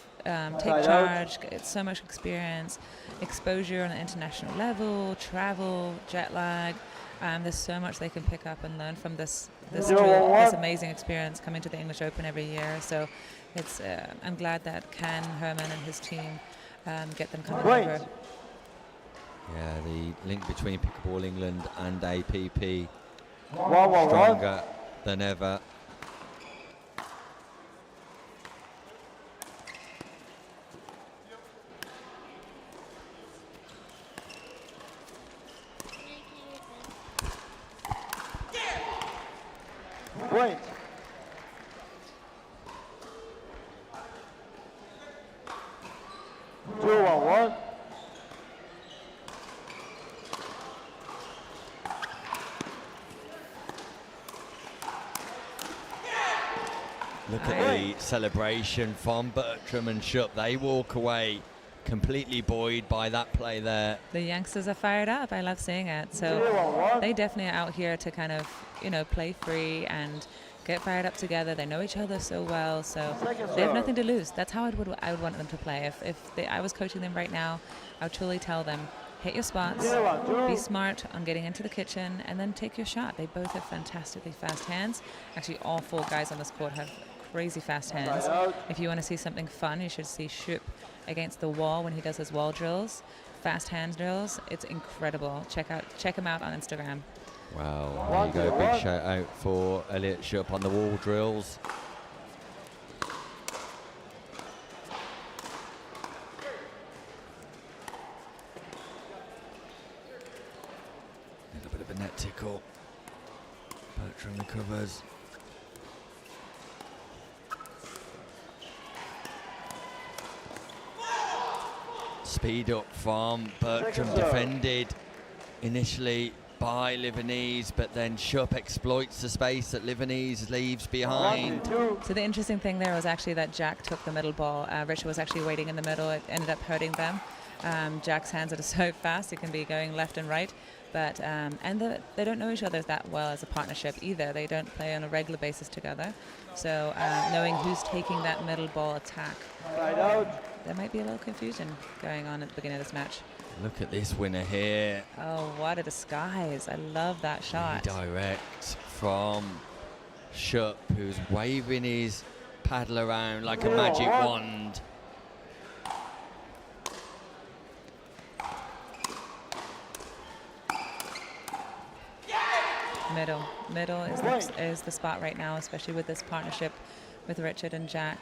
take Side charge, get so much experience, exposure on an international level, travel, jet lag. There's so much they can pick up and learn from this amazing experience coming to the English Open every year. So it's I'm glad that Ken Herman and his team get them coming over. Yeah, the link between Pickleball England and APP 1-1-1. stronger than ever. Point. Two, 1-1. Look at the celebration from Bertram and Shupp. They walk away completely buoyed by that play there. The youngsters are fired up. I love seeing it. So they definitely are out here to kind of, you know, play free and get fired up together. They know each other so well, so they have nothing to lose. That's how I would want them to play. If I was coaching them right now, I would truly tell them, hit your spots, be smart on getting into the kitchen, and then take your shot. They both have fantastically fast hands. Actually, all 4 guys on this court have crazy fast hands. If you want to see something fun, you should see Shupp against the wall when he does his wall drills, fast hand drills. It's incredible. Check him out on Instagram. Wow, there you go. Big shout out for Elliot Shupp on the wall drills. A little bit of a net tickle. Bertram recovers. Speed up from Bertram, defended initially by Livanese, but then Shupp exploits the space that Livanese leaves behind. So the interesting thing there was actually that Jack took the middle ball. Richard was actually waiting in the middle. It ended up hurting them. Jack's hands are so fast, he can be going left and right. But they don't know each other that well as a partnership either. They don't play on a regular basis together. So knowing who's taking that middle ball attack, there might be a little confusion going on at the beginning of this match. Look at this winner here. Oh, what a disguise. I love that shot. Direct from Shupp, who's waving his paddle around like a magic wand. Middle is the spot right now, especially with this partnership with Richard and Jack.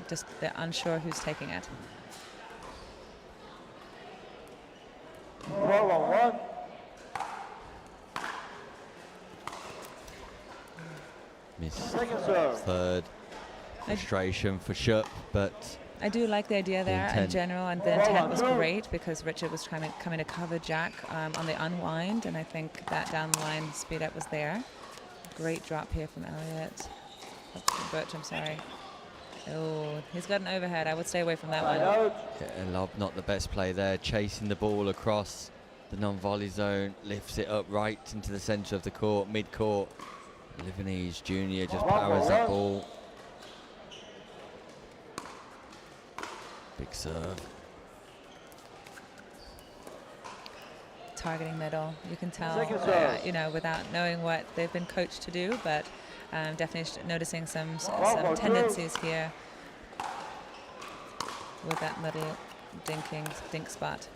Just they're unsure who's taking it. Missed third. Frustration for Shupp, but I do like the idea there in general, and the intent was great because Richard was coming to cover Jack on the unwind, and I think that down the line speed up was there. Great drop here from Elliot. Bertram, sorry. Oh, he's got an overhead. I would stay away from that one. Yeah, Lob, not the best play there, chasing the ball across the non-volley zone, lifts it up right into the centre of the court, mid-court. Livanese Jr. just powers that ball. Big serve. Targeting middle, you can tell, you know, without knowing what they've been coached to do, but definitely noticing some tendencies here with that middle dink spot.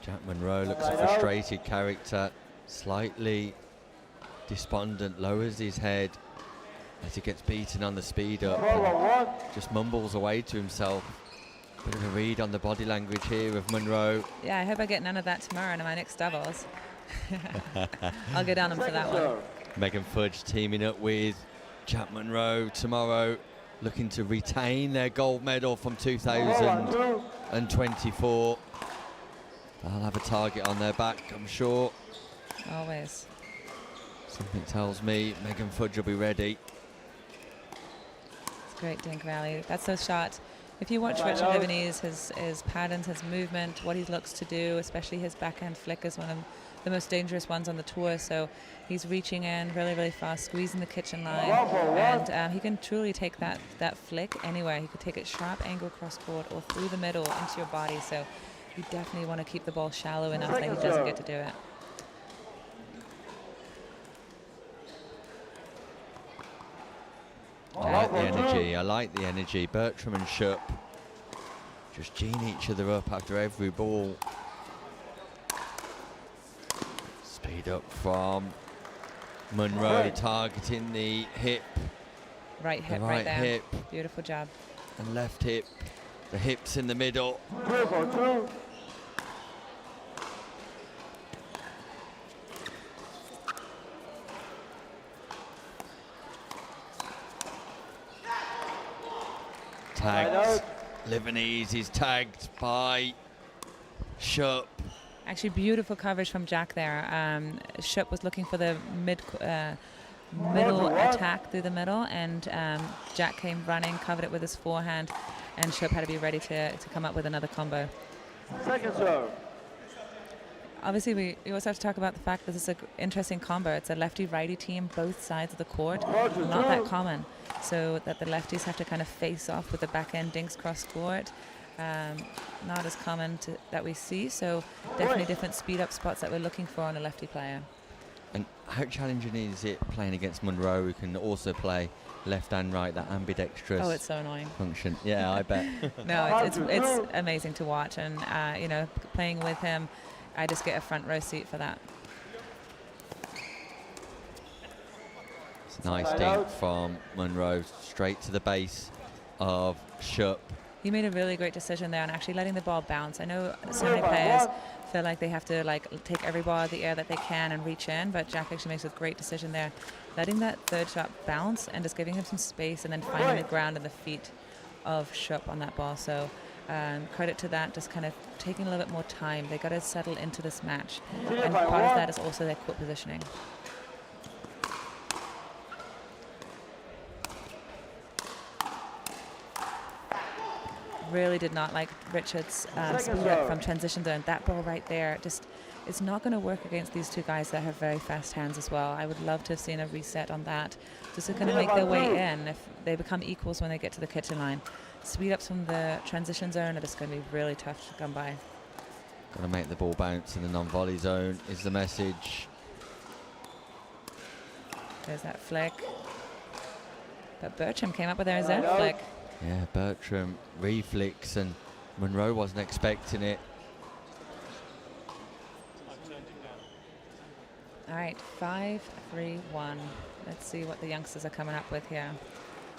Jack Monroe looks a frustrated character, slightly despondent, lowers his head as he gets beaten on the speed up and just mumbles away to himself. Bit of a read on the body language here of Monroe. Yeah, I hope I get none of that tomorrow in my next doubles. I'll go down him for that one. Megan Fudge teaming up with Jack Monroe tomorrow, looking to retain their gold medal from 2024. They'll have a target on their back, I'm sure. Always. Something tells me Megan Fudge will be ready. It's a great dink rally. That's the shot. If you watch Richard Livanese, his patterns, his movement, what he looks to do, especially his backhand flick is one of the most dangerous ones on the tour. So he's reaching in really, really fast, squeezing the kitchen line, and he can truly take that flick anywhere. He could take it sharp angle cross court or through the middle into your body. So you definitely want to keep the ball shallow enough that he doesn't get to do it. I like the energy. Bertram and Shupp just geeing each other up after every ball. Speed up from Monroe, targeting the hip. Right hip, right there. Hip. Beautiful job. And left hip. The hips in the middle. Tagged. Livanese is tagged by Shupp. Actually, beautiful coverage from Jack there. Shupp was looking for the middle attack through the middle, and Jack came running, covered it with his forehand, and Shup had to be ready to come up with another combo. Second serve. Obviously, we also have to talk about the fact that this is an interesting combo. It's a lefty-righty team, both sides of the court. Not that common. So that the lefties have to kind of face off with the backhand dinks cross court. Not as common that we see. So definitely different speed-up spots that we're looking for on a lefty player. And how challenging is it playing against Monroe, who can also play left and right, that ambidextrous Oh, it's so annoying. function? Yeah, I bet. No, it's amazing to watch. And, you know, playing with him, I just get a front row seat for that. It's a nice dink from Monroe, straight to the base of Shup. He made a really great decision there on actually letting the ball bounce. I know so many players feel like they have to take every ball out of the air that they can and reach in, but Jack actually makes a great decision there, letting that third shot bounce and just giving him some space and then finding the ground and the feet of Shup on that ball. So credit to that, just kind of taking a little bit more time. They got to settle into this match, and part of that is also their court positioning. Really did not like Richard's speed up from transition zone. That ball right there, just it's not going to work against these two guys that have very fast hands as well. I would love to have seen a reset on that. Just to kind of make their way in if they become equals when they get to the kitchen line. Speed ups from the transition zone are just going to be really tough to come by. Got to make the ball bounce in the non-volley zone is the message. There's that flick. But Bertram came up with his own flick. Yeah, Bertram reflex, and Monroe wasn't expecting it. All right, 5-3-1. Let's see what the youngsters are coming up with here.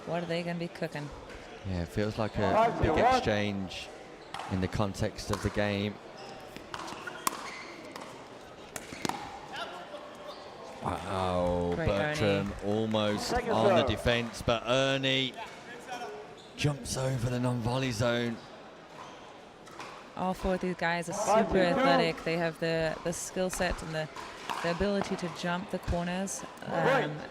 What are they going to be cooking? Yeah, it feels like a big exchange in the context of the game. Wow, Great Bertram almost on the defense, but Ernie jumps over the non-volley zone. All four of these guys are super athletic. They have the skill set and the ability to jump the corners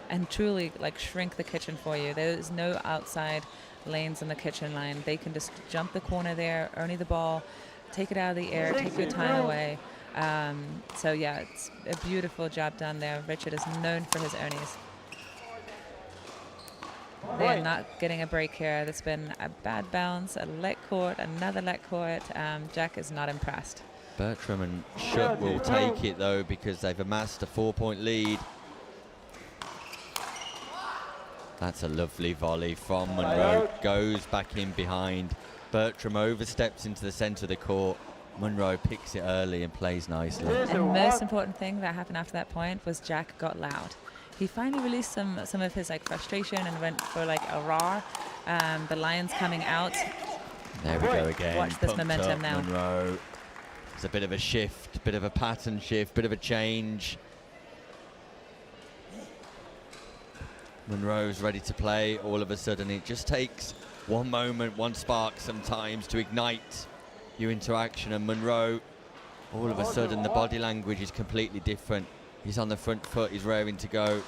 and truly shrink the kitchen for you. There's no outside lanes in the kitchen line. They can just jump the corner there, Ernie the ball, take it out of the air, take your time away. So yeah, it's a beautiful job done there. Richard is known for his Ernies. They're not getting a break here. There's been a bad bounce, a let court, another let court. Jack is not impressed. Bertram and Shup will take it though, because they've amassed a 4-point lead. That's a lovely volley from Monroe. Goes back in behind. Bertram oversteps into the centre of the court. Monroe picks it early and plays nicely. And the most important thing that happened after that point was Jack got loud. He finally released some of his frustration and went for a roar. The Lions coming out. There we go again. Watch this Pumped momentum up now. Monroe. It's a bit of a shift, bit of a pattern shift, bit of a change. Monroe's ready to play. All of a sudden, it just takes one moment, one spark sometimes to ignite you into action. And Monroe, all of a sudden, the body language is completely different. He's on the front foot, he's raring to go.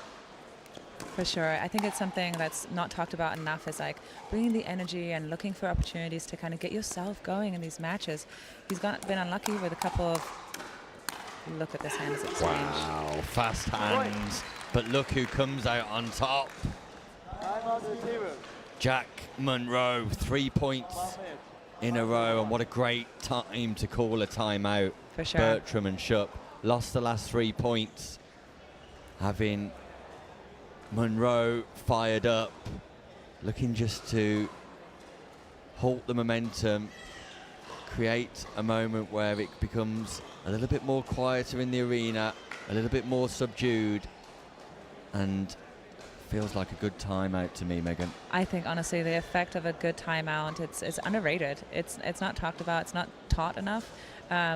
For sure. I think it's something that's not talked about enough, is bringing the energy and looking for opportunities to kind of get yourself going in these matches. He's been unlucky with a couple of... Look at this hands exchange. Wow, fast hands. But look who comes out on top. Jack Monroe, 3 points in a row, and what a great time to call a timeout. For sure. Bertram and Shup lost the last 3 points, having Monroe fired up, looking just to halt the momentum, create a moment where it becomes a little bit more quieter in the arena, a little bit more subdued, and feels like a good timeout to me, Megan. I think honestly the effect of a good timeout, it's underrated. It's not talked about, it's not taught enough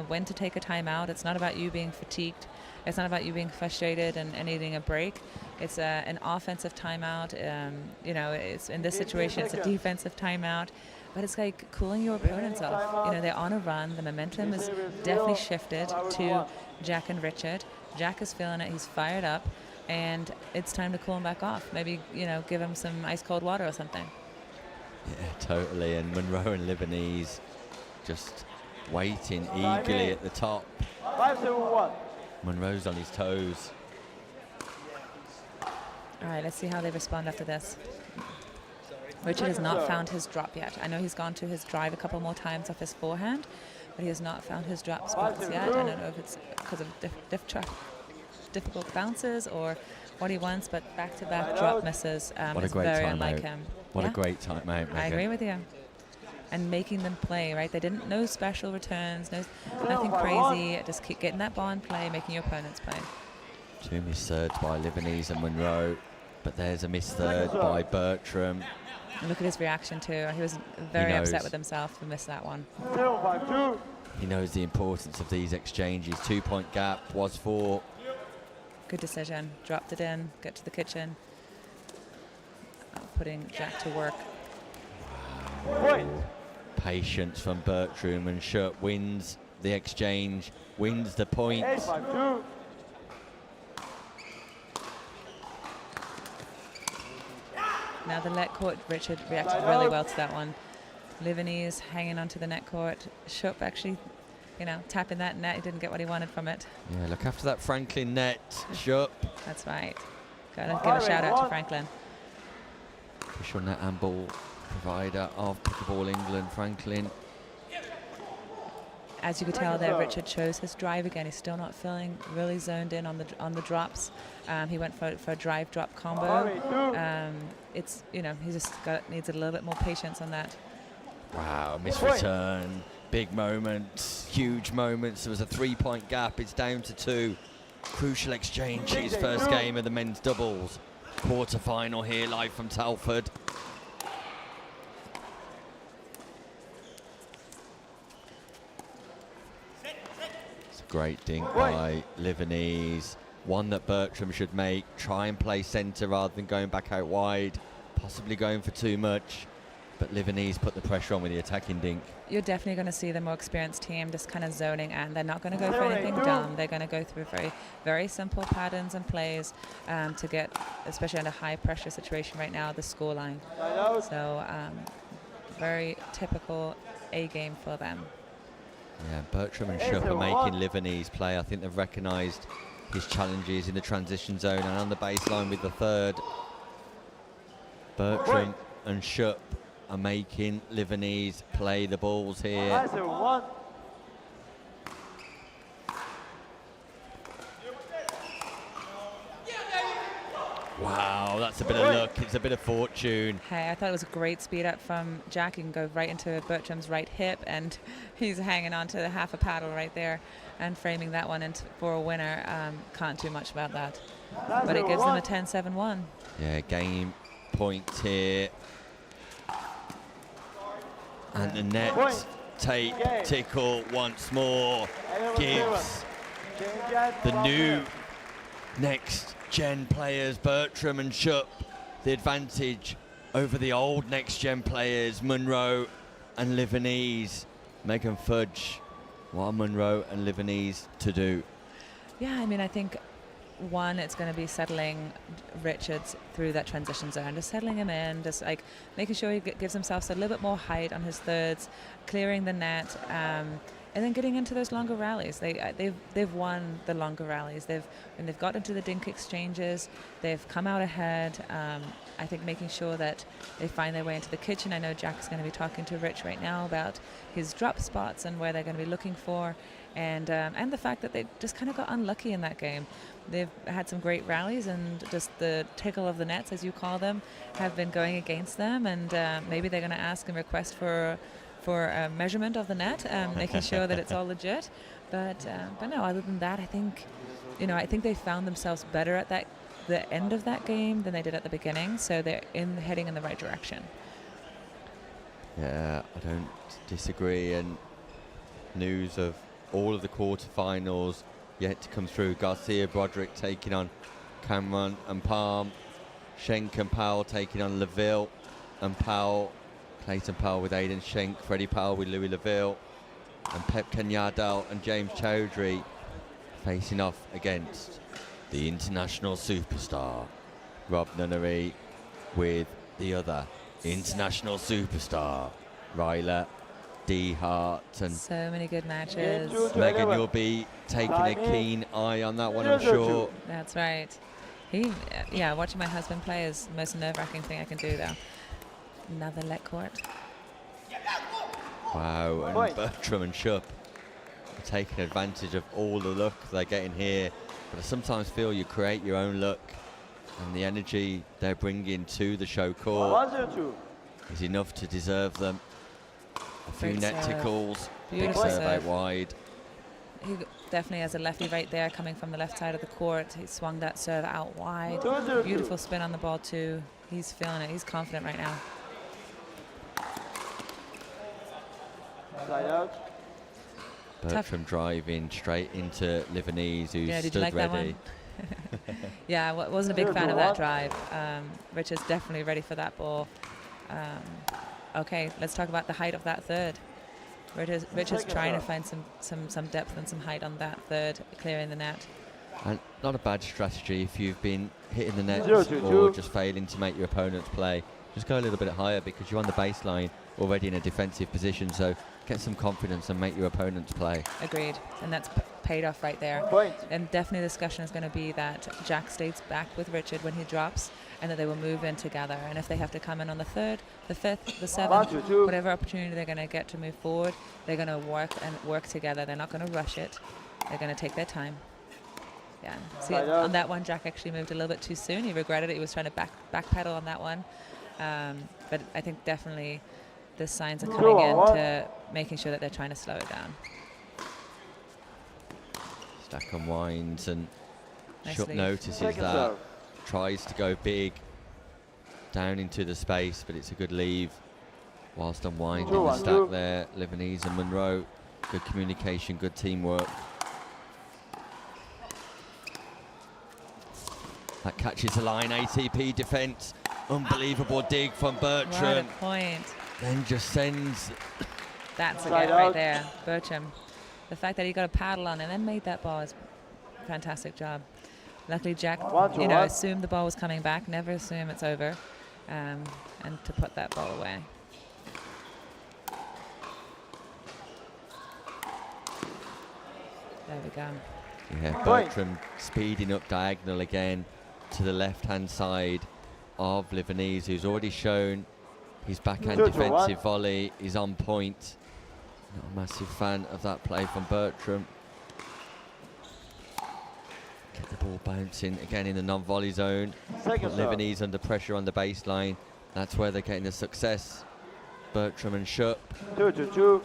when to take a timeout. It's not about you being fatigued. It's not about you being frustrated and needing a break. It's an offensive timeout. It's in this situation it's a defensive timeout, but it's cooling your opponents off. They're on a run. The momentum is definitely shifted to Jack and Richard. Jack is feeling it. He's fired up. and it's time to cool him back off. Maybe, you know, give him some ice cold water or something. Yeah, totally. And Monroe and Lebanese just waiting eagerly at the top. 5-7-1. Monroe's on his toes. All right, let's see how they respond after this. Richard has not found his drop yet. I know he's gone to his drive a couple more times off his forehand, but he has not found his drop spots yet. I don't know if it's because of difficult bounces or what he wants, but back-to-back drop misses What a is great very time unlike out. him. What Yeah? a great time out. I agree with you. And making them play, right? They didn't, no special returns, nothing crazy. Just keep getting that ball in play, making your opponents play. 2 missed thirds by Lebanese and Monroe, but there's a missed third by Bertram. And look at his reaction too. He was very upset with himself to miss that one. 0-5-2. He knows the importance of these exchanges. 2-point gap was 4. Good decision. Dropped it in, get to the kitchen. Putting Jack to work. Point. Patience from Bertram, and Schupp wins the exchange, wins the point. 8-5-2. Now the net court, Richard reacted really well to that one. Lebanese hanging onto the net court. Schupp actually, you know, tapping that net. He didn't get what he wanted from it. Yeah, look after that Franklin net, Schupp. That's right. Gotta give a shout out to Franklin. Official net and ball provider of Pickleball England, Franklin. As you could tell there, Richard shows his drive again. He's still not feeling really zoned in on the drops. He went for a drive drop combo. It's, you know, he just needs a little bit more patience on that. Wow, missed return, big moments, huge moments. There was a 3-point gap. It's down to 2. Crucial exchanges. First game of the men's doubles. Quarterfinal here, live from Telford. It's a great dink by Lebanese. One that Bertram should make. Try and play centre rather than going back out wide. Possibly going for too much. But Lebanese put the pressure on with the attacking dink. You're definitely going to see the more experienced team just kind of zoning, and they're not going to go for anything dumb. They're going to go through very, very simple patterns and plays to get, especially in a high pressure situation right now, the score line. So very typical A game for them. Yeah, Bertram and Schupp are making Lebanese play. I think they've recognised his challenges in the transition zone and on the baseline with the third. Bertram and Schupp are making Lebanese play the balls here. Wow, that's a bit of luck. It's a bit of fortune. Hey, I thought it was a great speed up from Jack. He can go right into Bertram's right hip, and he's hanging on to half a paddle right there and framing that one for a winner. Can't do much about that. But it gives them a 10-7-1. Yeah, game point here. And the net tape tickle once more gives the new next gen players, Bertram and Schupp, the advantage over the old next gen players, Monroe and Lebanese. Megan Fudge, what are Monroe and Lebanese to do? Yeah, I mean, I think one, it's going to be settling Richards through that transition zone, just settling him in, just like making sure he gives himself a little bit more height on his thirds, clearing the net, and then getting into those longer rallies. They've won the longer rallies. When they've got into the dink exchanges, they've come out ahead. I think making sure that they find their way into the kitchen. I know Jack's going to be talking to Rich right now about his drop spots and where they're going to be looking for, and the fact that they just kind of got unlucky in that game. They've had some great rallies, and just the tickle of the nets, as you call them, have been going against them, and maybe they're going to ask and request for a measurement of the net, making sure that it's all legit. But no, other than that, I think they found themselves better at the end of that game than they did at the beginning, so they're heading in the right direction. Yeah, I don't disagree. And news of all of the quarterfinals yet to come through. Garcia Broderick taking on Cameron and Palm. Schenk and Powell taking on LaVille and Powell. Clayton Powell with Aidan Schenk. Freddie Powell with Louis LaVille. And Pep Kenyadal and James Chowdhury facing off against the international superstar, Rob Nunnery, with the other international superstar, Ryla D. Hart. And so many good matches. Megan, you'll be taking a keen eye on that one, I'm sure. That's right. Yeah, watching my husband play is the most nerve-wracking thing I can do, though. Another let court. Wow, and Bertram and Shupp are taking advantage of all the luck they're getting here. But I sometimes feel you create your own luck, and the energy they're bringing to the show court is enough to deserve them. A few Great net serve. tickles, big Beautiful serve out serve. wide. He definitely has a lefty right there coming from the left side of the court. He swung that serve out wide. Beautiful spin on the ball too. He's feeling it. He's confident right now. Side out. Bertram driving straight into Livanese, who Yeah, did you stood like that ready. one? Yeah, wasn't a big fan of that drive. Richard's definitely ready for that ball. Okay, let's talk about the height of that third. Richard's trying to find some depth and some height on that third, clearing the net. And not a bad strategy if you've been hitting the net 0-2-2. or just failing to make your opponents play. Just go a little bit higher because you're on the baseline already in a defensive position, so get some confidence and make your opponents play. Agreed, and that's paid off right there. Point. And definitely the discussion is going to be that Jack stays back with Richard when he drops, and that they will move in together. And if they have to come in on the third, the fifth, the seventh, 1-2-2. whatever opportunity they're going to get to move forward, they're going to work together. They're not going to rush it. They're going to take their time. Yeah. See, Side out. on that one, Jack actually moved a little bit too soon. He regretted it. He was trying to backpedal on that one. But I think definitely the signs are coming in to making sure that they're trying to slow it down. Stack unwinds, and Nice Shupp lead. notices Second that, serve. tries to go big down into the space, but it's a good leave whilst unwinding the 2-1-2. stack there. Livanese and Monroe, good communication, good teamwork. That catches the line, ATP defense. Unbelievable dig from What a Bertram. point. Then just sends. That's a Side get right out. there, Bertram. The fact that he got a paddle on and then made that ball is a fantastic job. Luckily, Jack, 1-1. assumed the ball was coming back. Never assume it's over, and to put that ball away. There we go. Yeah, Point. Bertram speeding up diagonal again to the left-hand side of Livanese, who's already shown his backhand 2-1. defensive volley is on point. Not a massive fan of that play from Bertram. Get the ball bouncing again in the non-volley zone. Second Put serve. Livanese under pressure on the baseline. That's where they're getting the success. Bertram and Shupp. 2-2-2.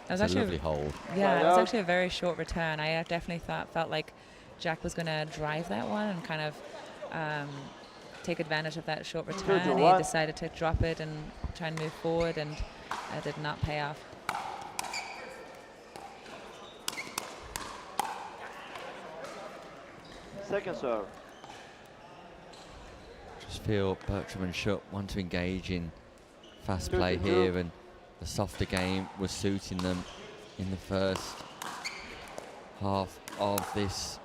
That was It's a actually lovely hold. Yeah, Side it was out. actually a very short return. I definitely felt like Jack was going to drive that one and kind of take advantage of that short return. He 2-1. decided to drop it and try and move forward, and that did not pay off. Second serve. Just feel Bertram and Shupp want to engage in fast 2-2-2. play here, and the softer game was suiting them in the first half of this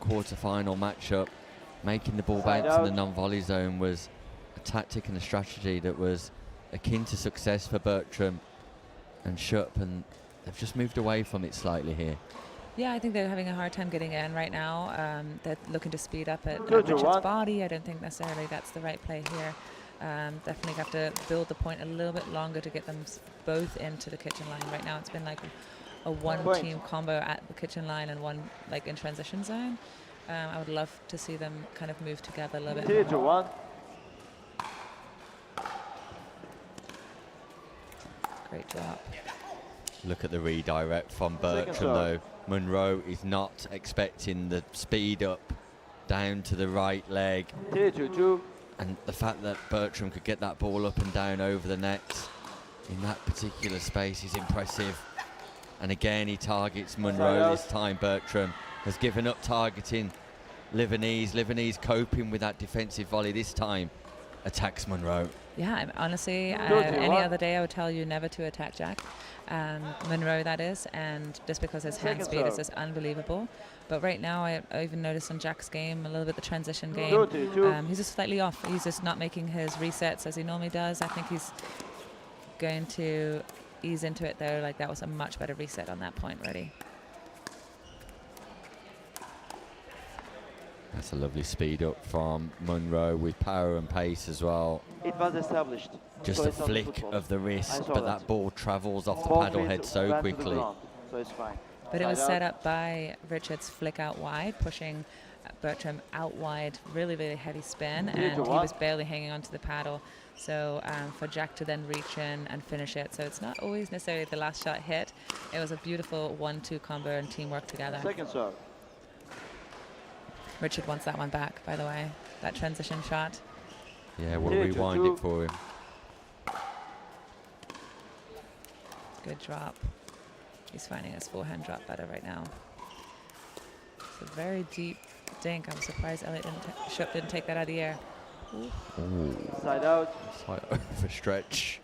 quarter-final matchup. Making the ball Side bounce in the out. non-volley zone was a tactic and a strategy that was akin to success for Bertram and Shupp, and they've just moved away from it slightly here. Yeah, I think they're having a hard time getting in right now. They're looking to speed up at 2-1. Richard's body. I don't think necessarily that's the right play here. Definitely have to build the point a little bit longer to get them both into the kitchen line. Right now it's been like a one-team combo at the kitchen line and one like in transition zone. I would love to see them kind of move together a little bit. 3-1. Great drop. Look at the redirect from Second Bertram serve. though. Monroe is not expecting the speed up down to the right leg. 3-2-2. And the fact that Bertram could get that ball up and down over the net in that particular space is impressive. And again, he targets Monroe this time. Bertram has given up targeting Livanese. Livanese coping with that defensive volley this time. attacks Monroe. Yeah, honestly, Go to any one. other day I would tell you never to attack Jack. Monroe, that is, and just because his hand Second speed is serve. just unbelievable. But right now, I even noticed on Jack's game, a little bit the transition game, Go to two. he's just slightly off. He's just not making his resets as he normally does. I think he's going to ease into it, though. Like, that was a much better reset on that point, ready. That's a lovely speed up from Monroe with power and pace as well. It was established. Just so a it's not flick football. of the I wrist, saw but that ball travels off the Ball paddle feet head so went to the quickly. ground, so it's fine. But it was Side set out. up by Richard's flick out wide, pushing Bertram out wide, really, really heavy spin, 3 and to he 1. was barely hanging onto the paddle. So for Jack to then reach in and finish it. So it's not always necessarily the last shot hit. It was a beautiful 1-2 combo and teamwork together. Second serve. Richard wants that one back, by the way, that transition shot. Yeah, we'll 3 to rewind 2. it for him. Good drop. He's finding his forehand drop better right now. It's a very deep dink. I'm surprised Elliot Shup didn't take that out of the air. Ooh. Ooh. Side out. Slight overstretch.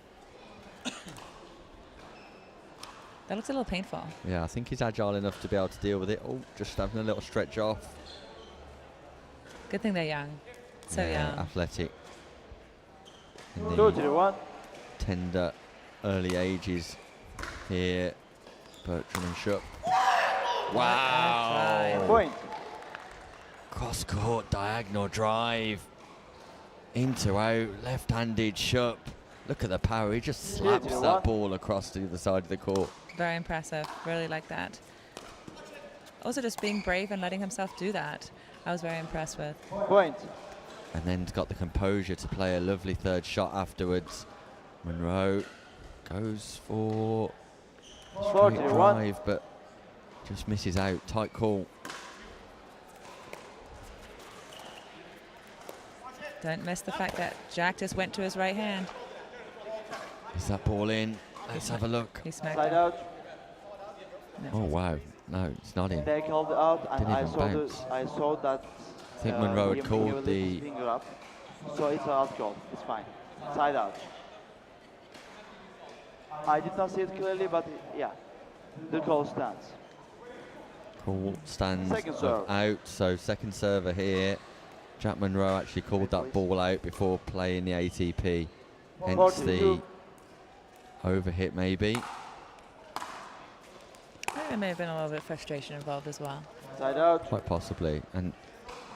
That looks a little painful. Yeah, I think he's agile enough to be able to deal with it. Oh, just having a little stretch off. Good thing they're young. So Yeah, young. athletic. In Go to the one. tender early ages here. Bertram and Shup. Wow. Point. Cross court diagonal drive. Into out, left-handed Shup. Look at the power. He just slaps to that one. ball across to the other side of the court. Very impressive. Really like that. Also just being brave and letting himself do that. I was very impressed with. Point. And then got the composure to play a lovely third shot afterwards. Monroe goes for straight 41. drive, but just misses out. Tight call. Don't miss the fact that Jack just went to his right hand. Is that ball in? Let's have a look. He smacked Side it. out. Oh wow, no, it's not in. They called out, and Didn't I even saw bounce. I saw that. I think Monroe had he called lifted his the. finger up, so it's an out goal. It's fine. Side out. I did not see it clearly, but yeah, the call stands. Call stands Second of serve. out, so second server here. Jack Monroe actually called that ball out before playing the ATP, hence 42. the overhit maybe. There may have been a little bit of frustration involved as well. Side out. Quite possibly, and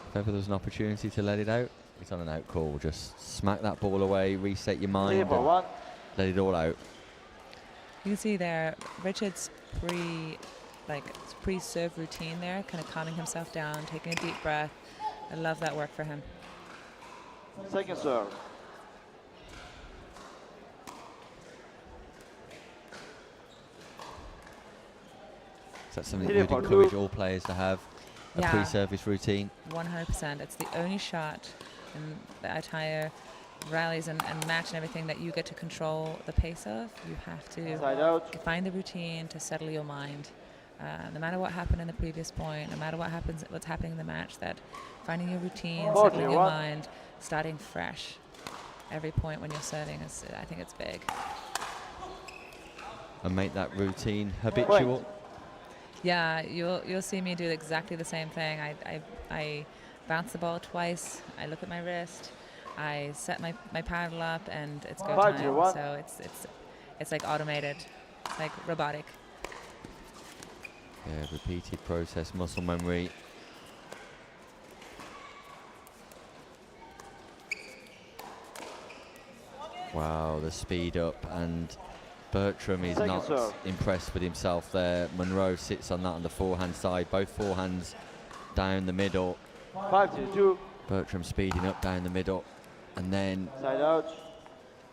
if ever there's an opportunity to let it out, it's on an out call. Just smack that ball away, reset your mind, for and one. let it all out. You can see there, Richard's pre-serve routine there, kind of calming himself down, taking a deep breath. I love that work for him. Second serve. Is that something Hit you'd it for encourage two. all players to have? A Yeah. pre-service routine? 100%. It's the only shot in the entire rallies and match and everything that you get to control the pace of. You have Side to out. find the routine to settle your mind. No matter what happened in the previous point, no matter what's happening in the match, that finding your routine, Ball settling to your one. mind, starting fresh. Every point when you're serving is, I think it's big. And make that routine habitual. Yeah, you'll see me do exactly the same thing. I bounce the ball twice. I look at my wrist. I set my paddle up, and it's go 5 time. to 1. So it's like automated. It's like robotic. Yeah, repeated process, muscle memory. Wow, the speed up, and Bertram is Second not serve. impressed with himself there. Monroe sits on that on the forehand side, both forehands down the middle. 5 to 2. Bertram speeding up down the middle, and then Side out.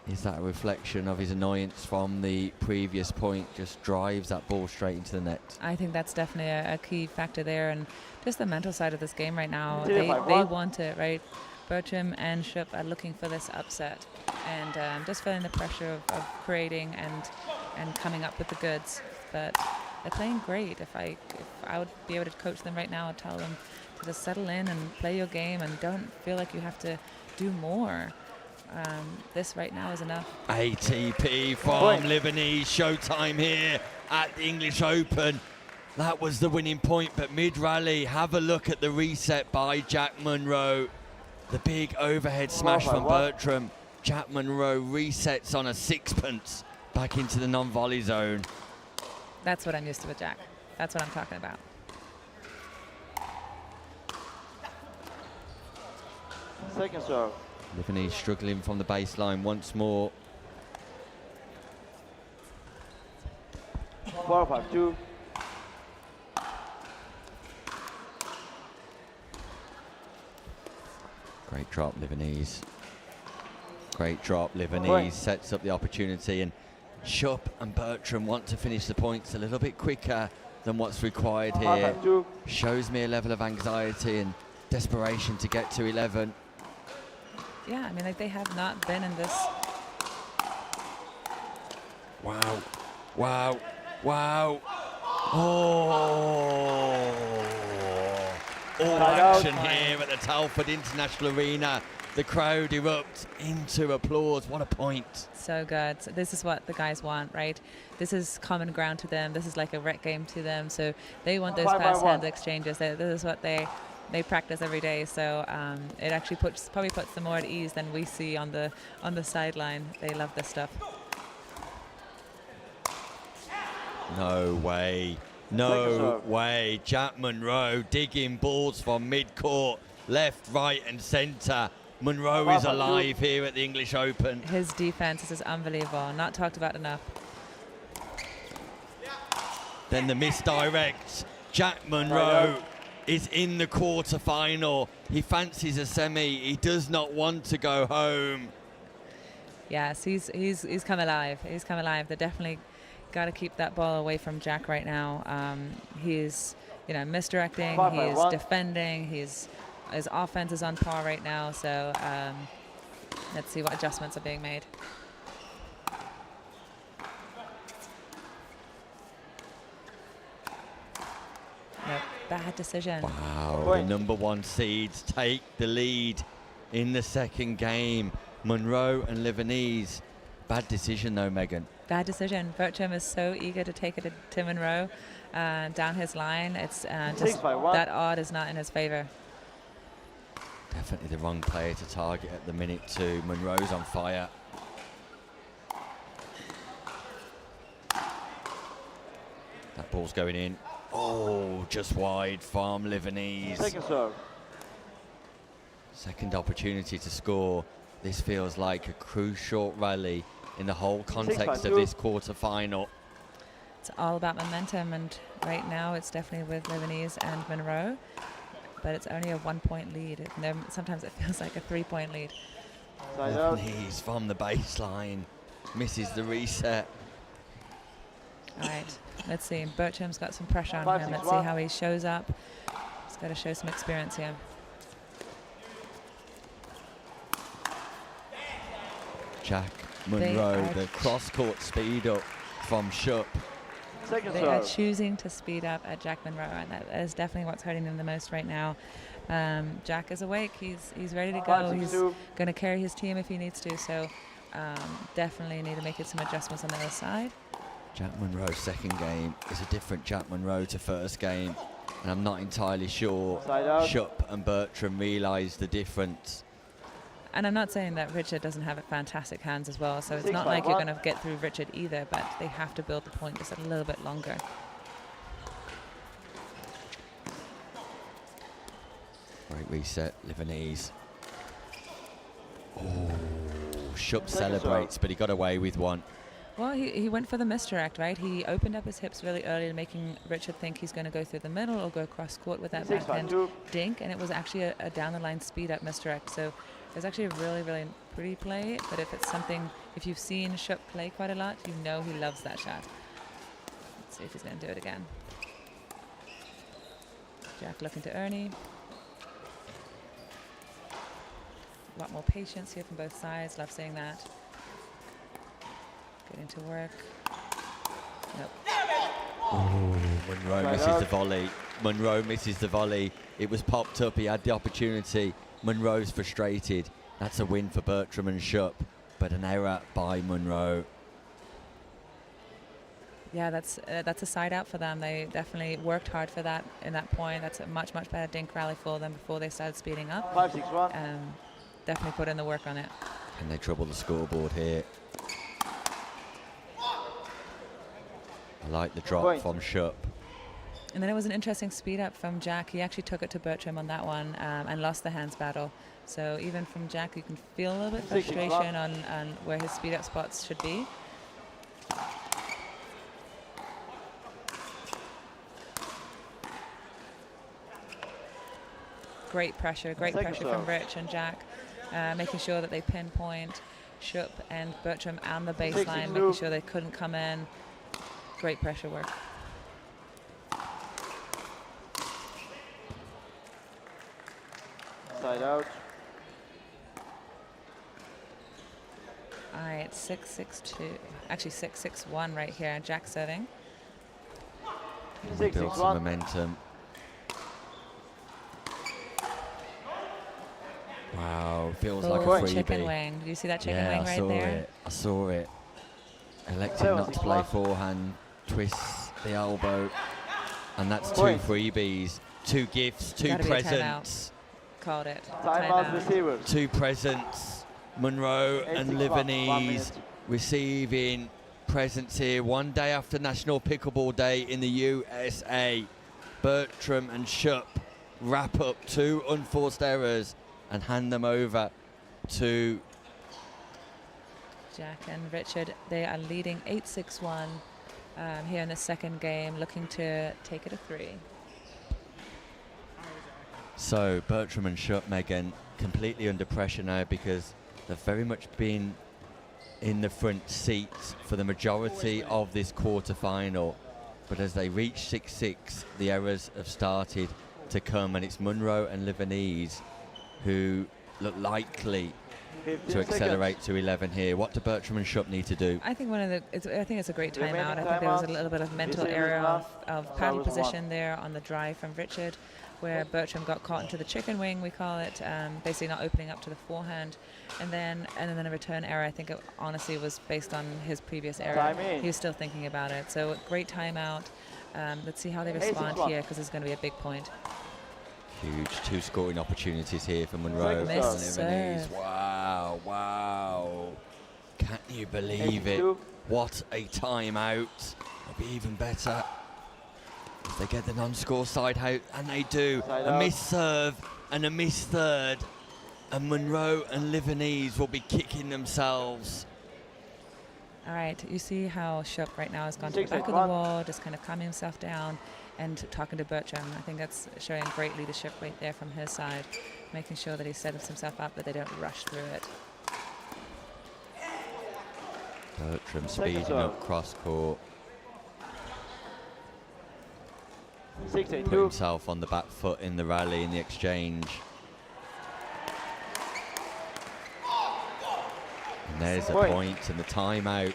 is that a reflection of his annoyance from the previous point? Just drives that ball straight into the net. I think that's definitely a key factor there, and just the mental side of this game right now. Did it They by one. want it, right? Bertram and Shup are looking for this upset, and just feeling the pressure of creating and coming up with the goods. But they're playing great. If I would be able to coach them right now, I'd tell them to just settle in and play your game, and don't feel like you have to do more. This right now is enough. ATP from Lebanese. Showtime here at the English Open. That was the winning point, but mid-rally, have a look at the reset by Jack Monroe. The big overhead smash from Bertram. Jack Monroe resets on a sixpence back into the non-volley zone. That's what I'm used to with Jack. That's what I'm talking about. Second serve. Lebanese struggling from the baseline once more. 4-5-2. Great drop, Lebanese. Great drop, Lebanese sets up the opportunity, and Schupp and Bertram want to finish the points a little bit quicker than what's required here. Shows me a level of anxiety and desperation to get to 11. Yeah, I mean, like, they have not been in this. Wow, wow, wow. Oh. All action here at the Telford International Arena. The crowd erupts into applause. What a point. So good. So this is what the guys want, right? This is common ground to them. This is like a rec game to them. So they want those fast hand exchanges. This is what they practice every day. So it actually probably puts them more at ease than we see on the sideline. They love this stuff. No way. No way. Jack Monroe digging balls from mid-court, left, right and centre. Monroe is alive here at the English Open. His defense is unbelievable. Not talked about enough. Then the misdirect. Jack Monroe is in the quarterfinal. He fancies a semi. He does not want to go home. Yes, he's come alive. He's come alive. They definitely got to keep that ball away from Jack right now. He's misdirecting. He's defending. His offense is on par right now. So let's see what adjustments are being made. Nope, bad decision. Wow, the number one seeds take the lead in the second game. Monroe and Lebanese. Bad decision though, Megan. Bad decision. Bertram is so eager to take it to Monroe down his line. It's just that odd is not in his favor. Definitely the wrong player to target at the minute too. Monroe's on fire. That ball's going in. Oh, just wide from Lebanese. Second serve. Second opportunity to score. This feels like a crucial rally in the whole context of this quarter-final. It's all about momentum, and right now it's definitely with Lebanese and Monroe, but it's only a 1-point lead. Sometimes it feels like a 3-point lead. Lebanese from the baseline, misses the reset. All right, let's see. Bertram's got some pressure on him. Let's see how he shows up. He's got to show some experience here. Jack Monroe, the cross-court speed up from Schupp. They are choosing to speed up at Jack Monroe, and that is definitely what's hurting them the most right now. Jack is awake. He's ready to go. He's going to carry his team if he needs to. So definitely need to make some adjustments on the other side. Jack Monroe's second game is a different Jack Monroe to first game, and I'm not entirely sure Schupp and Bertram realise the difference. And I'm not saying that Richard doesn't have fantastic hands as well, so it's not like you're going to get through Richard either, but they have to build the point just a little bit longer. Great reset, Lebanese. Oh, Schupp celebrates, but he got away with one. Well, he went for the misdirect, right? He opened up his hips really early, making Richard think he's going to go through the middle or go cross court with that backhand dink, and it was actually a down-the-line speed-up misdirect. So it's actually a really, really pretty play, but if you've seen Schupp play quite a lot, you know he loves that shot. Let's see if he's going to do it again. Jack looking to Ernie. A lot more patience here from both sides. Love seeing that. Getting to work. Nope. Oh, Monroe misses the volley. Monroe misses the volley. It was popped up. He had the opportunity. Monroe's frustrated. That's a win for Bertram and Shupp, but an error by Munro. Yeah, that's a side out for them. They definitely worked hard for that in that point. That's a much better dink rally for them before they started speeding up. 5-6-1. Definitely put in the work on it. Can they trouble the scoreboard here? I like the drop from Shupp. And then it was an interesting speed up from Jack. He actually took it to Bertram on that one and lost the hands battle. So even from Jack, you can feel a little bit frustration on where his speed up spots should be. Great pressure from Rich and Jack, making sure that they pinpoint Shupp and Bertram and the baseline, making sure they couldn't come in. Great pressure work. Side out. All right, 6-6-2. Actually 6-6-1 right here. Jack serving. Build some momentum. Wow, feels like a freebie. Chicken wing. Did you see that chicken wing right there? I saw it. Elected not to play forehand, twists the elbow, and that's two freebies, two gifts, two presents. Called it. Timeout receivers. Two presents. Munro and Livanese receiving presents here 1 day after National Pickleball Day in the USA. Bertram and Shupp wrap up two unforced errors and hand them over to Jack and Richard. They are leading 8-6-1 here in the second game, looking to take it a 3. So Bertram and Shupp, Megan, completely under pressure now because they've very much been in the front seats for the majority of this quarter-final. But as they reach 6-6, the errors have started to come, and it's Munro and Livanese who look likely to accelerate to 11 here. What do Bertram and Shupp need to do? I think I think it's a great timeout. I think there was a little bit of mental error of paddle position there on the drive from Richard, where Bertram got caught into the chicken wing, we call it, basically not opening up to the forehand, and then a return error. I think it honestly was based on his previous error. He was still thinking about it. So great timeout. Let's see how they respond here, because it's going to be a big point. Huge two scoring opportunities here for Munro and Livanese. Wow, wow. Can you believe it? What a timeout. It'll be even better if they get the non-score side out, and they do. A missed serve and a missed third, and Munro and Livanese will be kicking themselves. All right, you see how Shupp right now has gone to the back of the wall, just kind of calming himself down and talking to Bertram. I think that's showing great leadership right there from his side, making sure that he sets himself up, but they don't rush through it. Bertram speeding up cross court. Put himself on the back foot in the rally, in the exchange. And there's a point and the timeout.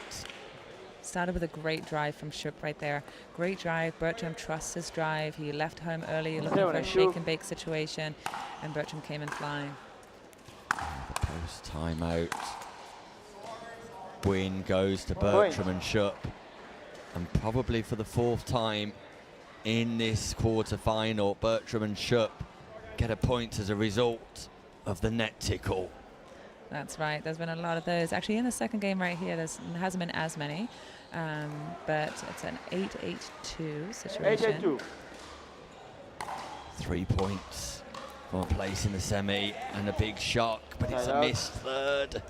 Started with a great drive from Shupp right there. Great drive. Bertram trusts his drive. He left home early looking for a shake and bake situation, and Bertram came in flying. The post timeout. Win goes to Bertram and Shupp, and probably for the fourth time in this quarter-final, Bertram and Shupp get a point as a result of the net tickle. That's right. There's been a lot of those. Actually, in the second game right here, there hasn't been as many, but it's an 8-8-2 situation. 8-8-2. 3 points for a place in the semi and a big shock, but it's a missed third.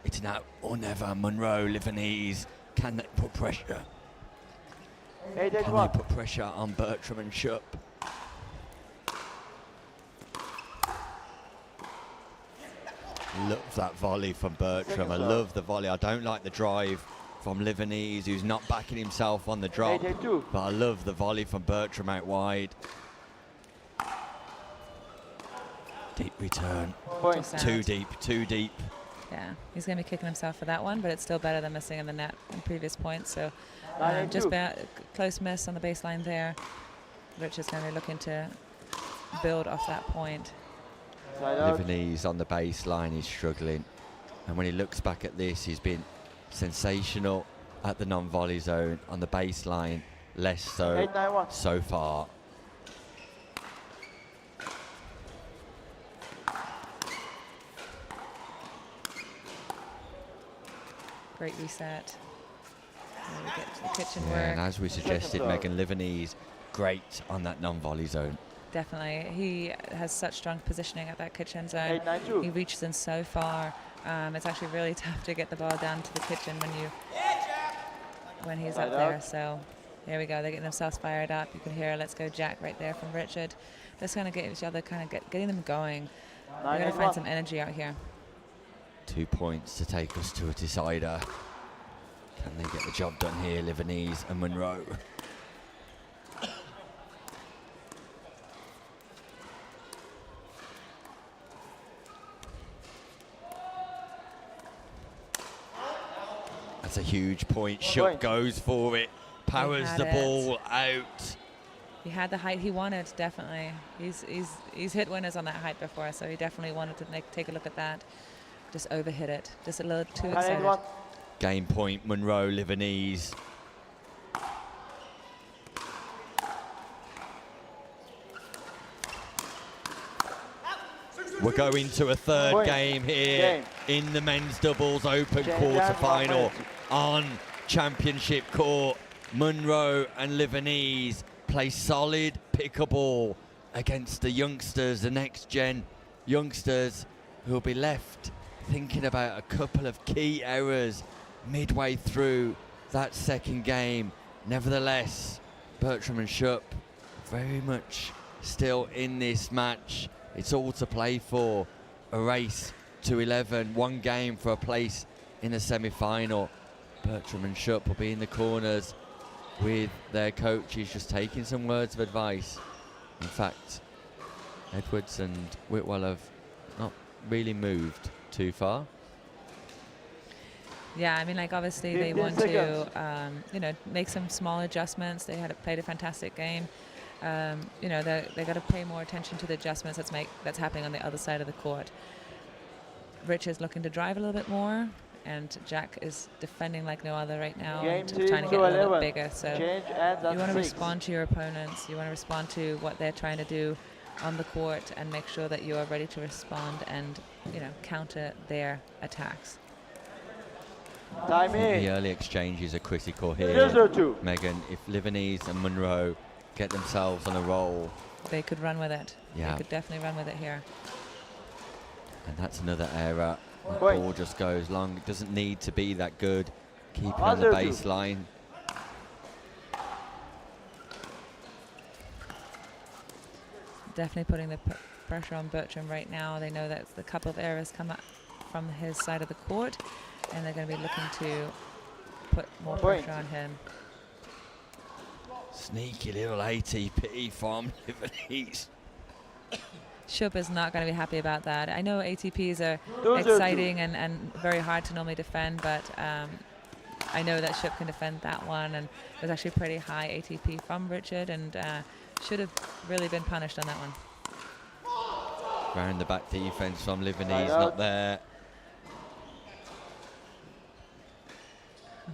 It's now or never. Munro, Livanese, can they put pressure? Can they put pressure on Bertram and Shupp? Love that volley from Bertram. I love the volley. I don't like the drive from Livanese, who's not backing himself on the drop. But I love the volley from Bertram out wide. Deep return. Too deep, too deep. Yeah, he's going to be kicking himself for that one, but it's still better than missing in the net in previous points. So just close miss on the baseline there. Richard's going to be looking to build off that point. Livanese on the baseline is struggling. And when he looks back at this, he's been sensational at the non-volley zone. On the baseline, less so so far. Great reset. And we get to the kitchen Yeah, work. and as we suggested, Megan, Livanese great on that non-volley zone. Definitely. He has such strong positioning at that kitchen zone. 8-9-2. He reaches in so far. It's actually really tough to get the ball down to the kitchen when he's up there. So there we go. They're getting themselves fired up. You can hear "Let's Go Jack" right there from Richard. Just going to get each other, kind of getting them going. We're going to find some energy out here. 2 points to take us to a decider. Can they get the job done here, Livanese and Monroe? That's a huge point. Shup goes for it. Powers the ball out. He had the height he wanted, definitely. He's hit winners on that height before, so he definitely wanted to take a look at that. Just overhit it. Just a little too excited. Game point, Monroe, Livanese. We're going to a third game here in the men's doubles open quarterfinal on championship court. Monroe and Livanese play solid pickleball against the youngsters, the next gen youngsters, who will be left thinking about a couple of key errors midway through that second game. Nevertheless, Bertram and Shup very much still in this match. It's all to play for. A race to 11, one game for a place in the semi-final. Bertram and Shup will be in the corners with their coaches, just taking some words of advice. In fact, Edwards and Whitwell have not really moved too far. Yeah, I mean, like, obviously they want to, make some small adjustments. They had played a fantastic game. They got to pay more attention to the adjustments that's happening on the other side of the court. Rich is looking to drive a little bit more, and Jack is defending like no other right now, and trying to get a little bit bigger. So you want to respond to your opponents. You want to respond to what they're trying to do on the court, and make sure that you are ready to respond and counter their attacks. The early exchanges are critical here, Megan. If Livanese and Monroe get themselves on a roll, they could run with it. Yeah, they could definitely run with it here. And that's another error. The ball just goes long. It doesn't need to be that good. Keep it on the baseline. Definitely putting the pressure on Bertram right now. They know that a couple of errors come up from his side of the court, and they're going to be looking to put more pressure on him. Sneaky little ATP from Livanese. Shup is not going to be happy about that. I know ATPs are exciting and very hard to normally defend, but I know that Shup can defend that one, and it was actually pretty high ATP from Richard, and should have really been punished on that one. Round the back defense from Livanese, not there.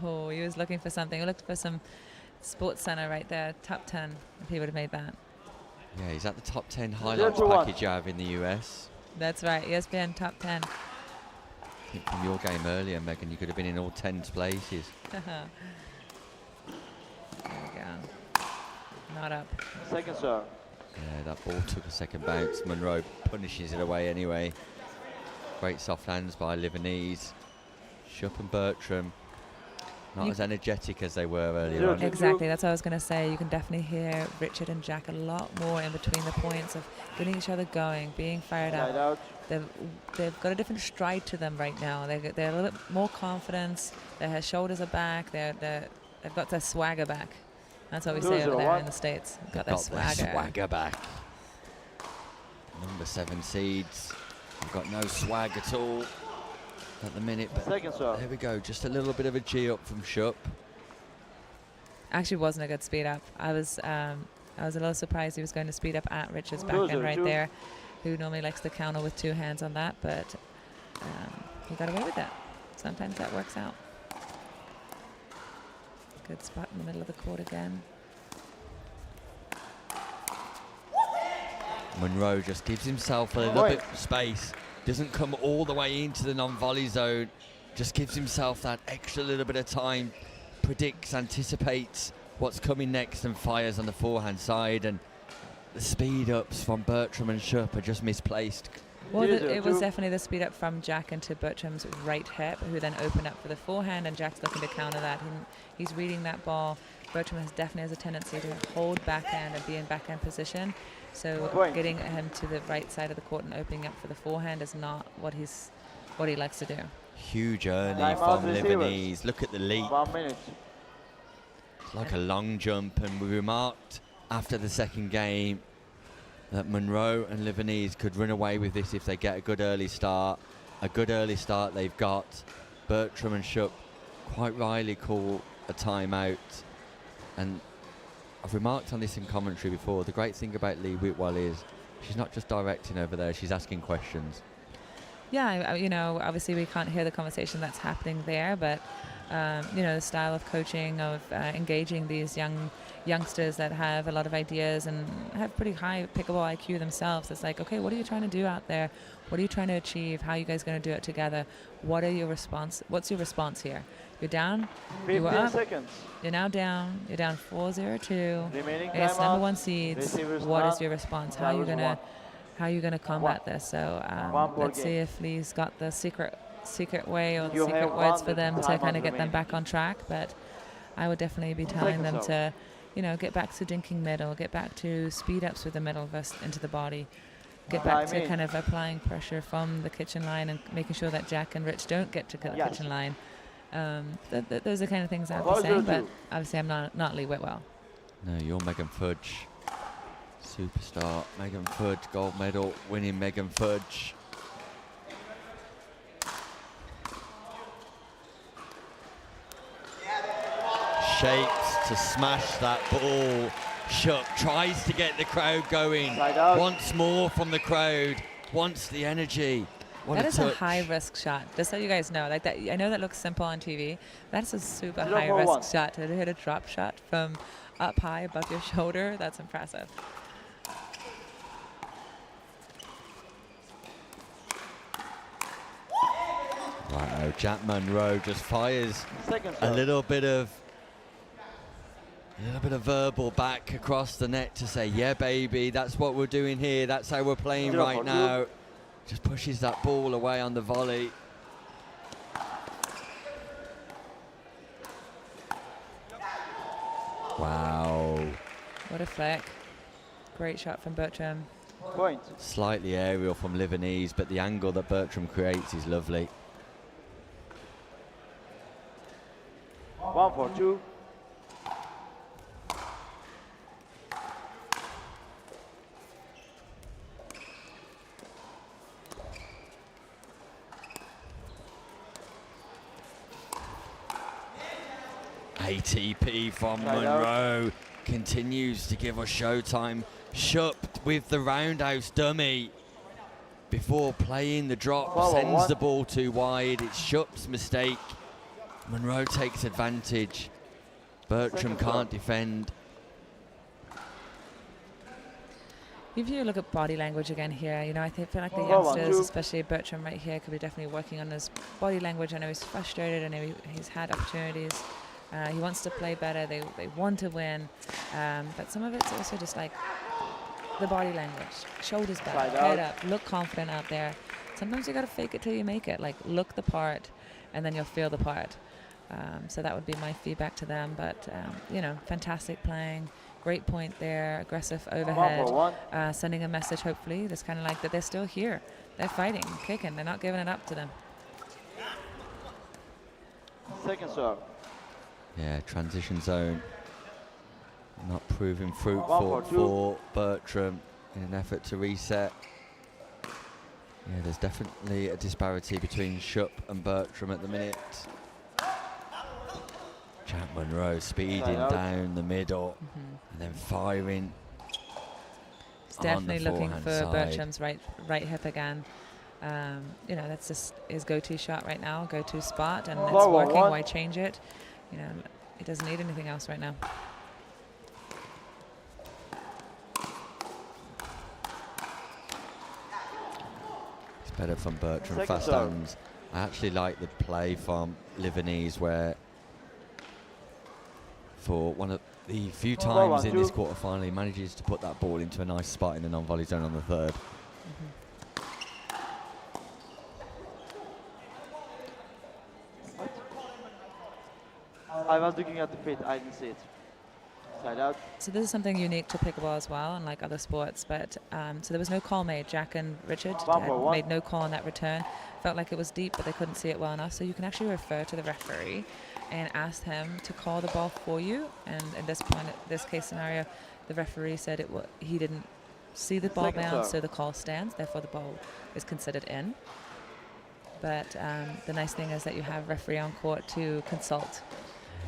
Oh, he was looking for something. He looked for some Sports Center right there, top 10, if he would have made that. Yeah, he's at the top 10 highlights package you have in the US. That's right, ESPN top 10. I think from your game earlier, Megan, you could have been in all 10 places. There we go. Not up. Second serve. Yeah, that ball took a second bounce. Monroe punishes it away anyway. Great soft hands by Livanese. Shup and Bertram, not as energetic as they were earlier on. Exactly, that's what I was going to say. You can definitely hear Richard and Jack a lot more in between the points of getting each other going, being fired up. They've got a different stride to them right now. They're a little bit more confidence. Their shoulders are back. They've got their swagger back. That's what we say over there in the States. Got their swagger back. Number 7 seeds. We've got no swag at all at the minute, but there we go. Just a little bit of a G up from Shup. Actually, wasn't a good speed up. I was a little surprised he was going to speed up at Richard's backhand right there, who normally likes to counter with 2 hands on that, but he got away with that. Sometimes that works out. Good spot in the middle of the court again. Monroe just gives himself a little bit of space. Doesn't come all the way into the non-volley zone. Just gives himself that extra little bit of time. Predicts, anticipates what's coming next and fires on the forehand side. And the speed ups from Bertram and Schupp are just misplaced. Well, it was definitely the speed up from Jack into Bertram's right hip, who then opened up for the forehand, and Jack's looking to counter that. He's reading that ball. Bertram definitely has a tendency to hold backhand and be in backhand position. So getting him to the right side of the court and opening up for the forehand is not what he likes to do. Huge early from Lebanese. Look at the leap. 1 minute. It's like a long jump, and we remarked after the second game that Monroe and Lebanese could run away with this if they get a good early start. A good early start they've got. Bertram and Schupp quite rightly call a timeout. And I've remarked on this in commentary before. The great thing about Lee Whitwell is she's not just directing over there, she's asking questions. Yeah, you know, obviously we can't hear the conversation that's happening there, but you know, the style of coaching, of engaging these youngsters that have a lot of ideas and have pretty high pickleball IQ themselves. It's like, okay, what are you trying to do out there? What are you trying to achieve? How are you guys going to do it together? What are your response? What's your response here? You're down. 15 you up. seconds. You're now down. You're down 4-0-2. Remaining Against timeout. #1 seeds. What is your response? How are you gonna combat this? So let's see if Lee's got the secret way or the secret words for them to kind of get them back on track. But I would definitely be telling them to, you know, get back to dinking middle, get back to speed ups with the middle versus into the body, get back to kind of applying pressure from the kitchen line and making sure that Jack and Rich don't get to the kitchen line. Those are the kind of things I'd be saying, but obviously I'm not Lee Whitwell. No, you're Megan Fudge. Superstar Megan Fudge, gold medal winning Megan Fudge. Shapes to smash that ball. Schupp tries to get the crowd going. Once more from the crowd. Wants the energy. That is a high-risk shot, just so you guys know. Like that, I know that looks simple on TV. That's a super high-risk shot. To hit a drop shot from up high above your shoulder, that's impressive. Right now, Jack Monroe just fires a little bit of verbal back across the net to say, yeah, baby, that's what we're doing here. That's how we're playing right now. Just pushes that ball away on the volley. Wow. What a flick. Great shot from Bertram. Point. Slightly aerial from Lebanese, but the angle that Bertram creates is lovely. 1-4-2. ATP from Monroe continues to give us showtime. Schupp with the roundhouse dummy before playing the drop, sends the ball too wide. It's Schupp's mistake. Monroe takes advantage. Bertram can't defend. If you look at body language again here, you know, I feel like the youngsters, especially Bertram right here, could be definitely working on his body language. I know he's frustrated. I know he's had opportunities. He wants to play better. They want to win. But some of it's also just like the body language. Shoulders back, head up, look confident out there. Sometimes you got to fake it till you make it. Like, look the part, and then you'll feel the part. So that would be my feedback to them. But, you know, fantastic playing. Great point there. Aggressive overhead. Sending a message, hopefully. That's kind of like that they're still here. They're fighting, kicking. They're not giving it up to them. Second serve. Yeah, transition zone not proving fruitful for Bertram in an effort to reset. Yeah, there's definitely a disparity between Schupp and Bertram at the minute. Jack Monroe speeding down the middle and then firing. definitely looking forehand for side. Bertram's right hip again. You know, that's just his go-to shot right now, go-to spot, and it's working. Why change it? You know, he doesn't need anything else right now. It's better from Bertram. Second Fast serve. hands. I actually like the play from Livanese where for one of the few times in this quarterfinal he manages to put that ball into a nice spot in the non-volley zone on the third. I was looking at the feet, I didn't see it. Side out. So this is something unique to pickleball as well, unlike other sports. But so there was no call made. Jack and Richard made no call on that return. Felt like it was deep, but they couldn't see it well enough. So you can actually refer to the referee and ask him to call the ball for you. And at this point, this case scenario, the referee said he didn't see the ball bounce, so the call stands. Therefore, the ball is considered in. But the nice thing is that you have referee on court to consult.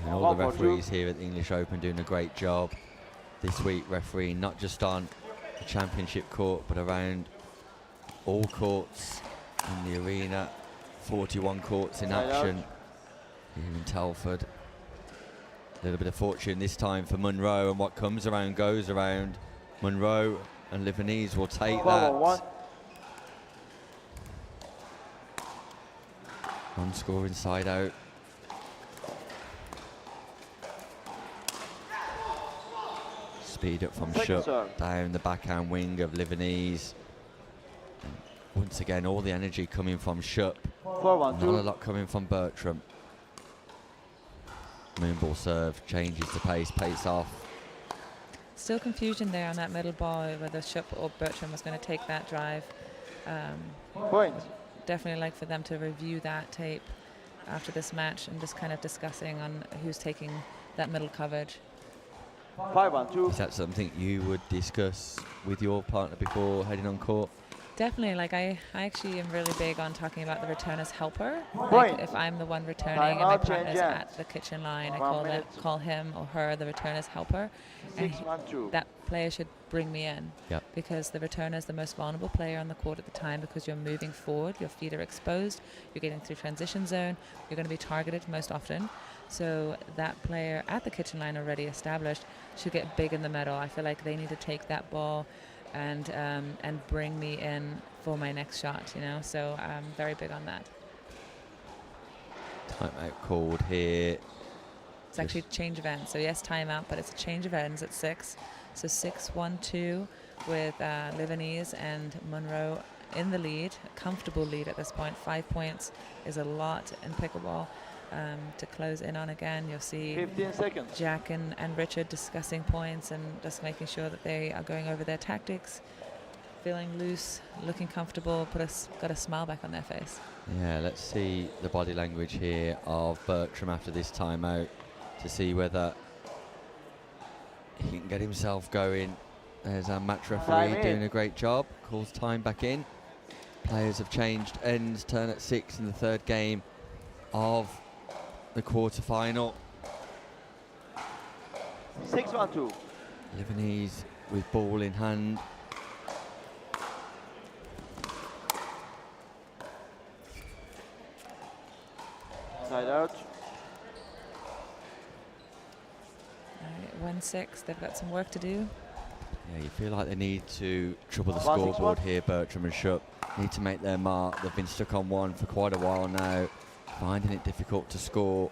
And all the referees here at the English Open doing a great job this week refereeing not just on the championship court but around all courts in the arena. 41 courts in action here in Telford. A little bit of fortune this time for Munro, and what comes around goes around. Munro and Livanese will take that. One score inside out. Speed up from Shup, down the backhand wing of Livanese. And once again, all the energy coming from Shup. Not a lot coming from Bertram. Moonball serve, changes the pace, pace off. Still confusion there on that middle ball, whether Shup or Bertram was going to take that drive. Point. Definitely like for them to review that tape after this match and just kind of discussing on who's taking that middle coverage. 5-1-2. Is that something you would discuss with your partner before heading on court? Definitely. Like I actually am really big on talking about the return as helper. Point. Like if I'm the one returning and my partner's change at the kitchen line, I call him or her the return as helper. And that player should bring me in. Yep. Because the returner is the most vulnerable player on the court at the time because you're moving forward, your feet are exposed, you're getting through transition zone, you're going to be targeted most often. So that player at the kitchen line already established should get big in the middle. I feel like they need to take that ball and bring me in for my next shot, you know. So I'm very big on that. Timeout called here. It's actually a change of ends. So yes, timeout, but it's a change of ends at 6. So 6-1-2 with Livanese and Munro in the lead, a comfortable lead at this point. 5 points is a lot in pickleball. To close in on again, you'll see 15 seconds. Jack and Richard discussing points and just making sure that they are going over their tactics, feeling loose, looking comfortable, got a smile back on their face. Yeah, let's see the body language here of Bertram after this timeout to see whether he can get himself going. There's our match referee doing a great job, calls time back in. Players have changed ends, turn at 6 in the third game of the quarterfinal. 6-1-2. Livanese with ball in hand. Side out. 1-6, they've got some work to do. Yeah, you feel like they need to trouble the 1-6-1. scoreboard here, Bertram and Shup. Need to make their mark. They've been stuck on one for quite a while now, finding it difficult to score.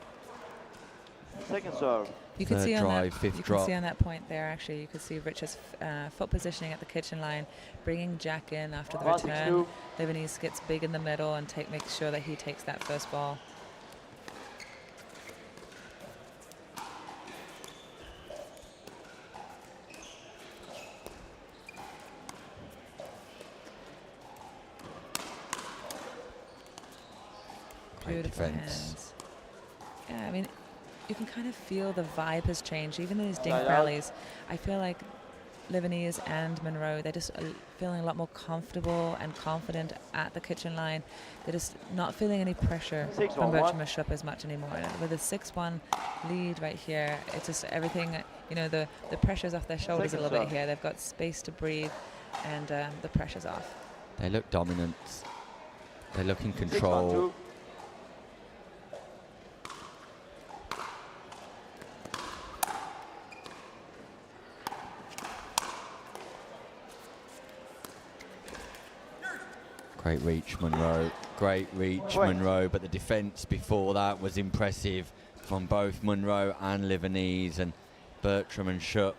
Second serve. You can see drive, on that. fifth You drop. can see on that point there. Actually, you could see Richard's foot positioning at the kitchen line, bringing Jack in after the return. Livanese gets big in the middle and makes sure that he takes that first ball. Beautiful hands. Yeah, I mean, you can kind of feel the vibe has changed. Even in these dink rallies, I feel like Livanese and Munro, they're just feeling a lot more comfortable and confident at the kitchen line. They're just not feeling any pressure from Bertram or Shup as much anymore. And with a 6-1 lead right here, it's just everything, you know, the pressure's off their shoulders a little bit here. They've got space to breathe. and the pressure's off. They look dominant. They look in control. Great reach, Monroe. Great reach, Monroe. But the defence before that was impressive from both Monroe and Livanese. And Bertram and Schupp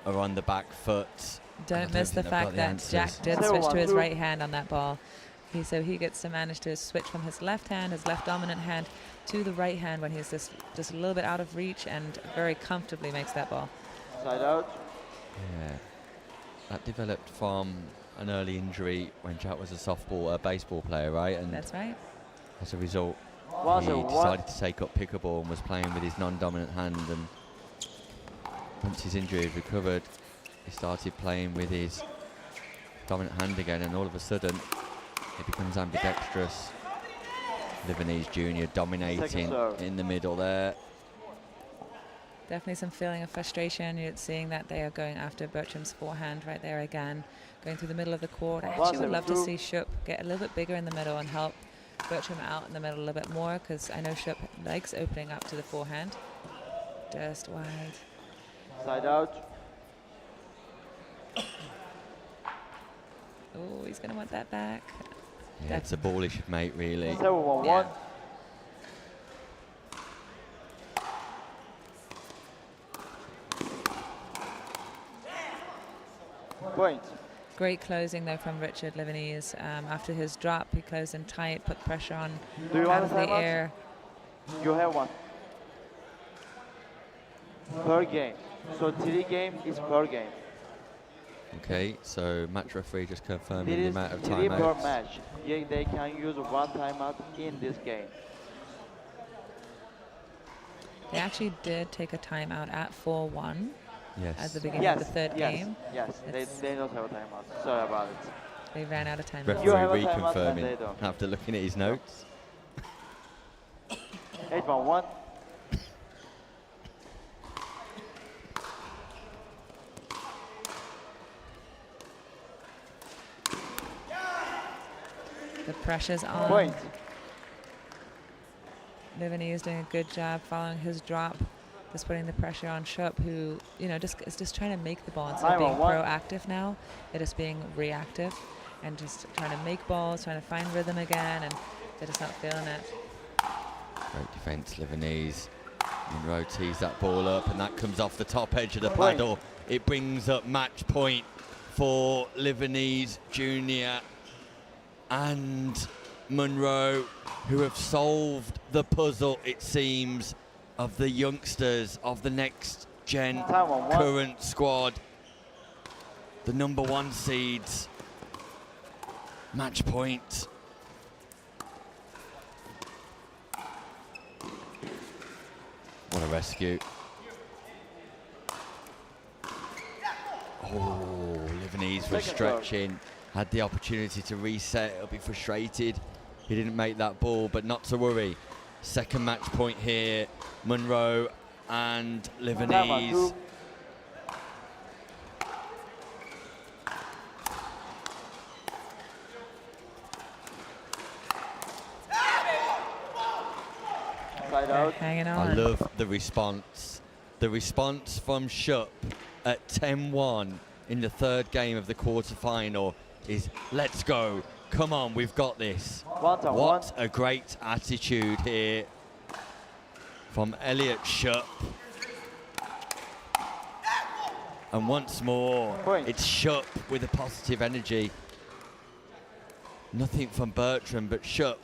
are on the back foot. Don't miss the fact that Jack did switch to his right hand on that ball. So he gets to manage to switch from his left hand, his left dominant hand, to the right hand when he's just a little bit out of reach, and very comfortably makes that ball. Side out. Yeah. That developed from an early injury when Jack was a baseball player, right? And that's right. As a result, he decided to take up pickleball and was playing with his non-dominant hand. And once his injury had recovered, he started playing with his dominant hand again, and all of a sudden, he becomes ambidextrous. Livanese Jr. dominating in the middle there. Definitely some feeling of frustration. You're seeing that they are going after Bertram's forehand right there again, going through the middle of the court. I actually would love to see Schupp get a little bit bigger in the middle and help Bertram out in the middle a little bit more, because I know Schupp likes opening up to the forehand. Just wide. Side out. Oh, he's going to want that back. Yeah, it's a ball he should make, really. 7-1-1. Yeah. Point. Great closing though from Richard Livanese. After his drop, he closed in tight, put pressure on out of the air. You have one. Per game. So 3 game is per game. Okay, so match referee just confirming There the is amount of 3 per timeouts. match. Yeah, they can use 1 timeout in this game. They actually did take a timeout at 4-1 Yes. at the beginning of the third game. Yes, they don't have a timeout. Sorry about it. They ran out of time. Referee reconfirming after looking at his notes. 8-1-1. The pressure's on. Point. Livanese doing a good job following his drop, just putting the pressure on Schupp, who is just trying to make the ball instead of being proactive now. They're just being reactive and just trying to make balls, trying to find rhythm again, and they're just not feeling it. Great defence, Livanese. Monroe tees that ball up, and that comes off the top edge of the paddle. It brings up match point for Livanese Jr. and Monroe, who have solved the puzzle, it seems, of the youngsters of the next gen current squad. The #1 seeds. Match point. What a rescue. Oh, Livanese was stretching, had the opportunity to reset. He'll be frustrated he didn't make that ball, but not to worry. Second match point here, Monroe and Livanese. Hanging on. I love the response. The response from Schupp at 10-1 in the third game of the quarterfinal is, let's go. Come on, we've got this. What a great attitude here from Elliot Schupp. And once more, it's Schupp with a positive energy. Nothing from Bertram, but Schupp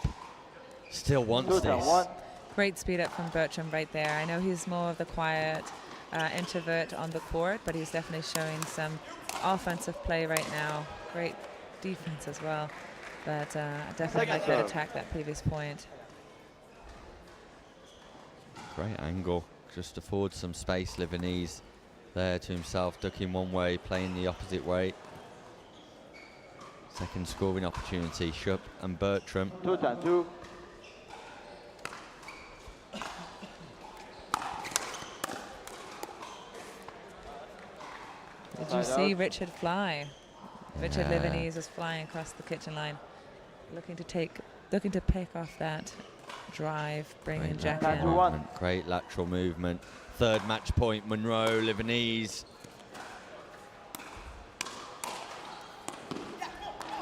still wants this. Great speed up from Bertram right there. I know he's more of the quiet introvert on the court, but he's definitely showing some offensive play right now. Great defense as well, but definitely a good attack that previous point. Great angle, just affords some space. Livanese there to himself, ducking one way, playing the opposite way. Second scoring opportunity, Schupp and Bertram. 2-2. Did you see Richard fly? Richard Livanese is flying across the kitchen line, looking to pick off that drive, bringing Jack in. Great lateral movement. Third match point, Monroe, Livanese.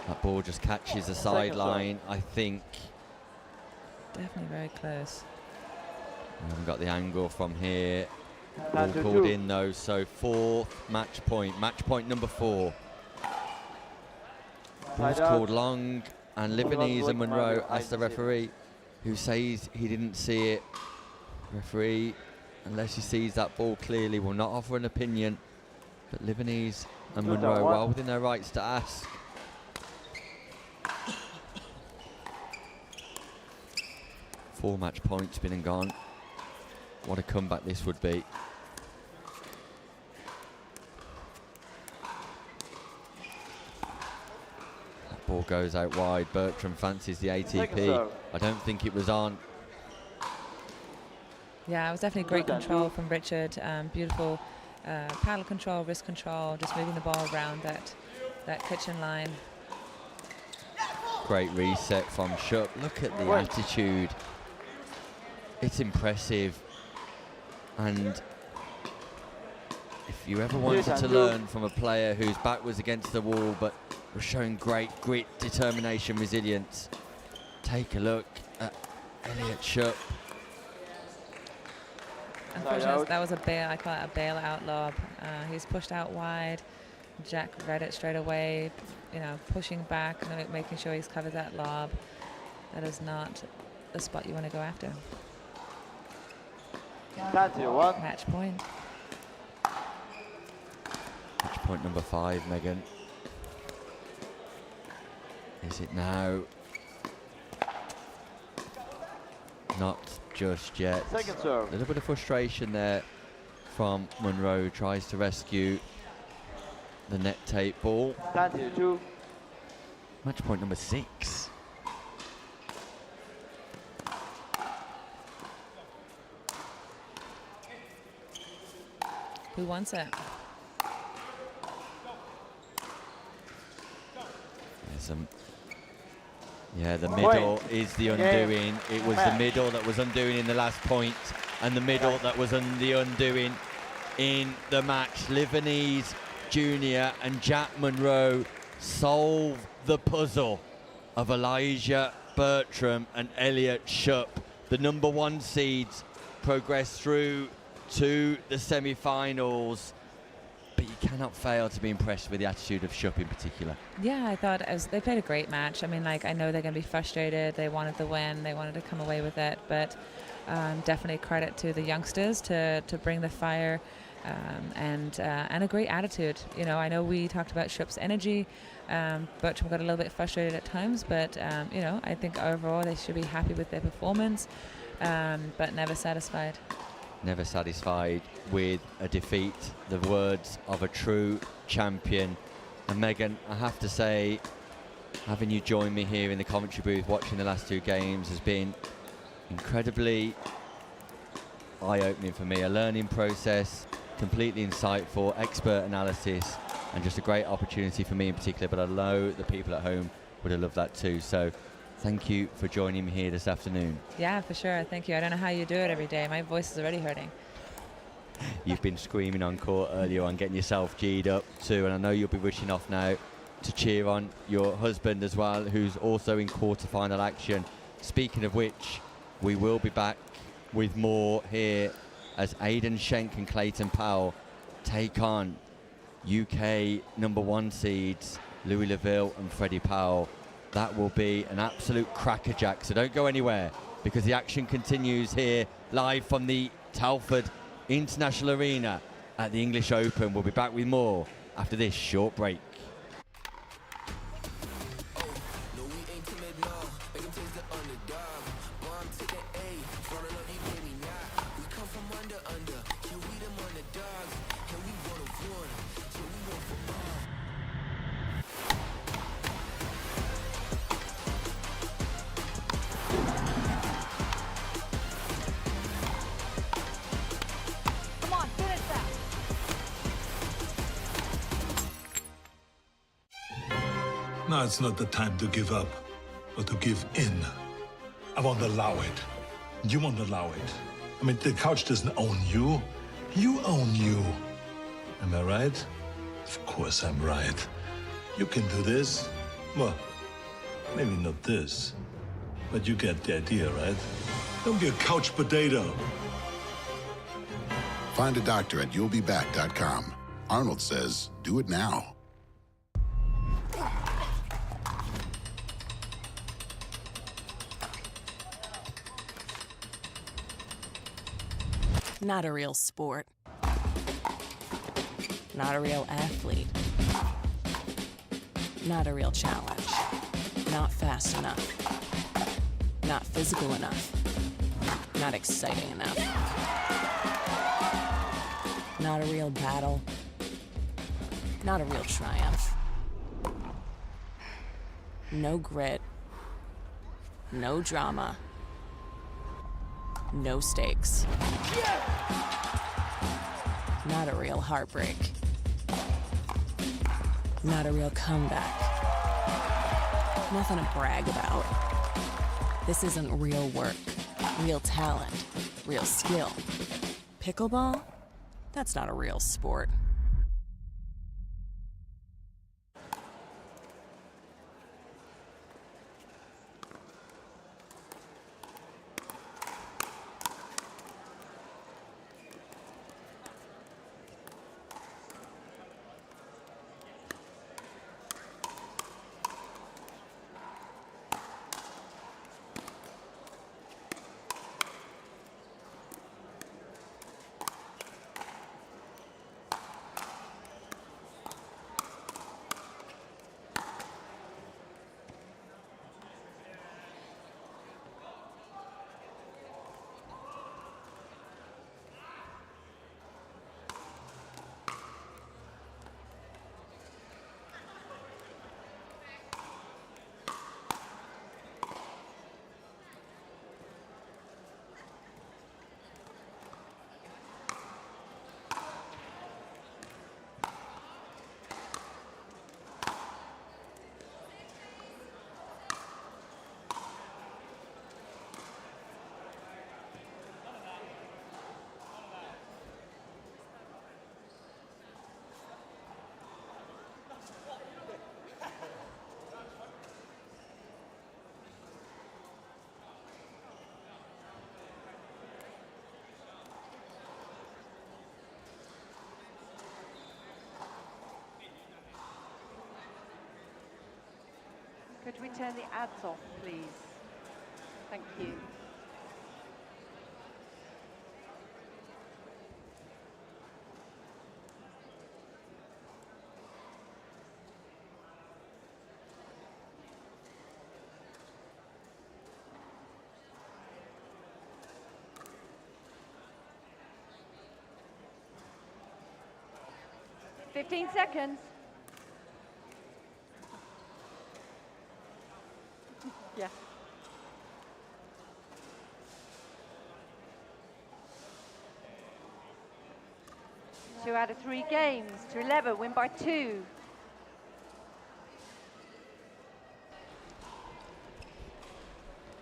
That ball just catches the sideline, I think. Definitely very close. We haven't got the angle from here. Ball called in though, so fourth match point number 4. Ball's called long, and Livanese and Monroe asked the referee, who says he didn't see it. Referee, unless he sees that ball clearly, will not offer an opinion. But Livanese and Monroe, well within their rights to ask. Four match points been and gone. What a comeback this would be. That ball goes out wide. Bertram fancies the ATP. I don't think it was on. Yeah, it was definitely great control from Richard. Beautiful paddle control, wrist control, just moving the ball around that kitchen line. Great reset from Shup. Look at the attitude. It's impressive. And if you ever wanted to learn from a player whose back was against the wall but was showing great grit, determination, resilience, take a look at Elliot Shup. Unfortunately, that was a bail. I call it a bailout lob. He's pushed out wide. Jack read it straight away, pushing back and making sure he's covered that lob. That is not the spot you want to go after. Match point. Match point number 5, Megan. Is it now? Not just yet. Second serve. A little bit of frustration there from Monroe, who tries to rescue the net tape ball. Match point number 6. Who wants it? Yeah, the middle is the undoing. It was the middle that was undoing in the last point, and the middle that was the undoing in the match. Livanese Jr. and Jack Monroe solve the puzzle of Elijah Bertram and Elliot Shup. The number 1 seeds progress through to the semi-finals, but you cannot fail to be impressed with the attitude of Shup in particular. Yeah, I thought they played a great match. I mean, I know they're going to be frustrated. They wanted the win. They wanted to come away with it, but definitely credit to the youngsters to bring the fire and a great attitude. I know we talked about Shup's energy. Bertram got a little bit frustrated at times, but I think overall they should be happy with their performance, but never satisfied. Never satisfied with a defeat. The words of a true champion. And Megan, I have to say, having you join me here in the commentary booth watching the last 2 games has been incredibly eye-opening for me. A learning process, completely insightful, expert analysis, and just a great opportunity for me in particular, but I know the people at home would have loved that too. So thank you for joining me here this afternoon. Yeah, for sure. Thank you. I don't know how you do it every day. My voice is already hurting. You've been screaming on court earlier on, getting yourself G'd up too, and I know you'll be rushing off now to cheer on your husband as well, who's also in quarter-final action. Speaking of which, we will be back with more here as Aidan Schenk and Clayton Powell take on UK number 1 seeds Louis Laville and Freddie Powell. That will be an absolute crackerjack, so don't go anywhere because the action continues here live from the Telford International Arena at the English Open. We'll be back with more after this short break. Now it's not the time to give up, but to give in. I won't allow it. You won't allow it. I mean, the couch doesn't own you. You own you. Am I right? Of course I'm right. You can do this. Well, maybe not this, but you get the idea, right? Don't be a couch potato. Find a doctor at you'llbeback.com. Arnold says, do it now. Not a real sport. Not a real athlete. Not a real challenge. Not fast enough. Not physical enough. Not exciting enough. Not a real battle. Not a real triumph. No grit. No drama. No stakes. Not a real heartbreak. Not a real comeback. Nothing to brag about. This isn't real work, real talent, real skill. Pickleball? That's not a real sport. Could we turn the ads off, please? Thank you. Fifteen seconds. Yeah. Two out of 3 games to 11, win by 2.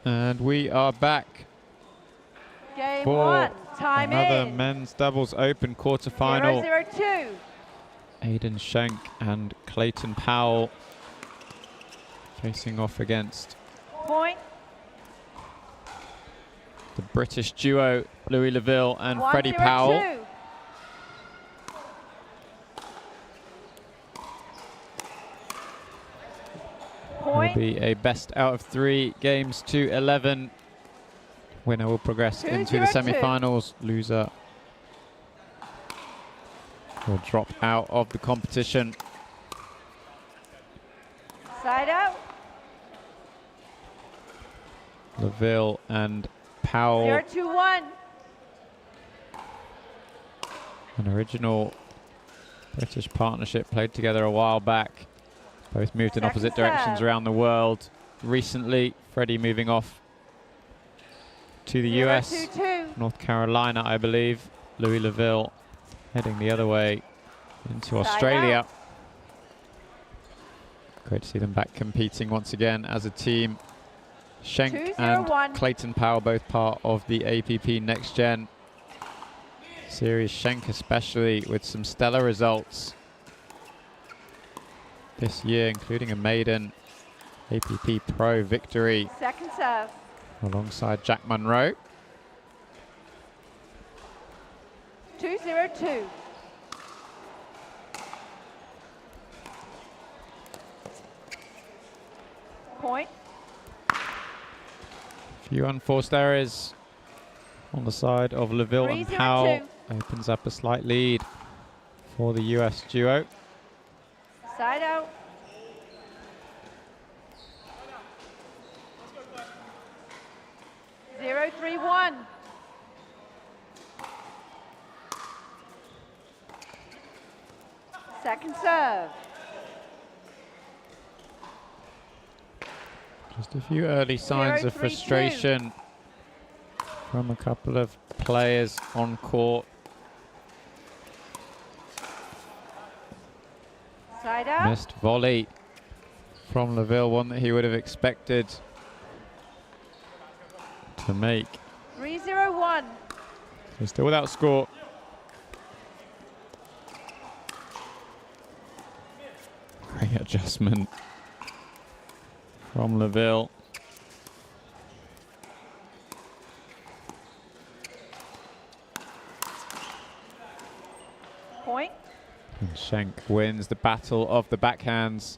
And we are back Game for 1, time another in. men's doubles open quarterfinal. 0-0-2. Aidan Schenk and Clayton Powell facing off against Point. the British duo Louis Leville and Freddie Powell. 1-0-2. Will be a best out of 3 games to 11. Winner will progress into the 2-0-2. semi-finals. Loser will drop out of the competition. Side out. Leville and Powell, 0-2-1. an original British partnership, played together a while back. Both moved in opposite directions around the world. Recently, Freddie moving off to the US, 0-2-2. North Carolina, I believe. Louis Leville heading the other way into Australia. Great to see them back competing once again as a team. Schenk and 2-0-1. Clayton Powell both part of the APP Next Gen series. Schenk especially with some stellar results this year, including a maiden APP Pro victory Second serve. alongside Jack Monroe. 2-0-2. Point. Few unforced errors on the side of LaVille and 3-0-2. Powell. Opens up a slight lead for the US duo. Side out. Zero, 3-1. Second serve. Just a few early signs of 0-3-2. frustration from a couple of players on court. Side out. Missed volley from LaVille, one that he would have expected to make. 3-0-1. So still without score. Great adjustment from LaVille. Point. And Schenk wins the battle of the backhands.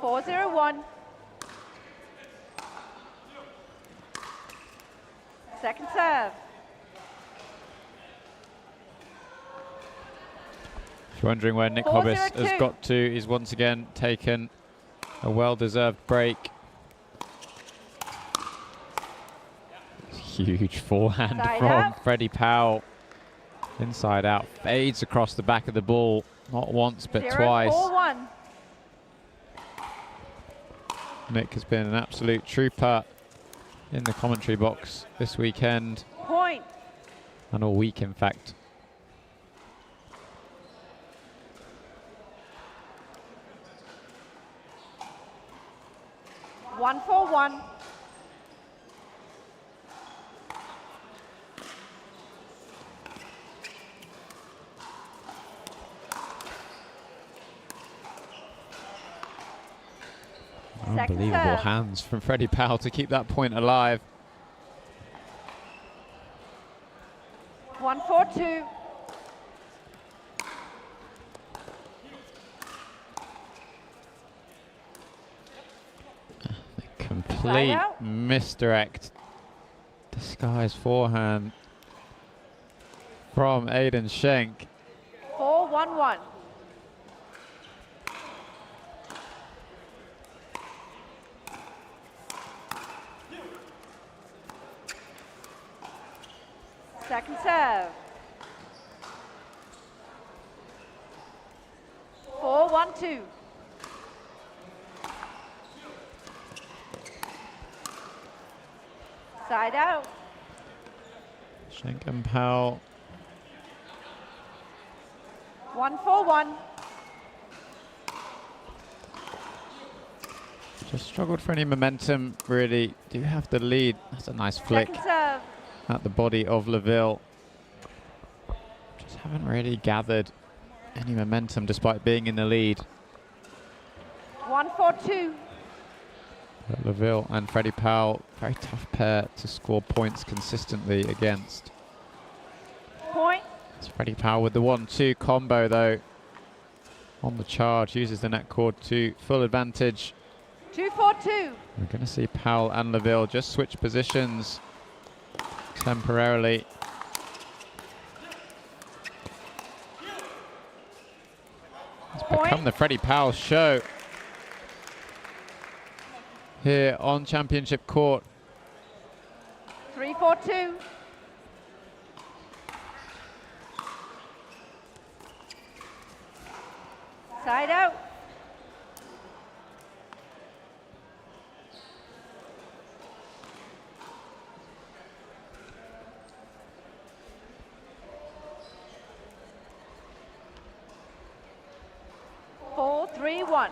4-0-1. Second serve. If you're wondering where Nick 4-0-2. Hobbs has got to, he's once again taken a well-deserved break. Huge forehand Side from out. Freddie Powell. Inside out, fades across the back of the ball. Not once, but 0-4-1. twice. Nick has been an absolute trooper in the commentary box this weekend. Point. And all week, in fact. 1-4-1. Unbelievable serve. hands from Freddie Powell to keep that point alive. 1-4-2. Complete out. misdirect. Disguised forehand from Aiden Schenk. 4-1-1. Second serve. 4-1-2. Side out. Schenk and Powell. 1-4-1. Just struggled for any momentum, really. Do have the lead. That's a nice flick Second serve. at the body of LaVille. Just haven't really gathered any momentum despite being in the lead. 1-4-2. But LaVille and Freddie Powell, very tough pair to score points consistently against. Point. It's Freddie Powell with the 1-2 combo though. On the charge, uses the net cord to full advantage. 2-4-2. We're going to see Powell and LaVille just switch positions temporarily. It's become the Freddie Powell show here on Championship Court. 3-4-2. Side out. 2-1.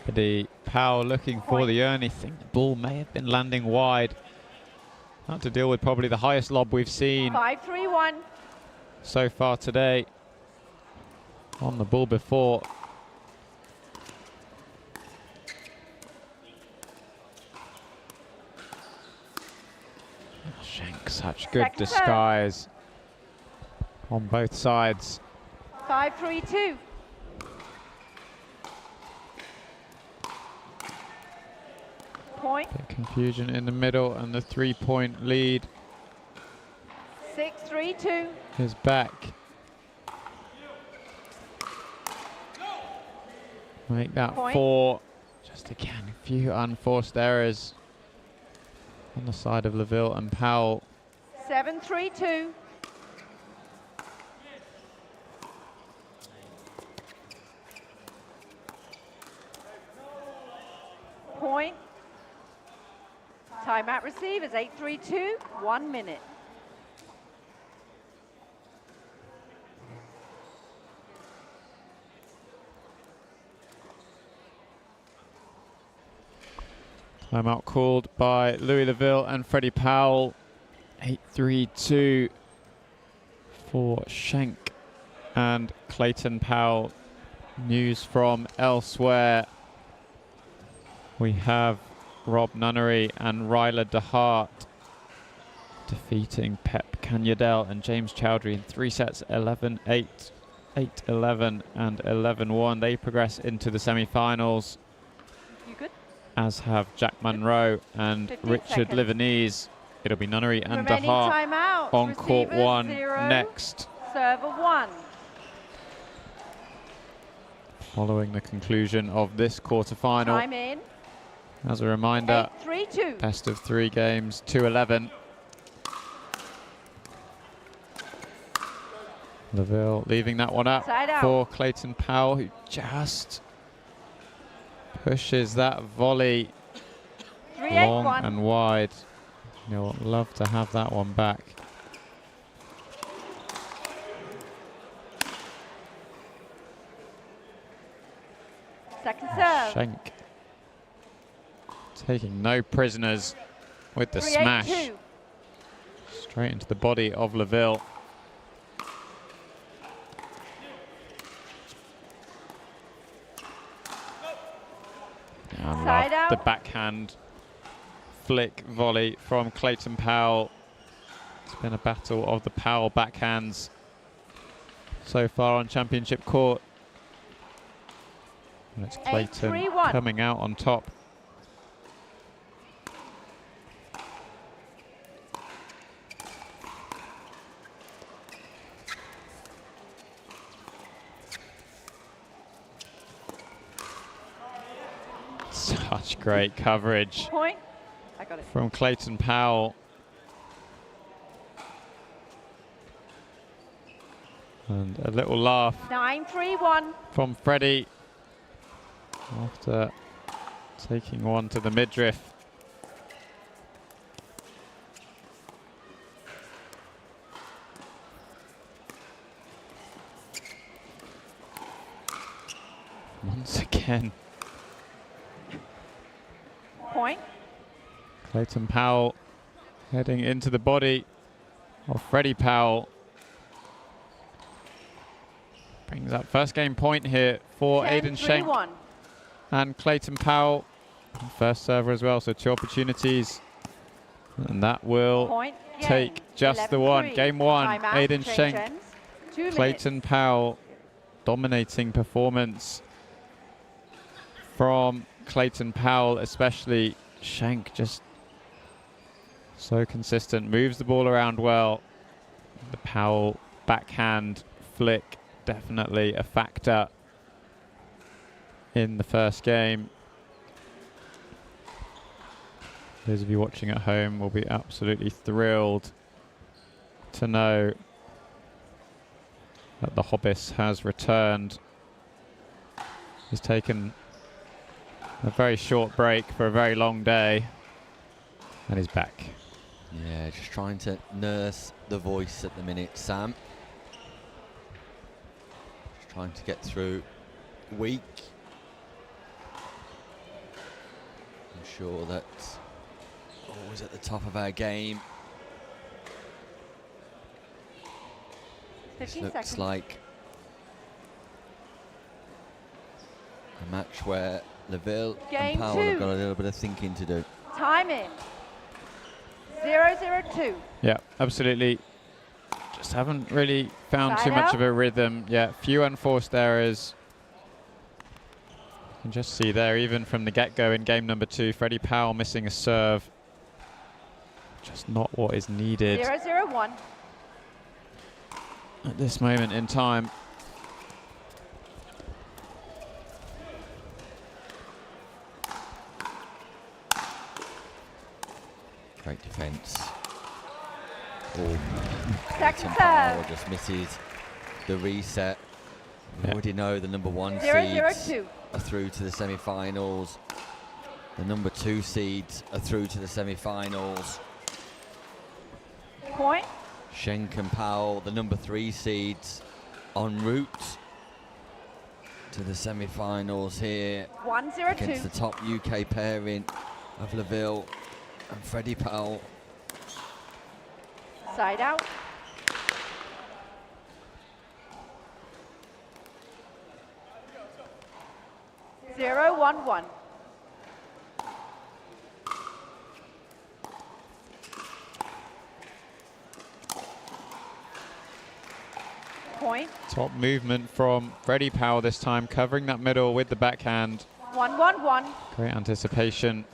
Freddie Powell looking for the early thing. The ball may have been landing wide. Had to deal with probably the highest lob we've seen 5-3-1. so far today. On the ball before. Schenk, such good Second serve. disguise on both sides. 5-3-2. Point. Bit confusion in the middle, and the 3-point lead 6-3-2. is back. Make that Point. 4. Just again, a few unforced errors on the side of LaVille and Powell. 7-3-2. Point. Timeout receive is 8-3-2. 1 minute. Timeout called by Louis LaVille and Freddie Powell. 8-3-2 for Schenk and Clayton Powell. News from elsewhere. We have Rob Nunnery and Ryla DeHart defeating Pep Canyadel and James Chowdhury in 3 sets, 11-8, 8-11 and 11-1. They progress into the semi-finals. You good? As have Jack Munro and 15 Richard seconds. Livanese. It'll be Nunnery and Remaining DeHart timeout. on court Receivers, 1 0. next. Server 1. Following the conclusion of this quarterfinal. Time in. As a reminder, 8-3-2. best of 3 games, 2-11. LaVille leaving that one up Side out. for Clayton Powell, who just pushes that volley 3-8-1. long and wide. You'll love to have that one back. Second serve. Schenk taking no prisoners with the 3-8-2. smash. Straight into the body of LaVille. I love Side out. the backhand flick volley from Clayton Powell. It's been a battle of the Powell backhands so far on championship court. And it's Clayton 8-3-1. coming out on top. Such great coverage Point. I got it. from Clayton Powell. And a little laugh 9-3-1. from Freddie after taking one to the midriff. Once again, Point. Clayton Powell heading into the body of Freddie Powell. Brings up first game point here for Aidan Schenk 10-3-1. and Clayton Powell. First server as well, so 2 opportunities. And that will Point. take Game. just the one. 11-3. Game 1, Timeout. Aidan Change Schenk, ends. 2 Clayton minutes. Powell. Dominating performance from Clayton Powell, especially. Schenk just so consistent, moves the ball around well. The Powell backhand flick definitely a factor in the first game. Those of you watching at home will be absolutely thrilled to know But the Hobbis has returned. He's taken a very short break for a very long day. And he's back. Yeah, just trying to nurse the voice at the minute, Sam. Just trying to get through week. I'm sure that always at the top of our game. 15 This looks seconds. like a match where Laville Game and Powell have 2. got a little bit of thinking to do. Time in. 0-0-2. Yeah, absolutely. Just haven't really found Side too much out. of a rhythm yet. Few unforced errors. You can just see there, even from the get-go in game number 2, Freddie Powell missing a serve. Just not what is needed 0-0-1. at this moment in time. Great defence. Oh, Second Powell serve. just misses the reset. We Yeah. already know the number 1 0-0-2. seeds are through to the semi-finals. The number 2 seeds are through to the semi-finals. Point. Schenk and Powell, the number 3 seeds, en route to the semi-finals here 1-0-2. against the top UK pairing of Laville and Freddie Powell. Side out. Zero, 1-1. Point. Top movement from Freddie Powell this time, covering that middle with the backhand. 1-1-1. Great anticipation.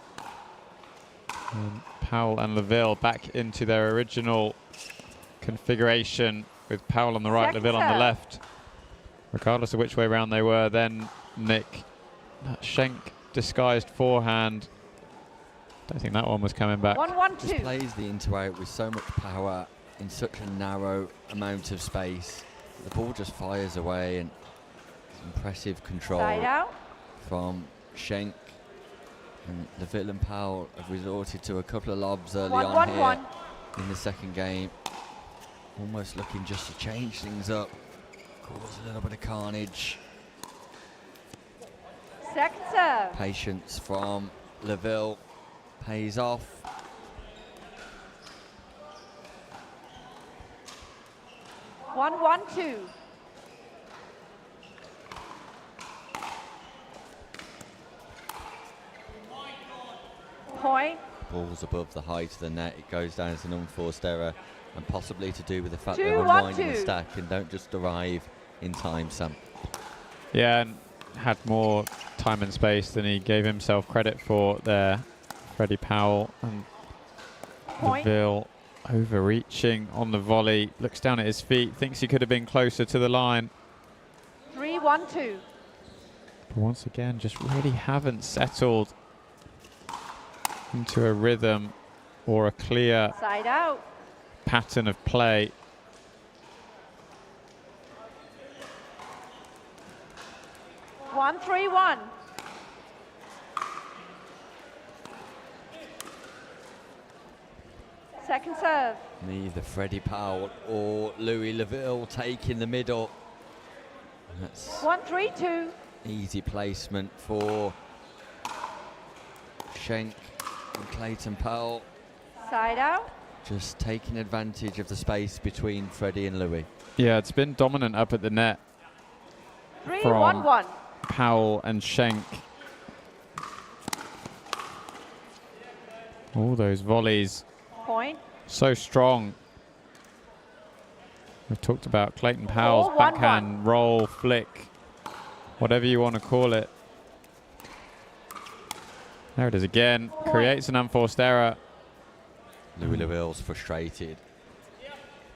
And Powell and Laville back into their original configuration with Powell on the right, Second Laville on the serve. left. Regardless of which way round they were, then Nick, that Schenk disguised forehand. Don't think that one was coming back. 1-1-2. Just plays the into-out with so much power in such a narrow amount of space. The ball just fires away, and impressive control Side out. from Schenk. And Laville and Powell have resorted to a couple of lobs early 1-1-1. on here in the second game. Almost looking just to change things up, cause a little bit of carnage. Second serve. Patience from Laville pays off. One, 1-2. Point. Ball's above the height of the net. It goes down as an unforced error, and possibly to do with the fact 2-1-2. they're unwinding the stack and don't just arrive in time, Sam. Yeah, and had more time and space than he gave himself credit for there. Freddie Powell and Point. Laville overreaching on the volley. Looks down at his feet, thinks he could have been closer to the line. 3-1-2. But once again, just really haven't settled into a rhythm or a clear Side out. pattern of play. One, 3-1. Second serve. Neither Freddie Powell or Louis Laville taking the middle. That's 1-3-2. easy placement for Schenk and Clayton Powell. Side out. Just taking advantage of the space between Freddie and Louis. Yeah, it's been dominant up at the net 3-1-1. Powell and Schenk. All those volleys, Point. so strong. We've talked about Clayton Powell's 4-1-1. backhand roll, flick, whatever you want to call it. There it is again. Creates an unforced error. Louis Laville's frustrated.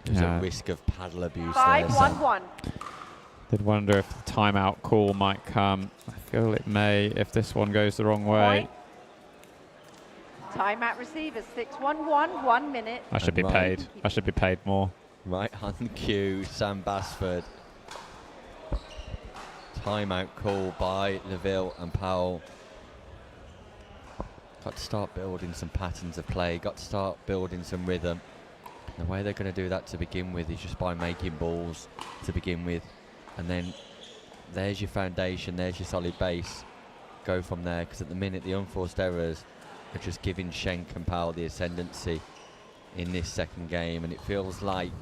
There's Yeah. a risk of paddle abuse there. Sam. 5-1-1. Did wonder if the timeout call might come. I feel it may if this one goes the wrong way. Point. Timeout receivers. 6-1-1. 1 minute. I should be Right. paid. I should be paid more. Right on cue, Sam Basford timeout call by Laville and Powell. Got to start building some patterns of play, got to start building some rhythm. The way they're going to do that to begin with is just by making balls to begin with. And then there's your foundation, there's your solid base. Go from there, because at the minute the unforced errors are just giving Schenk and Powell the ascendancy in this second game, and it feels like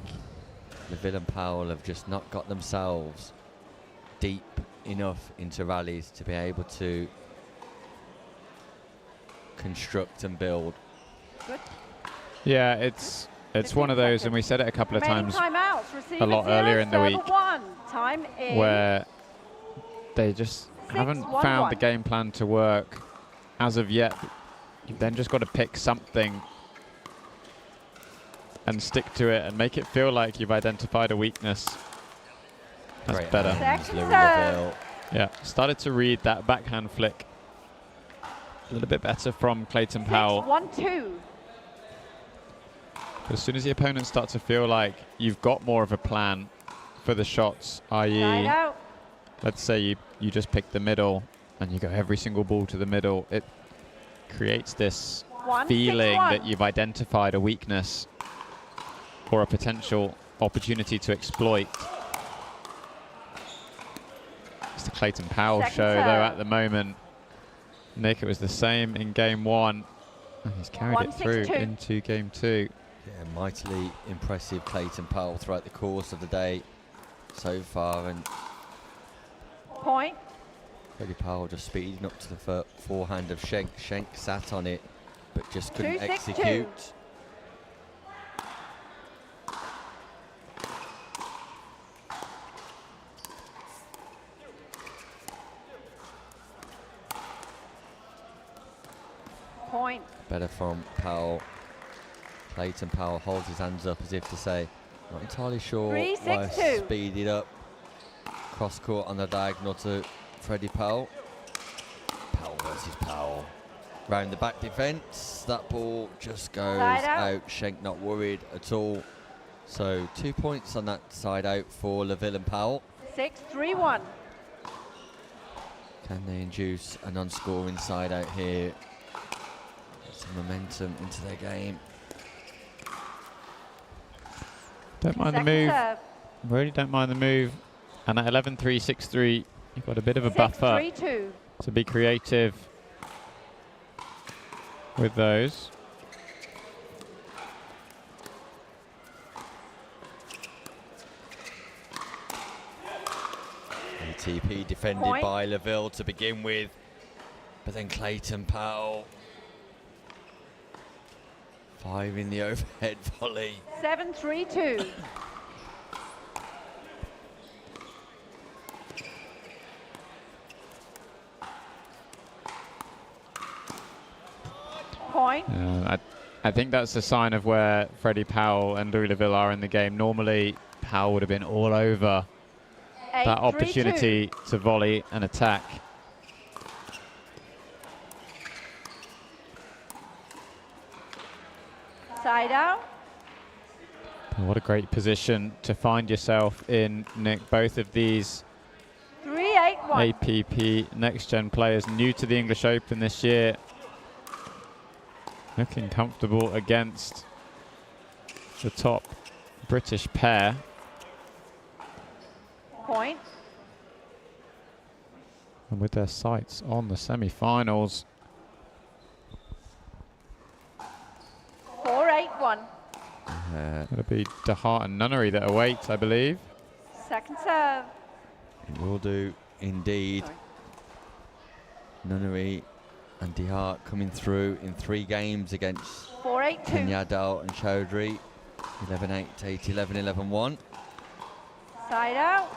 Laville and Powell have just not got themselves deep enough into rallies to be able to construct and build. Good. Yeah, it's one of those, and we said it a couple of times a lot earlier in the week, Time in. where they just haven't found the game plan to work as of yet. You've then just got to pick something and stick to it and make it feel like you've identified a weakness. That's Great better. hands, Louis Laville. Yeah, started to read that backhand flick a little bit better from Clayton Powell. 1-2. But as soon as the opponents start to feel like you've got more of a plan for the shots, i.e., let's say you just pick the middle and you go every single ball to the middle, it creates this feeling that you've identified a weakness or a potential opportunity to exploit. It's the Clayton Powell show, though, at the moment. Nick, it was the same in game one, and he's carried it through into game two. Yeah, mightily impressive Clayton Powell throughout the course of the day so far, and point. Freddie Powell just speeding up to the forehand of Schenk. Schenk sat on it, but just couldn't 2-6-2. execute. Point. Better from Powell. Clayton Powell holds his hands up as if to say, not entirely sure why I speeded up. Cross court on the diagonal to Freddie Powell. Powell versus Powell. Round the back defence, that ball just goes out. Schenk not worried at all. So 2 points on that side out for Laville and Powell. 6-3-1. Can they induce a non-scoring side out here? Get some momentum into their game. Don't mind the move. Really don't mind the move. And at 11-3, 6-3, you've got a bit of a buffer to be creative with those. ATP defended by Laville to begin with, but then Clayton Powell firing the overhead volley. 7-3-2. Point. I think that's a sign of where Freddie Powell and Louis Laville are in the game. Normally, Powell would have been all over that opportunity to volley and attack. Side out. What a great position to find yourself in, Nick. Both of these 3-8-1. APP Next Gen players new to the English Open this year, looking comfortable against the top British pair. Point. And with their sights on the semi-finals. 4-8-1. It'll be DeHart and Nunnery that await, I believe. Second serve. It will do indeed. Nunnery and DeHart coming through in 3 games against 4-8-2. Kenyadal and Chowdhury. 11-8, 8-11, 11-1. Side out.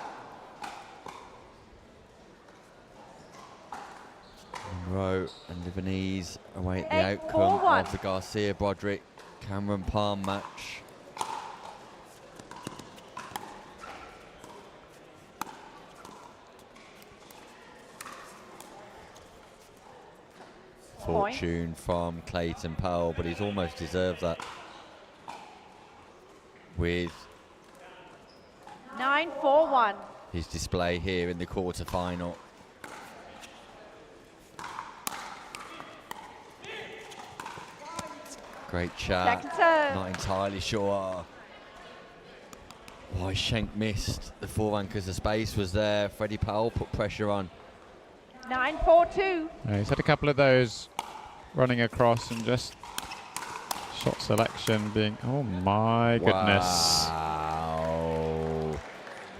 Monroe and Lebanese await the outcome of the Garcia Broderick Cameron Palm match. Fortune from Clayton Powell, but he's almost deserved that. With 9-4-1. his display here in the quarterfinal. Great chat. Not entirely sure why Schenk missed the forehand because the space was there. Freddie Powell put pressure on. 9-4-2. He's had a couple of those running across and just shot selection being, oh my goodness. Wow.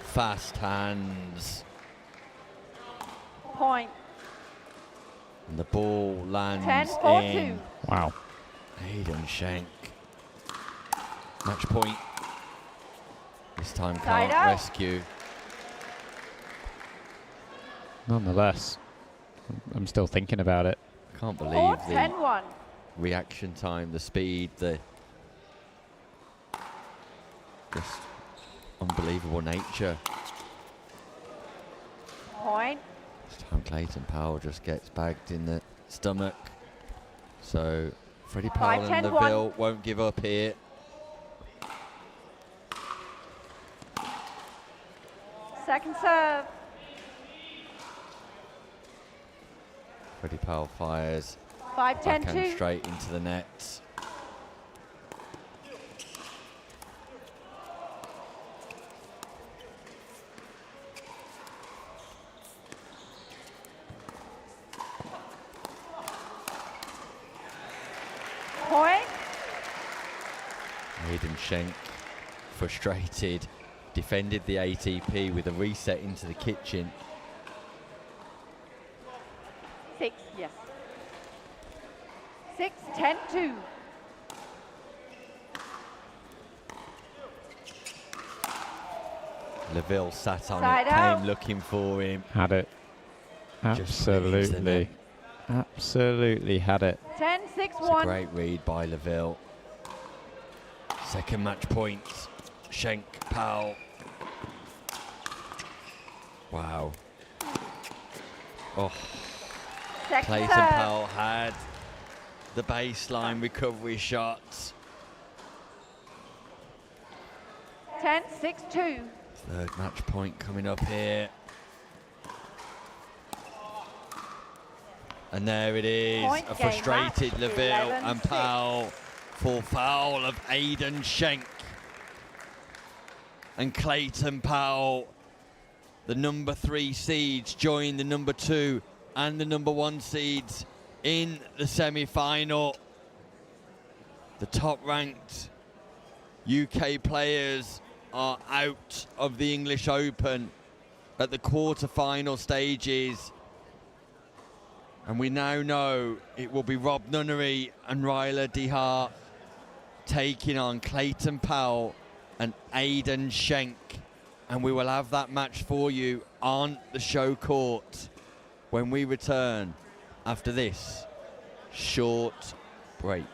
Fast hands. Point. And the ball lands 10-4-2. in. Wow. Aiden Schenk. Match point. This time Side can't out. rescue. Nonetheless, I'm still thinking about it. Can't believe the 10-1. reaction time, the speed, the just unbelievable nature. Point. This time Clayton Powell just gets bagged in the stomach. So Freddie Powell and 5-10-1. Laville won't give up here. Second serve. Freddie Powell fires backhand 5-10-2. straight into the net. Point. Aiden Schenk, frustrated, defended the ATP with a reset into the kitchen. 6, yes. 6-10-2. Laville sat on Side it, out. came looking for him. Had it. Just went into the net. Absolutely had it. 10-6-1. It's a great read by Laville. Second match point. Schenk, Powell. Wow. Oh. Second Clayton serve. Powell had the baseline recovery shots. 10-6-2. Third match point coming up here. And there it is, Point a game frustrated match, Laville 11-6. and Powell for foul of Aiden Schenk. And Clayton Powell, the number 3 seeds, join the number 2 and the number 1 seeds in the semi-final. The top-ranked UK players are out of the English Open at the quarter-final stages. And we now know it will be Rob Nunnery and Ryla DeHart taking on Clayton Powell and Aiden Schenk. And we will have that match for you on the show court when we return after this short break.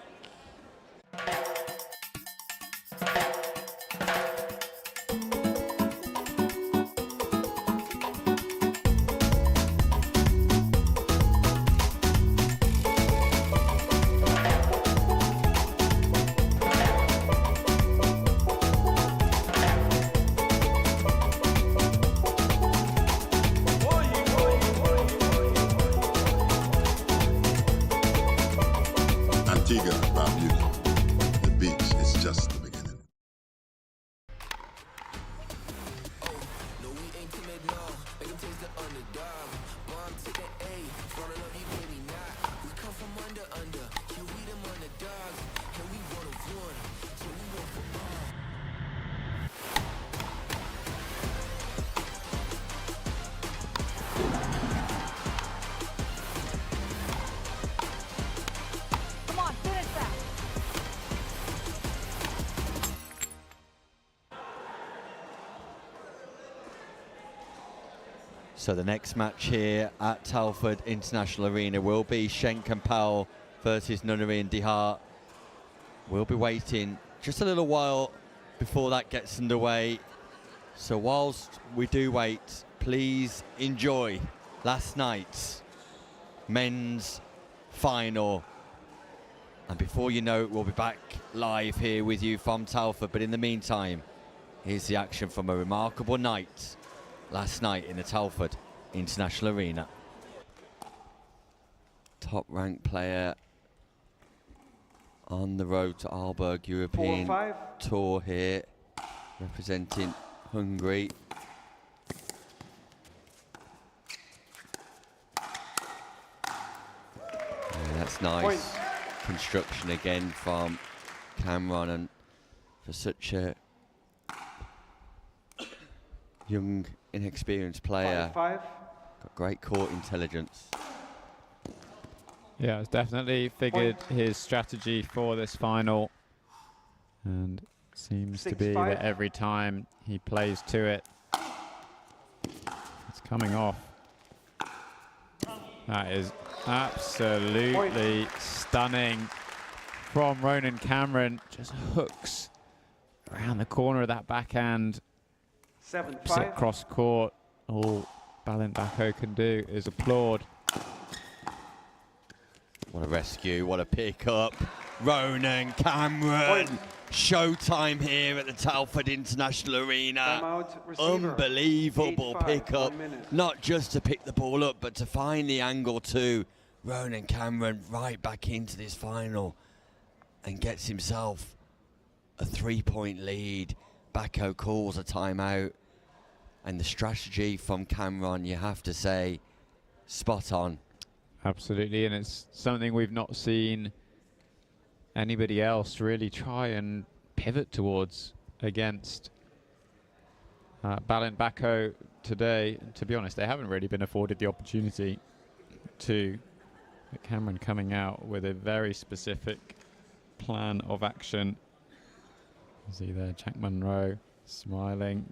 Antigua, Barbuda. The beach is just the beginning. Come on, finish that. So the next match here at Telford International Arena will be Schenk and Powell versus Nunnery and DeHart. We'll be waiting just a little while before that gets underway. So whilst we do wait, please enjoy last night's men's final. And before you know it, we'll be back live here with you from Telford. But in the meantime, here's the action from a remarkable night last night in the Telford International Arena. Top ranked player on the road to Aalborg European 4-5. Tour here, representing Hungary. Yeah, that's nice. Point. Construction again from Cameron, and for such a young, inexperienced player, 5-5. got great court intelligence. Yeah, it's definitely figured his strategy for this final, and seems to be 6-5. that every time he plays to it, it's coming off. That is absolutely stunning from Ronan Cameron. Just hooks around the corner of that backhand. 7-5. Sit cross court. All Balint Bako can do is applaud. What a rescue, what a pick-up. Ronan Cameron. Showtime here at the Telford International Arena. Timeout, receiver. Unbelievable 8-5, pickup. 1 minute. Not just to pick the ball up, but to find the angle too. Ronan Cameron right back into this final and gets himself a 3-point lead. Bako calls a timeout. And the strategy from Cameron, you have to say, spot on. Absolutely, and it's something we've not seen anybody else really try and pivot towards against Balint Bako today. And to be honest, they haven't really been afforded the opportunity to. But Cameron coming out with a very specific plan of action. See there, Jack Monroe smiling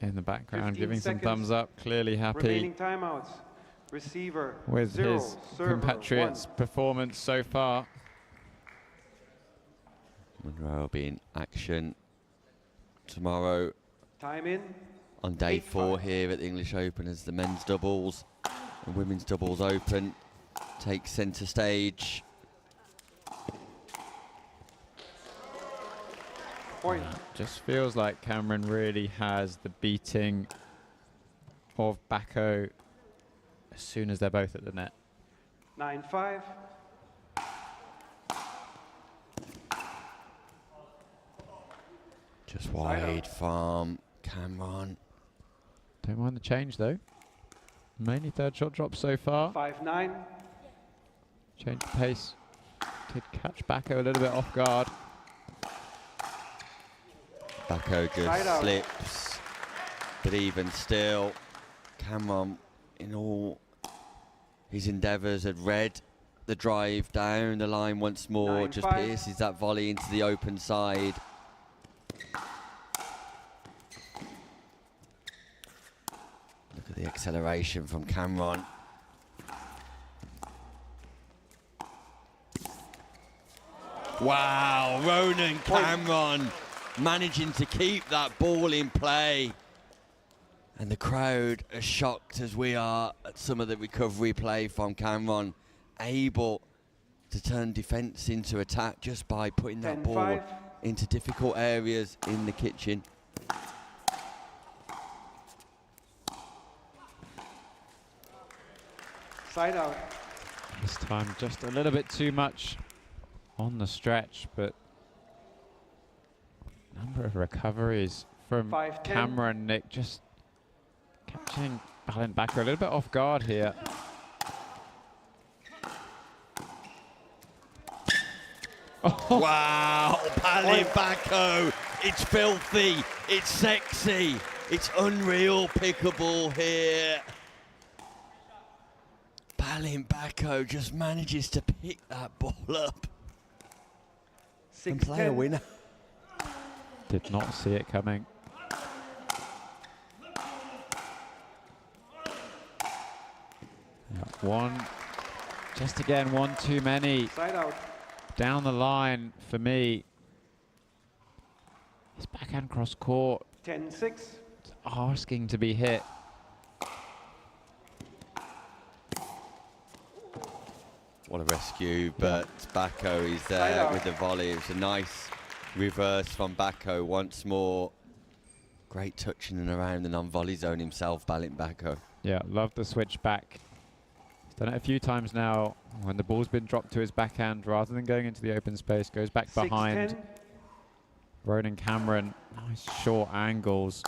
in the background, giving some thumbs up, clearly happy. Remaining timeouts. Receiver With 0, his server compatriots' 1. performance so far. Monroe will be in action tomorrow Time in. on day 4 here at the English Open, as the men's doubles and women's doubles open take centre stage. Point. Just feels like Cameron really has the beating of Bako as soon as they're both at the net. 9-5. Just wide from Cameron. Don't mind the change though. Mainly third shot drop so far. 5-9. Change the pace. Did catch Bako a little bit off guard. Bako just slips, but even still, Cameron, in all his endeavours, had read the drive down the line once more, just pierces that volley into the open side. Look at the acceleration from Cameron. Wow, Ronan Cameron managing to keep that ball in play. And the crowd as shocked as we are at some of the recovery play from Cameron, able to turn defence into attack just by putting that ball into difficult areas in the kitchen. Side out. This time just a little bit too much on the stretch, but number of recoveries from 5-10. Cameron, Nick, just catching Balint Bako a little bit off guard here. Wow, Balint Bako, it's filthy, it's sexy, it's unreal pickable here. Balint Bako just manages to pick that ball up and play a winner. Did not see it coming. Yeah, one, just again, one too many. Side out. Down the line for me. His backhand cross court. 10-6. Asking to be hit. What a rescue, but Bako is there with the volley. It's a nice reverse from Bako once more. Great touching and around the non-volley zone himself, Balint Bako. Yeah, love the switch back. He's done it a few times now when the ball's been dropped to his backhand rather than going into the open space, goes back behind. 6-10. Ronan Cameron, nice short angles.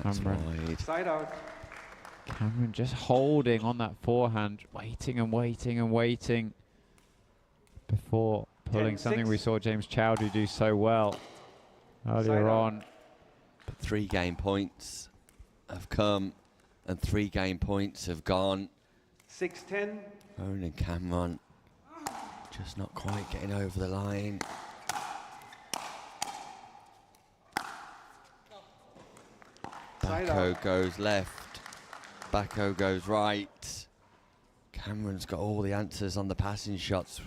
That's Cameron. wide. Side out. Cameron just holding on that forehand, waiting and waiting and waiting before pulling 10-6. something we saw James Chowdhury do so well earlier on. But 3 game points have come and 3 game points have gone. 6-10. Ronan Cameron just not quite getting over the line. Bako goes left, Bako goes right. Cameron's got all the answers on the passing shots,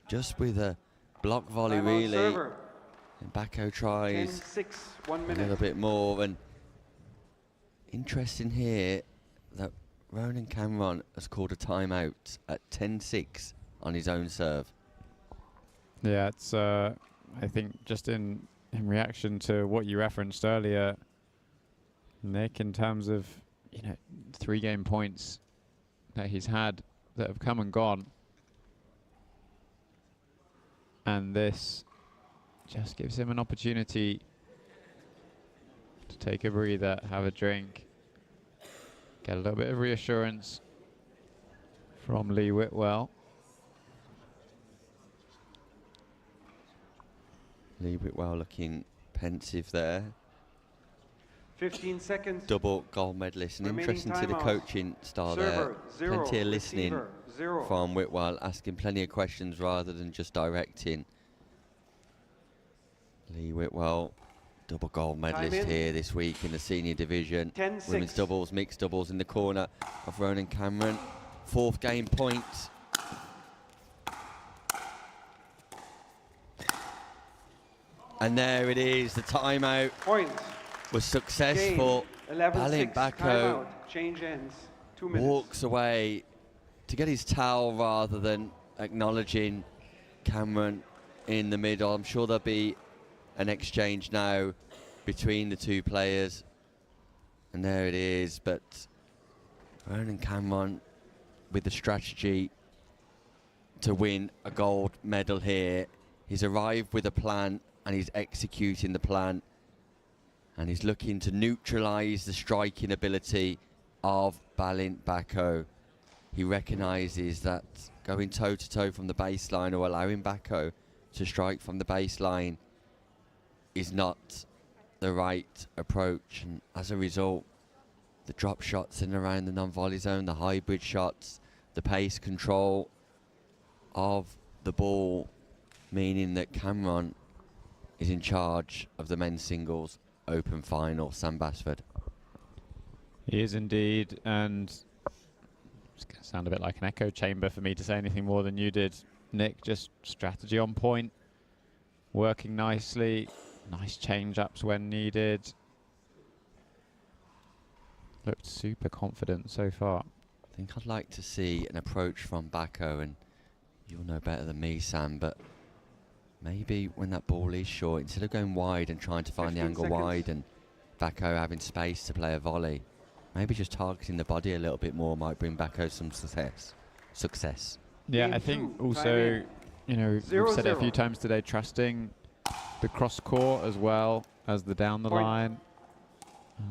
just with a block volley Time out, really. server. And Bako tries 10-6, 1 a minute. little bit more. And interesting here that Ronan Cameron has called a timeout at 10-6 on his own serve. Yeah, it's I think just in reaction to what you referenced earlier, Nick, in terms of 3 game points that he's had that have come and gone, and this just gives him an opportunity to take a breather, have a drink, get a little bit of reassurance from Lee Whitwell. Lee Whitwell looking pensive there. 15 seconds. Double gold medalist, and Remaining interesting to the timeout. coaching style Server, there. 0, Plenty of listening receiver, 0. from Whitwell, asking plenty of questions rather than just directing. Lee Whitwell, double gold medalist here this week in the senior division. 10-6. Women's doubles, mixed doubles in the corner of Ronan Cameron. 4th game point. And there it is, the timeout Point. was successful. Game. Balint 11-6. Bako Timeout. Change ends. 2 minutes. walks away to get his towel rather than acknowledging Cameron in the middle. I'm sure there'll be an exchange now between the 2 players. And there it is, but Ronan Cameron with the strategy to win a gold medal here. He's arrived with a plan and he's executing the plan. And he's looking to neutralise the striking ability of Balint Bako. He recognises that going toe-to-toe from the baseline or allowing Bako to strike from the baseline is not the right approach. And as a result, the drop shots in and around the non-volley zone, the hybrid shots, the pace control of the ball, meaning that Cameron is in charge of the men's singles open final. Sam Basford. He is indeed, and it's going to sound a bit like an echo chamber for me to say anything more than you did, Nick. Just strategy on point, working nicely, nice change-ups when needed. Looked super confident so far. I think I'd like to see an approach from Bako, and you'll know better than me, Sam, but maybe when that ball is short, instead of going wide and trying to find the angle wide and Bako having space to play a volley, maybe just targeting the body a little bit more might bring Bako some success. Yeah, I think also, we've said it a few times today, trusting the cross court as well as the down the line.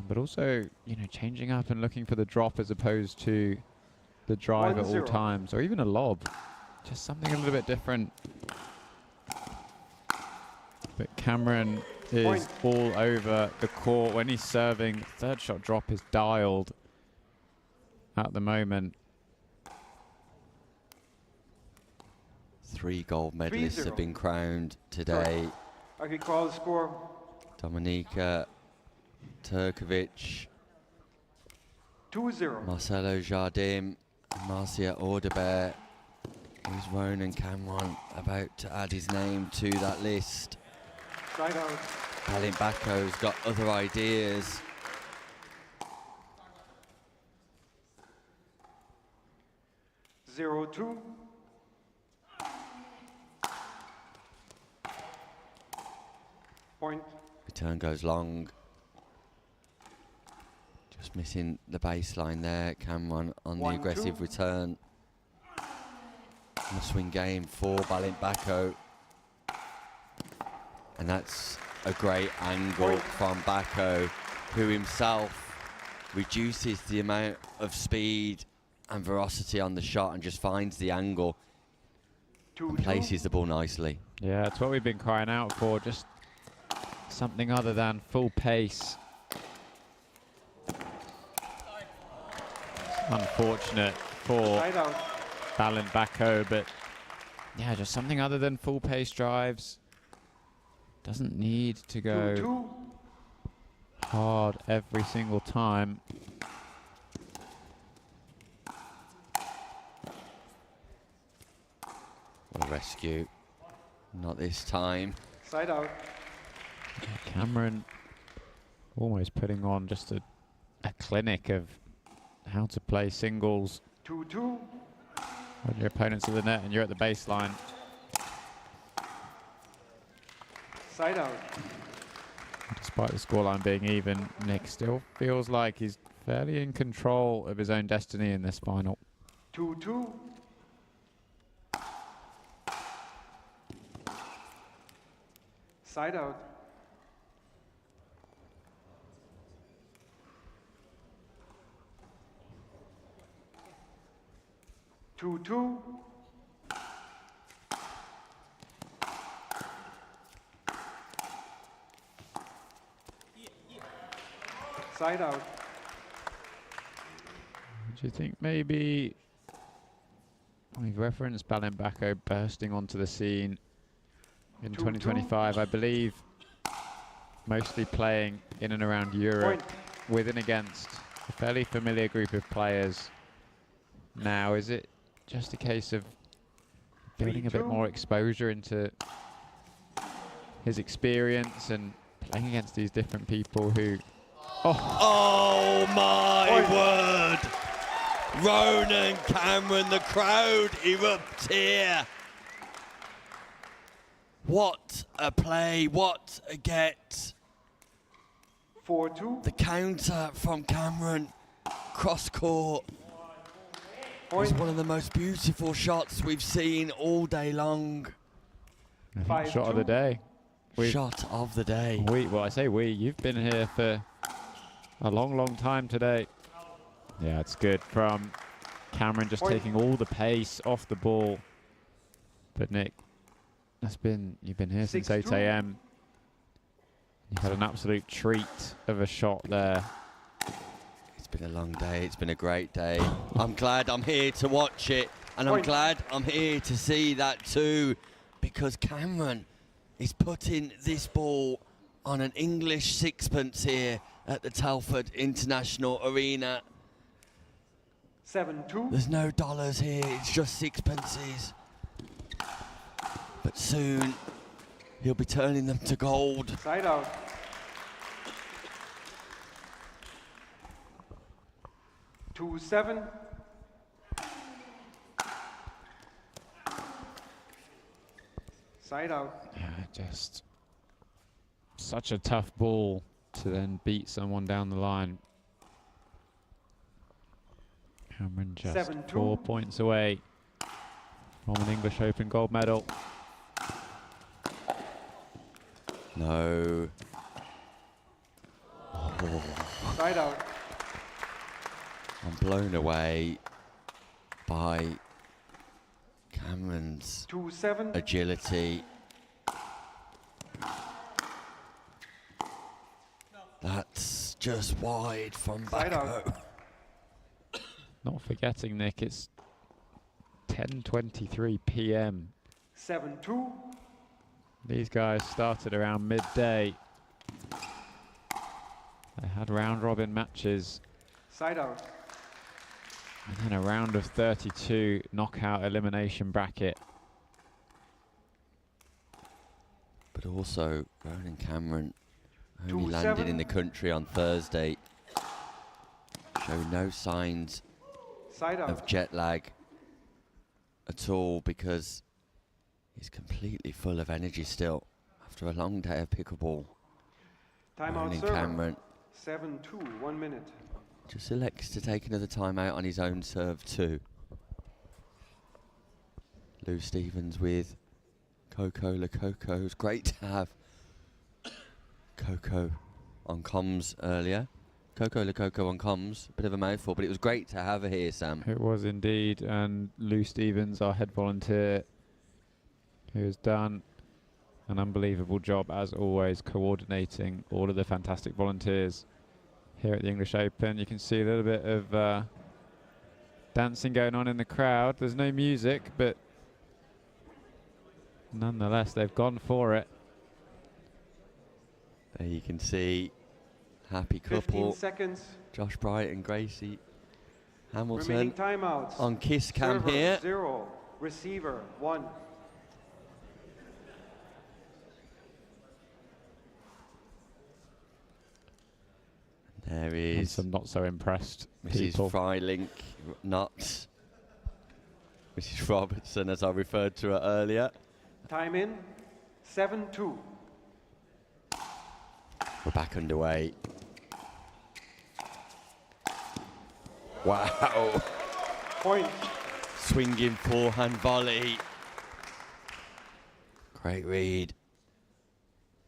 But also, changing up and looking for the drop as opposed to the drive at all times, or even a lob. Just something a little bit different. But Cameron is all over the court when he's serving. Third shot drop is dialed at the moment. 3 gold medalists have been crowned today. I can call the score. Dominika Turkovic, 2-0. Marcelo Jardim, Marcia Audebert. Is Ronan Cameron about to add his name to that list? Side out. Balint Bako's got other ideas. Zero 2. Point. Return goes long. Just missing the baseline there. Cameron on the 1-2. aggressive return. On the swing game for Balint Bako. And that's a great angle from Bako, who himself reduces the amount of speed and velocity on the shot and just finds the angle and places the ball nicely. Yeah, that's what we've been crying out for, just something other than full pace. Unfortunate for Balint Bako, but yeah, just something other than full pace drives. Doesn't need to go hard every single time. What a rescue. Not this time. Side out. Cameron almost putting on just a clinic of how to play singles. 2-2. When your opponent's at the net and you're at the baseline. Side out. Despite the scoreline being even, Nick still feels like he's fairly in control of his own destiny in this final. 2-2. Side out. Two. Side out. Do you think maybe we've referenced Balint Bako bursting onto the scene in 2025, I believe, mostly playing in and around Europe with and against a fairly familiar group of players. Now, is it just a case of building a bit more exposure into his experience and playing against these different people who... Oh my word! Ronan Cameron, the crowd erupts here. What a play, what a get. 4-2. The counter from Cameron, cross court. It's one of the most beautiful shots we've seen all day long. Shot of the day. Shot of the day. Well, I say you've been here for a long time today. Yeah, it's good from Cameron, just taking all the pace off the ball. But Nick, you've been here since 8 a.m. You had an absolute treat of a shot there. It's been a long day, it's been a great day. I'm glad I'm here to watch it, and I'm glad I'm here to see that too, because Cameron is putting this ball on an English sixpence here at the Telford International Arena. 7-2. There's no dollars here, it's just sixpences. But soon, he'll be turning them to gold. Side out. 2-7. Side out. Yeah, just such a tough ball to then beat someone down the line. Cameron just 7-2. 4 points away from an English Open gold medal. No. Side out. I'm blown away by Cameron's 2-7. agility. That's just wide from Bako. Not forgetting, Nick, it's 10:23 p.m. 7-2. These guys started around midday. They had round-robin matches. Side out. And then a round of 32 knockout elimination bracket. But also, Ronan Cameron only 2-7. landed in the country on Thursday. Showed no signs Side out. of jet lag at all, because he's completely full of energy still after a long day of pickleball. Timeout Ronan server. Cameron 7-2, 1 minute. just elects to take another timeout on his own serve too. Lou Stevens with Coco Lococo. It's great to have Coco on comms earlier. Coco Lococo on comms, bit of a mouthful, but it was great to have her here, Sam. It was indeed, and Lou Stevens, our head volunteer, who has done an unbelievable job, as always, coordinating all of the fantastic volunteers here at the English Open. You can see a little bit of dancing going on in the crowd. There's no music, but nonetheless, they've gone for it. There you can see happy 15 couple. seconds. Josh Bright and Gracie Hamilton Remaining timeouts. on kiss cam Server, here. 0. Receiver 1. There And is some not so impressed Mrs. people. Freilink, not Mrs. Robertson, as I referred to her earlier. Time in 7-2. We're back underway. Wow. Point. Swinging forehand volley. Great read.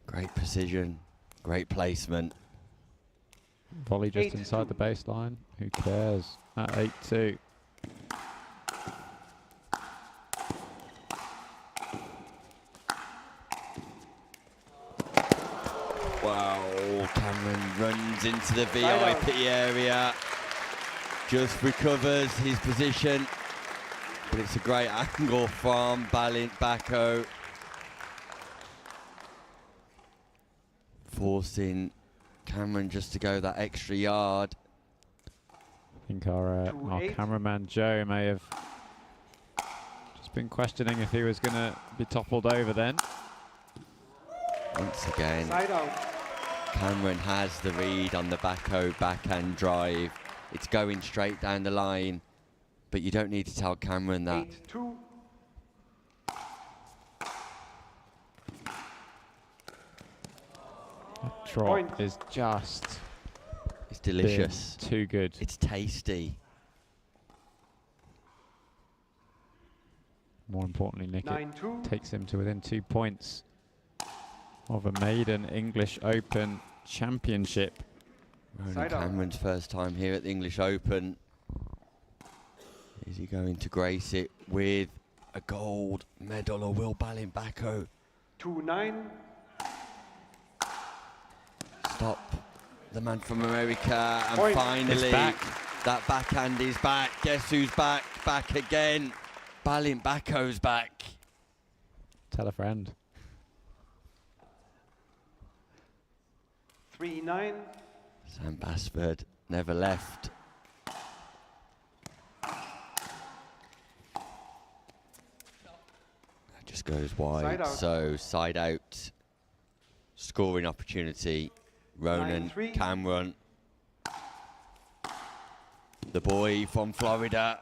Great precision. Great placement. Volley just inside the baseline. Who cares? At 8-2. Wow, Cameron runs into the VIP area. Just recovers his position. But it's a great angle from Balint Bacco. Forcing Cameron just to go that extra yard. I think our cameraman Joe may have just been questioning if he was going to be toppled over then. Once again, Side out. Cameron has the read on the Bacco backhand drive. It's going straight down the line, but you don't need to tell Cameron that. 8-2. Drop Point. is just... It's delicious. Too good. It's tasty. More importantly, Nick, it 9-2. takes him to within 2 points of a maiden English Open championship. Ronan Side out. Cameron's first time here at the English Open. Is he going to grace it with a gold medal, or will Balint Bacco 2-9. stop the man from America? And Point. finally, It's back. that backhand is back. Guess who's back? Back again. Balint Bacco's back. Tell a friend. 3-9. Sam Basford never left. That just goes wide. Side out. So side out. Scoring opportunity. Ronan 9-3. Cameron. The boy from Florida.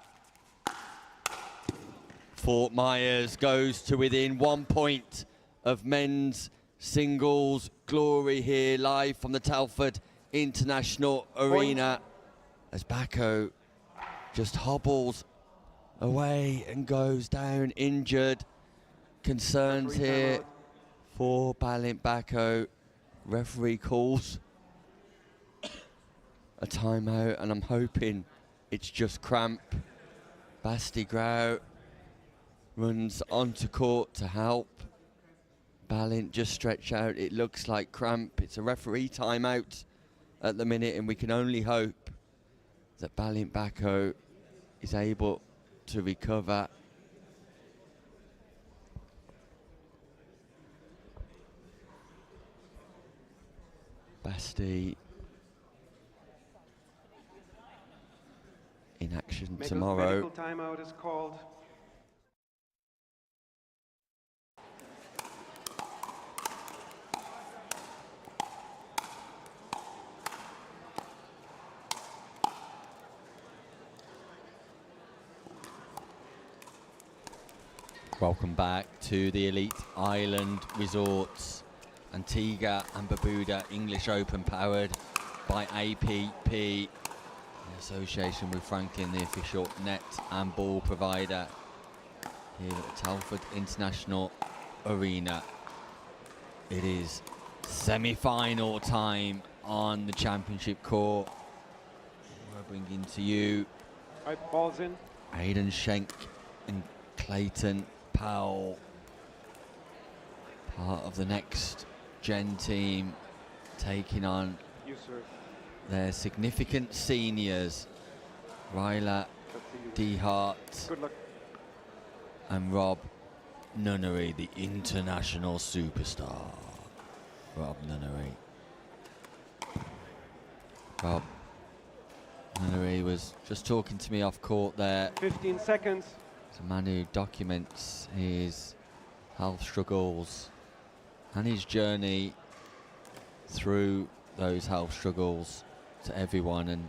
Fort Myers goes to within 1 point of men's singles glory here, live from the Telford International Arena, as Bacco just hobbles away and goes down injured. Concerns here for Balint Bacco. Referee calls a timeout, and I'm hoping it's just cramp. Basti Grau runs onto court to help. Balint just stretch out. It looks like cramp. It's a referee timeout at the minute, and we can only hope that Balint Bacco is able to recover. Basti in action tomorrow. Medical timeout is called. Welcome back to the Elite Island Resorts Antigua and Barbuda English Open, powered by APP in association with Franklin, the official net and ball provider here at Telford International Arena. It is semi-final time on the championship court. We're bringing to you Right, ball's in. Aidan Schenk and Clayton Powell, part of the next gen team, taking on You, sir. their significant seniors, Ryla DeHart Good luck. and Rob Nunnery, the international superstar. Rob Nunnery. Rob Nunnery was just talking to me off court there. 15 seconds. It's a man who documents his health struggles and his journey through those health struggles to everyone, and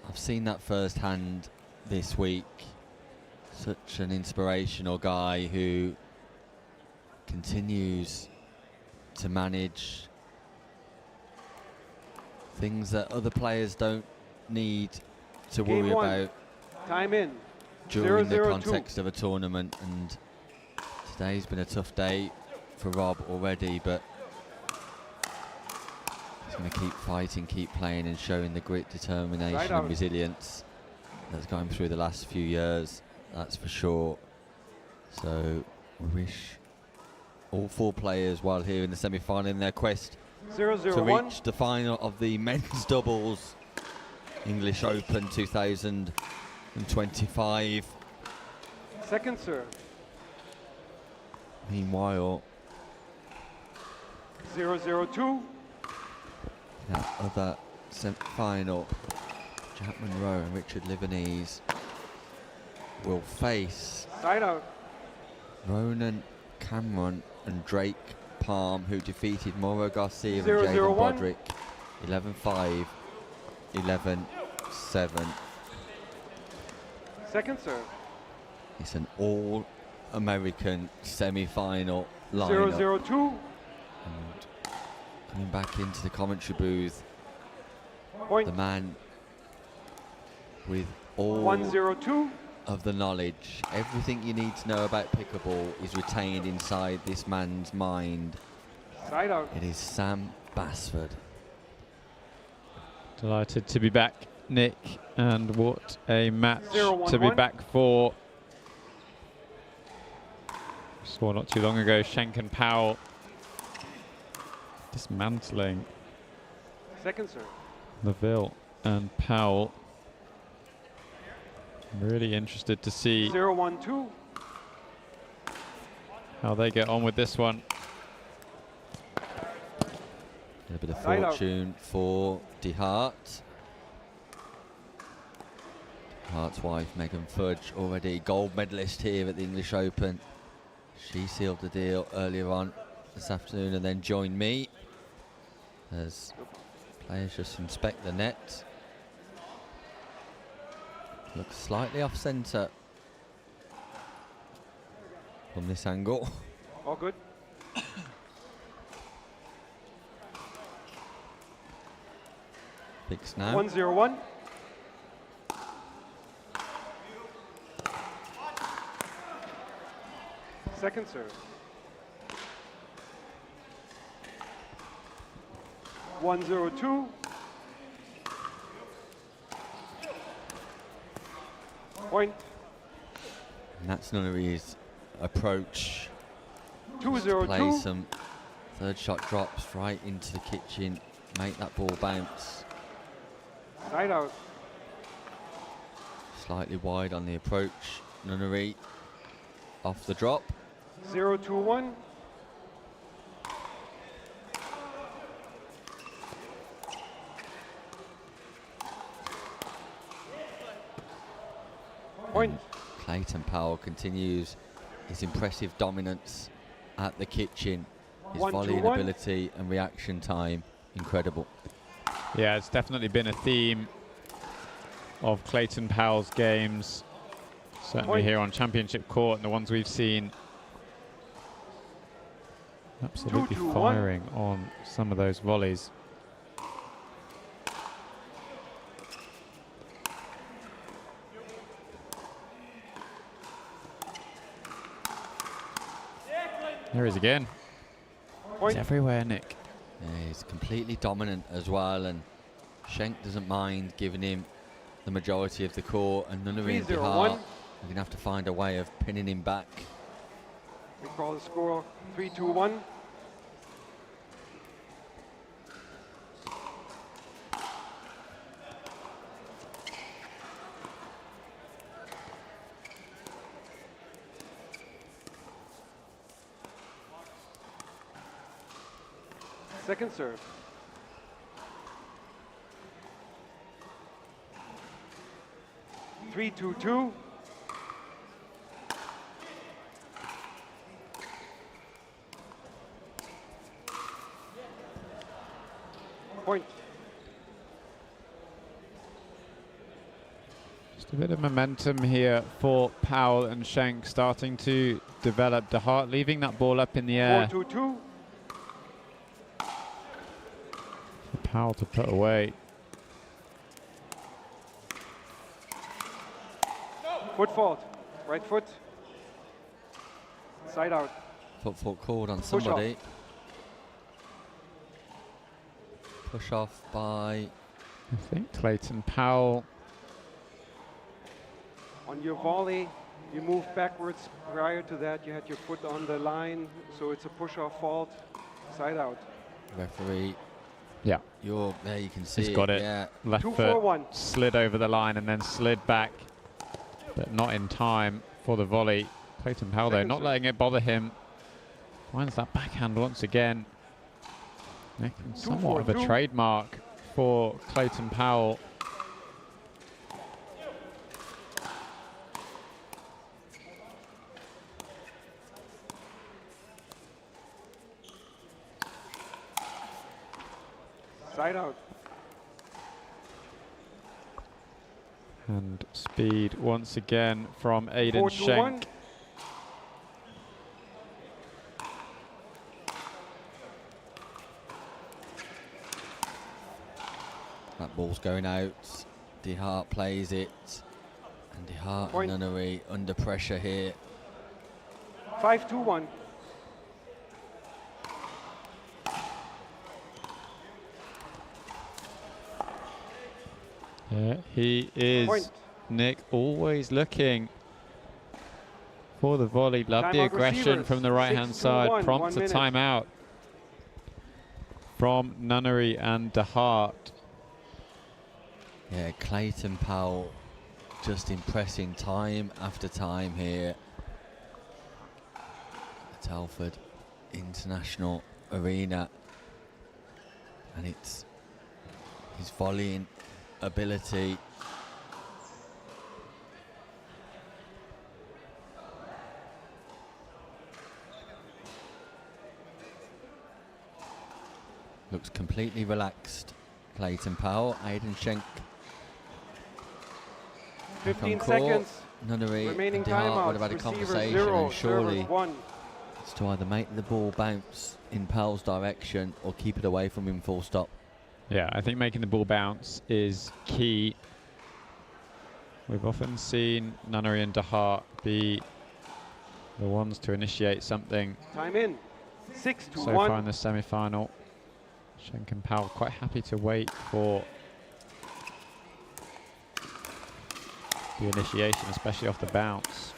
I've seen that firsthand this week. Such an inspirational guy who continues to manage things that other players don't need to Game worry one. about Time in. during the 0-0-2. context of a tournament. And today's been a tough day for Rob already, but he's going to keep fighting, keep playing, and showing the grit, determination, Right and out. resilience that's got him through the last few years, that's for sure. So we wish all four players, while here in the semi-final, in their quest 0-0-1. to reach the final of the men's doubles English Open 2025. Second, sir. Meanwhile, 0-0-2. that other semi-final, Jack Monroe and Richard Livanese will face Side out. Ronan Cameron and Drake Palm, who defeated Mauro Garcia and 0-0-1. Jaden Broderick 11-5, 11-7. Second, sir. It's an all-American semi-final lineup. 0-0-2. And coming back into the commentary booth, Point. the man with all 1-0-2. of the knowledge. Everything you need to know about pickleball is retained inside this man's mind. Side out. It is Sam Basford. Delighted to be back, Nick, and what a match 0-1-1. to be back for. Saw not too long ago Schenk and Powell dismantling Second, sir. Laville and Powell. Really interested to see 0-1-2. how they get on with this one. A little bit of Side out. fortune for DeHart. DeHart's wife, Megan Fudge, already gold medalist here at the English Open. She sealed the deal earlier on this afternoon and then joined me as players just inspect the net. Looks slightly off centre from this angle. All good. Picks now. 1-0-1. Second, sir. 1-0-2. Point. And that's Nunnery's approach. 2-0-2. Play some third shot drops right into the kitchen, make that ball bounce. Side out. Slightly wide on the approach. Nunnery off the drop. 0-2-1. Point. Clayton Powell continues his impressive dominance at the kitchen. His 1-2-1. volleying ability and reaction time, incredible. Yeah, it's definitely been a theme of Clayton Powell's games, certainly Point. here on Championship Court, and the ones we've seen Absolutely 2-2-1. firing on some of those volleys. There he is again. He's everywhere, Nick. Yeah, he's completely dominant as well, and Schenk doesn't mind giving him the majority of the court, and Nunnery and 3-0-1. DeHart are going to have to find a way of pinning him back. We call the score 3-2-1. Second serve. Three, 2-2. Point. Just a bit of momentum here for Powell and Schenk starting to develop. DeHart leaving that ball up in the air. 4-2-2. For Powell to put away. Foot fault. Right foot. Side out. Foot called on Push somebody. off. Push off by... I think Clayton Powell. On your volley, you moved backwards. Prior to that, you had your foot on the line, so it's a push-off fault. Side out. Referee. Yeah. There you can see He's got it. Yeah. Left 2-4-1. foot slid over the line and then slid back, but not in time for the volley. Clayton Powell, though, not letting it bother him. Finds that backhand once again. Making somewhat of a 2-4-2. trademark for Clayton Powell. Side out. And speed once again from Aiden 4-2-1. Schenk. That ball's going out. DeHart plays it. And DeHart Point. and Nunnery under pressure here. 5-2-1. Yeah, he is, Point. Nick, always looking for the volley. Love the Timeout aggression receivers. from the right-hand side. 6-2-1, Prompts 1 a minute. timeout from Nunnery and DeHart. Yeah, Clayton Powell just impressing time after time here at Telford International Arena. And it's his volleying ability. Looks completely relaxed. Clayton Powell, Aiden Schenk. back 15 on court. seconds. Nunnery Remaining and DeHart would timeouts. have had a Receivers conversation, 0, and surely servers 1. it's to either make the ball bounce in Powell's direction or keep it away from him full stop. Yeah, I think making the ball bounce is key. We've often seen Nunnery and DeHart be the ones to initiate something. Time in. 6-1. So far in the semi-final. Schenk and Powell quite happy to wait for the initiation, especially off the bounce.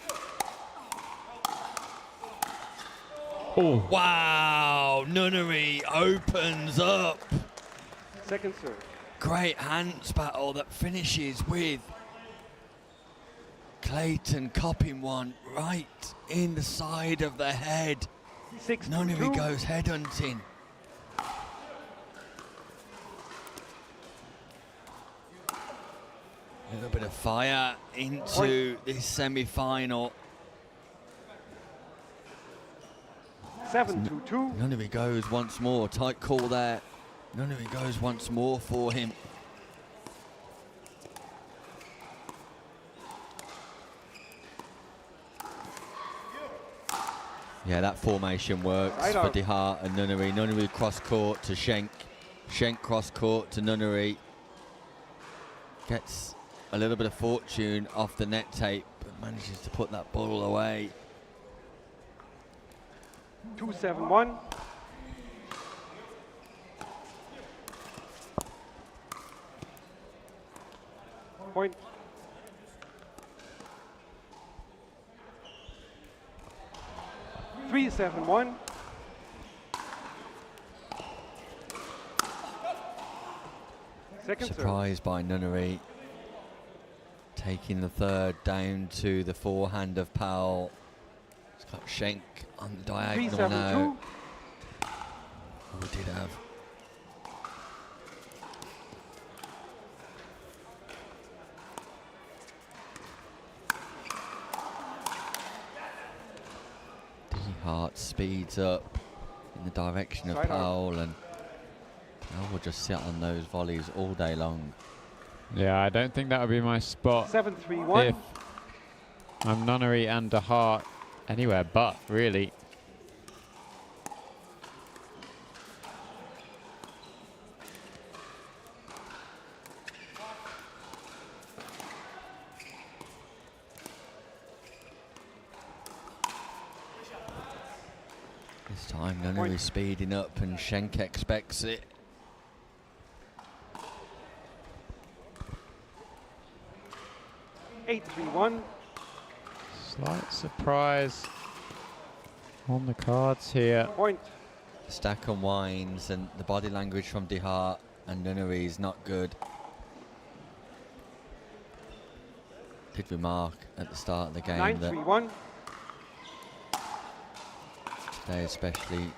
Oh. Wow, Nunnery opens up. Second serve. Great hands battle that finishes with Clayton copping one right in the side of the head. 6-2. Nunnery goes head hunting. A little bit of fire into this semi-final. 7-2-2. Nunnery goes once more. Tight call there. Nunnery goes once more for him. Yeah, that formation works Right for out. De Hart and Nunnery. Nunnery cross court to Schenk. Schenk cross court to Nunnery. Gets a little bit of fortune off the net tape, but manages to put that ball away. 2-7-1. Point. Three, 7-1. Second serve. Surprised by Nunnery. Taking the third down to the forehand of Powell. It's got Schenk on the diagonal now. Oh, we did have. De Hart speeds up in the direction of Side out. Powell, and Powell will just sit on those volleys all day long. Yeah, I don't think that would be my spot 7-3-1. if I'm Nunnery and De Hart anywhere but, really. This time Nunnery speeding up and Schenk expects it. 8-3-1. Slight surprise on the cards here. Point. Stack unwinds and the body language from De Hart and Nunnery is not good. Did remark at the start of the game that 9-3-1. today especially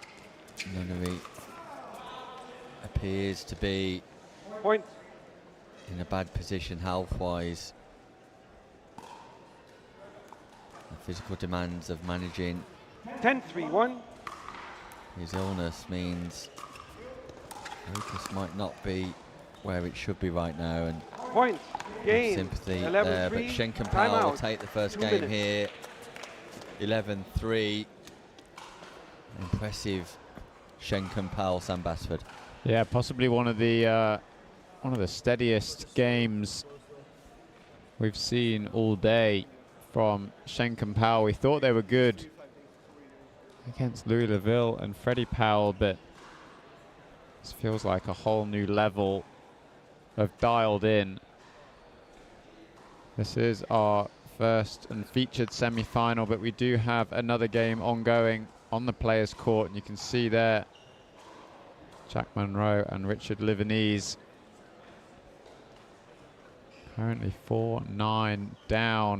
Nunnery appears to be Point. in a bad position health-wise. The physical demands of managing 10-3-1. his illness means focus might not be where it should be right now, and Point. Game. sympathy 11-3. there, but Schenk and Powell will Timeout. take the first 2 game minutes. here. 11-3. Impressive Schenk and Powell, Sam Basford. Yeah, possibly one of the steadiest games we've seen all day from Schenk and Powell. We thought they were good against Louis Laville and Freddie Powell, but this feels like a whole new level of dialed in. This is our first and featured semi-final, but we do have another game ongoing on the players' court, and you can see there Jack Monroe and Richard Livanese currently 4-9 down